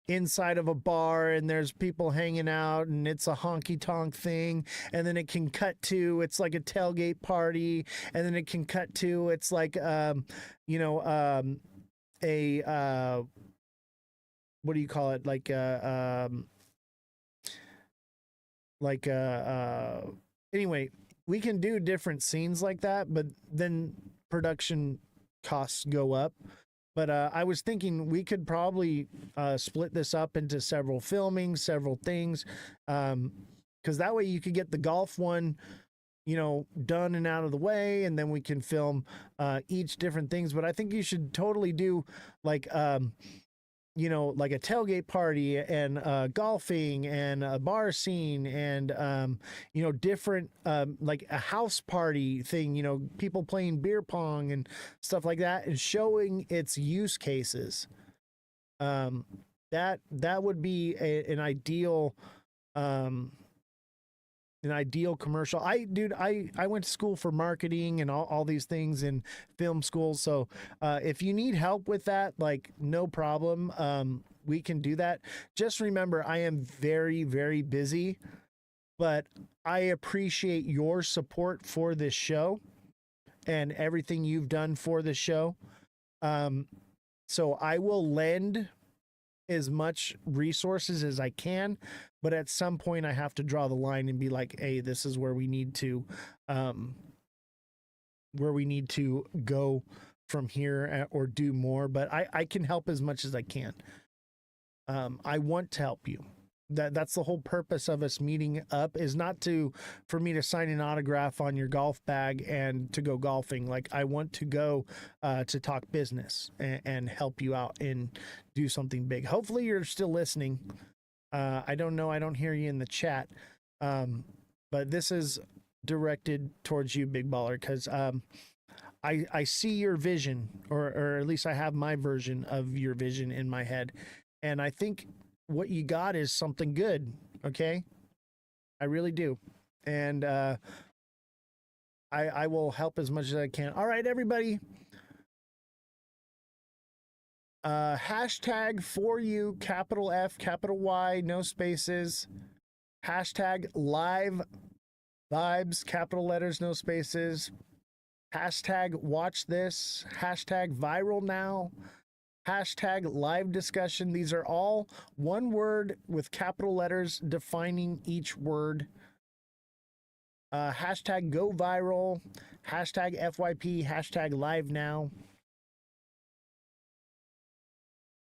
inside of a bar and there's people hanging out and it's a honky tonk thing. And then it can cut to, it's like a tailgate party. And then it can cut to, it's like, what do you call it? Anyway, we can do different scenes like that, but then production costs go up. But I was thinking we could probably split this up into several filmings, several things, because that way you could get the golf one, done and out of the way, and then we can film each different things. But I think you should totally do like like a tailgate party and golfing and a bar scene and different like a house party thing, people playing beer pong and stuff like that, and showing its use cases. That would be an ideal commercial. I went to school for marketing and all these things in film school. So if you need help with that, like, no problem. We can do that. Just remember, I am very, very busy, but I appreciate your support for this show and everything you've done for the show. So I will lend as much resources as I can, but at some point I have to draw the line and be like, hey, this is where we need to go from here or do more. But I can help as much as I can. I want to help you. That's the whole purpose of us meeting up, is not for me to sign an autograph on your golf bag and to go golfing. Like, I want to go to talk business and help you out and do something big. Hopefully you're still listening. I don't know. I don't hear you in the chat. But this is directed towards you, Big Baller, because I see your vision, or at least I have my version of your vision in my head. And I think what you got is something good. Okay. I really do. And I will help as much as I can. All right, everybody. Hashtag for you, capital F, capital Y, no spaces. Hashtag live vibes, capital letters, no spaces. Hashtag watch this. Hashtag viral now. Hashtag live discussion. These are all one word with capital letters defining each word. Hashtag go viral. Hashtag FYP. Hashtag live now.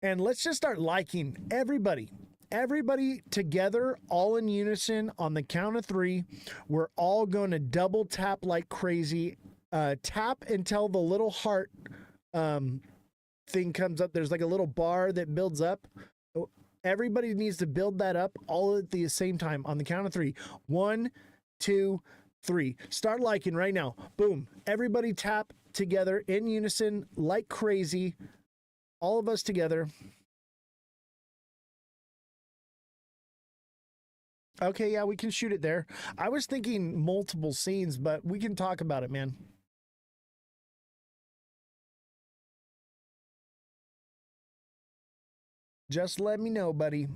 And let's just start liking everybody. Everybody together, all in unison, on the count of 3. We're all going to double tap like crazy. Tap until the little heart thing comes up. There's like a little bar that builds up. Everybody needs to build that up all at the same time on the count of 3. 1, 2, 3. Start liking right now. Boom. Everybody tap together in unison like crazy. All of us together. Okay, yeah, we can shoot it there. I was thinking multiple scenes, but we can talk about it, man. Just let me know, buddy.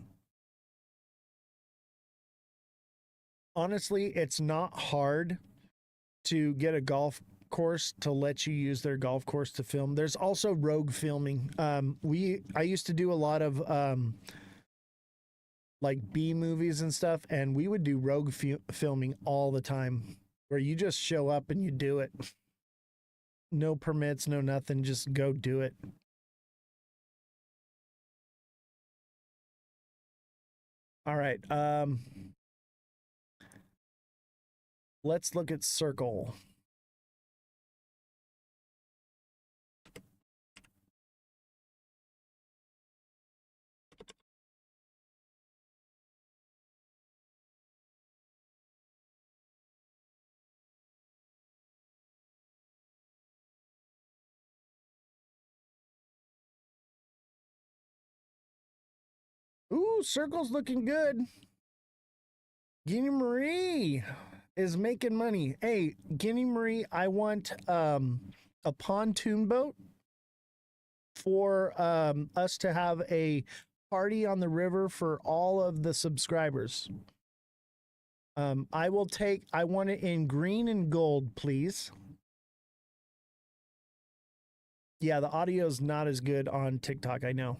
Honestly, it's not hard to get a golf course to let you use their golf course to film. There's also rogue filming. I used to do a lot of like B movies and stuff, and we would do rogue filming all the time, where you just show up and you do it. No permits, no nothing, just go do it. All right. Let's look at circle. Ooh, circle's looking good. Guinea Marie is making money. Hey, Guinea Marie, I want a pontoon boat for us to have a party on the river for all of the subscribers. I want it in green and gold, please. Yeah, the audio is not as good on TikTok, I know.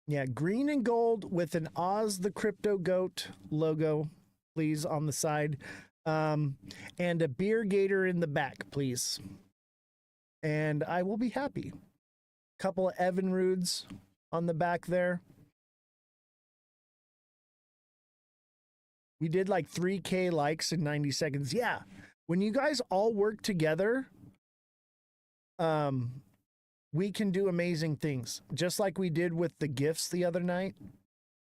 Yeah, green and gold with an Ozthecryptogoat logo, please, on the side. And a beer gator in the back, please. And I will be happy. Couple of Evinrudes on the back there. We did like 3K likes in 90 seconds. Yeah, when you guys all work together, we can do amazing things. Just like we did with the gifts the other night.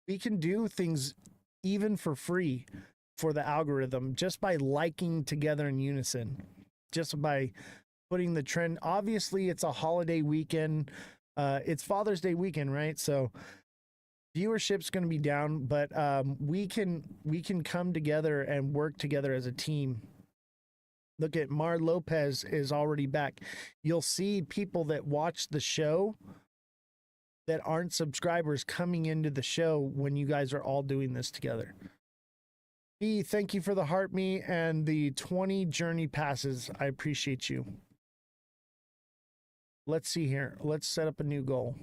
We can do things even for free for the algorithm just by liking together in unison. Just by putting the trend. Obviously, it's a holiday weekend. It's Father's Day weekend, right? So viewership's going to be down, but we can come together and work together as a team. Look at Mar Lopez is already back. You'll see people that watch the show that aren't subscribers coming into the show when you guys are all doing this together. B, thank you for the heart me and the 20 journey passes. I appreciate you. Let's see here. Let's set up a new goal.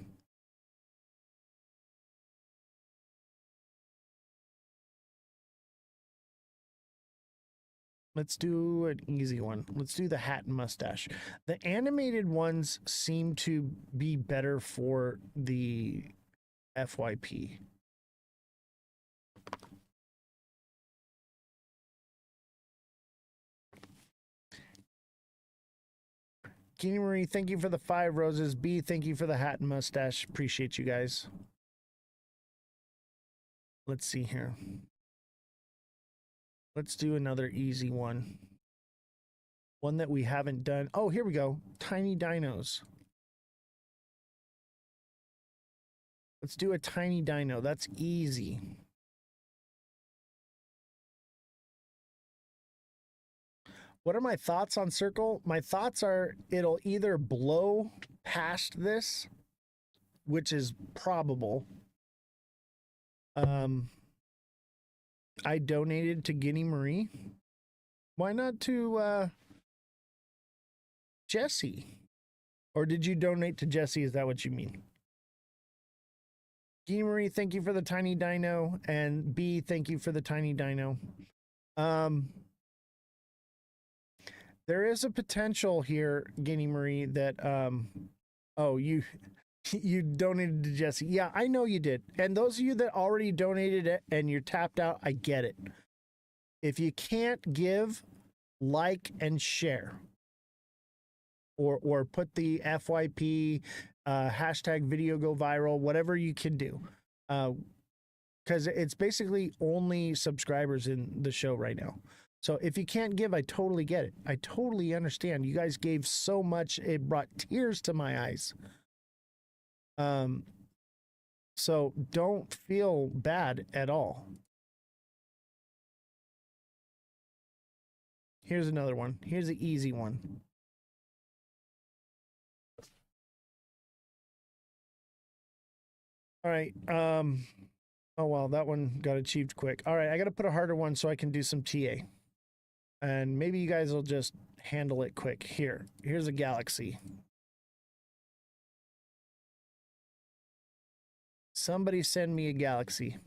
Let's do an easy one. Let's do the hat and mustache. The animated ones seem to be better for the FYP. Guinea Marie, thank you for the 5 roses. B, thank you for the hat and mustache. Appreciate you guys. Let's see here. Let's do another easy one. One that we haven't done. Oh, here we go. Tiny dinos. Let's do a tiny dino. That's easy. What are my thoughts on Circle? My thoughts are it'll either blow past this, which is probable. I donated to Guinea Marie. Why not to Jesse? Or did you donate to Jesse? Is that what you mean? Guinea Marie, thank you for the tiny dino. And B, thank you for the tiny dino. There is a potential here, Guinea Marie, that oh, you donated to Jesse. Yeah, I know you did. And those of you that already donated it and you're tapped out, I get it. If you can't give, like and share. Or put the FYP hashtag video go viral, whatever you can do. Because it's basically only subscribers in the show right now. So if you can't give, I totally get it. I totally understand. You guys gave so much, it brought tears to my eyes. So don't feel bad at all. Here's another one. Here's an easy one. All right. Oh, well, that one got achieved quick. All right. I got to put a harder one so I can do some TA. And maybe you guys will just handle it quick. Here's a galaxy. Somebody send me a galaxy.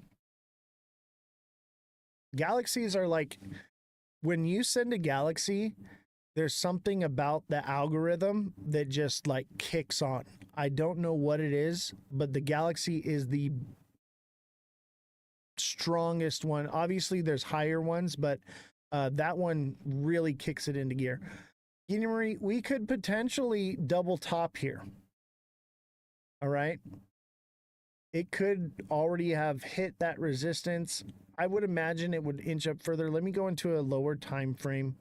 Galaxies are like, when you send a galaxy, there's something about the algorithm that just like kicks on. I don't know what it is, but the galaxy is the strongest one. Obviously, there's higher ones, but that one really kicks it into gear. Guinea Marie, we could potentially double top here. All right. It could already have hit that resistance. I would imagine it would inch up further. Let me go into a lower time frame.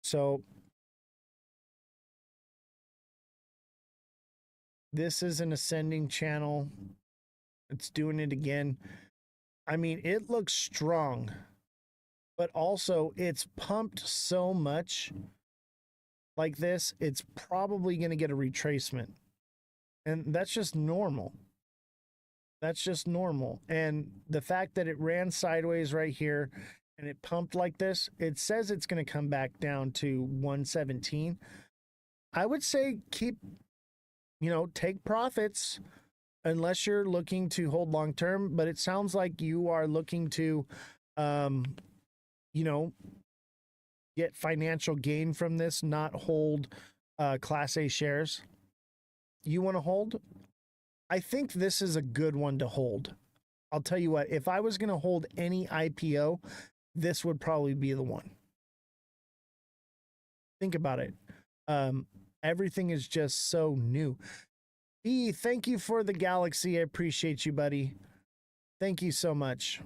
So this is an ascending channel. It's doing it again. I mean, it looks strong. but also it's pumped so much like this, it's probably going to get a retracement. And that's just normal. That's just normal. And the fact that it ran sideways right here and it pumped like this, it says it's going to come back down to 117. I would say keep, take profits unless you're looking to hold long term, but it sounds like you are looking to, get financial gain from this, not hold Class A shares. You want to hold? I think this is a good one to hold. I'll tell you what, if I was going to hold any IPO, this would probably be the one. Think about it. Everything is just so new. E, thank you for the galaxy. I appreciate you, buddy. Thank you so much.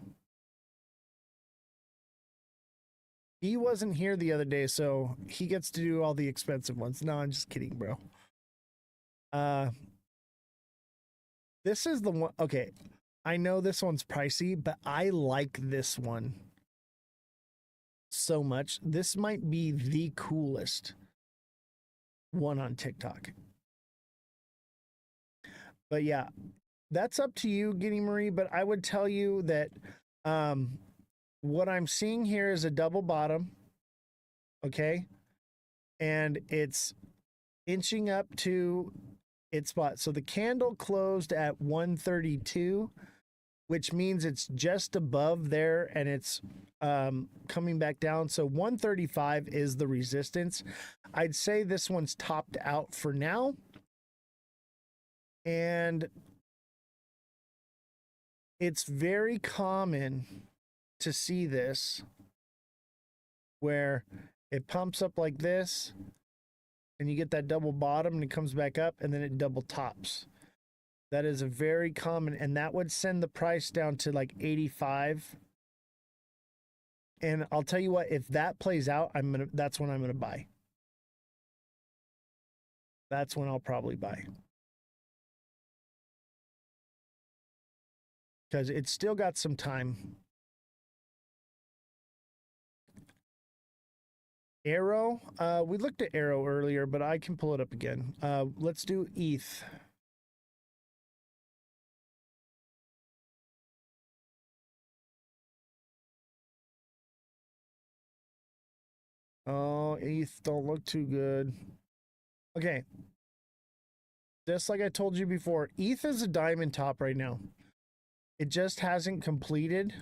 He wasn't here the other day, so he gets to do all the expensive ones. No, I'm just kidding, bro. This is the one. Okay, I know this one's pricey, but I like this one so much. This might be the coolest one on TikTok. But yeah, that's up to you, Giddy Marie. But I would tell you that what I'm seeing here is a double bottom. Okay. And it's inching up to its spot. So the candle closed at 132, which means it's just above there and it's coming back down. So 135 is the resistance. I'd say this one's topped out for now. And it's very common to see this where it pumps up like this and you get that double bottom and it comes back up and then it double tops. That is a very common, and that would send the price down to like 85. And I'll tell you what, if that plays out, that's when I'm gonna buy. That's when I'll probably buy. Because it's still got some time. Arrow, we looked at Arrow earlier, but I can pull it up again. Let's do ETH. Oh, ETH don't look too good. Okay. Just like I told you before, ETH is a diamond top right now. It just hasn't completed.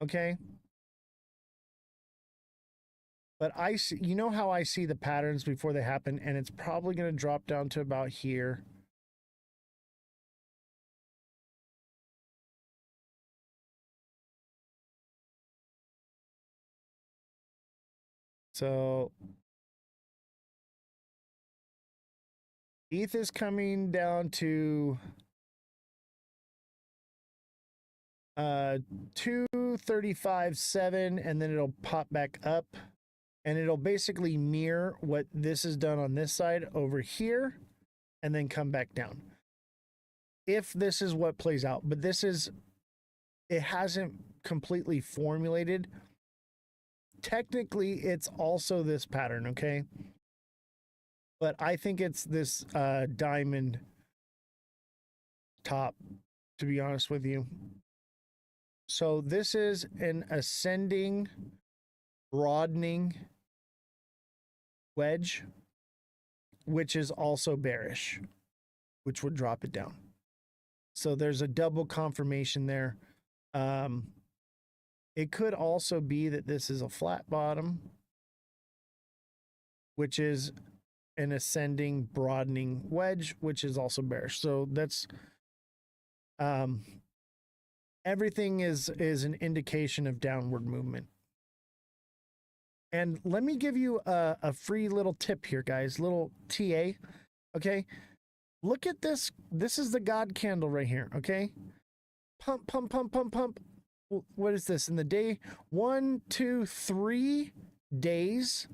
Okay. But I see, you know how I see the patterns before they happen, and it's probably going to drop down to about here. So ETH is coming down to 235.7, and then it'll pop back up, and it'll basically mirror what this is done on this side over here, and then come back down. If this is what plays out, but it hasn't completely formulated. Technically, it's also this pattern, okay? But I think it's this diamond top, to be honest with you. So this is an ascending, broadening wedge, which is also bearish, which would drop it down. So there's a double confirmation there. It could also be that this is a flat bottom, which is an ascending, broadening wedge, which is also bearish. So that's everything is an indication of downward movement. And let me give you a free little tip here, guys. Little TA. Okay. Look at this. This is the God candle right here. Okay. Pump, pump, pump, pump, pump. What is this? In the day 1, 2, 3 days.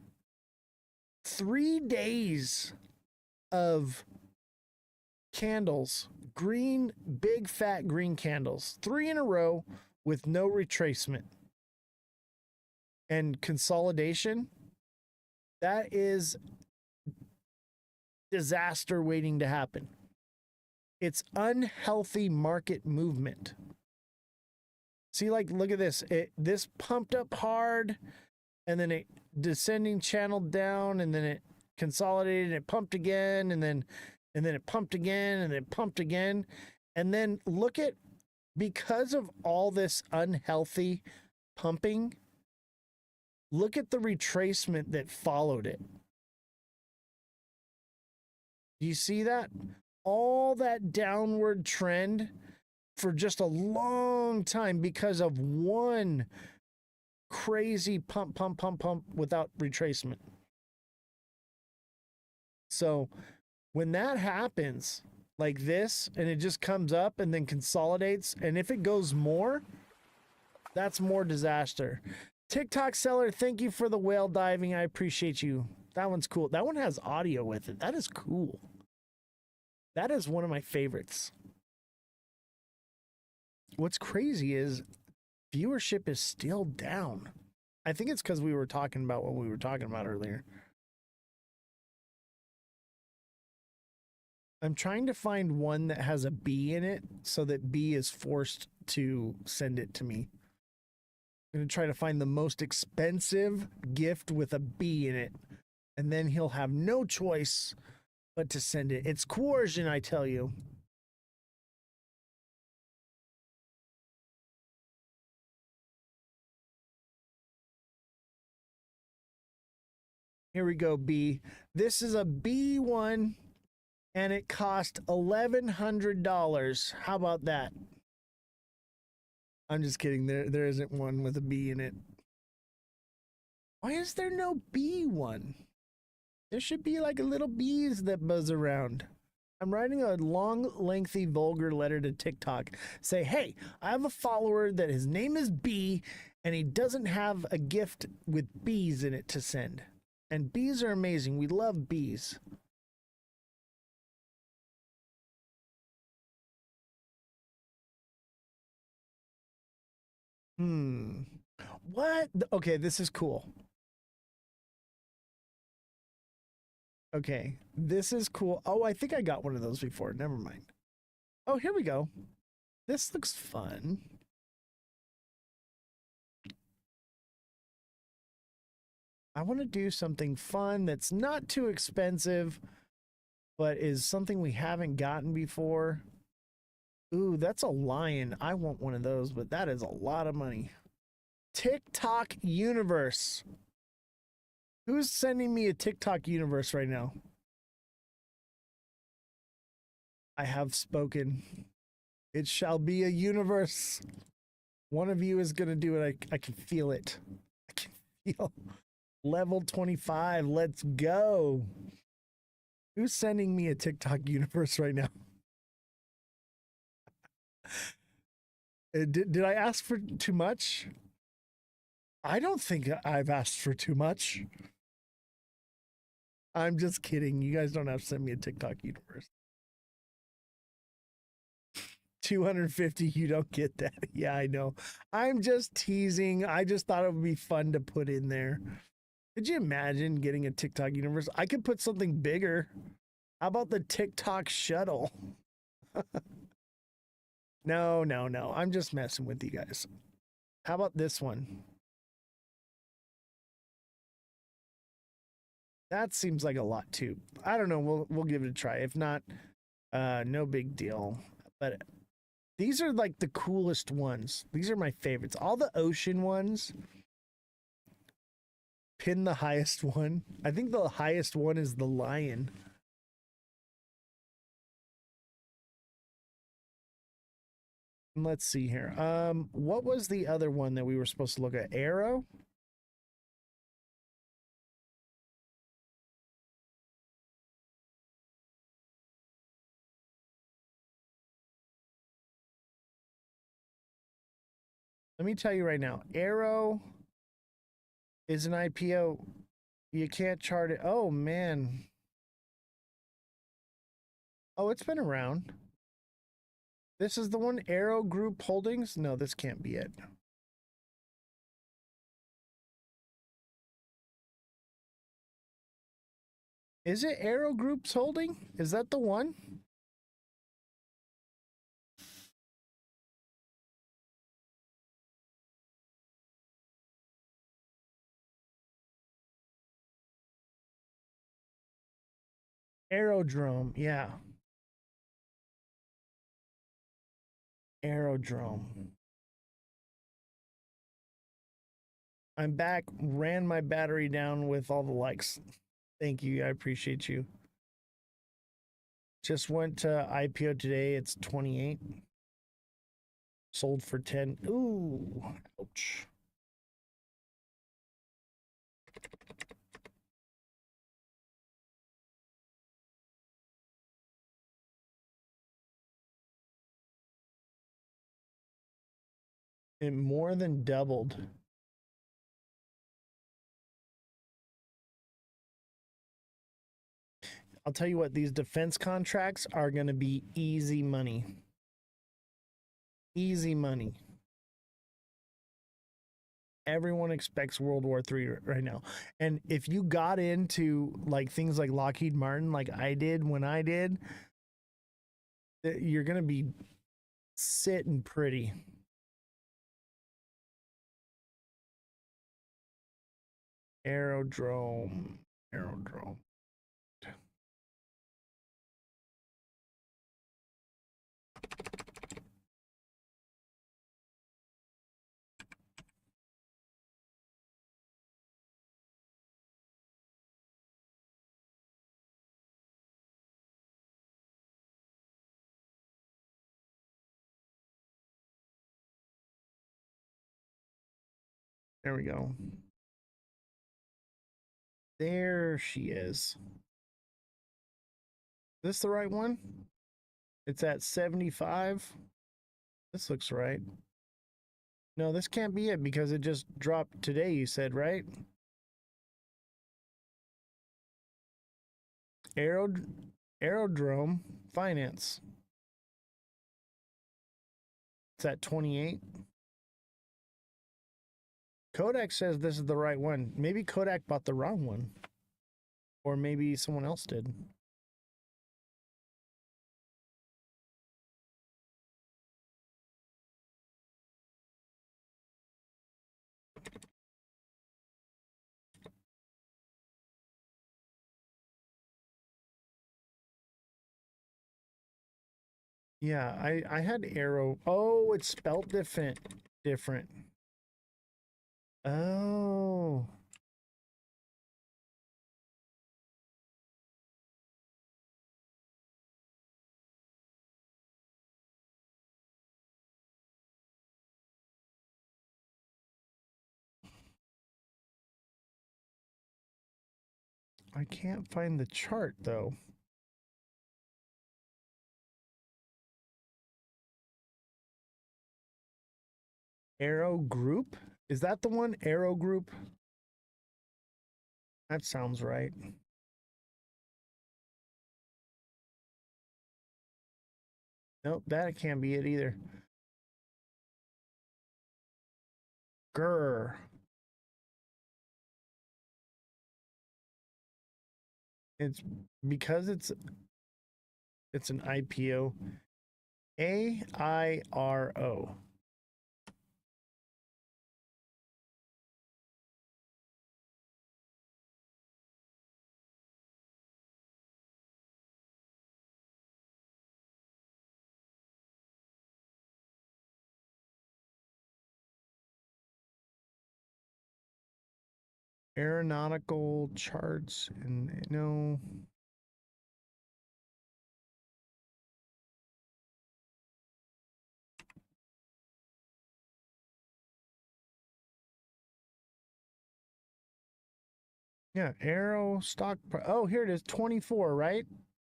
3 days of candles. Green, big fat green candles. 3 in a row with no retracement and consolidation, that is disaster waiting to happen. It's unhealthy market movement. See, like, look at this. This pumped up hard, and then it descending channeled down, and then it consolidated, and it pumped again, and then it pumped again, and then it pumped again. And then look at, because of all this unhealthy pumping, look at the retracement that followed it. Do you see that? All that downward trend for just a long time because of one crazy pump without retracement. So when that happens like this, and it just comes up and then consolidates, and if it goes more, that's more disaster. TikTok seller, thank you for the whale diving. I appreciate you. That one's cool. That one has audio with it. That is cool. That is one of my favorites. What's crazy is viewership is still down. I think it's because we were talking about what we were talking about earlier. I'm trying to find one that has a B in it so that B is forced to send it to me. I'm going to try to find the most expensive gift with a B in it, and then he'll have no choice but to send it. It's coercion, I tell you. Here we go, B. This is a B one, and it cost $1,100. How about that? I'm just kidding. There isn't one with a B in it. Why is there no B one? There should be like a little bees that buzz around. I'm writing a long, lengthy, vulgar letter to TikTok. Say, hey, I have a follower that his name is B, and he doesn't have a gift with bees in it to send. And bees are amazing. We love bees. What? Okay, this is cool. Okay, this is cool. Oh, I think I got one of those before. Never mind. Oh, here we go. This looks fun. I want to do something fun that's not too expensive, but is something we haven't gotten before. Ooh, that's a lion. I want one of those, but that is a lot of money. TikTok universe. Who's sending me a TikTok universe right now? I have spoken. It shall be a universe. One of you is going to do it. I can feel it. I can feel level 25. Let's go. Who's sending me a TikTok universe right now? Did I ask for too much? I don't think I've asked for too much. I'm just kidding. You guys don't have to send me a TikTok universe. 250, you don't get that. Yeah, I know. I'm just teasing. I just thought it would be fun to put in there. Could you imagine getting a TikTok universe? I could put something bigger. How about the TikTok shuttle? No. I'm just messing with you guys. How about this one? That seems like a lot too. I don't know. We'll give it a try. If not, no big deal. But these are like the coolest ones. These are my favorites. All the ocean ones. Pin the highest one. I think the highest one is the lion. Let's see here. What was the other one that we were supposed to look at? Arrow? Let me tell you right now, Arrow is an IPO. You can't chart it. Oh, man. Oh, it's been around. This is the one, Arrow Group Holdings? No, this can't be it. Is it Arrow Group's holding? Is that the one? Aerodrome, yeah. Aerodrome. I'm back, ran my battery down with all the likes. Thank you, I appreciate you. Just went to IPO today, it's 28. Sold for 10. Ooh, ouch. It more than doubled. I'll tell you what, these defense contracts are going to be easy money. Easy money. Everyone expects World War III right now. And if you got into like things like Lockheed Martin, like I did when I did, you're going to be sitting pretty. Aerodrome. Aerodrome. There we go. There she is. Is this the right one? It's at 75. This looks right. No, this can't be it because it just dropped today, you said, right? Aerodrome Finance. It's at 28. Kodak says this is the right one. Maybe Kodak bought the wrong one. Or maybe someone else did. Yeah, I had Arrow. Oh, it's spelled different. Oh. I can't find the chart though. Arrow Group? Is that the one? Arrow Group? That sounds right. Nope, that can't be it either. Grr. It's because it's an IPO. AIRO. Aeronautical charts and no. Yeah, Arrow stock. Oh, here it is. 24, right?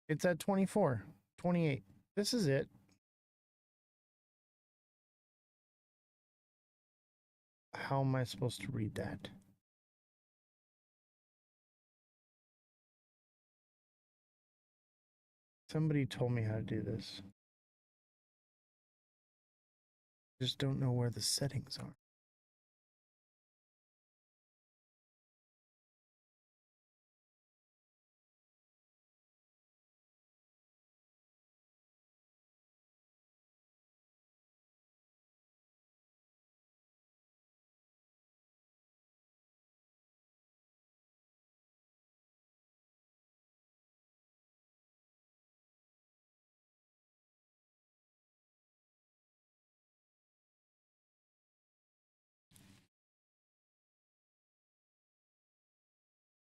It's at 24. 28. This is it. How am I supposed to read that? Somebody told me how to do this. Just don't know where the settings are.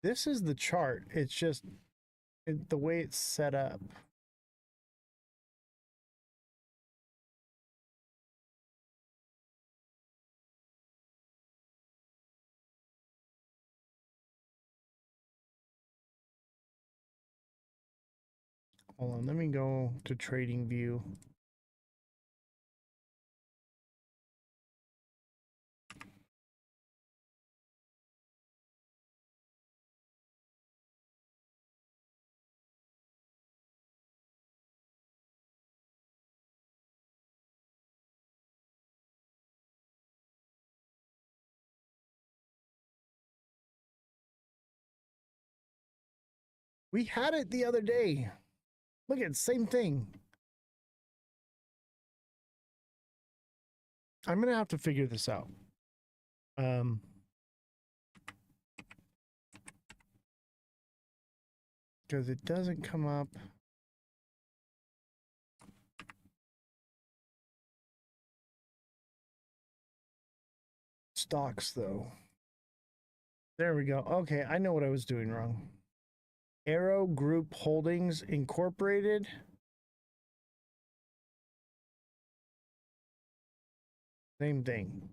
This is the chart. It's just the way it's set up. Hold on, let me go to Trading View. We had it the other day. Look at same thing. I'm gonna have to figure this out. Because it doesn't come up. Stocks though. There we go. Okay, I know what I was doing wrong. Arrow Group Holdings Incorporated. Same thing.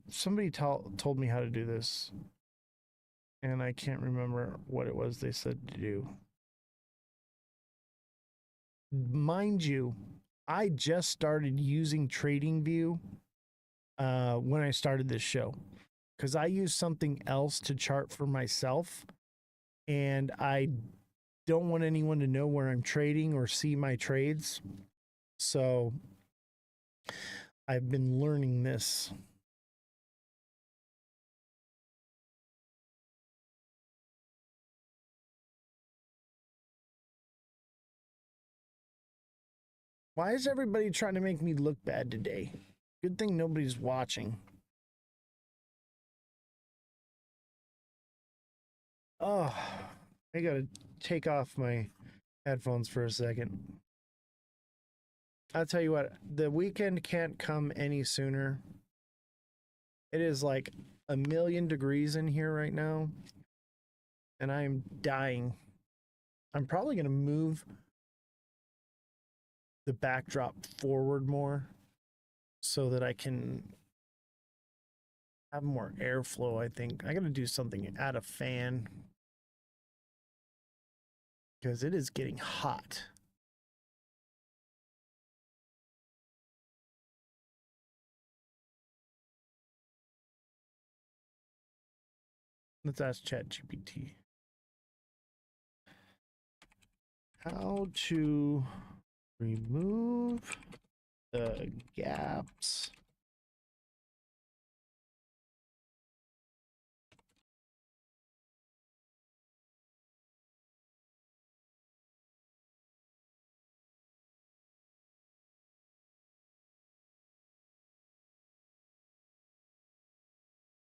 Somebody told me how to do this, and I can't remember what it was they said to do. Mind you, I just started using TradingView when I started this show, because I use something else to chart for myself, and I don't want anyone to know where I'm trading or see my trades. So I've been learning this. Why is everybody trying to make me look bad today? Good thing nobody's watching. Oh, I gotta take off my headphones for a second. I'll tell you what, the weekend can't come any sooner. It is like 1,000,000 degrees in here right now, and I am dying. I'm probably gonna move the backdrop forward more so that I can have more airflow. I think I gotta do something, add a fan, because it is getting hot. Let's ask ChatGPT how to remove the gaps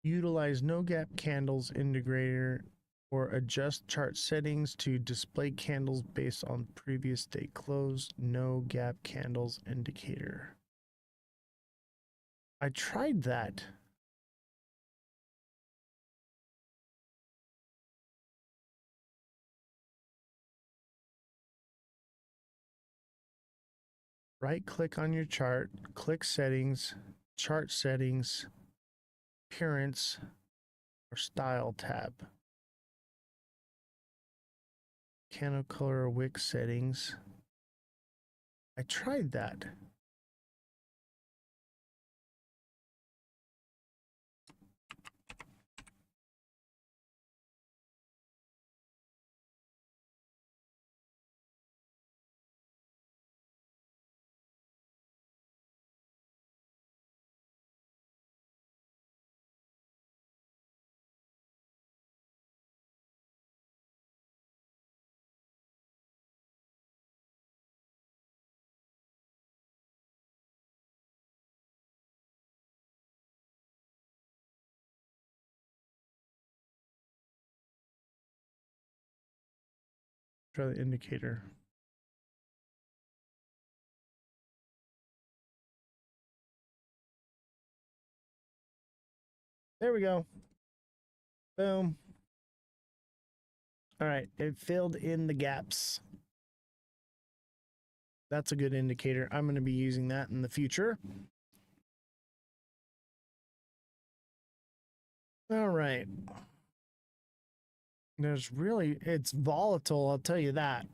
utilize no gap candles integrator or adjust chart settings to display candles based on previous day close. No gap candles indicator. I tried that. Right click on your chart, click settings, chart settings, appearance, or style tab. Candle color wick settings. I tried that. Try the indicator. There we go. Boom. All right, it filled in the gaps. That's a good indicator. I'm going to be using that in the future. All right. It's volatile, I'll tell you that.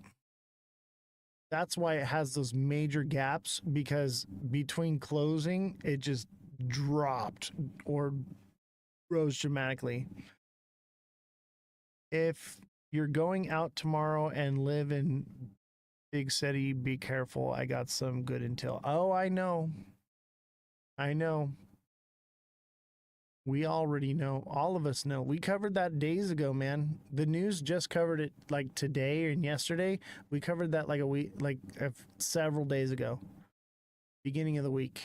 That's why it has those major gaps, because between closing, it just dropped or rose dramatically. If you're going out tomorrow and live in big city, be careful. I got some good intel. Oh, I know. We already know. All of us know. We covered that days ago, man. The news just covered it like today and yesterday. We covered that like a week, several days ago. Beginning of the week.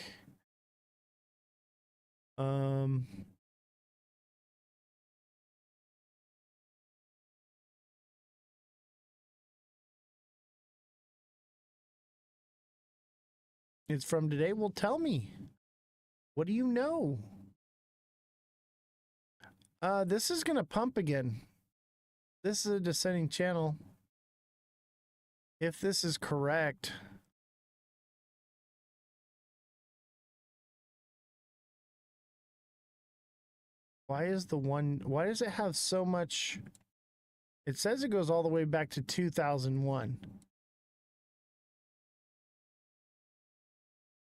It's from today. Well, tell me. What do you know? This is going to pump again. This is a descending channel. If this is correct. Why does it have so much? It says it goes all the way back to 2001.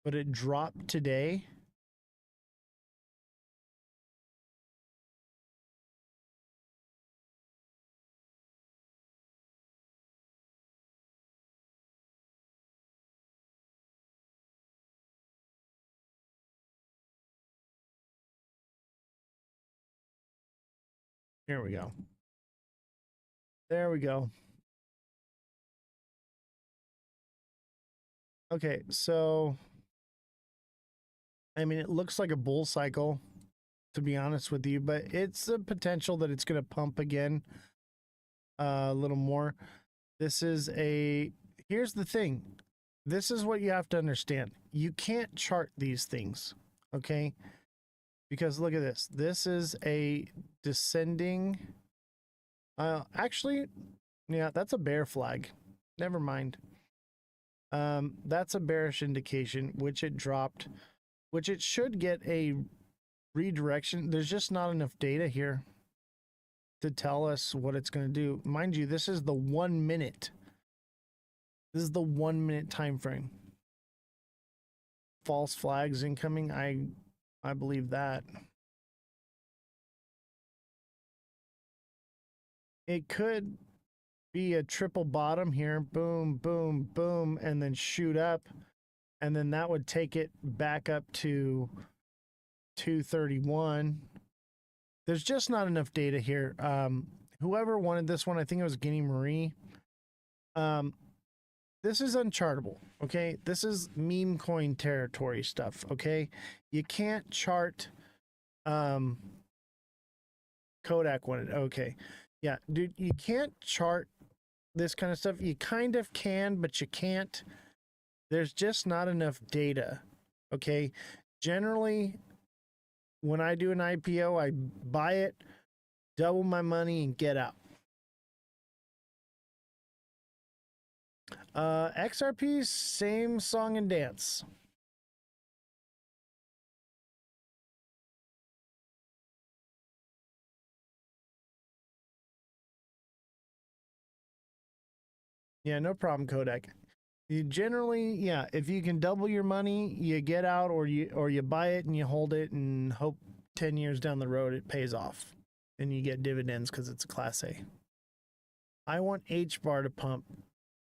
But it dropped today. Here we go. There we go. Okay, so I mean, it looks like a bull cycle, to be honest with you, but it's a potential that it's going to pump again a little more. Here's the thing. This is what you have to understand. You can't chart these things, okay? Because look at this. This is a descending. Actually, yeah, that's a bear flag. Never mind. That's a bearish indication, which it dropped, which it should get a redirection. There's just not enough data here to tell us what it's going to do. Mind you, this is the 1 minute. This is the 1 minute time frame. False flags incoming. I believe that. It could be a triple bottom here. Boom, boom, boom, and then shoot up. And then that would take it back up to 231. There's just not enough data here. Whoever wanted this one, I think it was Guinea Marie. This is unchartable, okay? This is meme coin territory stuff, okay? You can't chart Kodak wanted. Okay. Yeah, dude, you can't chart this kind of stuff. You kind of can, but you can't. There's just not enough data, okay? Generally, when I do an IPO, I buy it, double my money, and get out. XRP, same song and dance. Yeah, no problem, Kodak. You generally, yeah, if you can double your money, you get out, or you buy it and you hold it and hope 10 years down the road it pays off and you get dividends because it's a Class A. I want H bar to pump.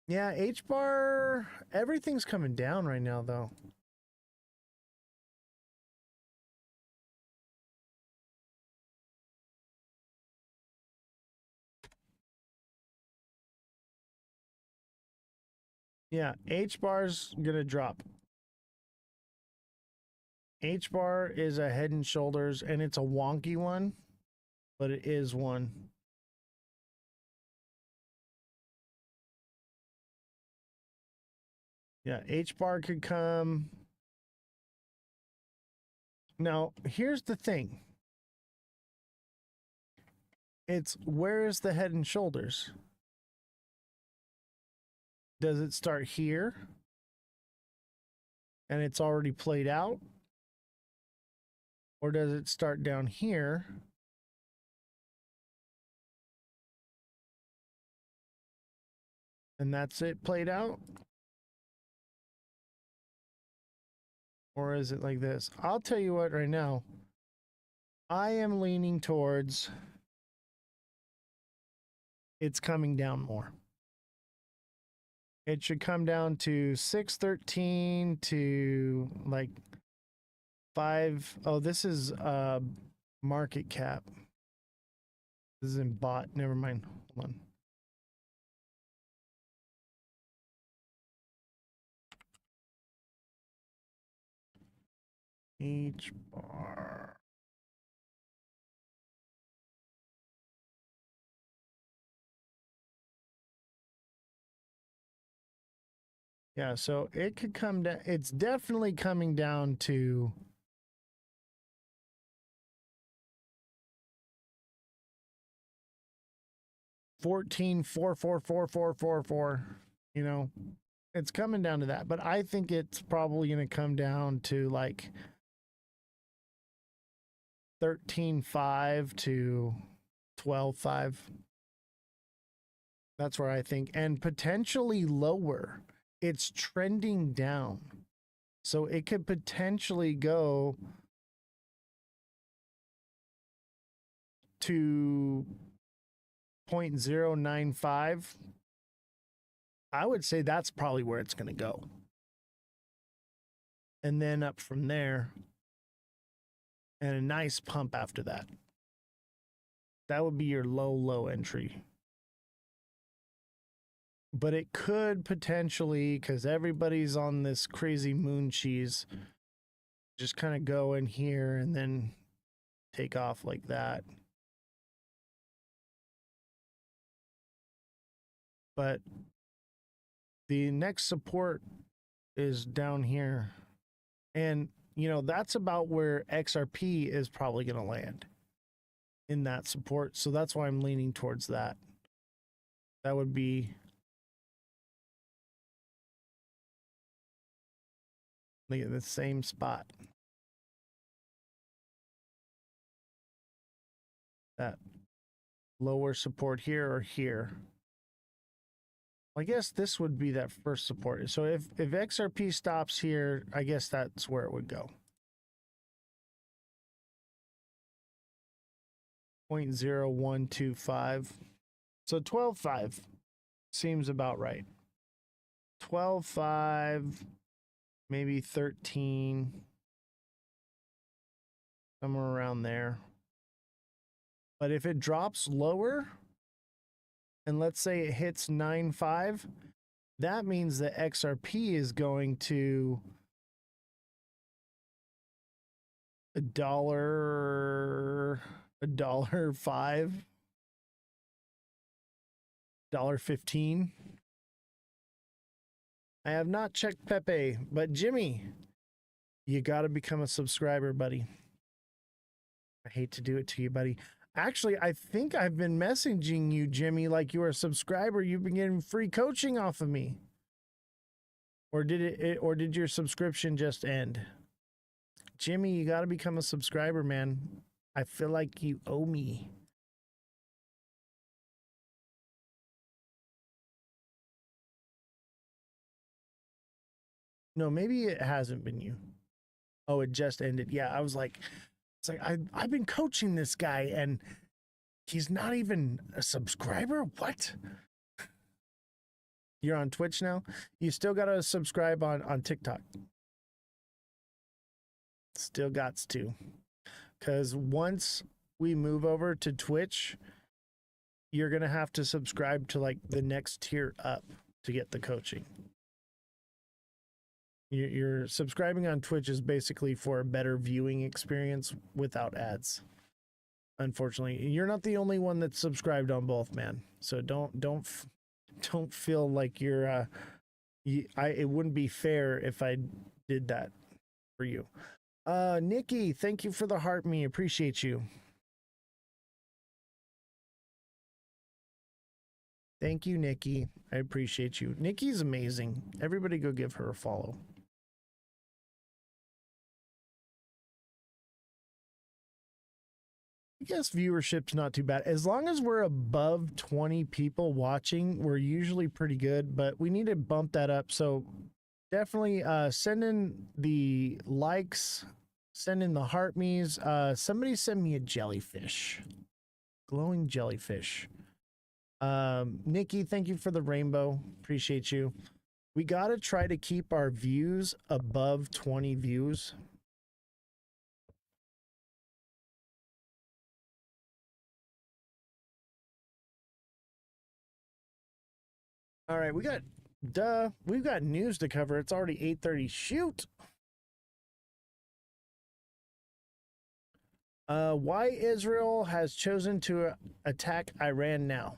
Yeah, H bar, everything's coming down right now though. Yeah, H bar's gonna drop. H bar is a head and shoulders, and it's a wonky one, but it is one. Yeah, H bar could come. Now, here's the thing. It's where is the head and shoulders? Does it start here? And it's already played out? Or does it start down here? And that's it played out? Or is it like this? I'll tell you what right now. I am leaning towards it's coming down more. It should come down to 613 to like 5. Oh, this is market cap. This is in bot. Never mind. Hold on. H bar. Yeah, so it could come down. It's definitely coming down to 14,444,444. You know, it's coming down to that. But I think it's probably going to come down to like 13.5 to 12.5. That's where I think, and potentially lower. It's trending down. So it could potentially go to 0.095. I would say that's probably where it's going to go. And then up from there, and a nice pump after that. That would be your low entry. But it could potentially, because everybody's on this crazy moon cheese, just kind of go in here and then take off like that. But the next support is down here. And, you know, that's about where XRP is probably going to land in that support. So that's why I'm leaning towards that. That would be like the same spot. That lower support here or here. I guess this would be that first support. So if XRP stops here, I guess that's where it would go. 0.0125. So 12.5 seems about right. 12.5, maybe 13, somewhere around there. But if it drops lower, and let's say it hits 9.5, that means that XRP is going to $1.05, $1.15. I have not checked Pepe, but Jimmy, you got to become a subscriber, buddy. I hate to do it to you, buddy. Actually, I think I've been messaging you, Jimmy, like you were a subscriber. You've been getting free coaching off of me. Or did your subscription just end? Jimmy, you got to become a subscriber, man. I feel like you owe me. No, maybe it hasn't been you. Oh, it just ended. Yeah, I was like, it's like I've been coaching this guy and he's not even a subscriber? What? You're on Twitch now? You still got to subscribe on TikTok. Still gots to. Because once we move over to Twitch, you're going to have to subscribe to like the next tier up to get the coaching. You're subscribing on Twitch is basically for a better viewing experience without ads. Unfortunately, you're not the only one that's subscribed on both, man. So don't feel like you're it wouldn't be fair if I did that for you. Nikki, thank you for the heart me. Appreciate you. Thank you, Nikki. I appreciate you. Nikki's amazing. Everybody go give her a follow. I guess viewership's not too bad. As long as we're above 20 people watching, we're usually pretty good, but we need to bump that up. So definitely send in the likes, send in the heart me's. Somebody send me a jellyfish. Glowing jellyfish. Nikki, thank you for the rainbow. Appreciate you. We got to try to keep our views above 20 views. All right, we've got news to cover. It's already 8:30. Shoot. Why Israel has chosen to attack Iran now?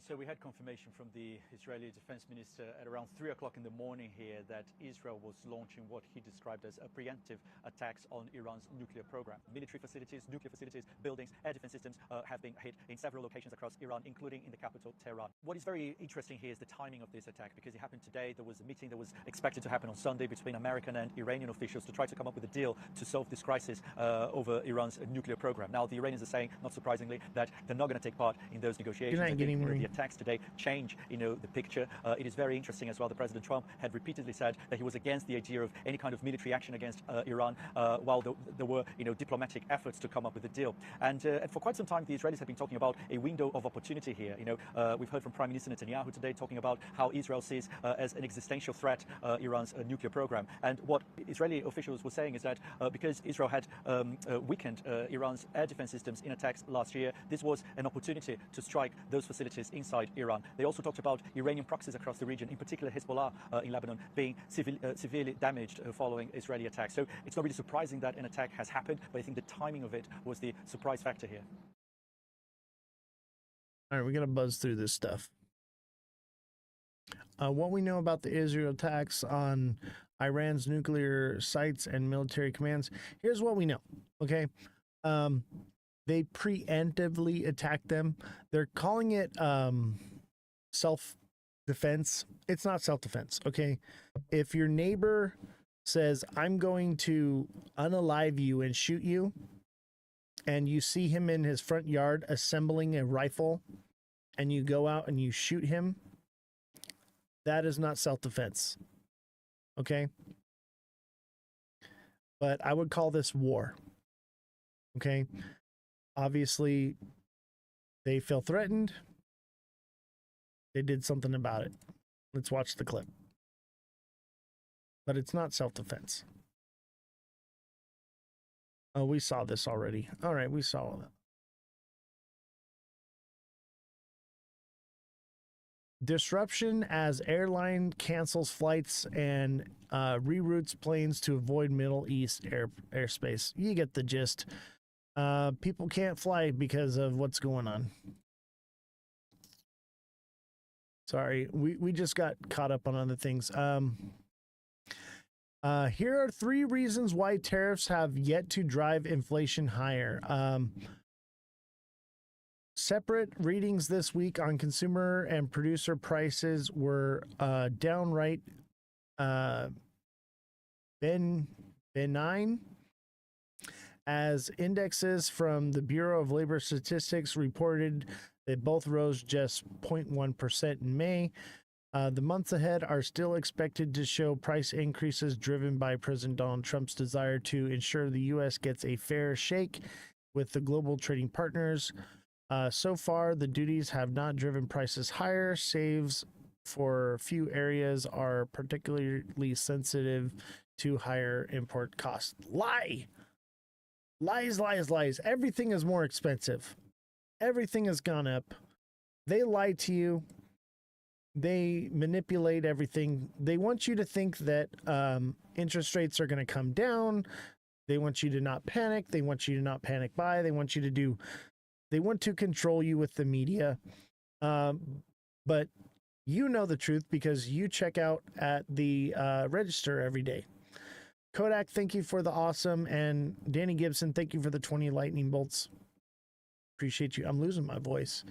So we had confirmation from the Israeli defense minister at around 3 o'clock in the morning here that Israel was launching what he described as a preemptive attacks on Iran's nuclear program. Military facilities, nuclear facilities, buildings, air defense systems have been hit in several locations across Iran, including in the capital, Tehran. What is very interesting here is the timing of this attack, because it happened today. There was a meeting that was expected to happen on Sunday between American and Iranian officials to try to come up with a deal to solve this crisis over Iran's nuclear program. Now, the Iranians are saying, not surprisingly, that they're not going to take part in those negotiations. The attacks today change, the picture. It is very interesting as well that President Trump had repeatedly said that he was against the idea of any kind of military action against Iran, while there were, diplomatic efforts to come up with a deal. And for quite some time, the Israelis have been talking about a window of opportunity here. We've heard from Prime Minister Netanyahu today talking about how Israel sees as an existential threat Iran's nuclear program. And what Israeli officials were saying is that because Israel had weakened Iran's air defense systems in attacks last year, this was an opportunity to strike those facilities inside Iran. They also talked about Iranian proxies across the region, in particular Hezbollah in Lebanon, being severely damaged following Israeli attacks. So it's not really surprising that an attack has happened, but I think the timing of it was the surprise factor here. All right, we're going to buzz through this stuff. What we know about the Israel attacks on Iran's nuclear sites and military commands. Here's what we know, okay? They preemptively attacked them. They're calling it self-defense. It's not self-defense, okay? If your neighbor says, I'm going to unalive you and shoot you, and you see him in his front yard assembling a rifle, and you go out and you shoot him, that is not self-defense, okay? But I would call this war, okay? Obviously, they feel threatened. They did something about it. Let's watch the clip. But it's not self-defense. Oh, we saw this already. All right, we saw that. Disruption as airline cancels flights and reroutes planes to avoid Middle East airspace. You get the gist. People can't fly because of what's going on. Sorry, we just got caught up on other things. Here are 3 reasons why tariffs have yet to drive inflation higher. Separate readings this week on consumer and producer prices were downright benign, as indexes from the Bureau of Labor Statistics reported that both rose just 0.1% in May. The months ahead are still expected to show price increases driven by President Donald Trump's desire to ensure the U.S. gets a fair shake with the global trading partners. So far, the duties have not driven prices higher. Saves for few areas are particularly sensitive to higher import costs. Lies. Everything is more expensive. Everything has gone up. They lie to you. They manipulate everything. They want you to think that interest rates are going to come down. They want you to not panic. They want you to not panic buy. They want to control you with the media. But you know the truth because you check out at the register every day. Kodak, thank you for the awesome. And Danny Gibson, thank you for the 20 lightning bolts. Appreciate you. I'm losing my voice.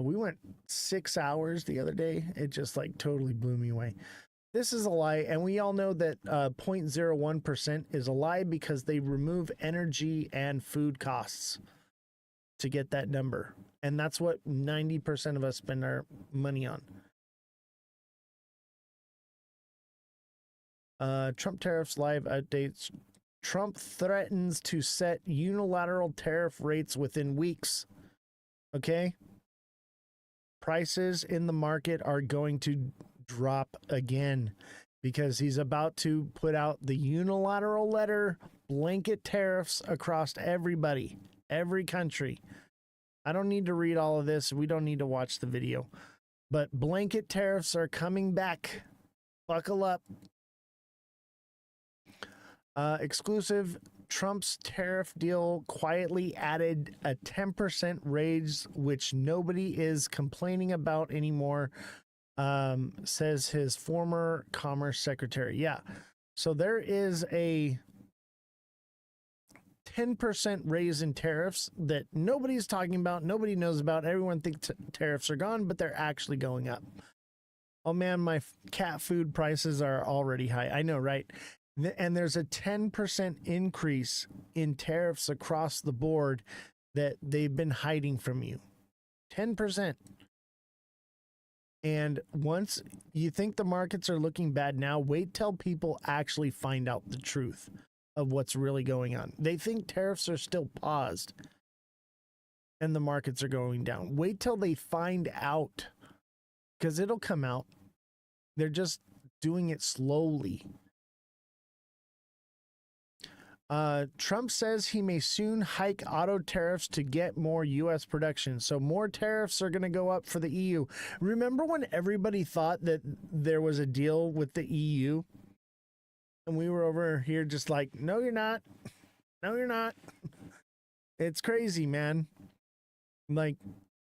We went 6 hours the other day. It just like totally blew me away. This is a lie. And we all know that 0.01% is a lie because they remove energy and food costs to get that number. And that's what 90% of us spend our money on. Trump tariffs live updates. Trump threatens to set unilateral tariff rates within weeks. Okay? Prices in the market are going to drop again because he's about to put out the unilateral letter, blanket tariffs across everybody, every country. I don't need to read all of this. We don't need to watch the video. But blanket tariffs are coming back. Buckle up. Exclusive, Trump's tariff deal quietly added a 10% raise, which nobody is complaining about anymore, says his former Commerce Secretary. Yeah, so there is a 10% raise in tariffs that nobody's talking about, nobody knows about. Everyone thinks tariffs are gone, but they're actually going up. Oh man, my cat food prices are already high. I know, right? And there's a 10% increase in tariffs across the board that they've been hiding from you. 10%. And once you think the markets are looking bad now, wait till people actually find out the truth of what's really going on. They think tariffs are still paused and the markets are going down. Wait till they find out, because it'll come out. They're just doing it slowly. Trump says he may soon hike auto tariffs to get more U.S. production. So more tariffs are going to go up for the EU. Remember when everybody thought that there was a deal with the EU? And we were over here just like, no, you're not. No, you're not. It's crazy, man. Like,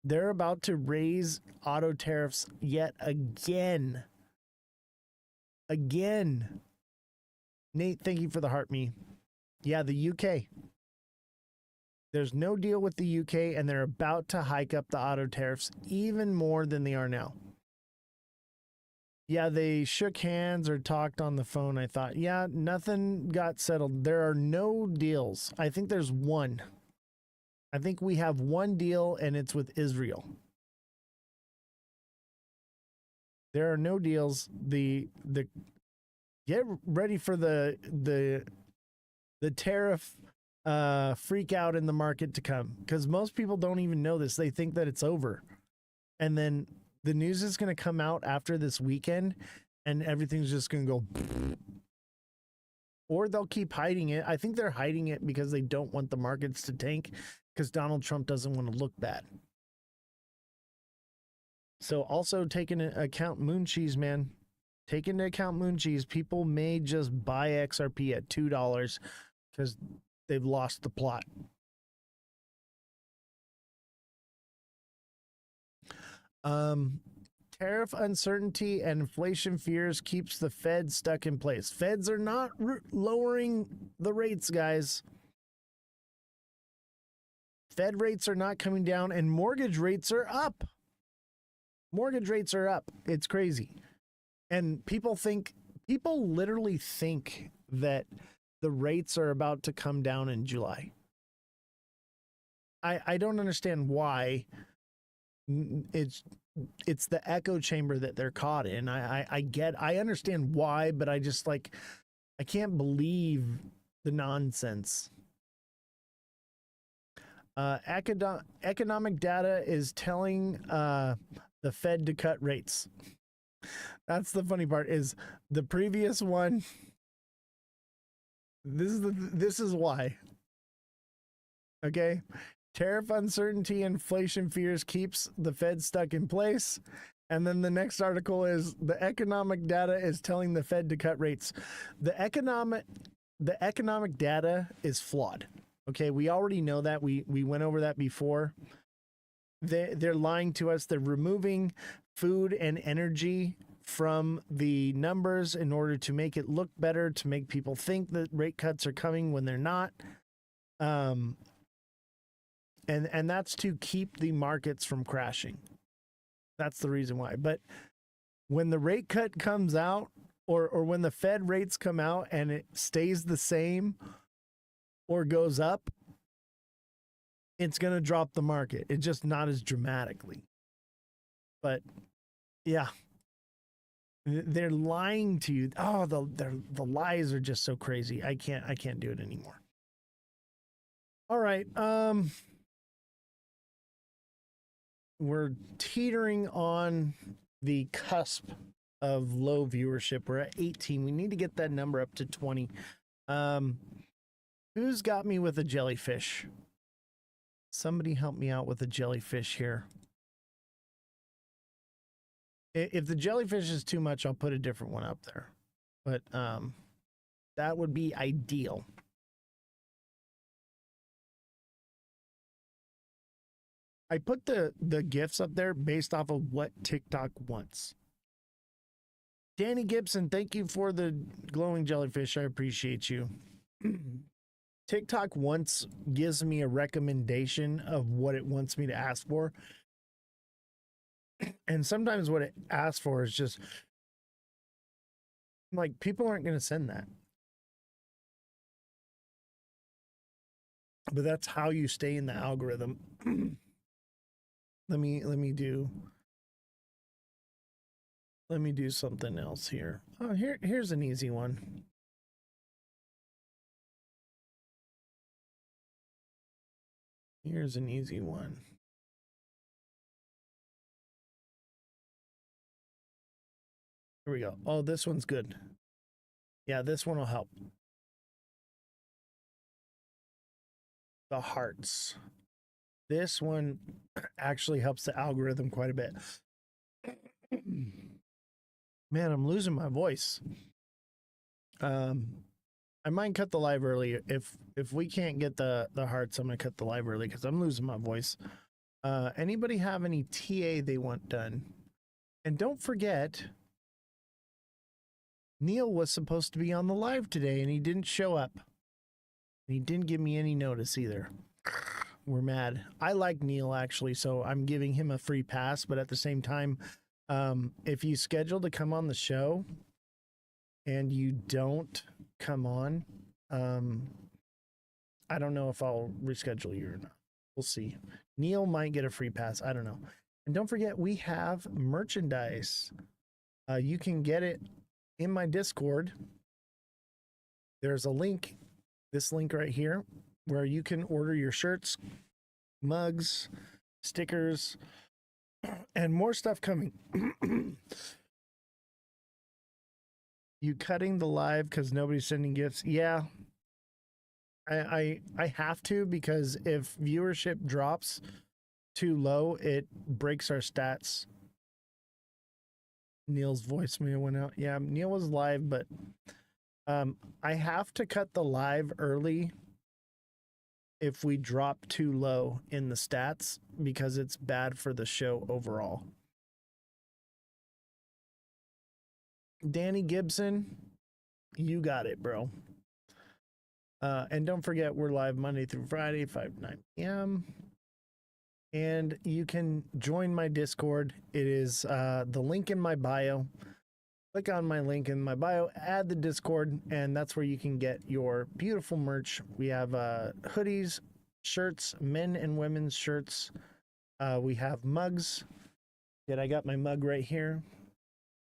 they're about to raise auto tariffs yet again. Again. Nate, thank you for the heart me. Yeah, the UK. There's no deal with the UK, and they're about to hike up the auto tariffs even more than they are now. Yeah, they shook hands or talked on the phone. I thought, yeah, nothing got settled. There are no deals. I think there's one. I think we have one deal, and it's with Israel. There are no deals. The get ready for the tariff freak out in the market to come, because most people don't even know this. They think that it's over, and then the news is going to come out after this weekend and everything's just going to go, or they'll keep hiding it. I think they're hiding it because they don't want the markets to tank, because Donald Trump doesn't want to look bad. So also take into account moon cheese, man. Take into account moon cheese. People may just buy XRP at $2 because they've lost the plot. Tariff uncertainty and inflation fears keeps the Fed stuck in place. Feds are not lowering the rates, guys. Fed rates are not coming down, and mortgage rates are up. Mortgage rates are up. It's crazy. And people literally think that the rates are about to come down in July. I don't understand why. It's the echo chamber that they're caught in. I understand why, but I just I can't believe the nonsense. Economic data is telling the Fed to cut rates. That's the funny part, is the previous one. This is why. Okay. Tariff uncertainty, inflation fears keeps the Fed stuck in place. And then the next article is the economic data is telling the Fed to cut rates. The the economic data is flawed. Okay, we already know that. We went over that before. They're lying to us. They're removing food and energy from the numbers in order to make it look better, to make people think that rate cuts are coming when they're not. And that's to keep the markets from crashing. That's the reason why. But when the rate cut comes out, or when the Fed rates come out and it stays the same or goes up, it's going to drop the market. It's just not as dramatically. But yeah, they're lying to you. Oh, the lies are just so crazy. I can't do it anymore. All right. We're teetering on the cusp of low viewership. We're at 18. We need to get that number up to 20. Who's got me with a jellyfish? Somebody help me out with a jellyfish here. If the jellyfish is too much, I'll put a different one up there. But that would be ideal. I put the GIFs up there based off of what TikTok wants. Danny Gibson, thank you for the glowing jellyfish. I appreciate you. TikTok gives me a recommendation of what it wants me to ask for. And sometimes what it asks for is just like, people aren't going to send that. But that's how you stay in the algorithm. Let me do something else here. Oh, here's an easy one. Here's an easy one. Here we go. Oh, this one's good. Yeah, this one will help. The hearts. This one actually helps the algorithm quite a bit. Man, I'm losing my voice. I might cut the live early. If we can't get the hearts, I'm gonna cut the live early because I'm losing my voice. Anybody have any TA they want done? And don't forget, Neil was supposed to be on the live today and he didn't show up. He didn't give me any notice either. We're mad. I like Neil actually, so I'm giving him a free pass, but at the same time, if you schedule to come on the show and you don't come on, I don't know if I'll reschedule you or not. We'll see. Neil might get a free pass. I don't know. And don't forget, we have merchandise. You can get it in my Discord. There's a link, this link right here, where you can order your shirts, mugs, stickers, and more stuff coming. You cutting the live because nobody's sending gifts? Yeah. I have to, because if viewership drops too low, it breaks our stats. Neil's voicemail went out. Yeah, Neil was live, but I have to cut the live early if we drop too low in the stats, because it's bad for the show overall. Danny Gibson, you got it, bro. And don't forget, we're live Monday through Friday, 5 to 9 p.m. And you can join my Discord. It is the link in my bio. Click on my link in my bio, add the Discord, and that's where you can get your beautiful merch. We have hoodies, shirts, men and women's shirts. We have mugs. I got my mug right here.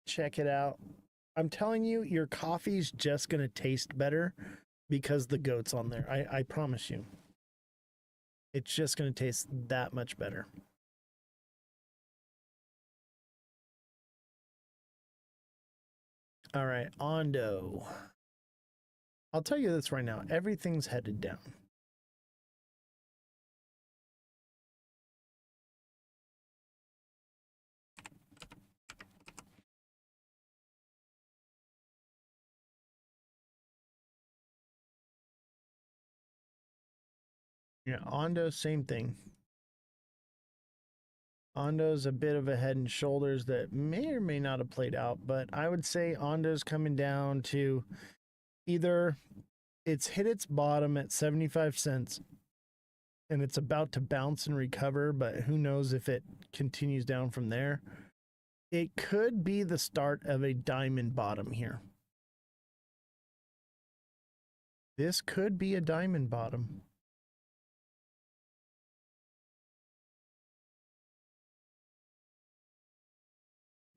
Check it out. I'm telling you, your coffee's just going to taste better because the goat's on there. I promise you. It's just going to taste that much better. All right, Ondo. I'll tell you this right now. Everything's headed down. Yeah, Ondo, same thing. Ondo's a bit of a head and shoulders that may or may not have played out, but I would say Ondo's coming down to either it's hit its bottom at 75 cents and it's about to bounce and recover, but who knows if it continues down from there. It could be the start of a diamond bottom here. This could be a diamond bottom.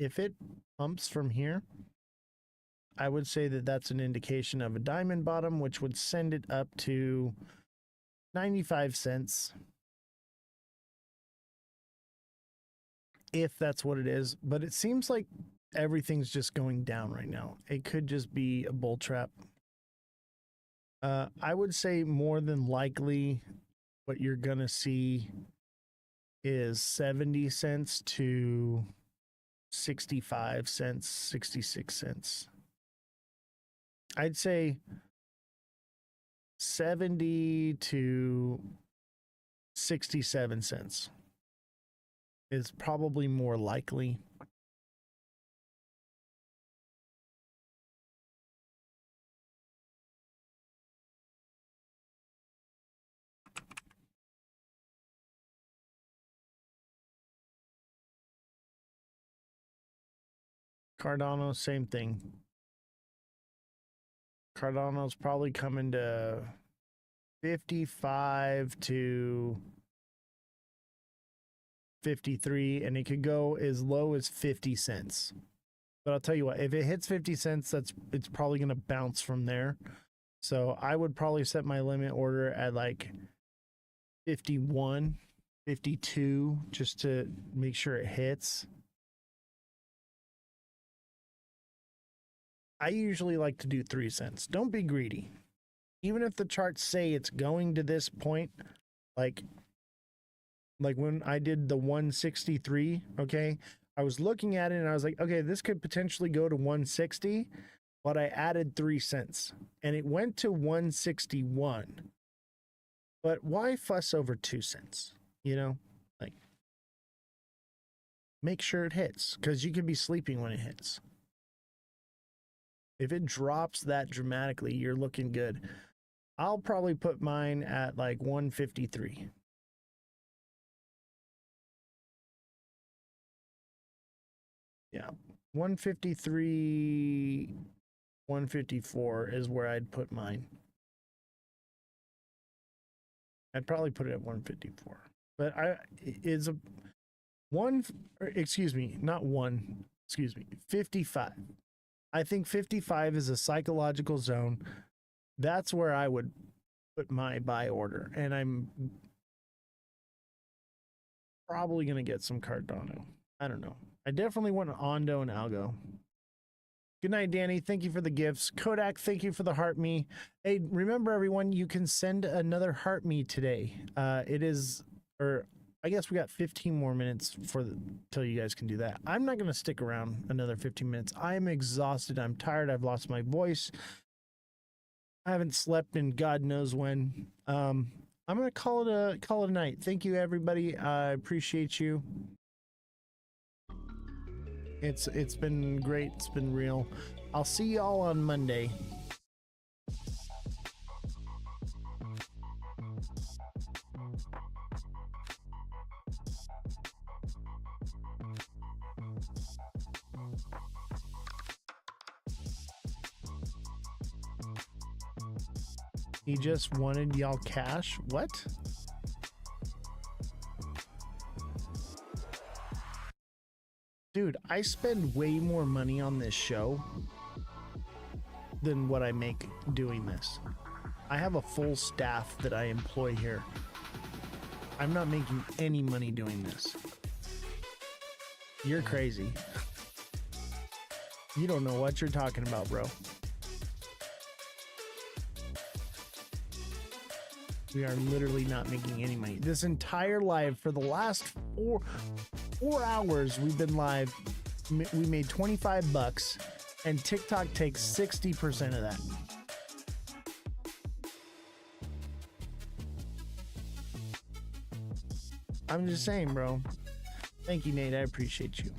If it pumps from here, I would say that that's an indication of a diamond bottom, which would send it up to 95 cents. If that's what it is, but it seems like everything's just going down right now. It could just be a bull trap. I would say more than likely what you're going to see is 70 cents to 65 cents, 66 cents. I'd say 70 to 67 cents is probably more likely. Cardano, same thing. Cardano's probably coming to 55 to 53, and it could go as low as 50 cents. But I'll tell you what, if it hits 50 cents, it's probably going to bounce from there. So I would probably set my limit order at like 51, 52, just to make sure it hits. I usually like to do 3 cents. Don't be greedy. Even if the charts say it's going to this point, like when I did the 163, okay, I was looking at it and I was like, okay, this could potentially go to 160, but I added 3 cents and it went to 161. But why fuss over 2 cents? You know, like, make sure it hits, because you could be sleeping when it hits. If it drops that dramatically, you're looking good. I'll probably put mine at like 153. Yeah, 153, 154 is where I'd put mine. I'd probably put it at 154. But it's a one, excuse me, not one, excuse me, 55. I think 55 is a psychological zone. That's where I would put my buy order. And I'm probably going to get some Cardano. I don't know. I definitely want an Ondo and Algo. Good night, Danny. Thank you for the gifts. Kodak, thank you for the heart me. Hey, remember everyone, you can send another heart me today. It is, or I guess we got 15 more minutes till you guys can do that. I'm not going to stick around another 15 minutes. I'm exhausted. I'm tired. I've lost my voice. I haven't slept in God knows when. I'm going to call it a night. Thank you, everybody. I appreciate you. It's been great. It's been real. I'll see y'all on Monday. He just wanted y'all cash? What? Dude, I spend way more money on this show than what I make doing this. I have a full staff that I employ here. I'm not making any money doing this. You're crazy. You don't know what you're talking about, bro. We are literally not making any money. This entire live for the last four hours we've been live, we made 25 bucks and TikTok takes 60% of that. I'm just saying, bro. Thank you, Nate. I appreciate you.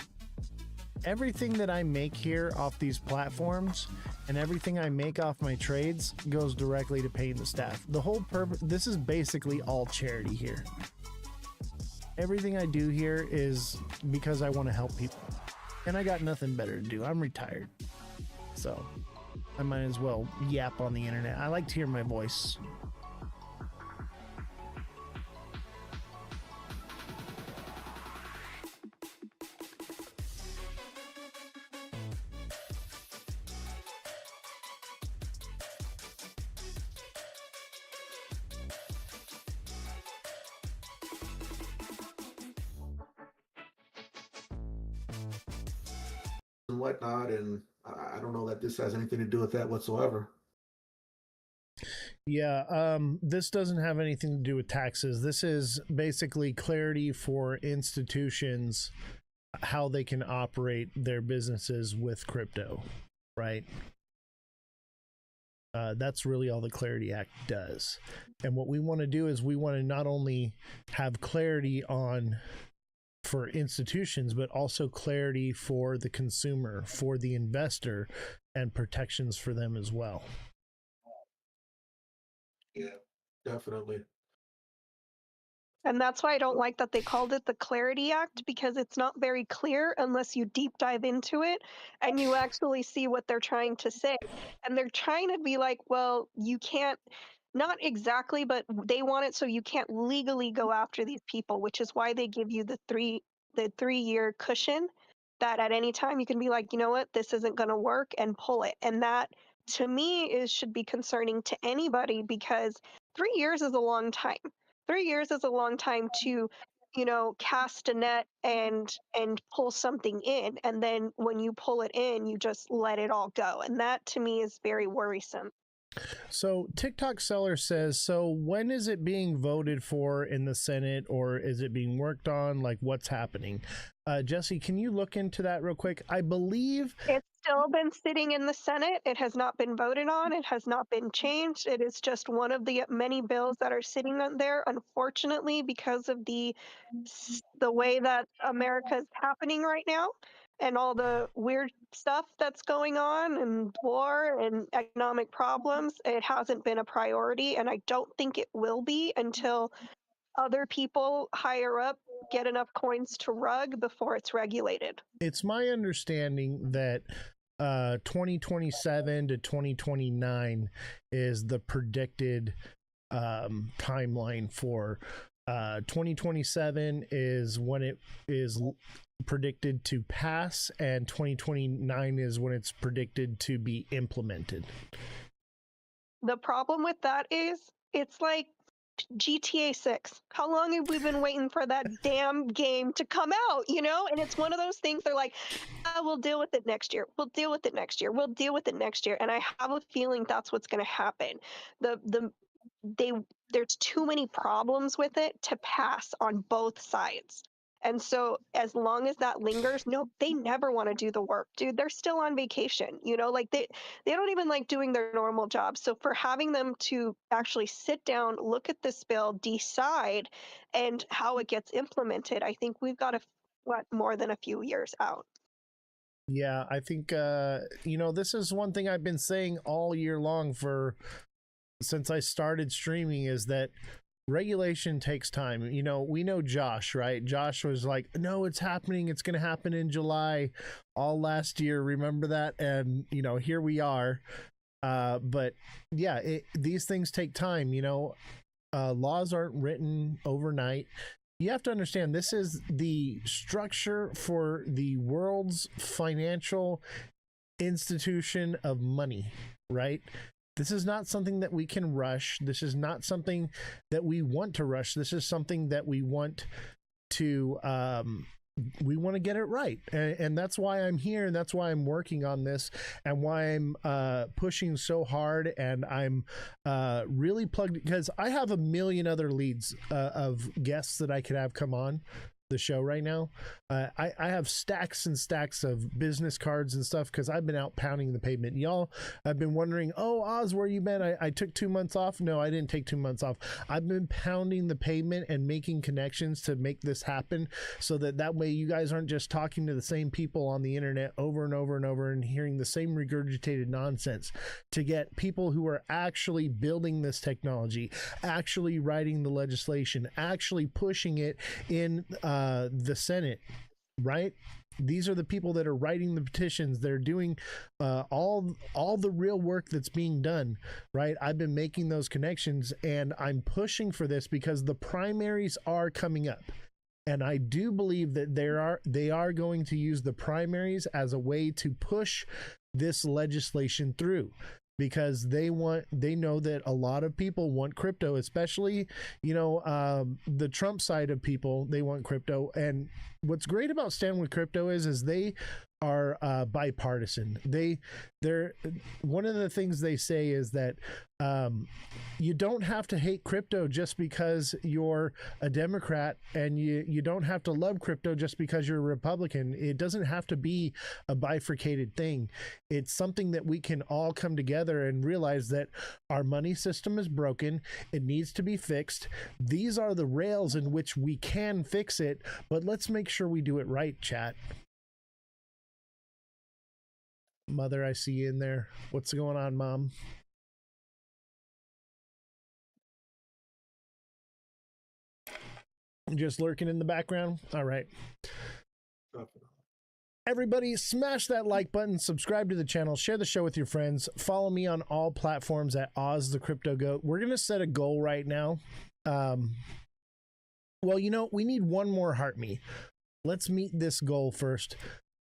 Everything that I make here off these platforms and everything I make off my trades goes directly to paying the staff. The whole purpose, this is basically all charity here. Everything I do here is because I want to help people. And I got nothing better to do. I'm retired. So I might as well yap on the internet. I like to hear my voice. And whatnot, and I don't know that this has anything to do with that whatsoever. Yeah, this doesn't have anything to do with taxes. This is basically clarity for institutions, how they can operate their businesses with crypto, right? That's really all the Clarity Act does. And what we want to do is we want to not only have clarity on for institutions, but also clarity for the consumer, for the investor, and protections for them as well. Yeah, definitely. And that's why I don't like that they called it the Clarity Act, because it's not very clear unless you deep dive into it and you actually see what they're trying to say. And they're trying to be like, well, you can't, not exactly, but they want it so you can't legally go after these people, which is why they give you the 3-year cushion that at any time you can be like, you know what, this isn't going to work, and pull it. And that to me should be concerning to anybody, because 3 years is a long time. 3 years is a long time to, cast a net and pull something in. And then when you pull it in, you just let it all go. And that to me is very worrisome. So TikTok Seller says, so when is it being voted for in the Senate, or is it being worked on? Like, what's happening? Jesse, can you look into that real quick? I believe it's still been sitting in the Senate. It has not been voted on. It has not been changed. It is just one of the many bills that are sitting there, unfortunately, because of the way that America is happening right now and all the weird stuff that's going on, and war and economic problems. It hasn't been a priority, and I don't think it will be until other people higher up get enough coins to rug before it's regulated. It's my understanding that 2027 to 2029 is the predicted timeline for 2027 is when it is predicted to pass, and 2029 is when it's predicted to be implemented. The problem with that is it's like GTA 6. How long have we been waiting for that damn game to come out, And it's one of those things, they're like, we'll deal with it next year. We'll deal with it next year. We'll deal with it next year. And I have a feeling that's what's going to happen. There's too many problems with it to pass on both sides. And so as long as that lingers, no, they never want to do the work, dude. They're still on vacation, like they don't even like doing their normal job. So for having them to actually sit down, look at this bill, decide, and how it gets implemented, I think we've got more than a few years out. Yeah, I think, this is one thing I've been saying all year long since I started streaming, is that regulation takes time. We know Josh, right? Josh was like, no, it's happening. It's going to happen in July all last year. Remember that? And, here we are. But yeah, these things take time. Laws aren't written overnight. You have to understand, this is the structure for the world's financial institution of money, right? This is not something that we can rush. This is not something that we want to rush. This is something that we want to get it right. And that's why I'm here, and that's why I'm working on this, and why I'm pushing so hard, and I'm really plugged, because I have a million other leads of guests that I could have come on, the show right now. I have stacks and stacks of business cards and stuff because I've been out pounding the pavement. Y'all have been wondering, oh, Oz, where you been? I took 2 months off. No, I didn't take 2 months off. I've been pounding the pavement and making connections to make this happen so that way you guys aren't just talking to the same people on the internet over and over and over and hearing the same regurgitated nonsense, to get people who are actually building this technology, actually writing the legislation, actually pushing it in the Senate, right? These are the people that are writing the petitions. They're doing all the real work that's being done, right? I've been making those connections, and I'm pushing for this because the primaries are coming up. And I do believe that they are going to use the primaries as a way to push this legislation through, because they know that a lot of people want crypto, especially, the Trump side of people. They want crypto. And what's great about Stand With Crypto is they are bipartisan. They're one of the things they say is that you don't have to hate crypto just because you're a Democrat, and you don't have to love crypto just because you're a Republican. It doesn't have to be a bifurcated thing. It's something that we can all come together and realize that our money system is broken. It needs to be fixed. These are the rails in which we can fix it, but let's make sure we do it right, chat. Mother, I see you in there. What's going on, Mom? Just lurking in the background? All right. Everybody, smash that like button, subscribe to the channel, share the show with your friends, follow me on all platforms at Ozthecryptogoat. We're going to set a goal right now. Well, we need one more heart me. Let's meet this goal first.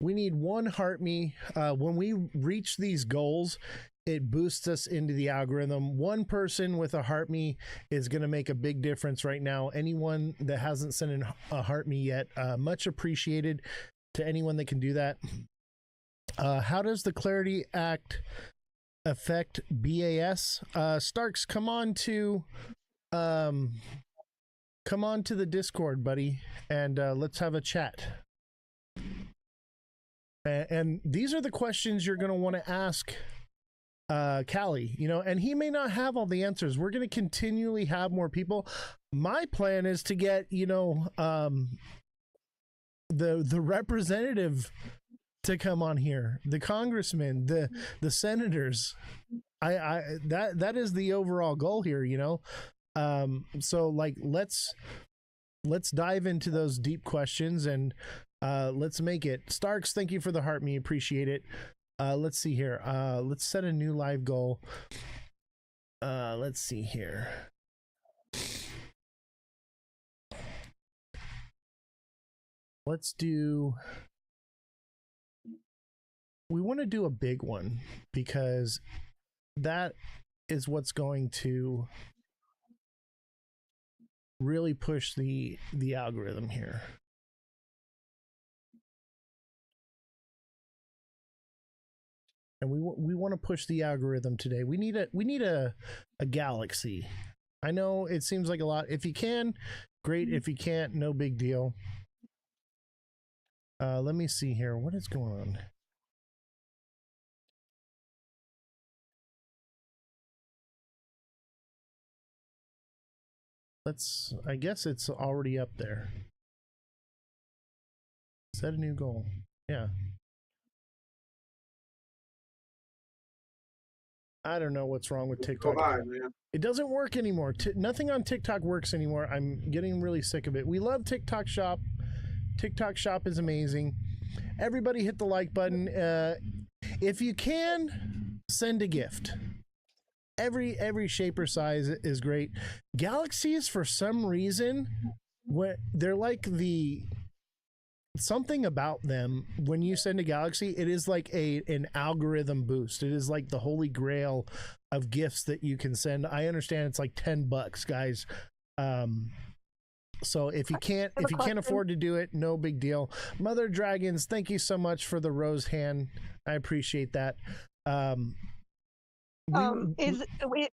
We need one heart me. When we reach these goals, it boosts us into the algorithm. One person with a heart me is going to make a big difference right now. Anyone that hasn't sent in a heart me yet, much appreciated to anyone that can do that. How does the Clarity Act affect BAS? Starks, come on to the Discord, buddy, and let's have a chat. And these are the questions you're going to want to ask Callie, and he may not have all the answers. We're going to continually have more people. My plan is to get, the representative to come on here, the congressman, the senators. That is the overall goal here, so like let's dive into those deep questions, and let's make it. Starks, thank you for the heart me, appreciate it. Let's see here. Let's set a new live goal. Let's see here. We want to do a big one, because that is what's going to really push the algorithm here. And we want to push the algorithm today. We need a galaxy. I know it seems like a lot. If you can, great. If you can't, no big deal. Let me see here. What is going on? I guess it's already up there. Set a new goal. Yeah. I don't know what's wrong with TikTok. It doesn't work anymore. Nothing on TikTok works anymore. I'm getting really sick of it. We love TikTok Shop. TikTok Shop is amazing. Everybody hit the like button. If you can, send a gift. Every shape or size is great. Galaxies, for some reason, they're like something about them. When you send a galaxy, it is like an algorithm boost. It is like the holy grail of gifts that you can send. I understand it's like $10, guys. So if you can't afford to do it, no big deal. Mother Dragons, thank you so much for the rose hand. I appreciate that. Is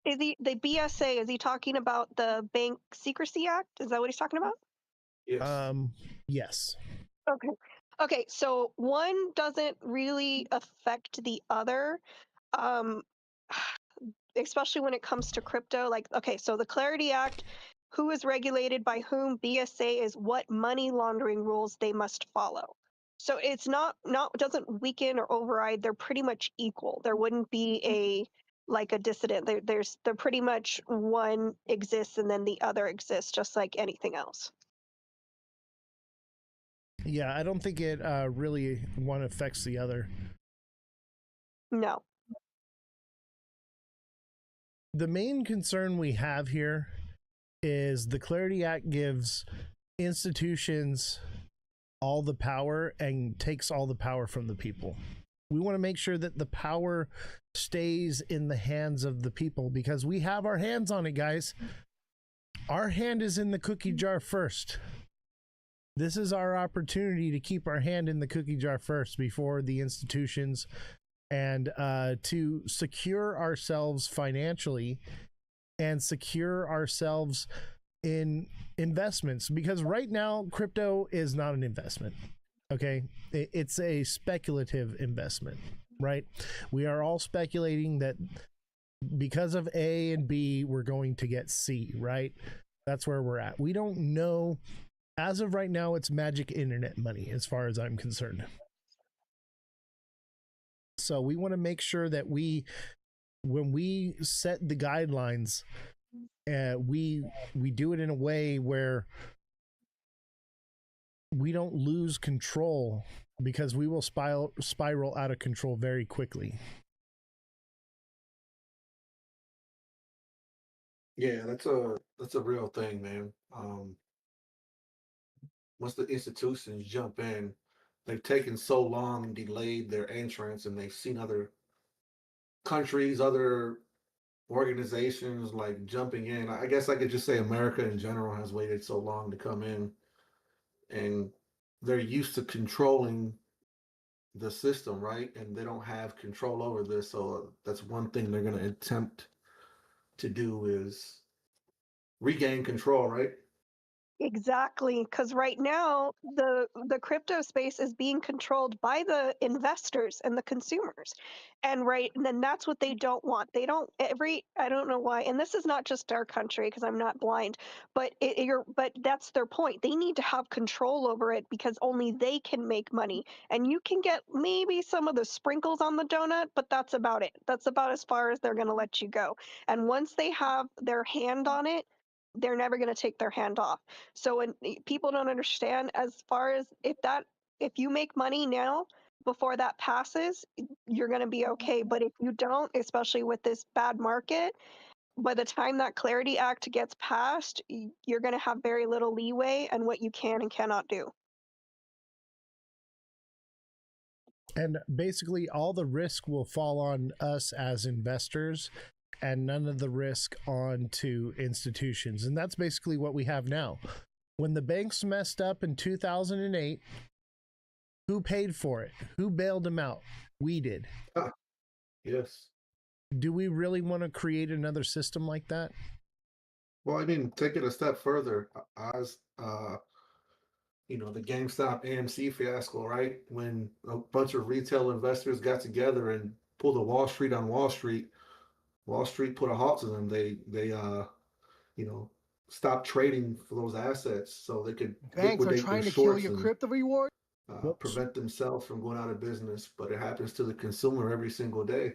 he the BSA? Is he talking about the Bank Secrecy Act? Is that what he's talking about? Yes. Yes. Okay. Okay, so one doesn't really affect the other. Um, especially when it comes to crypto. Like, okay, so the Clarity Act, who is regulated by whom? BSA is what money laundering rules they must follow. So it's not doesn't weaken or override. They're pretty much equal. There wouldn't be a like a dissident. They're pretty much one exists and then the other exists, just like anything else. Yeah, I don't think it really one affects the other. No. The main concern we have here is the Clarity Act gives institutions all the power and takes all the power from the people. We want to make sure that the power stays in the hands of the people because we have our hands on it, guys. Our hand is in the cookie jar first. This is our opportunity to keep our hand in the cookie jar first before the institutions, and to secure ourselves financially and secure ourselves in investments, because right now crypto is not an investment. Okay, it's a speculative investment, right? We are all speculating that because of A and B we're going to get C, right? That's where we're at. We don't know. As of right now, it's magic internet money as far as I'm concerned. So we want to make sure that when we set the guidelines, we do it in a way where we don't lose control, because we will spiral out of control very quickly. Yeah, that's a real thing, man. Once the institutions jump in, they've taken so long and delayed their entrance, and they've seen other countries, other organizations like jumping in. I guess I could just say America in general has waited so long to come in, and they're used to controlling the system, right? And they don't have control over this. So that's one thing they're going to attempt to do is regain control, right? Exactly, because right now the crypto space is being controlled by the investors and the consumers, and then that's what they don't want. They don't I don't know why, and this is not just our country because I'm not blind, but but that's their point. They need to have control over it because only they can make money, and you can get maybe some of the sprinkles on the donut, but that's about it. That's about as far as they're going to let you go. And once they have their hand on it, they're never going to take their hand off. So when people don't understand, as far as if you make money now before that passes, you're going to be okay. But if you don't, especially with this bad market, by the time that Clarity Act gets passed, you're going to have very little leeway and what you can and cannot do. And basically all the risk will fall on us as investors and none of the risk onto institutions. And that's basically what we have now. When the banks messed up in 2008, who paid for it? Who bailed them out? We did. Yes. Do we really want to create another system like that? Well, I mean, take it a step further. As the GameStop AMC fiasco, right? When a bunch of retail investors got together and pulled a Wall Street on Wall Street, Wall Street put a halt to them. They stopped trading for those assets so they could Banks are liquidate trying their to kill shorts your and crypto reward. prevent themselves from going out of business. But it happens to the consumer every single day.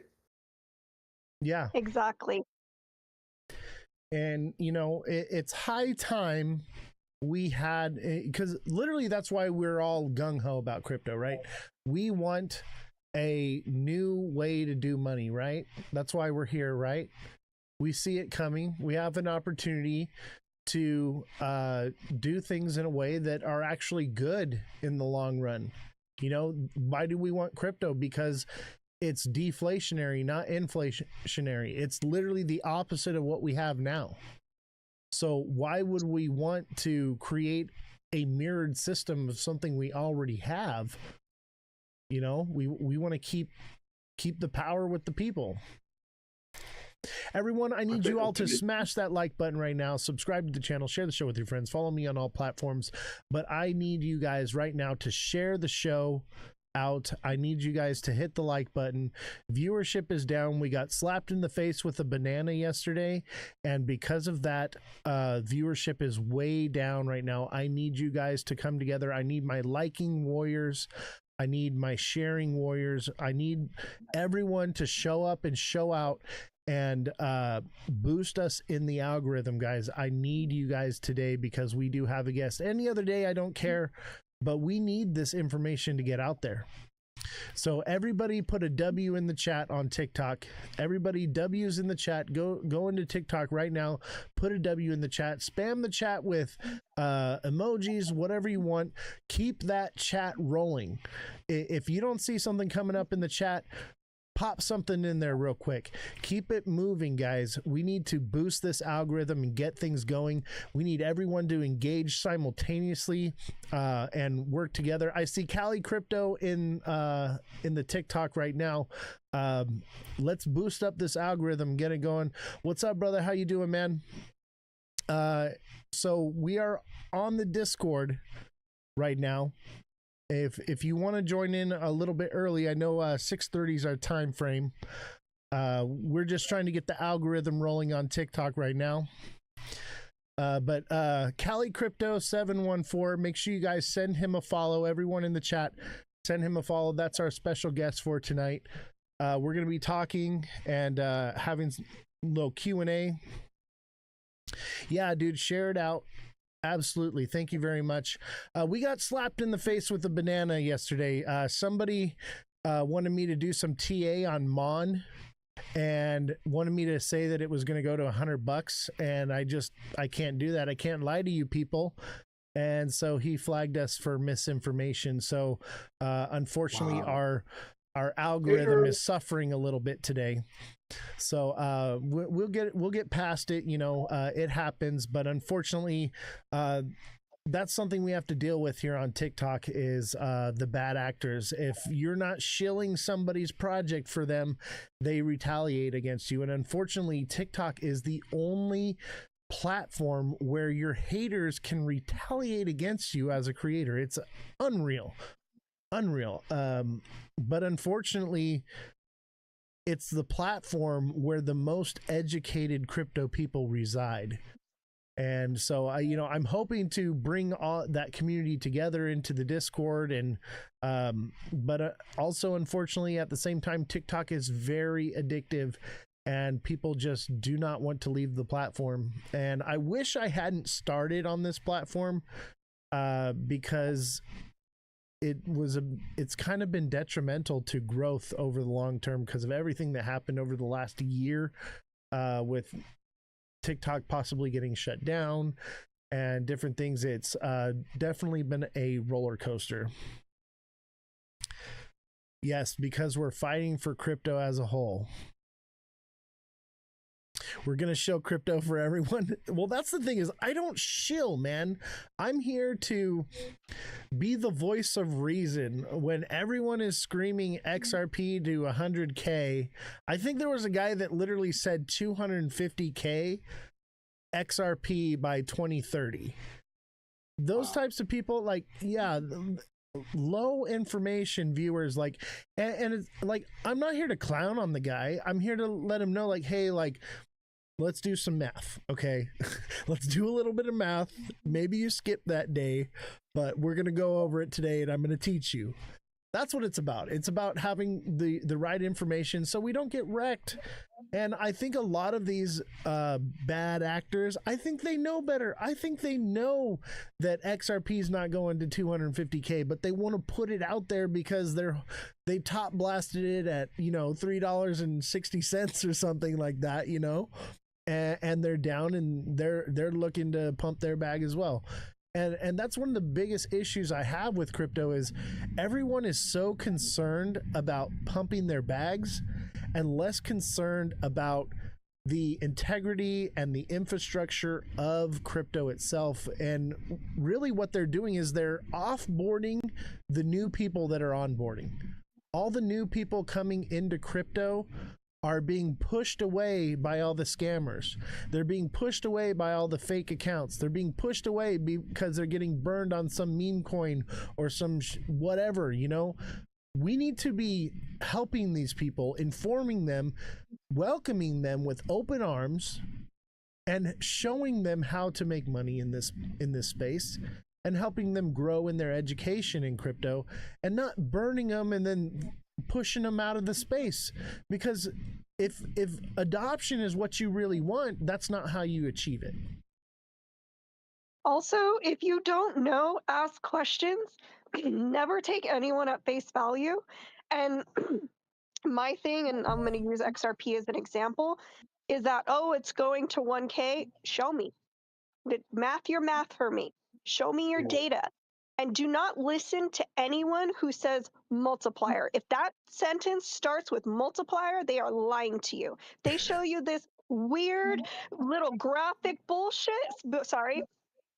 Yeah. Exactly. And, it's high time we had, because literally that's why we're all gung-ho about crypto, right? We want a new way to do money, right? That's why we're here, right? We see it coming. We have an opportunity to do things in a way that are actually good in the long run. Why do we want crypto? Because it's deflationary, not inflationary. It's literally the opposite of what we have now. So why would we want to create a mirrored system of something we already have? We want to keep the power with the people. Everyone, I need you all to smash that like button right now, subscribe to the channel, share the show with your friends, follow me on all platforms. But I need you guys right now to share the show out. I need you guys to hit the like button. Viewership is down. We got slapped in the face with a banana yesterday, and because of that, viewership is way down right now. I need you guys to come together. I need my liking warriors. I need my sharing warriors. I need everyone to show up and show out and boost us in the algorithm, guys. I need you guys today because we do have a guest. Any other day, I don't care, but we need this information to get out there. So everybody put a W in the chat on TikTok. Everybody, W's in the chat. Go into TikTok right now. Put a W in the chat. Spam the chat with emojis, whatever you want. Keep that chat rolling. If you don't see something coming up in the chat, pop something in there real quick. Keep it moving, guys. We need to boost this algorithm and get things going. We need everyone to engage simultaneously and work together. I see Cali Crypto in the TikTok right now. Let's boost up this algorithm, get it going. What's up, brother? How you doing, man? So we are on the Discord right now. If you want to join in a little bit early, I know 6:30 is our time frame. We're just trying to get the algorithm rolling on TikTok right now. But Cali Crypto 714, make sure you guys send him a follow. Everyone in the chat, send him a follow. That's our special guest for tonight. We're going to be talking and having a little Q&A. Yeah, dude, share it out. Absolutely. Thank you very much. We got slapped in the face with a banana yesterday. Somebody wanted me to do some TA on Mon and wanted me to say that it was going to go to $100. And I can't do that. I can't lie to you people. And so he flagged us for misinformation. So unfortunately, our algorithm is suffering a little bit today. So we'll get past it. You know, it happens, but unfortunately, that's something we have to deal with here on TikTok is the bad actors. If you're not shilling somebody's project for them, they retaliate against you. And unfortunately, TikTok is the only platform where your haters can retaliate against you as a creator. It's unreal. But unfortunately, it's the platform where the most educated crypto people reside. And so I'm hoping to bring all that community together into the Discord, and but also unfortunately at the same time, TikTok is very addictive and people just do not want to leave the platform. And I wish I hadn't started on this platform because it's kind of been detrimental to growth over the long term because of everything that happened over the last year with TikTok possibly getting shut down and different things. It's definitely been a roller coaster. Yes, because we're fighting for crypto as a whole. We're going to show crypto for everyone. Well, that's the thing is I don't shill, man. I'm here to be the voice of reason when everyone is screaming XRP to 100K. I think there was a guy that literally said 250K XRP by 2030. Those types of people, like, yeah, low information viewers, like, and it's like, I'm not here to clown on the guy. I'm here to let him know, like, hey, like, let's do some math, okay? Let's do a little bit of math. Maybe you skipped that day, but we're going to go over it today and I'm going to teach you. That's what it's about. It's about having the right information so we don't get wrecked. And I think a lot of these bad actors, I think they know better. I think they know that XRP is not going to 250K, but they want to put it out there because they top blasted it at, $3.60 or something like that, and they're down and they're looking to pump their bag as well. And that's one of the biggest issues I have with crypto is everyone is so concerned about pumping their bags and less concerned about the integrity and the infrastructure of crypto itself. And really what they're doing is they're offboarding the new people that are onboarding. All the new people coming into crypto are being pushed away by all the scammers. They're being pushed away by all the fake accounts. They're being pushed away because they're getting burned on some meme coin or some whatever, you know. We need to be helping these people, informing them, welcoming them with open arms, and showing them how to make money in this space, and helping them grow in their education in crypto, and not burning them and then pushing them out of the space. Because if adoption is what you really want, that's not how you achieve it. Also, if you don't know, ask questions. Never take anyone at face value. And my thing, and I'm going to use XRP as an example, is that, oh, it's going to 1K. Show me. Math your math for me. Show me your data. And do not listen to anyone who says multiplier. If that sentence starts with multiplier, they are lying to you. They show you this weird little graphic bullshit. Sorry.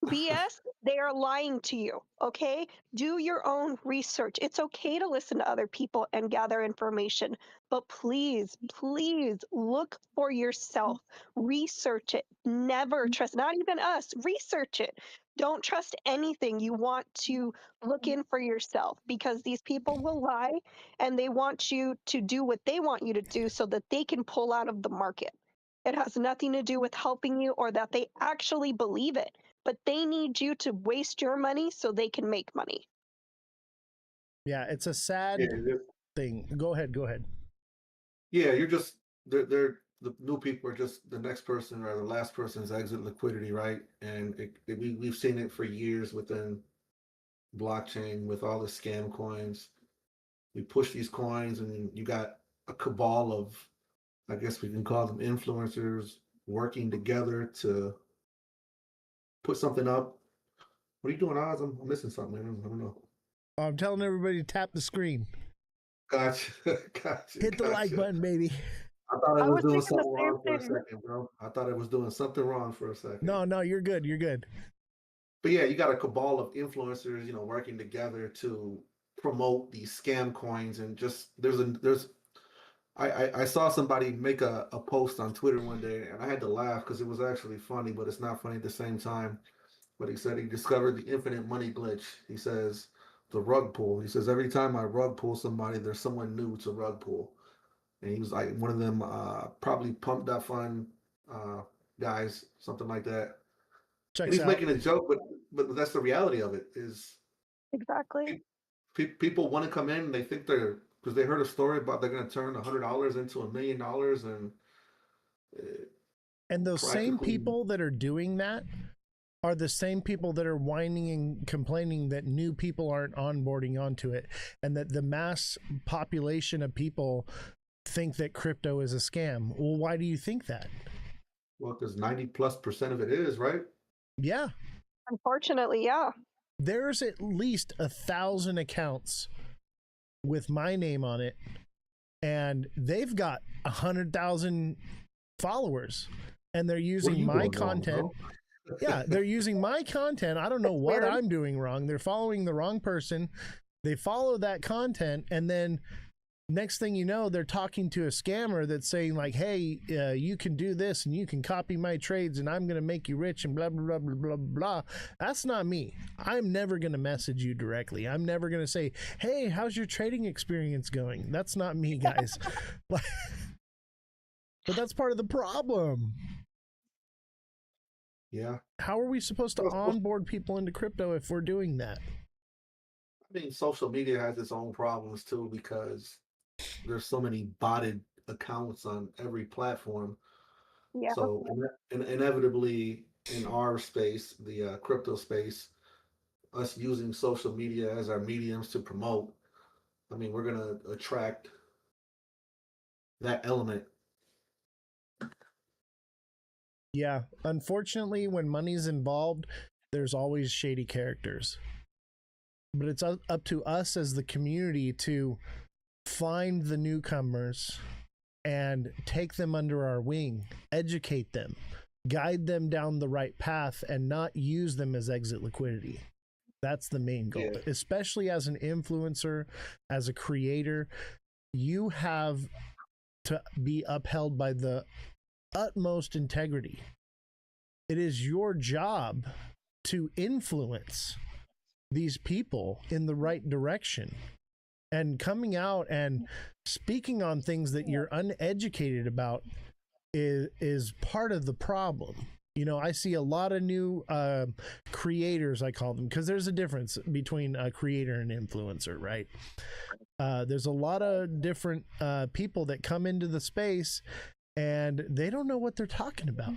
BS, they are lying to you, okay? Do your own research. It's okay to listen to other people and gather information, but please, please look for yourself. Research it. Never trust, not even us, research it. Don't trust anything. You want to look in for yourself, because these people will lie and they want you to do what they want you to do so that they can pull out of the market. It has nothing to do with helping you or that they actually believe it, but they need you to waste your money so they can make money. Yeah, it's a sad thing. Go ahead. Yeah, you're just they're the new people are just the next person or the last person's exit liquidity, right? And we've seen it for years within blockchain with all the scam coins. We push these coins, and you got a cabal of, I guess we can call them influencers, working together to put something up. What are you doing, Oz? I'm missing something. I don't know. I'm telling everybody to tap the screen. Gotcha. Hit the like button, baby. I thought it was doing something wrong for a second, bro. I thought it was doing something wrong for a second. No, you're good. You're good. But yeah, you got a cabal of influencers, working together to promote these scam coins, and just I saw somebody make a post on Twitter one day, and I had to laugh because it was actually funny, but it's not funny at the same time. But he said he discovered the infinite money glitch. He says the rug pull. He says every time I rug pull somebody, there's someone new to rug pull. And he was like one of them probably pump.fun guys, something like that. And he's making a joke, but that's the reality of it. Is exactly. People want to come in and they think because they heard a story about they're going to turn $100 into $1 million, and those same people that are doing that are the same people that are whining and complaining that new people aren't onboarding onto it, and that the mass population of people think that crypto is a scam. Well, why do you think that? Well, because 90+% of it is, right? Yeah. Unfortunately, yeah. There's at least 1,000 accounts with my name on it, and they've got 100,000 followers, and they're using my content. Yeah, they're using my content. I don't know what I'm doing wrong. They're following the wrong person. They follow that content, and then next thing you know, they're talking to a scammer that's saying like, hey, you can do this and you can copy my trades and I'm going to make you rich and blah, blah, blah, blah, blah. That's not me. I'm never going to message you directly. I'm never going to say, hey, how's your trading experience going? That's not me, guys. But that's part of the problem. Yeah. How are we supposed to onboard people into crypto if we're doing that? I mean, social media has its own problems too, because there's so many botted accounts on every platform. Yeah. So inevitably in our space, the crypto space, us using social media as our mediums to promote, I mean, we're going to attract that element. Yeah. Unfortunately, when money's involved, there's always shady characters. But it's up to us as the community to find the newcomers and take them under our wing, educate them, guide them down the right path, and not use them as exit liquidity. That's the main goal. Yeah. Especially as an influencer, as a creator, you have to be upheld by the utmost integrity. It is your job to influence these people in the right direction. And coming out and speaking on things that you're uneducated about is part of the problem. You know, I see a lot of new creators, I call them, because there's a difference between a creator and influencer, right? There's a lot of different people that come into the space and they don't know what they're talking about.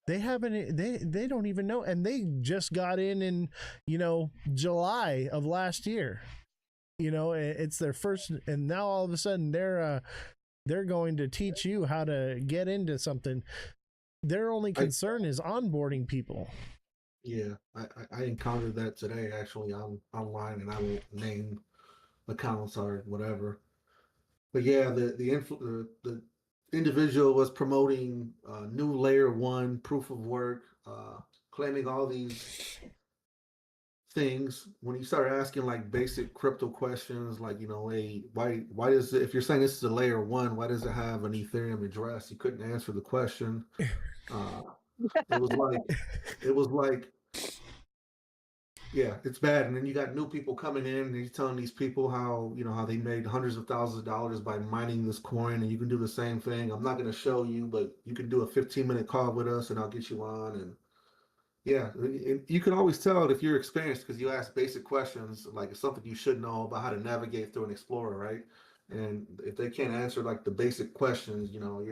They haven't, they don't even know. And they just got in, you know, July of last year. You know, it's their first, and now all of a sudden they're going to teach you how to get into something. Their only concern is onboarding people. Yeah, I encountered that today actually online, and I won't name accounts or whatever. But yeah, the individual was promoting new layer one proof of work, claiming all these things. When you start asking like basic crypto questions, like, you know, hey, why does it, if you're saying this is a layer one, why does it have an Ethereum address? You couldn't answer the question. It was like, yeah, it's bad. And then you got new people coming in and you're telling these people how, you know, how they made hundreds of thousands of dollars by mining this coin, and you can do the same thing. I'm not going to show you, but you can do a 15-minute call with us and I'll get you on. And yeah, you can always tell if you're experienced because you ask basic questions, like it's something you should know about how to navigate through an Explorer, right? And if they can't answer like the basic questions, you know,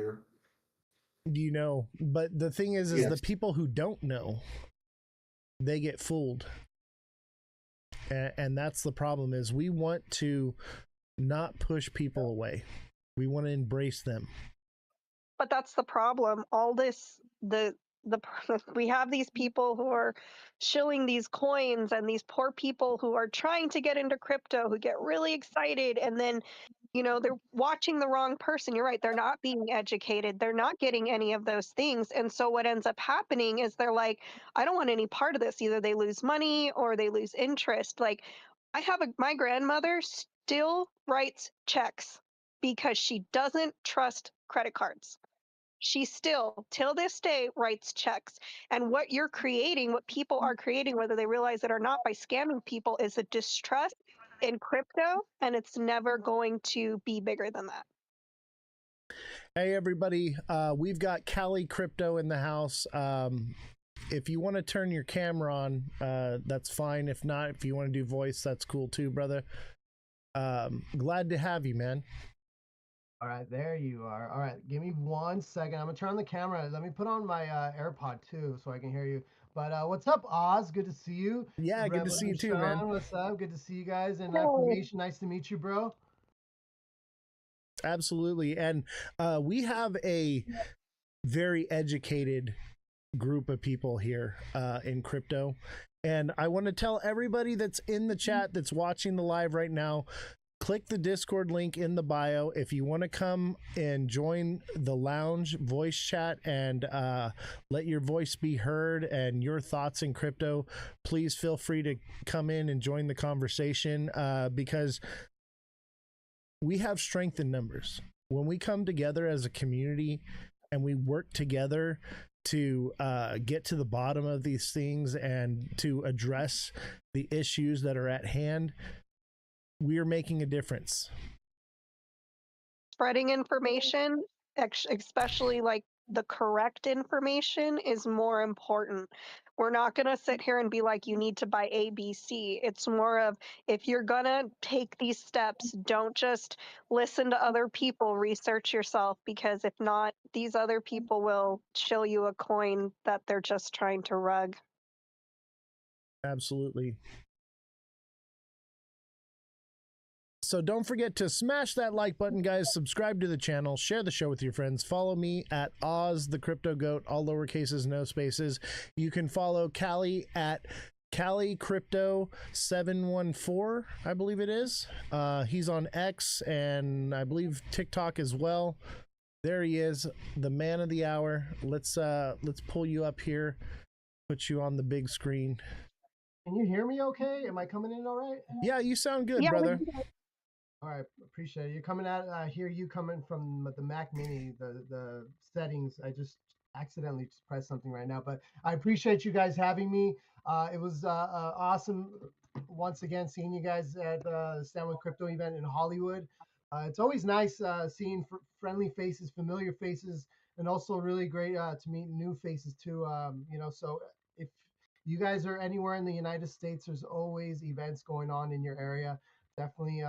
You know, but the thing is Yes. the people who don't know, they get fooled. And that's the problem, is we want to not push people away. We want to embrace them. But that's the problem. All this, we have these people who are shilling these coins, and these poor people who are trying to get into crypto who get really excited, and then, you know, they're watching the wrong person. You're right, they're not being educated, they're not getting any of those things. And so what ends up happening is they're like, I don't want any part of this. Either they lose money or they lose interest. Like, I have my grandmother still writes checks because she doesn't trust credit cards. She still, till this day, writes checks. And what you're creating, what people are creating, whether they realize it or not, by scamming people, is a distrust in crypto, and it's never going to be bigger than that. Hey, everybody. We've got Cali Crypto in the house. If you want to turn your camera on, that's fine. If not, if you want to do voice, that's cool too, brother. Glad to have you, man. All right, there you are. All right, give me 1 second. I'm gonna turn on the camera. Let me put on my AirPod too, so I can hear you. But what's up, Oz? Good to see you. Yeah, good to see you too, man. Sean, what's up? Good to see you guys. And Hey. Affirmation, nice to meet you, bro. Absolutely. And we have a very educated group of people here in crypto. And I want to tell everybody that's in the chat, that's watching the live right now, click the Discord link in the bio if you want to come and join the lounge voice chat and let your voice be heard and your thoughts in crypto. Please feel free to come in and join the conversation because we have strength in numbers. When we come together as a community and we work together to get to the bottom of these things and to address the issues that are at hand, we are making a difference. Spreading information, especially like the correct information, is more important. We're not going to sit here and be like, you need to buy ABC. It's more of, if you're going to take these steps, don't just listen to other people, research yourself, because if not, these other people will shill you a coin that they're just trying to rug. Absolutely. So don't forget to smash that like button, guys. Subscribe to the channel. Share the show with your friends. Follow me at Ozthecryptogoat, all lowercases, no spaces. You can follow Cali at CaliCrypto714, I believe it is. He's on X and I believe TikTok as well. There he is, the man of the hour. Let's pull you up here, put you on the big screen. Can you hear me okay? Am I coming in all right? Yeah, you sound good, Yeah, brother. All All right, appreciate it. You're coming out. I hear you coming from the Mac Mini. The settings. I just accidentally just pressed something right now, but I appreciate you guys having me. It was awesome once again seeing you guys at the Stand with Crypto event in Hollywood. It's always nice seeing friendly faces, familiar faces, and also really great to meet new faces too. So if you guys are anywhere in the United States, there's always events going on in your area. Definitely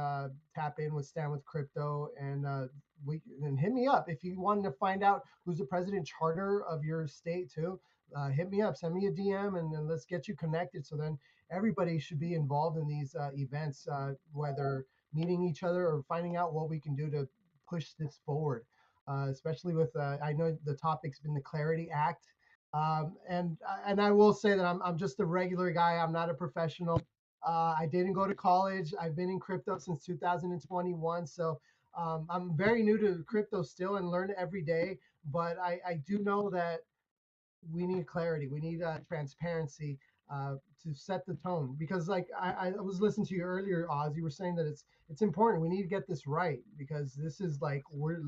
tap in with Stand with Crypto, and hit me up if you wanted to find out who's the president charter of your state too. Hit me up, send me a DM, and let's get you connected. So then everybody should be involved in these events, whether meeting each other or finding out what we can do to push this forward. Especially with I know the topic's been the Clarity Act, and I will say that I'm just a regular guy. I'm not a professional. I didn't go to college. I've been in crypto since 2021, so I'm very new to crypto still and learn every day. But I do know that we need clarity. We need transparency to set the tone. Because like I was listening to you earlier, Oz. You were saying that it's important. We need to get this right because this is like we're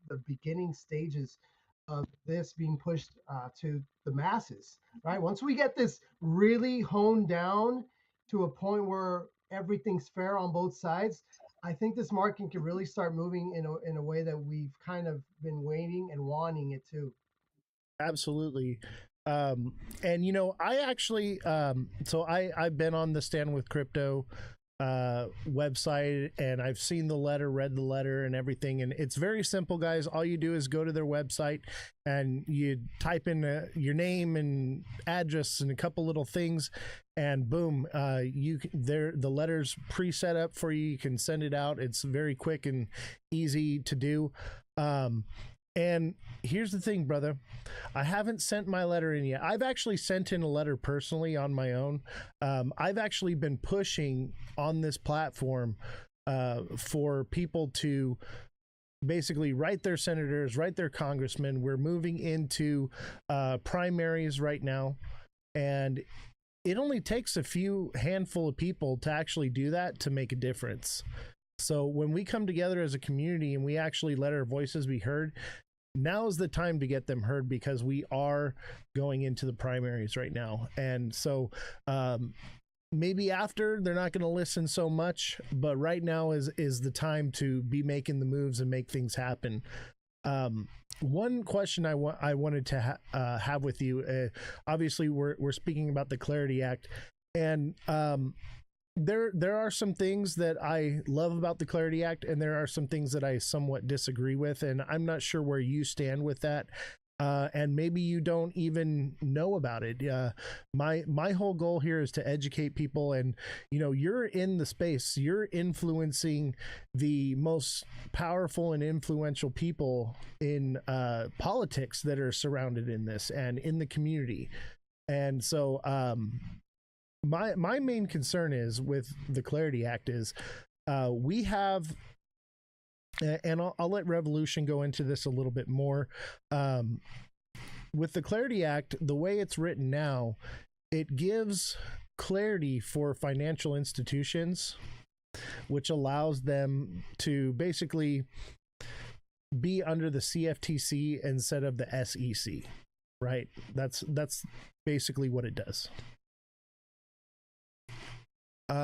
the beginning stages of this being pushed to the masses. Right. Once we get this really honed down to a point where everything's fair on both sides, I think this market can really start moving in a way that we've kind of been waiting and wanting it to. Absolutely. And I actually so I've been on the Stand with Crypto website, and I've seen the letter, read the letter and everything, and it's very simple, guys. All you do is go to their website and you type in your name and address and a couple little things, and boom, the letter's pre-set up for you. You can send it out. It's very quick and easy to do. And here's the thing, brother. I haven't sent my letter in yet. I've actually sent in a letter personally on my own. I've actually been pushing on this platform for people to basically write their senators, write their congressmen. We're moving into primaries right now. And it only takes a few handful of people to actually do that to make a difference. So when we come together as a community and we actually let our voices be heard, now is the time to get them heard, because we are going into the primaries right now. And so maybe after they're not going to listen so much, but right now is the time to be making the moves and make things happen. One question I wanted to have with you, obviously we're speaking about the Clarity Act, and there are some things that I love about the Clarity Act, and there are some things that I somewhat disagree with, and I'm not sure where you stand with that. And maybe you don't even know about it. My whole goal here is to educate people, and you're in the space. You're influencing the most powerful and influential people in politics that are surrounded in this and in the community. And so my main concern is with the Clarity Act is we have, and I'll let Revolution go into this a little bit more. With the Clarity Act, the way it's written now, it gives clarity for financial institutions, which allows them to basically be under the CFTC instead of the SEC, right? That's basically what it does.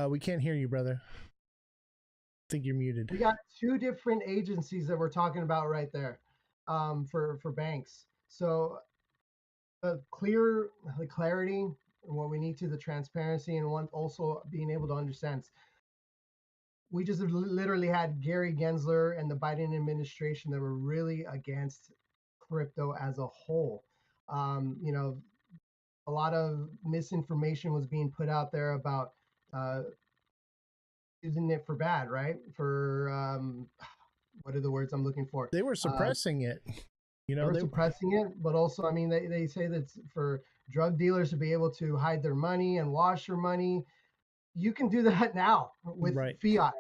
We can't hear you, brother. I think you're muted. We got two different agencies that we're talking about right there for banks. So the clarity and what we need to, the transparency, and one also being able to understand. We just literally had Gary Gensler and the Biden administration that were really against crypto as a whole. A lot of misinformation was being put out there about using it for bad, right? For what are the words I'm looking for? They were suppressing it. They were suppressing it, but also, I mean, they say that's for drug dealers to be able to hide their money and wash their money. You can do that now with fiat.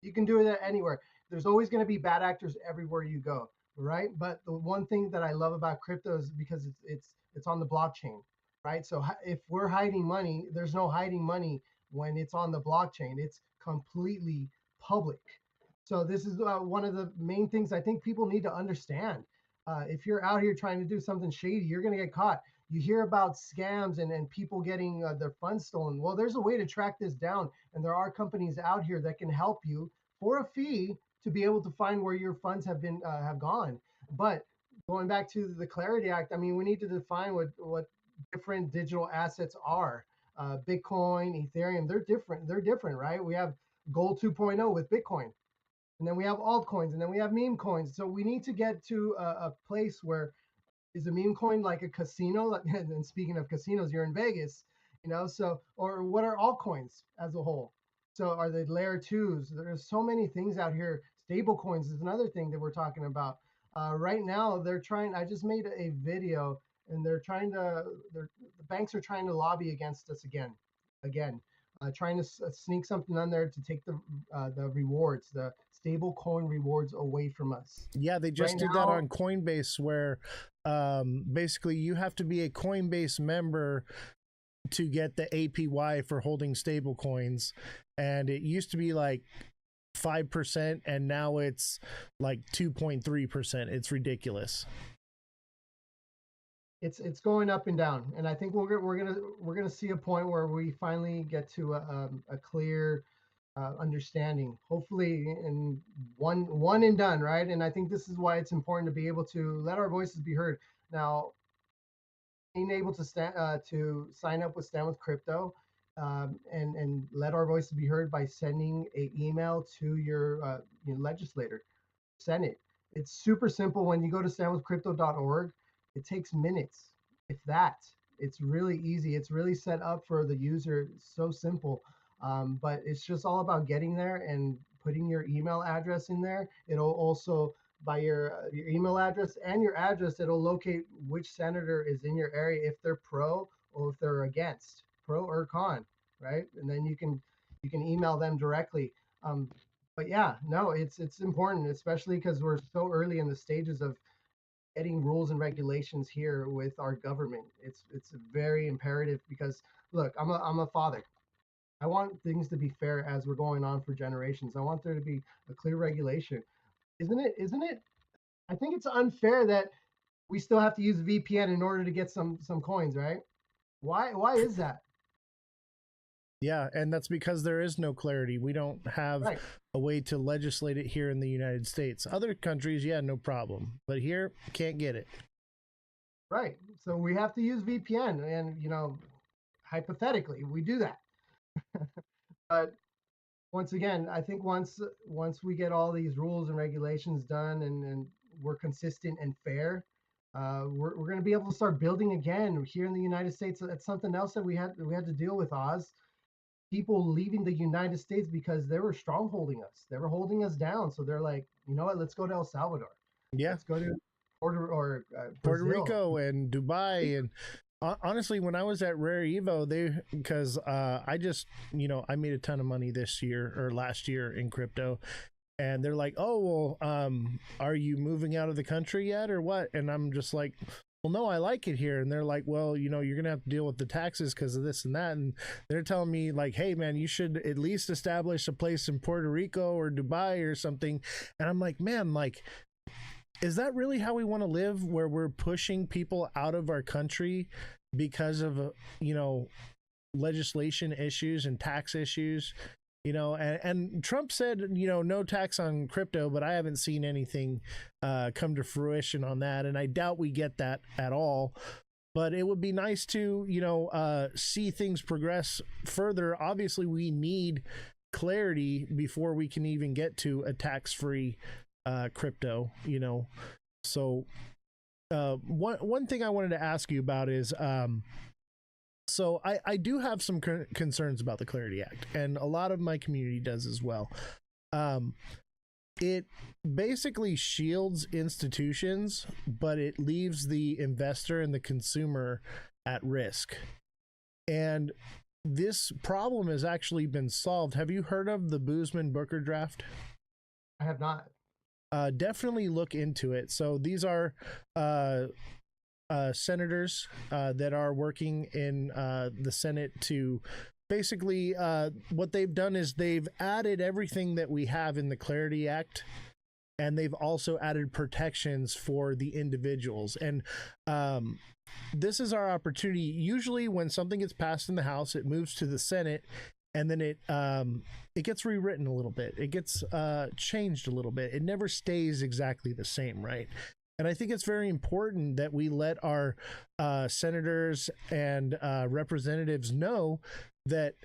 You can do that anywhere. There's always going to be bad actors everywhere you go, right? But the one thing that I love about crypto is because it's on the blockchain, right? So if we're hiding money, there's no hiding money when it's on the blockchain. It's completely public. So this is one of the main things I think people need to understand. If you're out here trying to do something shady, you're going to get caught. You hear about scams and people getting their funds stolen. Well, there's a way to track this down, and there are companies out here that can help you for a fee to be able to find where your funds have gone. But going back to the Clarity Act, I mean, we need to define what different digital assets are. Bitcoin, Ethereum, they're different. They're different, right? We have Gold 2.0 with Bitcoin, and then we have altcoins, and then we have meme coins. So we need to get to a place where is a meme coin like a casino? And speaking of casinos, you're in Vegas, so, or what are altcoins as a whole? So are they layer twos? There's so many things out here. Stable coins is another thing that we're talking about. Right now, I just made a video, and the banks are trying to lobby against us again, trying to sneak something on there to take the rewards, the stable coin rewards away from us. Yeah, they just did that on Coinbase, where basically you have to be a Coinbase member to get the APY for holding stable coins, and it used to be like 5%, and now it's like 2.3%. It's ridiculous. It's going up and down, and I think we're gonna see a point where we finally get to a clear understanding, hopefully in one and done, right? And I think this is why it's important to be able to let our voices be heard. Now, being able to sign up with Stand with Crypto, and let our voices be heard by sending an email to your legislator, Senate. It's super simple. When you go to standwithcrypto.org, it takes minutes, if that. It's really easy. It's really set up for the user. It's so simple. But it's just all about getting there and putting your email address in there. It'll also, by your email address and your address, it'll locate which senator is in your area, if they're pro or if they're against, pro or con, right? And then you can email them directly. But yeah, no, it's important, especially because we're so early in the stages of getting rules and regulations here with our government. It's very imperative because look, I'm a father. I want things to be fair as we're going on for generations. I want there to be a clear regulation. Isn't it? I think it's unfair that we still have to use VPN in order to get some coins, right? Why is that? Yeah, and that's because there is no clarity. We don't have a way to legislate it here in the United States. Other countries, yeah, no problem. But here, can't get it. Right. So we have to use VPN, and hypothetically, we do that. But once again, I think once we get all these rules and regulations done, and we're consistent and fair, we're going to be able to start building again here in the United States. That's something else that we had to deal with, Oz. People leaving the United States because they were strongholding us. They were holding us down. So they're like, you know what? Let's go to El Salvador. Yeah. Let's go to Puerto Rico and Dubai. And honestly, when I was at Rare Evo, because I just, I made a ton of money this year or last year in crypto. And they're like, oh, well, are you moving out of the country yet or what? And I'm just like, well, no, I like it here. And they're like, well, you're going to have to deal with the taxes because of this and that. And they're telling me like, hey, man, you should at least establish a place in Puerto Rico or Dubai or something. And I'm like, man, like, is that really how we want to live, where we're pushing people out of our country because of, legislation issues and tax issues? And Trump said, no tax on crypto, but I haven't seen anything come to fruition on that. And I doubt we get that at all. But it would be nice to, see things progress further. Obviously, we need clarity before we can even get to a tax-free crypto, So one thing I wanted to ask you about is, so I do have some concerns about the Clarity Act, and a lot of my community does as well. It basically shields institutions, but it leaves the investor and the consumer at risk. And this problem has actually been solved. Have you heard of the Boozman-Booker draft? I have not. Definitely look into it. So these are senators that are working in the Senate to basically, what they've done is they've added everything that we have in the Clarity Act, and they've also added protections for the individuals. And this is our opportunity. Usually when something gets passed in the House, it moves to the Senate, and then it gets rewritten a little bit. It gets changed a little bit. It never stays exactly the same, right? And I think it's very important that we let our senators and representatives know that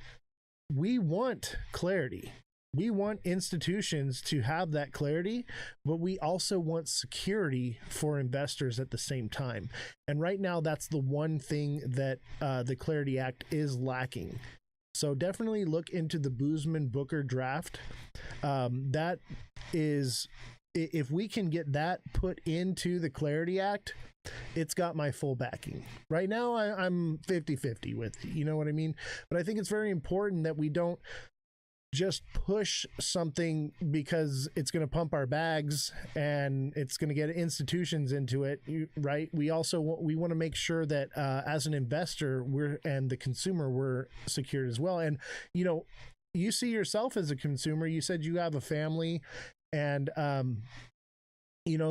we want clarity. We want institutions to have that clarity, but we also want security for investors at the same time. And right now, that's the one thing that the Clarity Act is lacking. So definitely look into the Boozman-Booker draft. That is, if we can get that put into the Clarity Act, it's got my full backing. Right now, I'm 50-50 with, you know what I mean? But I think it's very important that we don't just push something because it's going to pump our bags and it's going to get institutions into it, right? We also want to make sure that as an investor and the consumer, we're secured as well. And you see yourself as a consumer. You said you have a family, and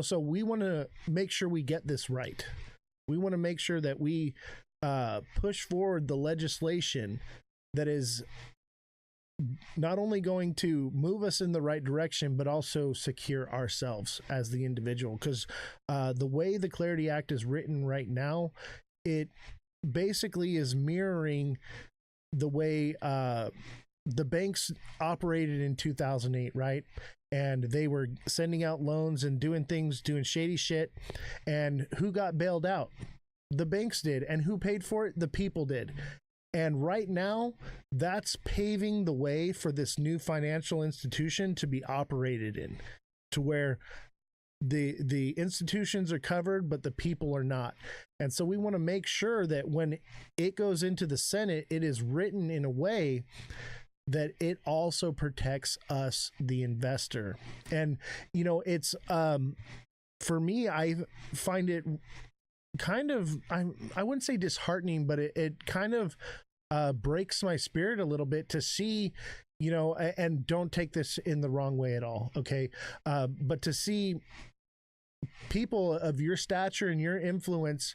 so we want to make sure we get this right. We want to make sure that we push forward the legislation that is not only going to move us in the right direction, but also secure ourselves as the individual. Because the way the Clarity Act is written right now, it basically is mirroring the way the banks operated in 2008, right? And they were sending out loans and doing shady shit. And who got bailed out? The banks did. And who paid for it? The people did. And right now, that's paving the way for this new financial institution to be operated in, to where the institutions are covered, but the people are not. And so we want to make sure that when it goes into the Senate, it is written in a way that it also protects us, the investor. And, it's, for me, I find it kind of, I wouldn't say disheartening, but it kind of breaks my spirit a little bit to see, and don't take this in the wrong way at all, okay? But to see people of your stature and your influence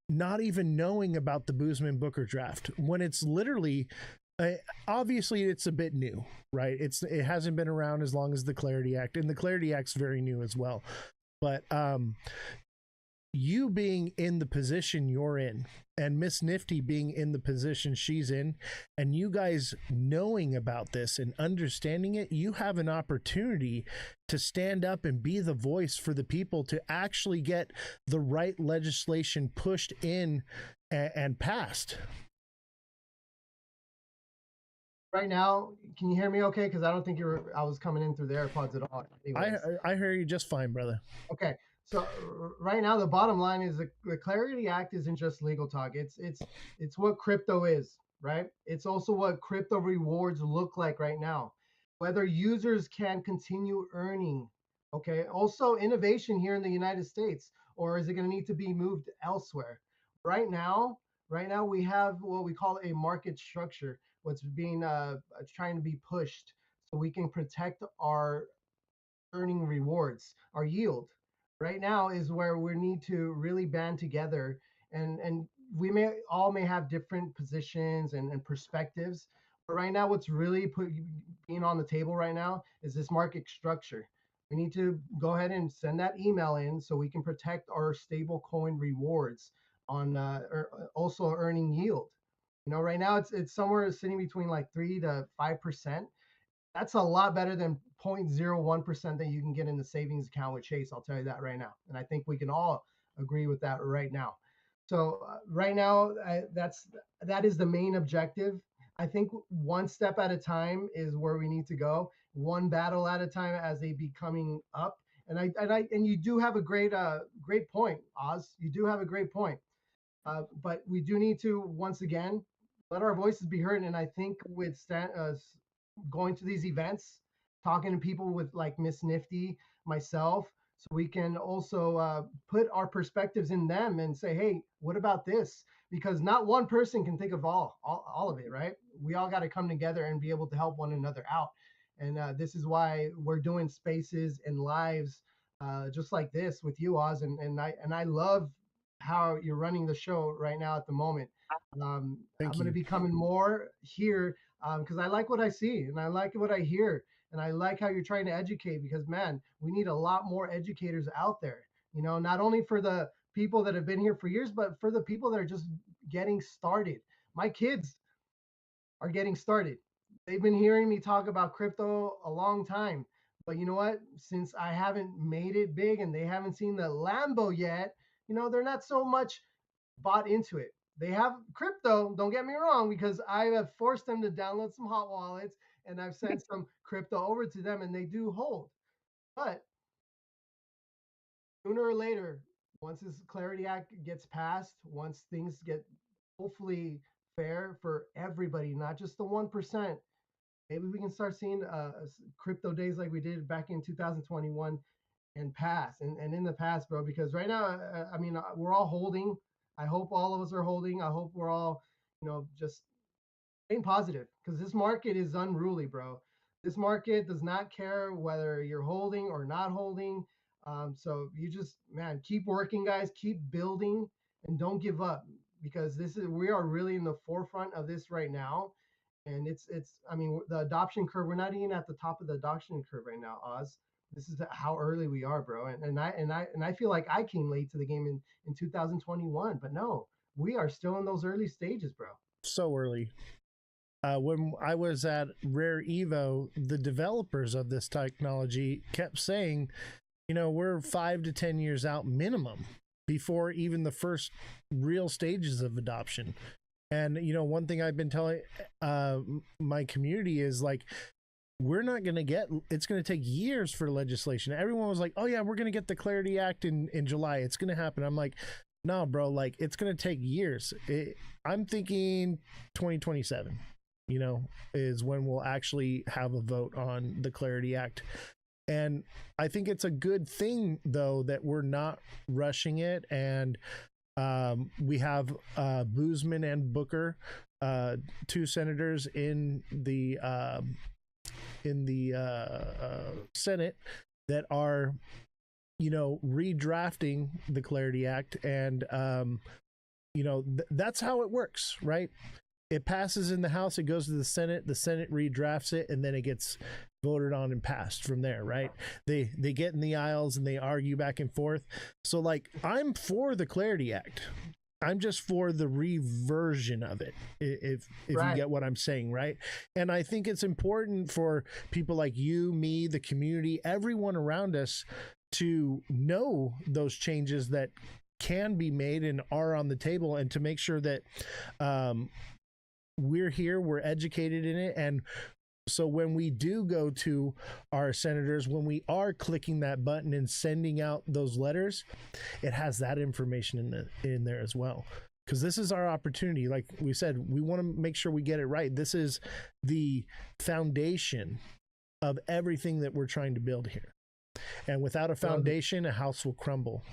not even knowing about the Boozman-Booker draft, when it's literally, obviously it's a bit new, right? It hasn't been around as long as the Clarity Act, and the Clarity Act's very new as well. But you being in the position you're in, and Miss Nifty being in the position she's in, and you guys knowing about this and understanding it, you have an opportunity to stand up and be the voice for the people to actually get the right legislation pushed in and passed. Right now, can you hear me okay? Because I don't think I was coming in through the AirPods at all. I hear you just fine, brother. Okay. So right now, the bottom line is the Clarity Act isn't just legal talk. It's what crypto is, right? It's also what crypto rewards look like right now. Whether users can continue earning, okay? Also innovation here in the United States, or is it going to need to be moved elsewhere? Right now we have what we call a market structure, what's being trying to be pushed so we can protect our earning rewards, our yield. Right now is where we need to really band together, and we may have different positions and perspectives, but right now what's really being on the table right now is this market structure. We need to go ahead and send that email in so we can protect our stable coin rewards on also earning yield. Right now it's somewhere sitting between like 3 to 5%. That's a lot better than 0.01% that you can get in the savings account with Chase. I'll tell you that right now. And I think we can all agree with that right now. So right now, that is the main objective. I think one step at a time is where we need to go. One battle at a time as they be coming up. And you do have a great point, Oz. You do have a great point. But we do need to, once again, let our voices be heard. And I think with going to these events, talking to people with like Miss Nifty, myself, so we can also put our perspectives in them and say, hey, what about this? because not one person can think of all of it, right? We all got to come together and be able to help one another out. And this is why we're doing spaces and lives just like this with you, Oz. And I love how you're running the show right now at the moment. I'm going to be coming more here because I like what I see and I like what I hear. And I like how you're trying to educate because, man, we need a lot more educators out there, not only for the people that have been here for years, but for the people that are just getting started. My kids are getting started. They've been hearing me talk about crypto a long time. But you know what? Since I haven't made it big and they haven't seen the Lambo yet, they're not so much bought into it. They have crypto, don't get me wrong, because I have forced them to download some hot wallets and I've sent some crypto over to them and they do hold. But sooner or later, once this Clarity Act gets passed, once things get hopefully fair for everybody, not just the 1%, maybe we can start seeing crypto days like we did back in 2021 and pass and in the past, bro, because right now, we're all holding. I hope all of us are holding. I hope we're all, just staying positive because this market is unruly, bro. This market does not care whether you're holding or not holding. So you just, man, keep working, guys, keep building and don't give up because we are really in the forefront of this right now. And the adoption curve, we're not even at the top of the adoption curve right now, Oz. This is how early we are, bro. And I feel like I came late to the game in 2021, but no, we are still in those early stages, bro. So early. When I was at Rare Evo, the developers of this technology kept saying, we're 5 to 10 years out minimum before even the first real stages of adoption. And, one thing I've been telling my community is like, we're not going to it's going to take years for legislation. Everyone was like, oh yeah, we're going to get the Clarity Act in July. It's going to happen. I'm like, no, bro, like it's going to take years. I'm thinking 2027. Is when we'll actually have a vote on the Clarity Act. And I think it's a good thing, though, that we're not rushing it. And we have Boozman and Booker, two senators in the Senate that are, redrafting the Clarity Act. And, that's how it works, right? It passes in the House, it goes to the Senate redrafts it, and then it gets voted on and passed from there, right? They get in the aisles and they argue back and forth. So like, I'm for the Clarity Act. I'm just for the reversion of it, if right. You get what I'm saying, right? And I think it's important for people like you, me, the community, everyone around us to know those changes that can be made and are on the table, and to make sure that we're here, we're educated in it. And so when we do go to our senators, when we are clicking that button and sending out those letters, it has that information in there as well. Because this is our opportunity. Like we said, we want to make sure we get it right. This is the foundation of everything that we're trying to build here. And without a foundation, a house will crumble.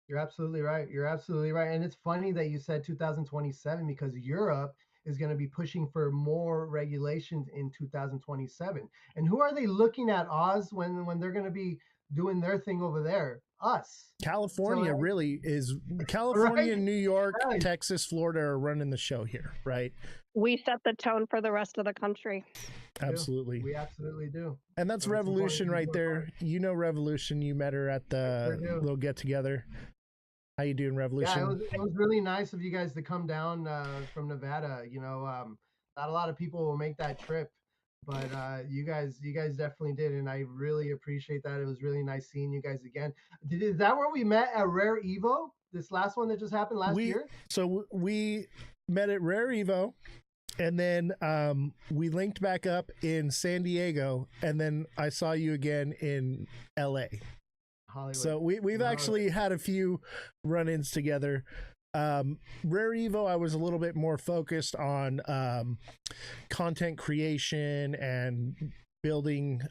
You're absolutely right. You're absolutely right. And it's funny that you said 2027 because Europe is going to be pushing for more regulations in 2027. And who are they looking at, Oz, when they're going to be doing their thing over there? Us. California really is. California, right? New York, right. Texas, Florida are running the show here, right? We set the tone for the rest of the country. Absolutely. We absolutely do. And that's Revolution right there. Revolution. You met her at the little get together. How you doing, Revolution? Yeah, it was really nice of you guys to come down from Nevada. Not a lot of people will make that trip, but you guys definitely did, and I really appreciate that. It was really nice seeing you guys again. Is that where we met at Rare Evo? This last one that just happened last year? So we met at Rare Evo, and then we linked back up in San Diego, and then I saw you again in LA. Hollywood. So we've actually had a few run-ins together. Rare Evo, I was a little bit more focused on content creation and building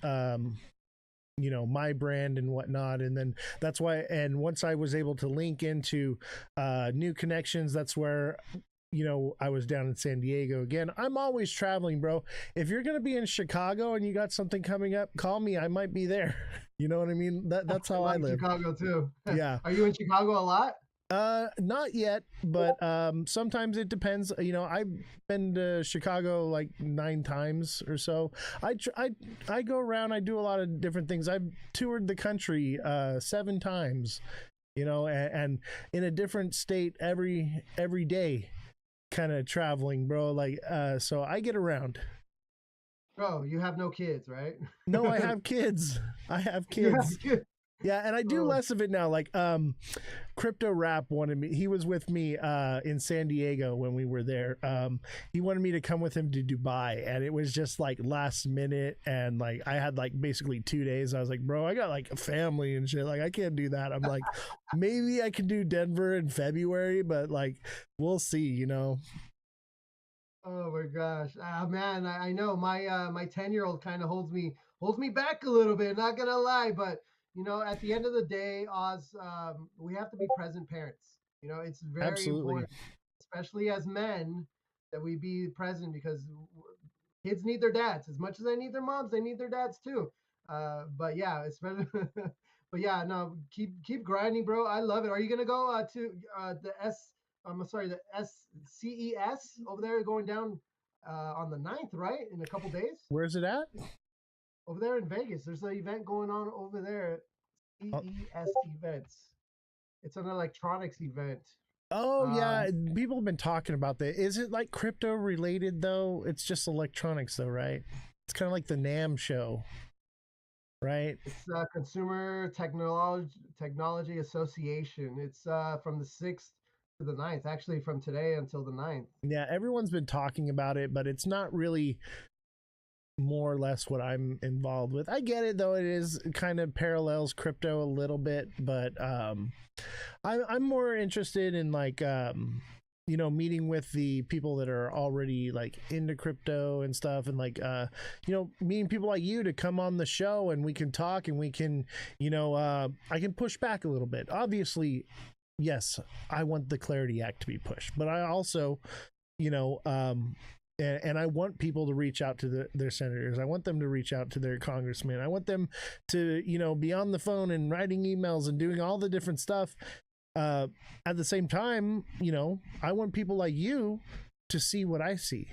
my brand and whatnot. And then that's why, and once I was able to link into new connections, that's where I was down in San Diego again. I'm always traveling, bro. If you're gonna be in Chicago and you got something coming up, call me. I might be there. You know what I mean? That's how I live. Chicago too. Yeah. Are you in Chicago a lot? Not yet, but sometimes it depends. I've been to Chicago like 9 times or so. I go around. I do a lot of different things. I've toured the country 7 times. And in a different state every day, kind of traveling, bro. Like, so I get around. Bro, you have no kids, right? No, I have kids. I have kids. Yeah, and I do less of it now. Like, Crypto Rap wanted me. He was with me in San Diego when we were there. He wanted me to come with him to Dubai, and it was just like last minute. And like, I had like basically 2 days. I was like, bro, I got like a family and shit. Like, I can't do that. I'm like, maybe I can do Denver in February, but like, we'll see. Oh my gosh, man, I know my 10-year-old kind of holds me back a little bit. Not gonna lie, but at the end of the day, Oz, we have to be present parents. It's very Absolutely important, especially as men, that we be present because kids need their dads as much as they need their moms. They need their dads too. But yeah, especially. But yeah, no, keep grinding, bro. I love it. Are you gonna go to the the SCES over there going down on the 9th, right? In a couple days. Where's it at? Over there in Vegas. There's an event going on over there. CES events. It's an electronics event. Oh yeah, people have been talking about that. Is it like crypto related though? It's just electronics though, right? It's kind of like the NAMM show, right? It's Consumer Technology Association. It's from the 6th to the 9th, actually from today until the 9th. Yeah, everyone's been talking about it, but it's not really more or less what I'm involved with. I get it though, it is kind of parallels crypto a little bit, but I'm more interested in like meeting with the people that are already like into crypto and stuff, and like meeting people like you to come on the show and we can talk and we can I can push back a little bit. Obviously, yes, I want the Clarity Act to be pushed, but I also and I want people to reach out to their senators. I want them to reach out to their congressmen. I want them to, be on the phone and writing emails and doing all the different stuff. At the same time, I want people like you to see what I see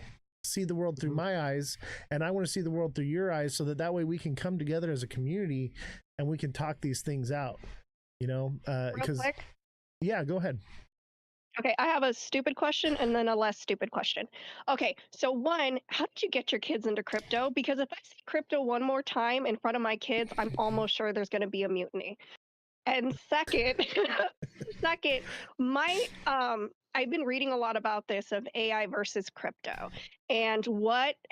the world through my eyes. And I want to see the world through your eyes so that way we can come together as a community and we can talk these things out, because yeah, go ahead. Okay, I have a stupid question and then a less stupid question. Okay, so one, how did you get your kids into crypto? Because if I see crypto one more time in front of my kids, I'm almost sure there's going to be a mutiny. And second, my I've been reading a lot about this of AI versus crypto and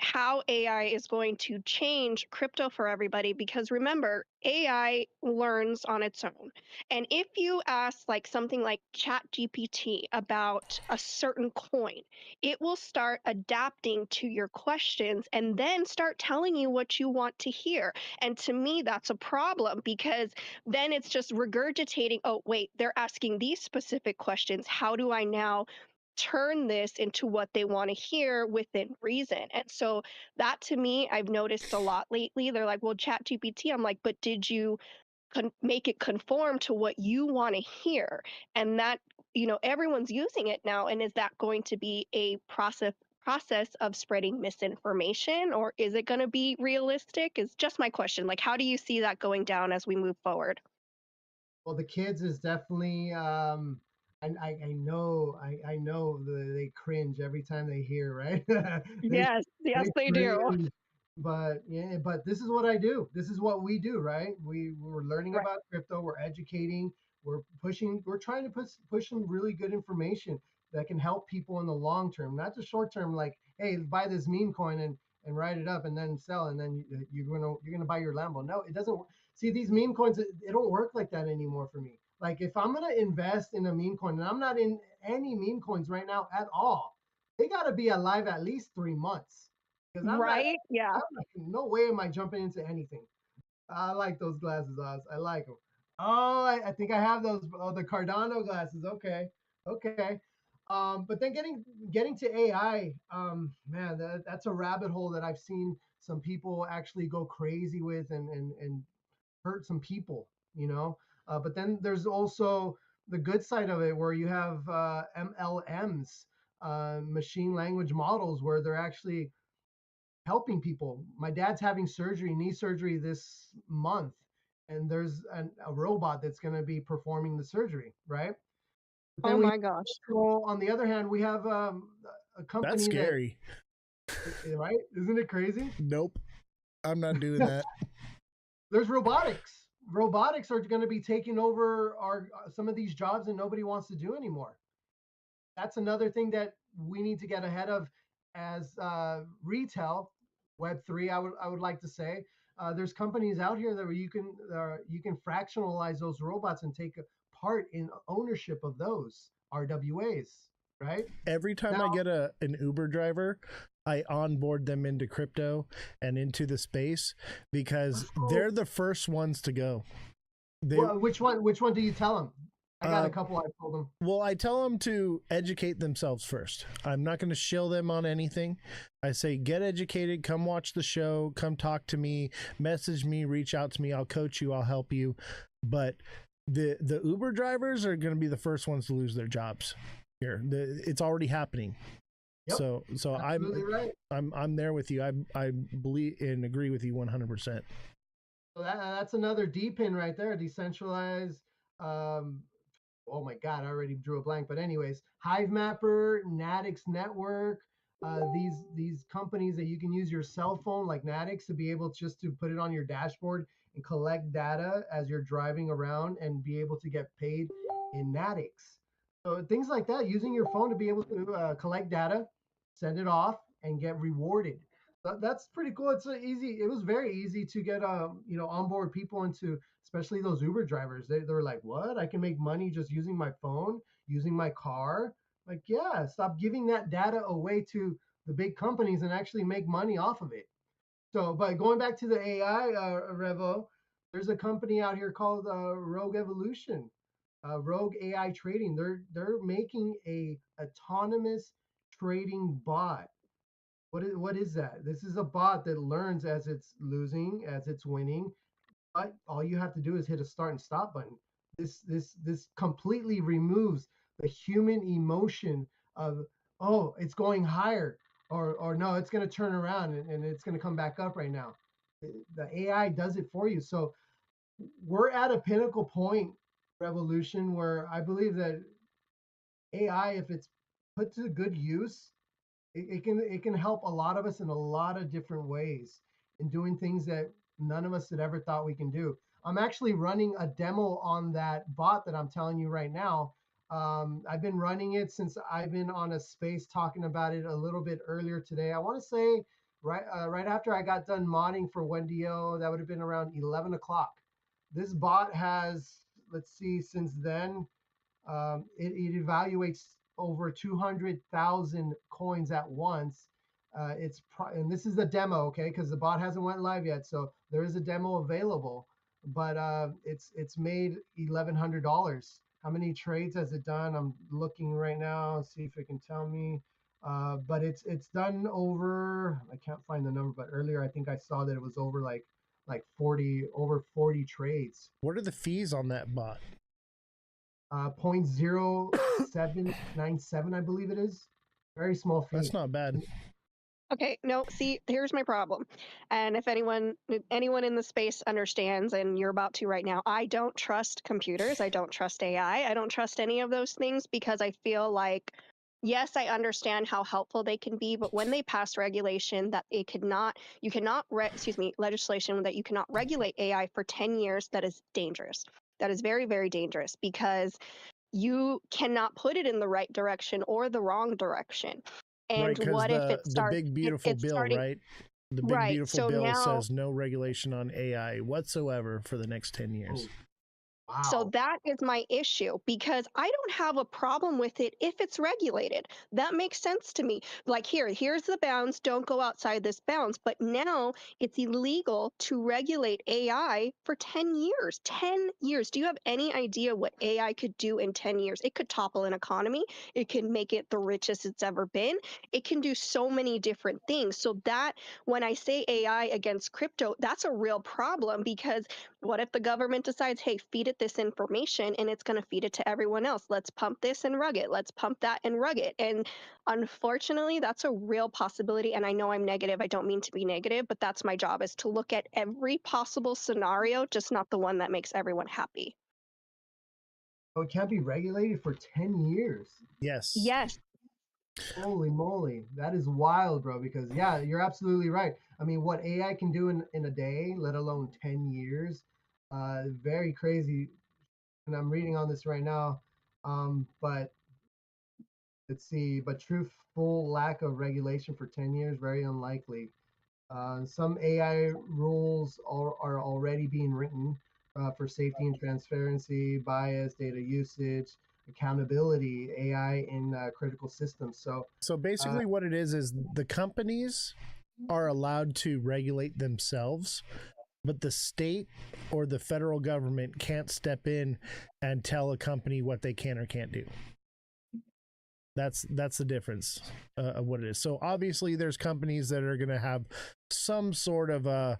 how AI is going to change crypto for everybody, because remember, AI learns on its own. And if you ask like something like ChatGPT about a certain coin, it will start adapting to your questions and then start telling you what you want to hear. And to me, that's a problem, because then it's just regurgitating, oh, wait, they're asking these specific questions. How do I now turn this into what they want to hear within reason? And so that, to me, I've noticed a lot lately. They're like, well, ChatGPT. I'm like, but did you make it conform to what you want to hear? And that, everyone's using it now. And is that going to be a process of spreading misinformation, or is it going to be realistic? Is just my question. Like, how do you see that going down as we move forward? Well, the kids is definitely and I know they cringe every time they hear, right? Yes, they do. cringe. But yeah, but this is what I do. This is what we do, right? We're learning about crypto, we're educating, we're trying to push some really good information that can help people in the long term, not the short term. Like, hey, buy this meme coin and write it up and then sell, and then you're gonna buy your Lambo. No, it doesn't. See, these meme coins, they don't work like that anymore for me. Like, if I'm gonna invest in a meme coin, and I'm not in any meme coins right now at all, they gotta be alive at least 3 months. Because I'm not, yeah. no way am I jumping into anything. I like those glasses, Oz. I like them. Oh, I think I have those. Oh, the Cardano glasses. Okay, okay. But then getting to AI, man, that's a rabbit hole that I've seen some people actually go crazy with and hurt some people. You know. But then there's also the good side of it, where you have MLMs, machine language models, where they're actually helping people. My dad's having surgery, knee surgery this month, and there's a robot that's going to be performing the surgery, right? But Oh then we, my gosh. on the other hand, we have a That's company scary. right? Isn't it crazy? Nope. I'm not doing that. There's robotics. Robotics are going to be taking over some of these jobs that nobody wants to do anymore. That's another thing that we need to get ahead of as retail, Web3. I would like to say there's companies out here that you can fractionalize those robots and take part in ownership of those RWAs, right? Every time I get an Uber driver, I onboard them into crypto and into the space because they're the first ones to go. Which one do you tell them? I got a couple I told them. Well, I tell them to educate themselves first. I'm not going to shill them on anything. I say, get educated, come watch the show, come talk to me, message me, reach out to me. I'll coach you, I'll help you. But the Uber drivers are going to be the first ones to lose their jobs here. It's already happening. Yep. So I'm there with you. I believe and agree with you 100%. So that's another D pin right there, decentralized. Oh my God, I already drew a blank. But anyways, Hive Mapper, Natix Network, these companies that you can use your cell phone like Natix to be able just to put it on your dashboard and collect data as you're driving around and be able to get paid in Natix. So things like that, using your phone to be able to collect data, send it off, and get rewarded. That's pretty cool. It's easy. It was very easy to get onboard people into, especially those Uber drivers. They were like, "What? I can make money just using my phone, using my car?" Like, yeah, stop giving that data away to the big companies and actually make money off of it. So, but going back to the AI, Revo, there's a company out here called Rogue Evolution, Rogue AI Trading. They're making a autonomous trading bot. What is that? This is a bot that learns as it's losing, as it's winning. But all you have to do is hit a start and stop button. This completely removes the human emotion of, oh, it's going higher, or no, it's going to turn around and it's going to come back up right now. The AI does it for you. So we're at a pinnacle point, revolution, where I believe that AI, if it's put to good use, it can help a lot of us in a lot of different ways in doing things that none of us had ever thought we can do. I'm actually running a demo on that bot that I'm telling you right now. I've been running it since I've been on a space talking about it a little bit earlier today. I want to say right after I got done modding for Wendio, that would have been around 11 o'clock. This bot has, let's see, since then, it evaluates over 200,000 coins at once. And this is the demo, okay? Because the bot hasn't went live yet, so there is a demo available. But it's made $1,100. How many trades has it done? I'm looking right now, see if it can tell me. But it's done over. I can't find the number, but earlier I think I saw that it was over like 40 trades. What are the fees on that bot? 0.0797, I believe it is. Very small fee. That's not bad. Okay, no, see, here's my problem. And if anyone in the space understands, and you're about to right now, I don't trust computers. I don't trust AI. I don't trust any of those things because I feel like, yes, I understand how helpful they can be, but when they pass regulation that legislation that you cannot regulate AI for 10 years, that is dangerous. That is very, very dangerous because you cannot put it in the right direction or the wrong direction. And right, what if it starts? The big beautiful bill, right? The big beautiful bill says no regulation on AI whatsoever for the next 10 years. So that is my issue because I don't have a problem with it if it's regulated. That makes sense to me. Like here's the bounds, don't go outside this bounds. But now it's illegal to regulate AI for 10 years. 10 years. Do you have any idea what AI could do in 10 years? It could topple an economy. It can make it the richest it's ever been. It can do so many different things. So that when I say AI against crypto, that's a real problem because what if the government decides, hey, feed it this information and it's going to feed it to everyone else? Let's pump this and rug it. Let's pump that and rug it. And unfortunately, that's a real possibility. And I know I'm negative. I don't mean to be negative, but that's my job is to look at every possible scenario, just not the one that makes everyone happy. Oh, it can't be regulated for 10 years. Yes. Yes. Holy moly. That is wild, bro. Because, yeah, you're absolutely right. I mean, what AI can do in a day, let alone 10 years, very crazy. And I'm reading on this right now. But let's see. But truthful lack of regulation for 10 years, very unlikely. Some AI rules are already being written for safety and transparency, bias, data usage, accountability, AI in critical systems. So basically, what it is the companies are allowed to regulate themselves, but the state or the federal government can't step in and tell a company what they can or can't do. That's the difference of what it is. So obviously there's companies that are going to have some sort of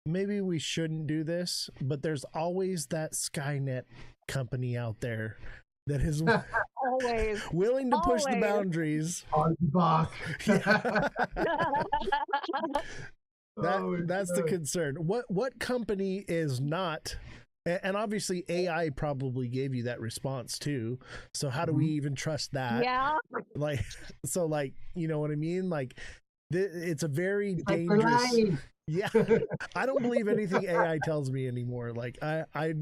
maybe we shouldn't do this, but there's always that Skynet company out there that is always willing to push the boundaries. That's the concern. What company is not? And obviously AI probably gave you that response too. So how do we even trust that? Yeah. Like, so like, you know what I mean? Like it's a very dangerous. Yeah. I don't believe anything AI tells me anymore. Like I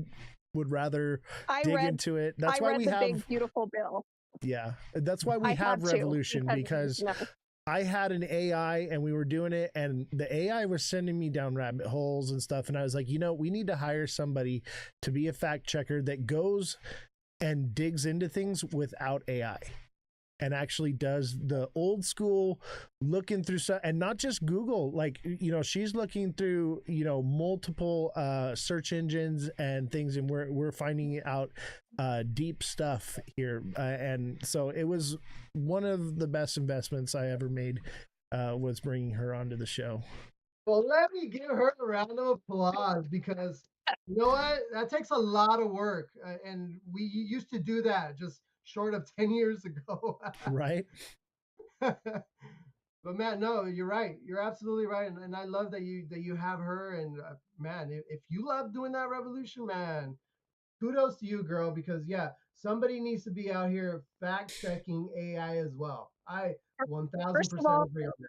would rather dig into it. That's why we the have Big Beautiful Bill. Yeah. That's why we I have had to, Revolution because I had an AI and we were doing it and the AI was sending me down rabbit holes and stuff. And I was like, we need to hire somebody to be a fact checker that goes and digs into things without AI and actually does the old school looking through stuff and not just Google. Like, she's looking through, multiple search engines and things, and we're finding out deep stuff here. And so it was one of the best investments I ever made was bringing her onto the show. Well, let me give her a round of applause because you know what? That takes a lot of work. And we used to do that just short of 10 years ago. Right. But man, no, you're right. You're absolutely right. And I love that you have her. And man, if you love doing that revolution, man, kudos to you, girl, because yeah, somebody needs to be out here fact checking AI as well. I 1000% agree on that.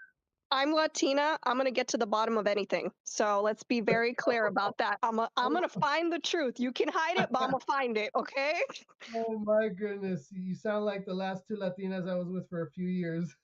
I'm Latina. I'm going to get to the bottom of anything. So let's be very clear about that. I'm going to find the truth. You can hide it, but I'm going to find it. Okay. Oh my goodness. You sound like the last two Latinas I was with for a few years.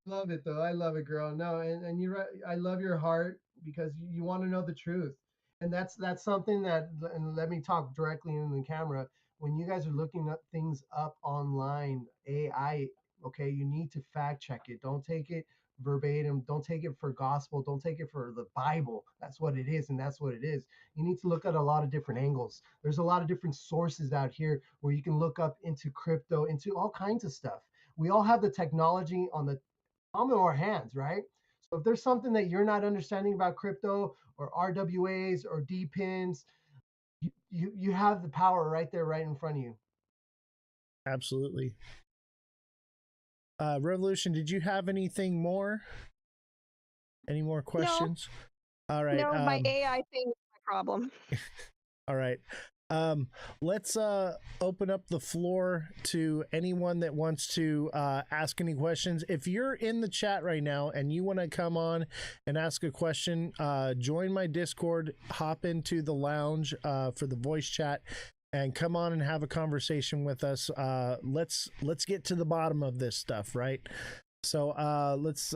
Love it though. I love it, girl. No, and you're right. I love your heart because you want to know the truth. And that's something that, and let me talk directly in the camera. When you guys are looking up things up online, AI, okay, you need to fact check it. Don't take it verbatim. Don't take it for gospel. Don't take it for the Bible. That's what it is, and that's what it is. You need to look at a lot of different angles. There's a lot of different sources out here where you can look up into crypto, into all kinds of stuff. We all have the technology on the palm of our hands, right? So if there's something that you're not understanding about crypto or RWAs or DPINs, you have the power right there, right in front of you. Absolutely. Revolution, did you have anything more? Any more questions? No. All right. No, my AI thing is my problem. All right. Let's open up the floor to anyone that wants to ask any questions. If you're in the chat right now and you want to come on and ask a question, join my Discord, hop into the lounge for the voice chat, and come on and have a conversation with us. Let's get to the bottom of this stuff, right? So let's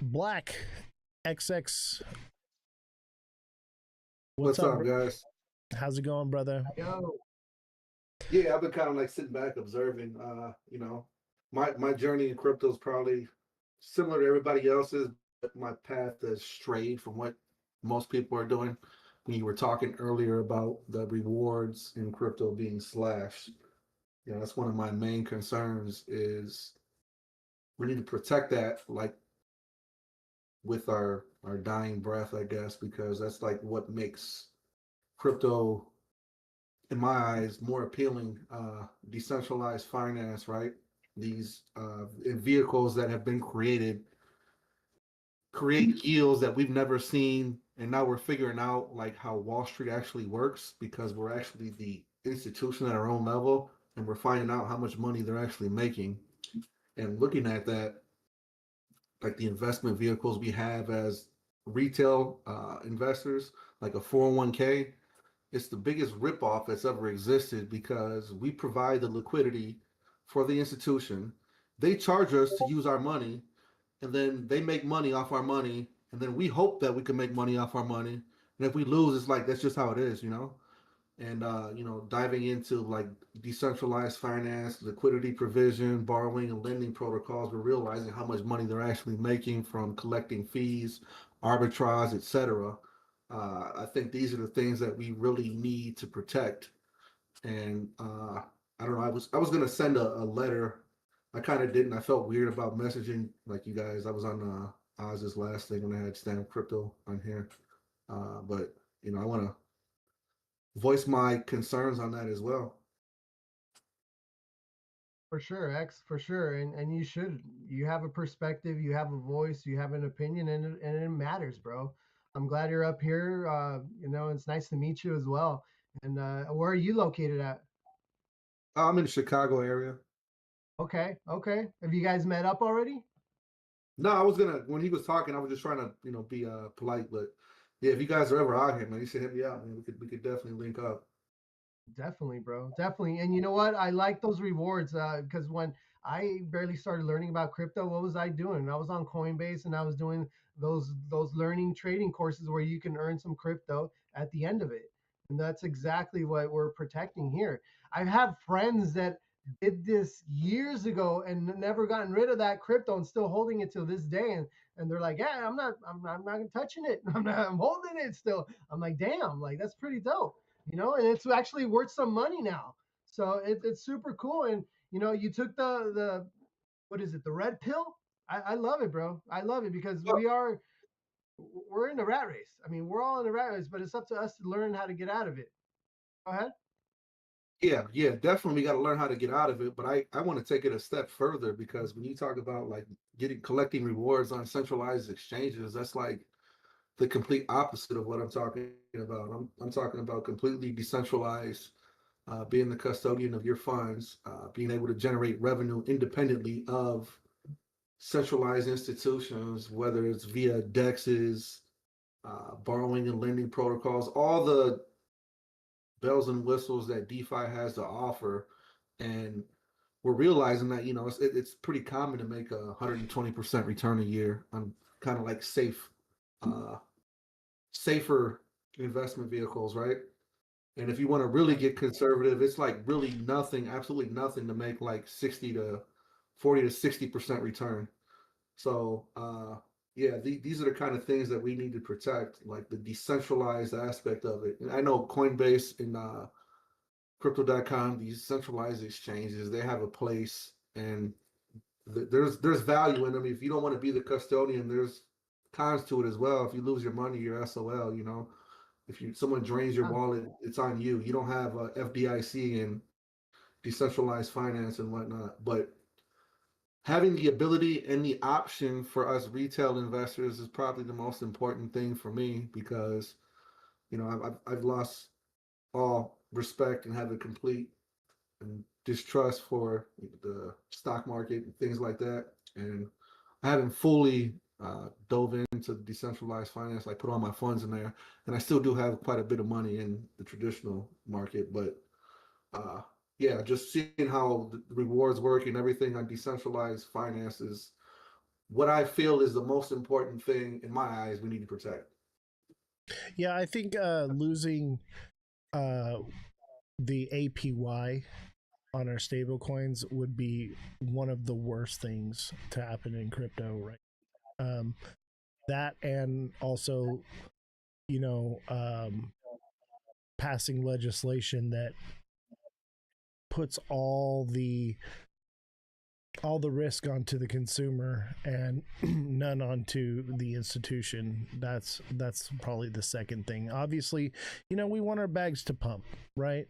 Black XX What's up, bro? guys? How's it going, brother? Yo. Yeah, I've been kind of like sitting back observing. My journey in crypto is probably similar to everybody else's, but my path has strayed from what most people are doing. When you were talking earlier about the rewards in crypto being slashed, that's one of my main concerns is we need to protect that, like with our dying breath, I guess, because that's like what makes crypto, in my eyes, more appealing. Decentralized finance, right? These vehicles that have been create yields that we've never seen, and now we're figuring out like how Wall Street actually works because we're actually the institution at our own level, and we're finding out how much money they're actually making, and looking at that, like the investment vehicles we have as retail investors, like a 401k. It's the biggest ripoff that's ever existed because we provide the liquidity for the institution. They charge us to use our money, and then they make money off our money, and then we hope that we can make money off our money. And if we lose, it's like that's just how it is. And diving into like decentralized finance, liquidity provision, borrowing and lending protocols, we're realizing how much money they're actually making from collecting fees, arbitrage, etc. I think these are the things that we really need to protect. And I don't know. I was gonna send a letter. I kind of didn't. I felt weird about messaging like you guys. I was on Oz's last thing when I had Stand Up Crypto on here. But I want to voice my concerns on that as well. For sure, X, for sure. And you should. You have a perspective, you have a voice, you have an opinion, and it matters, bro. I'm glad you're up here. It's nice to meet you as well. And where are you located at? I'm in the Chicago area. Okay, okay. Have you guys met up already? No, I was gonna when he was talking, I was just trying to be polite, but yeah, if you guys are ever out here, man, you should hit me out, man. We could definitely link up. Definitely, bro. Definitely. And you know what? I like those rewards because when I barely started learning about crypto, what was I doing? I was on Coinbase and I was doing those learning trading courses where you can earn some crypto at the end of it. And that's exactly what we're protecting here. I have friends that did this years ago and never gotten rid of that crypto and still holding it till this day. And they're like, yeah, I'm not touching it. I'm holding it still. I'm like, damn, like that's pretty dope, and it's actually worth some money now. So it's super cool. And you took the what is it, the red pill? I love it, bro. I love it because we're in the rat race. I mean, we're all in the rat race, but it's up to us to learn how to get out of it. Go ahead. Yeah, definitely. We got to learn how to get out of it. But I want to take it a step further because when you talk about like collecting rewards on centralized exchanges, that's like the complete opposite of what I'm talking about. I'm talking about completely decentralized, being the custodian of your funds, being able to generate revenue independently of centralized institutions, whether it's via DEXs, borrowing and lending protocols, all the bells and whistles that DeFi has to offer. And we're realizing that it's pretty common to make 120% return a year on kind of like safer investment vehicles, right? And if you want to really get conservative, it's like really nothing, absolutely nothing to make like 40 to 60% return. So yeah, these are the kind of things that we need to protect, like the decentralized aspect of it. And I know Coinbase and crypto.com, these centralized exchanges, they have a place, and there's value in them. If you don't want to be the custodian, there's cons to it as well. If you lose your money, you're SOL. If someone drains your wallet, it's on you. You don't have FDIC and decentralized finance and whatnot. But having the ability and the option for us retail investors is probably the most important thing for me because I've lost all respect and have a complete distrust for the stock market and things like that. And I haven't fully dove into decentralized finance, like put all my funds in there. And I still do have quite a bit of money in the traditional market. But yeah, just seeing how the rewards work and everything on decentralized finance is what I feel is the most important thing in my eyes we need to protect. Yeah, I think losing the APY on our stable coins would be one of the worst things to happen in crypto, right? That, and also, you know, passing legislation that puts all the risk onto the consumer and none onto the institution. That's probably the second thing. Obviously, you know, we want our bags to pump, right?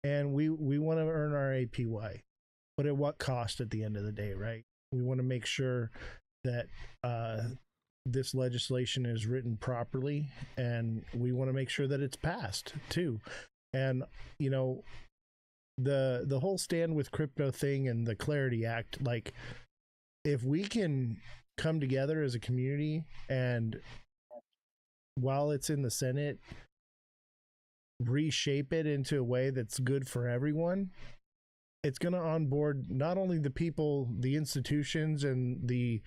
And we want to earn our APY, but at what cost at the end of the day, right? We want to make sure that this legislation is written properly, and we want to make sure that it's passed too. And you know, the whole stand with crypto thing and the Clarity Act, like, if we can come together as a community, and while it's in the Senate, reshape it into a way that's good for everyone, it's going to onboard not only the people, the institutions, and the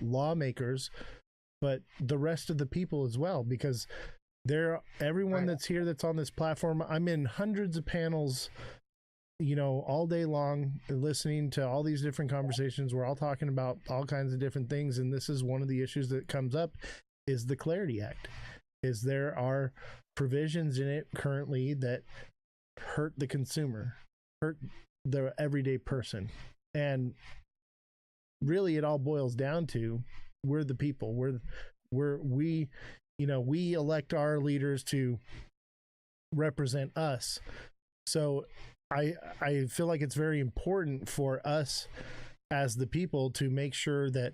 lawmakers, but the rest of the people as well, because everyone that's here, that's on this platform, I'm in hundreds of panels, you know, all day long, listening to all these different conversations. We're all talking about all kinds of different things, and this is one of the issues that comes up, is the Clarity Act. Is there are provisions in it currently that hurt the consumer, hurt the everyday person. And really, it all boils down to, we're the people. We elect our leaders to represent us. So I feel like it's very important for us as the people to make sure that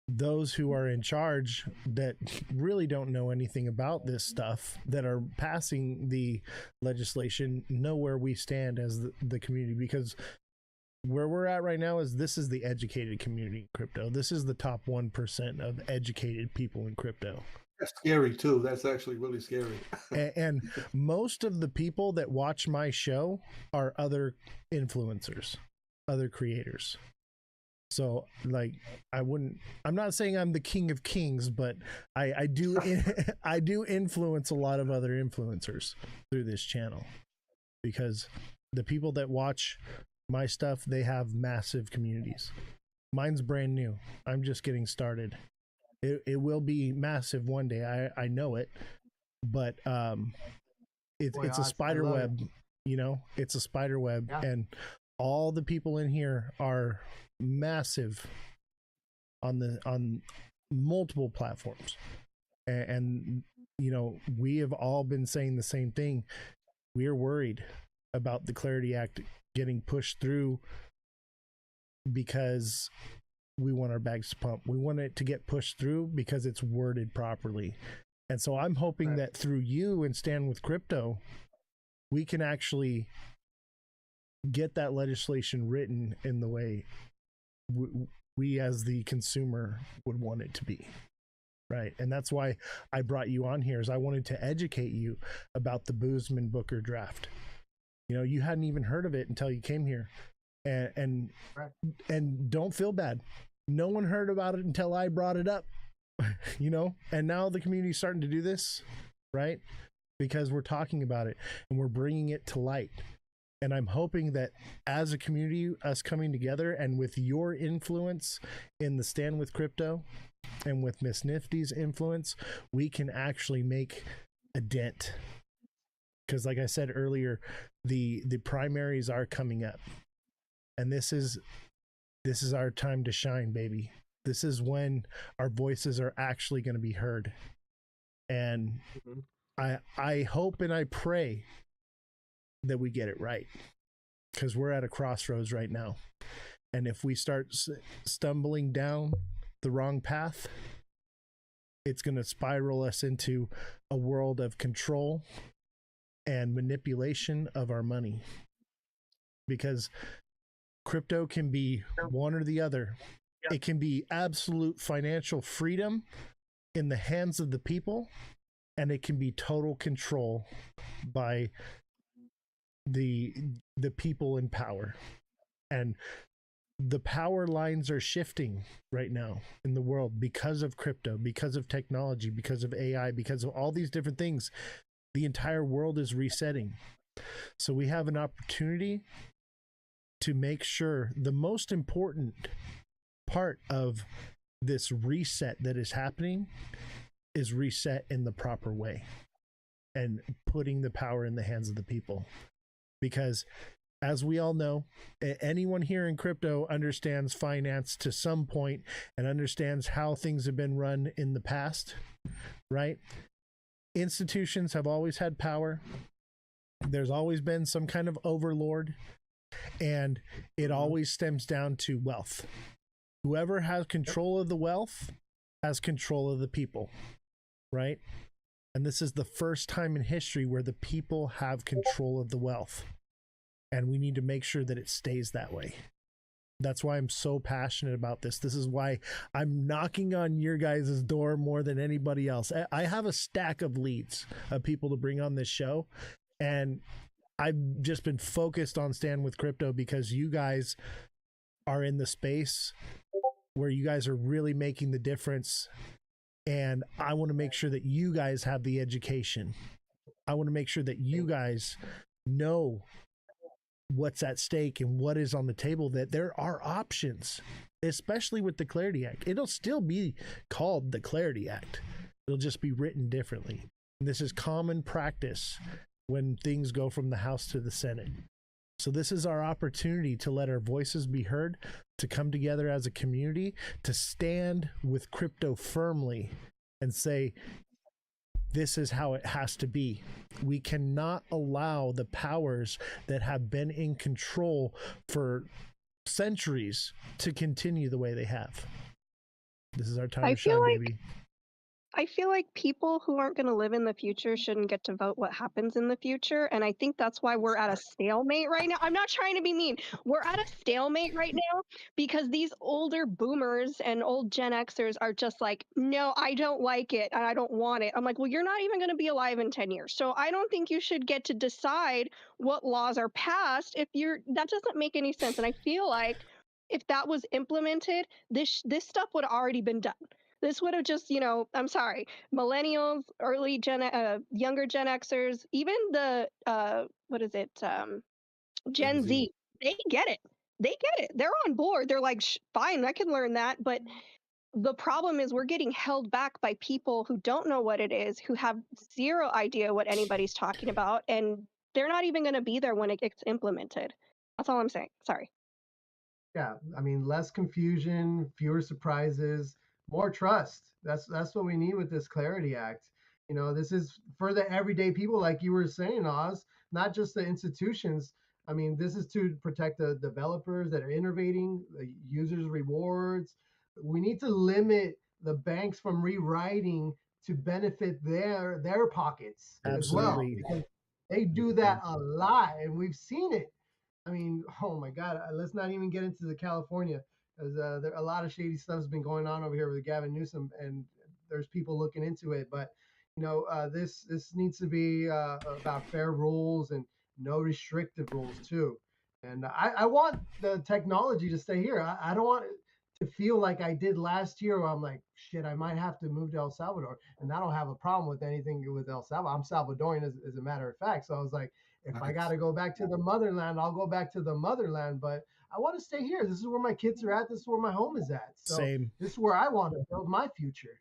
those who are in charge, that really don't know anything about this stuff, that are passing the legislation, know where we stand as the community. Because where we're at right now is, this is the educated community in crypto. This is the top 1% of educated people in crypto. That's scary too. That's actually really scary. And most of the people that watch my show are other influencers, other creators. So, like, I'm not saying I'm the king of kings, but I do I do influence a lot of other influencers through this channel, because the people that watch my stuff, they have massive communities. Mine's brand new. I'm just getting started. It will be massive one day. I know it, but it's a spider web. You know, it's a spider web, and all the people in here are massive on multiple platforms. And you know, we have all been saying the same thing. We are worried about the Clarity Act getting pushed through, because we want our bags to pump. We want it to get pushed through because it's worded properly. And so I'm hoping that through you and Stand with Crypto, we can actually get that legislation written in the way we as the consumer would want it to be. Right. And that's why I brought you on here, is I wanted to educate you about the Boozman Booker draft. You know, you hadn't even heard of it until you came here. And don't feel bad. No one heard about it until I brought it up, you know, and now the community's starting to do this, right? Because we're talking about it and we're bringing it to light. And I'm hoping that as a community, us coming together, and with your influence in the Stand with Crypto and with Miss Nifty's influence, we can actually make a dent. Because like I said earlier, the primaries are coming up. And this is our time to shine, baby. This is when our voices are actually going to be heard. And I hope and I pray that we get it right, because we're at a crossroads right now. And if we start stumbling down the wrong path, it's going to spiral us into a world of control and manipulation of our money. Because crypto can be one or the other. It can be absolute financial freedom in the hands of the people, and it can be total control by the people in power. And the power lines are shifting right now in the world because of crypto, because of technology, because of AI, because of all these different things. The entire world is resetting. So we have an opportunity to make sure the most important part of this reset that is happening is reset in the proper way and putting the power in the hands of the people. Because as we all know, anyone here in crypto understands finance to some point and understands how things have been run in the past, right? Institutions have always had power. There's always been some kind of overlord, and it always stems down to wealth. Whoever has control of the wealth has control of the people, right? And this is the first time in history where the people have control of the wealth. And we need to make sure that it stays that way. That's why I'm so passionate about this. This is why I'm knocking on your guys' door more than anybody else. I have a stack of leads of people to bring on this show. And I've just been focused on Stand With Crypto because you guys are in the space where you guys are really making the difference. And I want to make sure that you guys have the education. I want to make sure that you guys know what's at stake and what is on the table, that there are options, especially with the Clarity Act. It'll still be called the Clarity Act. It'll just be written differently. And this is common practice when things go from the House to the Senate. So this is our opportunity to let our voices be heard, to come together as a community, to stand with crypto firmly and say, this is how it has to be. We cannot allow the powers that have been in control for centuries to continue the way they have. This is our time to shine, baby. I feel like people who aren't going to live in the future shouldn't get to vote what happens in the future. And I think that's why we're at a stalemate right now. I'm not trying to be mean. We're at a stalemate right now because these older boomers and old Gen Xers are just like, no, I don't like it and I don't want it. I'm like, well, you're not even going to be alive in 10 years. So I don't think you should get to decide what laws are passed if that doesn't make any sense. And I feel like if that was implemented, this stuff would have already been done. This would have just, I'm sorry, millennials, younger Gen Xers, even the, Gen Z, they get it. They get it. They're on board. They're like, fine, I can learn that. But the problem is we're getting held back by people who don't know what it is, who have zero idea what anybody's talking about, and they're not even going to be there when it gets implemented. That's all I'm saying. Sorry. Yeah, I mean, less confusion, fewer surprises, more trust. That's what we need with this Clarity Act. This is for the everyday people, like you were saying, Oz, not just the institutions. I mean, this is to protect the developers that are innovating, the users' rewards. We need to limit the banks from rewriting to benefit their pockets as well, because they do that a lot, and we've seen it. I mean, oh my God, let's not even get into the California, because there a lot of shady stuff has been going on over here with Gavin Newsom, and there's people looking into it. But this needs to be about fair rules and no restrictive rules too. And I want the technology to stay here. I don't want it to feel like I did last year, where I'm like, shit, I might have to move to El Salvador, and I don't have a problem with anything with El Salvador. I'm Salvadorian, as a matter of fact. So I was like, if I got to go back to the motherland, I'll go back to the motherland. But I want to stay here. This is where my kids are at. This is where my home is at. So Same. This is where I want to build my future.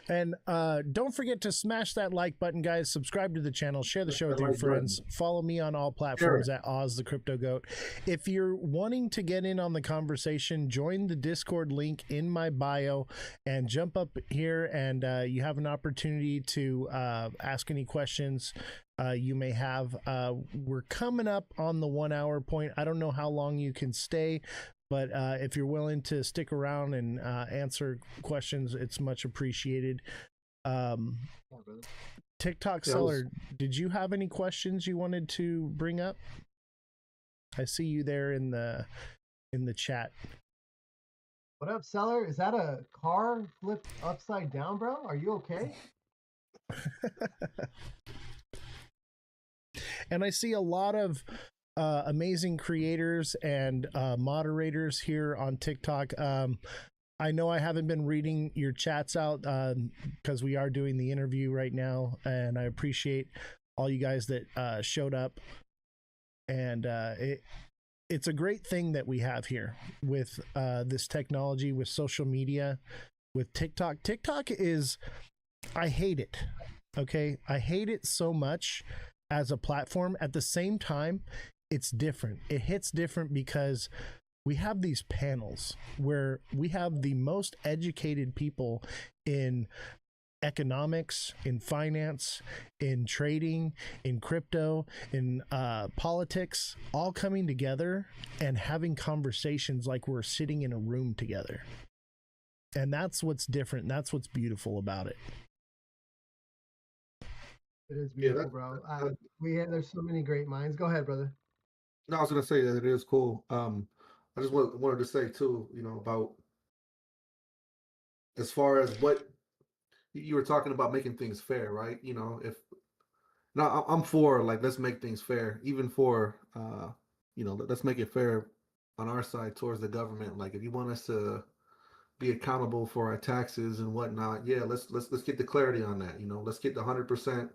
And don't forget to smash that like button, guys. Subscribe to the channel. Share the show with your friends. Follow me on all platforms at Ozthecryptogoat. If you're wanting to get in on the conversation, join the Discord link in my bio and jump up here, and you have an opportunity to ask any questions you may have. We're coming up on the 1 hour point. I don't know how long you can stay, but if you're willing to stick around and answer questions, it's much appreciated. TikTok seller, did you have any questions you wanted to bring up? I see you there in the chat. What up, seller? Is that a car flipped upside down, bro? Are you okay? And I see a lot of amazing creators and moderators here on TikTok. I know I haven't been reading your chats out because we are doing the interview right now, and I appreciate all you guys that showed up. And it's a great thing that we have here with this technology, with social media, with TikTok. TikTok is, I hate it. Okay, I hate it so much as a platform. At the same time, it's different. It hits different because we have these panels where we have the most educated people in economics, in finance, in trading, in crypto, in politics, all coming together and having conversations like we're sitting in a room together. And that's what's different. That's what's beautiful about it. It is beautiful, bro. There's so many great minds. Go ahead, brother. No, I was gonna say that it is cool. I just wanted to say too, about as far as what you were talking about, making things fair, right? If now I'm for, like, let's make things fair, even for let's make it fair on our side towards the government. Like, if you want us to be accountable for our taxes and whatnot, yeah, let's get the clarity on that. Let's get the 100%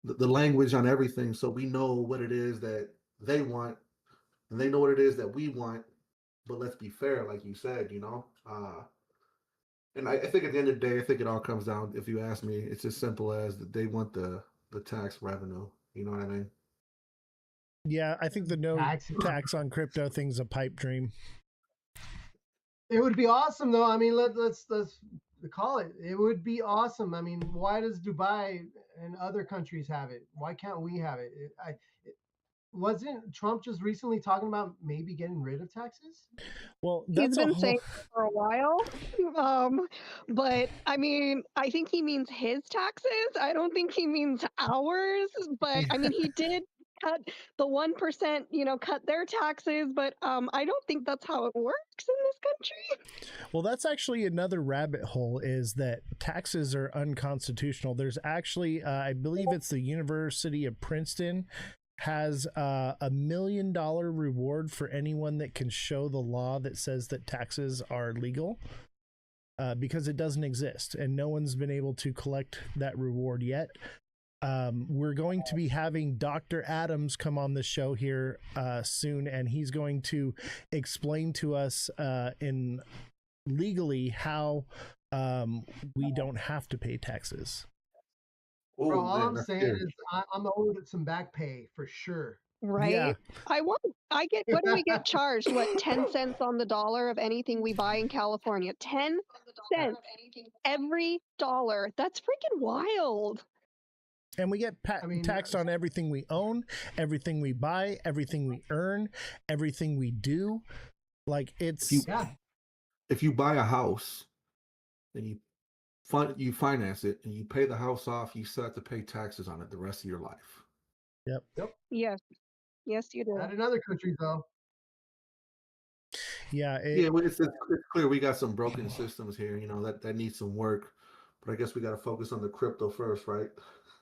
the language on everything, so we know what it is that they want and they know what it is that we want. But let's be fair, like you said. And I think at the end of the day, I think it all comes down, if you ask me, it's as simple as that they want the tax revenue. You know what I mean? Yeah, I think the no tax on crypto thing's a pipe dream. It would be awesome, though. I mean, let's call it. It would be awesome. I mean, why does Dubai and other countries have it? Why can't we have it? Wasn't Trump just recently talking about maybe getting rid of taxes? Well, He's been saying it for a while. But I mean, I think he means his taxes. I don't think he means ours. But I mean, he did cut the 1%, cut their taxes. But I don't think that's how it works in this country. Well, that's actually another rabbit hole, is that taxes are unconstitutional. There's actually, I believe it's the University of Princeton has a $1 million reward for anyone that can show the law that says that taxes are legal, because it doesn't exist and no one's been able to collect that reward yet. We're going to be having Dr. Adams come on the show here soon, and he's going to explain to us in legally how we don't have to pay taxes. Bro, all I'm saying is I'm owed some back pay for sure. Right? Yeah. What do we get charged? What, 10 cents on the dollar of anything we buy in California? 10 cents every dollar. That's freaking wild. And we get taxed on everything we own, everything we buy, everything we earn, everything we do. Like, it's if you buy a house and you finance it and you pay the house off, you still have to pay taxes on it the rest of your life. Yep. Yes. Yes, you do. Not in other countries, though. Yeah. It's clear we got some broken systems here, that needs some work. But I guess we got to focus on the crypto first, right?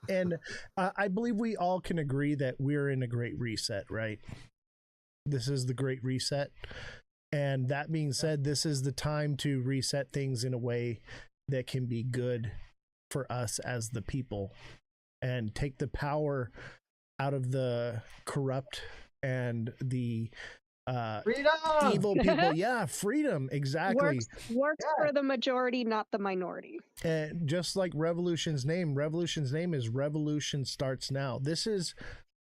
And I believe we all can agree that we're in a great reset, right? This is the great reset. And that being said, this is the time to reset things in a way that can be good for us as the people, and take the power out of the corrupt and the evil people. Yeah, freedom. Exactly. Works for the majority, not the minority. And just like Revolution's name is Revolution Starts Now. This is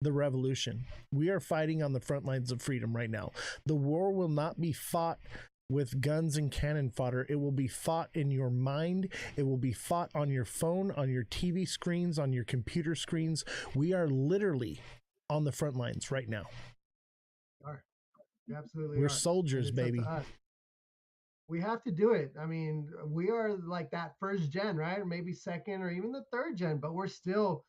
the revolution. We are fighting on the front lines of freedom right now. The war will not be fought with guns and cannon fodder. It will be fought in your mind. It will be fought on your phone, on your TV screens, on your computer screens. We are literally on the front lines right now. Absolutely. We're soldiers, baby. We have to do it. I mean, we are like that first gen, right? Or maybe second or even the third gen, but we're still,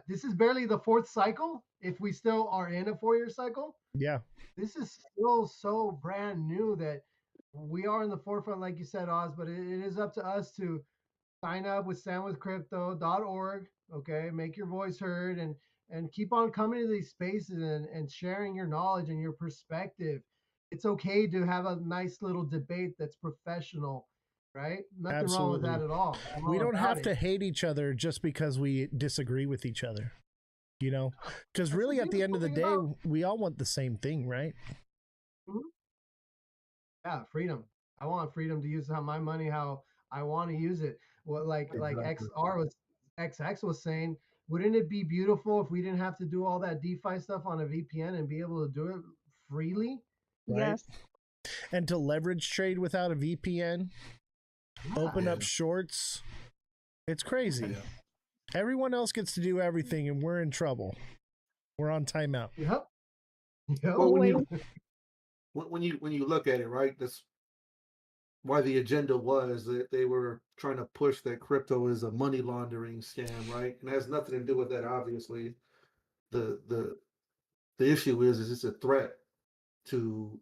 this is barely the fourth cycle, if we still are in a 4-year cycle. Yeah. This is still so brand new that we are in the forefront, like you said, Oz, but it is up to us to sign up with standwithcrypto.org. Okay, make your voice heard and keep on coming to these spaces and sharing your knowledge and your perspective. It's okay to have a nice little debate that's professional, right? Nothing wrong with that Absolutely. at all. I'm We all don't about have it. to hate each other just because we disagree with each other, you know? Because That's really, the at the end of the beautiful day, thing about. we all want the same thing, right? Mhm. Yeah, freedom. I want freedom to use my money how I want to use it. What like Exactly. XX was saying, wouldn't it be beautiful if we didn't have to do all that DeFi stuff on a VPN and be able to do it freely? Right. Yes. And to leverage trade without a VPN, open up Yeah. shorts. It's crazy. Yeah. Everyone else gets to do everything, and we're in trouble. We're on timeout. Yep. Yep. Well, Always. when you look at it, right, that's why the agenda was that they were trying to push that crypto is a money laundering scam, right? And it has nothing to do with that. Obviously, the the the issue is it's a threat to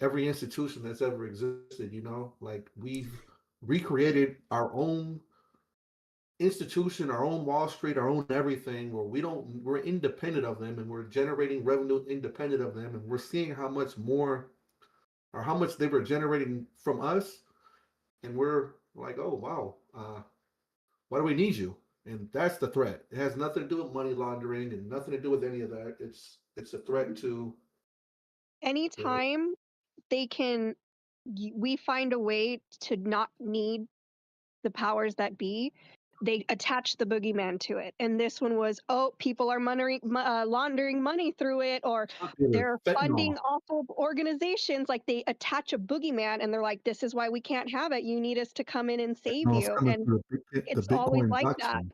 every institution that's ever existed. You know, like we've recreated our own institution, our own Wall Street, our own everything, where we're independent of them and we're generating revenue independent of them, and we're seeing how much more or how much they were generating from us, and we're like, oh wow, why do we need you? And that's the threat. It has nothing to do with money laundering and nothing to do with any of that. It's a threat to the Anytime they can, we find a way to not need the powers that be, they attach the boogeyman to it. And this one was, oh, people are laundering money through it, or they're fentanyl. funding awful organizations. Like they attach a boogeyman and they're like, this is why we can't have it. You need us to come in and save Fentanyl's you. coming And through the it's always Bitcoin like that. blockchain.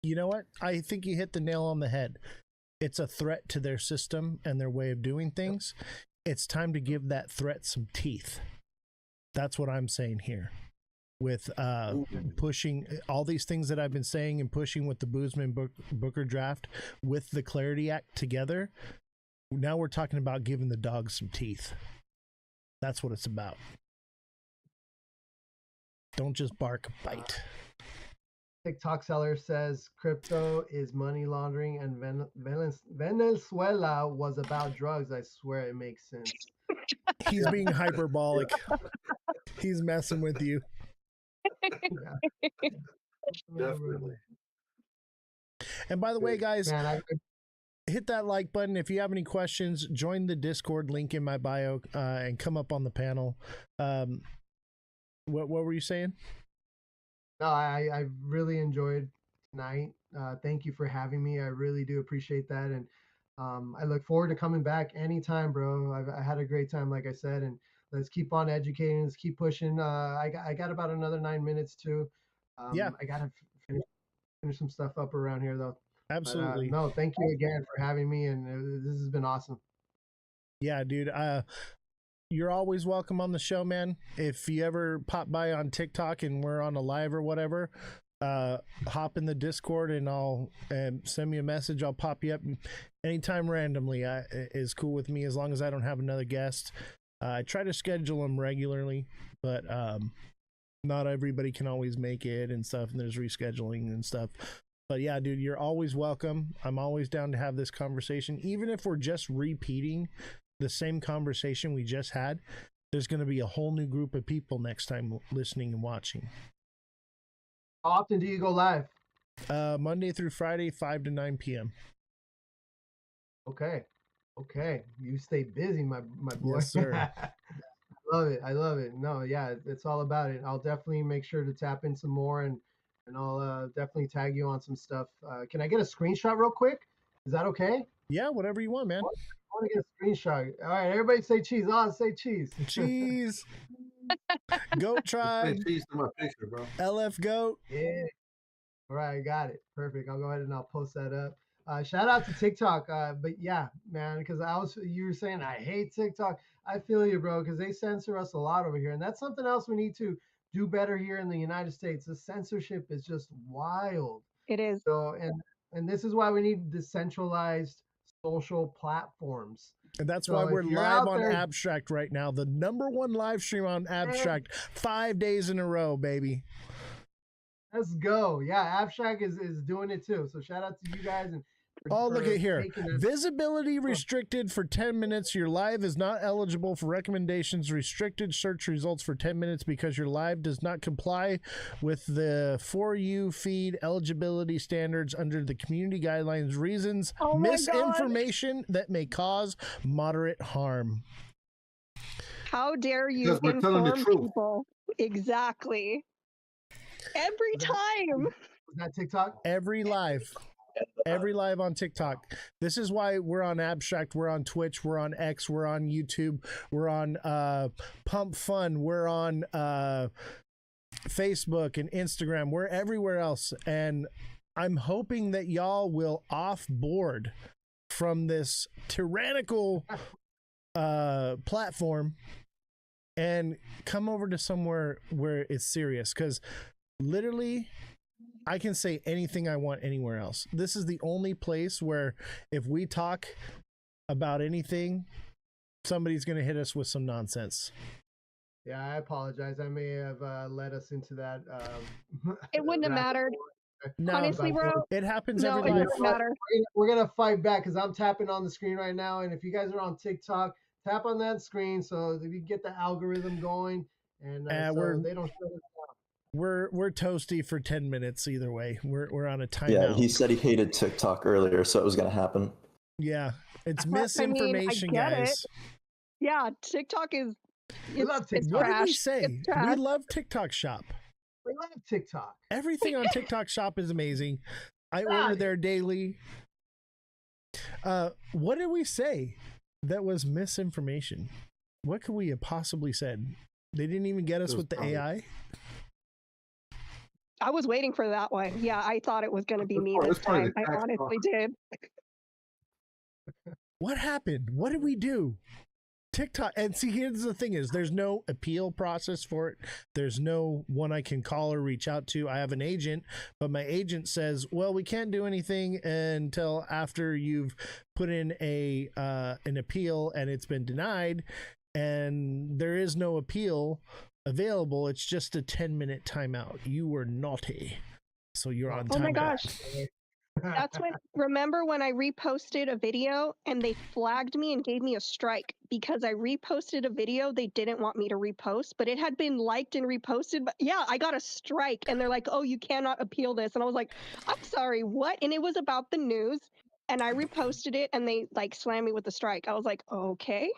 You know what? I think you hit the nail on the head. It's a threat to their system and their way of doing things. It's time to give that threat some teeth. That's what I'm saying here. With pushing all these things that I've been saying and pushing with the Boozman Booker draft with the Clarity Act together, now we're talking about giving the dogs some teeth. That's what it's about. Don't just bark, bite. TikTok seller says crypto is money laundering and Venezuela was about drugs. I swear it makes sense. He's being hyperbolic. He's messing with you. Definitely. And by the way, guys, Man, hit that like button. If you have any questions, join the Discord link in my bio and come up on the panel. What were you saying? No, I really enjoyed tonight. Thank you for having me. I really do appreciate that, and I look forward to coming back anytime, bro. I had a great time, like I said, and let's keep on educating. Let's keep pushing. I got about another 9 minutes too. Yeah, I gotta finish some stuff up around here though. absolutely. But, no, thank you again for having me, and this has been awesome. Yeah, dude. You're always welcome on the show, man. If you ever pop by on TikTok and we're on a live or whatever, hop in the Discord and I'll send me a message. I'll pop you up anytime randomly. Is cool with me as long as I don't have another guest. I try to schedule them regularly, but not everybody can always make it and stuff, and there's rescheduling and stuff. But yeah, dude, you're always welcome. I'm always down to have this conversation, even if we're just repeating the same conversation we just had. There's going to be a whole new group of people next time listening and watching. How often do you go live? Monday through Friday, 5 to 9 p.m. Okay. You stay busy, my boy. Yes, sir. I love it. No, yeah, it's all about it. I'll definitely make sure to tap in some more, and I'll definitely tag you on some stuff. Can I get a screenshot real quick? Is that okay? Yeah, whatever you want, man. I want to get a screenshot. All right, everybody say cheese. Oh, say cheese. Cheese. Goat tribe. Say cheese to my picture, bro. LF Goat. Yeah. All right, I got it. Perfect. I'll go ahead and I'll post that up. Shout out to TikTok. But yeah, man, because you were saying I hate TikTok. I feel you, bro, because they censor us a lot over here. And that's something else we need to do better here in the United States. The censorship is just wild. It is. So, and this is why we need decentralized social platforms. And that's So why we're if you're live out on there- Abstract right now. The #1 live stream on Abstract, 5 days in a row, baby. Let's go. Yeah, Abstract is doing it too. So shout out to you guys and Oh, look for at here. taking that. Visibility restricted for 10 minutes. Your live is not eligible for recommendations. Restricted search results for 10 minutes because your live does not comply with the For You feed eligibility standards under the community guidelines. Reasons, Oh my misinformation that may cause moderate harm. How dare you Because we're telling the inform truth. people? Exactly. Every time. Was that TikTok? Every live on TikTok. This is why we're on Abstract, we're on Twitch, we're on X, we're on YouTube, we're on Pump Fun, we're on Facebook and Instagram, we're everywhere else. And I'm hoping that y'all will offboard from this tyrannical platform and come over to somewhere where it's serious, because literally I can say anything I want anywhere else. This is the only place where if we talk about anything, somebody's going to hit us with some nonsense. Yeah, I apologize. I may have led us into that. It wouldn't have mattered. No, Honestly, bro. it happens No, every it live. wouldn't matter. We're gonna fight back because I'm tapping on the screen right now, and if you guys are on TikTok, tap on that screen so that we get the algorithm going, and so they don't shut us down. We're toasty for 10 minutes either way. We're on a timeout. Yeah, he said he hated TikTok earlier, so it was gonna happen. Yeah, it's I mean, misinformation, I get guys. it. Yeah, TikTok is. We love TikTok. What did we trash. say? It's trash. We love TikTok Shop. We love TikTok. Everything on TikTok Shop is amazing. I order there daily. What did we say that was misinformation? What could we have possibly said? They didn't even get us with the AI. I was waiting for that one. Yeah, I thought it was going to be me this time. I honestly did. What happened? What did we do? TikTok, and see, here's the thing: is there's no appeal process for it. There's no one I can call or reach out to. I have an agent, but my agent says, "Well, we can't do anything until after you've put in an appeal and it's been denied." And there is no appeal available. It's just a 10-minute timeout. You were naughty, so you're on timeout. Oh my gosh. That's when, remember when I reposted a video and they flagged me and gave me a strike because I reposted a video they didn't want me to repost, but it had been liked and reposted. But yeah, I got a strike and they're like, oh, you cannot appeal this. And I was like, I'm sorry, what? And it was about the news and I reposted it and they like slammed me with the strike. I was like, okay.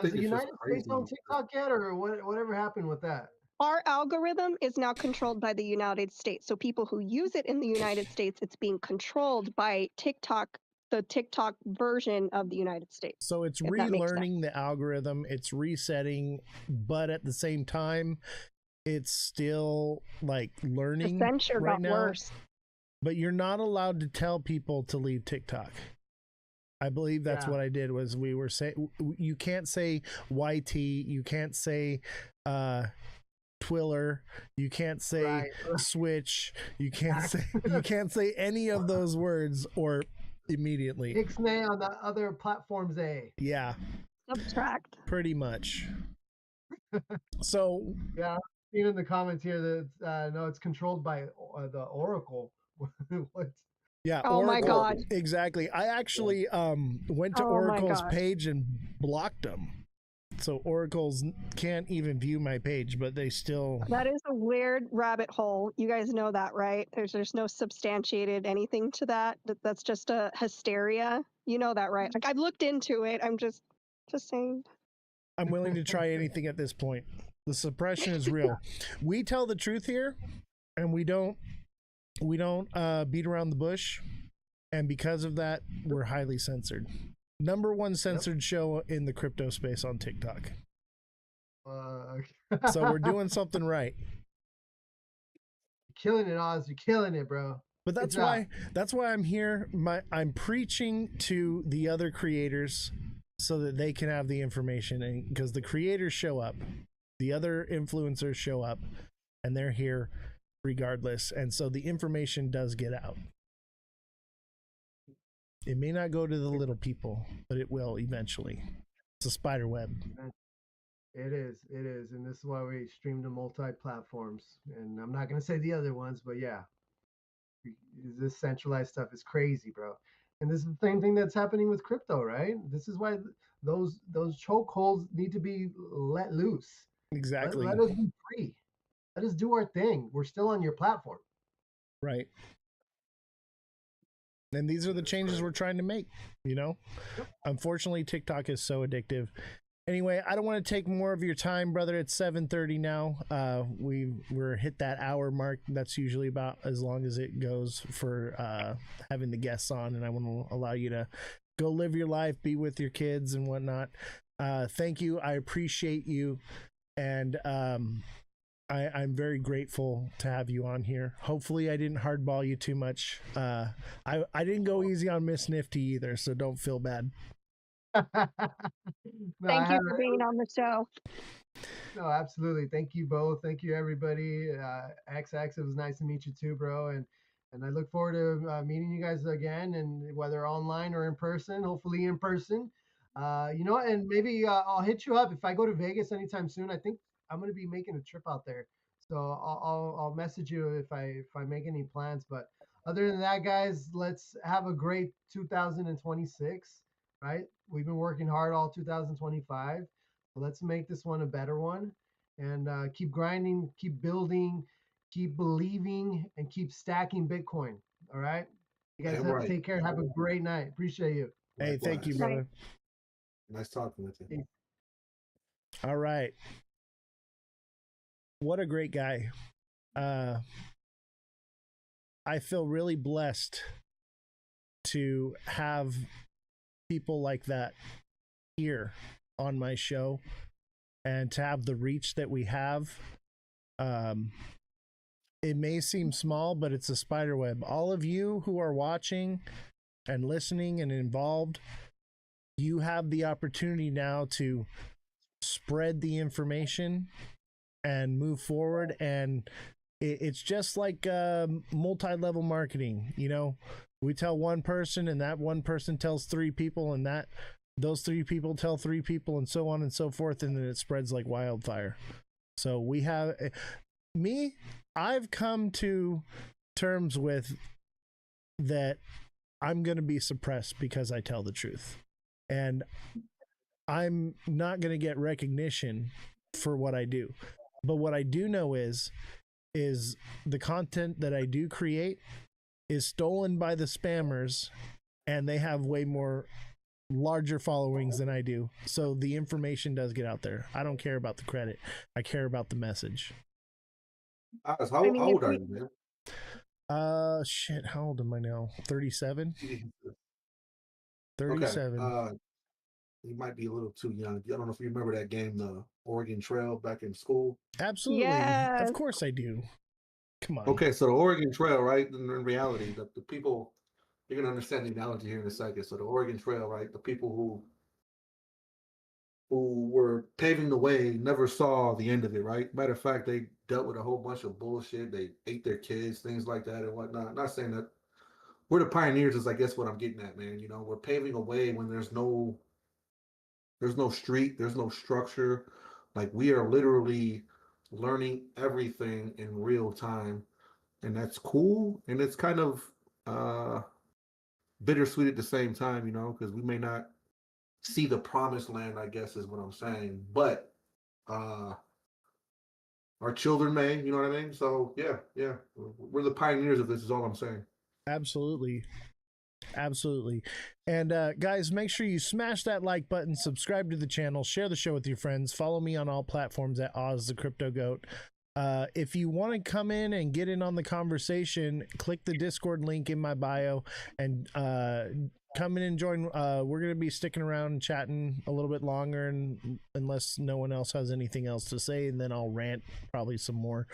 Is the United States on TikTok yet, or whatever happened with that? Our algorithm is now controlled by the United States. So people who use it in the United States, it's being controlled by TikTok, the TikTok version of the United States. So it's relearning the algorithm, it's resetting, but at the same time, it's still like learning. The censure right got now. worse. But you're not allowed to tell people to leave TikTok. I believe that's what I did. Was we were saying you can't say YT, you can't say Twiller, you can't say Switch, you can't say any of those words or immediately. Ixnay on the other platforms, Yeah. Subtract. Pretty much. So yeah, I've seen in the comments here that no, it's controlled by the Oracle. What? Yeah. Oh my God. Exactly. I actually went to Oracle's page and blocked them. So Oracle's can't even view my page, but they still. That is a weird rabbit hole. You guys know that, right? There's no substantiated anything to that. That's just a hysteria. You know that, right? Like I've looked into it. I'm just saying. I'm willing to try anything at this point. The suppression is real. We tell the truth here, and we don't beat around the bush, and because of that, we're highly censored. Number one censored show in the crypto space on TikTok. So we're doing something right. Killing it, Oz. You're killing it, bro. But that's why I'm here. I'm preaching to the other creators so that they can have the information, and because the creators show up, the other influencers show up, and they're here regardless, and so the information does get out. It may not go to the little people, but it will eventually. It's a spider web. It is, and this is why we stream to multi-platforms. And I'm not gonna say the other ones, but yeah, this centralized stuff is crazy, bro. And this is the same thing that's happening with crypto, right? This is why those chokeholds need to be let loose. Exactly. Let us be free. Let us do our thing. We're still on your platform. Right. And these are the changes we're trying to make, you know? Unfortunately, TikTok is so addictive. Anyway, I don't want to take more of your time, brother. It's 7:30 now. We're hit that hour mark. That's usually about as long as it goes for having the guests on, and I want to allow you to go live your life, be with your kids and whatnot. Thank you. I appreciate you, and I'm very grateful to have you on here. Hopefully I didn't hardball you too much. I didn't go easy on Miss Nifty either, so don't feel bad. No, Thank you for being on the show. No, absolutely. Thank you both. Thank you, everybody. XX, it was nice to meet you too, bro. And I look forward to meeting you guys again, and whether online or in person, hopefully in person. You know, and maybe I'll hit you up if I go to Vegas anytime soon. I think I'm going to be making a trip out there, so I'll message you if I make any plans. But other than that, guys, let's have a great 2026. Right? We've been working hard all 2025. Let's make this one a better one, and keep grinding, keep building, keep believing, and keep stacking Bitcoin. All right. You guys have take care. Have a great night. Appreciate you. Hey, thank you, brother. Nice talking with you. All right. What a great guy. I feel really blessed to have people like that here on my show, and to have the reach that we have. It may seem small, but it's a spider web. All of you who are watching and listening and involved, you have the opportunity now to spread the information and move forward. And it's just like multi-level marketing. You know, we tell one person, and that one person tells three people, and those three people tell three people, and so on and so forth, and then it spreads like wildfire. So we have I've come to terms with that I'm going to be suppressed because I tell the truth, and I'm not going to get recognition for what I do. But what I do know is the content that I do create is stolen by the spammers, and they have way more larger followings than I do. So the information does get out there. I don't care about the credit. I care about the message. How old are you, man? Shit, how old am I now? 37? 37. Okay. You might be a little too young. I don't know if you remember that game, the Oregon Trail, back in school. Absolutely. Yes. Of course I do. Come on. Okay, so the Oregon Trail, right? In reality, the people, you're going to understand the analogy here in a second. So the Oregon Trail, right? The people who were paving the way never saw the end of it, right? Matter of fact, they dealt with a whole bunch of bullshit. They ate their kids, things like that and whatnot. Not saying that we're the pioneers is I guess what I'm getting at, man. You know, we're paving a way when there's no street, there's no structure. Like we are literally learning everything in real time. And that's cool. And it's kind of bittersweet at the same time, you know, because we may not see the promised land, I guess is what I'm saying. But our children may, you know what I mean? So yeah. We're the pioneers of this is all I'm saying. Absolutely. And guys, make sure you smash that like button, subscribe to the channel, share the show with your friends, follow me on all platforms at Ozthecryptogoat. If you want to come in and get in on the conversation, click the Discord link in my bio and come in and join. We're going to be sticking around and chatting a little bit longer, and unless no one else has anything else to say, and then I'll rant probably some more.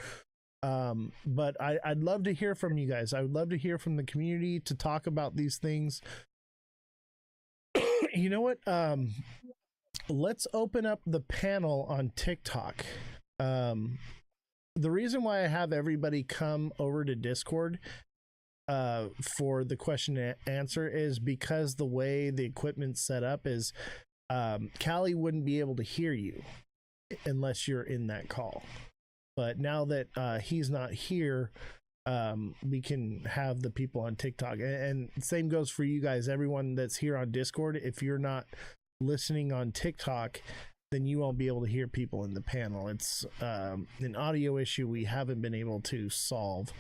But I'd love to hear from you guys. I would love to hear from the community to talk about these things. You know what? Let's open up the panel on TikTok. The reason why I have everybody come over to Discord for the question and answer is because the way the equipment's set up is Callie wouldn't be able to hear you. unless you're in that call. But now that he's not here, we can have the people on TikTok. And same goes for you guys, everyone that's here on Discord. If you're not listening on TikTok, then you won't be able to hear people in the panel. It's an audio issue we haven't been able to solve.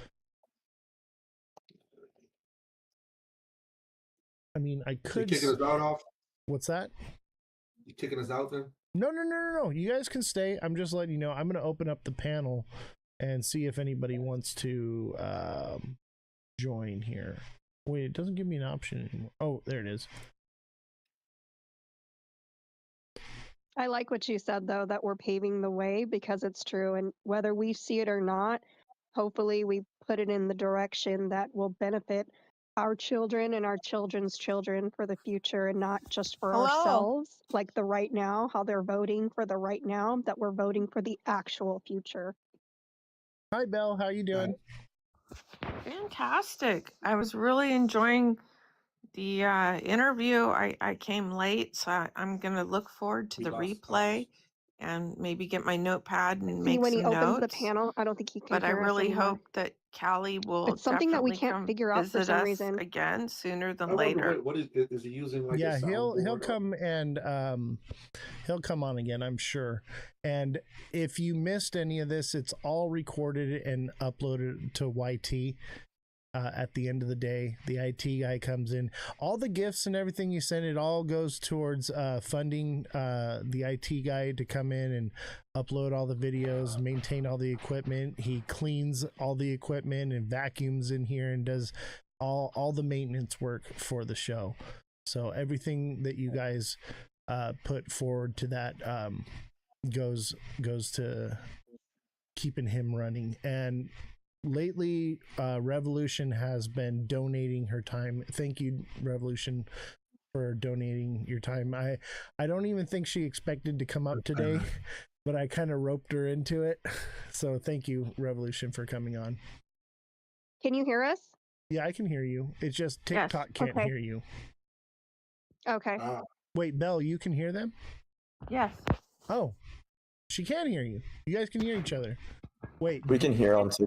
I mean, I could. You kicking us out off? What's that? You kicking us out then? No. You guys can stay. I'm just letting you know. I'm going to open up the panel and see if anybody wants to join here. Wait, it doesn't give me an option anymore. Oh, there it is. I like what you said, though, that we're paving the way, because it's true. And whether we see it or not, hopefully we put it in the direction that will benefit our children and our children's children for the future, and not just for ourselves, like the right now, how they're voting for the right now, that we're voting for the actual future. Hi, Belle. How you doing? Fantastic. I was really enjoying the interview. I came late, so I'm going to look forward to the replay and maybe get my notepad and See, make when some he opens the notes. panel, I don't think he can But I hear us really anymore. hope that Callie will It's something that we definitely can't come figure out for visit some us reason. again sooner than I wonder later. what is he using? Like Yeah, a he'll soundboard come and he'll come on again, I'm sure. And if you missed any of this, it's all recorded and uploaded to YT. At the end of the day, the IT guy comes in. All the gifts and everything you send, it all goes towards funding the IT guy to come in and upload all the videos, maintain all the equipment. He cleans all the equipment and vacuums in here and does all the maintenance work for the show. So everything that you guys put forward to that goes to keeping him running. And lately, Revolution has been donating her time. Thank you, Revolution, for donating your time. I don't even think she expected to come up today, but I kind of roped her into it. So thank you, Revolution, for coming on. Can you hear us? Yeah, I can hear you. It's just TikTok can't Okay. hear you. Okay. Wait, Belle, you can hear them? Yes. Oh, she can hear you. You guys can hear each other. Wait. We can hear on TikTok.